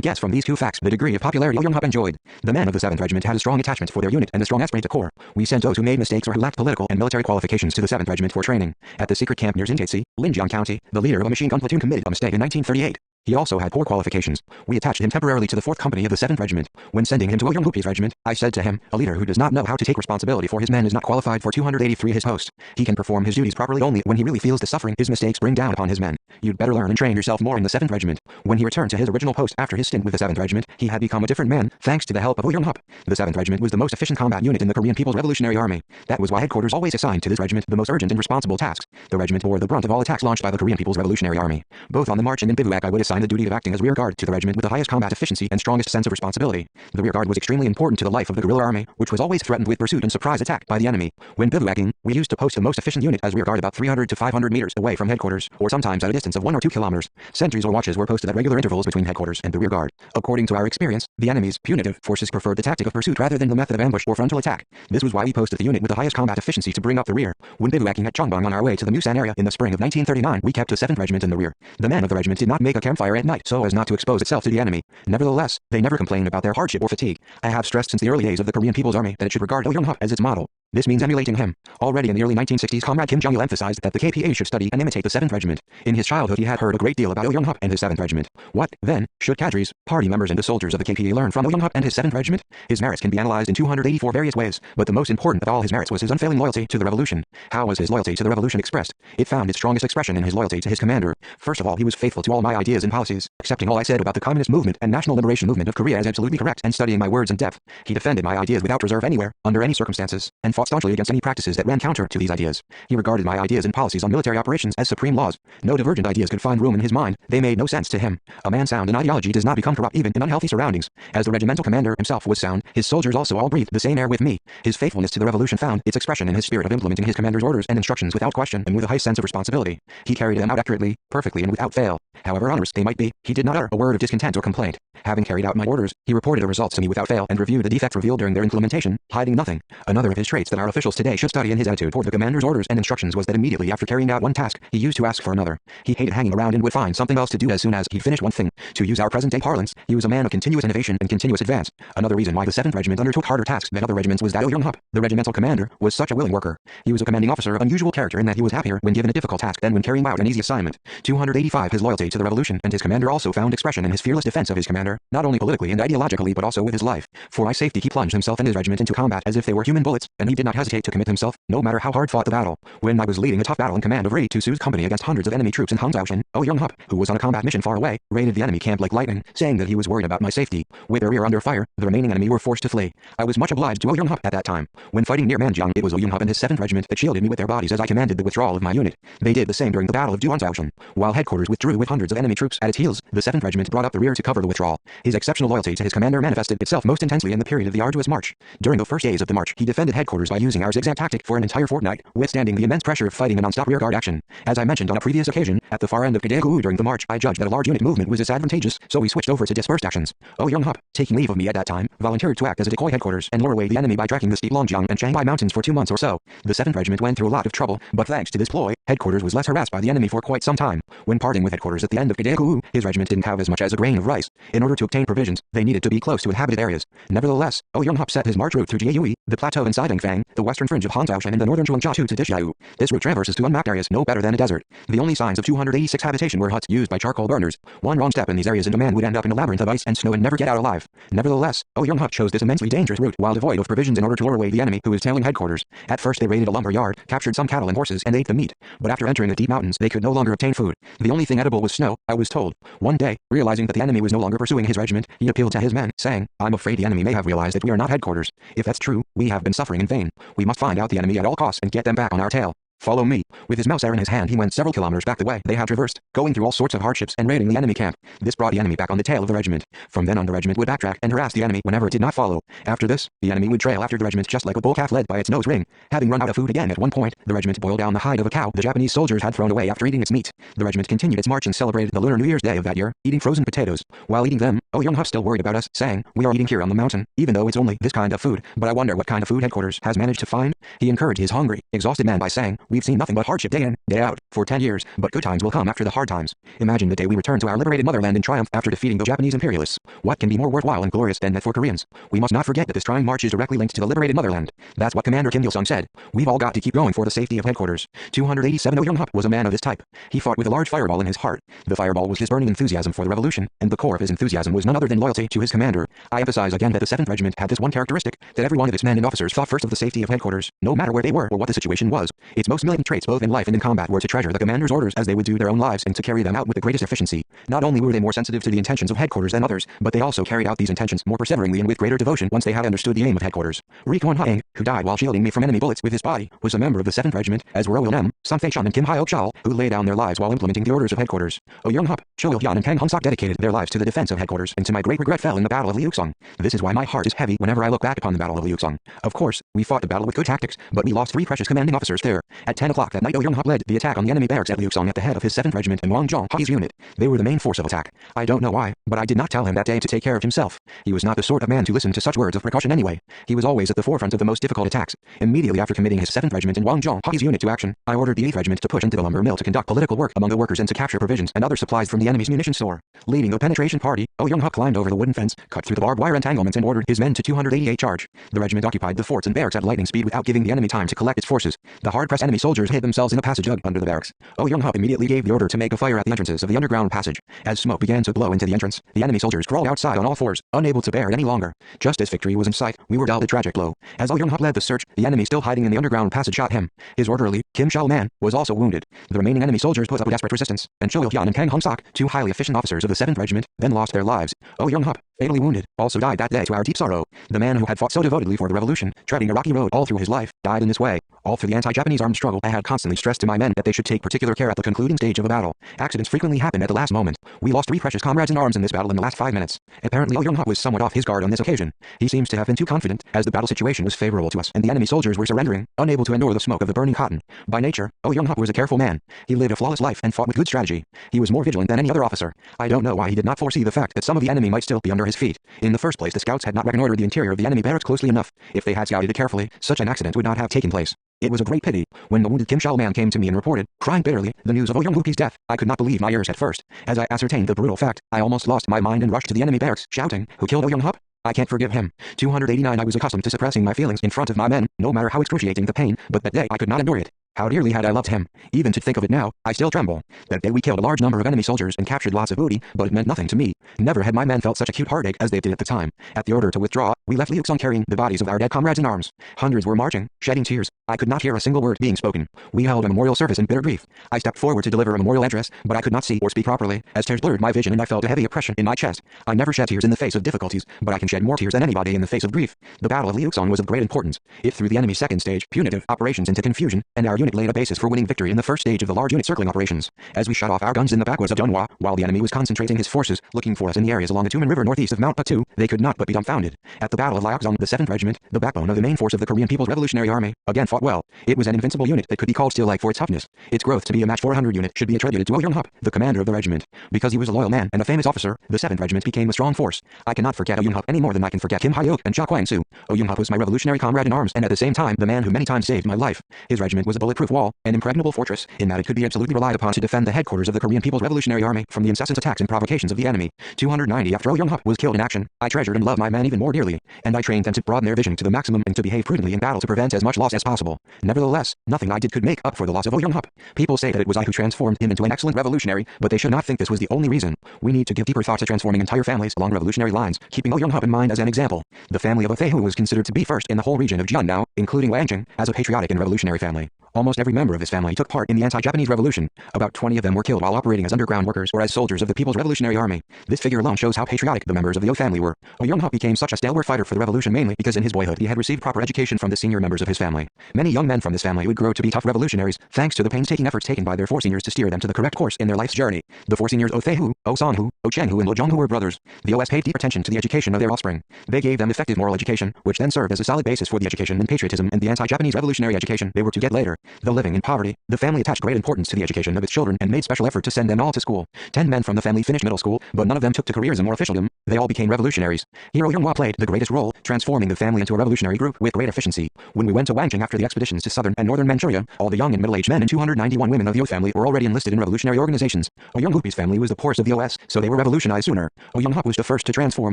guess from these two facts the degree of popularity Oh Young-hup enjoyed. The men of the 7th Regiment had a strong attachment for their unit and a strong esprit de corps. We sent those who made mistakes or who lacked political and military qualifications to the 7th Regiment for training. At the secret camp near Jintaetsi, Linjiang County, the leader of a machine gun platoon committed a mistake in 1938. He also had poor qualifications. We attached him temporarily to the 4th Company of the 7th Regiment. When sending him to Oh Young-hup's regiment, I said to him, a leader who does not know how to take responsibility for his men is not qualified for 283 his post. He can perform his duties properly only when he really feels the suffering his mistakes bring down upon his men. You'd better learn and train yourself more in the 7th Regiment. When he returned to his original post after his stint with the 7th Regiment, he had become a different man, thanks to the help of Oh Young-hup. The 7th Regiment was the most efficient combat unit in the Korean People's Revolutionary Army. That was why headquarters always assigned to this regiment the most urgent and responsible tasks. The regiment bore the brunt of all attacks launched by the Korean People's Revolutionary Army. Both on the march and in bivouac I would assign the duty of acting as rear guard to the regiment with the highest combat efficiency and strongest sense of responsibility. The rear guard was extremely important to the life of the guerrilla army, which was always threatened with pursuit and surprise attack by the enemy. When bivouacking, we used to post the most efficient unit as rear guard about 300 to 500 meters away from headquarters, or sometimes at a distance of 1 or 2 kilometers. Sentries or watches were posted at regular intervals between headquarters and the rear guard. According to our experience, the enemy's punitive forces preferred the tactic of pursuit rather than the method of ambush or frontal attack. This was why we posted the unit with the highest combat efficiency to bring up the rear. When bivouacking at Chongbang on our way to the Musan area in the spring of 1939, we kept the 7th Regiment in the rear. The men of the regiment did not make a campfire at night so as not to expose itself to the enemy. Nevertheless, they never complained about their hardship or fatigue. I have stressed since the early days of the Korean People's Army that it should regard Oh Young-hup as its model. This means emulating him. Already in the early 1960s, Comrade Kim Jong-il emphasized that the KPA should study and imitate the 7th Regiment. In his childhood he had heard a great deal about Oh Young-hup and his 7th Regiment. What, then, should cadres, party members and the soldiers of the KPA learn from Oh Young-hup and his 7th Regiment? His merits can be analyzed in 284 various ways, but the most important of all his merits was his unfailing loyalty to the revolution. How was his loyalty to the revolution expressed? It found its strongest expression in his loyalty to his commander. First of all, he was faithful to all my ideas and policies, accepting all I said about the Communist movement and National Liberation Movement of Korea as absolutely correct and studying my words in depth. He defended my ideas without reserve anywhere, under any circumstances, and fought fought staunchly against any practices that ran counter to these ideas. He regarded my ideas and policies on military operations as supreme laws. No divergent ideas could find room in his mind. They made no sense to him. A man sound in ideology does not become corrupt even in unhealthy surroundings. As the regimental commander himself was sound, his soldiers also all breathed the same air with me. His faithfulness to the revolution found its expression in his spirit of implementing his commander's orders and instructions without question and with a high sense of responsibility. He carried them out accurately, perfectly, and without fail. However onerous they might be, he did not utter a word of discontent or complaint. Having carried out my orders, he reported the results to me without fail and reviewed the defects revealed during their implementation, hiding nothing. Another of his traits that our officials today should study in his attitude toward the commander's orders and instructions was that immediately after carrying out one task, he used to ask for another. He hated hanging around and would find something else to do as soon as he'd finished one thing. To use our present-day parlance, he was a man of continuous innovation and continuous advance. Another reason why the 7th Regiment undertook harder tasks than other regiments was that Young-hup, the regimental commander, was such a willing worker. He was a commanding officer of unusual character in that he was happier when given a difficult task than when carrying out an easy assignment. 285 His loyalty to the revolution and his commander also found expression in his fearless defense of his commander, not only politically and ideologically but also with his life. For my safety he plunged himself and his regiment into combat as if they were human bullets, and he did not hesitate to commit himself, no matter how hard fought the battle. When I was leading a tough battle in command of Ri Tusu's company against hundreds of enemy troops in Hangzhou, Young-hup, who was on a combat mission far away, raided the enemy camp like lightning, saying that he was worried about my safety. With their rear under fire, the remaining enemy were forced to flee. I was much obliged to Young-hup at that time. When fighting near Manjiang, it was Young-hup and his 7th Regiment that shielded me with their bodies as I commanded the withdrawal of my unit. They did the same during the Battle of Duanzhou. While headquarters withdrew with hundreds of enemy troops at its heels, the 7th Regiment brought up the rear to cover the withdrawal. His exceptional loyalty to his commander manifested itself most intensely in the period of the arduous march. During the first days of the march, he defended headquarters by using our zigzag tactic for an entire fortnight, withstanding the immense pressure of fighting a non-stop rearguard action. As I mentioned on a previous occasion, at the far end of Gadegu during the march, I judged that a large unit movement was disadvantageous, so we switched over to dispersed actions. Young-hup, taking leave of me at that time, volunteered to act as a decoy headquarters and lure away the enemy by tracking the steep Longjiang and Shanghai mountains for 2 months or so. The 7th Regiment went through a lot of trouble, but thanks to this ploy, headquarters was less harassed by the enemy for quite some time. When parting with headquarters at the end of Gadegu, his regiment didn't have as much as a grain of rice. In order to obtain provisions, they needed to be close to inhabited areas. Nevertheless, Young-hup set his march route through Jiayue, the plateau in Xidangfang, the western fringe of Hangzhou and the northern Zhuangjiao to Dishiau. This route traverses to unmapped areas no better than a desert. The only signs of 286 habitation were huts used by charcoal burners. One wrong step in these areas and a man would end up in a labyrinth of ice and snow and never get out alive. Nevertheless, Young-hup chose this immensely dangerous route while devoid of provisions in order to lure away the enemy who was tailing headquarters. At first they raided a lumber yard, captured some cattle and horses and ate the meat, but after entering the deep mountains they could no longer obtain food. The only thing edible was snow, I was told. One day, realizing that the enemy was no longer pursuing his regiment, he appealed to his men, saying, "I'm afraid the enemy may have realized that we are not headquarters. If that's true, we have been suffering in vain. We must find out the enemy at all costs and get them back on our tail. Follow me." With his mouser in his hand he went several kilometers back the way they had traversed, going through all sorts of hardships and raiding the enemy camp. This brought the enemy back on the tail of the regiment. From then on the regiment would backtrack and harass the enemy whenever it did not follow. After this, the enemy would trail after the regiment just like a bull calf led by its nose ring. Having run out of food again at one point, the regiment boiled down the hide of a cow the Japanese soldiers had thrown away after eating its meat. The regiment continued its march and celebrated the Lunar New Year's Day of that year, eating frozen potatoes. While eating them, Young-hup still worried about us, saying, "We are eating here on the mountain, even though it's only this kind of food, but I wonder what kind of food headquarters has managed to find." He encouraged his hungry, exhausted men by saying, "We've seen nothing but hardship day in, day out, for 10 years, but good times will come after the hard times. Imagine the day we return to our liberated motherland in triumph after defeating the Japanese imperialists. What can be more worthwhile and glorious than that for Koreans? We must not forget that this trying march is directly linked to the liberated motherland." That's what Commander Kim Il-sung said. We've all got to keep going for the safety of headquarters. 287 Young-hup was a man of this type. He fought with a large fireball in his heart. The fireball was his burning enthusiasm for the revolution, and the core of his enthusiasm was none other than loyalty to his commander. I emphasize again that the 7th Regiment had this one characteristic, that every one of its men and officers thought first of the safety of headquarters, no matter where they were or what the situation was. Its most militant traits both in life and in combat were to treasure the commander's orders as they would do their own lives and to carry them out with the greatest efficiency. Not only were they more sensitive to the intentions of headquarters than others, but they also carried out these intentions more perseveringly and with greater devotion once they had understood the aim of headquarters. Ri Kwon-haeng, who died while shielding me from enemy bullets with his body, was a member of the 7th Regiment, as were O-Il-nem, Sun Fei-shun and Kim Hyok-chol, who laid down their lives while implementing the orders of headquarters. Young-hup, Cho Il-hyun and Kang Hong-sok dedicated their lives to the defense of headquarters and to my great regret fell in the Battle of Liuksong. This is why my heart is heavy whenever I look back upon the Battle of Liuksong. Of course, we fought the battle with good tactics, but we lost 3 precious commanding officers there. At 10 o'clock that night Young-hup led the attack on the enemy barracks at Liuksong at the head of his 7th Regiment and Wang Zhong's unit. They were the main force of attack. I don't know why, but I did not tell him that day to take care of himself. He was not the sort of man to listen to such words of precaution anyway. He was always at the forefront of the most difficult attacks. Immediately after committing his 7th Regiment and Wang Zhong's unit to action, I ordered the 8th Regiment to push into the lumber mill to conduct political work among the workers and to capture provisions and other supplies from the enemy's munition store. Leading the penetration party, Young-hup climbed over the wooden fence, cut through the barbed wire entanglements and ordered his men to 288 charge. The regiment occupied the forts and barracks at lightning speed without giving the enemy time to collect its forces. The hard-pressed enemy soldiers hid themselves in a passage under the barracks. Young-hup immediately gave the order to make a fire at the entrances of the underground passage. As smoke began to blow into the entrance, the enemy soldiers crawled outside on all fours, unable to bear it any longer. Just as victory was in sight, we were dealt a tragic blow. As Young-hup led the search, the enemy still hiding in the underground passage shot him. His orderly, Kim Shal-man, was also wounded. The remaining enemy soldiers put up a desperate resistance, and Cho Il-hyun and Kang Hong-sok, 2 highly efficient officers of the 7th Regiment, then lost their lives. Young-hup, fatally wounded, also died that day to our deep sorrow. The man who had fought so devotedly for the revolution, treading a rocky road all through his life, died in this way. All through the anti-Japanese armed struggle, I had constantly stressed to my men that they should take particular care at the concluding stage of a battle. Accidents frequently happen at the last moment. We lost 3 precious comrades in arms in this battle in the last 5 minutes. Apparently Oh Young-hap was somewhat off his guard on this occasion. He seems to have been too confident, as the battle situation was favorable to us and the enemy soldiers were surrendering, unable to endure the smoke of the burning cotton. By nature, Oh Young-hap was a careful man. He lived a flawless life and fought with good strategy. He was more vigilant than any other officer. I don't know why he did not foresee the fact that some of the enemy might still be under his feet. In the first place, the scouts had not reconnoitered the interior of the enemy barracks closely enough. If they had scouted it carefully, such an accident would not have taken place. It was a great pity. When the wounded Kim Shal man came to me and reported, crying bitterly, the news of Oh Young-hap's death, I could not believe my ears at first. As I ascertained the brutal fact, I almost lost my mind and rushed to the enemy barracks, shouting, "Who killed Oh Young-hap? I can't forgive him." 289 I was accustomed to suppressing my feelings in front of my men, no matter how excruciating the pain, but that day I could not endure it. How dearly had I loved him. Even to think of it now, I still tremble. That day we killed a large number of enemy soldiers and captured lots of booty, but it meant nothing to me. Never had my men felt such acute heartache as they did at the time. At the order to withdraw, we left Liuxong carrying the bodies of our dead comrades in arms. Hundreds were marching, shedding tears. I could not hear a single word being spoken. We held a memorial service in bitter grief. I stepped forward to deliver a memorial address, but I could not see or speak properly, as tears blurred my vision and I felt a heavy oppression in my chest. I never shed tears in the face of difficulties, but I can shed more tears than anybody in the face of grief. The Battle of Liuxong was of great importance. It threw the enemy's second stage, punitive operations, into confusion, and our unit laid a basis for winning victory in the first stage of the large unit circling operations. As we shut off our guns in the backwoods of Dunhua, while the enemy was concentrating his forces, looking for us in the areas along the Tumen River northeast of Mount Patu, they could not but be dumbfounded. At the Battle of Liuxong, the 7th Regiment, the backbone of the main force of the Korean People's Revolutionary Army, again fought well. It was an invincible unit that could be called steel-like for its toughness. Its growth to be a match 400 unit should be attributed to Oh Young-hap, the commander of the regiment. Because he was a loyal man and a famous officer, the 7th Regiment became a strong force. I cannot forget Oh Young-hap any more than I can forget Kim Hyok and Cha Kwang-soo. Oh Young-hap was my revolutionary comrade in arms and at the same time the man who many times saved my life. His regiment was a bulletproof wall, an impregnable fortress, in that it could be absolutely relied upon to defend the headquarters of the Korean People's Revolutionary Army from the incessant attacks and provocations of the enemy. 290 After Oh Young-hap was killed in action, I treasured and loved my men even more dearly, and I trained them to broaden their vision to the maximum and to behave prudently in battle to prevent as much loss as possible. Nevertheless, nothing I did could make up for the loss of Oh Young-hap. People say that it was I who transformed him into an excellent revolutionary, but they should not think this was the only reason. We need to give deeper thought to transforming entire families along revolutionary lines, keeping Oh Young-hap in mind as an example. The family of Othehu was considered to be first in the whole region of Jiannao, including Wangjing, as a patriotic and revolutionary family. Almost every member of this family took part in the anti-Japanese revolution. About 20 of them were killed while operating as underground workers or as soldiers of the People's Revolutionary Army. This figure alone shows how patriotic the members of the O family were. Oh Young-hap became such a stalwart fighter for the revolution mainly because in his boyhood he had received proper education from the senior members of his family. Many young men from this family would grow to be tough revolutionaries, thanks to the painstaking efforts taken by their 4 seniors to steer them to the correct course in their life's journey. The 4 seniors Othehu, Osanhu, Ochenghu and Lojonghu were brothers. The OS paid deep attention to the education of their offspring. They gave them effective moral education, which then served as a solid basis for the education and patriotism and the anti-Japanese revolutionary education they were to get later. Though living in poverty, the family attached great importance to the education of its children and made special effort to send them all to school. 10 men from the family finished middle school, but none of them took to careerism or officialdom. They all became revolutionaries. Here Oh Young-hap played the greatest role, transforming the family into a revolutionary group with great efficiency. When we went to Wangjing after the expeditions to southern and northern Manchuria, all the young and middle-aged men and 291 women of the O family were already enlisted in revolutionary organizations. Oh Young-hap's family was the poorest of the OS, so they were revolutionized sooner. Oh Young-hap was the first to transform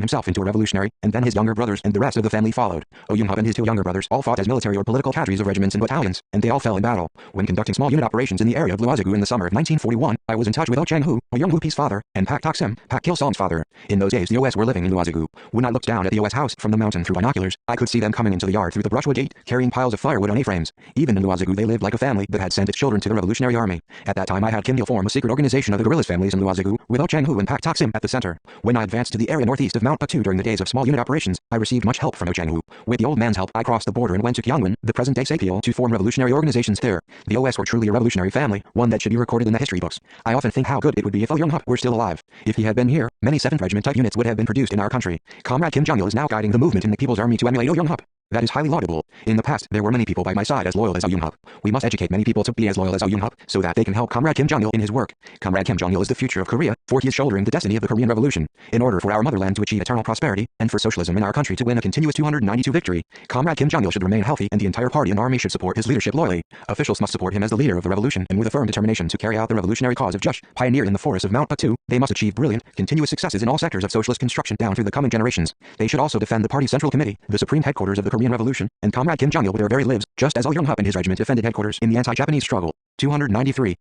himself into a revolutionary, and then his younger brothers and the rest of the family followed. Oh Young-hap and his 2 younger brothers all fought as military or political cadres of regiments and battalions, and they all fell in battle. When conducting small unit operations in the area of Luozigu in the summer of 1941, I was in touch with Oh Chang-hu, Oh Young-hap's father, and Pak Tok-sim, Pak Kil-song's father. In those days the OS were living in Luozigu. When I looked down at the OS house from the mountain through binoculars, I could see them coming into the yard through the brushwood gate, carrying piles of firewood on A-frames. Even in Luozigu they lived like a family that had sent its children to the Revolutionary Army. At that time I had Kim Il form a secret organization of the guerrillas families in Luozigu, with Oh Chang-hu and Pak Tok-sim at the center. When I advanced to the area northeast of Mount Patu during the days of small unit operations, I received much help from Oh Chang-hu. With the old man's help I crossed the border and went to Kyangwon, the present-day Saipil, to form revolutionary organizations there. The OS were truly a revolutionary family, one that should be recorded in the history books. I often think how good it would be if Oh Young-hap were still alive. If he had been here, many 7th Regiment type units would have been produced in our country. Comrade Kim Jong-il is now guiding the movement in the People's Army to emulate Oh Young-hap. That is highly laudable. In the past, there were many people by my side as loyal as Oh Young-hap. We must educate many people to be as loyal as Oh Young-hap, so that they can help Comrade Kim Jong-il in his work. Comrade Kim Jong-il is the future of Korea, for he is shouldering the destiny of the Korean Revolution. In order for our motherland to achieve eternal prosperity, and for socialism in our country to win a continuous 292 victory, Comrade Kim Jong-il should remain healthy and the entire party and army should support his leadership loyally. Officials must support him as the leader of the revolution and with a firm determination to carry out the revolutionary cause of Jush, pioneered in the forests of Mount Patu. They must achieve brilliant, continuous successes in all sectors of socialist construction down through the coming generations. They should also defend the party's central committee, the supreme headquarters of the Korean Revolution, and Comrade Kim Jong-il with their very lives, just as Oh Young-hap and his regiment defended headquarters in the anti-Japanese struggle. 293.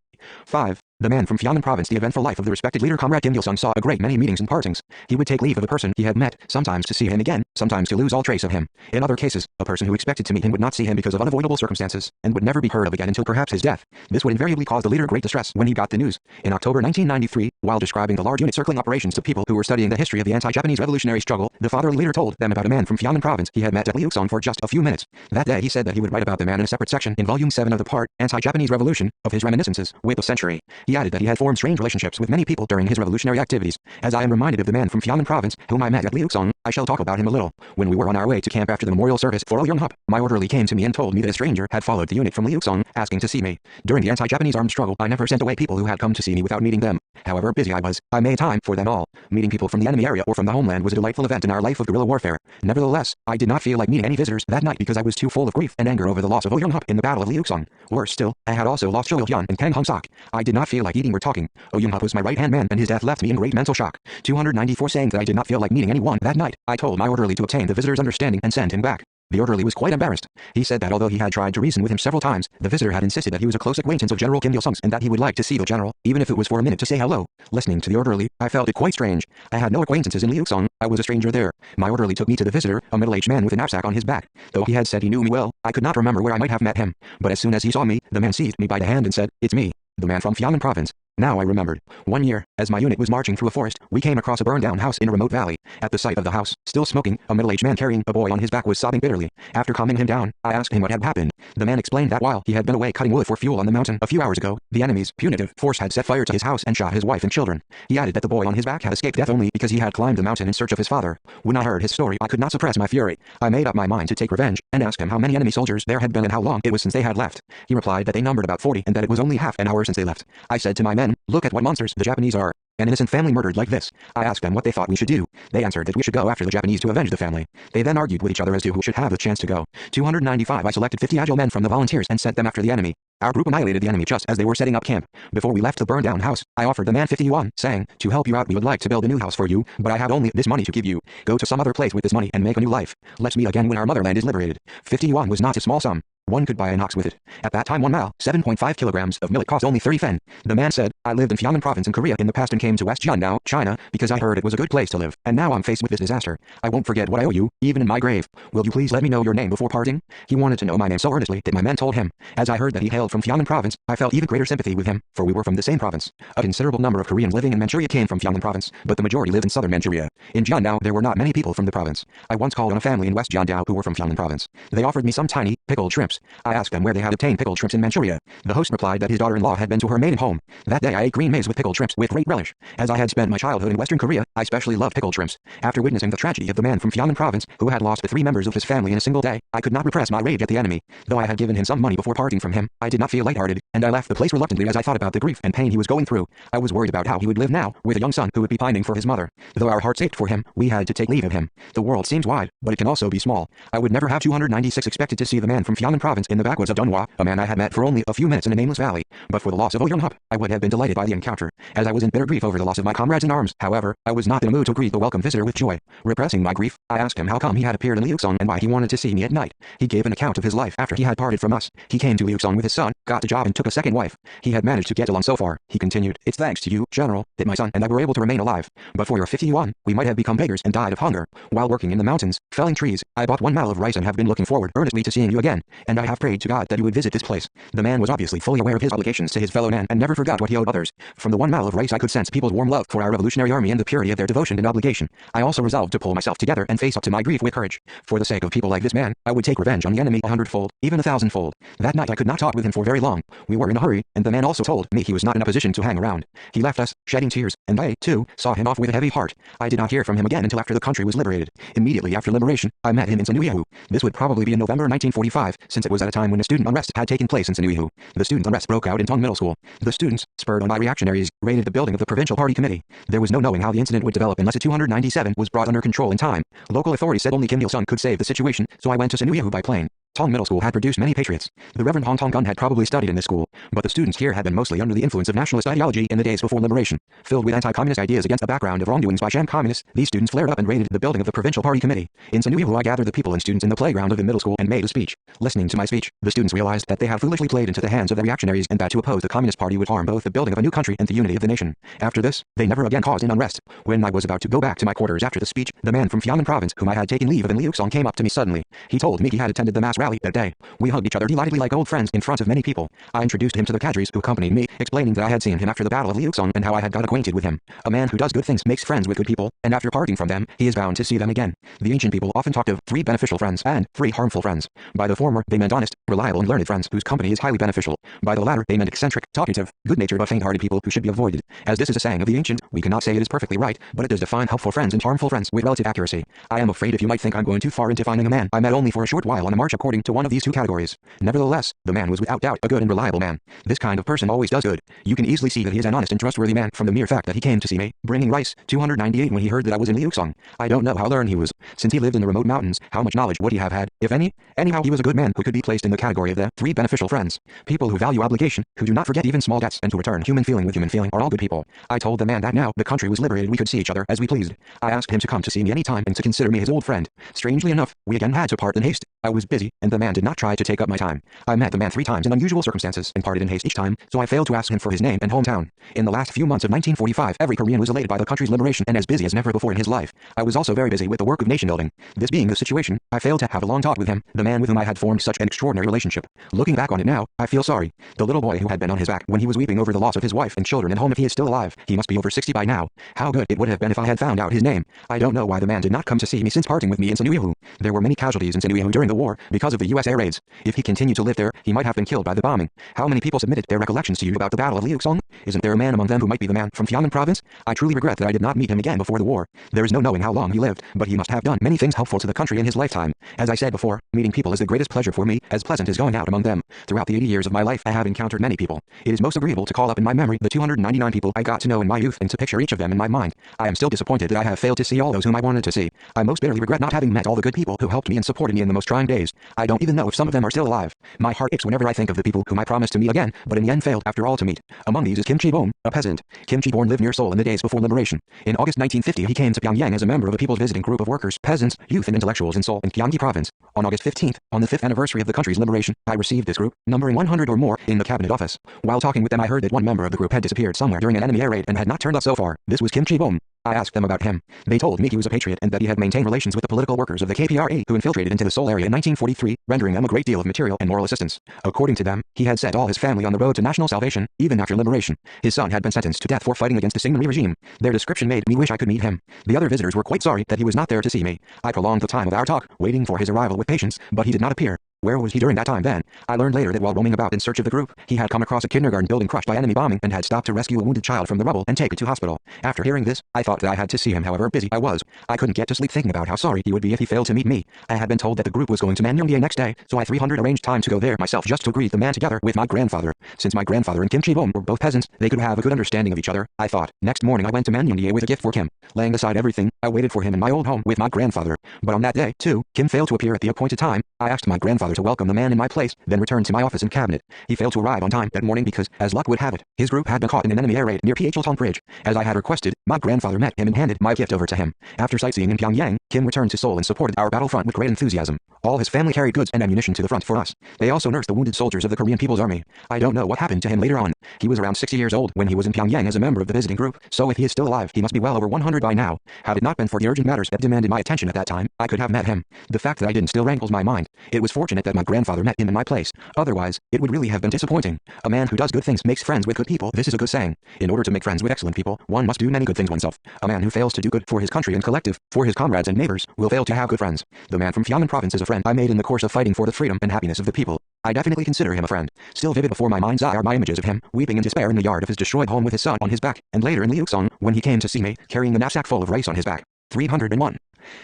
5. The man from Fujian province. The eventful life of the respected leader Comrade Kim Il-sung saw a great many meetings and partings. He would take leave of a person he had met, sometimes to see him again, sometimes to lose all trace of him. In other cases, a person who expected to meet him would not see him because of unavoidable circumstances, and would never be heard of again until perhaps his death. This would invariably cause the leader great distress when he got the news. In October 1993, While describing the large unit circling operations to people who were studying the history of the anti-Japanese revolutionary struggle, the fatherly leader told them about a man from Funan province he had met at Liuxiong for just a few minutes. That day he said that he would write about the man in a separate section in Volume 7 of the part, Anti-Japanese Revolution, of his Reminiscences, Whip of Century. He added that he had formed strange relationships with many people during his revolutionary activities. As I am reminded of the man from Funan province, whom I met at Liuxiong, I shall talk about him a little. When we were on our way to camp after the memorial service for Oyeonghup, my orderly came to me and told me that a stranger had followed the unit from Liuxiong, asking to see me. During the anti-Japanese armed struggle, I never sent away people who had come to see me without meeting them. However busy I was, I made time for them all. Meeting people from the enemy area or from the homeland was a delightful event in our life of guerrilla warfare. Nevertheless, I did not feel like meeting any visitors that night because I was too full of grief and anger over the loss of Oyeonghup in the Battle of Liuxiong. Worse still, I had also lost Choi and Kang Hong-sok. I did not feel like eating or talking. Oyeonghup was my right-hand man and his death left me in great mental shock. 294 saying that I did not feel like meeting anyone that night. I told my orderly to obtain the visitor's understanding and send him back. The orderly was quite embarrassed. He said that although he had tried to reason with him several times, the visitor had insisted that he was a close acquaintance of General Kim Il-sung's and that he would like to see the general, even if it was for a minute to say hello. Listening to the orderly, I felt it quite strange. I had no acquaintances in Liuxiong. I was a stranger there. My orderly took me to the visitor, a middle-aged man with a knapsack on his back. Though he had said he knew me well, I could not remember where I might have met him. But as soon as he saw me, the man seized me by the hand and said, "It's me, the man from Funan province." Now I remembered. One year, as my unit was marching through a forest, we came across a burned-down house in a remote valley. At the sight of the house, still smoking, a middle-aged man carrying a boy on his back was sobbing bitterly. After calming him down, I asked him what had happened. The man explained that while he had been away cutting wood for fuel on the mountain a few hours ago, the enemy's punitive force had set fire to his house and shot his wife and children. He added that the boy on his back had escaped death only because he had climbed the mountain in search of his father. When I heard his story, I could not suppress my fury. I made up my mind to take revenge, and asked him how many enemy soldiers there had been and how long it was since they had left. He replied that they numbered about 40 and that it was only half an hour since they left. I said to my men, "Look at what monsters the Japanese are. An innocent family murdered like this." I asked them what they thought we should do. They answered that we should go after the Japanese to avenge the family. They then argued with each other as to who should have the chance to go. 295 I selected 50 agile men from the volunteers and sent them after the enemy. Our group annihilated the enemy just as they were setting up camp. Before we left the burned-down house, I offered the man 50 yuan, saying, "To help you out we would like to build a new house for you, but I have only this money to give you. Go to some other place with this money and make a new life. Let's meet again when our motherland is liberated." 50 yuan was not a small sum. One could buy an ox with it. At that time 1 mao, 7.5 kilograms of millet cost only 30 fen. The man said, "I lived in Funan province in Korea in the past and came to West Jiandao, China, because I heard it was a good place to live, and now I'm faced with this disaster. I won't forget what I owe you, even in my grave. Will you please let me know your name before parting?" He wanted to know my name so earnestly that my men told him. As I heard that he hailed from Funan province, I felt even greater sympathy with him, for we were from the same province. A considerable number of Koreans living in Manchuria came from Funan province, but the majority lived in southern Manchuria. In Jiandao there were not many people from the province. I once called on a family in West Jiandao who were from Funan province. They offered me some tiny, pickled shrimps. I asked them where they had obtained pickled shrimps in Manchuria. The host replied that his daughter-in-law had been to her maiden home. That day I ate green maize with pickled shrimps with great relish. As I had spent my childhood in Western Korea, I especially loved pickled shrimps. After witnessing the tragedy of the man from Funan province, who had lost the 3 members of his family in a single day, I could not repress my rage at the enemy. Though I had given him some money before parting from him, I did not feel lighthearted, and I left the place reluctantly as I thought about the grief and pain he was going through. I was worried about how he would live now, with a young son who would be pining for his mother. Though our hearts ached for him, we had to take leave of him. The world seems wide, but it can also be small. I would never have 296 expected to see the man from Funan province in the backwoods of Dunhua, a man I had met for only a few minutes in a nameless valley. But for the loss of Oyeonghup, I would have been delighted by the encounter, as I was in bitter grief over the loss of my comrades in arms. However, I was not in a mood to greet the welcome visitor with joy. Repressing my grief, I asked him how come he had appeared in Liuxiong and why he wanted to see me at night. He gave an account of his life after he had parted from us. He came to Liuxiong with his son, got a job and took a second wife. He had managed to get along so far. He continued, "It's thanks to you, General, that my son and I were able to remain alive. But for your 51, we might have become beggars and died of hunger. While working in the mountains, felling trees, I bought 1 mile of rice and have been looking forward earnestly to seeing you again, and I have prayed to God that you would visit this place." The man was obviously fully aware of his obligations to his fellow man and never forgot what he owed others. From the 1 mile of rice I could sense people's warm love for our revolutionary army and the purity of their devotion and obligation. I also resolved to pull myself together and face up to my grief with courage. For the sake of people like this man, I would take revenge on the enemy 100-fold, even 1,000-fold. That night I could not talk with him for very long. We were in a hurry, and the man also told me he was not in a position to hang around. He left us, shedding tears, and I, too, saw him off with a heavy heart. I did not hear from him again until after the country was liberated. Immediately after liberation, I met him in Sanuihu. This would probably be in November 1945, since it was at a time when a student unrest had taken place in Sanuihu. The student unrest broke out in Tong Middle School. The students, spurred on by reactionaries, raided the building of the provincial party committee. There was no knowing how the incident would develop unless a 297 was brought under control in time. Local authorities said only Kim Il-sung could save the situation, so I went to Sanuihu by plane. Tong Middle School had produced many patriots. The Reverend Hong Tong-gun had probably studied in this school, but the students here had been mostly under the influence of nationalist ideology in the days before liberation. Filled with anti-communist ideas against a background of wrongdoings by sham communists, these students flared up and raided the building of the provincial party committee. In Sanuihu I gathered the people and students in the playground of the middle school and made a speech. Listening to my speech, the students realized that they had foolishly played into the hands of the reactionaries and that to oppose the Communist Party would harm both the building of a new country and the unity of the nation. After this, they never again caused an unrest. When I was about to go back to my quarters after the speech, the man from Funan province whom I had taken leave of in Liuxiong came up to me suddenly. He told me he had attended the mass rally rally that day. We hugged each other delightedly like old friends in front of many people. I introduced him to the cadres who accompanied me, explaining that I had seen him after the Battle of Liuxong and how I had got acquainted with him. A man who does good things makes friends with good people, and after parting from them, he is bound to see them again. The ancient people often talked of 3 beneficial friends and 3 harmful friends. By the former, they meant honest, reliable and learned friends whose company is highly beneficial. By the latter, they meant eccentric, talkative, good-natured but faint-hearted people who should be avoided. As this is a saying of the ancient, we cannot say it is perfectly right, but it does define helpful friends and harmful friends with relative accuracy. I am afraid if you might think I'm going too far in defining a man I met only for a short while on a march according to one of these 2 categories. Nevertheless, the man was without doubt a good and reliable man. This kind of person always does good. You can easily see that he is an honest and trustworthy man from the mere fact that he came to see me, bringing rice, 298 when he heard that I was in Liuxong. I don't know how learned he was. Since he lived in the remote mountains, how much knowledge would he have had, if any? Anyhow, he was a good man who could be placed in the category of the 3 beneficial friends. People who value obligation, who do not forget even small debts, and who return human feeling with human feeling are all good people. I told the man that now the country was liberated we could see each other as we pleased. I asked him to come to see me any time and to consider me his old friend. Strangely enough, we again had to part in haste. I was busy, and the man did not try to take up my time. I met the man 3 times in unusual circumstances and parted in haste each time, so I failed to ask him for his name and hometown. In the last few months of 1945, every Korean was elated by the country's liberation and as busy as never before in his life. I was also very busy with the work of nation building. This being the situation, I failed to have a long talk with him, the man with whom I had formed such an extraordinary relationship. Looking back on it now, I feel sorry. The little boy who had been on his back when he was weeping over the loss of his wife and children and home, if he is still alive, he must be over 60 by now. How good it would have been if I had found out his name. I don't know why the man did not come to see me since parting with me in Sinuihu. There were many casualties in Sinuihu during the war because of the U.S. air raids. If he continued to live there, he might have been killed by the bombing. How many people submitted their recollections to you about the Battle of Liuxong? Isn't there a man among them who might be the man from Fiannan province? I truly regret that I did not meet him again before the war. There is no knowing how long he lived, but he must have done many things helpful to the country in his lifetime. As I said before, meeting people is the greatest pleasure for me, as pleasant as going out among them. Throughout the 80 years of my life, I have encountered many people. It is most agreeable to call up in my memory the 299 people I got to know in my youth and to picture each of them in my mind. I am still disappointed that I have failed to see all those whom I wanted to see. I most bitterly regret not having met all the good people who helped me and supported me in the most trying days. I don't even know if some of them are still alive. My heart aches whenever I think of the people whom I promised to meet again, but in the end failed after all to meet. Among these is Kim Chi-bom, a peasant. Kim Chi-bom lived near Seoul in the days before liberation. In August 1950 he came to Pyongyang as a member of a people's visiting group of workers, peasants, youth and intellectuals in Seoul and Gyeonggi province. On August 15th, on the 5th anniversary of the country's liberation, I received this group, numbering 100 or more, in the cabinet office. While talking with them I heard that one member of the group had disappeared somewhere during an enemy air raid and had not turned up so far. This was Kim Chi-bom. I asked them about him. They told me he was a patriot and that he had maintained relations with the political workers of the KPRA who infiltrated into the Seoul area in 1943, rendering them a great deal of material and moral assistance. According to them, he had set all his family on the road to national salvation, even after liberation. His son had been sentenced to death for fighting against the Syngman regime. Their description made me wish I could meet him. The other visitors were quite sorry that he was not there to see me. I prolonged the time of our talk, waiting for his arrival with patience, but he did not appear. Where was he during that time then? I learned later that while roaming about in search of the group, he had come across a kindergarten building crushed by enemy bombing and had stopped to rescue a wounded child from the rubble and take it to hospital. After hearing this, I thought that I had to see him however busy I was. I couldn't get to sleep thinking about how sorry he would be if he failed to meet me. I had been told that the group was going to Manyongdae next day, so I 300 arranged time to go there myself just to greet the man together with my grandfather. Since my grandfather and Kim Chi-bom were both peasants, they could have a good understanding of each other, I thought. Next morning I went to Manyongdae with a gift for Kim. Laying aside everything, I waited for him in my old home with my grandfather. But on that day, too, Kim failed to appear at the appointed time. I asked my grandfather to welcome the man in my place, then returned to my office and cabinet. He failed to arrive on time that morning because, as luck would have it, his group had been caught in an enemy air raid near Philtong Bridge. As I had requested, my grandfather met him and handed my gift over to him. After sightseeing in Pyongyang, Kim returned to Seoul and supported our battlefront with great enthusiasm. All his family carried goods and ammunition to the front for us. They also nursed the wounded soldiers of the Korean People's Army. I don't know what happened to him later on. He was around 60 years old when he was in Pyongyang as a member of the visiting group, so if he is still alive, he must be well over 100 by now. Had it not been for the urgent matters that demanded my attention at that time, I could have met him. The fact that I didn't still rankles my mind. It was fortunate that my grandfather met him in my place. Otherwise, it would really have been disappointing. A man who does good things makes friends with good people. This is a good saying. In order to make friends with excellent people, one must do many good things oneself. A man who fails to do good for his country and collective, for his comrades and neighbors, will fail to have good friends. The man from Fiannan province is a friend I made in the course of fighting for the freedom and happiness of the people. I definitely consider him a friend. Still vivid before my mind's eye are my images of him, weeping in despair in the yard of his destroyed home with his son on his back, and later in Liuxong, when he came to see me, carrying the knapsack full of rice on his back. 301.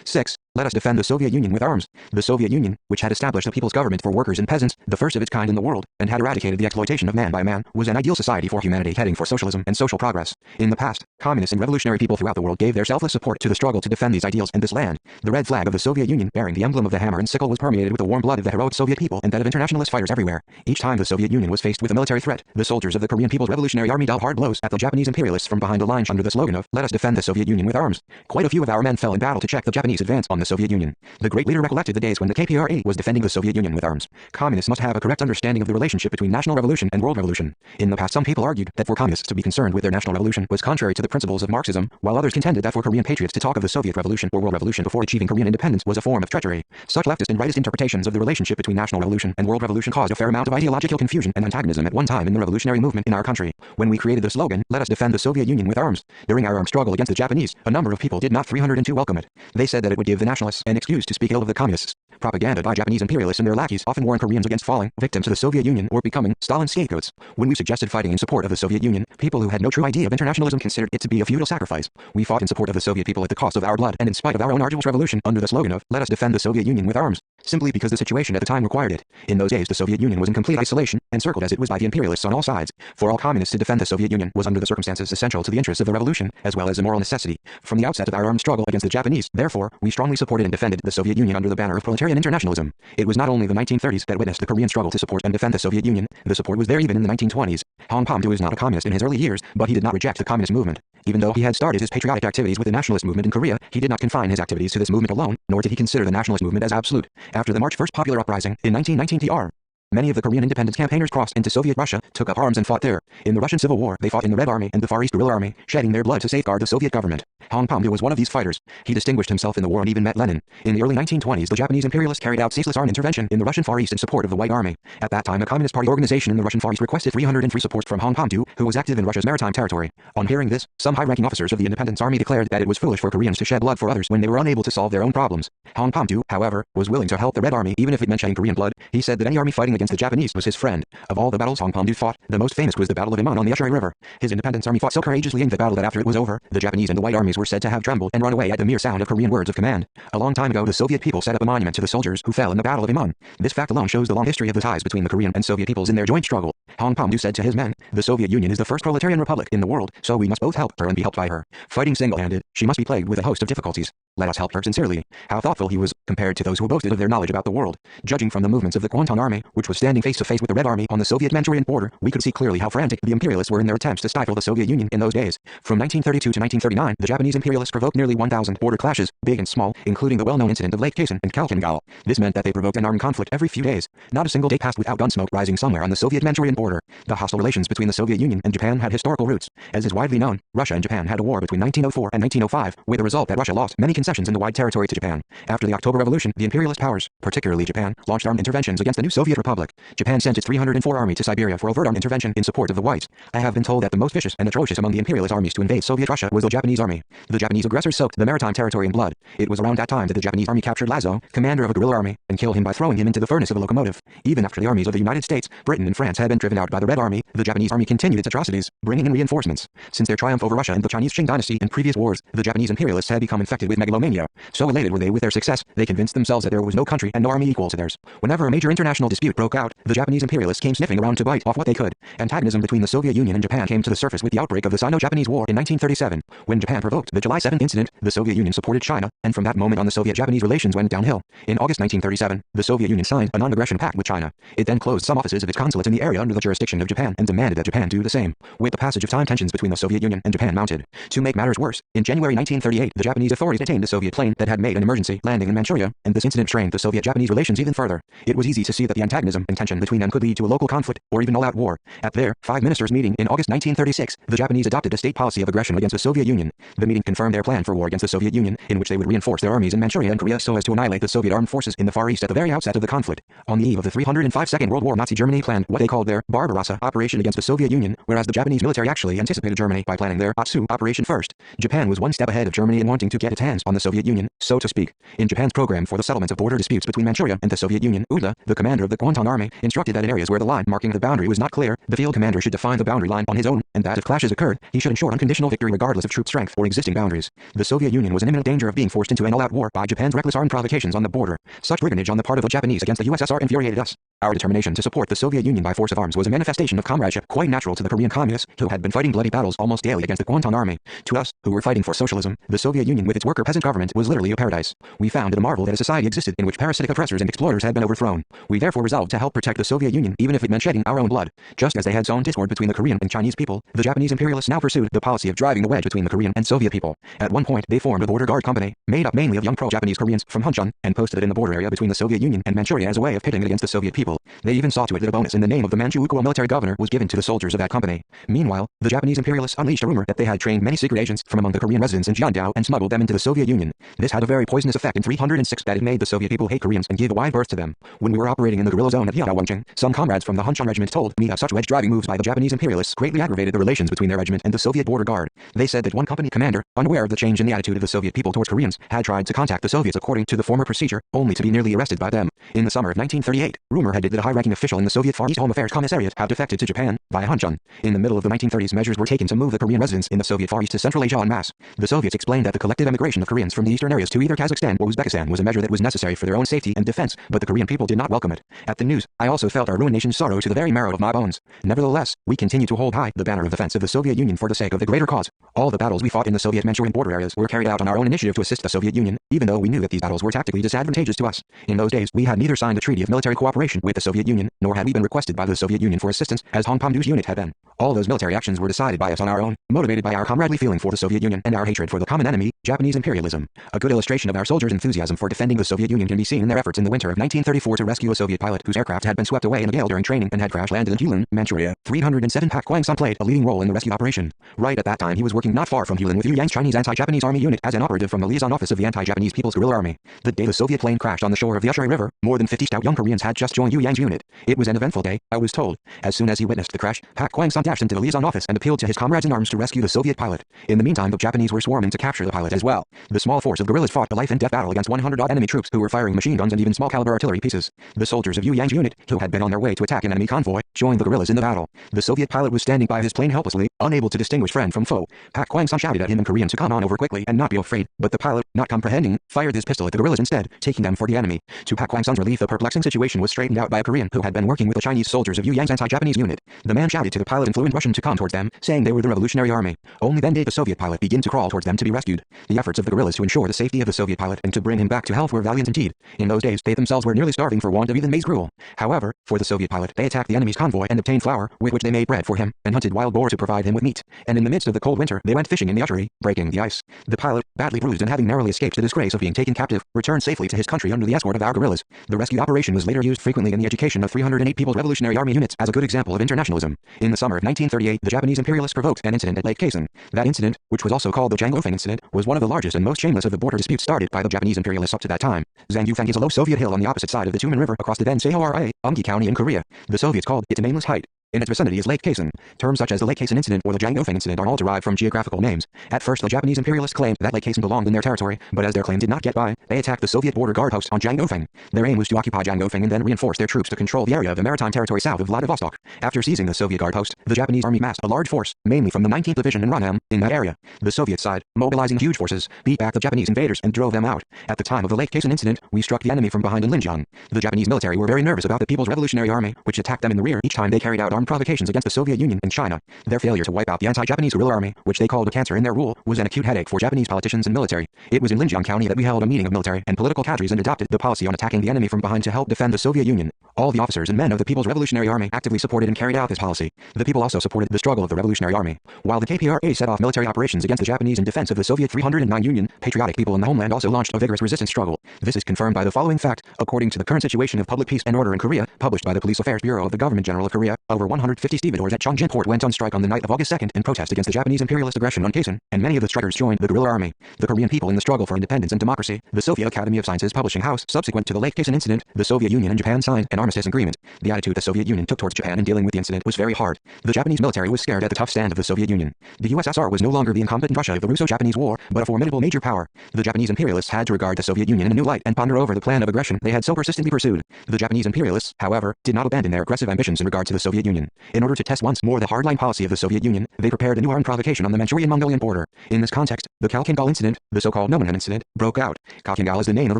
6. Let us defend the Soviet Union with arms. The Soviet Union, which had established a people's government for workers and peasants, the first of its kind in the world, and had eradicated the exploitation of man by man, was an ideal society for humanity heading for socialism and social progress. In the past, communist and revolutionary people throughout the world gave their selfless support to the struggle to defend these ideals and this land. The red flag of the Soviet Union, bearing the emblem of the hammer and sickle, was permeated with the warm blood of the heroic Soviet people and that of internationalist fighters everywhere. Each time the Soviet Union was faced with a military threat, the soldiers of the Korean People's Revolutionary Army dealt hard blows at the Japanese imperialists from behind the lines under the slogan of, "Let us defend the Soviet Union with arms." Quite a few of our men fell in battle to check the Japanese advance on the Soviet Union. The great leader recollected the days when the KPRA was defending the Soviet Union with arms. Communists must have a correct understanding of the relationship between national revolution and world revolution. In the past, some people argued that for communists to be concerned with their national revolution was contrary to the principles of Marxism, while others contended that for Korean patriots to talk of the Soviet revolution or world revolution before achieving Korean independence was a form of treachery. Such leftist and rightist interpretations of the relationship between national revolution and world revolution caused a fair amount of ideological confusion and antagonism at one time in the revolutionary movement in our country. When we created the slogan, "Let us defend the Soviet Union with arms," during our armed struggle against the Japanese, a number of people did not 302 welcome it. They said that it would give the nationalists an excuse to speak ill of the communists. Propaganda by Japanese imperialists and their lackeys often warned Koreans against falling victim to the Soviet Union or becoming Stalin's scapegoats. When we suggested fighting in support of the Soviet Union, people who had no true idea of internationalism considered it to be a futile sacrifice. We fought in support of the Soviet people at the cost of our blood and in spite of our own arduous revolution under the slogan of "Let us defend the Soviet Union with arms," simply because the situation at the time required it. In those days, the Soviet Union was in complete isolation, encircled as it was by the imperialists on all sides. For all communists to defend the Soviet Union was under the circumstances essential to the interests of the revolution, as well as a moral necessity. From the outset of our armed struggle against the Japanese, therefore, we strongly supported and defended the Soviet Union under the banner of proletarian internationalism. It was not only the 1930s that witnessed the Korean struggle to support and defend the Soviet Union, the support was there even in the 1920s. Hong Pom-do was not a communist in his early years, but he did not reject the communist movement. Even though he had started his patriotic activities with the nationalist movement in Korea, he did not confine his activities to this movement alone, nor did he consider the nationalist movement as absolute. After the March 1st popular uprising, in 1919 tr. Many of the Korean independence campaigners crossed into Soviet Russia, took up arms and fought there. In the Russian Civil War, they fought in the Red Army and the Far East Guerrilla Army, shedding their blood to safeguard the Soviet government. Hong Pom-do was one of these fighters. He distinguished himself in the war and even met Lenin. In the early 1920s, the Japanese imperialists carried out ceaseless armed intervention in the Russian Far East in support of the White Army. At that time, a Communist Party organization in the Russian Far East requested 303 support from Hong Pom-do, who was active in Russia's maritime territory. On hearing this, some high-ranking officers of the Independence Army declared that it was foolish for Koreans to shed blood for others when they were unable to solve their own problems. Hong Pom-do, however, was willing to help the Red Army even if it meant shedding Korean blood. He said that any army fighting against the Japanese was his friend. Of all the battles Hong Pom-do fought, the most famous was the Battle of Iman on the Ushari River. His independence army fought so courageously in the battle that after it was over, the Japanese and the White armies were said to have trembled and run away at the mere sound of Korean words of command. A long time ago, the Soviet people set up a monument to the soldiers who fell in the Battle of Iman. This fact alone shows the long history of the ties between the Korean and Soviet peoples in their joint struggle. Hong Pom-do said to his men, "The Soviet Union is the first proletarian republic in the world, so we must both help her and be helped by her. Fighting single-handed, she must be plagued with a host of difficulties. Let us help her sincerely." How thoughtful he was, compared to those who boasted of their knowledge about the world. Judging from the movements of the Kwantung Army, which was standing face to face with the Red Army on the Soviet-Manchurian border, we could see clearly how frantic the imperialists were in their attempts to stifle the Soviet Union in those days. From 1932 to 1939, the Japanese imperialists provoked nearly 1,000 border clashes, big and small, including the well-known incident of Lake Khasin and Khalkhin-Gao. This meant that they provoked an armed conflict every few days. Not a single day passed without gun smoke rising somewhere on the Soviet-Manchurian border. The hostile relations between the Soviet Union and Japan had historical roots. As is widely known, Russia and Japan had a war between 1904 and 1905, with the result that Russia lost many concessions in the wide territory to Japan. After the October Revolution, the imperialist powers, particularly Japan, launched armed interventions against the new Soviet Republic. Japan sent its 304 Army to Siberia for overt armed intervention in support of the whites. I have been told that the most vicious and atrocious among the imperialist armies to invade Soviet Russia was the Japanese army. The Japanese aggressors soaked the maritime territory in blood. It was around that time that the Japanese army captured Lazo, commander of a guerrilla army, and killed him by throwing him into the furnace of a locomotive. Even after the armies of the United States, Britain, and France had been driven out by the Red Army, the Japanese army continued its atrocities, bringing in reinforcements. Since their triumph over Russia and the Chinese Qing dynasty in previous wars, the Japanese imperialists had become infected with megalomania. So elated were they with their success, they convinced themselves that there was no country and no army equal to theirs. Whenever a major international dispute broke out, the Japanese imperialists came sniffing around to bite off what they could. Antagonism between the Soviet Union and Japan came to the surface with the outbreak of the Sino-Japanese War in 1937. When Japan provoked the July 7th incident, the Soviet Union supported China, and from that moment on the Soviet-Japanese relations went downhill. In August 1937, the Soviet Union signed a non-aggression pact with China. It then closed some offices of its consulates in the area under the jurisdiction of Japan and demanded that Japan do the same. With the passage of time, tensions between the Soviet Union and Japan mounted. To make matters worse, in January 1938, the Japanese authorities detained a Soviet plane that had made an emergency landing in Manchuria, and this incident strained the Soviet-Japanese relations even further. It was easy to see that the antagonism and tension between them could lead to a local conflict or even all-out war. At their five ministers meeting in August 1936, the Japanese adopted a state policy of aggression against the Soviet Union. The meeting confirmed their plan for war against the Soviet Union, in which they would reinforce their armies in Manchuria and Korea so as to annihilate the Soviet armed forces in the Far East at the very outset of the conflict. On the eve of the 305 Second World War, Nazi Germany planned what they called their Barbarossa operation against the Soviet Union, whereas the Japanese military actually anticipated Germany by planning their Atsu operation first. Japan was one step ahead of Germany in wanting to get its hands on the Soviet Union, so to speak. In Japan's program for the settlement of border disputes between Manchuria and the Soviet Union, Uda, the commander of the Kwantung Army, instructed that in areas where the line marking the boundary was not clear, the field commander should define the boundary line on his own, and that if clashes occurred, he should ensure unconditional victory regardless of troop strength or existing boundaries. The Soviet Union was in imminent danger of being forced into an all-out war by Japan's reckless armed provocations on the border. Such brigandage on the part of the Japanese against the USSR infuriated us. Our determination to support the Soviet Union by force of arms was a manifestation of comradeship quite natural to the Korean communists, who had been fighting bloody battles almost daily against the Kwantan army. To us, who were fighting for socialism, the Soviet Union with its worker peasant government was literally a paradise. We found it a marvel that a society existed in which parasitic oppressors and exploiters had been overthrown. We therefore resolved to help protect the Soviet Union, even if it meant shedding our own blood. Just as they had sown discord between the Korean and Chinese people, the Japanese imperialists now pursued the policy of driving the wedge between the Korean and Soviet people. At one point, they formed a border guard company, made up mainly of young pro-Japanese Koreans from Hunchun, and posted it in the border area between the Soviet Union and Manchuria as a way of pitting it against the Soviet people. They even saw to it that a bonus in the name of the Manchu military governor was given to the soldiers of that company. Meanwhile, the Japanese imperialists unleashed a rumor that they had trained many secret agents from among the Korean residents in Jiandao and smuggled them into the Soviet Union. This had a very poisonous effect in 306 that it made the Soviet people hate Koreans and give a wide berth to them. When we were operating in the guerrilla zone at Yaowangsing, some comrades from the Hunchun regiment told me that such wedge-driving moves by the Japanese imperialists greatly aggravated the relations between their regiment and the Soviet border guard. They said that one company commander, unaware of the change in the attitude of the Soviet people towards Koreans, had tried to contact the Soviets according to the former procedure, only to be nearly arrested by them. In the summer of 1938, rumor had it that a high-ranking official in the Soviet Far East Home Affairs Commissariat had defected to Japan via Hunchun. In the middle of the 1930s, measures were taken to move the Korean residents in the Soviet Far East to Central Asia en masse. The Soviets explained that the collective emigration of Koreans from the eastern areas to either Kazakhstan or Uzbekistan was a measure that was necessary for their own safety and defense, but the Korean people did not welcome it. At the news, I also felt our ruined nation's sorrow to the very marrow of my bones. Nevertheless, we continue to hold high the banner of defense of the Soviet Union for the sake of the greater cause. All the battles we fought in the Soviet Manchurian border areas were carried out on our own initiative to assist the Soviet Union, even though we knew that these battles were tactically disadvantageous to us. In those days, we had neither signed a treaty of military cooperation with the Soviet Union, nor had we been requested by the Soviet Union for assistance, as Hong Pomdu's unit had been. All those military actions were decided by us on our own, motivated by our comradely feeling for the Soviet Union and our hatred for the common enemy, Japanese imperialism. A good illustration of our soldiers' enthusiasm for defending the Soviet Union can be seen in their efforts in the winter of 1934 to rescue a Soviet pilot whose aircraft had been swept away in a gale during training and had crash-landed in Hulun, Manchuria. 307 Pak Kwang-sun played a leading role in the rescue operation. Right at that time, he was working not far from Hulun with Yu Yang's Chinese anti-Japanese army unit as an operative from the liaison office of the anti-Japanese People's Guerrilla Army. The day the Soviet plane crashed on the shore of the Ushuaia River, more than 50 stout young Koreans had just joined Yu Yang's unit. It was an eventful day, I was told. As soon as he witnessed the crash, Pak Kwang-sun dashed into the liaison office and appealed to his comrades in arms to rescue the Soviet pilot. In the meantime, the Japanese were swarming to capture the pilot as well. The small force of guerrillas fought a life-and-death battle against 100-odd enemy troops who were firing machine guns and even small-caliber artillery pieces. The soldiers of Yu Yang's unit, who had been on their way to attack an enemy convoy, joined the guerrillas in the battle. The Soviet pilot was standing by his plane helplessly, unable to distinguish friend from foe. Pak Kwang-sun shouted at him in Korean to come on over quickly and not be afraid, but the pilot, not comprehending, fired his pistol at the guerrillas instead, taking them for the enemy. To Pak Kwang-sun's relief, the perplexing situation was straightened out by a Korean who had been working with the Chinese soldiers of Yu Yang's anti-Japanese unit. The man shouted to the pilot in fluent Russian to come towards them, saying they were the Revolutionary Army. Only then did the Soviet pilot begin to crawl towards them to be rescued. The efforts of the guerrillas to ensure the safety of the Soviet pilot and to bring him back to health were valiant indeed. In those days, they themselves were nearly starving for want of even maize gruel. However, for the Soviet pilot, they attacked the enemy's convoy and obtained flour, with which they made bread for him, and hunted wild boar to provide him with meat. And in the midst of the cold winter, they went fishing in the Ushuaia, breaking the ice. The pilot, badly bruised and having narrowly escaped the disgrace of being taken captive, returned safely to his country under the escort of our guerrillas. The rescue operation was later used frequently in the education of 308 People's Revolutionary Army units as a good example of internationalism. In the summer of 1938, the Japanese imperialists provoked an incident at Lake Khasin. That incident, which was also called the Zhang Yufeng incident, was one of the largest and most shameless of the border disputes started by the Japanese imperialists up to that time. Zhang Yufeng is a low Soviet hill on the opposite side of the Tumen River across the then Seoria, Umgi County in Korea. The Soviets called it a nameless height. In its vicinity is Lake Khasin. Terms such as the Lake Khasin incident or the Zhang Yufeng incident are all derived from geographical names. At first, the Japanese imperialists claimed that Lake Khasin belonged in their territory, but as their claim did not get by, they attacked the Soviet border guard post on Zhang Yufeng. Their aim was to occupy Zhang Yufeng and then reinforce their troops to control the area of the maritime territory south of Vladivostok. After seizing the Soviet guard post, the Japanese army massed a large force, mainly from the 19th Division in Ranam, in that area. The Soviet side, mobilizing huge forces, beat back the Japanese invaders and drove them out. At the time of the Lake Khasin incident, we struck the enemy from behind in Linjiang. The Japanese military were very nervous about the People's Revolutionary Army, which attacked them in the rear each time they carried out armed provocations against the Soviet Union and China. Their failure to wipe out the anti-Japanese guerrilla army, which they called a cancer in their rule, was an acute headache for Japanese politicians and military. It was in Linjiang County that we held a meeting of military and political cadres and adopted the policy on attacking the enemy from behind to help defend the Soviet Union. All the officers and men of the People's Revolutionary Army actively supported and carried out this policy. The people also supported the struggle of the Revolutionary Army. While the KPRA set off military operations against the Japanese in defense of the Soviet 309 Union, patriotic people in the homeland also launched a vigorous resistance struggle. This is confirmed by the following fact. According to the current situation of public peace and order in Korea, published by the Police Affairs Bureau of the Government General of Korea, over 150 stevedores at Chongjin Port went on strike on the night of August 2nd in protest against the Japanese imperialist aggression on Khasin, and many of the strikers joined the guerrilla army. The Korean people in the struggle for independence and democracy, the Soviet Academy of Sciences Publishing House, subsequent to the Lake Khasin incident, the Soviet Union and Japan signed an armistice agreement. The attitude the Soviet Union took towards Japan in dealing with the incident was very hard. The Japanese military was scared at the tough stand of the Soviet Union. The USSR was no longer the incompetent Russia of the Russo-Japanese War, but a formidable major power. The Japanese imperialists had to regard the Soviet Union in a new light and ponder over the plan of aggression they had so persistently pursued. The Japanese imperialists, however, did not abandon their aggressive ambitions in regard to the Soviet Union. Union. In order to test once more the hardline policy of the Soviet Union, they prepared a new armed provocation on the Manchurian-Mongolian border. In this context, the Khalkhin incident, the so-called Nomonhan incident, broke out. Khalkhin is the name of a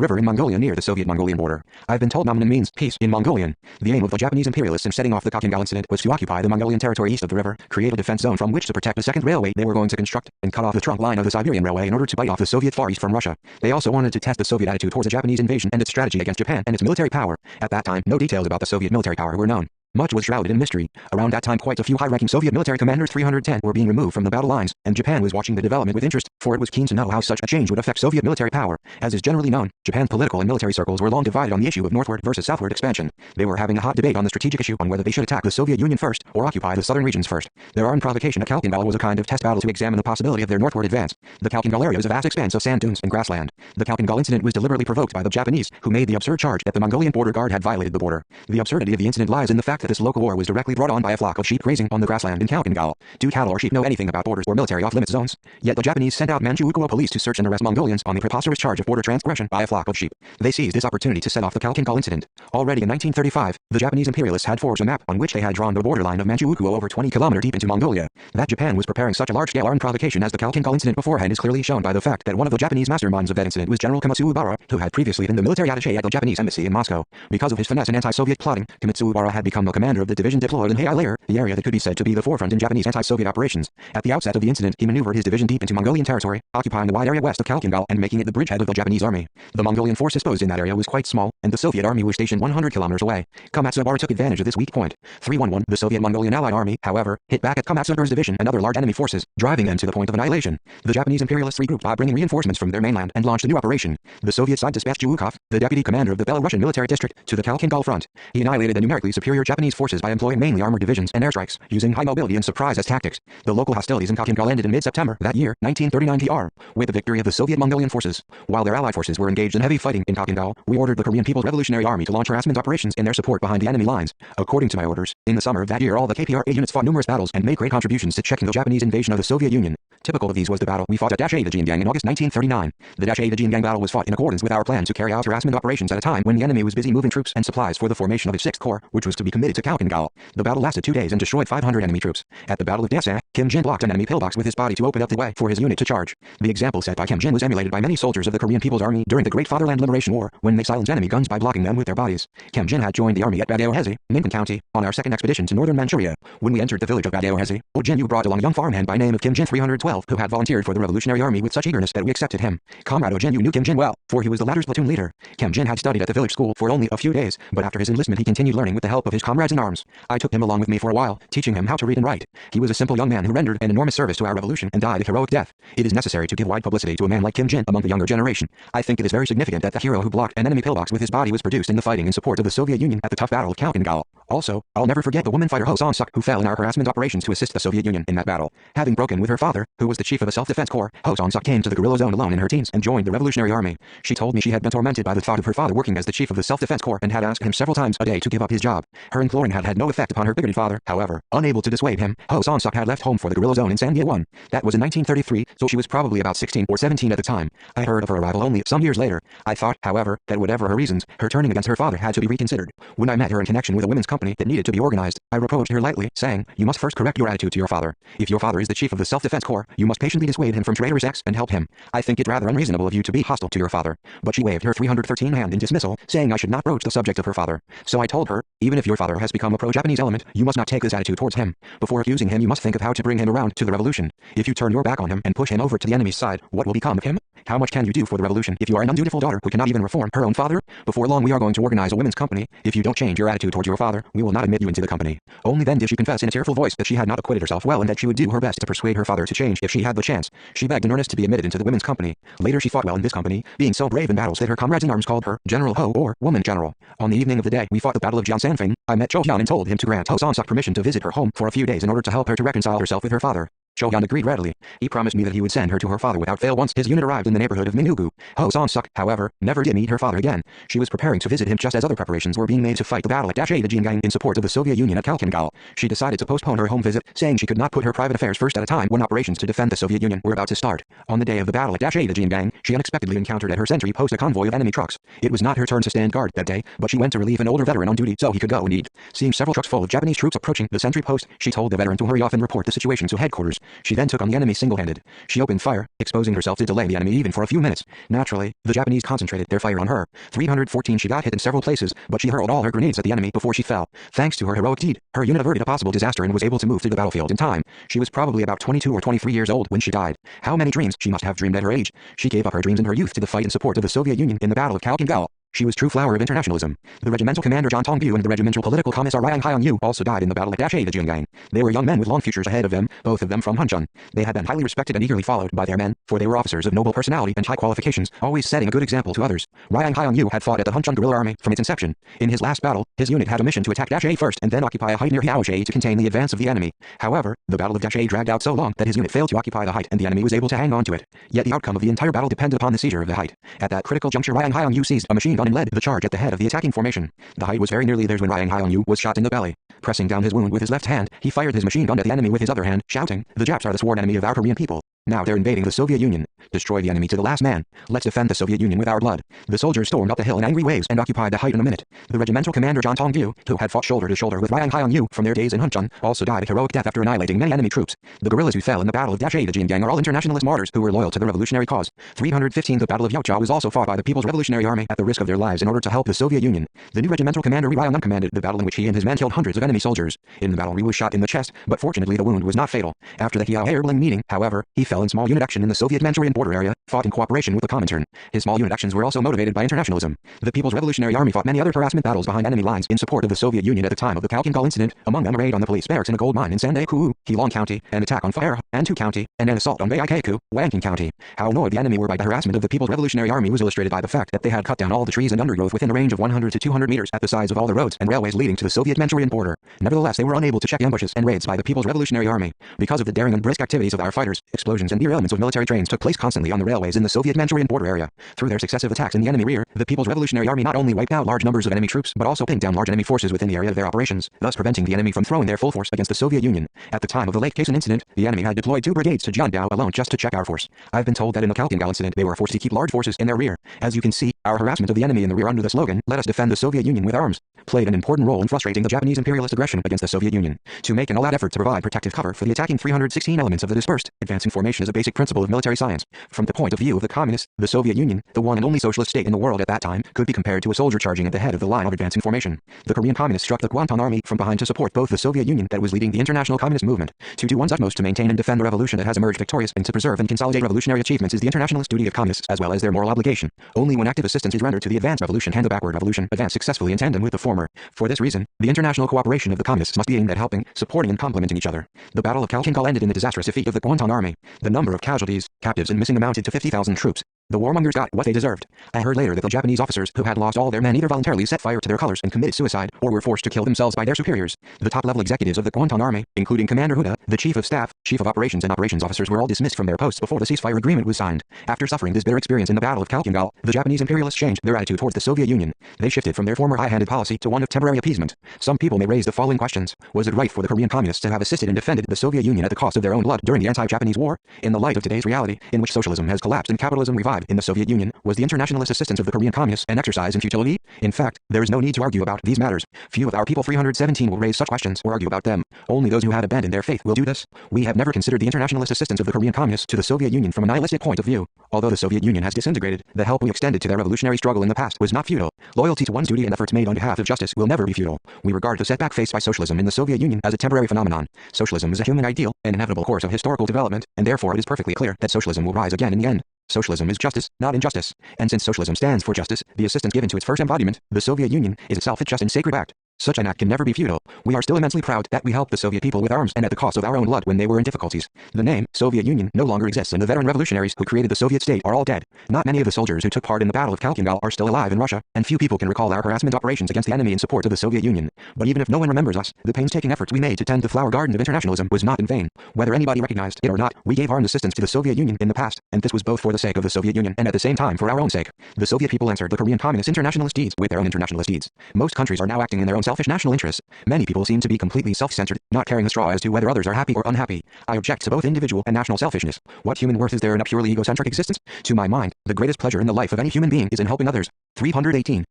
river in Mongolia near the Soviet-Mongolian border. I've been told Nomonhan means peace in Mongolian. The aim of the Japanese imperialists in setting off the Khalkhin incident was to occupy the Mongolian territory east of the river, create a defense zone from which to protect the second railway they were going to construct, and cut off the trunk line of the Siberian Railway in order to bite off the Soviet Far East from Russia. They also wanted to test the Soviet attitude towards the Japanese invasion and its strategy against Japan and its military power. At that time, no details about the Soviet military power were known. Much was shrouded in mystery. Around that time, quite a few high-ranking Soviet military commanders 310 were being removed from the battle lines, and Japan was watching the development with interest, for it was keen to know how such a change would affect Soviet military power. As is generally known, Japan's political and military circles were long divided on the issue of northward versus southward expansion. They were having a hot debate on the strategic issue on whether they should attack the Soviet Union first or occupy the southern regions first. Their armed provocation at Khalkhin was a kind of test battle to examine the possibility of their northward advance. The Khalkhin area is a vast expanse of sand dunes and grassland. The Khalkhin incident was deliberately provoked by the Japanese, who made the absurd charge that the Mongolian border guard had violated the border. The absurdity of the incident lies in the fact that this local war was directly brought on by a flock of sheep grazing on the grassland in Khalkhin. Do cattle or sheep know anything about borders or military off-limits zones? Yet the Japanese sent out Manchukuo police to search and arrest Mongolians on the preposterous charge of border transgression by a flock of sheep. They seized this opportunity to set off the Khalkhin incident. Already in 1935, the Japanese imperialists had forged a map on which they had drawn the borderline of Manchukuo over 20 kilometers deep into Mongolia. That Japan was preparing such a large-scale armed provocation as the Khalkhin incident beforehand is clearly shown by the fact that one of the Japanese masterminds of that incident was General Kimitsu Ubara, who had previously been the military attaché at the Japanese embassy in Moscow. Because of his finesse and anti-Soviet plotting, Kimitsu Ubara had become the commander of the division deployed in Heiai Layer, the area that could be said to be the forefront in Japanese anti-Soviet operations. At the outset of the incident, he maneuvered his division deep into Mongolian territory, occupying the wide area west of Khalkhin and making it the bridgehead of the Japanese army. The Mongolian force disposed in that area was quite small, and the Soviet army was stationed 100 kilometers away. Komatsu took advantage of this weak point. 311, the Soviet-Mongolian Allied Army, however, hit back at Komatsu's division and other large enemy forces, driving them to the point of annihilation. The Japanese imperialists regrouped by bringing reinforcements from their mainland and launched a new operation. The Soviet side dispatched Zhukov, the deputy commander of the Belarusian military district, to the Khalkhin front. He annihilated the numerically superior Japanese forces by employing mainly armored divisions and airstrikes, using high mobility and surprise as tactics. The local hostilities in Khalkhin ended in mid-September that year, 1939 with the victory of the Soviet-Mongolian forces. While their allied forces were engaged in heavy fighting in Khalkhin, we ordered the Korean People's Revolutionary Army to launch harassment operations in their support behind the enemy lines. According to my orders, in the summer of that year all the KPRA units fought numerous battles and made great contributions to checking the Japanese invasion of the Soviet Union. Typical of these was the battle we fought at Dachedajiangang in August 1939. The Dachedajiangang battle was fought in accordance with our plan to carry out harassment operations at a time when the enemy was busy moving troops and supplies for the formation of its 6th Corps, which was to be committed to Khalkhin. The battle lasted 2 days and destroyed 500 enemy troops. At the Battle of Daesan, Kim Jin blocked an enemy pillbox with his body to open up the way for his unit to charge. The example set by Kim Jin was emulated by many soldiers of the Korean People's Army during the Great Fatherland Liberation War, when they silenced enemy guns by blocking them with their bodies. Kim Jin had joined the army at Badaohezi, Minkan County, on our second expedition to northern Manchuria. When we entered the village of Badaohezi, Oh Jin-yu brought along a young farmhand by name of Kim Jin 312, who had volunteered for the Revolutionary Army with such eagerness that we accepted him. Comrade Oh Jin-yu knew Kim Jin well, for he was the latter's platoon leader. Kim Jin had studied at the village school for only a few days, but after his enlistment he continued learning with the help of his comrades in arms. I took him along with me for a while, teaching him how to read and write. He was a simple young man who rendered an enormous service to our revolution and died a heroic death. It is necessary to give wide publicity to a man like Kim Jin among the younger generation. I think it is very significant that the hero who blocked an enemy pillbox with his body was produced in the fighting in support of the Soviet Union at the tough battle of Khalkhin. Also, I'll never forget the woman fighter Ho San-suk who fell in our harassment operations to assist the Soviet Union in that battle. Having broken with her father, who was the chief of a self-defense corps, Ho San-suk came to the guerrilla zone alone in her teens and joined the Revolutionary Army. She told me she had been tormented by the thought of her father working as the chief of the self-defense corps and had asked him several times a day to give up his job. Her imploring had had no effect upon her bigoted father. However, unable to dissuade him, Ho San-suk had left home for the guerrilla zone in Sangye-1. That was in 1933, so she was probably about 16 or 17 at the time. I heard of her arrival only some years later. I thought, however, that whatever her reasons, her turning against her father had to be reconsidered. When I met her in connection with a women's company that needed to be organized, I reproached her lightly, saying, "You must first correct your attitude to your father. If your father is the chief of the self-defense corps, you must patiently dissuade him from traitorous acts and help him. I think it rather unreasonable of you to be hostile to your father." But she waved her 313 hand in dismissal, saying I should not broach the subject of her father. So I told her, even if your father has become a pro-Japanese element, you must not take this attitude towards him. Before accusing him, you must think of how to bring him around to the revolution. If you turn your back on him and push him over to the enemy's side, what will become of him? How much can you do for the revolution if you are an undutiful daughter who cannot even reform her own father? Before long we are going to organize a women's company. If you don't change your attitude towards your father, we will not admit you into the company. Only then did she confess in a tearful voice that she had not acquitted herself well and that she would do her best to persuade her father to change if she had the chance. She begged in earnest to be admitted into the women's company. Later she fought well in this company, being so brave in battles that her comrades in arms called her General Ho or Woman General. On the evening of the day we fought the Battle of Jiansanfeng, I met Cho Hyun and told him to grant Ho San-suk permission to visit her home for a few days in order to help her to reconcile herself with her father. Chohyun agreed readily. He promised me that he would send her to her father without fail once his unit arrived in the neighborhood of Minugu. Ho Sang-suk, however, never did meet her father again. She was preparing to visit him just as other preparations were being made to fight the battle at Dachedajiangang in support of the Soviet Union at Khalkhin-Gol. She decided to postpone her home visit, saying she could not put her private affairs first at a time when operations to defend the Soviet Union were about to start. On the day of the battle at Dachedajiangang, she unexpectedly encountered at her sentry post a convoy of enemy trucks. It was not her turn to stand guard that day, but she went to relieve an older veteran on duty so he could go and eat. Seeing several trucks full of Japanese troops approaching the sentry post, she told the veteran to hurry off and report the situation to headquarters. She then took on the enemy single-handed. She opened fire, exposing herself to delay the enemy even for a few minutes. Naturally, the Japanese concentrated their fire on her. 314 She got hit in several places, but she hurled all her grenades at the enemy before she fell. Thanks to her heroic deed, her unit averted a possible disaster and was able to move to the battlefield in time. She was probably about 22 or 23 years old when she died. How many dreams she must have dreamed at her age. She gave up her dreams in her youth to the fight in support of the Soviet Union in the Battle of Khalkhin-Gol. She was true flower of internationalism. The regimental commander John Tong-gyu and the regimental political commissar Ryang Hyung-yu also died in the battle at Dachedajiangang. They were young men with long futures ahead of them, both of them from Hunchun. They had been highly respected and eagerly followed by their men, for they were officers of noble personality and high qualifications, always setting a good example to others. Ryang Hyung-yu had fought at the Hunchun guerrilla army from its inception. In his last battle, his unit had a mission to attack Dache first and then occupy a height near Hiaoche to contain the advance of the enemy. However, the battle of Dache dragged out so long that his unit failed to occupy the height and the enemy was able to hang on to it. Yet the outcome of the entire battle depended upon the seizure of the height. At that critical juncture, Ryang Hyung-yu seized a machine gun and led the charge at the head of the attacking formation. The height was very nearly theirs when Ryang Hyung-yu was shot in the belly. Pressing down his wound with his left hand, he fired his machine gun at the enemy with his other hand, shouting, "The Japs are the sworn enemy of our Korean people. Now they're invading the Soviet Union. Destroy the enemy to the last man. Let's defend the Soviet Union with our blood." The soldiers stormed up the hill in angry waves and occupied the height in a minute. The regimental commander John Tong-gyu, who had fought shoulder to shoulder with Ryang Hyung-yu from their days in Hunchun, also died a heroic death after annihilating many enemy troops. The guerrillas who fell in the battle of Dachedajiangang are all internationalist martyrs who were loyal to the revolutionary cause. 315 The battle of Yaojiao was also fought by the People's Revolutionary Army at the risk of their lives in order to help the Soviet Union. The new regimental commander Ri Ryong commanded the battle in which he and his men killed hundreds of enemy soldiers. In the battle Ri was shot in the chest, but fortunately the wound was not fatal. After the Hiao-Erbeling meeting, however, he fell in small unit action in the Soviet Manchurian border area, fought in cooperation with the Comintern. His small unit actions were also motivated by internationalism. The People's Revolutionary Army fought many other harassment battles behind enemy lines in support of the Soviet Union at the time of the Khalkhin-Gol incident, among them a raid on the police barracks in a gold mine in Sandae-ku, Heilong County, an attack on Fire, Antu County, and an assault on Baike-ku, Wanking County. How annoyed the enemy were by the harassment of the People's Revolutionary Army was illustrated by the fact that they had cut down all the trees and undergrowth within a range of 100 to 200 meters at the sides of all the roads and railways leading to the Soviet Manchurian border. Nevertheless, they were unable to check ambushes and raids by the People's Revolutionary Army. Because of the daring and brisk activities of our fighters, explosions and derailments of military trains took place constantly on the railways in the Soviet Manchurian border area. Through their successive attacks in the enemy rear, the People's Revolutionary Army not only wiped out large numbers of enemy troops but also pinned down large enemy forces within the area of their operations, thus preventing the enemy from throwing their full force against the Soviet Union. At the time of the Lake Khasin incident, the enemy had deployed 2 brigades to Jiandao alone just to check our force. I've been told that in the Khalkhin-Gol incident they were forced to keep large forces in their rear. As you can see, our harassment of the enemy in the rear under the slogan, "Let us defend the Soviet Union with arms," played an important role in frustrating the Japanese imperialist aggression against the Soviet Union. To make an all-out effort to provide protective cover for the attacking 316 elements of the dispersed, advancing formation is a basic principle of military science. From the point of view of the communists, the Soviet Union, the one and only socialist state in the world at that time, could be compared to a soldier charging at the head of the line of advancing formation. The Korean communists struck the Guantan army from behind to support both the Soviet Union that was leading the international communist movement. To do one's utmost to maintain and defend the revolution that has emerged victorious and to preserve and consolidate revolutionary achievements is the internationalist duty of communists as well as their moral obligation. Only when active assistance is rendered to the advanced revolution can the backward revolution advance successfully in tandem with the former. For this reason, the international cooperation of the communists must be aimed at helping, supporting and complementing each other. The Battle of Khalkhin-Gol ended in the disastrous defeat of the Guantan army. The number of casualties, captives and missing amounted to 50,000 troops. The warmongers got what they deserved. I heard later that the Japanese officers who had lost all their men either voluntarily set fire to their colors and committed suicide, or were forced to kill themselves by their superiors. The top-level executives of the Guantan army, including Commander Huda, the chief of staff, chief of operations and operations officers were all dismissed from their posts before the ceasefire agreement was signed. After suffering this bitter experience in the Battle of Khalkhin-Gol, the Japanese imperialists changed their attitude towards the Soviet Union. They shifted from their former high-handed policy to one of temporary appeasement. Some people may raise the following questions. Was it right for the Korean communists to have assisted and defended the Soviet Union at the cost of their own blood during the anti-Japanese war? In the light of today's reality, in which socialism has collapsed and capitalism revived in the Soviet Union, was the internationalist assistance of the Korean communists an exercise in futility? In fact, there is no need to argue about these matters. Few of our people 317 will raise such questions or argue about them. Only those who have abandoned their faith will do this. We have never considered the internationalist assistance of the Korean communists to the Soviet Union from a nihilistic point of view. Although the Soviet Union has disintegrated, the help we extended to their revolutionary struggle in the past was not futile. Loyalty to one's duty and efforts made on behalf of justice will never be futile. We regard the setback faced by socialism in the Soviet Union as a temporary phenomenon. Socialism is a human ideal, an inevitable course of historical development, and therefore it is perfectly clear that socialism will rise again in the end. Socialism is justice, not injustice. And since socialism stands for justice, the assistance given to its first embodiment, the Soviet Union, is itself a just and sacred act. Such an act can never be futile. We are still immensely proud that we helped the Soviet people with arms and at the cost of our own blood when they were in difficulties. The name, Soviet Union, no longer exists and the veteran revolutionaries who created the Soviet state are all dead. Not many of the soldiers who took part in the Battle of Khalkhin are still alive in Russia, and few people can recall our harassment operations against the enemy in support of the Soviet Union. But even if no one remembers us, the painstaking efforts we made to tend the flower garden of internationalism was not in vain. Whether anybody recognized it or not, we gave armed assistance to the Soviet Union in the past, and this was both for the sake of the Soviet Union and at the same time for our own sake. The Soviet people answered the Korean Communist internationalist deeds with their own internationalist deeds. Most countries are now acting in their own selfish national interests. Many people seem to be completely self-centered, not caring a straw as to whether others are happy or unhappy. I object to both individual and national selfishness. What human worth is there in a purely egocentric existence? To my mind, the greatest pleasure in the life of any human being is in helping others. 318.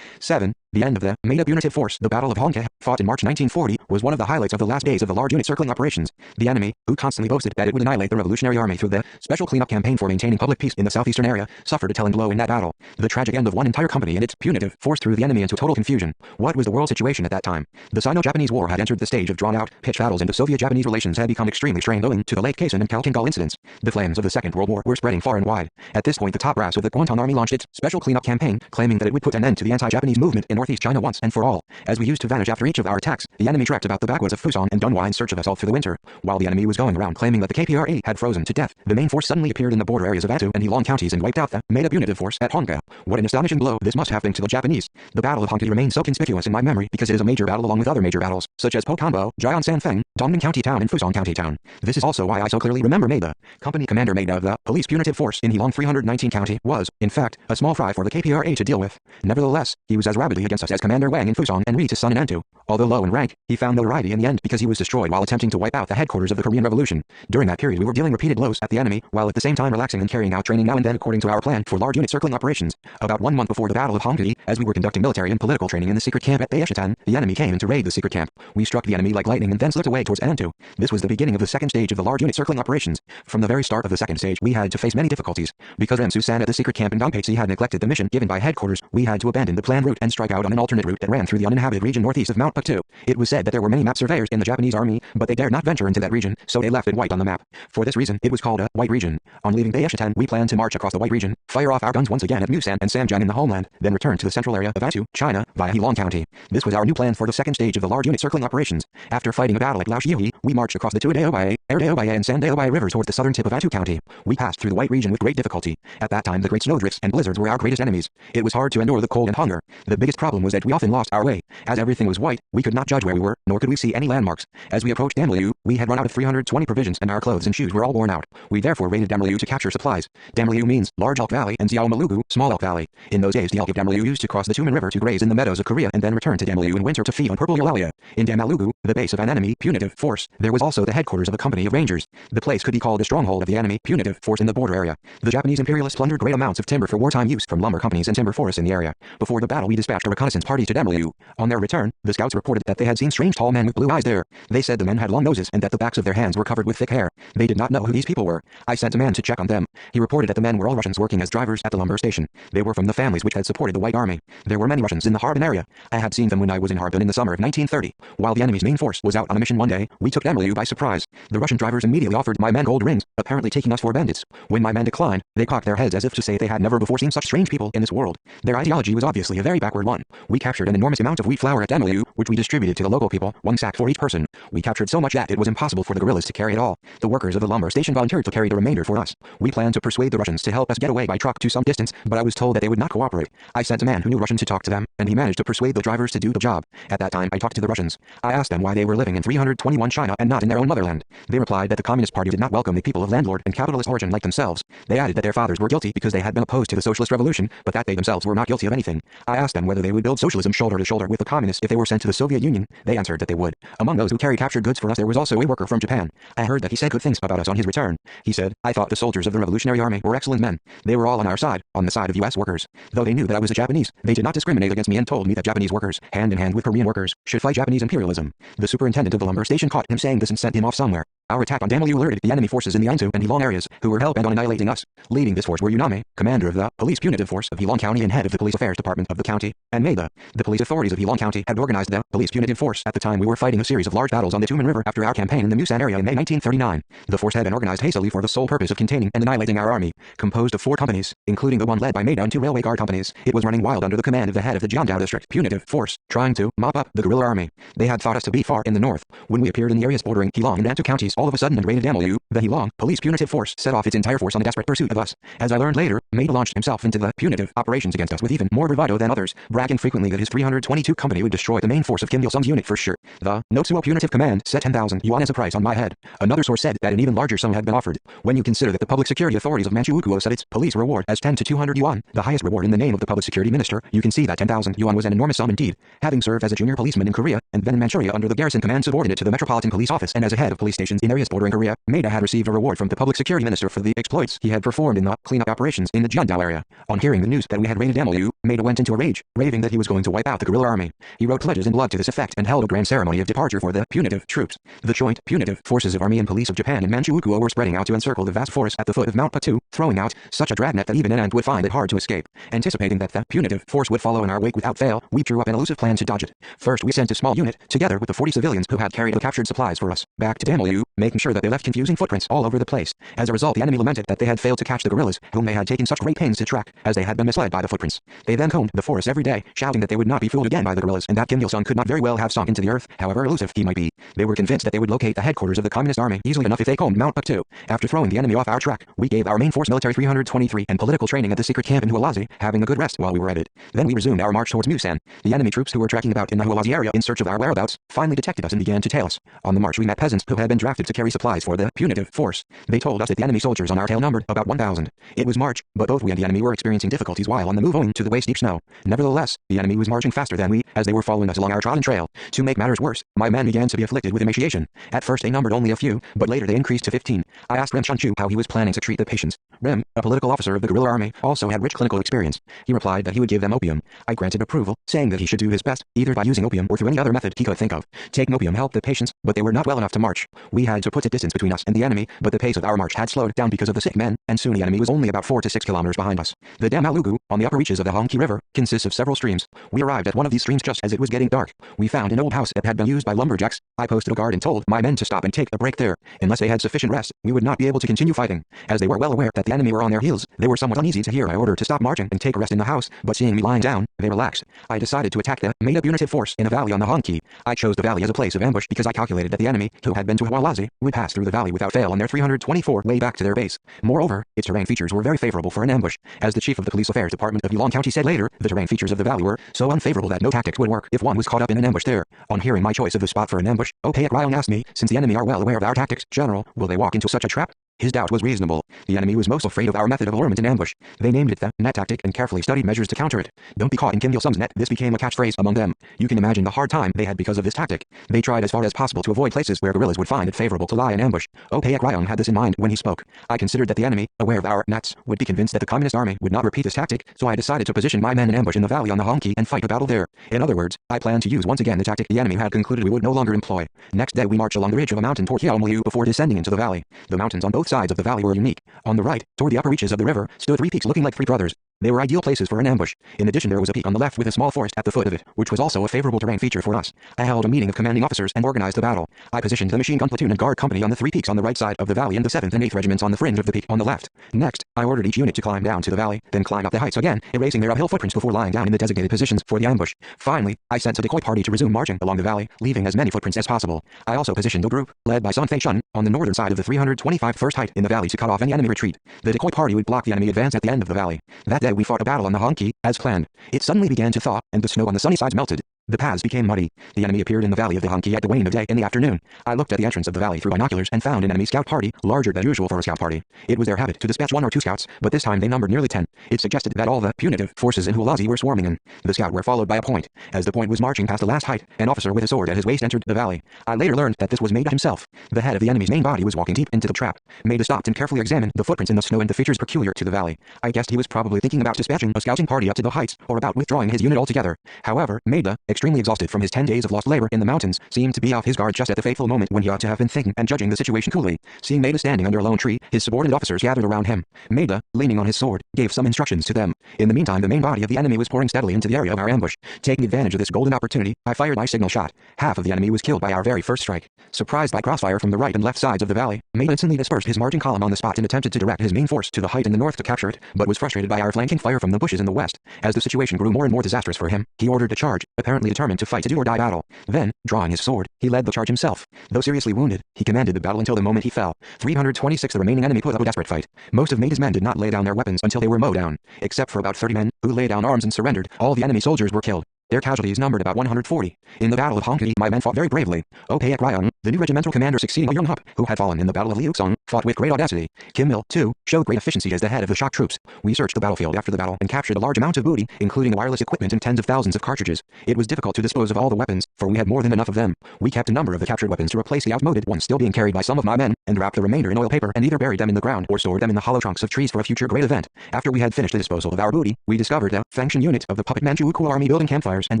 7. The end of the made-up unitive force. The Battle of Honka, fought in March 1940, was one of the highlights of the last days of the large unit circling operations. The enemy, who constantly boasted that it would annihilate the Revolutionary Army through the special cleanup campaign for maintaining public peace in the southeastern area, suffered a telling blow in that battle. The tragic end of one entire company and its punitive force threw the enemy into total confusion. What was the world situation at that time? The Sino-Japanese War had entered the stage of drawn-out, pitched battles and the Soviet-Japanese relations had become extremely strained owing to the Lake Khasan and Khalkhin incidents. The flames of the Second World War were spreading far and wide. At this point the top brass of the Kwanton Army launched its special cleanup campaign, claiming that it would put an end to the anti-Japanese movement in northeast China once and for all. As we used to vanish after each of our attacks, the enemy trekked about the backwoods of Fusan and Dunhua in search of us all through the winter. While the enemy was going around claiming that the KPRA had frozen to death, the main force suddenly appeared in the border areas of Atu and Heilong counties and wiped out the made-up unitive force at Honka. What an astonishing blow this must have been to the Japanese. The Battle of Honka remains so conspicuous in my memory because it is a major battle along with other major battles, such as Pokambo, Jian Sanfeng, Dongning County Town and Fusan County Town. This is also why I so clearly remember May the company commander May of the police punitive force in Heilong 319 County was, in fact, a small fry for the KPRA to deal with. Nevertheless, he was as rabidly against us as Commander Wang in Fusan and Ri to Sun in Antu. Although low in rank, he found notoriety in the end because he was destroyed while attempting to wipe out the headquarters of the Korean Revolution. During that period we were dealing repeated blows at the enemy, while at the same time relaxing and carrying out training now and then according to our plan for large unit circling operations. About 1 month before the Battle of Honka, as we were conducting military and political training in the secret camp at Baeshitan, the enemy came in to raid the secret camp. We struck the enemy like lightning and then slipped away towards Antu. This was the beginning of the second stage of the large unit circling operations. From the very start of the second stage we had to face many difficulties. Because Remsu-san at the secret camp in Dongpachi had neglected the mission given by headquarters, we had to abandon the planned route and strike out on an alternate route that ran through the uninhabited region northeast of Mount Puktu. It was said that there were many map surveyors in the Japanese army, but they dared not venture into that region, so they left it white on the map. For this reason, it was called a white region. On leaving Baeshitan, we planned to march across the white region, fire off our guns once again at Musan and Samjiang in the homeland, then return to the central area of Atu, China, via Heilong County. This was our new plan for the second stage of the large unit circling operations. After fighting a battle at Laoxiuhi, we marched across the Tuideobaye, Erdeobaye and Sandeobaye rivers towards the southern tip of Atu County. We passed through the white region with great difficulty. At that time the great snowdrifts and blizzards were our greatest enemies. It was hard to endure the cold and hunger. The biggest problem was that we often lost our way. As everything was white, we could not judge where we were, nor could we see any landmarks. As we approached Damliu, we had run out of 320 provisions and our clothes and shoes were all worn out. We therefore raided Damliu to capture supplies. Damliu means Large Elk Valley and Xiao Malugu, Small Elk Valley. In those days the elk of Damliu used to cross the Tumen River to graze in the meadows of Korea and then return to Damliu in winter to feed on purple eulalia. In Damalugu, the base of an enemy punitive force, there was also the headquarters of a company of rangers. The place could be called a stronghold of the enemy punitive force in the border area. The Japanese imperialists plundered great amounts of timber for wartime use from lumber companies and timber forests in the area. Before the battle we dispatched a reconnaissance party to Damliu. On their return, the scouts reported that they had seen strange tall men with blue eyes there. They said the men had long noses and that the backs of their hands were covered with thick hair. They did not know who these people were. I sent a man to check on them. He reported that the men were all Russians working as drivers at the lumber station. They were from the families which had supported the White Army. There were many Russians in the Harbin area. I had seen them when I was in Harbin in the summer of 1930. While the enemy's main force was out on a mission one day, we took Damliu by surprise. The Russian drivers immediately offered my men gold rings, apparently taking us for bandits. When my men declined, they cocked their heads as if to say they had never before seen such strange people in this world. Their ideology was obviously a very backward one. We captured an enormous amount of wheat flour at Damliu, which we distributed to the local people, 1 sack for each person. We captured so much that it was impossible for the guerrillas to carry it all. The workers of the lumber station volunteered to carry the remainder for us. We planned to persuade the Russians to help us get away by truck to some distance, but I was told that they would not cooperate. I sent a man who knew Russian to talk to them, and he managed to persuade the drivers to do the job. At that time I talked to the Russians. I asked them why they were living in 321 China and not in their own motherland. They replied that the Communist Party did not welcome the people of landlord and capitalist origin like themselves. They added that their fathers were guilty because they had been opposed to the socialist revolution, but that they themselves were not guilty of anything. I asked them whether they would build socialism shoulder to shoulder with the communists if they were sent to the Soviet Union. They answered that they would. Among those who carried captured goods for us there was also a worker from Japan. I heard that he said good things about us on his return. He said, "I thought the soldiers of the Revolutionary Army were excellent men. They were all on our side, on the side of US workers. Though they knew that I was a Japanese, they did not discriminate against me and told me that Japanese workers, hand in hand with Korean workers, should fight Japanese imperialism." The superintendent of the lumber station caught him saying this and sent him off somewhere. Our attack on Damalu alerted the enemy forces in the Aintu and Hilong areas, who were hell-bent on annihilating us. Leading this force were Uname, commander of the Police Punitive Force of Hilong County and head of the Police Affairs Department of the county, and Maida. The police authorities of Hilong County had organized the Police Punitive Force at the time we were fighting a series of large battles on the Tumen River after our campaign in the Musan area in May 1939. The force had been organized hastily for the sole purpose of containing and annihilating our army, composed of 4 companies, including the one led by Maida and 2 railway guard companies. It was running wild under the command of the head of the Jiandao District Punitive Force, trying to mop up the guerrilla army. They had thought us to be far in the north. When we appeared in the areas bordering Hilong and Antu counties all of a sudden and raided Damalu, the Hilong Police Punitive Force set off its entire force on a desperate pursuit of us. As I learned later, Maida launched himself into the punitive operations against us with even more bravado than others, bragging frequently that his 322 company would destroy the main force of Kim Il-sung's unit for sure. The Notsuo Punitive Command set 10,000 yuan as a price on my head. Another source said that an even larger sum had been offered. When you consider that the public security authorities of Manchukuo set its police reward as 10 to 200 yuan, the highest reward in the name of the public security minister, you can see that 10,000 yuan was an enormous sum indeed. Having served as a junior policeman in Korea and then in Manchuria under the garrison command subordinate to the Metropolitan Police Office and as a head of police stations in areas bordering Korea, Maida had received a reward from the public security minister for the exploits he had performed in the cleanup operations in the Jiandao area. On hearing the news that we had raided Damalu, Maida went into a rage, raving that he was going to wipe out the guerrilla army. He wrote pledges in blood to this effect and held a grand ceremony of departure for the punitive troops. The joint punitive forces of Army and Police of Japan and Manchukuo were spreading out to encircle the vast forest at the foot of Mount Patu, throwing out such a dragnet that even an ant would find it hard to escape. Anticipating that the punitive force would follow in our wake without fail, we drew up an elusive plan to dodge it. First, we sent a small unit, together with the 40 civilians who had carried the captured supplies for us, back to Damalu, making sure that they left confusing footprints all over the place. As a result, the enemy lamented that they had failed to catch the guerrillas, whom they had taken such great pains to track, as they had been misled by the footprints. They then combed the forest every day, shouting that they would not be fooled again by the guerrillas and that Kim Il-sung could not very well have sunk into the earth, however elusive he might be. They were convinced that they would locate the headquarters of the Communist Army easily enough if they combed Mount Patu. After throwing the enemy off our track, we gave our main force military 323 and political training at the secret camp in Hualazi, having a good rest while we were at it. Then we resumed our march towards Musan. The enemy troops who were trekking about in the Hualazi area in search of our whereabouts finally detected us and began to tail us. On the march we met peasants who had been drafted to carry supplies for the punitive force. They told us that the enemy soldiers on our tail numbered about 1,000. It was March, but both we and the enemy were experiencing difficulties while on the move owing to the waist-deep snow. Nevertheless, the enemy was marching faster than we, as they were following us along our trodden trail. To make matters worse, my men began to be afflicted with emaciation. At first they numbered only a few, but later they increased to 15. I asked Rem Shunchu how he was planning to treat the patients. Rem, a political officer of the guerrilla army, also had rich clinical experience. He replied that he would give them opium. I granted approval, saying that he should do his best, either by using opium or through any other method he could think of. Taking opium helped the patients, but they were not well enough to march. We had to put a distance between us and the enemy, but the pace of our march had slowed down because of the sick men, and soon the enemy was only about 4 to 6 kilometers behind us. The Damalugu, on the upper reaches of the Hongki River, consists of several streams. We arrived at one of these streams just as it was getting dark. We found an old house that had been used by lumberjacks. I posted a guard and told my men to stop and take a break there. Unless they had sufficient rest, we would not be able to continue fighting. As they were well aware that the enemy were on their heels, they were somewhat uneasy to hear my order to stop marching and take a rest in the house, but seeing me lying down, they relaxed. I decided to attack the Maida punitive force in a valley on the Hongki. I chose the valley as a place of ambush because I calculated that the enemy, who had been to Hualazi, would pass through the valley without fail on their 324 way back to their base. Moreover, its terrain features were very favorable for an ambush. As the chief of the police affairs department of Yulong County said later, the terrain features of the valley were so unfavorable that no tactics would work if one was caught up in an ambush there. On hearing my choice of the spot for an ambush, Opayak Ryong asked me, since the enemy are well aware of our tactics, General, will they walk into such a trap? His doubt was reasonable. The enemy was most afraid of our method of allurement in ambush. They named it the net tactic and carefully studied measures to counter it. Don't be caught in Kim Il-sung's net. This became a catchphrase among them. You can imagine the hard time they had because of this tactic. They tried as far as possible to avoid places where guerrillas would find it favorable to lie in ambush. Opayak Ryong had this in mind when he spoke. I considered that the enemy, aware of our nets, would be convinced that the Communist Army would not repeat this tactic, so I decided to position my men in ambush in the valley on the Hongki and fight a battle there. In other words, I planned to use once again the tactic the enemy had concluded we would no longer employ. Next day we marched along the ridge of a mountain toward Hiaomliu before descending into the valley. The mountains on both sides of the valley were unique. On the right, toward the upper reaches of the river, stood 3 peaks looking like 3 brothers. They were ideal places for an ambush. In addition, there was a peak on the left with a small forest at the foot of it, which was also a favorable terrain feature for us. I held a meeting of commanding officers and organized the battle. I positioned the machine gun platoon and guard company on the 3 peaks on the right side of the valley and the 7th and 8th regiments on the fringe of the peak on the left. Next, I ordered each unit to climb down to the valley, then climb up the heights again, erasing their uphill footprints before lying down in the designated positions for the ambush. Finally, I sent a decoy party to resume marching along the valley, leaving as many footprints as possible. I also positioned a group, led by Sun Fei Shun, on the northern side of the 325 first height in the valley to cut off any enemy retreat. The decoy party would block the enemy advance at the end of the valley. That day we fought a battle on the Hongki, as planned. It suddenly began to thaw, and the snow on the sunny sides melted. The paths became muddy. The enemy appeared in the valley of the Hongki at the wane of day in the afternoon. I looked at the entrance of the valley through binoculars and found an enemy scout party, larger than usual for a scout party. It was their habit to dispatch 1 or 2 scouts, but this time they numbered nearly 10. It suggested that all the punitive forces in Hualazi were swarming in. The scout were followed by a point. As the point was marching past the last height, an officer with a sword at his waist entered the valley. I later learned that this was Maida himself. The head of the enemy's main body was walking deep into the trap. Maida stopped and carefully examined the footprints in the snow and the features peculiar to the valley. I guessed he was probably thinking about dispatching a scouting party up to the heights, or about withdrawing his unit altogether. However, Maida extremely exhausted from his 10 days of lost labor in the mountains, seemed to be off his guard just at the fateful moment when he ought to have been thinking and judging the situation coolly. Seeing Maida standing under a lone tree, his subordinate officers gathered around him. Maida, leaning on his sword, gave some instructions to them. In the meantime, the main body of the enemy was pouring steadily into the area of our ambush. Taking advantage of this golden opportunity, I fired my signal shot. Half of the enemy was killed by our very first strike. Surprised by crossfire from the right and left sides of the valley, Maida instantly dispersed his marching column on the spot and attempted to direct his main force to the height in the north to capture it, but was frustrated by our flanking fire from the bushes in the west. As the situation grew more and more disastrous for him, he ordered a charge, apparently determined to fight a do-or-die battle. Then, drawing his sword, he led the charge himself. Though seriously wounded, he commanded the battle until the moment he fell. 326 The remaining enemy put up a desperate fight. Most of Maida's men did not lay down their weapons until they were mowed down. Except for about 30 men, who laid down arms and surrendered, all the enemy soldiers were killed. Their casualties numbered about 140. In the Battle of Hongkudi, my men fought very bravely. Opayak Ryong, the new regimental commander succeeding Young Hup, who had fallen in the Battle of Liuxong, fought with great audacity. Kim Il, too, showed great efficiency as the head of the shock troops. We searched the battlefield after the battle and captured a large amount of booty, including wireless equipment and tens of thousands of cartridges. It was difficult to dispose of all the weapons, for we had more than enough of them. We kept a number of the captured weapons to replace the outmoded ones still being carried by some of my men, and wrapped the remainder in oil paper and either buried them in the ground or stored them in the hollow trunks of trees for a future great event. After we had finished the disposal of our booty, we discovered the faction unit of the puppet Manchukuo army building campfires and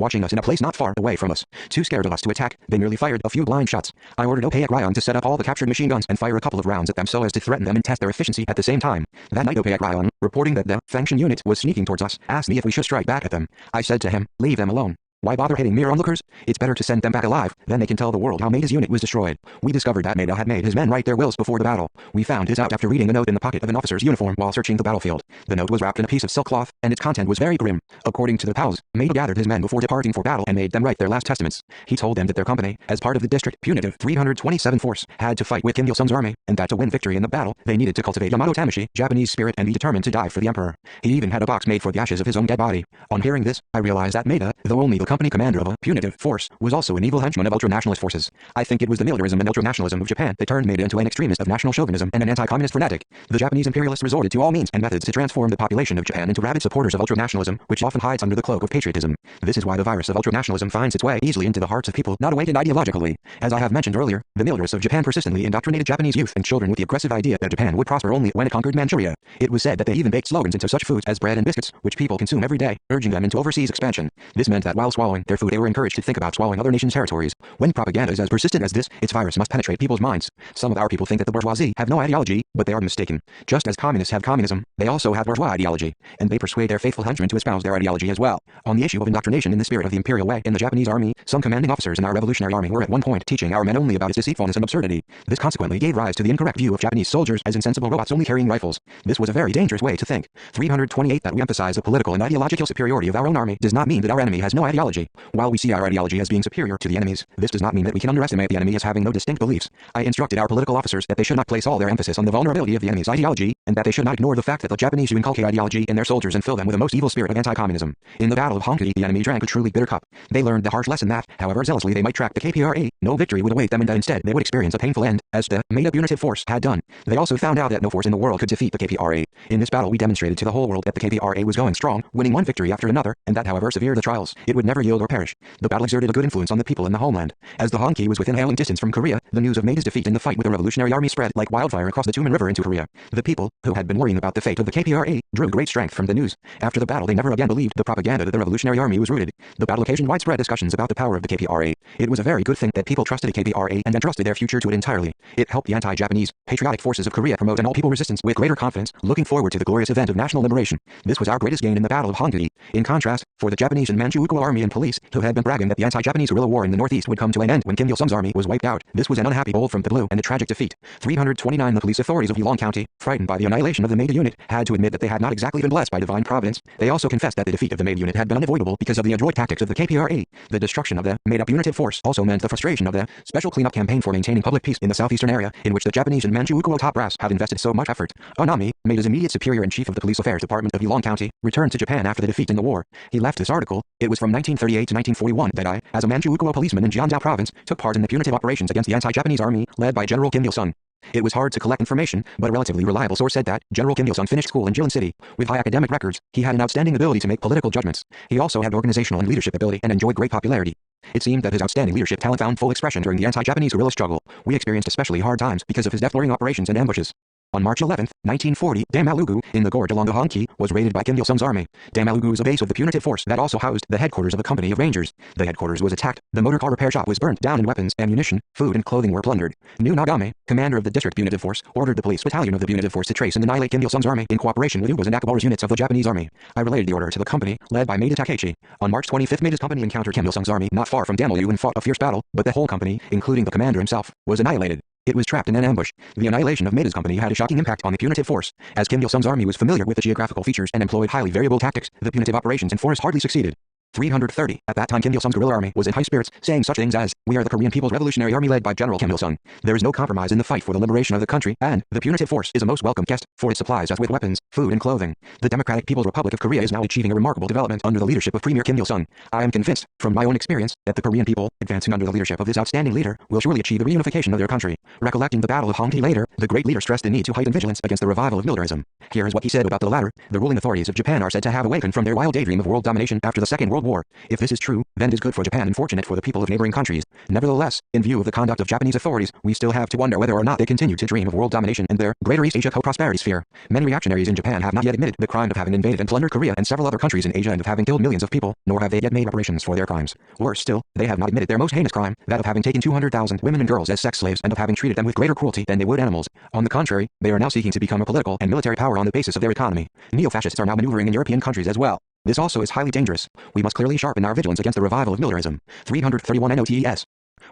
watching us in a place not far away from us. Too scared of us to attack, they merely fired a few blind shots. I ordered Opayak Ryong to set up all the captured machine guns and fire a couple of rounds at them so as to threaten them and test their efficiency at the same time. That night Opayak Ryong, reporting that the faction unit was sneaking towards us, asked me if we should strike back at them. I said to him, leave them alone. Why bother hitting mere onlookers? It's better to send them back alive, then they can tell the world how Maida's unit was destroyed. We discovered that Maida had made his men write their wills before the battle. We found his out after reading a note in the pocket of an officer's uniform while searching the battlefield. The note was wrapped in a piece of silk cloth, and its content was very grim. According to the pals, Maida gathered his men before departing for battle and made them write their last testaments. He told them that their company, as part of the district punitive 327 force, had to fight with Kim Il-sung's army, and that to win victory in the battle, they needed to cultivate Yamato Tamashi, Japanese spirit, and be determined to die for the emperor. He even had a box made for the ashes of his own dead body. On hearing this, I realized that Maida, though only the company commander of a punitive force, was also an evil henchman of ultra-nationalist forces. I think it was the militarism and ultra-nationalism of Japan that turned Maida into an extremist of national chauvinism and an anti-communist fanatic. The Japanese imperialists resorted to all means and methods to transform the population of Japan into rabid supporters of ultra-nationalism, which often hides under the cloak of patriotism. This is why the virus of ultra-nationalism finds its way easily into the hearts of people not awakened ideologically. As I have mentioned earlier, the militarists of Japan persistently indoctrinated Japanese youth and children with the aggressive idea that Japan would prosper only when it conquered Manchuria. It was said that they even baked slogans into such foods as bread and biscuits, which people consume every day, urging them into overseas expansion. This meant that while swallowing their food they were encouraged to think about swallowing other nations' territories. When propaganda is as persistent as this, its virus must penetrate people's minds. Some of our people think that the bourgeoisie have no ideology, but they are mistaken. Just as communists have communism, they also have bourgeois ideology, and they persuade their faithful henchmen to espouse their ideology as well. On the issue of indoctrination in the spirit of the imperial way in the Japanese army, some commanding officers in our revolutionary army were at one point teaching our men only about its deceitfulness and absurdity. This consequently gave rise to the incorrect view of Japanese soldiers as insensible robots only carrying rifles. This was a very dangerous way to think. 328 That we emphasize the political and ideological superiority of our own army does not mean that our enemy has no ideology. While we see our ideology as being superior to the enemy's, this does not mean that we can underestimate the enemy as having no distinct beliefs. I instructed our political officers that they should not place all their emphasis on the vulnerability of the enemy's ideology, and that they should not ignore the fact that the Japanese do inculcate ideology in their soldiers and fill them with the most evil spirit of anti-communism. In the Battle of Hongkudi, the enemy drank a truly bitter cup. They learned the harsh lesson that, however zealously they might track the KPRA, no victory would await them and that instead they would experience a painful end, as the Maida punitive force had done. They also found out that no force in the world could defeat the KPRA. In this battle we demonstrated to the whole world that the KPRA was going strong, winning one victory after another, and that however severe the trials, it would never yield or perish. The battle exerted a good influence on the people in the homeland. As the Hongki was within hailing distance from Korea, the news of Maida's defeat in the fight with the Revolutionary Army spread like wildfire across the Tumen River into Korea. The people, who had been worrying about the fate of the KPRA, drew great strength from the news. After the battle they never again believed the propaganda that the Revolutionary Army was rooted. The battle occasioned widespread discussions about the power of the KPRA. It was a very good thing that people trusted the KPRA and entrusted their future to it entirely. It helped the anti-Japanese, patriotic forces of Korea promote an all-people resistance with greater confidence, looking forward to the glorious event of national liberation. This was our greatest gain in the Battle of Hongkudi. In contrast, for the Japanese and Manchukuo army and police, who had been bragging that the anti-Japanese guerrilla war in the northeast would come to an end when Kim Il-sung's army was wiped out, this was an unhappy bolt from the blue and a tragic defeat. 329 The police authorities of Yulong County, frightened by the annihilation of the Maida unit, had to admit that they had not exactly been blessed by divine providence. They also confessed that the defeat of the Maida unit had been unavoidable because of the adroit tactics of the KPRA. The destruction of the made-up punitive force also meant the frustration of the special cleanup campaign for maintaining public peace in the southeastern area, in which the Japanese and Manchukuo top brass have invested so much effort. Onami, Maida's immediate superior and chief of the police affairs department of Yulong County, returned to Japan after the defeat in the war. He left this article. It was from 1938 to 1941 that I, as a Manchukuo policeman in Jiangzhou province, took part in the punitive operations against the anti-Japanese army led by General Kim Il-sung. It was hard to collect information, but a relatively reliable source said that General Kim Il-sung finished school in Jilin City. With high academic records, he had an outstanding ability to make political judgments. He also had organizational and leadership ability and enjoyed great popularity. It seemed that his outstanding leadership talent found full expression during the anti-Japanese guerrilla struggle. We experienced especially hard times because of his death-luring operations and ambushes. On March 11, 1940, Damalugu, in the gorge along the Hongki, was raided by Kim Il-sung's army. Damalugu was a base of the punitive force that also housed the headquarters of a company of rangers. The headquarters was attacked, the motor car repair shop was burnt down, and weapons, ammunition, food, and clothing were plundered. New Nagame, commander of the district punitive force, ordered the police battalion of the punitive force to trace and annihilate Kim Il-sung's army in cooperation with Uba's and Akabara's units of the Japanese army. I relayed the order to the company, led by Maida Takechi. On March 25, Maida's company encountered Kim Il-sung's army not far from Damalugu and fought a fierce battle, but the whole company, including the commander himself, was annihilated. It was trapped in an ambush. The annihilation of Maida's company had a shocking impact on the punitive force. As Kim Il-sung's army was familiar with the geographical features and employed highly variable tactics, the punitive operations in forest hardly succeeded. 330. At that time Kim Il-sung's guerrilla army was in high spirits, saying such things as, "We are the Korean People's Revolutionary Army led by General Kim Il-sung. There is no compromise in the fight for the liberation of the country, and the punitive force is a most welcome guest, for it supplies us with weapons, food, and clothing. The Democratic People's Republic of Korea is now achieving a remarkable development under the leadership of Premier Kim Il-sung. I am convinced, from my own experience, that the Korean people, advancing under the leadership of this outstanding leader, will surely achieve the reunification of their country." Recollecting the Battle of Hongki later, the great leader stressed the need to heighten vigilance against the revival of militarism. Here is what he said about the latter. The ruling authorities of Japan are said to have awakened from their wild daydream of world domination after the Second World War. If this is true, then it is good for Japan and fortunate for the people of neighboring countries. Nevertheless, in view of the conduct of Japanese authorities, we still have to wonder whether or not they continue to dream of world domination and their Greater East Asia co-prosperity sphere. Many reactionaries in Japan have not yet admitted the crime of having invaded and plundered Korea and several other countries in Asia and of having killed millions of people, nor have they yet made reparations for their crimes. Worse still, they have not admitted their most heinous crime, that of having taken 200,000 women and girls as sex slaves and of having treated them with greater cruelty than they would animals. On the contrary, they are now seeking to become a political and military power on the basis of their economy. Neo-fascists are now maneuvering in European countries as well. This also is highly dangerous. We must clearly sharpen our vigilance against the revival of militarism. 331 NOTES.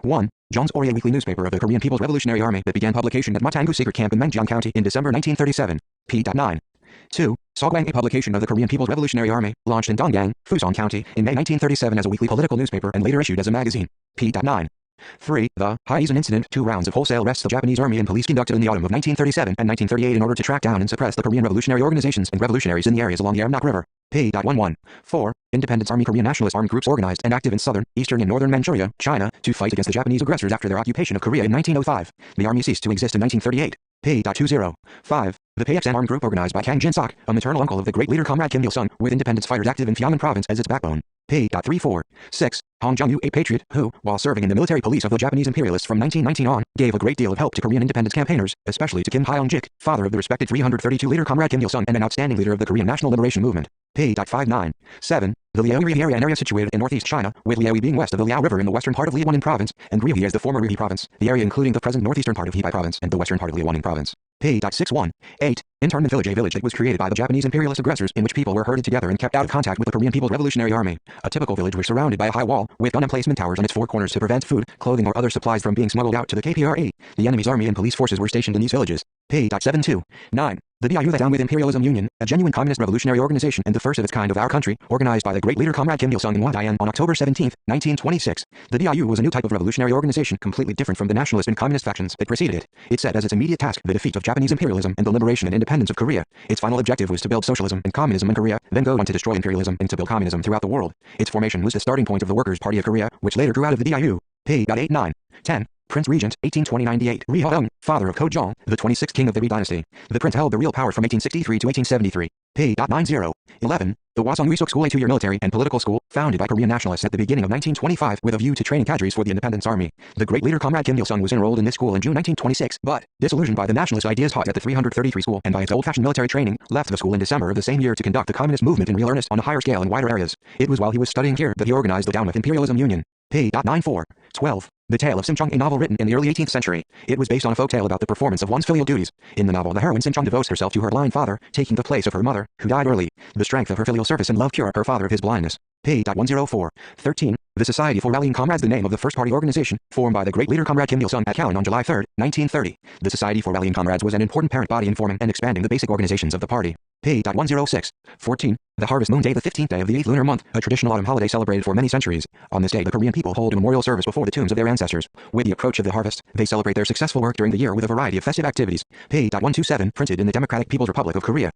1. John's Orient weekly newspaper of the Korean People's Revolutionary Army that began publication at Matangu secret camp in Mengjiang County in December 1937. p.9. 2. Sogwang, a publication of the Korean People's Revolutionary Army, launched in Donggang, Fusan County, in May 1937 as a weekly political newspaper and later issued as a magazine. p.9. 3. The Haizen incident, 2 rounds of wholesale arrests of Japanese army and police conducted in the autumn of 1937 and 1938 in order to track down and suppress the Korean revolutionary organizations and revolutionaries in the areas along the Yeongnam River. p.11. 4. Independence Army, Korean nationalist armed groups organized and active in southern, eastern and northern Manchuria, China, to fight against the Japanese aggressors after their occupation of Korea in 1905. The army ceased to exist in 1938. p.20. 5. The PXN armed group organized by Kang Jin-sok, a maternal uncle of the great leader Comrade Kim Il-sung, with independence fighters active in Pyongan province as its backbone. p.34. 6. Hong Jong-yu, a patriot, who, while serving in the military police of the Japanese imperialists from 1919 on, gave a great deal of help to Korean independence campaigners, especially to Kim Hyong-jik, father of the respected 332 leader Comrade Kim Il-sung and an outstanding leader of the Korean National Liberation Movement. p.59. 7. The Liaoyi area, an area situated in northeast China, with Liaoyi being west of the Liao River in the western part of Liaoning province, and Ruyi as the former Ruyi province, the area including the present northeastern part of Hebei province and the western part of Liaoning province. p.61. 8. Internment village, a village that was created by the Japanese imperialist aggressors in which people were herded together and kept out of contact with the Korean People's Revolutionary Army. A typical village was surrounded by a high wall, with gun emplacement towers on its 4 corners to prevent food, clothing or other supplies from being smuggled out to the KPRA. The enemy's army and police forces were stationed in these villages. p.72. 9. The DIU, the Down with Imperialism Union, a genuine communist revolutionary organization and the first of its kind of our country, organized by the great leader Comrade Kim Il-sung in Hwadayan on October 17, 1926. The DIU was a new type of revolutionary organization completely different from the nationalist and communist factions that preceded it. It set as its immediate task the defeat of Japanese imperialism and the liberation and independence of Korea. Its final objective was to build socialism and communism in Korea, then go on to destroy imperialism and to build communism throughout the world. Its formation was the starting point of the Workers' Party of Korea, which later grew out of the DIU. p.89. 10. Prince Regent, 1820-98, Ri Ho-ung, father of Ko Jong, the 26th king of the Ri dynasty. The prince held the real power from 1863 to 1873. p.90. 11. The Hwasong Wisok School, a 2-year military and political school, founded by Korean nationalists at the beginning of 1925 with a view to training cadres for the independence army. The great leader Comrade Kim Il-sung was enrolled in this school in June 1926, but, disillusioned by the nationalist ideas taught at the 333 school and by its old-fashioned military training, left the school in December of the same year to conduct the communist movement in real earnest on a higher scale and wider areas. It was while he was studying here that he organized the Down with Imperialism Union. p.94. 12. The Tale of Simchong, a novel written in the early 18th century. It was based on a folk tale about the performance of one's filial duties. In the novel, the heroine Simchong devotes herself to her blind father, taking the place of her mother, who died early. The strength of her filial service and love cure her father of his blindness. p.104. 13. The Society for Rallying Comrades, the name of the first party organization, formed by the great leader Comrade Kim Il-sung at Kowloon on July 3, 1930. The Society for Rallying Comrades was an important parent body in forming and expanding the basic organizations of the party. p.106. 14. The Harvest Moon Day, the 15th day of the 8th lunar month, a traditional autumn holiday celebrated for many centuries. On this day, the Korean people hold a memorial service before the tombs of their ancestors. With the approach of the harvest, they celebrate their successful work during the year with a variety of festive activities. p.127. Printed in the Democratic People's Republic of Korea.